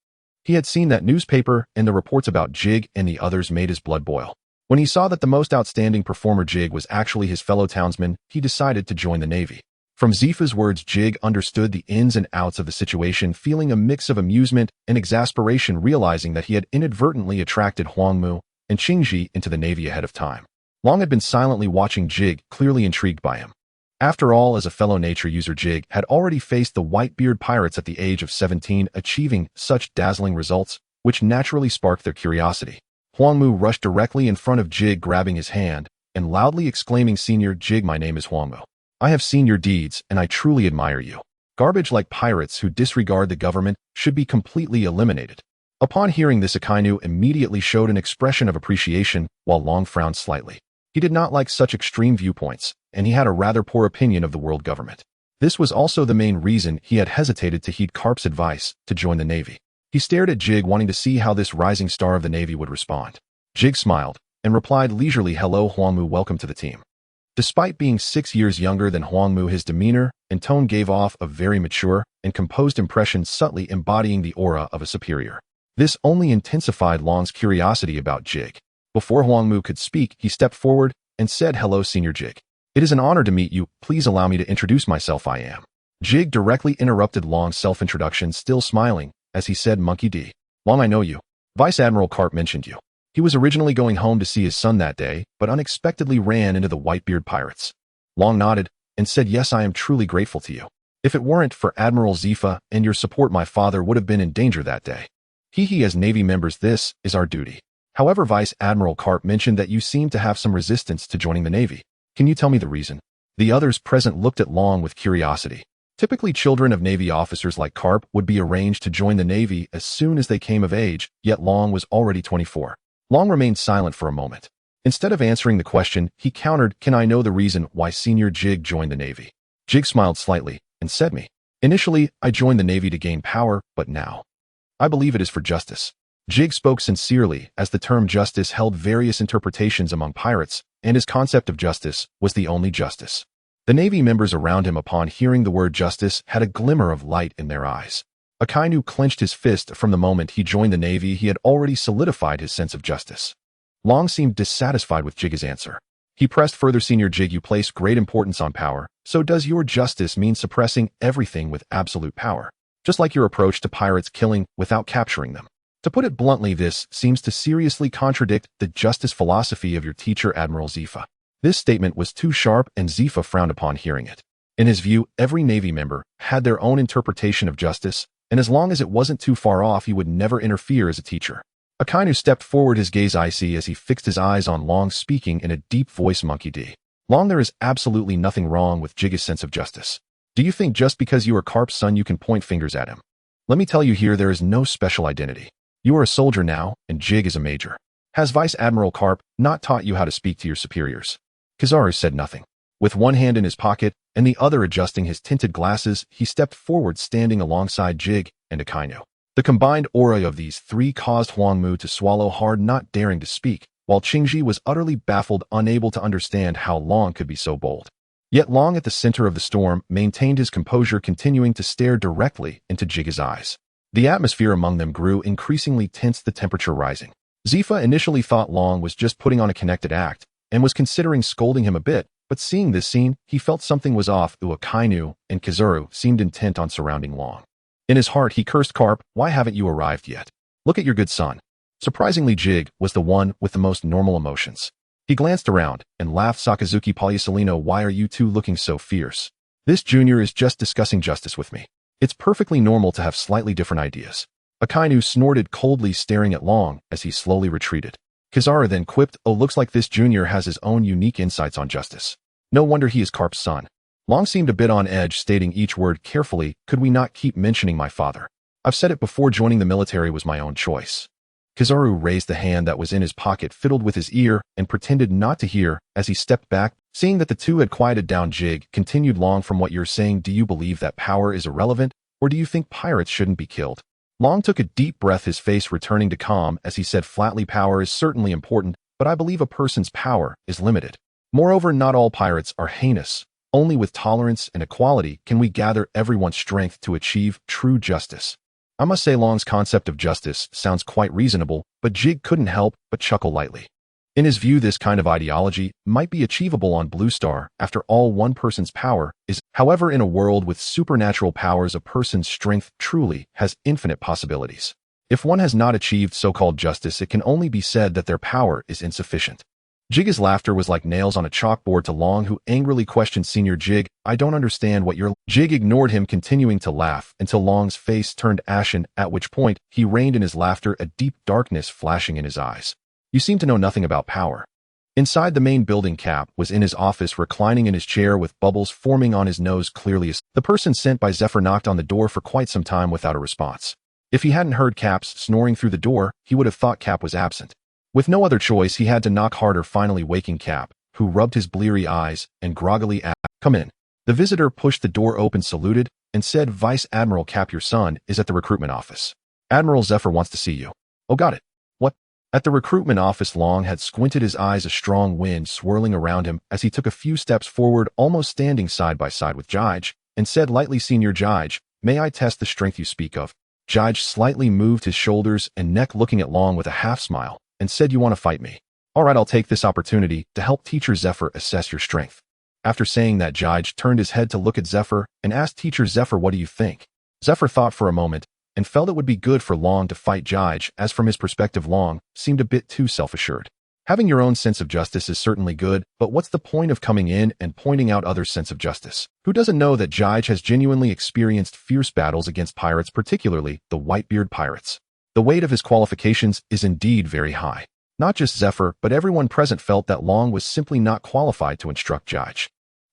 He had seen that newspaper, and the reports about Jig and the others made his blood boil. When he saw that the most outstanding performer, Jig, was actually his fellow townsman, he decided to join the Navy. From Zifa's words, Jig understood the ins and outs of the situation, feeling a mix of amusement and exasperation, realizing that he had inadvertently attracted Huang Mu and Qingji into the Navy ahead of time. Long had been silently watching Jig, clearly intrigued by him. After all, as a fellow nature user, Jig had already faced the Whitebeard pirates at the age of 17, achieving such dazzling results, which naturally sparked their curiosity. Huang Mu rushed directly in front of Jig, grabbing his hand and loudly exclaiming, Senior Jig, my name is Huang Mu. I have seen your deeds, and I truly admire you. Garbage like pirates who disregard the government should be completely eliminated. Upon hearing this, Akainu immediately showed an expression of appreciation, while Long frowned slightly. He did not like such extreme viewpoints, and he had a rather poor opinion of the world government. This was also the main reason he had hesitated to heed Carp's advice to join the Navy. He stared at Jig, wanting to see how this rising star of the Navy would respond. Jig smiled and replied leisurely, Hello Huang Mu, welcome to the team. Despite being 6 years younger than Huang Mu, his demeanor and tone gave off a very mature and composed impression, subtly embodying the aura of a superior. This only intensified Long's curiosity about Jig. Before Huang Mu could speak, he stepped forward and said, "Hello, Senior Jig. It is an honor to meet you. Please allow me to introduce myself. I am." Jig directly interrupted Long's self-introduction, still smiling, as he said, "Monkey D. Long, I know you. Vice Admiral Carp mentioned you. He was originally going home to see his son that day, but unexpectedly ran into the Whitebeard pirates." Long nodded and said, "Yes, I am truly grateful to you. If it weren't for Admiral Zifa and your support, my father would have been in danger that day. As Navy members, this is our duty." However, Vice Admiral Carp mentioned that you seem to have some resistance to joining the Navy. Can you tell me the reason? The others present looked at Long with curiosity. Typically, children of Navy officers like Carp would be arranged to join the Navy as soon as they came of age, yet Long was already 24. Long remained silent for a moment. Instead of answering the question, he countered, "Can I know the reason why Senior Jig joined the Navy?" Jig smiled slightly and said, "Me. Initially, I joined the Navy to gain power, but now I believe it is for justice." Jig spoke sincerely, as the term justice held various interpretations among pirates, and his concept of justice was the only justice. The Navy members around him, upon hearing the word justice, had a glimmer of light in their eyes. Akainu clenched his fist. From the moment he joined the Navy, he had already solidified his sense of justice. Long seemed dissatisfied with Jig's answer. He pressed further, "Senior Jig, you place great importance on power, so does your justice mean suppressing everything with absolute power? Just like your approach to pirates, killing without capturing them? To put it bluntly, this seems to seriously contradict the justice philosophy of your teacher, Admiral Zifa." This statement was too sharp, and Zifa frowned upon hearing it. In his view, every Navy member had their own interpretation of justice, and as long as it wasn't too far off, he would never interfere as a teacher. Akainu stepped forward, his gaze icy as he fixed his eyes on Long, speaking in a deep voice, "Monkey D. Long, there is absolutely nothing wrong with Jig's sense of justice. Do you think just because you are Carp's son you can point fingers at him? Let me tell you here, there is no special identity. You are a soldier now, and Jig is a major. Has Vice Admiral Carp not taught you how to speak to your superiors?" Kizaru said nothing. With one hand in his pocket and the other adjusting his tinted glasses, he stepped forward, standing alongside Jig and Akainu. The combined aura of these three caused Huangmu to swallow hard, not daring to speak, while Qingji was utterly baffled, unable to understand how Long could be so bold. Yet Long, at the center of the storm, maintained his composure, continuing to stare directly into Jig's eyes. The atmosphere among them grew increasingly tense, the temperature rising. Zifa initially thought Long was just putting on a connected act and was considering scolding him a bit, but seeing this scene, he felt something was off. Akainu and Kizaru seemed intent on surrounding Long. In his heart, he cursed Carp. "Why haven't you arrived yet? Look at your good son." Surprisingly, Jig was the one with the most normal emotions. He glanced around and laughed. "Sakazuki Polysolino, why are you two looking so fierce? This junior is just discussing justice with me. It's perfectly normal to have slightly different ideas." Akainu snorted coldly, staring at Long as he slowly retreated. Kizaru then quipped, "Oh, looks like this junior has his own unique insights on justice. No wonder he is Carp's son." Long seemed a bit on edge, stating each word carefully. "Could we not keep mentioning my father? I've said it before, joining the military was my own choice." Kizaru raised the hand that was in his pocket, fiddled with his ear, and pretended not to hear as he stepped back. Seeing that the two had quieted down, Jig continued, "Long, from what you're saying, do you believe that power is irrelevant, or do you think pirates shouldn't be killed?" Long took a deep breath, his face returning to calm as he said flatly, "Power is certainly important, but I believe a person's power is limited. Moreover, not all pirates are heinous. Only with tolerance and equality can we gather everyone's strength to achieve true justice." I must say, Long's concept of justice sounds quite reasonable, but Jig couldn't help but chuckle lightly. In his view, this kind of ideology might be achievable on Blue Star. After all, one person's power is. However, in a world with supernatural powers, a person's strength truly has infinite possibilities. If one has not achieved so-called justice, it can only be said that their power is insufficient. Jig's laughter was like nails on a chalkboard to Long, who angrily questioned, "Senior Jig, I don't understand what you're—" Jig ignored him, continuing to laugh until Long's face turned ashen, at which point he reined in his laughter, a deep darkness flashing in his eyes. "You seem to know nothing about power." Inside the main building, Cap was in his office, reclining in his chair with bubbles forming on his nose, clearly the person sent by Zephyr knocked on the door for quite some time without a response. If he hadn't heard Cap's snoring through the door, he would have thought Cap was absent. With no other choice, he had to knock harder, finally waking Cap, who rubbed his bleary eyes and groggily asked, "Come in." The visitor pushed the door open, saluted, and said, "Vice Admiral Cap, your son is at the recruitment office. Admiral Zephyr wants to see you." "Oh, got it. What?" At the recruitment office, Long had squinted his eyes, a strong wind swirling around him as he took a few steps forward, almost standing side by side with Jige, and said lightly, "Senior Jige, may I test the strength you speak of?" Jige slightly moved his shoulders and neck, looking at Long with a half smile, and said, "You want to fight me?" Alright, I'll take this opportunity to help Teacher Zephyr assess your strength. After saying that, Jige turned his head to look at Zephyr and asked Teacher Zephyr, what do you think? Zephyr thought for a moment and felt it would be good for Long to fight Jige, as from his perspective Long seemed a bit too self-assured. Having your own sense of justice is certainly good, but what's the point of coming in and pointing out others' sense of justice? Who doesn't know that Jige has genuinely experienced fierce battles against pirates, particularly the Whitebeard pirates? The weight of his qualifications is indeed very high. Not just Zephyr, but everyone present felt that Long was simply not qualified to instruct Jige.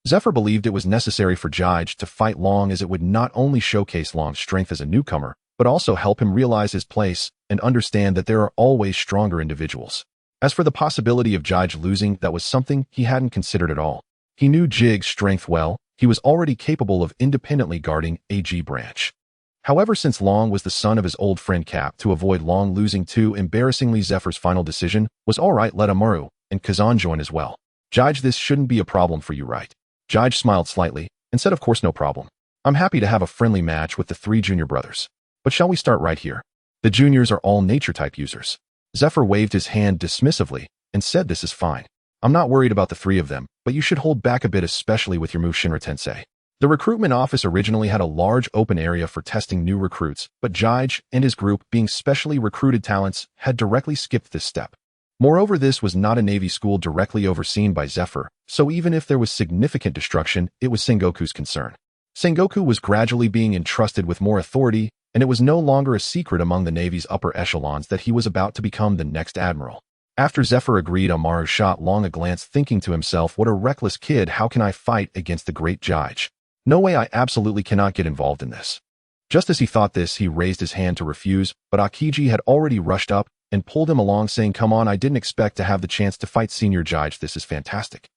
Zephyr believed it was necessary for Jige to fight Long, as it would not only showcase Long's strength as a newcomer, but also help him realize his place and understand that there are always stronger individuals. As for the possibility of Jige losing, that was something he hadn't considered at all. He knew Jige's strength well. He was already capable of independently guarding AG branch. However, since Long was the son of his old friend Cap, to avoid Long losing too embarrassingly, Zephyr's final decision was, alright, let Amaru and Kazan join as well. Jige, this shouldn't be a problem for you, right? Jige smiled slightly and said, of course, no problem. I'm happy to have a friendly match with the 3 junior brothers. But shall we start right here? The juniors are all nature type users. Zephyr waved his hand dismissively and said, this is fine. I'm not worried about the 3 of them, but you should hold back a bit, especially with your move Shinra Tensei. The recruitment office originally had a large open area for testing new recruits, but Jige and his group, being specially recruited talents, had directly skipped this step. Moreover, this was not a Navy school directly overseen by Zephyr, so even if there was significant destruction, it was Sengoku's concern. Sengoku was gradually being entrusted with more authority, and it was no longer a secret among the Navy's upper echelons that he was about to become the next admiral. After Zephyr agreed, Amaru shot Long a glance, thinking to himself, what a reckless kid, how can I fight against the great Jige? No way, I absolutely cannot get involved in this. Just as he thought this, he raised his hand to refuse, but Akiji had already rushed up and pulled him along, saying, come on, I didn't expect to have the chance to fight Senior Jige, this is fantastic.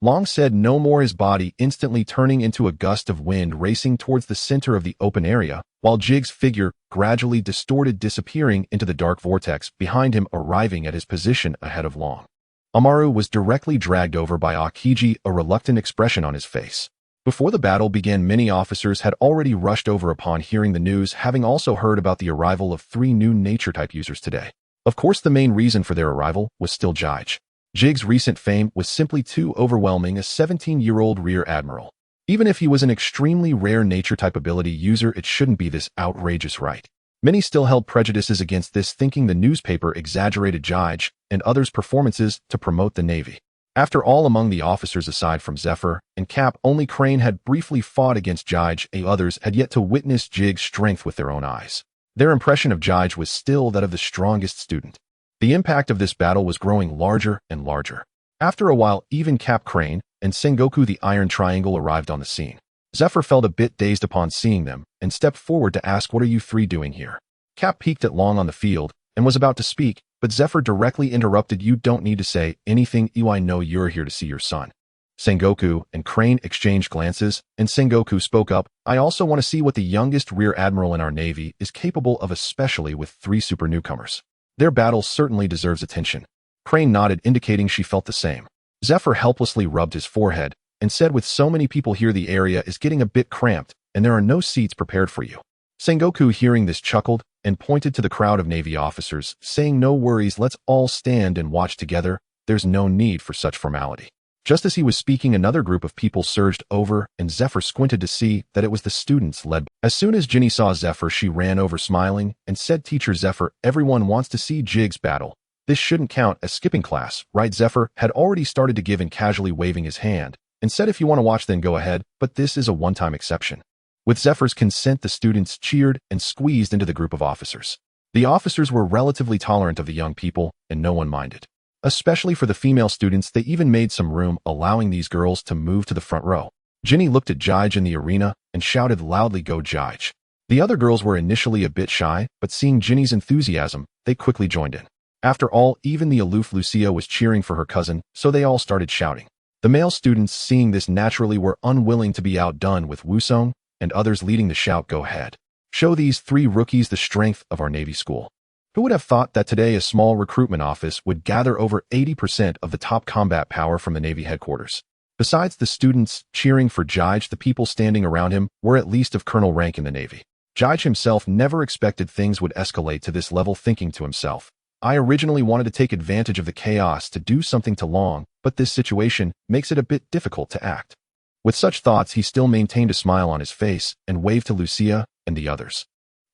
Long said no more, his body instantly turning into a gust of wind racing towards the center of the open area, while Jige's figure gradually distorted, disappearing into the dark vortex behind him, arriving at his position ahead of Long. Amaru was directly dragged over by Akiji, a reluctant expression on his face. Before the battle began, many officers had already rushed over upon hearing the news, having also heard about the arrival of 3 new nature-type users today. Of course, the main reason for their arrival was still Jige. Jige's recent fame was simply too overwhelming, a 17-year-old Rear Admiral. Even if he was an extremely rare nature-type ability user, it shouldn't be this outrageous, right? Many still held prejudices against this, thinking the newspaper exaggerated Jige and others' performances to promote the Navy. After all, among the officers aside from Zephyr and Cap, only Crane had briefly fought against Jige, and others had yet to witness Jige's strength with their own eyes. Their impression of Jige was still that of the strongest student. The impact of this battle was growing larger and larger. After a while, even Cap, Crane, and Sengoku the Iron Triangle arrived on the scene. Zephyr felt a bit dazed upon seeing them and stepped forward to ask, what are you 3 doing here? Cap peeked at Long on the field and was about to speak, but Zephyr directly interrupted, you don't need to say anything, I know you're here to see your son. Sengoku and Crane exchanged glances, and Sengoku spoke up, I also want to see what the youngest Rear Admiral in our Navy is capable of, especially with 3 super newcomers. Their battle certainly deserves attention. Crane nodded, indicating she felt the same. Zephyr helplessly rubbed his forehead and said, with so many people here, the area is getting a bit cramped, and there are no seats prepared for you. Sengoku, hearing this, chuckled and pointed to the crowd of Navy officers, saying, no worries, let's all stand and watch together, there's no need for such formality. Just as he was speaking, another group of people surged over, and Zephyr squinted to see that it was the students led. As soon as Ginny saw Zephyr, she ran over smiling and said, Teacher Zephyr, everyone wants to see Jige's battle. This shouldn't count as skipping class, right? Zephyr had already started to give in, casually waving his hand, and said, if you want to watch, then go ahead, but this is a one-time exception. With Zephyr's consent, the students cheered and squeezed into the group of officers. The officers were relatively tolerant of the young people, and no one minded. Especially for the female students, they even made some room, allowing these girls to move to the front row. Ginny looked at Jige in the arena and shouted loudly, go Jige. The other girls were initially a bit shy, but seeing Ginny's enthusiasm, they quickly joined in. After all, even the aloof Lucia was cheering for her cousin, so they all started shouting. The male students, seeing this, naturally were unwilling to be outdone, with Wusong and others leading the shout, go ahead. Show these 3 rookies the strength of our Navy school. Who would have thought that today a small recruitment office would gather over 80% of the top combat power from the Navy headquarters? Besides the students cheering for Jige, the people standing around him were at least of colonel rank in the Navy. Jige himself never expected things would escalate to this level, thinking to himself, I originally wanted to take advantage of the chaos to do something to Long, but this situation makes it a bit difficult to act. With such thoughts, he still maintained a smile on his face and waved to Lucia and the others.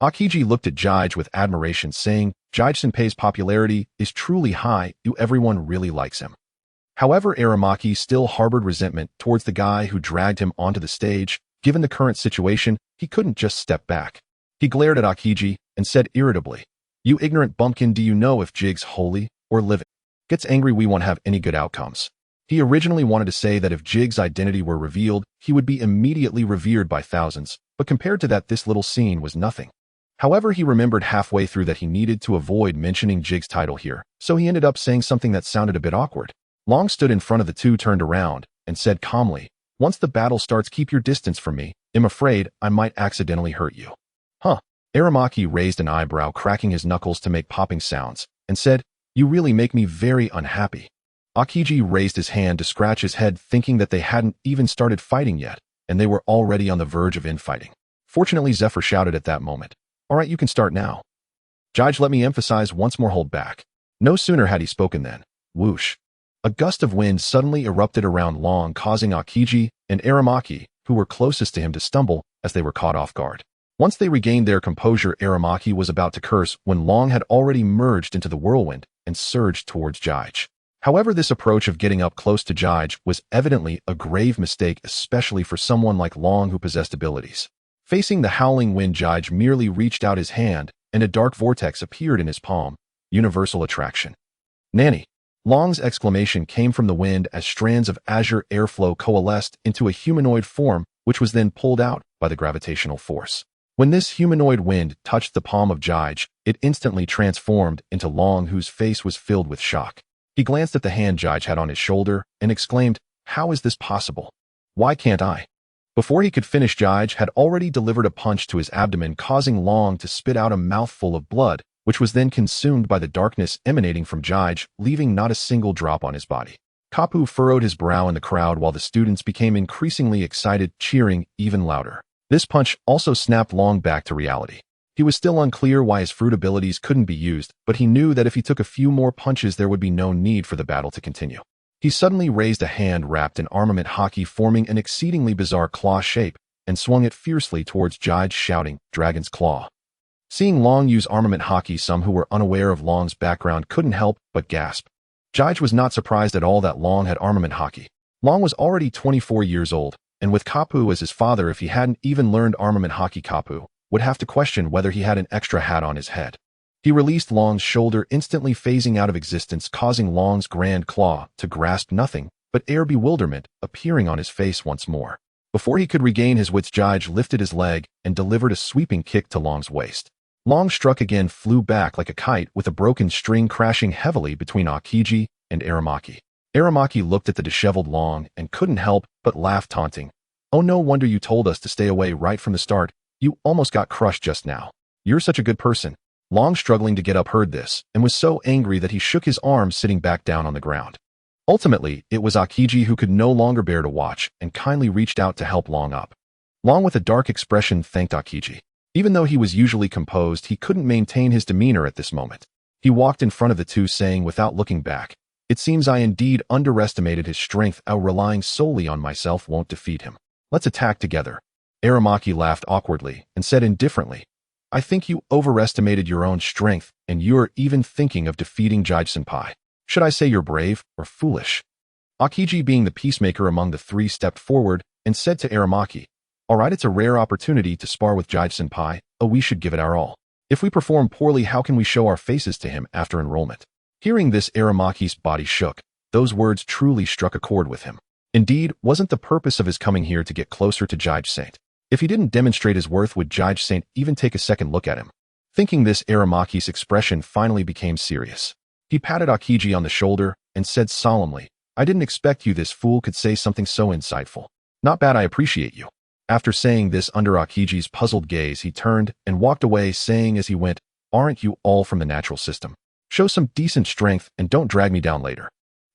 Akiji looked at Jige with admiration, saying, Jige-senpai's popularity is truly high, everyone really likes him. However, Aramaki still harbored resentment towards the guy who dragged him onto the stage. Given the current situation, he couldn't just step back. He glared at Akiji and said irritably, You ignorant bumpkin, do you know if Jige's holy or living? Gets angry we won't have any good outcomes. He originally wanted to say that if Jige's identity were revealed, he would be immediately revered by thousands, but compared to that, this little scene was nothing. However, he remembered halfway through that he needed to avoid mentioning Jige's title here, so he ended up saying something that sounded a bit awkward. Long stood in front of the two, turned around, and said calmly, Once the battle starts, keep your distance from me. I'm afraid I might accidentally hurt you. Huh. Aramaki raised an eyebrow, cracking his knuckles to make popping sounds, and said, You really make me very unhappy. Akiji raised his hand to scratch his head, thinking that they hadn't even started fighting yet, and they were already on the verge of infighting. Fortunately, Zephyr shouted at that moment, All right, you can start now. Jige, let me emphasize once more, hold back. No sooner had he spoken than, whoosh. A gust of wind suddenly erupted around Long, causing Akiji and Aramaki, who were closest to him, to stumble as they were caught off guard. Once they regained their composure, Aramaki was about to curse when Long had already merged into the whirlwind and surged towards Jige. However, this approach of getting up close to Jige was evidently a grave mistake, especially for someone like Long who possessed abilities. Facing the howling wind, Jige merely reached out his hand, and a dark vortex appeared in his palm. Universal attraction. Nanny. Long's exclamation came from the wind as strands of azure airflow coalesced into a humanoid form, which was then pulled out by the gravitational force. When this humanoid wind touched the palm of Jige, it instantly transformed into Long, whose face was filled with shock. He glanced at the hand Jige had on his shoulder and exclaimed, How is this possible? Why can't I? Before he could finish, Jige had already delivered a punch to his abdomen, causing Long to spit out a mouthful of blood, which was then consumed by the darkness emanating from Jige, leaving not a single drop on his body. Kapu furrowed his brow in the crowd while the students became increasingly excited, cheering even louder. This punch also snapped Long back to reality. He was still unclear why his fruit abilities couldn't be used, but he knew that if he took a few more punches, there would be no need for the battle to continue. He suddenly raised a hand wrapped in armament haki, forming an exceedingly bizarre claw shape, and swung it fiercely towards Jige, shouting, Dragon's Claw. Seeing Long use armament haki, some who were unaware of Long's background couldn't help but gasp. Jige was not surprised at all that Long had armament haki. Long was already 24 years old, and with Kapu as his father, if he hadn't even learned armament haki, Kapu would have to question whether he had an extra hat on his head. He released Long's shoulder, instantly phasing out of existence, causing Long's grand claw to grasp nothing but air, bewilderment appearing on his face once more. Before he could regain his wits, Jige lifted his leg and delivered a sweeping kick to Long's waist. Long struck again, flew back like a kite, with a broken string crashing heavily between Akiji and Aramaki. Aramaki looked at the disheveled Long and couldn't help but laugh, taunting, Oh, no wonder you told us to stay away right from the start. You almost got crushed just now. You're such a good person. Long, struggling to get up, heard this and was so angry that he shook his arms, sitting back down on the ground. Ultimately, it was Akiji who could no longer bear to watch and kindly reached out to help Long up. Long, with a dark expression, thanked Akiji. Even though he was usually composed, he couldn't maintain his demeanor at this moment. He walked in front of the two, saying without looking back, It seems I indeed underestimated his strength. Relying solely on myself won't defeat him. Let's attack together. Aramaki laughed awkwardly and said indifferently, I think you overestimated your own strength, and you're even thinking of defeating Jige-senpai. Should I say you're brave or foolish? Akiji, being the peacemaker among the three, stepped forward and said to Aramaki, All right, it's a rare opportunity to spar with Jige-senpai. We should give it our all. If we perform poorly, how can we show our faces to him after enrollment? Hearing this, Aramaki's body shook. Those words truly struck a chord with him. Indeed, wasn't the purpose of his coming here to get closer to Jige-saint? If he didn't demonstrate his worth, would Jige-saint even take a second look at him? Thinking this, Aramaki's expression finally became serious. He patted Akiji on the shoulder and said solemnly, I didn't expect you, this fool, could say something so insightful. Not bad, I appreciate you. After saying this under Akiji's puzzled gaze, he turned and walked away, saying as he went, Aren't you all from the natural system? Show some decent strength and don't drag me down later.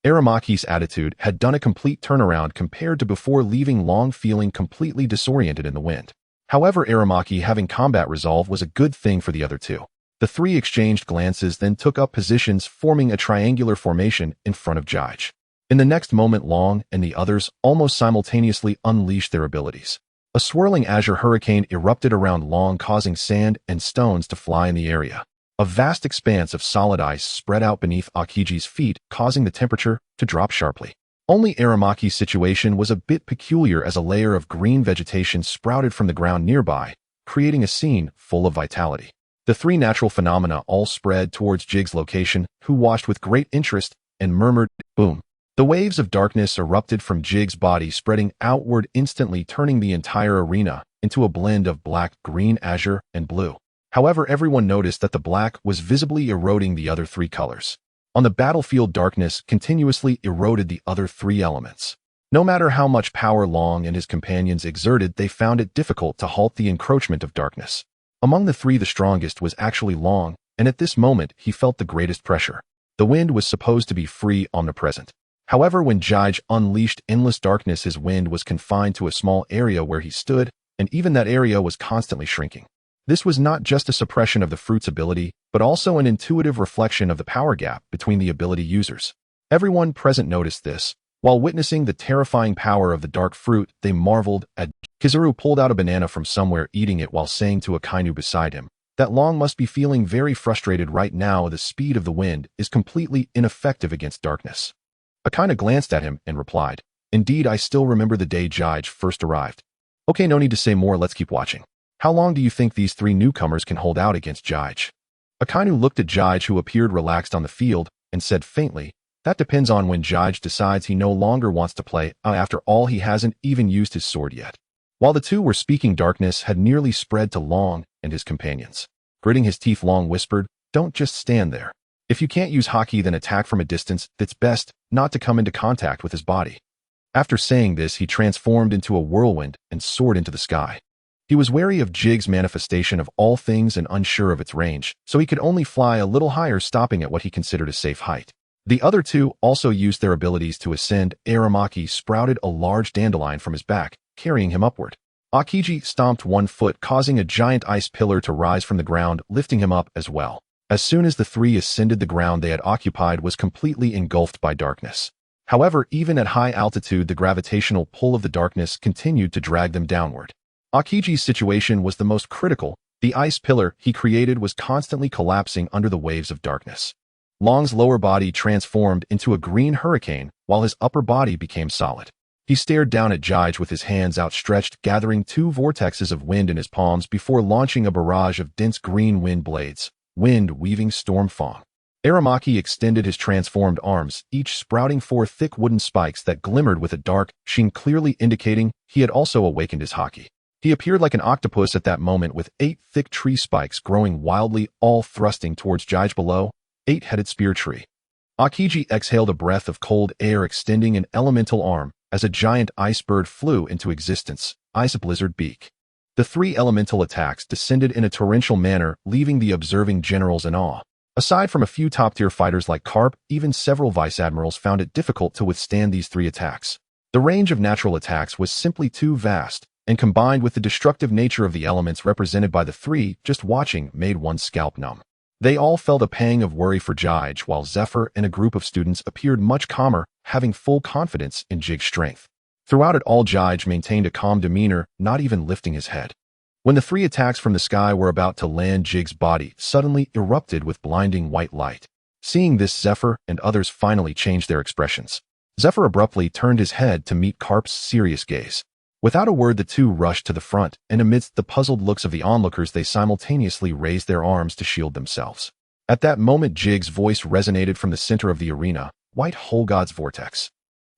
Aramaki's attitude had done a complete turnaround compared to before leaving Long feeling completely disoriented in the wind. However, Aramaki having combat resolve was a good thing for the other two. The three exchanged glances, then took up positions, forming a triangular formation in front of Jige. In the next moment, Long and the others almost simultaneously unleashed their abilities. A swirling azure hurricane erupted around Long, causing sand and stones to fly in the area. A vast expanse of solid ice spread out beneath Akiji's feet, causing the temperature to drop sharply. Only Aramaki's situation was a bit peculiar, as a layer of green vegetation sprouted from the ground nearby, creating a scene full of vitality. The three natural phenomena all spread towards Jige's location, who watched with great interest and murmured, "Boom." The waves of darkness erupted from Jige's body, spreading outward instantly, turning the entire arena into a blend of black, green, azure, and blue. However, everyone noticed that the black was visibly eroding the other three colors. On the battlefield, darkness continuously eroded the other three elements. No matter how much power Long and his companions exerted, they found it difficult to halt the encroachment of darkness. Among the three, the strongest was actually Long, and at this moment he felt the greatest pressure. The wind was supposed to be free, omnipresent. However, when Jige unleashed endless darkness, his wind was confined to a small area where he stood, and even that area was constantly shrinking. This was not just a suppression of the fruit's ability, but also an intuitive reflection of the power gap between the ability users. Everyone present noticed this. While witnessing the terrifying power of the dark fruit, they marveled at Kizaru pulled out a banana from somewhere, eating it while saying to Akainu beside him that Long must be feeling very frustrated right now. The speed of the wind is completely ineffective against darkness. Akainu glanced at him and replied, "Indeed, I still remember the day Jige first arrived." "Okay, no need to say more, let's keep watching. How long do you think these three newcomers can hold out against Jige?" Akainu looked at Jige, who appeared relaxed on the field, and said faintly, "That depends on when Jige decides he no longer wants to play. After all, he hasn't even used his sword yet." While the two were speaking, darkness had nearly spread to Long and his companions. Gritting his teeth, Long whispered, "Don't just stand there. If you can't use haki, then attack from a distance. It's best not to come into contact with his body." After saying this, he transformed into a whirlwind and soared into the sky. He was wary of Jige's manifestation of all things and unsure of its range, so he could only fly a little higher, stopping at what he considered a safe height. The other two also used their abilities to ascend. Aramaki sprouted a large dandelion from his back, carrying him upward. Akiji stomped one foot, causing a giant ice pillar to rise from the ground, lifting him up as well. As soon as the three ascended, the ground they had occupied was completely engulfed by darkness. However, even at high altitude, the gravitational pull of the darkness continued to drag them downward. Akiji's situation was the most critical. The ice pillar he created was constantly collapsing under the waves of darkness. Long's lower body transformed into a green hurricane, while his upper body became solid. He stared down at Jige with his hands outstretched, gathering two vortexes of wind in his palms before launching a barrage of dense green wind blades. Wind-weaving storm fong. Aramaki extended his transformed arms, each sprouting four thick wooden spikes that glimmered with a dark sheen, clearly indicating he had also awakened his haki. He appeared like an octopus at that moment, with 8 thick tree spikes growing wildly, all thrusting towards Jige below. 8-headed spear tree. Akiji exhaled a breath of cold air, extending an elemental arm as a giant ice bird flew into existence. Ice blizzard beak. The three elemental attacks descended in a torrential manner, leaving the observing generals in awe. Aside from a few top-tier fighters like Carp, even several vice admirals found it difficult to withstand these three attacks. The range of natural attacks was simply too vast, and combined with the destructive nature of the elements represented by the three, just watching made one's scalp numb. They all felt a pang of worry for Jige, while Zephyr and a group of students appeared much calmer, having full confidence in Jige's strength. Throughout it all, Jige maintained a calm demeanor, not even lifting his head. When the three attacks from the sky were about to land, Jige's body suddenly erupted with blinding white light. Seeing this, Zephyr and others finally changed their expressions. Zephyr abruptly turned his head to meet Carp's serious gaze. Without a word, the two rushed to the front, and amidst the puzzled looks of the onlookers, they simultaneously raised their arms to shield themselves. At that moment, Jige's voice resonated from the center of the arena. White Hole God's vortex.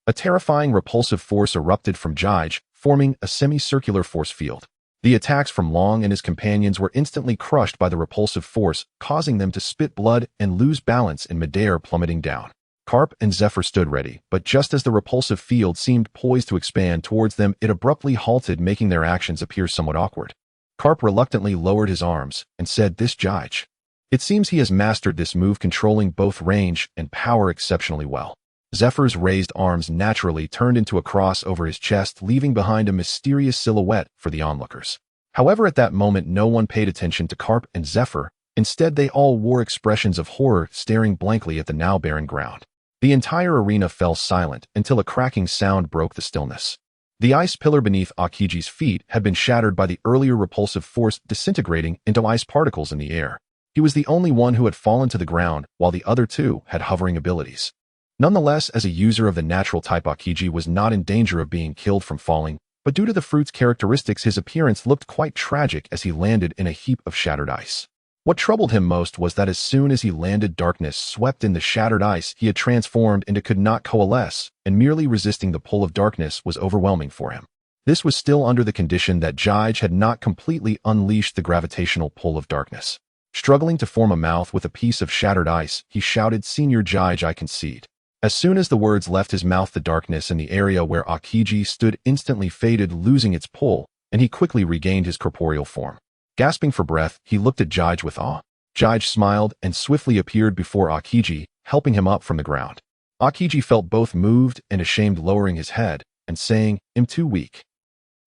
A terrifying, repulsive force erupted from Jige, forming a semicircular force field. The attacks from Long and his companions were instantly crushed by the repulsive force, causing them to spit blood and lose balance in midair, plummeting down. Carp and Zephyr stood ready, but just as the repulsive field seemed poised to expand towards them, it abruptly halted, making their actions appear somewhat awkward. Carp reluctantly lowered his arms and said, "This Jige. It seems he has mastered this move, controlling both range and power exceptionally well." Zephyr's raised arms naturally turned into a cross over his chest, leaving behind a mysterious silhouette for the onlookers. However, at that moment, no one paid attention to Carp and Zephyr, Instead, they all wore expressions of horror, staring blankly at the now barren ground. The entire arena fell silent until a cracking sound broke the stillness. The ice pillar beneath Akiji's feet had been shattered by the earlier repulsive force disintegrating into ice particles in the air. He was the only one who had fallen to the ground, while the other two had hovering abilities. Nonetheless, as a user of the natural type, Akiji was not in danger of being killed from falling, but due to the fruit's characteristics, his appearance looked quite tragic as he landed in a heap of shattered ice. What troubled him most was that as soon as he landed, darkness swept in the shattered ice he had transformed into could not coalesce, and merely resisting the pull of darkness was overwhelming for him. This was still under the condition that Jige had not completely unleashed the gravitational pull of darkness. Struggling to form a mouth with a piece of shattered ice, he shouted, "Senior Jige, I concede." As soon as the words left his mouth, the darkness in the area where Akiji stood instantly faded, losing its pull, and he quickly regained his corporeal form. Gasping for breath, he looked at Jige with awe. Jige smiled and swiftly appeared before Akiji, helping him up from the ground. Akiji felt both moved and ashamed, lowering his head and saying, "I'm too weak."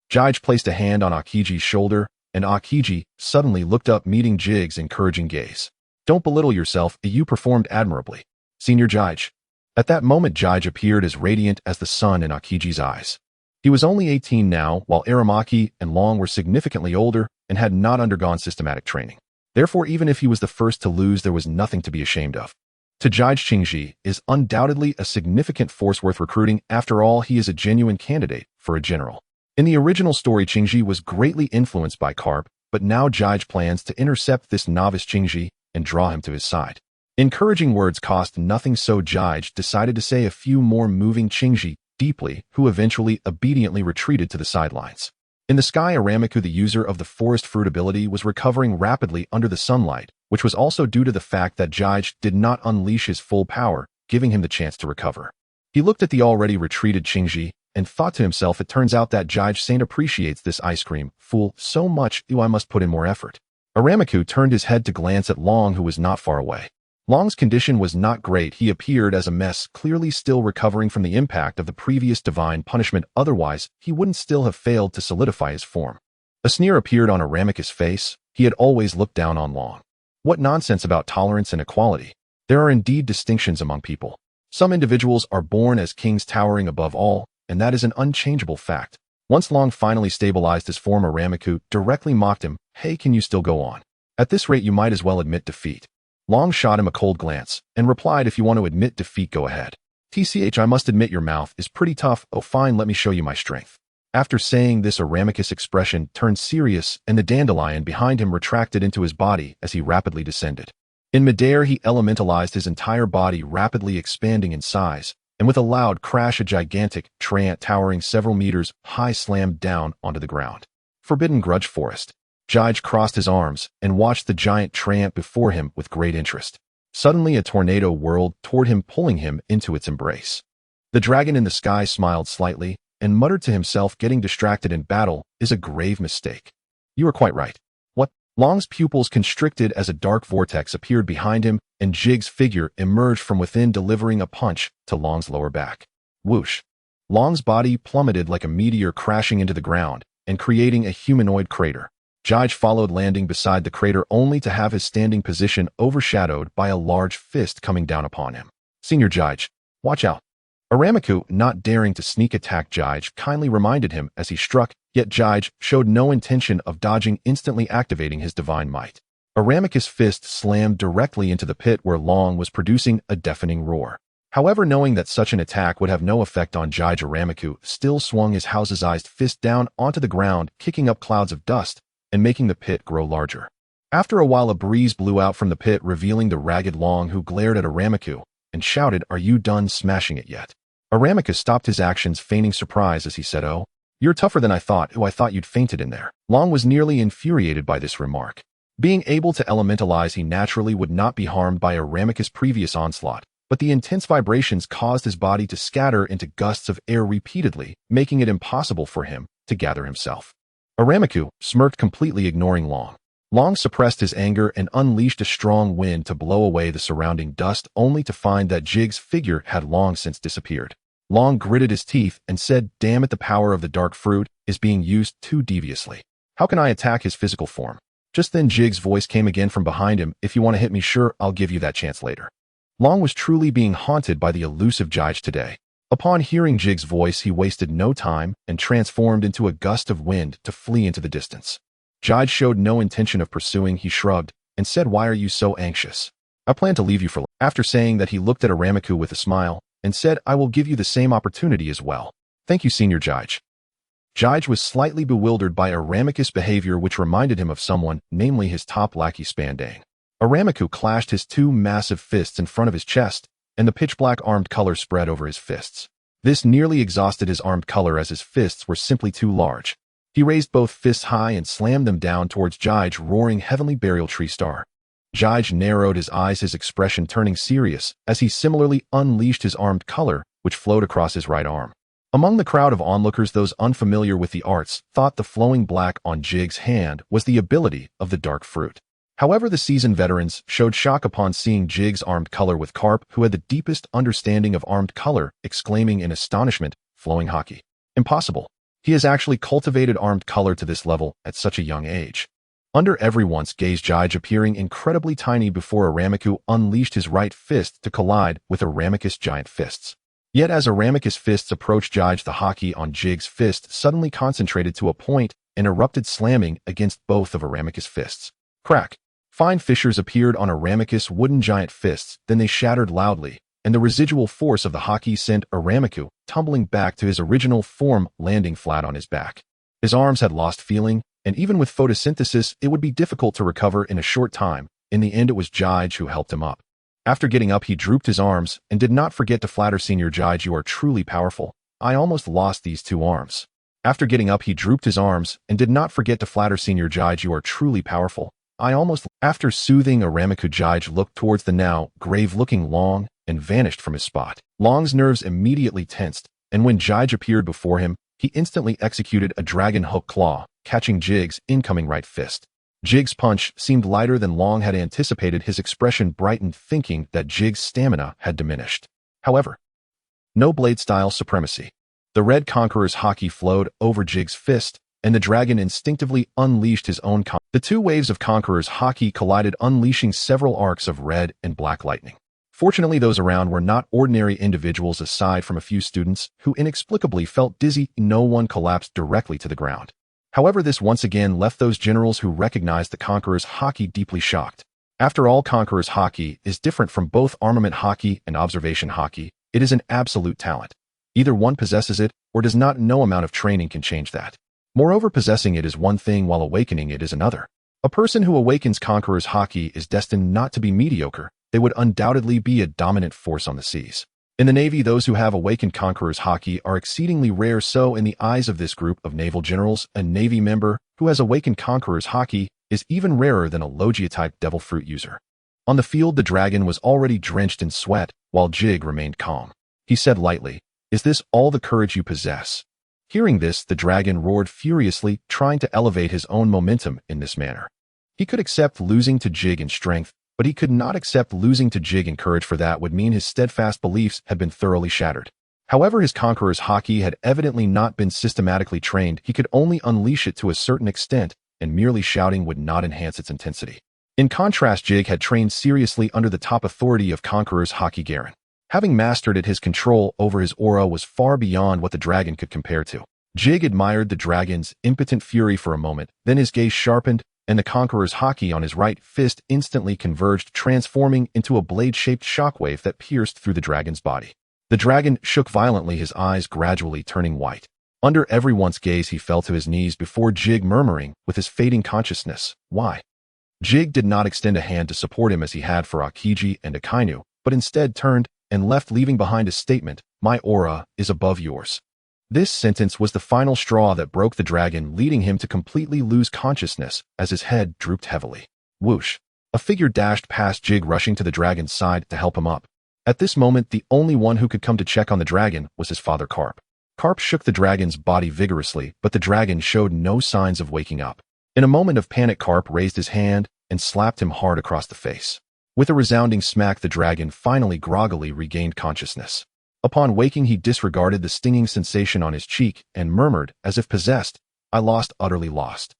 Jige placed a hand on Akiji's shoulder, and Akiji suddenly looked up, meeting Jige's encouraging gaze. "Don't belittle yourself, you performed admirably, Senior Jige." At that moment, Jige appeared as radiant as the sun in Akiji's eyes. He was only 18 now, while Aramaki and Long were significantly older and had not undergone systematic training. Therefore, even if he was the first to lose, there was nothing to be ashamed of. To Jige, Qingji is undoubtedly a significant force worth recruiting. After all, he is a genuine candidate for a general. In the original story, Qingji was greatly influenced by Carp, but now Jige plans to intercept this novice Qingji and draw him to his side. Encouraging words cost nothing, so Jige decided to say a few more, moving Qingji deeply, who eventually obediently retreated to the sidelines. In the sky, Aramiku, the user of the forest fruit ability, was recovering rapidly under the sunlight, which was also due to the fact that Jige did not unleash his full power, giving him the chance to recover. He looked at the already retreated Qingji and thought to himself, it turns out that Jige-san appreciates this ice cream, fool, so much, I must put in more effort. Aramiku turned his head to glance at Long, who was not far away. Long's condition was not great. He appeared as a mess, clearly still recovering from the impact of the previous divine punishment. Otherwise, he wouldn't still have failed to solidify his form. A sneer appeared on Aramiku's face. He had always looked down on Long. What nonsense about tolerance and equality. There are indeed distinctions among people. Some individuals are born as kings, towering above all, and that is an unchangeable fact. Once Long finally stabilized his form, Aramiku directly mocked him. "Hey, can you still go on? At this rate, you might as well admit defeat." Long shot him a cold glance and replied, "If you want to admit defeat, go ahead. TCH, I must admit your mouth is pretty tough. Oh fine, let me show you my strength." After saying this, Aramiku's expression turned serious and the dandelion behind him retracted into his body as he rapidly descended. In midair, he elementalized his entire body, rapidly expanding in size, and with a loud crash, a gigantic treant towering several meters high slammed down onto the ground. Forbidden Grudge Forest. Jige crossed his arms and watched the giant treant before him with great interest. Suddenly, a tornado whirled toward him, pulling him into its embrace. The dragon in the sky smiled slightly and muttered to himself, "Getting distracted in battle is a grave mistake." "You are quite right." "What?" Long's pupils constricted as a dark vortex appeared behind him, and Jige's figure emerged from within, delivering a punch to Long's lower back. Whoosh! Long's body plummeted like a meteor, crashing into the ground and creating a humanoid crater. Jige followed, landing beside the crater only to have his standing position overshadowed by a large fist coming down upon him. "Senior Jige, watch out." Aramiku, not daring to sneak attack Jige, kindly reminded him as he struck, yet Jige showed no intention of dodging, instantly activating his divine might. Aramiku's fist slammed directly into the pit where Long was producing a deafening roar. However, knowing that such an attack would have no effect on Jige, Aramiku still swung his housesized fist down onto the ground, kicking up clouds of dust and making the pit grow larger. After a while, a breeze blew out from the pit, revealing the ragged Long, who glared at Aramiku and shouted, "Are you done smashing it yet?" Aramiku stopped his actions, feigning surprise as he said, "Oh, you're tougher than I thought. Oh, I thought you'd fainted in there." Long was nearly infuriated by this remark. Being able to elementalize, he naturally would not be harmed by Aramiku's previous onslaught, but the intense vibrations caused his body to scatter into gusts of air repeatedly, making it impossible for him to gather himself. Aramiku smirked, completely ignoring Long. Long suppressed his anger and unleashed a strong wind to blow away the surrounding dust, only to find that Jige's figure had long since disappeared. Long gritted his teeth and said, "Damn it, the power of the dark fruit is being used too deviously. How can I attack his physical form?" Just then Jig's voice came again from behind him. If you want to hit me, sure, I'll give you that chance later. Long was truly being haunted by the elusive Jij today. Upon hearing Jig's voice, he wasted no time and transformed into a gust of wind to flee into the distance. Jij showed no intention of pursuing. He shrugged and said, "Why are you so anxious? I plan to leave you for." After saying that, he looked at Aramiku with a smile and said, "I will give you the same opportunity as well. Thank you, Senior Jij." Jij was slightly bewildered by Aramiku's behavior, which reminded him of someone, namely his top lackey Spandang. Aramiku clashed his two massive fists in front of his chest, and the pitch-black armed color spread over his fists. This nearly exhausted his armed color, as his fists were simply too large. He raised both fists high and slammed them down towards Jij, roaring heavenly burial tree star. Jij narrowed his eyes, his expression turning serious, as he similarly unleashed his armed color, which flowed across his right arm. Among the crowd of onlookers, those unfamiliar with the arts thought the flowing black on Jig's hand was the ability of the dark fruit. However, the seasoned veterans showed shock upon seeing Jig's armed color, with Carp, who had the deepest understanding of armed color, exclaiming in astonishment, "Flowing hockey. Impossible. He has actually cultivated armed color to this level at such a young age." Under everyone's gaze, Jij appearing incredibly tiny before Aramiku unleashed his right fist to collide with Aramiku's giant fists. Yet as Aramiku's fists approached Jij, the hockey on Jig's fist suddenly concentrated to a point and erupted, slamming against both of Aramiku's fists. Crack! Fine fissures appeared on Aramiku's wooden giant fists, then they shattered loudly, and the residual force of the hockey sent Aramiku tumbling back to his original form, landing flat on his back. His arms had lost feeling, and even with photosynthesis, it would be difficult to recover in a short time. In the end, it was Jij who helped him up. After getting up, he drooped his arms and did not forget to flatter, "Senior Jij, you are truly powerful. I almost lost these two arms." After getting up, he drooped his arms and did not forget to flatter, "Senior Jij, you are truly powerful. I almost..." After soothing Aramiku, Jij looked towards the now grave-looking Long and vanished from his spot. Long's nerves immediately tensed, and when Jij appeared before him, he instantly executed a dragon hook claw, catching Jig's incoming right fist. Jig's punch seemed lighter than Long had anticipated. His expression brightened, thinking that Jig's stamina had diminished. However, no blade-style supremacy. The Red Conqueror's hockey flowed over Jig's fist, and the dragon instinctively unleashed his own The two waves of Conqueror's hockey collided, unleashing several arcs of red and black lightning. Fortunately, those around were not ordinary individuals. Aside from a few students who inexplicably felt dizzy, no one collapsed directly to the ground. However, this once again left those generals who recognized the Conqueror's hockey deeply shocked. After all, Conqueror's hockey is different from both armament hockey and observation hockey. It is an absolute talent. Either one possesses it, or does not. No amount of training can change that. Moreover, possessing it is one thing, while awakening it is another. A person who awakens Conqueror's hockey is destined not to be mediocre. They would undoubtedly be a dominant force on the seas. In the Navy, those who have awakened Conqueror's hockey are exceedingly rare, so in the eyes of this group of naval generals, a Navy member who has awakened Conqueror's hockey is even rarer than a Logia-type devil fruit user. On the field, the dragon was already drenched in sweat, while Jig remained calm. He said lightly, "Is this all the courage you possess?" Hearing this, the dragon roared furiously, trying to elevate his own momentum in this manner. He could accept losing to Jig in strength, but he could not accept losing to Jig in courage, for that would mean his steadfast beliefs had been thoroughly shattered. However, his Conqueror's hockey had evidently not been systematically trained. He could only unleash it to a certain extent, and merely shouting would not enhance its intensity. In contrast, Jig had trained seriously under the top authority of Conqueror's hockey Garen. Having mastered it, his control over his aura was far beyond what the dragon could compare to. Jig admired the dragon's impotent fury for a moment, then his gaze sharpened, and the Conqueror's hockey on his right fist instantly converged, transforming into a blade-shaped shockwave that pierced through the dragon's body. The dragon shook violently, his eyes gradually turning white. Under everyone's gaze, he fell to his knees before Jig, murmuring, with his fading consciousness, "Why?" Jig did not extend a hand to support him as he had for Akiji and Akainu, but instead turned and left, leaving behind a statement, "My aura is above yours." This sentence was the final straw that broke the dragon, leading him to completely lose consciousness as his head drooped heavily. Whoosh! A figure dashed past Jig, rushing to the dragon's side to help him up. At this moment, the only one who could come to check on the dragon was his father Carp. Carp shook the dragon's body vigorously, but the dragon showed no signs of waking up. In a moment of panic, Carp raised his hand and slapped him hard across the face. With a resounding smack, the dragon finally groggily regained consciousness. Upon waking, he disregarded the stinging sensation on his cheek and murmured, as if possessed, "I lost, utterly lost."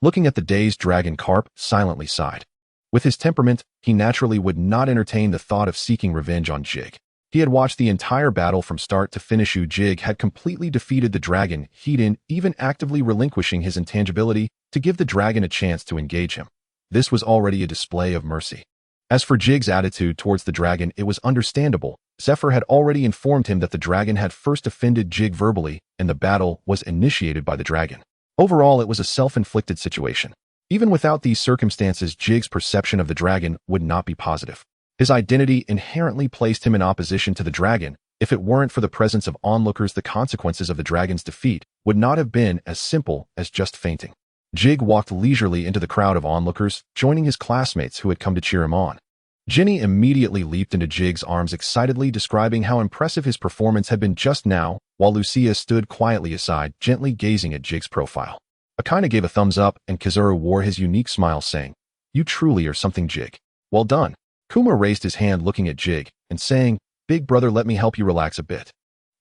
Looking at the dazed dragon, Carp silently sighed. With his temperament, he naturally would not entertain the thought of seeking revenge on Jig. He had watched the entire battle from start to finish. Jig had completely defeated the dragon, he'd even actively relinquishing his intangibility to give the dragon a chance to engage him. This was already a display of mercy. As for Jig's attitude towards the dragon, it was understandable. Zephyr had already informed him that the dragon had first offended Jig verbally, and the battle was initiated by the dragon. Overall, it was a self-inflicted situation. Even without these circumstances, Jig's perception of the dragon would not be positive. His identity inherently placed him in opposition to the dragon. If it weren't for the presence of onlookers, the consequences of the dragon's defeat would not have been as simple as just fainting. Jig walked leisurely into the crowd of onlookers, joining his classmates who had come to cheer him on. Ginny immediately leaped into Jig's arms excitedly, describing how impressive his performance had been just now, while Lucia stood quietly aside, gently gazing at Jig's profile. Akane gave a thumbs up, and Kizuru wore his unique smile, saying, "You truly are something, Jig. Well done." Kuma raised his hand looking at Jig, and saying, "Big brother, let me help you relax a bit."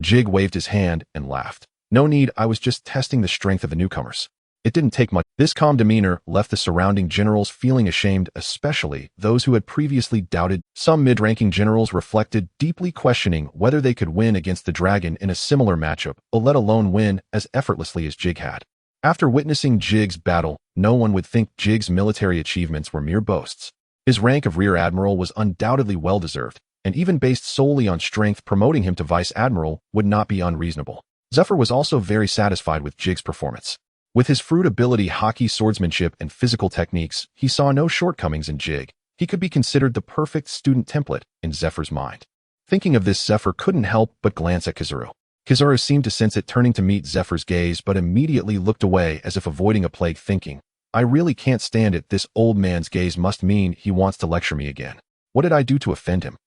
Jig waved his hand and laughed. "No need, I was just testing the strength of the newcomers." It didn't take much. This calm demeanor left the surrounding generals feeling ashamed, especially those who had previously doubted. Some mid-ranking generals reflected, deeply questioning whether they could win against the dragon in a similar matchup, or let alone win as effortlessly as Jig had. After witnessing Jig's battle, no one would think Jig's military achievements were mere boasts. His rank of Rear Admiral was undoubtedly well-deserved, and even based solely on strength, promoting him to Vice Admiral would not be unreasonable. Zephyr was also very satisfied with Jig's performance. With his fruit ability, hockey, swordsmanship, and physical techniques, he saw no shortcomings in Jig. He could be considered the perfect student template in Zephyr's mind. Thinking of this, Zephyr couldn't help but glance at Kizuru. Kizuru seemed to sense it, turning to meet Zephyr's gaze, but immediately looked away as if avoiding a plague, thinking, "I really can't stand it. This old man's gaze must mean he wants to lecture me again. What did I do to offend him?"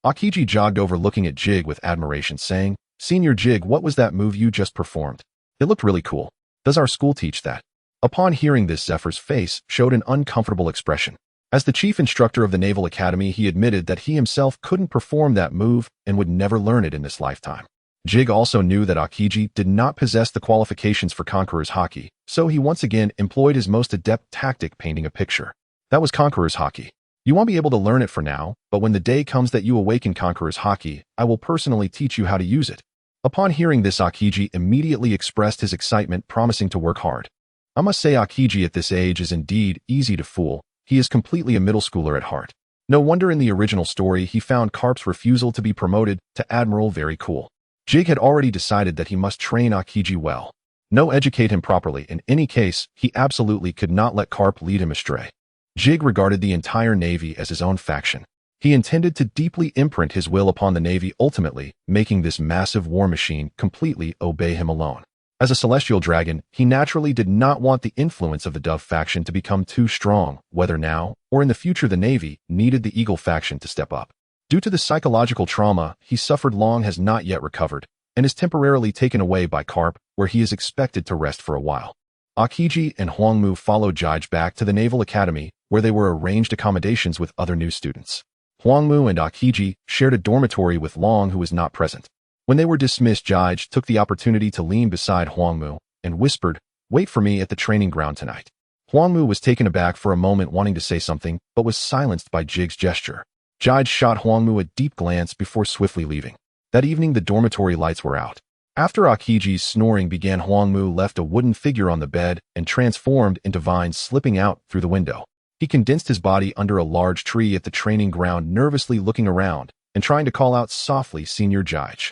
Akiji jogged over looking at Jig with admiration, saying, "Senior Jig, what was that move you just performed? It looked really cool. Does our school teach that?" Upon hearing this, Zephyr's face showed an uncomfortable expression. As the chief instructor of the Naval Academy, he admitted that he himself couldn't perform that move and would never learn it in this lifetime. Jig also knew that Akiji did not possess the qualifications for Conqueror's Hockey, so he once again employed his most adept tactic, painting a picture. That was Conqueror's Hockey. You won't be able to learn it for now, but when the day comes that you awaken Conqueror's Hockey, I will personally teach you how to use it. Upon hearing this, Akiji immediately expressed his excitement, promising to work hard. I must say, Akiji at this age is indeed easy to fool. He is completely a middle schooler at heart. No wonder in the original story he found Carp's refusal to be promoted to Admiral very cool. Jig had already decided that he must train Akiji well. No, educate him properly. In any case, he absolutely could not let Carp lead him astray. Jig regarded the entire Navy as his own faction. He intended to deeply imprint his will upon the Navy, ultimately making this massive war machine completely obey him alone. As a celestial dragon, he naturally did not want the influence of the Dove faction to become too strong. Whether now or in the future, the Navy needed the Eagle faction to step up. Due to the psychological trauma he suffered, Long has not yet recovered and is temporarily taken away by Carp, where he is expected to rest for a while. Akiji and Huangmu followed Jige back to the Naval Academy, where they were arranged accommodations with other new students. Huangmu and Akiji shared a dormitory with Long, who was not present. When they were dismissed, Jige took the opportunity to lean beside Huangmu and whispered, "Wait for me at the training ground tonight." Huangmu was taken aback for a moment, wanting to say something, but was silenced by Jig's gesture. Jige shot Huangmu a deep glance before swiftly leaving. That evening, the dormitory lights were out. After Akiji's snoring began, Huangmu left a wooden figure on the bed and transformed into vines slipping out through the window. He condensed his body under a large tree at the training ground, nervously looking around and trying to call out softly, "Senior Jige,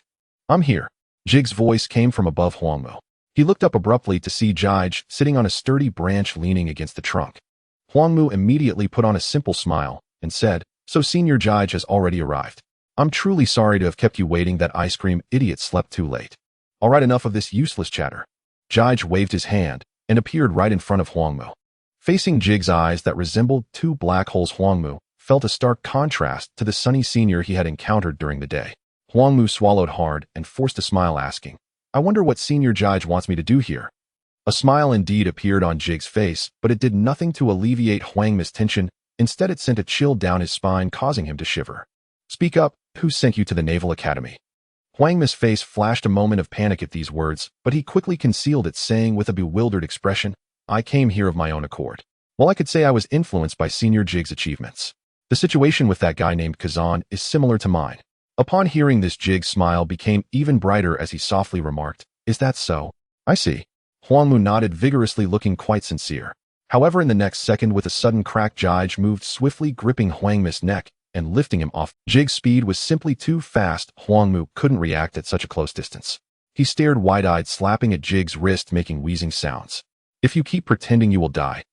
I'm here." Jig's voice came from above Huangmu. He looked up abruptly to see Jige sitting on a sturdy branch leaning against the trunk. Huangmu immediately put on a simple smile and said, "So Senior Jige has already arrived. I'm truly sorry to have kept you waiting. That ice cream idiot slept too late. All right, enough of this useless chatter." Jige waved his hand and appeared right in front of Huangmu. Facing Jig's eyes that resembled two black holes, Huangmu felt a stark contrast to the sunny senior he had encountered during the day. Huangmu swallowed hard and forced a smile, asking, "I wonder what Senior Jige wants me to do here." A smile indeed appeared on Jig's face, but it did nothing to alleviate Huangmu's tension. Instead, it sent a chill down his spine, causing him to shiver. "Speak up, who sent you to the Naval Academy?" Huangmu's face flashed a moment of panic at these words, but he quickly concealed it, saying with a bewildered expression, I came here of my own accord. Well, I could say I was influenced by Senior Jig's achievements. The situation with that guy named Kazan is similar to mine. Upon hearing this, Jig's smile became even brighter as he softly remarked, "Is that so? I see." Huangmu nodded vigorously, looking quite sincere. However, in the next second, with a sudden crack, Jige moved swiftly, gripping Huangmu's neck and lifting him off. Jig's speed was simply too fast. Huangmu couldn't react at such a close distance. He stared wide-eyed, slapping at Jig's wrist, making wheezing sounds. "If you keep pretending, you will die."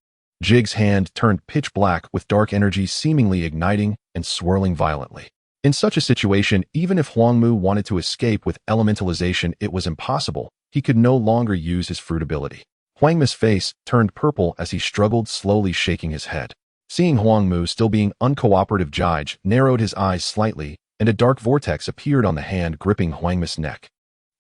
Jig's hand turned pitch black, with dark energy seemingly igniting and swirling violently. In such a situation, even if Huangmu wanted to escape with elementalization, it was impossible. He could no longer use his fruit ability. Huangmu's face turned purple as he struggled, slowly shaking his head. Seeing Huangmu still being uncooperative, Jige narrowed his eyes slightly, and a dark vortex appeared on the hand gripping Huangmu's neck.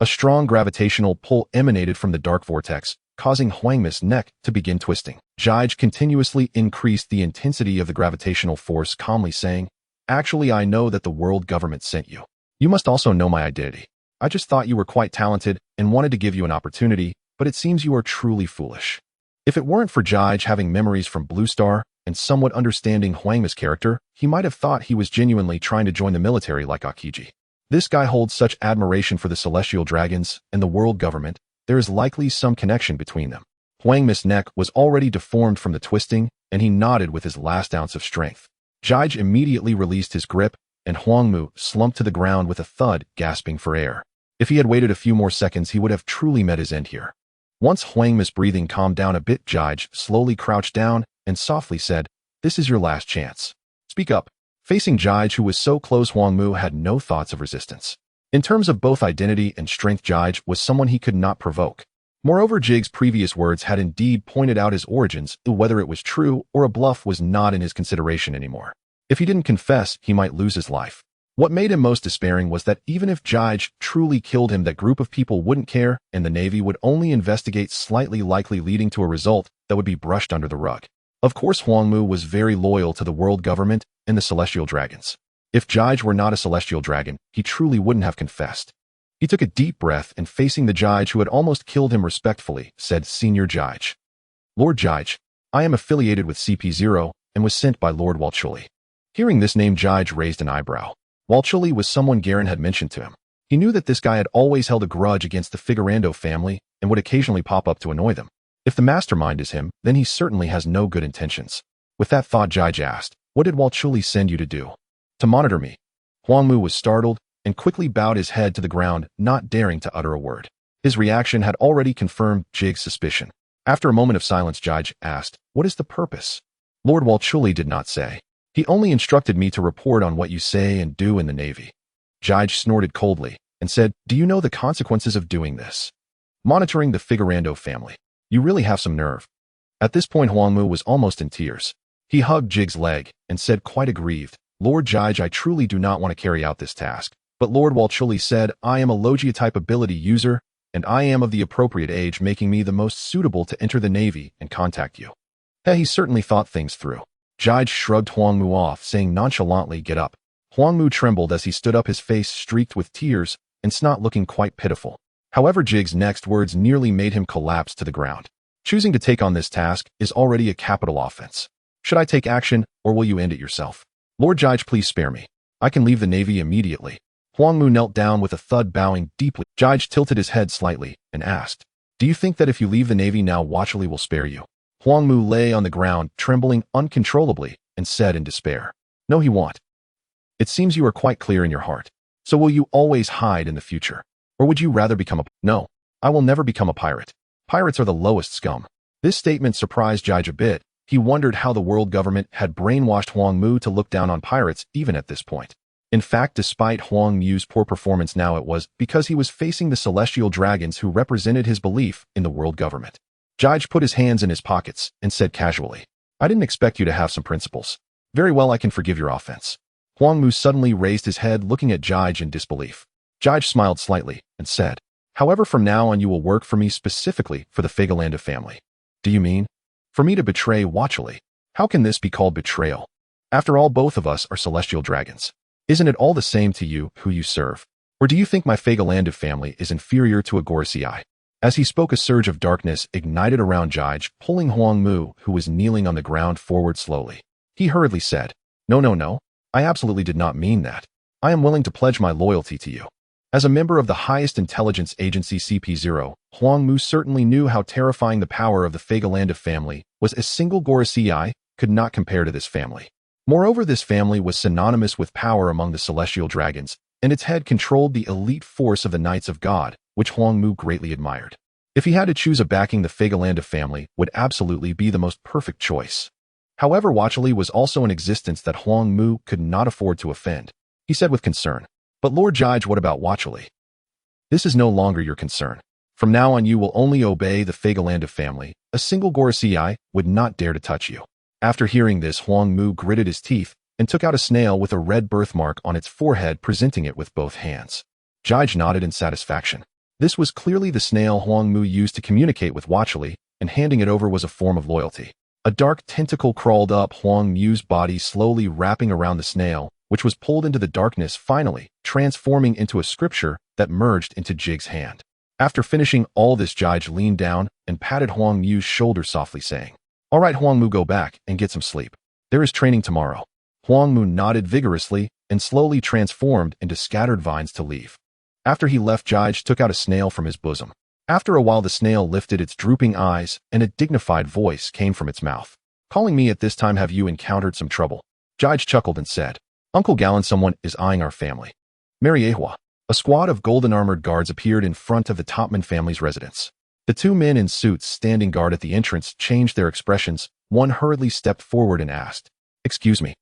A strong gravitational pull emanated from the dark vortex, causing Huangmu's neck to begin twisting. Jige continuously increased the intensity of the gravitational force, calmly saying, "Actually, I know that the world government sent you. You must also know my identity. I just thought you were quite talented and wanted to give you an opportunity, but it seems you are truly foolish." If it weren't for Jige having memories from Blue Star and somewhat understanding Huangmu's character, he might have thought he was genuinely trying to join the military like Akiji. This guy holds such admiration for the celestial dragons and the world government. There is likely some connection between them. Huangmu's neck was already deformed from the twisting, and he nodded with his last ounce of strength. Jige immediately released his grip, and Huangmu slumped to the ground with a thud, gasping for air. If he had waited a few more seconds, he would have truly met his end here. Once Huangmu's breathing calmed down a bit, Jige slowly crouched down and softly said, "This is your last chance. Speak up." Facing Jige, who was so close, Huangmu had no thoughts of resistance. In terms of both identity and strength, Jige was someone he could not provoke. Moreover, Jig's previous words had indeed pointed out his origins, whether it was true or a bluff was not in his consideration anymore. If he didn't confess, he might lose his life. What made him most despairing was that even if Jige truly killed him, that group of people wouldn't care, and the Navy would only investigate, slightly likely leading to a result that would be brushed under the rug. Of course, Huangmu was very loyal to the world government and the celestial dragons. If Jige were not a celestial dragon, he truly wouldn't have confessed. He took a deep breath and, facing the Jige who had almost killed him, respectfully said, "Senior Jige." "Lord Jige, I am affiliated with CP0 and was sent by Lord Walchuli." Hearing this name, Jige raised an eyebrow. Walchuli was someone Garen had mentioned to him. He knew that this guy had always held a grudge against the Figarland family and would occasionally pop up to annoy them. If the mastermind is him, then he certainly has no good intentions. With that thought, Jige asked, "What did Walchuli send you to do?" "To monitor me." Huangmu was startled and quickly bowed his head to the ground, not daring to utter a word. His reaction had already confirmed Jig's suspicion. After a moment of silence, Jige asked, "What is the purpose?" "Lord Walchuli did not say. He only instructed me to report on what you say and do in the Navy." Jige snorted coldly and said, "Do you know the consequences of doing this? Monitoring the Figarland family. You really have some nerve." At this point, Huangmu was almost in tears. He hugged Jig's leg and said, quite aggrieved, "Lord Jige, I truly do not want to carry out this task. But Lord Walchuli said I am a Logia-type ability user, and I am of the appropriate age, making me the most suitable to enter the Navy and contact you." He certainly thought things through. Jige shrugged Huangmu off, saying nonchalantly, "Get up." Huangmu trembled as he stood up, his face streaked with tears and snot, looking quite pitiful. However, Jig's next words nearly made him collapse to the ground. "Choosing to take on this task is already a capital offense. Should I take action, or will you end it yourself? Lord Jige, please spare me. I can leave the Navy immediately." Huangmu knelt down with a thud, bowing deeply. Jige tilted his head slightly and asked, "Do you think that if you leave the Navy now, Walchuli will spare you?" Huangmu lay on the ground, trembling uncontrollably, and said in despair, "No, he won't. It seems you are quite clear in your heart. So will you always hide in the future? Or would you rather become a— No, I will never become a pirate. Pirates are the lowest scum." This statement surprised Jige a bit. He wondered how the world government had brainwashed Huangmu to look down on pirates even at this point. In fact, despite Huangmu's poor performance now, it was because he was facing the celestial dragons who represented his belief in the world government. Jige put his hands in his pockets and said casually, "I didn't expect you to have some principles. Very well, I can forgive your offense." Huangmu suddenly raised his head, looking at Jige in disbelief. Jige smiled slightly and said, "However, from now on you will work for me, specifically for the Figarland family." "Do you mean for me to betray Walchuli? How can this be called betrayal? After all, both of us are celestial dragons. Isn't it all the same to you who you serve? Or do you think my Figarland family is inferior to a Gorosei?" As he spoke, a surge of darkness ignited around Jige, pulling Huang Mu, who was kneeling on the ground, forward slowly. He hurriedly said, "No, no, no. I absolutely did not mean that. I am willing to pledge my loyalty to you." As a member of the highest intelligence agency CP0, Huang Mu certainly knew how terrifying the power of the Figarland family was. A single Gorosei could not compare to this family. Moreover, this family was synonymous with power among the celestial dragons, and its head controlled the elite force of the Knights of God, which Huang Mu greatly admired. If he had to choose a backing, the Figarland family would absolutely be the most perfect choice. However, Watchali was also in existence that Huang Mu could not afford to offend. He said with concern, "But Lord Jige, what about Watchali? This is no longer your concern. From now on you will only obey the Figarland family. A single Gorosei would not dare to touch you." After hearing this, Huang Mu gritted his teeth and took out a snail with a red birthmark on its forehead, presenting it with both hands. Jige nodded in satisfaction. This was clearly the snail Huang Mu used to communicate with Watchali, and handing it over was a form of loyalty. A dark tentacle crawled up Huang Mu's body, slowly wrapping around the snail, which was pulled into the darkness, finally transforming into a scripture that merged into Jige's hand. After finishing all this, Jige leaned down and patted Huang Mu's shoulder softly, saying, "All right, Huang Mu, go back and get some sleep. There is training tomorrow." Huang Mu nodded vigorously and slowly transformed into scattered vines to leave. After he left, Jige took out a snail from his bosom. After a while, the snail lifted its drooping eyes and a dignified voice came from its mouth. "Calling me at this time, have you encountered some trouble?" Jige chuckled and said, "Uncle Gallen, someone is eyeing our family." Mariehua. A squad of golden-armored guards appeared in front of the Topman family's residence. The two men in suits standing guard at the entrance changed their expressions. One hurriedly stepped forward and asked, "Excuse me."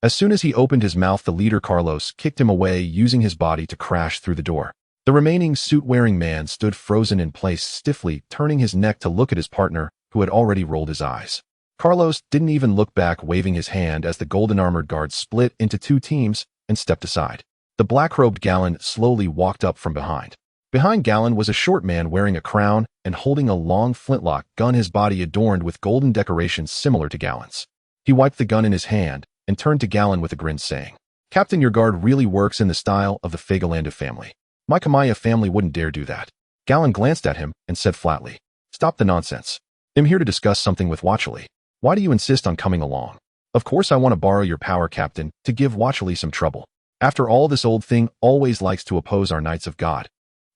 As soon as he opened his mouth, the leader Carlos kicked him away, using his body to crash through the door. The remaining suit-wearing man stood frozen in place, stiffly turning his neck to look at his partner, who had already rolled his eyes. Carlos didn't even look back, waving his hand as the golden-armored guards split into two teams and stepped aside. The black-robed Gallen slowly walked up from behind. Behind Gallen was a short man wearing a crown and holding a long flintlock gun, his body adorned with golden decorations similar to Gallen's. He wiped the gun in his hand and turned to Gallen with a grin, saying, "Captain, your guard really works in the style of the Figarland family. My Kamaya family wouldn't dare do that." Gallen glanced at him and said flatly, "Stop the nonsense. I'm here to discuss something with Watchali. Why do you insist on coming along?" "Of course I want to borrow your power, Captain, to give Watchali some trouble. After all, this old thing always likes to oppose our Knights of God."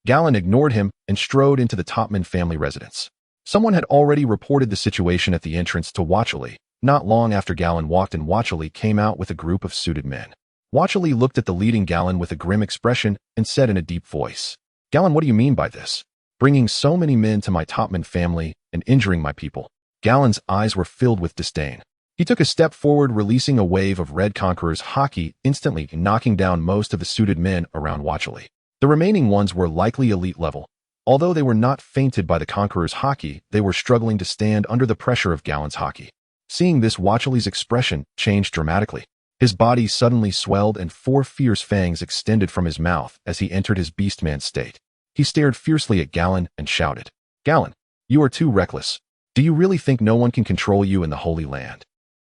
Gallen ignored him and strode into the Topman family residence. Someone had already reported the situation at the entrance to Watchali. Not long after Gallen walked in, Watchali came out with a group of suited men. Watchali looked at the leading Gallen with a grim expression and said in a deep voice, "Gallen, what do you mean by this? Bringing so many men to my Topman family and injuring my people?" Gallen's eyes were filled with disdain. He took a step forward, releasing a wave of red conqueror's haki, instantly knocking down most of the suited men around Watchali. The remaining ones were likely elite level. Although they were not fainted by the conqueror's haki, they were struggling to stand under the pressure of Gallen's haki. Seeing this, Watchali's expression changed dramatically. His body suddenly swelled and four fierce fangs extended from his mouth as he entered his beastman state. He stared fiercely at Gallen and shouted, "Gallen, you are too reckless. Do you really think no one can control you in the Holy Land?"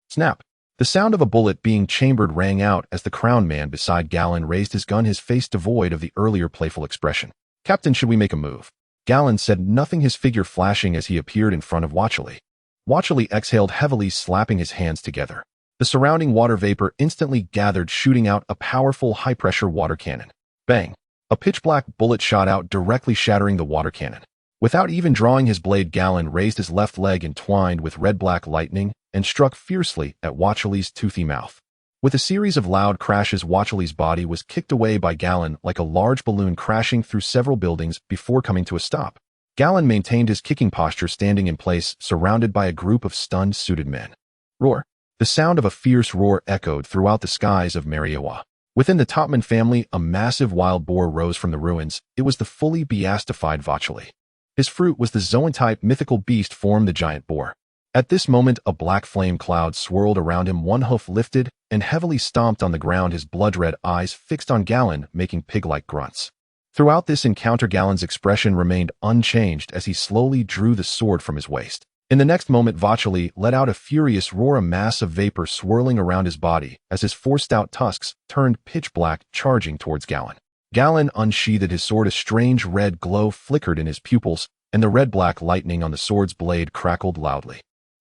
Snap! The sound of a bullet being chambered rang out as the crowned man beside Gallen raised his gun, his face devoid of the earlier playful expression. "Captain, should we make a move?" Gallen said nothing, his figure flashing as he appeared in front of Watchali. Watchali exhaled heavily, slapping his hands together. The surrounding water vapor instantly gathered, shooting out a powerful high-pressure water cannon. Bang! A pitch-black bullet shot out, directly shattering the water cannon. Without even drawing his blade, Gallen raised his left leg entwined with red-black lightning and struck fiercely at Watchali's toothy mouth. With a series of loud crashes, Watchali's body was kicked away by Gallen like a large balloon, crashing through several buildings before coming to a stop. Gallen maintained his kicking posture, standing in place, surrounded by a group of stunned suited men. Roar! The sound of a fierce roar echoed throughout the skies of Mariehua. Within the Topman family, a massive wild boar rose from the ruins. It was the fully beastified Watchali. His fruit was the Zoan-type mythical beast form, the giant boar. At this moment, a black flame cloud swirled around him, one hoof lifted and heavily stomped on the ground, his blood-red eyes fixed on Gallen, making pig-like grunts. Throughout this encounter, Gallen's expression remained unchanged as he slowly drew the sword from his waist. In the next moment, Watchali let out a furious roar, a mass of vapor swirling around his body as his four stout tusks turned pitch black, charging towards Gallen. Gallen unsheathed his sword, a strange red glow flickered in his pupils, and the red-black lightning on the sword's blade crackled loudly.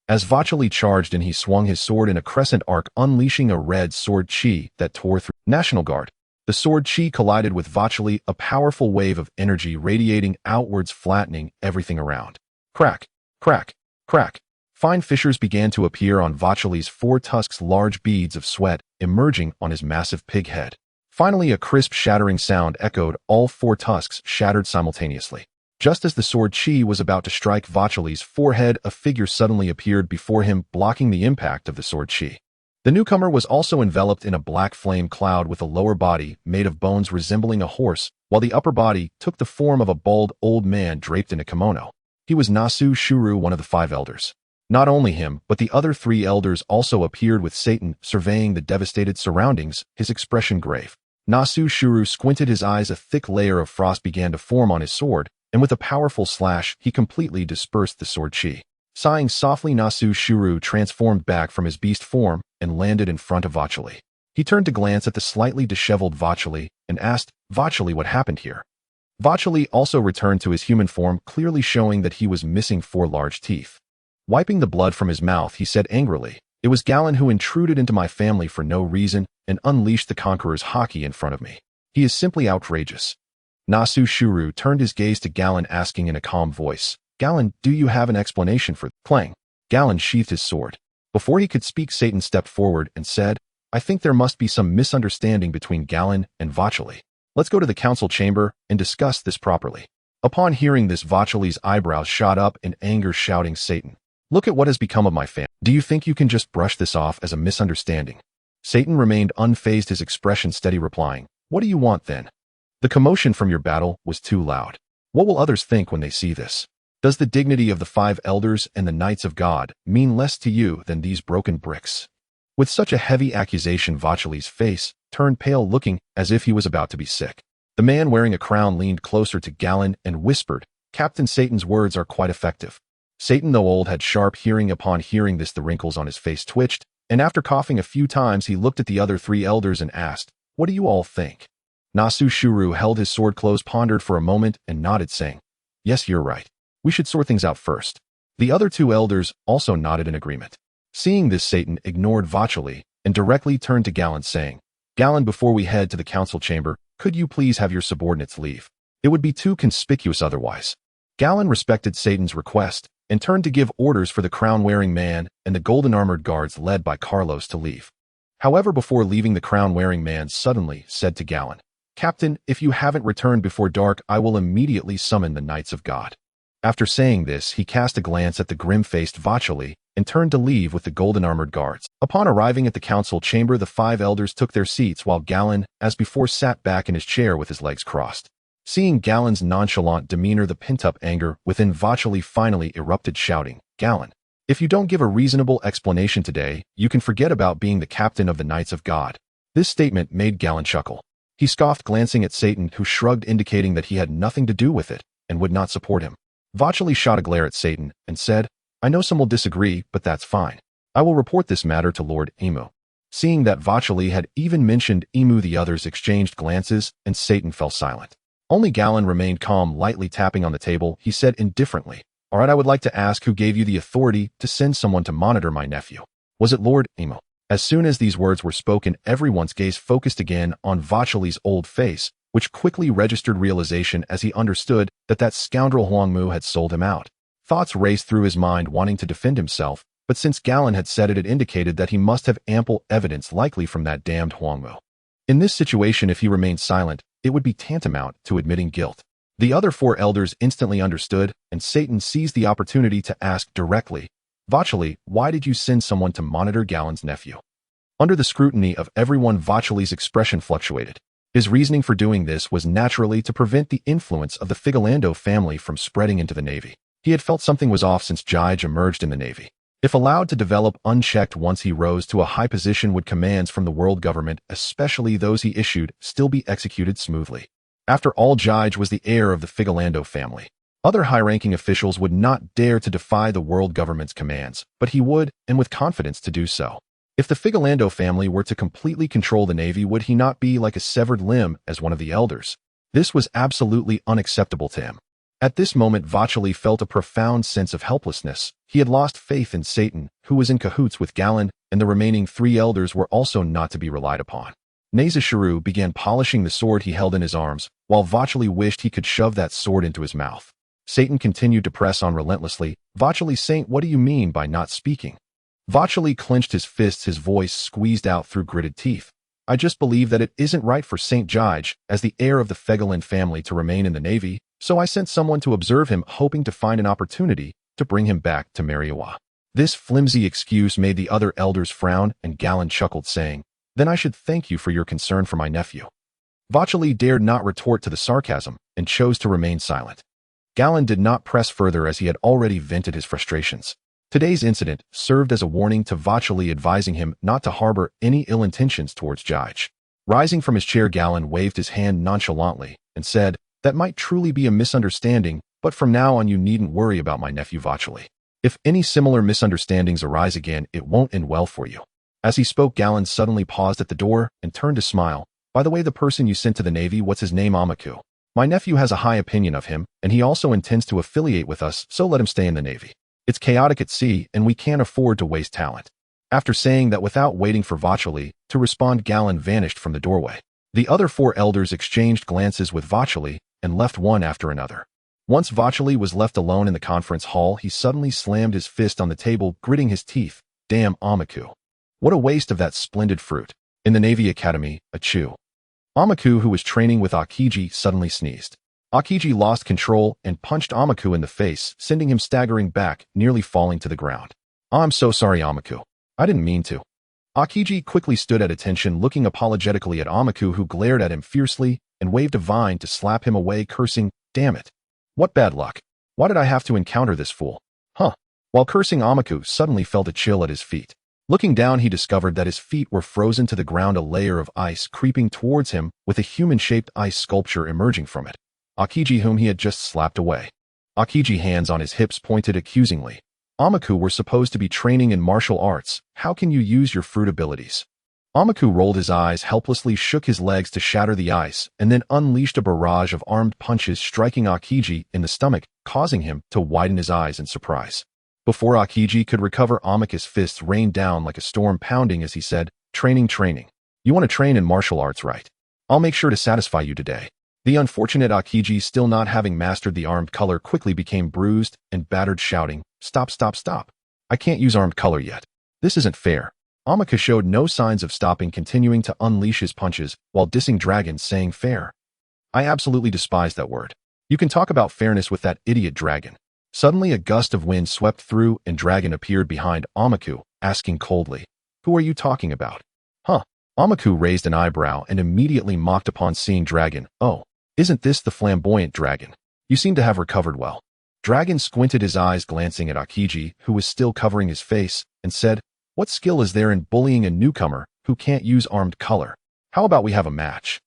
As Vachali charged in, he swung his sword in a crescent arc, unleashing a red sword chi that tore through. National Guard. The sword chi collided with Vachali, a powerful wave of energy radiating outwards, flattening everything around. Crack, crack, crack. Fine fissures began to appear on Vachali's four tusks, large beads of sweat emerging on his massive pig head. Finally, a crisp, shattering sound echoed. All four tusks shattered simultaneously. Just as the sword chi was about to strike Vachali's forehead, a figure suddenly appeared before him, blocking the impact of the sword chi. The newcomer was also enveloped in a black flame cloud with a lower body made of bones resembling a horse, while the upper body took the form of a bald old man draped in a kimono. He was Nasu Shuru, one of the 5 elders. Not only him, but the other 3 elders also appeared, with Satan surveying the devastated surroundings, his expression grave. Nasu Shuru squinted his eyes. A thick layer of frost began to form on his sword, and with a powerful slash, he completely dispersed the sword chi. Sighing softly, Nasu Shuru transformed back from his beast form and landed in front of Vachali. He turned to glance at the slightly disheveled Vachali and asked, "Vachali, what happened here?" Vachali also returned to his human form, clearly showing that he was missing 4 large teeth. Wiping the blood from his mouth, he said angrily, "It was Garling who intruded into my family for no reason and unleashed the Conqueror's haki in front of me. He is simply outrageous." Nasu Shuru turned his gaze to Garling, asking in a calm voice, "Garling, do you have an explanation for..." Clang. Garling sheathed his sword. Before he could speak, Satan stepped forward and said, "I think there must be some misunderstanding between Garling and Vachali. Let's go to the council chamber and discuss this properly." Upon hearing this, Vachali's eyebrows shot up in anger, shouting, "Satan, look at what has become of my family. Do you think you can just brush this off as a misunderstanding?" Satan remained unfazed, his expression steady, replying, "What do you want then? The commotion from your battle was too loud. What will others think when they see this? Does the dignity of the 5 elders and the Knights of God mean less to you than these broken bricks?" With such a heavy accusation, Vachali's face turned pale, looking as if he was about to be sick. The man wearing a crown leaned closer to Garling and whispered, "Captain, Satan's words are quite effective." Satan, though old, had sharp hearing. Upon hearing this, the wrinkles on his face twitched, and after coughing a few times, he looked at the other 3 elders and asked, "What do you all think?" Nasu Shuru held his sword close, pondered for a moment, and nodded, saying, "Yes, you're right. We should sort things out first." The other 2 elders also nodded in agreement. Seeing this, Satan ignored Vachali and directly turned to Garling, saying, "Garling, before we head to the council chamber, could you please have your subordinates leave? It would be too conspicuous otherwise." Garling respected Satan's request and turned to give orders for the crown-wearing man and the golden-armored guards led by Carlos to leave. However, before leaving, the crown-wearing man suddenly said to Garling, "Captain, if you haven't returned before dark, I will immediately summon the Knights of God." After saying this, he cast a glance at the grim-faced Vachali and turned to leave with the golden-armored guards. Upon arriving at the council chamber, the 5 elders took their seats while Garling, as before, sat back in his chair with his legs crossed. Seeing Garling's nonchalant demeanor, the pent-up anger within Vachali finally erupted, shouting, "Garling, if you don't give a reasonable explanation today, you can forget about being the captain of the Knights of God." This statement made Garling chuckle. He scoffed, glancing at Satan, who shrugged, indicating that he had nothing to do with it and would not support him. Vachali shot a glare at Satan and said, "I know some will disagree, but that's fine. I will report this matter to Lord Imu." Seeing that Vachali had even mentioned Imu, the others exchanged glances and Satan fell silent. Only Garling remained calm, lightly tapping on the table. He said indifferently, "All right, I would like to ask who gave you the authority to send someone to monitor my nephew? Was it Lord Imu?" As soon as these words were spoken, everyone's gaze focused again on Vachali's old face, which quickly registered realization as he understood that that scoundrel Huangmu had sold him out. Thoughts raced through his mind, wanting to defend himself, but since Garling had said it, it indicated that he must have ample evidence, likely from that damned Huangmu. In this situation, if he remained silent, it would be tantamount to admitting guilt. The other 4 elders instantly understood, and Satan seized the opportunity to ask directly, "Vachali, why did you send someone to monitor Garling's nephew?" Under the scrutiny of everyone, Vachali's expression fluctuated. His reasoning for doing this was naturally to prevent the influence of the Figarland family from spreading into the Navy. He had felt something was off since Jige emerged in the Navy. If allowed to develop unchecked once he rose to a high position, would commands from the world government, especially those he issued, still be executed smoothly? After all, Jige was the heir of the Figarland family. Other high-ranking officials would not dare to defy the world government's commands, but he would, and with confidence, to do so. If the Figarland family were to completely control the Navy, would he not be like a severed limb as one of the elders? This was absolutely unacceptable to him. At this moment, Vacheli felt a profound sense of helplessness. He had lost faith in Satan, who was in cahoots with Garland, and the remaining 3 elders were also not to be relied upon. Nezashiru began polishing the sword he held in his arms, while Vacheli wished he could shove that sword into his mouth. Satan continued to press on relentlessly. Vacheli, Saint, what do you mean by not speaking? Vacheli clenched his fists, his voice squeezed out through gritted teeth. I just believe that it isn't right for Saint Jige, as the heir of the Figarland family, to remain in the Navy, so I sent someone to observe him, hoping to find an opportunity to bring him back to Mariawa. This flimsy excuse made the other elders frown, and Garland chuckled, saying, Then I should thank you for your concern for my nephew. Vacheli dared not retort to the sarcasm, and chose to remain silent. Garland did not press further as he had already vented his frustrations. Today's incident served as a warning to Vacheli, advising him not to harbor any ill intentions towards Jige. Rising from his chair, Garland waved his hand nonchalantly and said, That might truly be a misunderstanding, but from now on you needn't worry about my nephew Vacheli. If any similar misunderstandings arise again, it won't end well for you. As he spoke, Garland suddenly paused at the door and turned to smile. By the way, the person you sent to the Navy, what's his name? Amaku. My nephew has a high opinion of him, and he also intends to affiliate with us, so let him stay in the Navy. It's chaotic at sea, and we can't afford to waste talent. After saying that without waiting for Vacheli to respond, Garland vanished from the doorway. The other 4 elders exchanged glances with Vacheli and left one after another. Once Vacheli was left alone in the conference hall, he suddenly slammed his fist on the table, gritting his teeth. Damn Amaku. What a waste of that splendid fruit. In the Navy Academy, achoo. Amaku, who was training with Akiji, suddenly sneezed. Akiji lost control and punched Amaku in the face, sending him staggering back, nearly falling to the ground. I'm so sorry, Amaku. I didn't mean to. Akiji quickly stood at attention, looking apologetically at Amaku, who glared at him fiercely and waved a vine to slap him away, cursing, Damn it. What bad luck. Why did I have to encounter this fool? Huh. While cursing, Amaku suddenly felt a chill at his feet. Looking down, he discovered that his feet were frozen to the ground, a layer of ice creeping towards him with a human-shaped ice sculpture emerging from it. Akiji, whom he had just slapped away. Akiji, hands on his hips, pointed accusingly. Amaku, we're supposed to be training in martial arts. How can you use your fruit abilities? Amaku rolled his eyes helplessly, shook his legs to shatter the ice, and then unleashed a barrage of armed punches, striking Akiji in the stomach, causing him to widen his eyes in surprise. Before Akiji could recover, Amaku's fists rained down like a storm, pounding as he said, Training. You want to train in martial arts, right? I'll make sure to satisfy you today. The unfortunate Akiji, still not having mastered the armed color, quickly became bruised and battered, shouting, Stop. I can't use armed color yet. This isn't fair. Amaku showed no signs of stopping, continuing to unleash his punches while dissing Dragon, saying, Fair. I absolutely despise that word. You can talk about fairness with that idiot Dragon. Suddenly a gust of wind swept through and Dragon appeared behind Amaku, asking coldly, Who are you talking about? Huh. Amaku raised an eyebrow and immediately mocked upon seeing Dragon. Oh, isn't this the flamboyant Dragon? You seem to have recovered well. Dragon squinted his eyes, glancing at Akiji, who was still covering his face, and said, What skill is there in bullying a newcomer who can't use armed color? How about we have a match?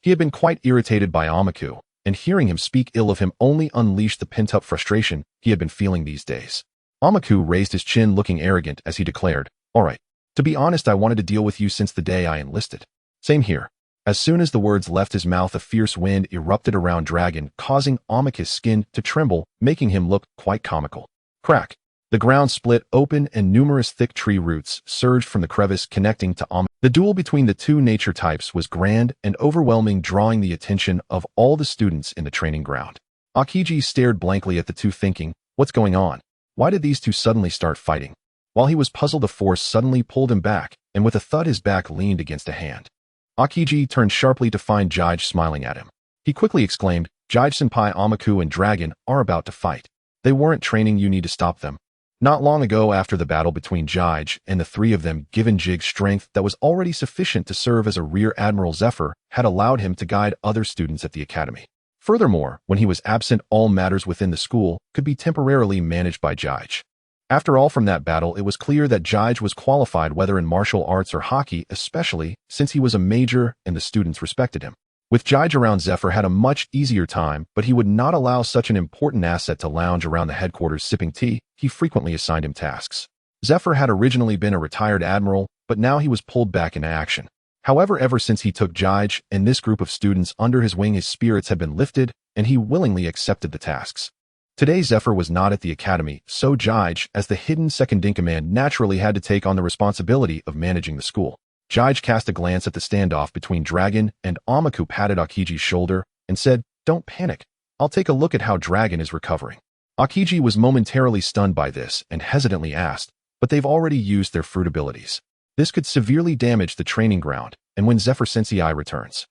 He had been quite irritated by Amaku, and hearing him speak ill of him only unleashed the pent-up frustration he had been feeling these days. Amaku raised his chin, looking arrogant as he declared, All right. To be honest, I wanted to deal with you since the day I enlisted. Same here. As soon as the words left his mouth, a fierce wind erupted around Dragon, causing Amaku's skin to tremble, making him look quite comical. Crack. The ground split open and numerous thick tree roots surged from the crevice connecting to Amaku. The duel between the two nature types was grand and overwhelming, drawing the attention of all the students in the training ground. Akiji stared blankly at the two, thinking, What's going on? Why did these two suddenly start fighting? While he was puzzled, a force suddenly pulled him back, and with a thud his back leaned against a hand. Akiji turned sharply to find Jige smiling at him. He quickly exclaimed, Jige-senpai, Amaku and Dragon are about to fight. They weren't training, you need to stop them. Not long ago, after the battle between Jige and the 3 of them, given Jige's strength that was already sufficient to serve as a rear admiral, Zephyr had allowed him to guide other students at the academy. Furthermore, when he was absent, all matters within the school could be temporarily managed by Jige. After all, from that battle, it was clear that Jige was qualified, whether in martial arts or hockey, especially since he was a major and the students respected him. With Jige around, Zephyr had a much easier time, but he would not allow such an important asset to lounge around the headquarters sipping tea. He frequently assigned him tasks. Zephyr had originally been a retired admiral, but now he was pulled back into action. However, ever since he took Jige and this group of students under his wing, his spirits had been lifted, and he willingly accepted the tasks. Today, Zephyr was not at the academy, so Jige, as the hidden second-in-command, naturally had to take on the responsibility of managing the school. Jige cast a glance at the standoff between Dragon and Amaku, patted Akiji's shoulder, and said, "Don't panic. I'll take a look at how Dragon is recovering." Akiji was momentarily stunned by this and hesitantly asked, "But they've already used their fruit abilities. This could severely damage the training ground, and when Zephyr Sensei returns."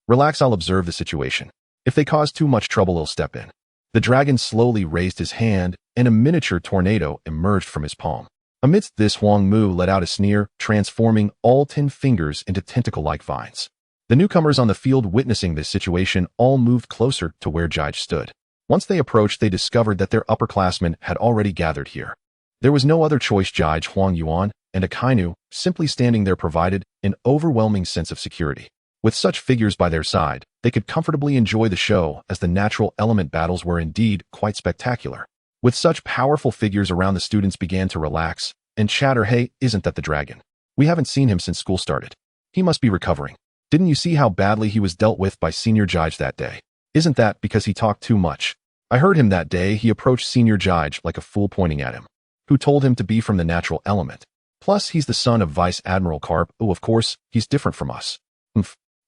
"Relax, I'll observe the situation. If they cause too much trouble, I'll step in." The dragon slowly raised his hand, and a miniature tornado emerged from his palm. Amidst this, Huang Mu let out a sneer, transforming all 10 fingers into tentacle-like vines. The newcomers on the field, witnessing this situation, all moved closer to where Jige stood. Once they approached, they discovered that their upperclassmen had already gathered here. There was no other choice. Jige, Huang Yuan, and Akainu, simply standing there, provided an overwhelming sense of security. With such figures by their side, they could comfortably enjoy the show, as the natural element battles were indeed quite spectacular. With such powerful figures around, the students began to relax and chatter. "Hey, isn't that the dragon? We haven't seen him since school started. He must be recovering. Didn't you see how badly he was dealt with by Senior Jige that day? Isn't that because he talked too much? I heard him that day. He approached Senior Jige like a fool, pointing at him. Who told him to be from the natural element? Plus, he's the son of Vice Admiral Carp. Oh, of course, he's different from us.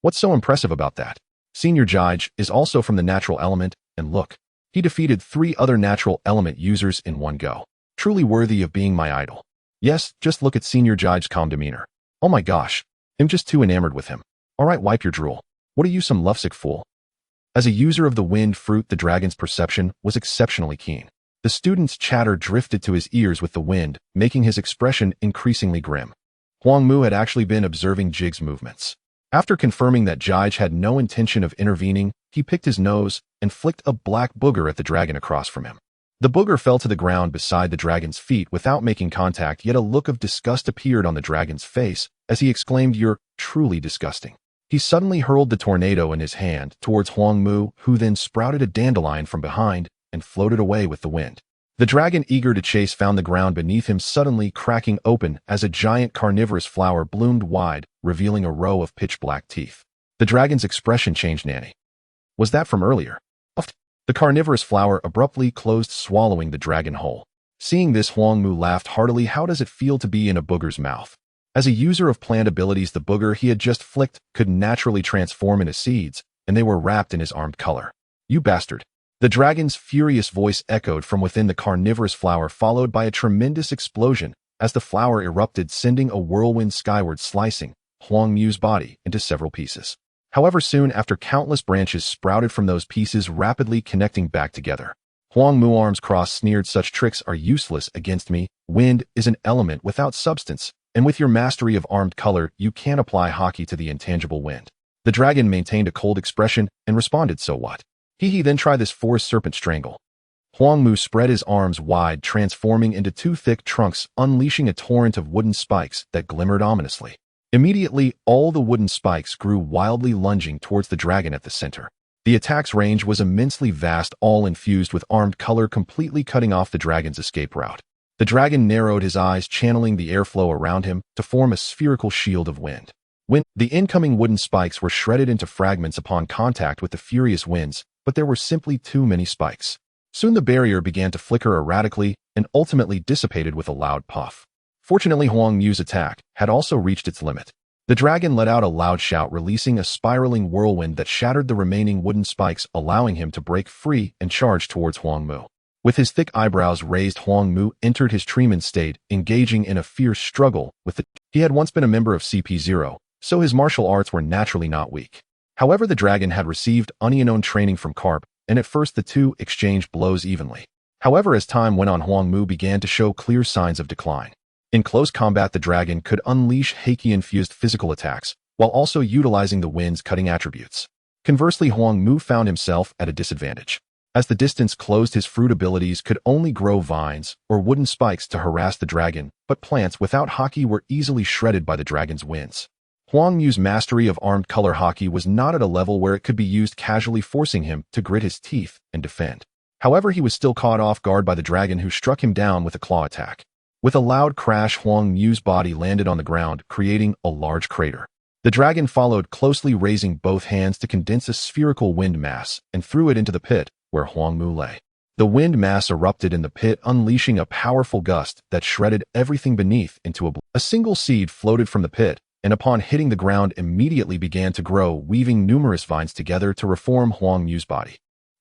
What's so impressive about that? Senior Jige is also from the natural element, and look, he defeated 3 other natural element users in one go. Truly worthy of being my idol. Yes, just look at Senior Jige's calm demeanor. Oh my gosh, I'm just too enamored with him. Alright, wipe your drool. What are you, some lovesick fool?" As a user of the wind fruit, the dragon's perception was exceptionally keen. The student's chatter drifted to his ears with the wind, making his expression increasingly grim. Huang Mu had actually been observing Jige's movements. After confirming that Jige had no intention of intervening, he picked his nose and flicked a black booger at the dragon across from him. The booger fell to the ground beside the dragon's feet without making contact, yet a look of disgust appeared on the dragon's face as he exclaimed, "You're truly disgusting." He suddenly hurled the tornado in his hand towards Huang Mu, who then sprouted a dandelion from behind and floated away with the wind. The dragon, eager to chase, found the ground beneath him suddenly cracking open as a giant carnivorous flower bloomed wide, revealing a row of pitch-black teeth. The dragon's expression changed. "Nanny. Was that from earlier?" The carnivorous flower abruptly closed, swallowing the dragon whole. Seeing this, Huang Mu laughed heartily. How does it feel to be in a booger's mouth? As a user of plant abilities, the booger he had just flicked could naturally transform into seeds, and they were wrapped in his armed color. "You bastard." The dragon's furious voice echoed from within the carnivorous flower, followed by a tremendous explosion as the flower erupted, sending a whirlwind skyward, slicing Huang Mu's body into several pieces. However, soon after, countless branches sprouted from those pieces, rapidly connecting back together. Huang Mu, arms crossed, sneered, "Such tricks are useless against me. Wind is an element without substance, and with your mastery of armed color, you can't apply hockey to the intangible wind." The dragon maintained a cold expression and responded, "So what? He then try this forest serpent strangle." Huang Mu spread his arms wide, transforming into 2 thick trunks, unleashing a torrent of wooden spikes that glimmered ominously. Immediately, all the wooden spikes grew wildly, lunging towards the dragon at the center. The attack's range was immensely vast, all infused with armed color, completely cutting off the dragon's escape route. The dragon narrowed his eyes, channeling the airflow around him to form a spherical shield of wind. When the incoming wooden spikes were shredded into fragments upon contact with the furious winds, but there were simply too many spikes. Soon the barrier began to flicker erratically and ultimately dissipated with a loud puff. Fortunately, Huang Mu's attack had also reached its limit. The dragon let out a loud shout, releasing a spiraling whirlwind that shattered the remaining wooden spikes, allowing him to break free and charge towards Huang Mu. With his thick eyebrows raised, Huang Mu entered his tremens state, engaging in a fierce struggle with the... He had once been a member of CP0, so his martial arts were naturally not weak. However, the dragon had received unknown training from Carp, and at first the two exchanged blows evenly. However, as time went on, Huang Mu began to show clear signs of decline. In close combat, the dragon could unleash Heiki-infused physical attacks, while also utilizing the wind's cutting attributes. Conversely, Huang Mu found himself at a disadvantage. As the distance closed, his fruit abilities could only grow vines or wooden spikes to harass the dragon, but plants without Haki were easily shredded by the dragon's winds. Huang Mu's mastery of armed color Haki was not at a level where it could be used casually, forcing him to grit his teeth and defend. However, he was still caught off guard by the dragon, who struck him down with a claw attack. With a loud crash, Huang Mu's body landed on the ground, creating a large crater. The dragon followed closely, raising both hands to condense a spherical wind mass and threw it into the pit where Huangmu lay. The wind mass erupted in the pit, unleashing a powerful gust that shredded everything beneath into a single seed floated from the pit, and upon hitting the ground immediately began to grow, weaving numerous vines together to reform Huangmu's body.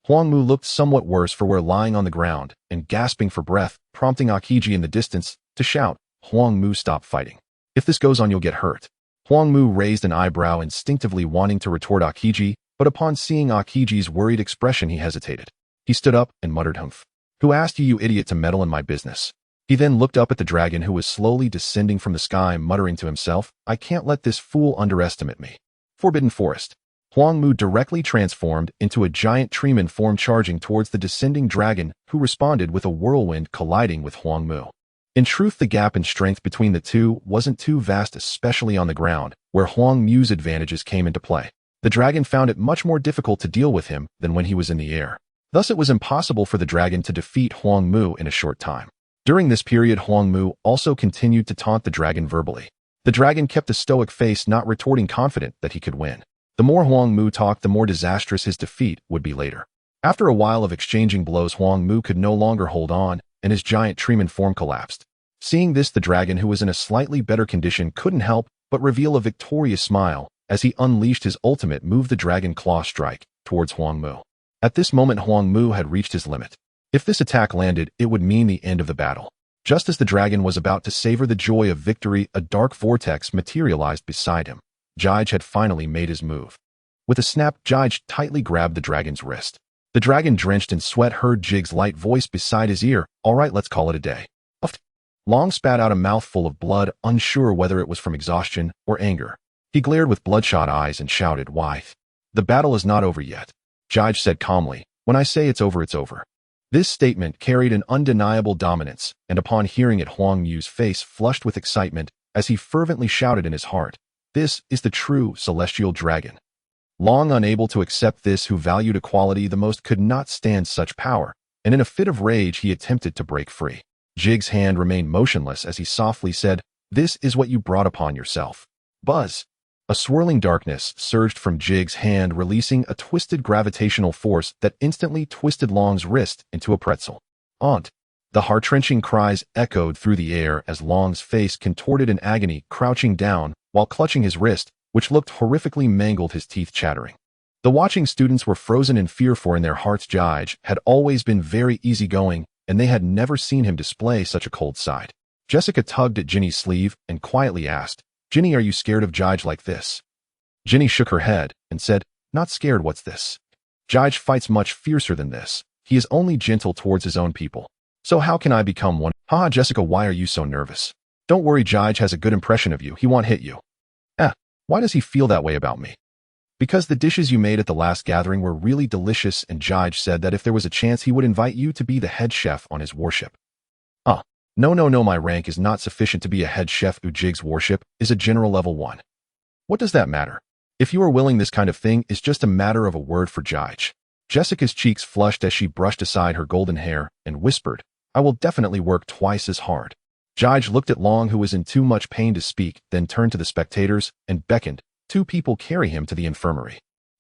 Huangmu looked somewhat worse for wear, lying on the ground and gasping for breath, prompting Akiji in the distance to shout, "Huangmu, stop fighting. If this goes on, you'll get hurt." Huangmu raised an eyebrow, instinctively wanting to retort Akiji, but upon seeing Akiji's worried expression he hesitated. He stood up and muttered, "Humph. Who asked you, you idiot, to meddle in my business?" He then looked up at the dragon, who was slowly descending from the sky, muttering to himself, "I can't let this fool underestimate me." Forbidden Forest. Huangmu directly transformed into a giant treeman form, charging towards the descending dragon, who responded with a whirlwind, colliding with Huangmu. In truth, the gap in strength between the two wasn't too vast, especially on the ground, where Huangmu's advantages came into play. The dragon found it much more difficult to deal with him than when he was in the air. Thus, it was impossible for the dragon to defeat Huangmu in a short time. During this period, Huangmu also continued to taunt the dragon verbally. The dragon kept a stoic face, not retorting, confident that he could win. The more Huangmu talked, the more disastrous his defeat would be later. After a while of exchanging blows, Huangmu could no longer hold on, and his giant treeman form collapsed. Seeing this, the dragon, who was in a slightly better condition, couldn't help but reveal a victorious smile as he unleashed his ultimate move, the Dragon Claw Strike, towards Huangmu. At this moment, Huangmu had reached his limit. If this attack landed, it would mean the end of the battle. Just as the dragon was about to savor the joy of victory, a dark vortex materialized beside him. Jige had finally made his move. With a snap, Jige tightly grabbed the dragon's wrist. The dragon, drenched in sweat, heard Jige's light voice beside his ear, "All right, let's call it a day." Long spat out a mouthful of blood, unsure whether it was from exhaustion or anger. He glared with bloodshot eyes and shouted, "Why? The battle is not over yet." Jige said calmly, "When I say it's over, it's over." This statement carried an undeniable dominance, and upon hearing it, Huangmu's face flushed with excitement as he fervently shouted in his heart, "This is the true celestial dragon." Long unable to accept this, who valued equality the most, could not stand such power, and in a fit of rage he attempted to break free. Jige's hand remained motionless as he softly said, "This is what you brought upon yourself." Buzz! A swirling darkness surged from Jige's hand, releasing a twisted gravitational force that instantly twisted Long's wrist into a pretzel. "Aunt!" The heart-wrenching cries echoed through the air as Long's face contorted in agony, crouching down while clutching his wrist, which looked horrifically mangled, his teeth chattering. The watching students were frozen in fear, for in their hearts Jige had always been very easygoing, and they had never seen him display such a cold side. Jessica tugged at Ginny's sleeve and quietly asked, "Ginny, are you scared of Jige like this?" Ginny shook her head and said, "Not scared, what's this? Jige fights much fiercer than this. He is only gentle towards his own people. So how can I become one?" "Haha, Jessica, why are you so nervous? Don't worry, Jige has a good impression of you. He won't hit you." Why does he feel that way about me?" "Because the dishes you made at the last gathering were really delicious, and Jige said that if there was a chance he would invite you to be the head chef on his warship." No, my rank is not sufficient to be a head chef. Jige's warship is a general level 1. What does that matter? If you are willing, this kind of thing is just a matter of a word for Jige." Jessica's cheeks flushed as she brushed aside her golden hair and whispered, "I will definitely work twice as hard." Jige looked at Long, who was in too much pain to speak, then turned to the spectators and beckoned, "Two people carry him to the infirmary."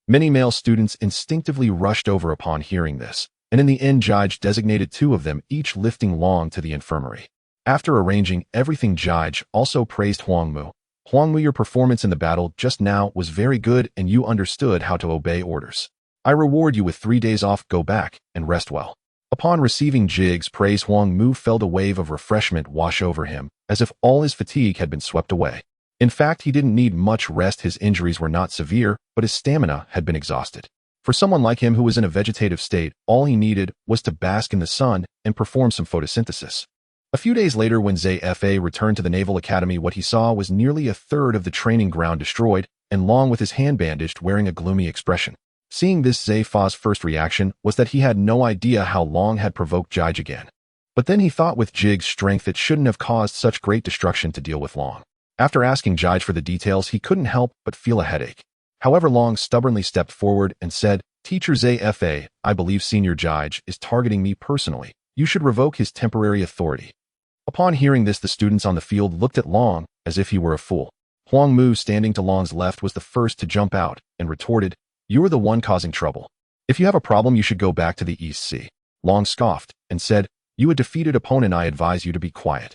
Many male students instinctively rushed over upon hearing this, and in the end Jige designated 2 of them, each lifting Long to the infirmary. After arranging everything, Jige also praised Huangmu. "Huangmu, your performance in the battle just now was very good, and you understood how to obey orders. I reward you with 3 days off. Go back and rest well." Upon receiving Jige's praise, Huangmu felt a wave of refreshment wash over him, as if all his fatigue had been swept away. In fact, he didn't need much rest. His injuries were not severe, but his stamina had been exhausted. For someone like him who was in a vegetative state, all he needed was to bask in the sun and perform some photosynthesis. A few days later, when Zai returned to the Naval Academy, what he saw was nearly a third of the training ground destroyed, and Long with his hand bandaged, wearing a gloomy expression. Seeing this, Zai's first reaction was that he had no idea how Long had provoked Jige again. But then he thought, with Jige's strength, it shouldn't have caused such great destruction to deal with Long. After asking Jige for the details, he couldn't help but feel a headache. However, Long stubbornly stepped forward and said, "Teacher Zai, I believe Senior Jige is targeting me personally. You should revoke his temporary authority." Upon hearing this, the students on the field looked at Long as if he were a fool. Huang Mu, standing to Long's left, was the first to jump out and retorted, "You are the one causing trouble. If you have a problem, you should go back to the East Sea." Long scoffed and said, "You a defeated opponent, I advise you to be quiet."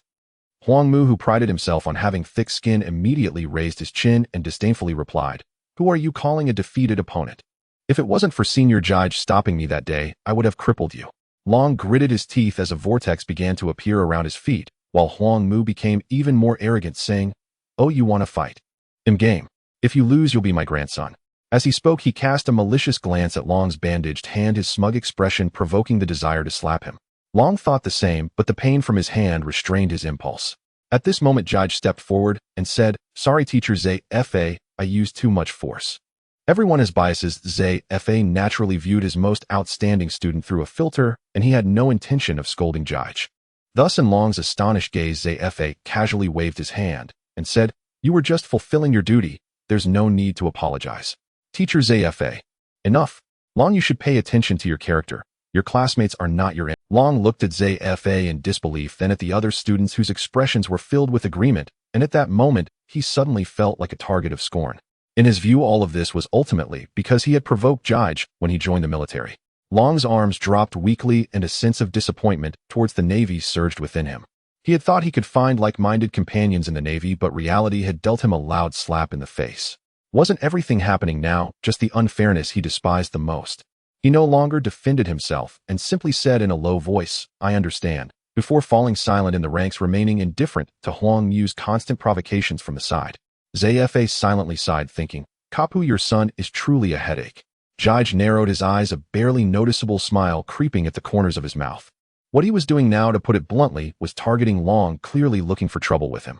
Huang Mu, who prided himself on having thick skin, immediately raised his chin and disdainfully replied, "Who are you calling a defeated opponent? If it wasn't for Senior Judge stopping me that day, I would have crippled you." Long gritted his teeth as a vortex began to appear around his feet, while Huang Mu became even more arrogant, saying, "Oh, you want to fight? Game. If you lose, you'll be my grandson." As he spoke, he cast a malicious glance at Long's bandaged hand, his smug expression provoking the desire to slap him. Long thought the same, but the pain from his hand restrained his impulse. At this moment, Judge stepped forward and said, "Sorry, Teacher Zfa, I used too much force." Everyone has biases. Zfa naturally viewed his most outstanding student through a filter, and he had no intention of scolding Judge. Thus, in Long's astonished gaze, Zfa casually waved his hand and said, "You were just fulfilling your duty. There's no need to apologize." Teacher Zfa, "Enough. Long, you should pay attention to your character. Your classmates are not your enemy." Long looked at Zfa in disbelief, then at the other students whose expressions were filled with agreement, and at that moment, he suddenly felt like a target of scorn. In his view, all of this was ultimately because he had provoked Judge when he joined the military. Long's arms dropped weakly, and a sense of disappointment towards the Navy surged within him. He had thought he could find like-minded companions in the Navy, but reality had dealt him a loud slap in the face. Wasn't everything happening now just the unfairness he despised the most? He no longer defended himself and simply said in a low voice, "I understand," before falling silent in the ranks, remaining indifferent to Huang Mu's constant provocations from the side. Zfa silently sighed, thinking, "Kapu, your son is truly a headache." Judge narrowed his eyes, a barely noticeable smile creeping at the corners of his mouth. What he was doing now, to put it bluntly, was targeting Long, clearly looking for trouble with him.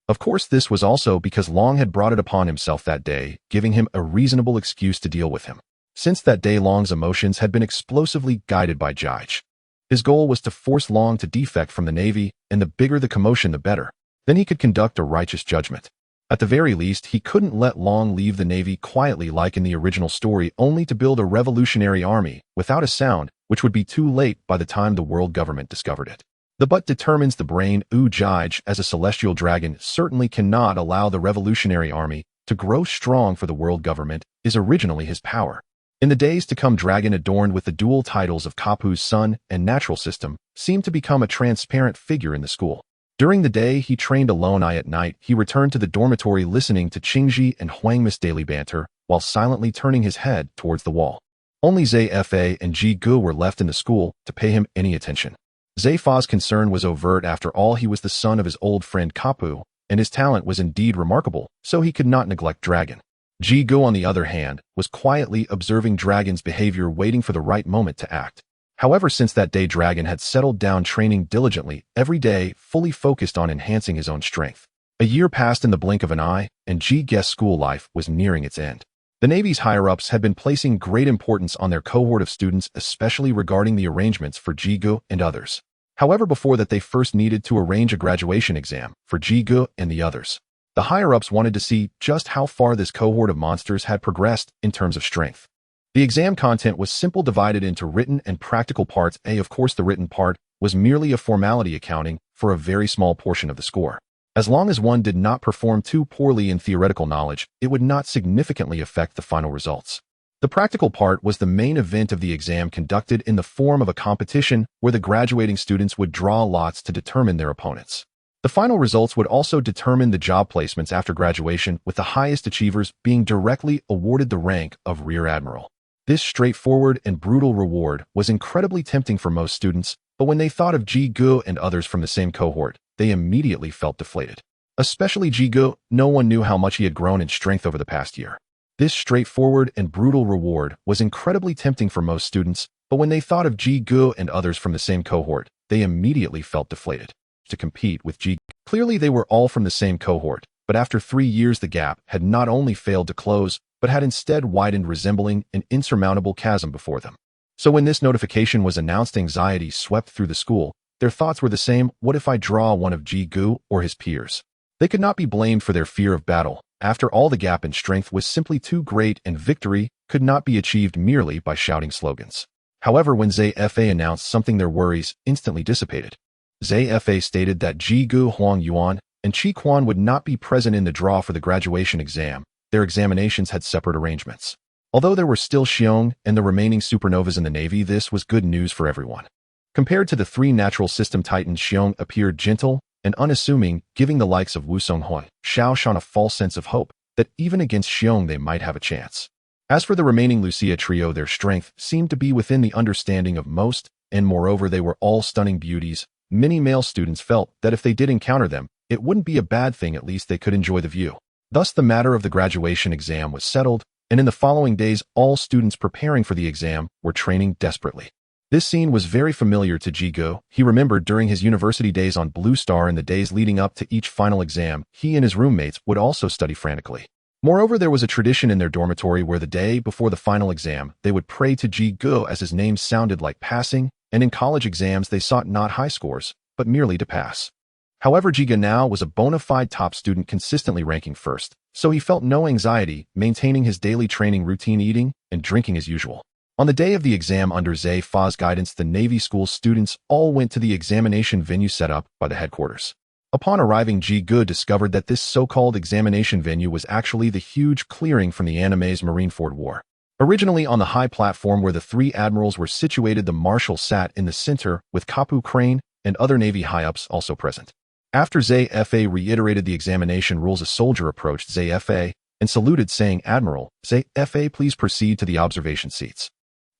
Of course, this was also because Long had brought it upon himself that day, giving him a reasonable excuse to deal with him. Since that day, Long's emotions had been explosively guided by Judge. His goal was to force Long to defect from the Navy, and the bigger the commotion, the better. Then he could conduct a righteous judgment. At the very least, he couldn't let Long leave the Navy quietly like in the original story, only to build a revolutionary army without a sound, which would be too late by the time the world government discovered it. The butt determines the brain. Judge, as a celestial dragon, certainly cannot allow the revolutionary army to grow strong, for the world government is originally his power. In the days to come, Dragon, adorned with the dual titles of Kapu's son and natural system, seemed to become a transparent figure in the school. During the day, he trained alone. At night, he returned to the dormitory, listening to Qingji and Huangmi's daily banter, while silently turning his head towards the wall. Only Zfa and Ji Gu were left in the school to pay him any attention. Zfa's concern was overt. After all, he was the son of his old friend Kapu, and his talent was indeed remarkable, so he could not neglect Dragon. Ji Gu, on the other hand, was quietly observing Dragon's behavior, waiting for the right moment to act. However, since that day, Dragon had settled down, training diligently every day, fully focused on enhancing his own strength. A year passed in the blink of an eye, and Ji Gu's school life was nearing its end. The Navy's higher-ups had been placing great importance on their cohort of students, especially regarding the arrangements for Ji Gu and others. However, before that, they first needed to arrange a graduation exam for Ji Gu and the others. The higher-ups wanted to see just how far this cohort of monsters had progressed in terms of strength. The exam content was simple, divided into written and practical parts. Of course, the written part was merely a formality, accounting for a very small portion of the score. As long as one did not perform too poorly in theoretical knowledge, it would not significantly affect the final results. The practical part was the main event of the exam, conducted in the form of a competition where the graduating students would draw lots to determine their opponents. The final results would also determine the job placements after graduation, with the highest achievers being directly awarded the rank of Rear Admiral. This straightforward and brutal reward was incredibly tempting for most students, but when they thought of Ji Gu and others from the same cohort, they immediately felt deflated. Especially Ji Gu. No one knew how much he had grown in strength over the past year. This straightforward and brutal reward was incredibly tempting for most students, but when they thought of Ji Gu and others from the same cohort, they immediately felt deflated. To compete with Ji Gu. Clearly they were all from the same cohort, but after 3 years the gap had not only failed to close, but had instead widened, resembling an insurmountable chasm before them. So when this notification was announced, anxiety swept through the school. Their thoughts were the same: what if I draw one of Ji Gu or his peers? They could not be blamed for their fear of battle. After all, the gap in strength was simply too great, and victory could not be achieved merely by shouting slogans. However, when Zfa announced something, their worries instantly dissipated. Zfa stated that Ji Gu, Huang Yuan, and Chi Quan would not be present in the draw for the graduation exam. Their examinations had separate arrangements. Although there were still Xiong and the remaining supernovas in the Navy, this was good news for everyone. Compared to the three natural system titans, Xiong appeared gentle and unassuming, giving the likes of Wu Songhui, Xiao Shan a false sense of hope that even against Xiong they might have a chance. As for the remaining Lucia trio, their strength seemed to be within the understanding of most, and moreover they were all stunning beauties. Many male students felt that if they did encounter them, it wouldn't be a bad thing, at least they could enjoy the view. Thus the matter of the graduation exam was settled, and in the following days all students preparing for the exam were training desperately. This scene was very familiar to Ji-Go. He remembered during his university days on Blue Star and the days leading up to each final exam, he and his roommates would also study frantically. Moreover, there was a tradition in their dormitory where the day before the final exam, they would pray to Ji-Go as his name sounded like passing, and in college exams they sought not high scores, but merely to pass. However, Ji-Go now was a bona fide top student consistently ranking first, so he felt no anxiety, maintaining his daily training routine, eating and drinking as usual. On the day of the exam, under Zhe Fa's guidance, the Navy school students all went to the examination venue set up by the headquarters. Upon arriving, Ji-Go discovered that this so-called examination venue was actually the huge clearing from the anime's Marineford War. Originally on the high platform where the three admirals were situated, the marshal sat in the center with Kapu Crane and other Navy high-ups also present. After Zhe Fa reiterated the examination rules, a soldier approached Zhe Fa and saluted, saying, "Admiral, Zhe Fa, please proceed to the observation seats."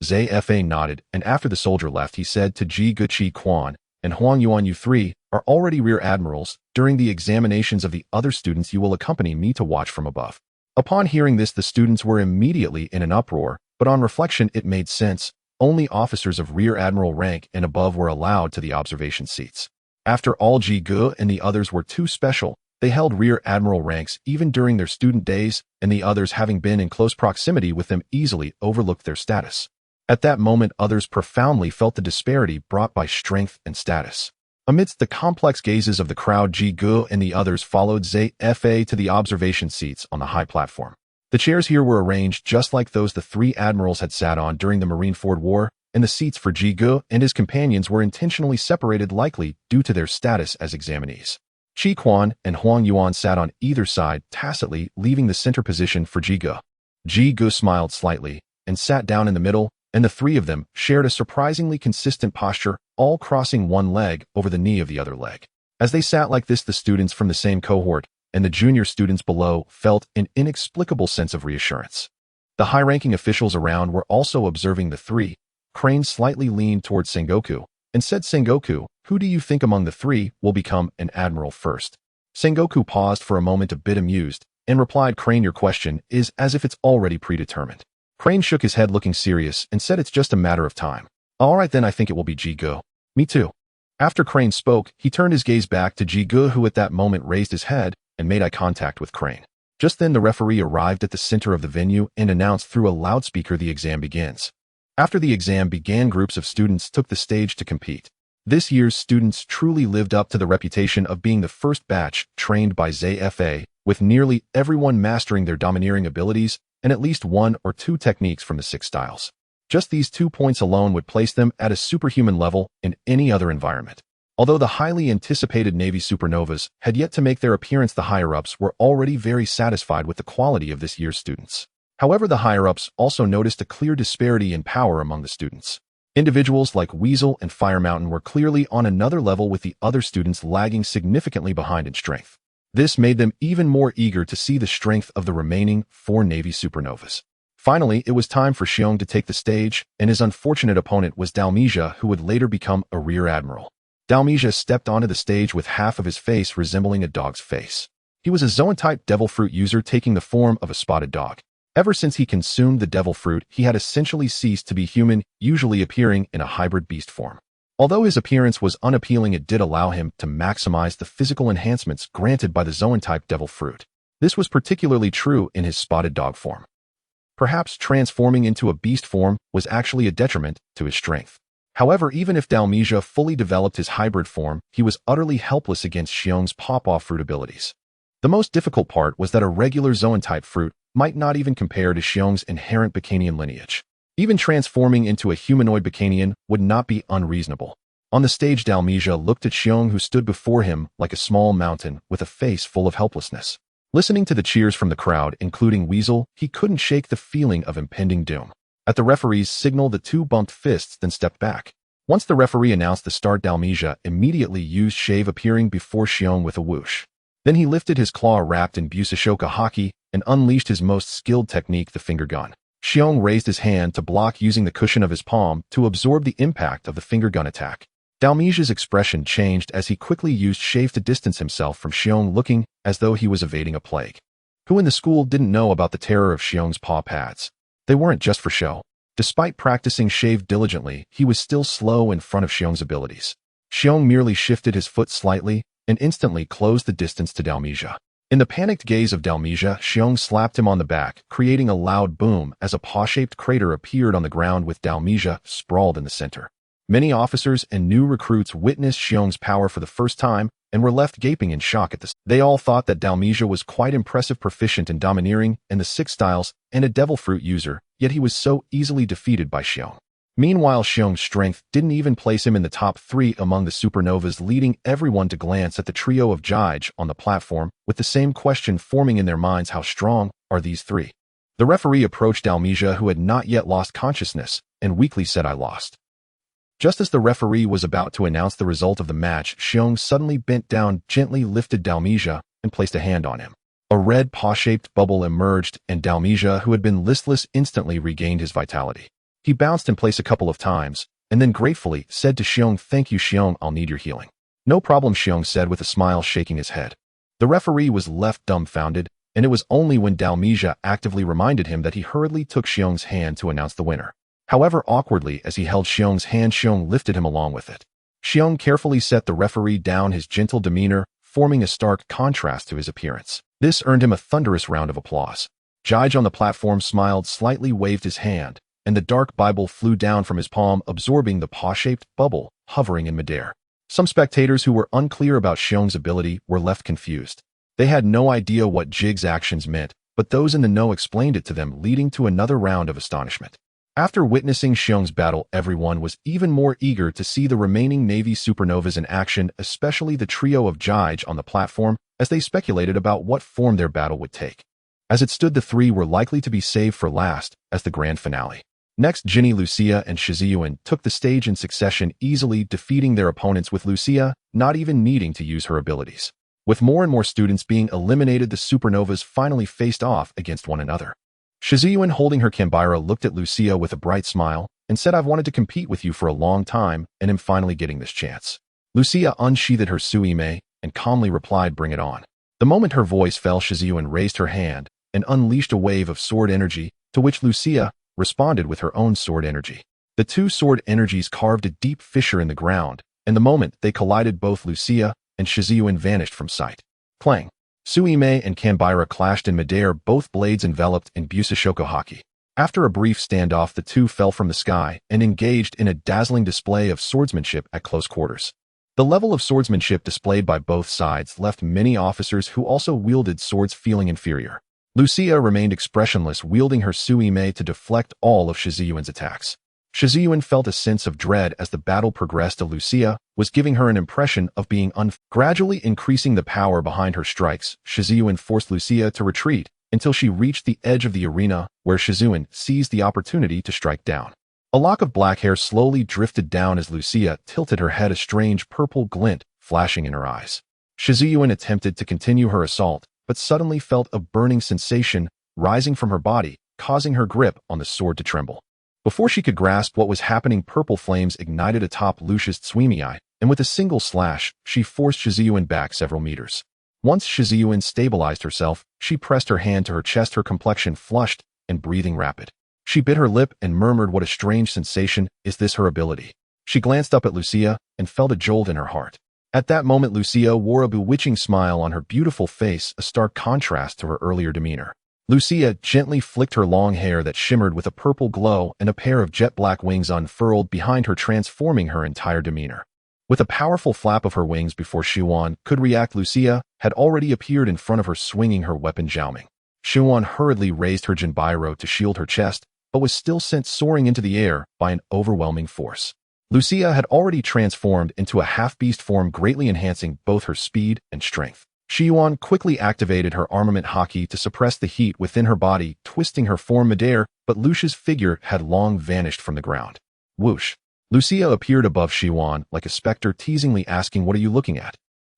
Zhe Fa nodded, and after the soldier left, he said to Ji-Go, Chi Quan and Huang Yuan, "You three are already rear admirals. During the examinations of the other students, you will accompany me to watch from above." Upon hearing this, the students were immediately in an uproar, but on reflection it made sense. Only officers of rear admiral rank and above were allowed to the observation seats. After all, Ji-Go and the others were too special. They held rear admiral ranks even during their student days, and the others, having been in close proximity with them, easily overlooked their status. At that moment, others profoundly felt the disparity brought by strength and status. Amidst the complex gazes of the crowd, Ji-Go and the others followed Zhe Fa to the observation seats on the high platform. The chairs here were arranged just like those the three admirals had sat on during the Marineford War, and the seats for Ji-Go and his companions were intentionally separated, likely due to their status as examinees. Chi Quan and Huang Yuan sat on either side, tacitly leaving the center position for Ji-Go. Ji-Go smiled slightly and sat down in the middle, and the three of them shared a surprisingly consistent posture, all crossing one leg over the knee of the other leg. As they sat like this, the students from the same cohort and the junior students below felt an inexplicable sense of reassurance. The high-ranking officials around were also observing the three. Crane slightly leaned towards Sengoku and said, "Sengoku, who do you think among the three will become an admiral first?" Sengoku paused for a moment, a bit amused, and replied, "Crane, your question is as if it's already predetermined." Crane shook his head, looking serious, and said, "It's just a matter of time." "All right, then I think it will be Ji-Go." "Me too." After Crane spoke, he turned his gaze back to Ji-Go, who at that moment raised his head and made eye contact with Crane. Just then the referee arrived at the center of the venue and announced through a loudspeaker, "The exam begins." After the exam began, groups of students took the stage to compete. This year's students truly lived up to the reputation of being the first batch trained by Zhe Fa, with nearly everyone mastering their domineering abilities and at least one or two techniques from the 6 styles. Just these 2 points alone would place them at a superhuman level in any other environment. Although the highly anticipated Navy supernovas had yet to make their appearance, the higher-ups were already very satisfied with the quality of this year's students. However, the higher-ups also noticed a clear disparity in power among the students. Individuals like Weasel and Fire Mountain were clearly on another level, with the other students lagging significantly behind in strength. This made them even more eager to see the strength of the remaining 4 Navy supernovas. Finally, it was time for Xiong to take the stage, and his unfortunate opponent was Dalmesia, who would later become a rear admiral. Dalmesia stepped onto the stage with half of his face resembling a dog's face. He was a Zoan-type devil fruit user, taking the form of a spotted dog. Ever since he consumed the devil fruit, he had essentially ceased to be human, usually appearing in a hybrid beast form. Although his appearance was unappealing, it did allow him to maximize the physical enhancements granted by the Zoan-type devil fruit. This was particularly true in his spotted dog form. Perhaps transforming into a beast form was actually a detriment to his strength. However, even if Dalmesia fully developed his hybrid form, he was utterly helpless against Xiong's Paw-Paw Fruit abilities. The most difficult part was that a regular Zoan-type fruit might not even compare to Xiong's inherent Bacanian lineage. Even transforming into a humanoid Bacanian would not be unreasonable. On the stage, Dalmesia looked at Xiong, who stood before him like a small mountain with a face full of helplessness. Listening to the cheers from the crowd, including Weasel, he couldn't shake the feeling of impending doom. At the referee's signal, the two bumped fists, then stepped back. Once the referee announced the start, Dalmesia immediately used Shave, appearing before Xiong with a whoosh. Then he lifted his claw wrapped in Busashoka Haki and unleashed his most skilled technique, the finger gun. Xiong raised his hand to block, using the cushion of his palm to absorb the impact of the finger gun attack. Dalmesia's expression changed as he quickly used Shave to distance himself from Xiong, looking as though he was evading a plague. Who in the school didn't know about the terror of Xiong's paw pads? They weren't just for show. Despite practicing Shave diligently, he was still slow in front of Xiong's abilities. Xiong merely shifted his foot slightly and instantly closed the distance to Dalmesia. In the panicked gaze of Dalmesia, Xiong slapped him on the back, creating a loud boom as a paw-shaped crater appeared on the ground with Dalmesia sprawled in the center. Many officers and new recruits witnessed Xiong's power for the first time and were left gaping in shock at this. They all thought that Dalmesia was quite impressive, proficient in domineering and the 6 styles, and a devil fruit user, yet he was so easily defeated by Xiong. Meanwhile, Xiong's strength didn't even place him in the top 3 among the supernovas, leading everyone to glance at the trio of Jige on the platform, with the same question forming in their minds: how strong are these 3? The referee approached Dalmesia, who had not yet lost consciousness, and weakly said, "I lost." Just as the referee was about to announce the result of the match, Xiong suddenly bent down, gently lifted Dalmesia, and placed a hand on him. A red paw-shaped bubble emerged, and Dalmesia, who had been listless, instantly regained his vitality. He bounced in place a couple of times, and then gratefully said to Xiong, "Thank you, Xiong, I'll need your healing." "No problem," Xiong said with a smile, shaking his head. The referee was left dumbfounded, and it was only when Dalmesia actively reminded him that he hurriedly took Xiong's hand to announce the winner. However, awkwardly, as he held Xiong's hand, Xiong lifted him along with it. Xiong carefully set the referee down, his gentle demeanor forming a stark contrast to his appearance. This earned him a thunderous round of applause. Jige on the platform smiled, slightly waved his hand, and the dark Bible flew down from his palm, absorbing the paw-shaped bubble, hovering in midair. Some spectators who were unclear about Xiong's ability were left confused. They had no idea what Jige's actions meant, but those in the know explained it to them, leading to another round of astonishment. After witnessing Xiong's battle, everyone was even more eager to see the remaining Navy supernovas in action, especially the trio of Jige on the platform, as they speculated about what form their battle would take. As it stood, the 3 were likely to be saved for last as the grand finale. Next, Ginny, Lucia, and Shizuyuan took the stage in succession, easily defeating their opponents, with Lucia not even needing to use her abilities. With more and more students being eliminated, the supernovas finally faced off against one another. Shizuyuan, holding her Kambira, looked at Lucia with a bright smile and said, "I've wanted to compete with you for a long time, and am finally getting this chance." Lucia unsheathed her Suime and calmly replied, "Bring it on." The moment her voice fell, Shizuyuan raised her hand and unleashed a wave of sword energy, to which Lucia responded with her own sword energy. The 2 sword energies carved a deep fissure in the ground, and the moment they collided, both Lucia and Shizuyuan vanished from sight. Clang! Suime and Kambira clashed in midair, both blades enveloped in Busashoka Haki. After a brief standoff, the 2 fell from the sky and engaged in a dazzling display of swordsmanship at close quarters. The level of swordsmanship displayed by both sides left many officers who also wielded swords feeling inferior. Lucia remained expressionless, wielding her Suime to deflect all of Shizuyuan's attacks. Shizuyuan felt a sense of dread as the battle progressed. Lucia was giving her an impression of being gradually increasing the power behind her strikes. Shizuyuan forced Lucia to retreat until she reached the edge of the arena, where Shizuyuan seized the opportunity to strike down. A lock of black hair slowly drifted down as Lucia tilted her head, a strange purple glint flashing in her eyes. Shizuyuan attempted to continue her assault, but suddenly felt a burning sensation rising from her body, causing her grip on the sword to tremble. Before she could grasp what was happening, purple flames ignited atop Lucia's Tsuimei, and with a single slash, she forced Shizuyuan back several meters. Once Shizuyuan stabilized herself, she pressed her hand to her chest, her complexion flushed and breathing rapid. She bit her lip and murmured, "What a strange sensation, is this her ability?" She glanced up at Lucia and felt a jolt in her heart. At that moment, Lucia wore a bewitching smile on her beautiful face, a stark contrast to her earlier demeanor. Lucia gently flicked her long hair that shimmered with a purple glow, and a pair of jet-black wings unfurled behind her, transforming her entire demeanor. With a powerful flap of her wings before Shuan could react, Lucia had already appeared in front of her, swinging her weapon Xiaoming. Shuan hurriedly raised her Jinbairo to shield her chest, but was still sent soaring into the air by an overwhelming force. Lucia had already transformed into a half-beast form, greatly enhancing both her speed and strength. Shiyuan quickly activated her armament haki to suppress the heat within her body, twisting her form midair, but Lucia's figure had long vanished from the ground. Whoosh! Lucia appeared above Shiyuan like a specter, teasingly asking, "What are you looking at?"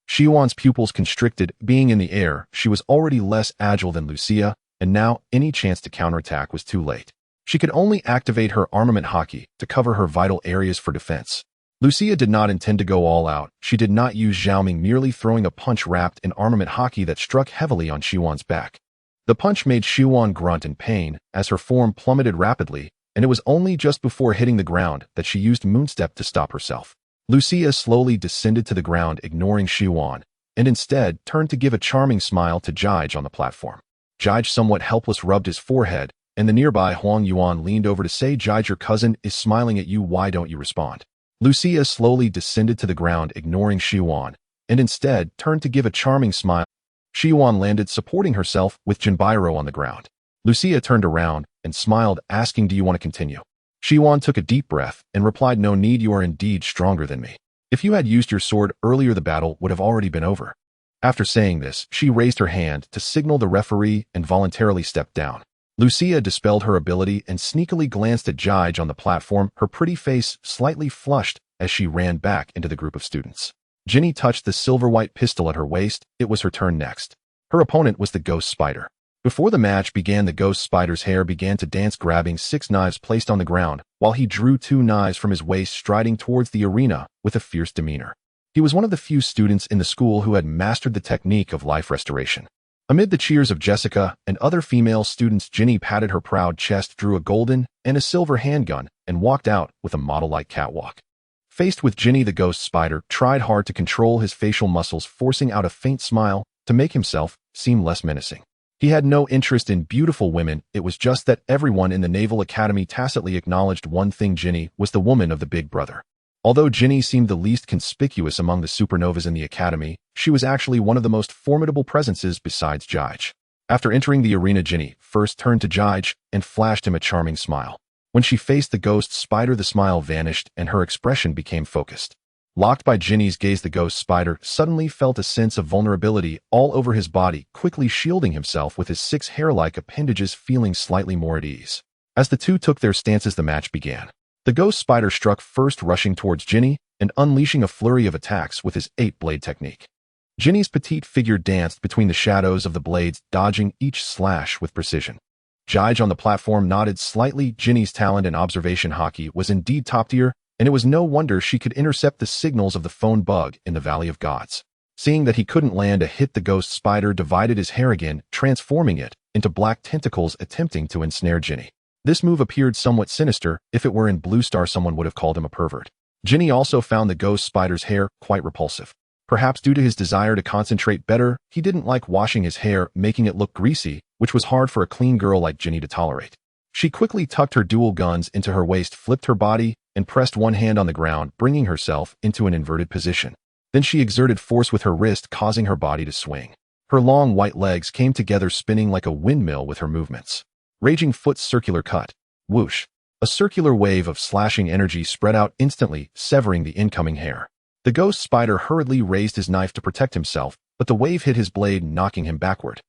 Shiyuan's pupils constricted. Being in the air, she was already less agile than Lucia, and now any chance to counterattack was too late. She could only activate her armament haki to cover her vital areas for defense. Lucia did not intend to go all out. She did not use Xiaoming, merely throwing a punch wrapped in armament haki that struck heavily on Shiyuan's back. The punch made Shiyuan grunt in pain as her form plummeted rapidly, and it was only just before hitting the ground that she used Moonstep to stop herself. Lucia slowly descended to the ground, ignoring Shiyuan, and instead turned to give a charming smile to Jige on the platform. Jige, somewhat helpless, rubbed his forehead, and the nearby Huang Yuan leaned over to say, "Jige, your cousin is smiling at you. Why don't you respond?" Lucia slowly descended to the ground, ignoring Shiyuan, and instead turned to give a charming smile. Shiyuan landed, supporting herself with Jinbairo on the ground. Lucia turned around and smiled, asking, "Do you want to continue?" Shiyuan took a deep breath and replied, "No need, you are indeed stronger than me. If you had used your sword earlier, the battle would have already been over." After saying this, she raised her hand to signal the referee and voluntarily stepped down. Lucia dispelled her ability and sneakily glanced at Jige on the platform, her pretty face slightly flushed as she ran back into the group of students. Ginny touched the silver-white pistol at her waist. It was her turn next. Her opponent was the ghost spider. Before the match began, the ghost spider's hair began to dance, grabbing 6 knives placed on the ground, while he drew 2 knives from his waist, striding towards the arena with a fierce demeanor. He was one of the few students in the school who had mastered the technique of life restoration. Amid the cheers of Jessica and other female students, Ginny patted her proud chest, drew a golden and a silver handgun, and walked out with a model-like catwalk. Faced with Ginny, the ghost spider tried hard to control his facial muscles, forcing out a faint smile to make himself seem less menacing. He had no interest in beautiful women. It was just that everyone in the Naval Academy tacitly acknowledged one thing: Ginny was the woman of the big brother. Although Ginny seemed the least conspicuous among the supernovas in the academy, she was actually one of the most formidable presences besides Jige. After entering the arena, Ginny first turned to Jige and flashed him a charming smile. When she faced the ghost spider, the smile vanished and her expression became focused. Locked by Ginny's gaze, the ghost spider suddenly felt a sense of vulnerability all over his body, quickly shielding himself with his 6 hair-like appendages, feeling slightly more at ease. As the two took their stances, the match began. The ghost spider struck first, rushing towards Ginny and unleashing a flurry of attacks with his 8-blade technique. Ginny's petite figure danced between the shadows of the blades, dodging each slash with precision. Jige on the platform nodded slightly. Ginny's talent and observation haki was indeed top tier, and it was no wonder she could intercept the signals of the phone bug in the Valley of Gods. Seeing that he couldn't land a hit, the ghost spider divided his hair again, transforming it into black tentacles, attempting to ensnare Ginny. This move appeared somewhat sinister. If it were in Blue Star, someone would have called him a pervert. Ginny also found the ghost spider's hair quite repulsive. Perhaps due to his desire to concentrate better, he didn't like washing his hair, making it look greasy, which was hard for a clean girl like Ginny to tolerate. She quickly tucked her dual guns into her waist, flipped her body, and pressed one hand on the ground, bringing herself into an inverted position. Then she exerted force with her wrist, causing her body to swing. Her long white legs came together, spinning like a windmill with her movements. Raging foot's circular cut. Whoosh. A circular wave of slashing energy spread out instantly, severing the incoming hair. The ghost spider hurriedly raised his knife to protect himself, but the wave hit his blade, knocking him backward.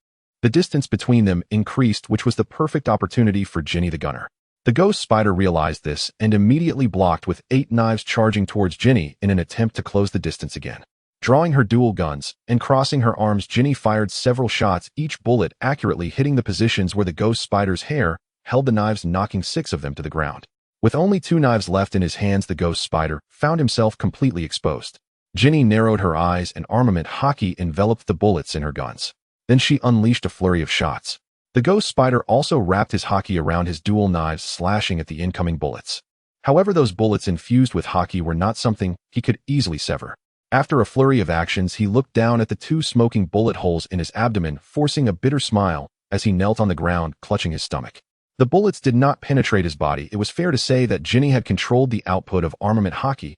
The distance between them increased, which was the perfect opportunity for Ginny the gunner. The ghost spider realized this and immediately blocked with 8 knives, charging towards Ginny in an attempt to close the distance again. Drawing her dual guns and crossing her arms, Ginny fired several shots, each bullet accurately hitting the positions where the ghost spider's hair held the knives, knocking 6 of them to the ground. With only 2 knives left in his hands, the ghost spider found himself completely exposed. Ginny narrowed her eyes and armament haki enveloped the bullets in her guns. Then she unleashed a flurry of shots. The ghost spider also wrapped his haki around his dual knives, slashing at the incoming bullets. However, those bullets infused with haki were not something he could easily sever. After a flurry of actions, he looked down at the 2 smoking bullet holes in his abdomen, forcing a bitter smile as he knelt on the ground, clutching his stomach. The bullets did not penetrate his body. It was fair to say that Ginny had controlled the output of armament haki.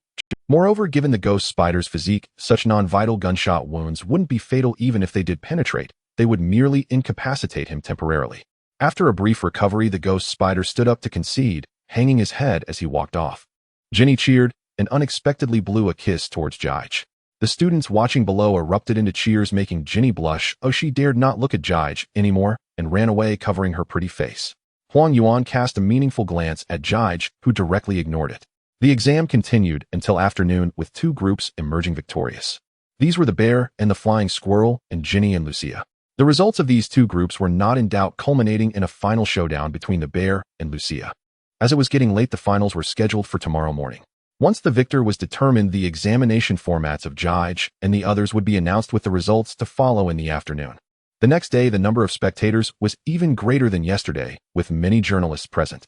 Moreover, given the ghost spider's physique, such non-vital gunshot wounds wouldn't be fatal. Even if they did penetrate, they would merely incapacitate him temporarily. After a brief recovery, the ghost spider stood up to concede, hanging his head as he walked off. Ginny cheered and unexpectedly blew a kiss towards Jige. The students watching below erupted into cheers, making Ginny blush. Oh, she dared not look at Jige anymore and ran away, covering her pretty face. Huang Yuan cast a meaningful glance at Jige, who directly ignored it. The exam continued until afternoon, with two groups emerging victorious. These were the bear and the flying squirrel, and Ginny and Lucia. The results of these two groups were not in doubt, culminating in a final showdown between the bear and Lucia. As it was getting late, the finals were scheduled for tomorrow morning. Once the victor was determined, the examination formats of Jige and the others would be announced, with the results to follow in the afternoon. The next day, the number of spectators was even greater than yesterday, with many journalists present.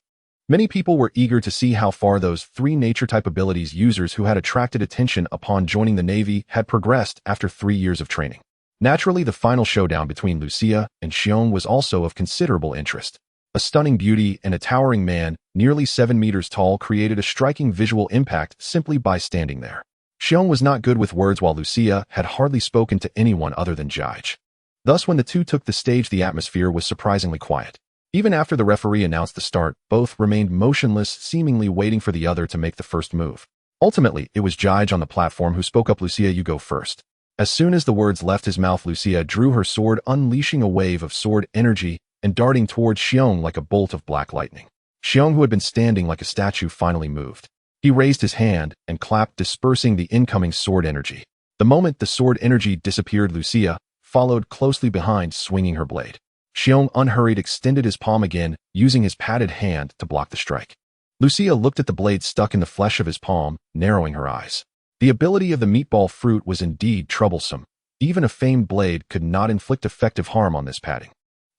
Many people were eager to see how far those three nature-type abilities users who had attracted attention upon joining the Navy had progressed after 3 years of training. Naturally, the final showdown between Lucia and Xiong was also of considerable interest. A stunning beauty and a towering man, nearly 7 meters tall, created a striking visual impact simply by standing there. Xiong was not good with words, while Lucia had hardly spoken to anyone other than Jige. Thus, when the two took the stage, the atmosphere was surprisingly quiet. Even after the referee announced the start, both remained motionless, seemingly waiting for the other to make the first move. Ultimately, it was Jige on the platform who spoke up. Lucia, you go first. As soon as the words left his mouth, Lucia drew her sword, unleashing a wave of sword energy and darting towards Xiong like a bolt of black lightning. Xiong, who had been standing like a statue, finally moved. He raised his hand and clapped, dispersing the incoming sword energy. The moment the sword energy disappeared, Lucia followed closely behind, swinging her blade. Xiong, unhurried, extended his palm again, using his padded hand to block the strike. Lucia looked at the blade stuck in the flesh of his palm, narrowing her eyes. The ability of the meatball fruit was indeed troublesome. Even a famed blade could not inflict effective harm on this padding.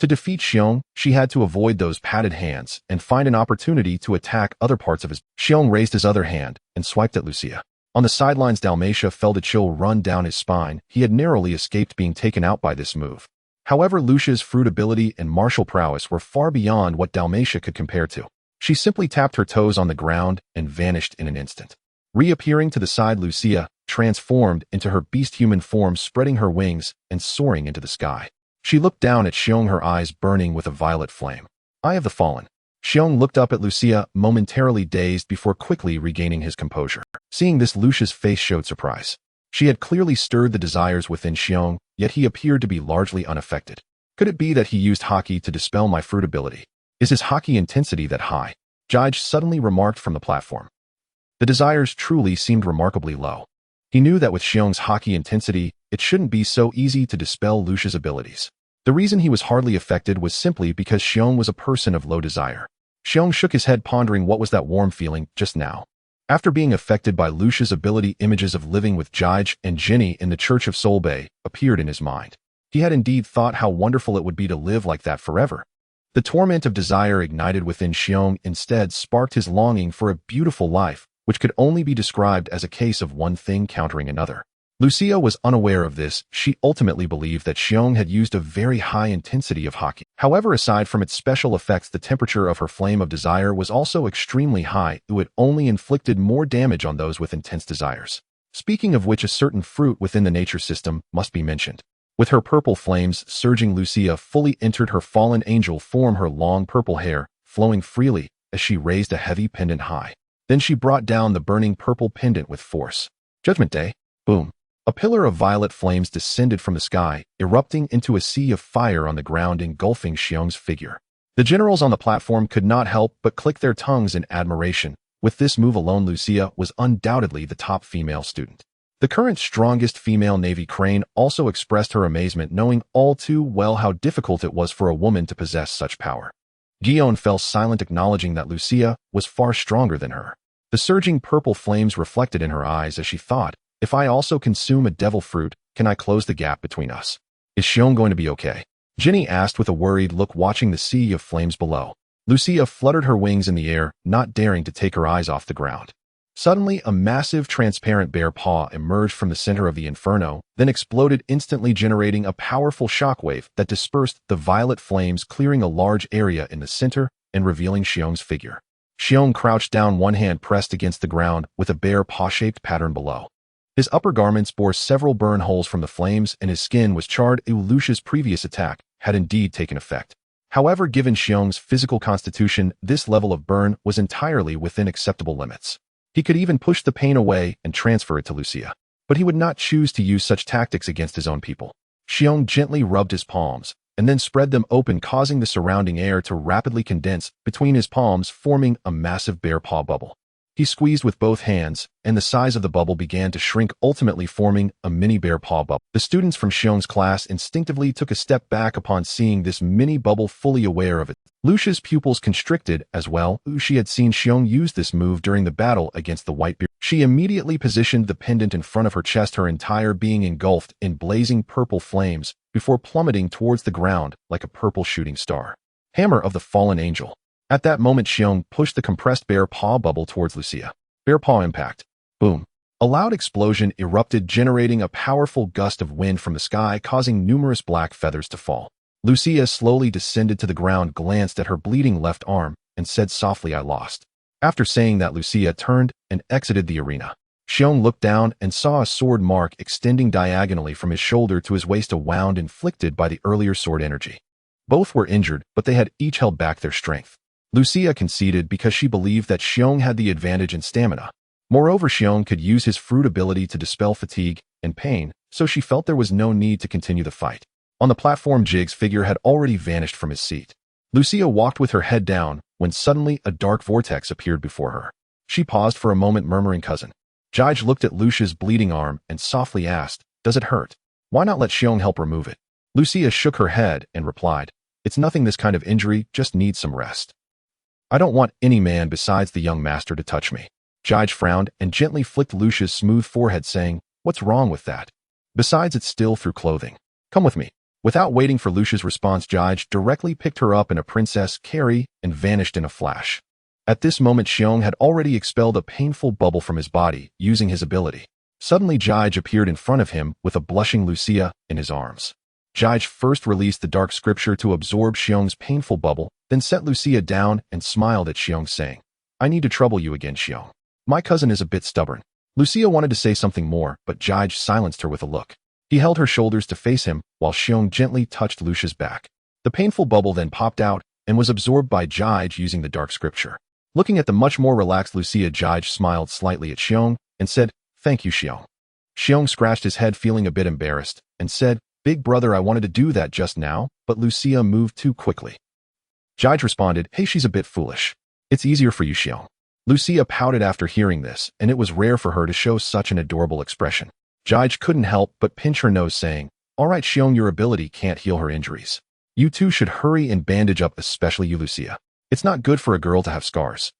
To defeat Xiong, she had to avoid those padded hands and find an opportunity to attack other parts of his. Xiong raised his other hand and swiped at Lucia. On the sidelines, Dalmatia felt a chill run down his spine. He had narrowly escaped being taken out by this move. However, Lucia's fruit ability and martial prowess were far beyond what Dalmatia could compare to. She simply tapped her toes on the ground and vanished in an instant. Reappearing to the side, Lucia transformed into her beast-human form, spreading her wings and soaring into the sky. She looked down at Xiong, her eyes burning with a violet flame. Eye of the Fallen. Xiong looked up at Lucia, momentarily dazed before quickly regaining his composure. Seeing this, Lucia's face showed surprise. She had clearly stirred the desires within Xiong, yet he appeared to be largely unaffected. Could it be that he used Haki to dispel my fruit ability? Is his Haki intensity that high? Jige suddenly remarked from the platform. The desires truly seemed remarkably low. He knew that with Xiong's Haki intensity, it shouldn't be so easy to dispel Lucia's abilities. The reason he was hardly affected was simply because Xiong was a person of low desire. Xiong shook his head, pondering what was that warm feeling just now. After being affected by Lucia's ability, images of living with Jige and Ginny in the Church of Solbay appeared in his mind. He had indeed thought how wonderful it would be to live like that forever. The torment of desire ignited within Xiong instead sparked his longing for a beautiful life, which could only be described as a case of one thing countering another. Lucia was unaware of this. She ultimately believed that Xiong had used a very high intensity of Haki. However, aside from its special effects, the temperature of her flame of desire was also extremely high. It only inflicted more damage on those with intense desires. Speaking of which, a certain fruit within the nature system must be mentioned. With her purple flames surging, Lucia fully entered her fallen angel form, her long purple hair flowing freely as she raised a heavy pendant high. Then she brought down the burning purple pendant with force. Judgment Day. Boom. A pillar of violet flames descended from the sky, erupting into a sea of fire on the ground, engulfing Xiong's figure. The generals on the platform could not help but click their tongues in admiration. With this move alone, Lucia was undoubtedly the top female student. The current strongest female Navy Crane also expressed her amazement, knowing all too well how difficult it was for a woman to possess such power. Guillaume fell silent, acknowledging that Lucia was far stronger than her. The surging purple flames reflected in her eyes as she thought, if I also consume a devil fruit, can I close the gap between us? Is Xiong going to be okay? Ginny asked with a worried look, watching the sea of flames below. Lucia fluttered her wings in the air, not daring to take her eyes off the ground. Suddenly, a massive transparent bear paw emerged from the center of the inferno, then exploded, instantly generating a powerful shockwave that dispersed the violet flames, clearing a large area in the center and revealing Xiong's figure. Xiong crouched down, one hand pressed against the ground, with a bear paw-shaped pattern below. His upper garments bore several burn holes from the flames, and his skin was charred. Lucia's previous attack had indeed taken effect. However, given Xiong's physical constitution, this level of burn was entirely within acceptable limits. He could even push the pain away and transfer it to Logia. But he would not choose to use such tactics against his own people. Xiong gently rubbed his palms, and then spread them open, causing the surrounding air to rapidly condense between his palms, forming a massive bear paw bubble. He squeezed with both hands, and the size of the bubble began to shrink, ultimately forming a mini bear paw bubble. The students from Xiong's class instinctively took a step back upon seeing this mini bubble, fully aware of it. Lucia's pupils constricted as well. She had seen Xiong use this move during the battle against the white bear. She immediately positioned the pendant in front of her chest, her entire being engulfed in blazing purple flames before plummeting towards the ground like a purple shooting star. Hammer of the Fallen Angel. At that moment, Xiong pushed the compressed bear paw bubble towards Logia. Bear paw impact. Boom. A loud explosion erupted, generating a powerful gust of wind from the sky, causing numerous black feathers to fall. Logia slowly descended to the ground, glanced at her bleeding left arm, and said softly, "I lost." After saying that, Logia turned and exited the arena. Xiong looked down and saw a sword mark extending diagonally from his shoulder to his waist, a wound inflicted by the earlier sword energy. Both were injured, but they had each held back their strength. Logia conceded because she believed that Xiong had the advantage in stamina. Moreover, Xiong could use his fruit ability to dispel fatigue and pain, so she felt there was no need to continue the fight. On the platform, Jig's figure had already vanished from his seat. Logia walked with her head down when suddenly a dark vortex appeared before her. She paused for a moment, murmuring, "Cousin." Jige looked at Lucia's bleeding arm and softly asked, "Does it hurt? Why not let Xiong help remove it?" Logia shook her head and replied, "It's nothing. This kind of injury just needs some rest. I don't want any man besides the young master to touch me." Jige frowned and gently flicked Lucia's smooth forehead, saying, "What's wrong with that? Besides, it's still through clothing. Come with me." Without waiting for Lucia's response, Jige directly picked her up in a princess carry and vanished in a flash. At this moment, Xiong had already expelled a painful bubble from his body, using his ability. Suddenly, Jige appeared in front of him with a blushing Logia in his arms. Jige first released the dark scripture to absorb Xiong's painful bubble, then set Logia down and smiled at Xiong, saying, "I need to trouble you again, Xiong. My cousin is a bit stubborn." Logia wanted to say something more, but Jige silenced her with a look. He held her shoulders to face him, while Xiong gently touched Lucia's back. The painful bubble then popped out and was absorbed by Jige using the dark scripture. Looking at the much more relaxed Logia, Jige smiled slightly at Xiong and said, "Thank you, Xiong." Xiong scratched his head, feeling a bit embarrassed, and said, "Big brother, I wanted to do that just now, but Logia moved too quickly." Jige responded, "Hey, she's a bit foolish. It's easier for you, Xiong." Logia pouted after hearing this, and it was rare for her to show such an adorable expression. Jige couldn't help but pinch her nose, saying, "All right, Xiong, your ability can't heal her injuries. You two should hurry and bandage up, especially you, Logia. It's not good for a girl to have scars."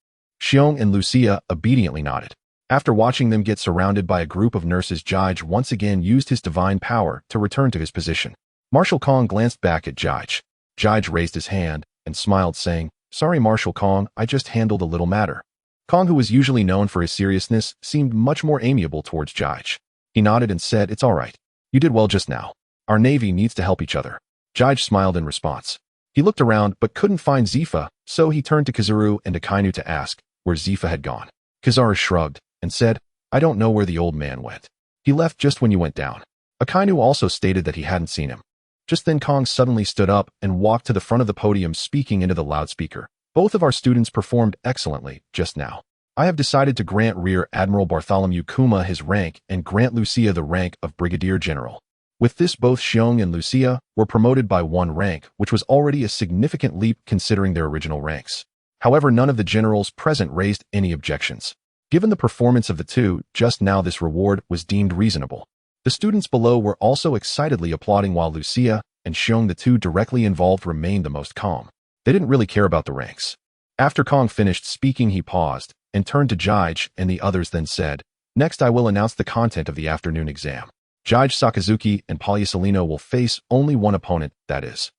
Xiong and Logia obediently nodded. After watching them get surrounded by a group of nurses, Jige once again used his divine power to return to his position. Marshal Kong glanced back at Jige. Jige raised his hand and smiled, saying, "Sorry, Marshal Kong, I just handled a little matter." Kong, who was usually known for his seriousness, seemed much more amiable towards Jige. He nodded and said, "It's all right. You did well just now. Our navy needs to help each other." Jige smiled in response. He looked around but couldn't find Zifa, so he turned to Kizaru and Akainu to ask where Zifa had gone. Kizaru shrugged and said, "I don't know where the old man went. He left just when you went down." Akainu also stated that he hadn't seen him. Just then, Kong suddenly stood up and walked to the front of the podium, speaking into the loudspeaker. "Both of our students performed excellently just now. I have decided to grant Rear Admiral Bartholomew Kuma his rank and grant Logia the rank of Brigadier General." With this, both Xiong and Logia were promoted by one rank, which was already a significant leap considering their original ranks. However, none of the generals present raised any objections. Given the performance of the two just now, this reward was deemed reasonable. The students below were also excitedly applauding, while Logia and Xiong, the two directly involved, remained the most calm. They didn't really care about the ranks. After Kong finished speaking, he paused and turned to Jige and the others, then said, "Next, I will announce the content of the afternoon exam. Jige Sakazuki and Palyasolino will face only one opponent, that is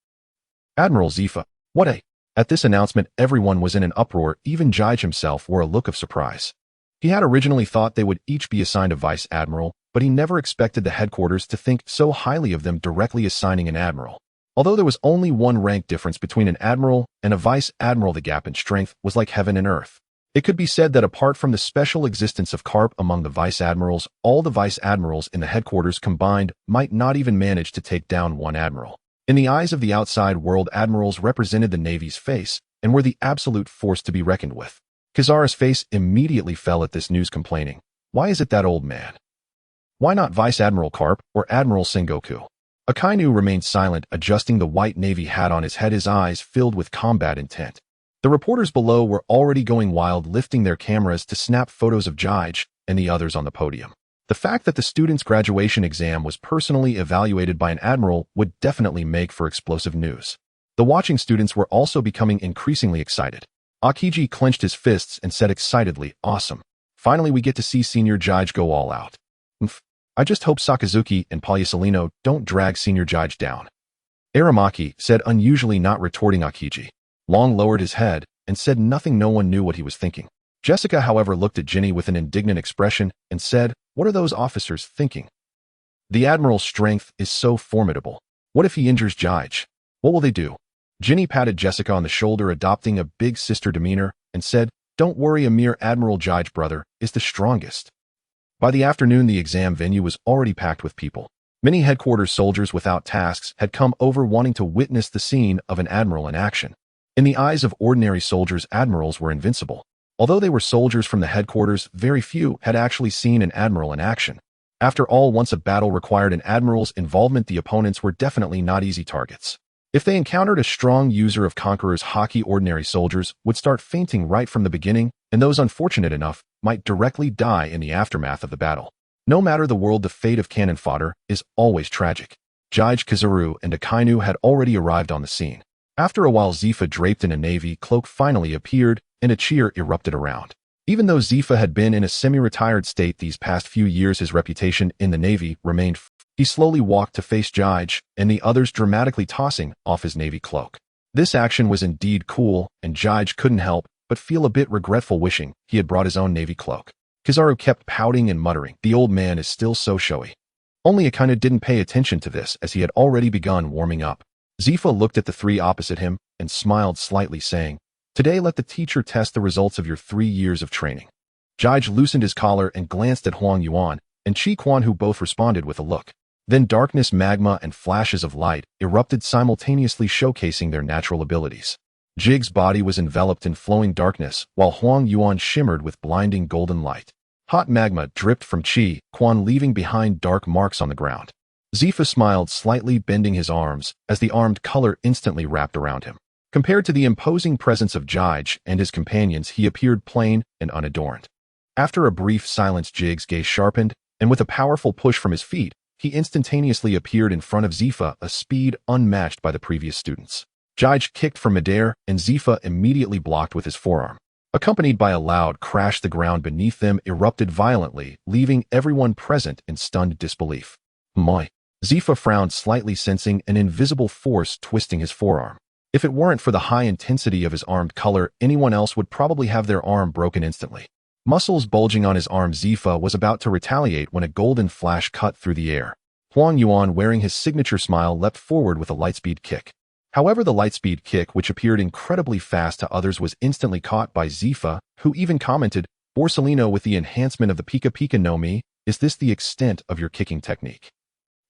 Admiral Zifa." "What a—" At this announcement, everyone was in an uproar. Even Jige himself wore a look of surprise. He had originally thought they would each be assigned a vice admiral, but he never expected the headquarters to think so highly of them, directly assigning an admiral. Although there was only one rank difference between an admiral and a vice admiral, the gap in strength was like heaven and earth. It could be said that apart from the special existence of Carp among the vice admirals, all the vice admirals in the headquarters combined might not even manage to take down one admiral. In the eyes of the outside world, admirals represented the Navy's face and were the absolute force to be reckoned with. Kizaru's face immediately fell at this news, complaining, "Why is it that old man? Why not Vice Admiral Karp or Admiral Sengoku?" Akainu remained silent, adjusting the white navy hat on his head, his eyes filled with combat intent. The reporters below were already going wild, lifting their cameras to snap photos of Jige and the others on the podium. The fact that the students' graduation exam was personally evaluated by an admiral would definitely make for explosive news. The watching students were also becoming increasingly excited. Akiji clenched his fists and said excitedly, "Awesome. Finally we get to see Senior Jige go all out. I just hope Sakazuki and Pagliusolino don't drag Senior Jige down." Aramaki said, unusually not retorting Akiji. Long lowered his head and said nothing. No one knew what he was thinking. Jessica, however, looked at Ginny with an indignant expression and said, "What are those officers thinking? The Admiral's strength is so formidable. What if he injures Jige? What will they do?" Ginny patted Jessica on the shoulder, adopting a big sister demeanor, and said, "Don't worry, a mere Admiral Jige, brother, is the strongest." By the afternoon, the exam venue was already packed with people. Many headquarters soldiers without tasks had come over wanting to witness the scene of an admiral in action. In the eyes of ordinary soldiers, admirals were invincible. Although they were soldiers from the headquarters, very few had actually seen an admiral in action. After all, once a battle required an admiral's involvement, the opponents were definitely not easy targets. If they encountered a strong user of Conqueror's Haki, ordinary soldiers would start fainting right from the beginning, and those unfortunate enough might directly die in the aftermath of the battle. No matter the world, the fate of cannon fodder is always tragic. Jige, Kizaru, and Akainu had already arrived on the scene. After a while, Zifa, draped in a navy cloak, finally appeared, and a cheer erupted around. Even though Zifa had been in a semi-retired state these past few years, his reputation in the navy remained. He slowly walked to face Jige and the others, dramatically tossing off his navy cloak. This action was indeed cool, and Jige couldn't help but feel a bit regretful, wishing he had brought his own navy cloak. Kizaru kept pouting and muttering, "The old man is still so showy." Only Akainu didn't pay attention to this, as he had already begun warming up. Zifa looked at the three opposite him and smiled slightly, saying, "Today let the teacher test the results of your 3 years of training." Jige loosened his collar and glanced at Huang Yuan and Chi Quan, who both responded with a look. Then darkness, magma, and flashes of light erupted simultaneously, showcasing their natural abilities. Jige's body was enveloped in flowing darkness, while Huang Yuan shimmered with blinding golden light. Hot magma dripped from Chi Quan, leaving behind dark marks on the ground. Zifa smiled slightly, bending his arms, as the armed color instantly wrapped around him. Compared to the imposing presence of Jige and his companions, he appeared plain and unadorned. After a brief silence, Jige's gaze sharpened, and with a powerful push from his feet, he instantaneously appeared in front of Zifa, a speed unmatched by the previous students. Jige kicked from midair, and Zifa immediately blocked with his forearm. Accompanied by a loud crash, the ground beneath them erupted violently, leaving everyone present in stunned disbelief. "My." Zifa frowned slightly, sensing an invisible force twisting his forearm. If it weren't for the high intensity of his armed color, anyone else would probably have their arm broken instantly. Muscles bulging on his arm, Zifa was about to retaliate when a golden flash cut through the air. Huang Yuan, wearing his signature smile, leapt forward with a lightspeed kick. However, the lightspeed kick, which appeared incredibly fast to others, was instantly caught by Zifa, who even commented, "Borsalino, with the enhancement of the Pika Pika no Mi, is this the extent of your kicking technique?"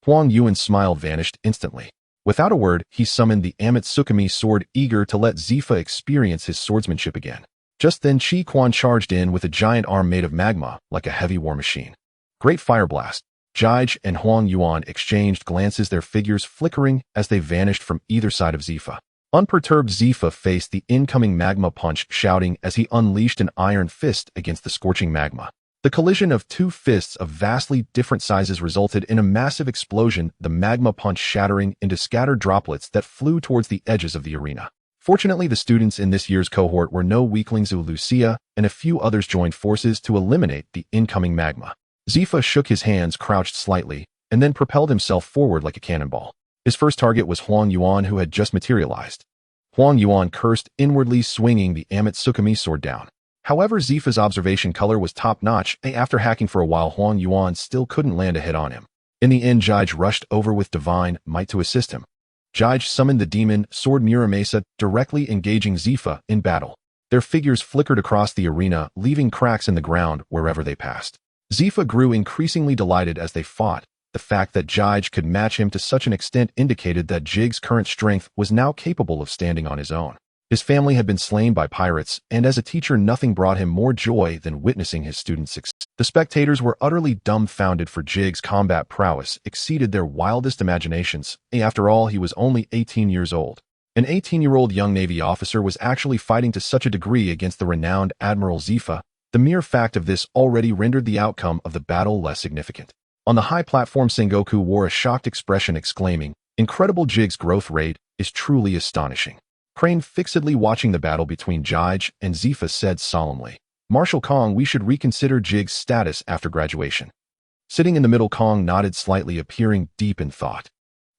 Huang Yuan's smile vanished instantly. Without a word, he summoned the Amatsukami sword, eager to let Zifa experience his swordsmanship again. Just then, Chi Quan charged in with a giant arm made of magma, like a heavy war machine. Great fire blast. Jige and Huang Yuan exchanged glances, their figures flickering as they vanished from either side of Zifa. Unperturbed, Zifa faced the incoming magma punch, shouting as he unleashed an iron fist against the scorching magma. The collision of two fists of vastly different sizes resulted in a massive explosion, the magma punch shattering into scattered droplets that flew towards the edges of the arena. Fortunately, the students in this year's cohort were no weaklings. Lucia and a few others joined forces to eliminate the incoming magma. Zifa shook his hands, crouched slightly, and then propelled himself forward like a cannonball. His first target was Huang Yuan, who had just materialized. Huang Yuan cursed inwardly, swinging the Amatsukami sword down. However, Zifa's observation color was top-notch, and after hacking for a while, Huang Yuan still couldn't land a hit on him. In the end, Jige rushed over with divine might to assist him. Jige summoned the demon sword Muramasa, directly engaging Zifa in battle. Their figures flickered across the arena, leaving cracks in the ground wherever they passed. Zifa grew increasingly delighted as they fought. The fact that Jige could match him to such an extent indicated that Jige's current strength was now capable of standing on his own. His family had been slain by pirates, and as a teacher nothing brought him more joy than witnessing his students succeed. The spectators were utterly dumbfounded, for Jig's combat prowess exceeded their wildest imaginations. After all, he was only 18 years old. An 18-year-old young Navy officer was actually fighting to such a degree against the renowned Admiral Zifa. The mere fact of this already rendered the outcome of the battle less significant. On the high platform, Sengoku wore a shocked expression, exclaiming, "Incredible! Jig's growth rate is truly astonishing." Crane, fixedly watching the battle between Jige and Zifa, said solemnly, "Marshal Kong, we should reconsider Jig's status after graduation." Sitting in the middle, Kong nodded slightly, appearing deep in thought.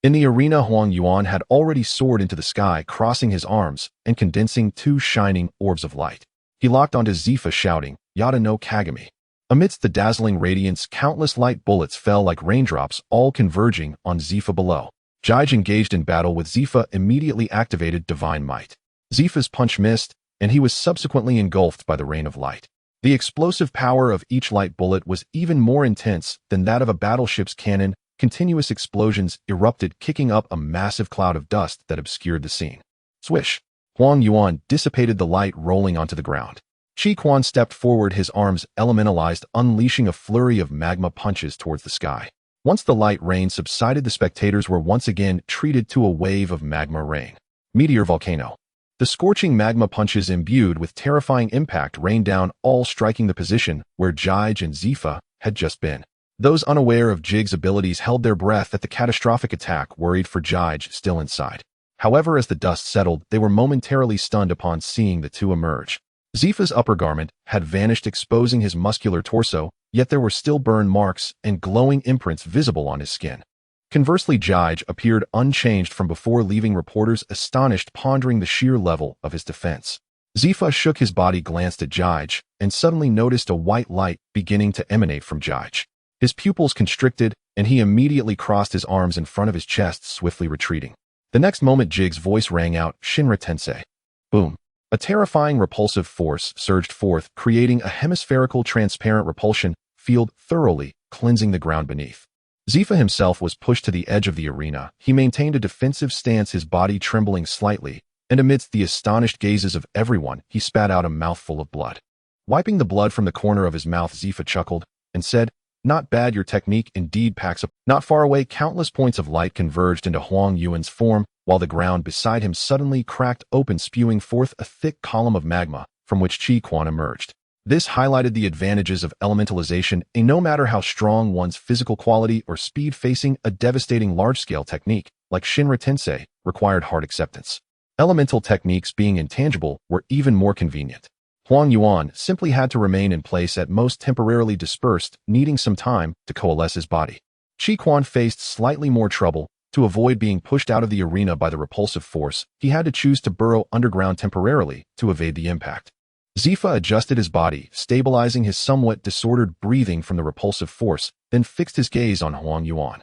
In the arena, Huang Yuan had already soared into the sky, crossing his arms and condensing two shining orbs of light. He locked onto Zifa, shouting, "Yada no Kagami." Amidst the dazzling radiance, countless light bullets fell like raindrops, all converging on Zifa below. Jige, engaged in battle with Zifa, immediately activated Divine Might. Zifa's punch missed, and he was subsequently engulfed by the rain of light. The explosive power of each light bullet was even more intense than that of a battleship's cannon. Continuous explosions erupted, kicking up a massive cloud of dust that obscured the scene. Swish! Huang Yuan dissipated the light, rolling onto the ground. Chi Quan stepped forward, his arms elementalized, unleashing a flurry of magma punches towards the sky. Once the light rain subsided, the spectators were once again treated to a wave of magma rain. Meteor volcano. The scorching magma punches, imbued with terrifying impact, rained down, all striking the position where Jige and Zifa had just been. Those unaware of Jig's abilities held their breath at the catastrophic attack, worried for Jige still inside. However, as the dust settled, they were momentarily stunned upon seeing the two emerge. Zifa's upper garment had vanished, exposing his muscular torso, yet there were still burn marks and glowing imprints visible on his skin. Conversely, Jige appeared unchanged from before, leaving reporters astonished, pondering the sheer level of his defense. Zifa shook his body, glanced at Jige, and suddenly noticed a white light beginning to emanate from Jige. His pupils constricted, and he immediately crossed his arms in front of his chest, swiftly retreating. The next moment, Jig's voice rang out, "Shinra Tensei." Boom. A terrifying repulsive force surged forth, creating a hemispherical transparent repulsion field, thoroughly cleansing the ground beneath. Zifa himself was pushed to the edge of the arena. He maintained a defensive stance, his body trembling slightly, and amidst the astonished gazes of everyone, he spat out a mouthful of blood. Wiping the blood from the corner of his mouth, Zifa chuckled and said, "Not bad, your technique indeed packs up." Not far away, countless points of light converged into Huang Yuan's form, while the ground beside him suddenly cracked open, spewing forth a thick column of magma, from which Chi Quan emerged. This highlighted the advantages of elementalization, and no matter how strong one's physical quality or speed, facing a devastating large-scale technique like Shinra Tensei required hard acceptance. Elemental techniques, being intangible, were even more convenient. Huang Yuan simply had to remain in place, at most temporarily dispersed, needing some time to coalesce his body. Chi Quan faced slightly more trouble. To avoid being pushed out of the arena by the repulsive force, he had to choose to burrow underground temporarily to evade the impact. Zifa adjusted his body, stabilizing his somewhat disordered breathing from the repulsive force, then fixed his gaze on Huang Yuan.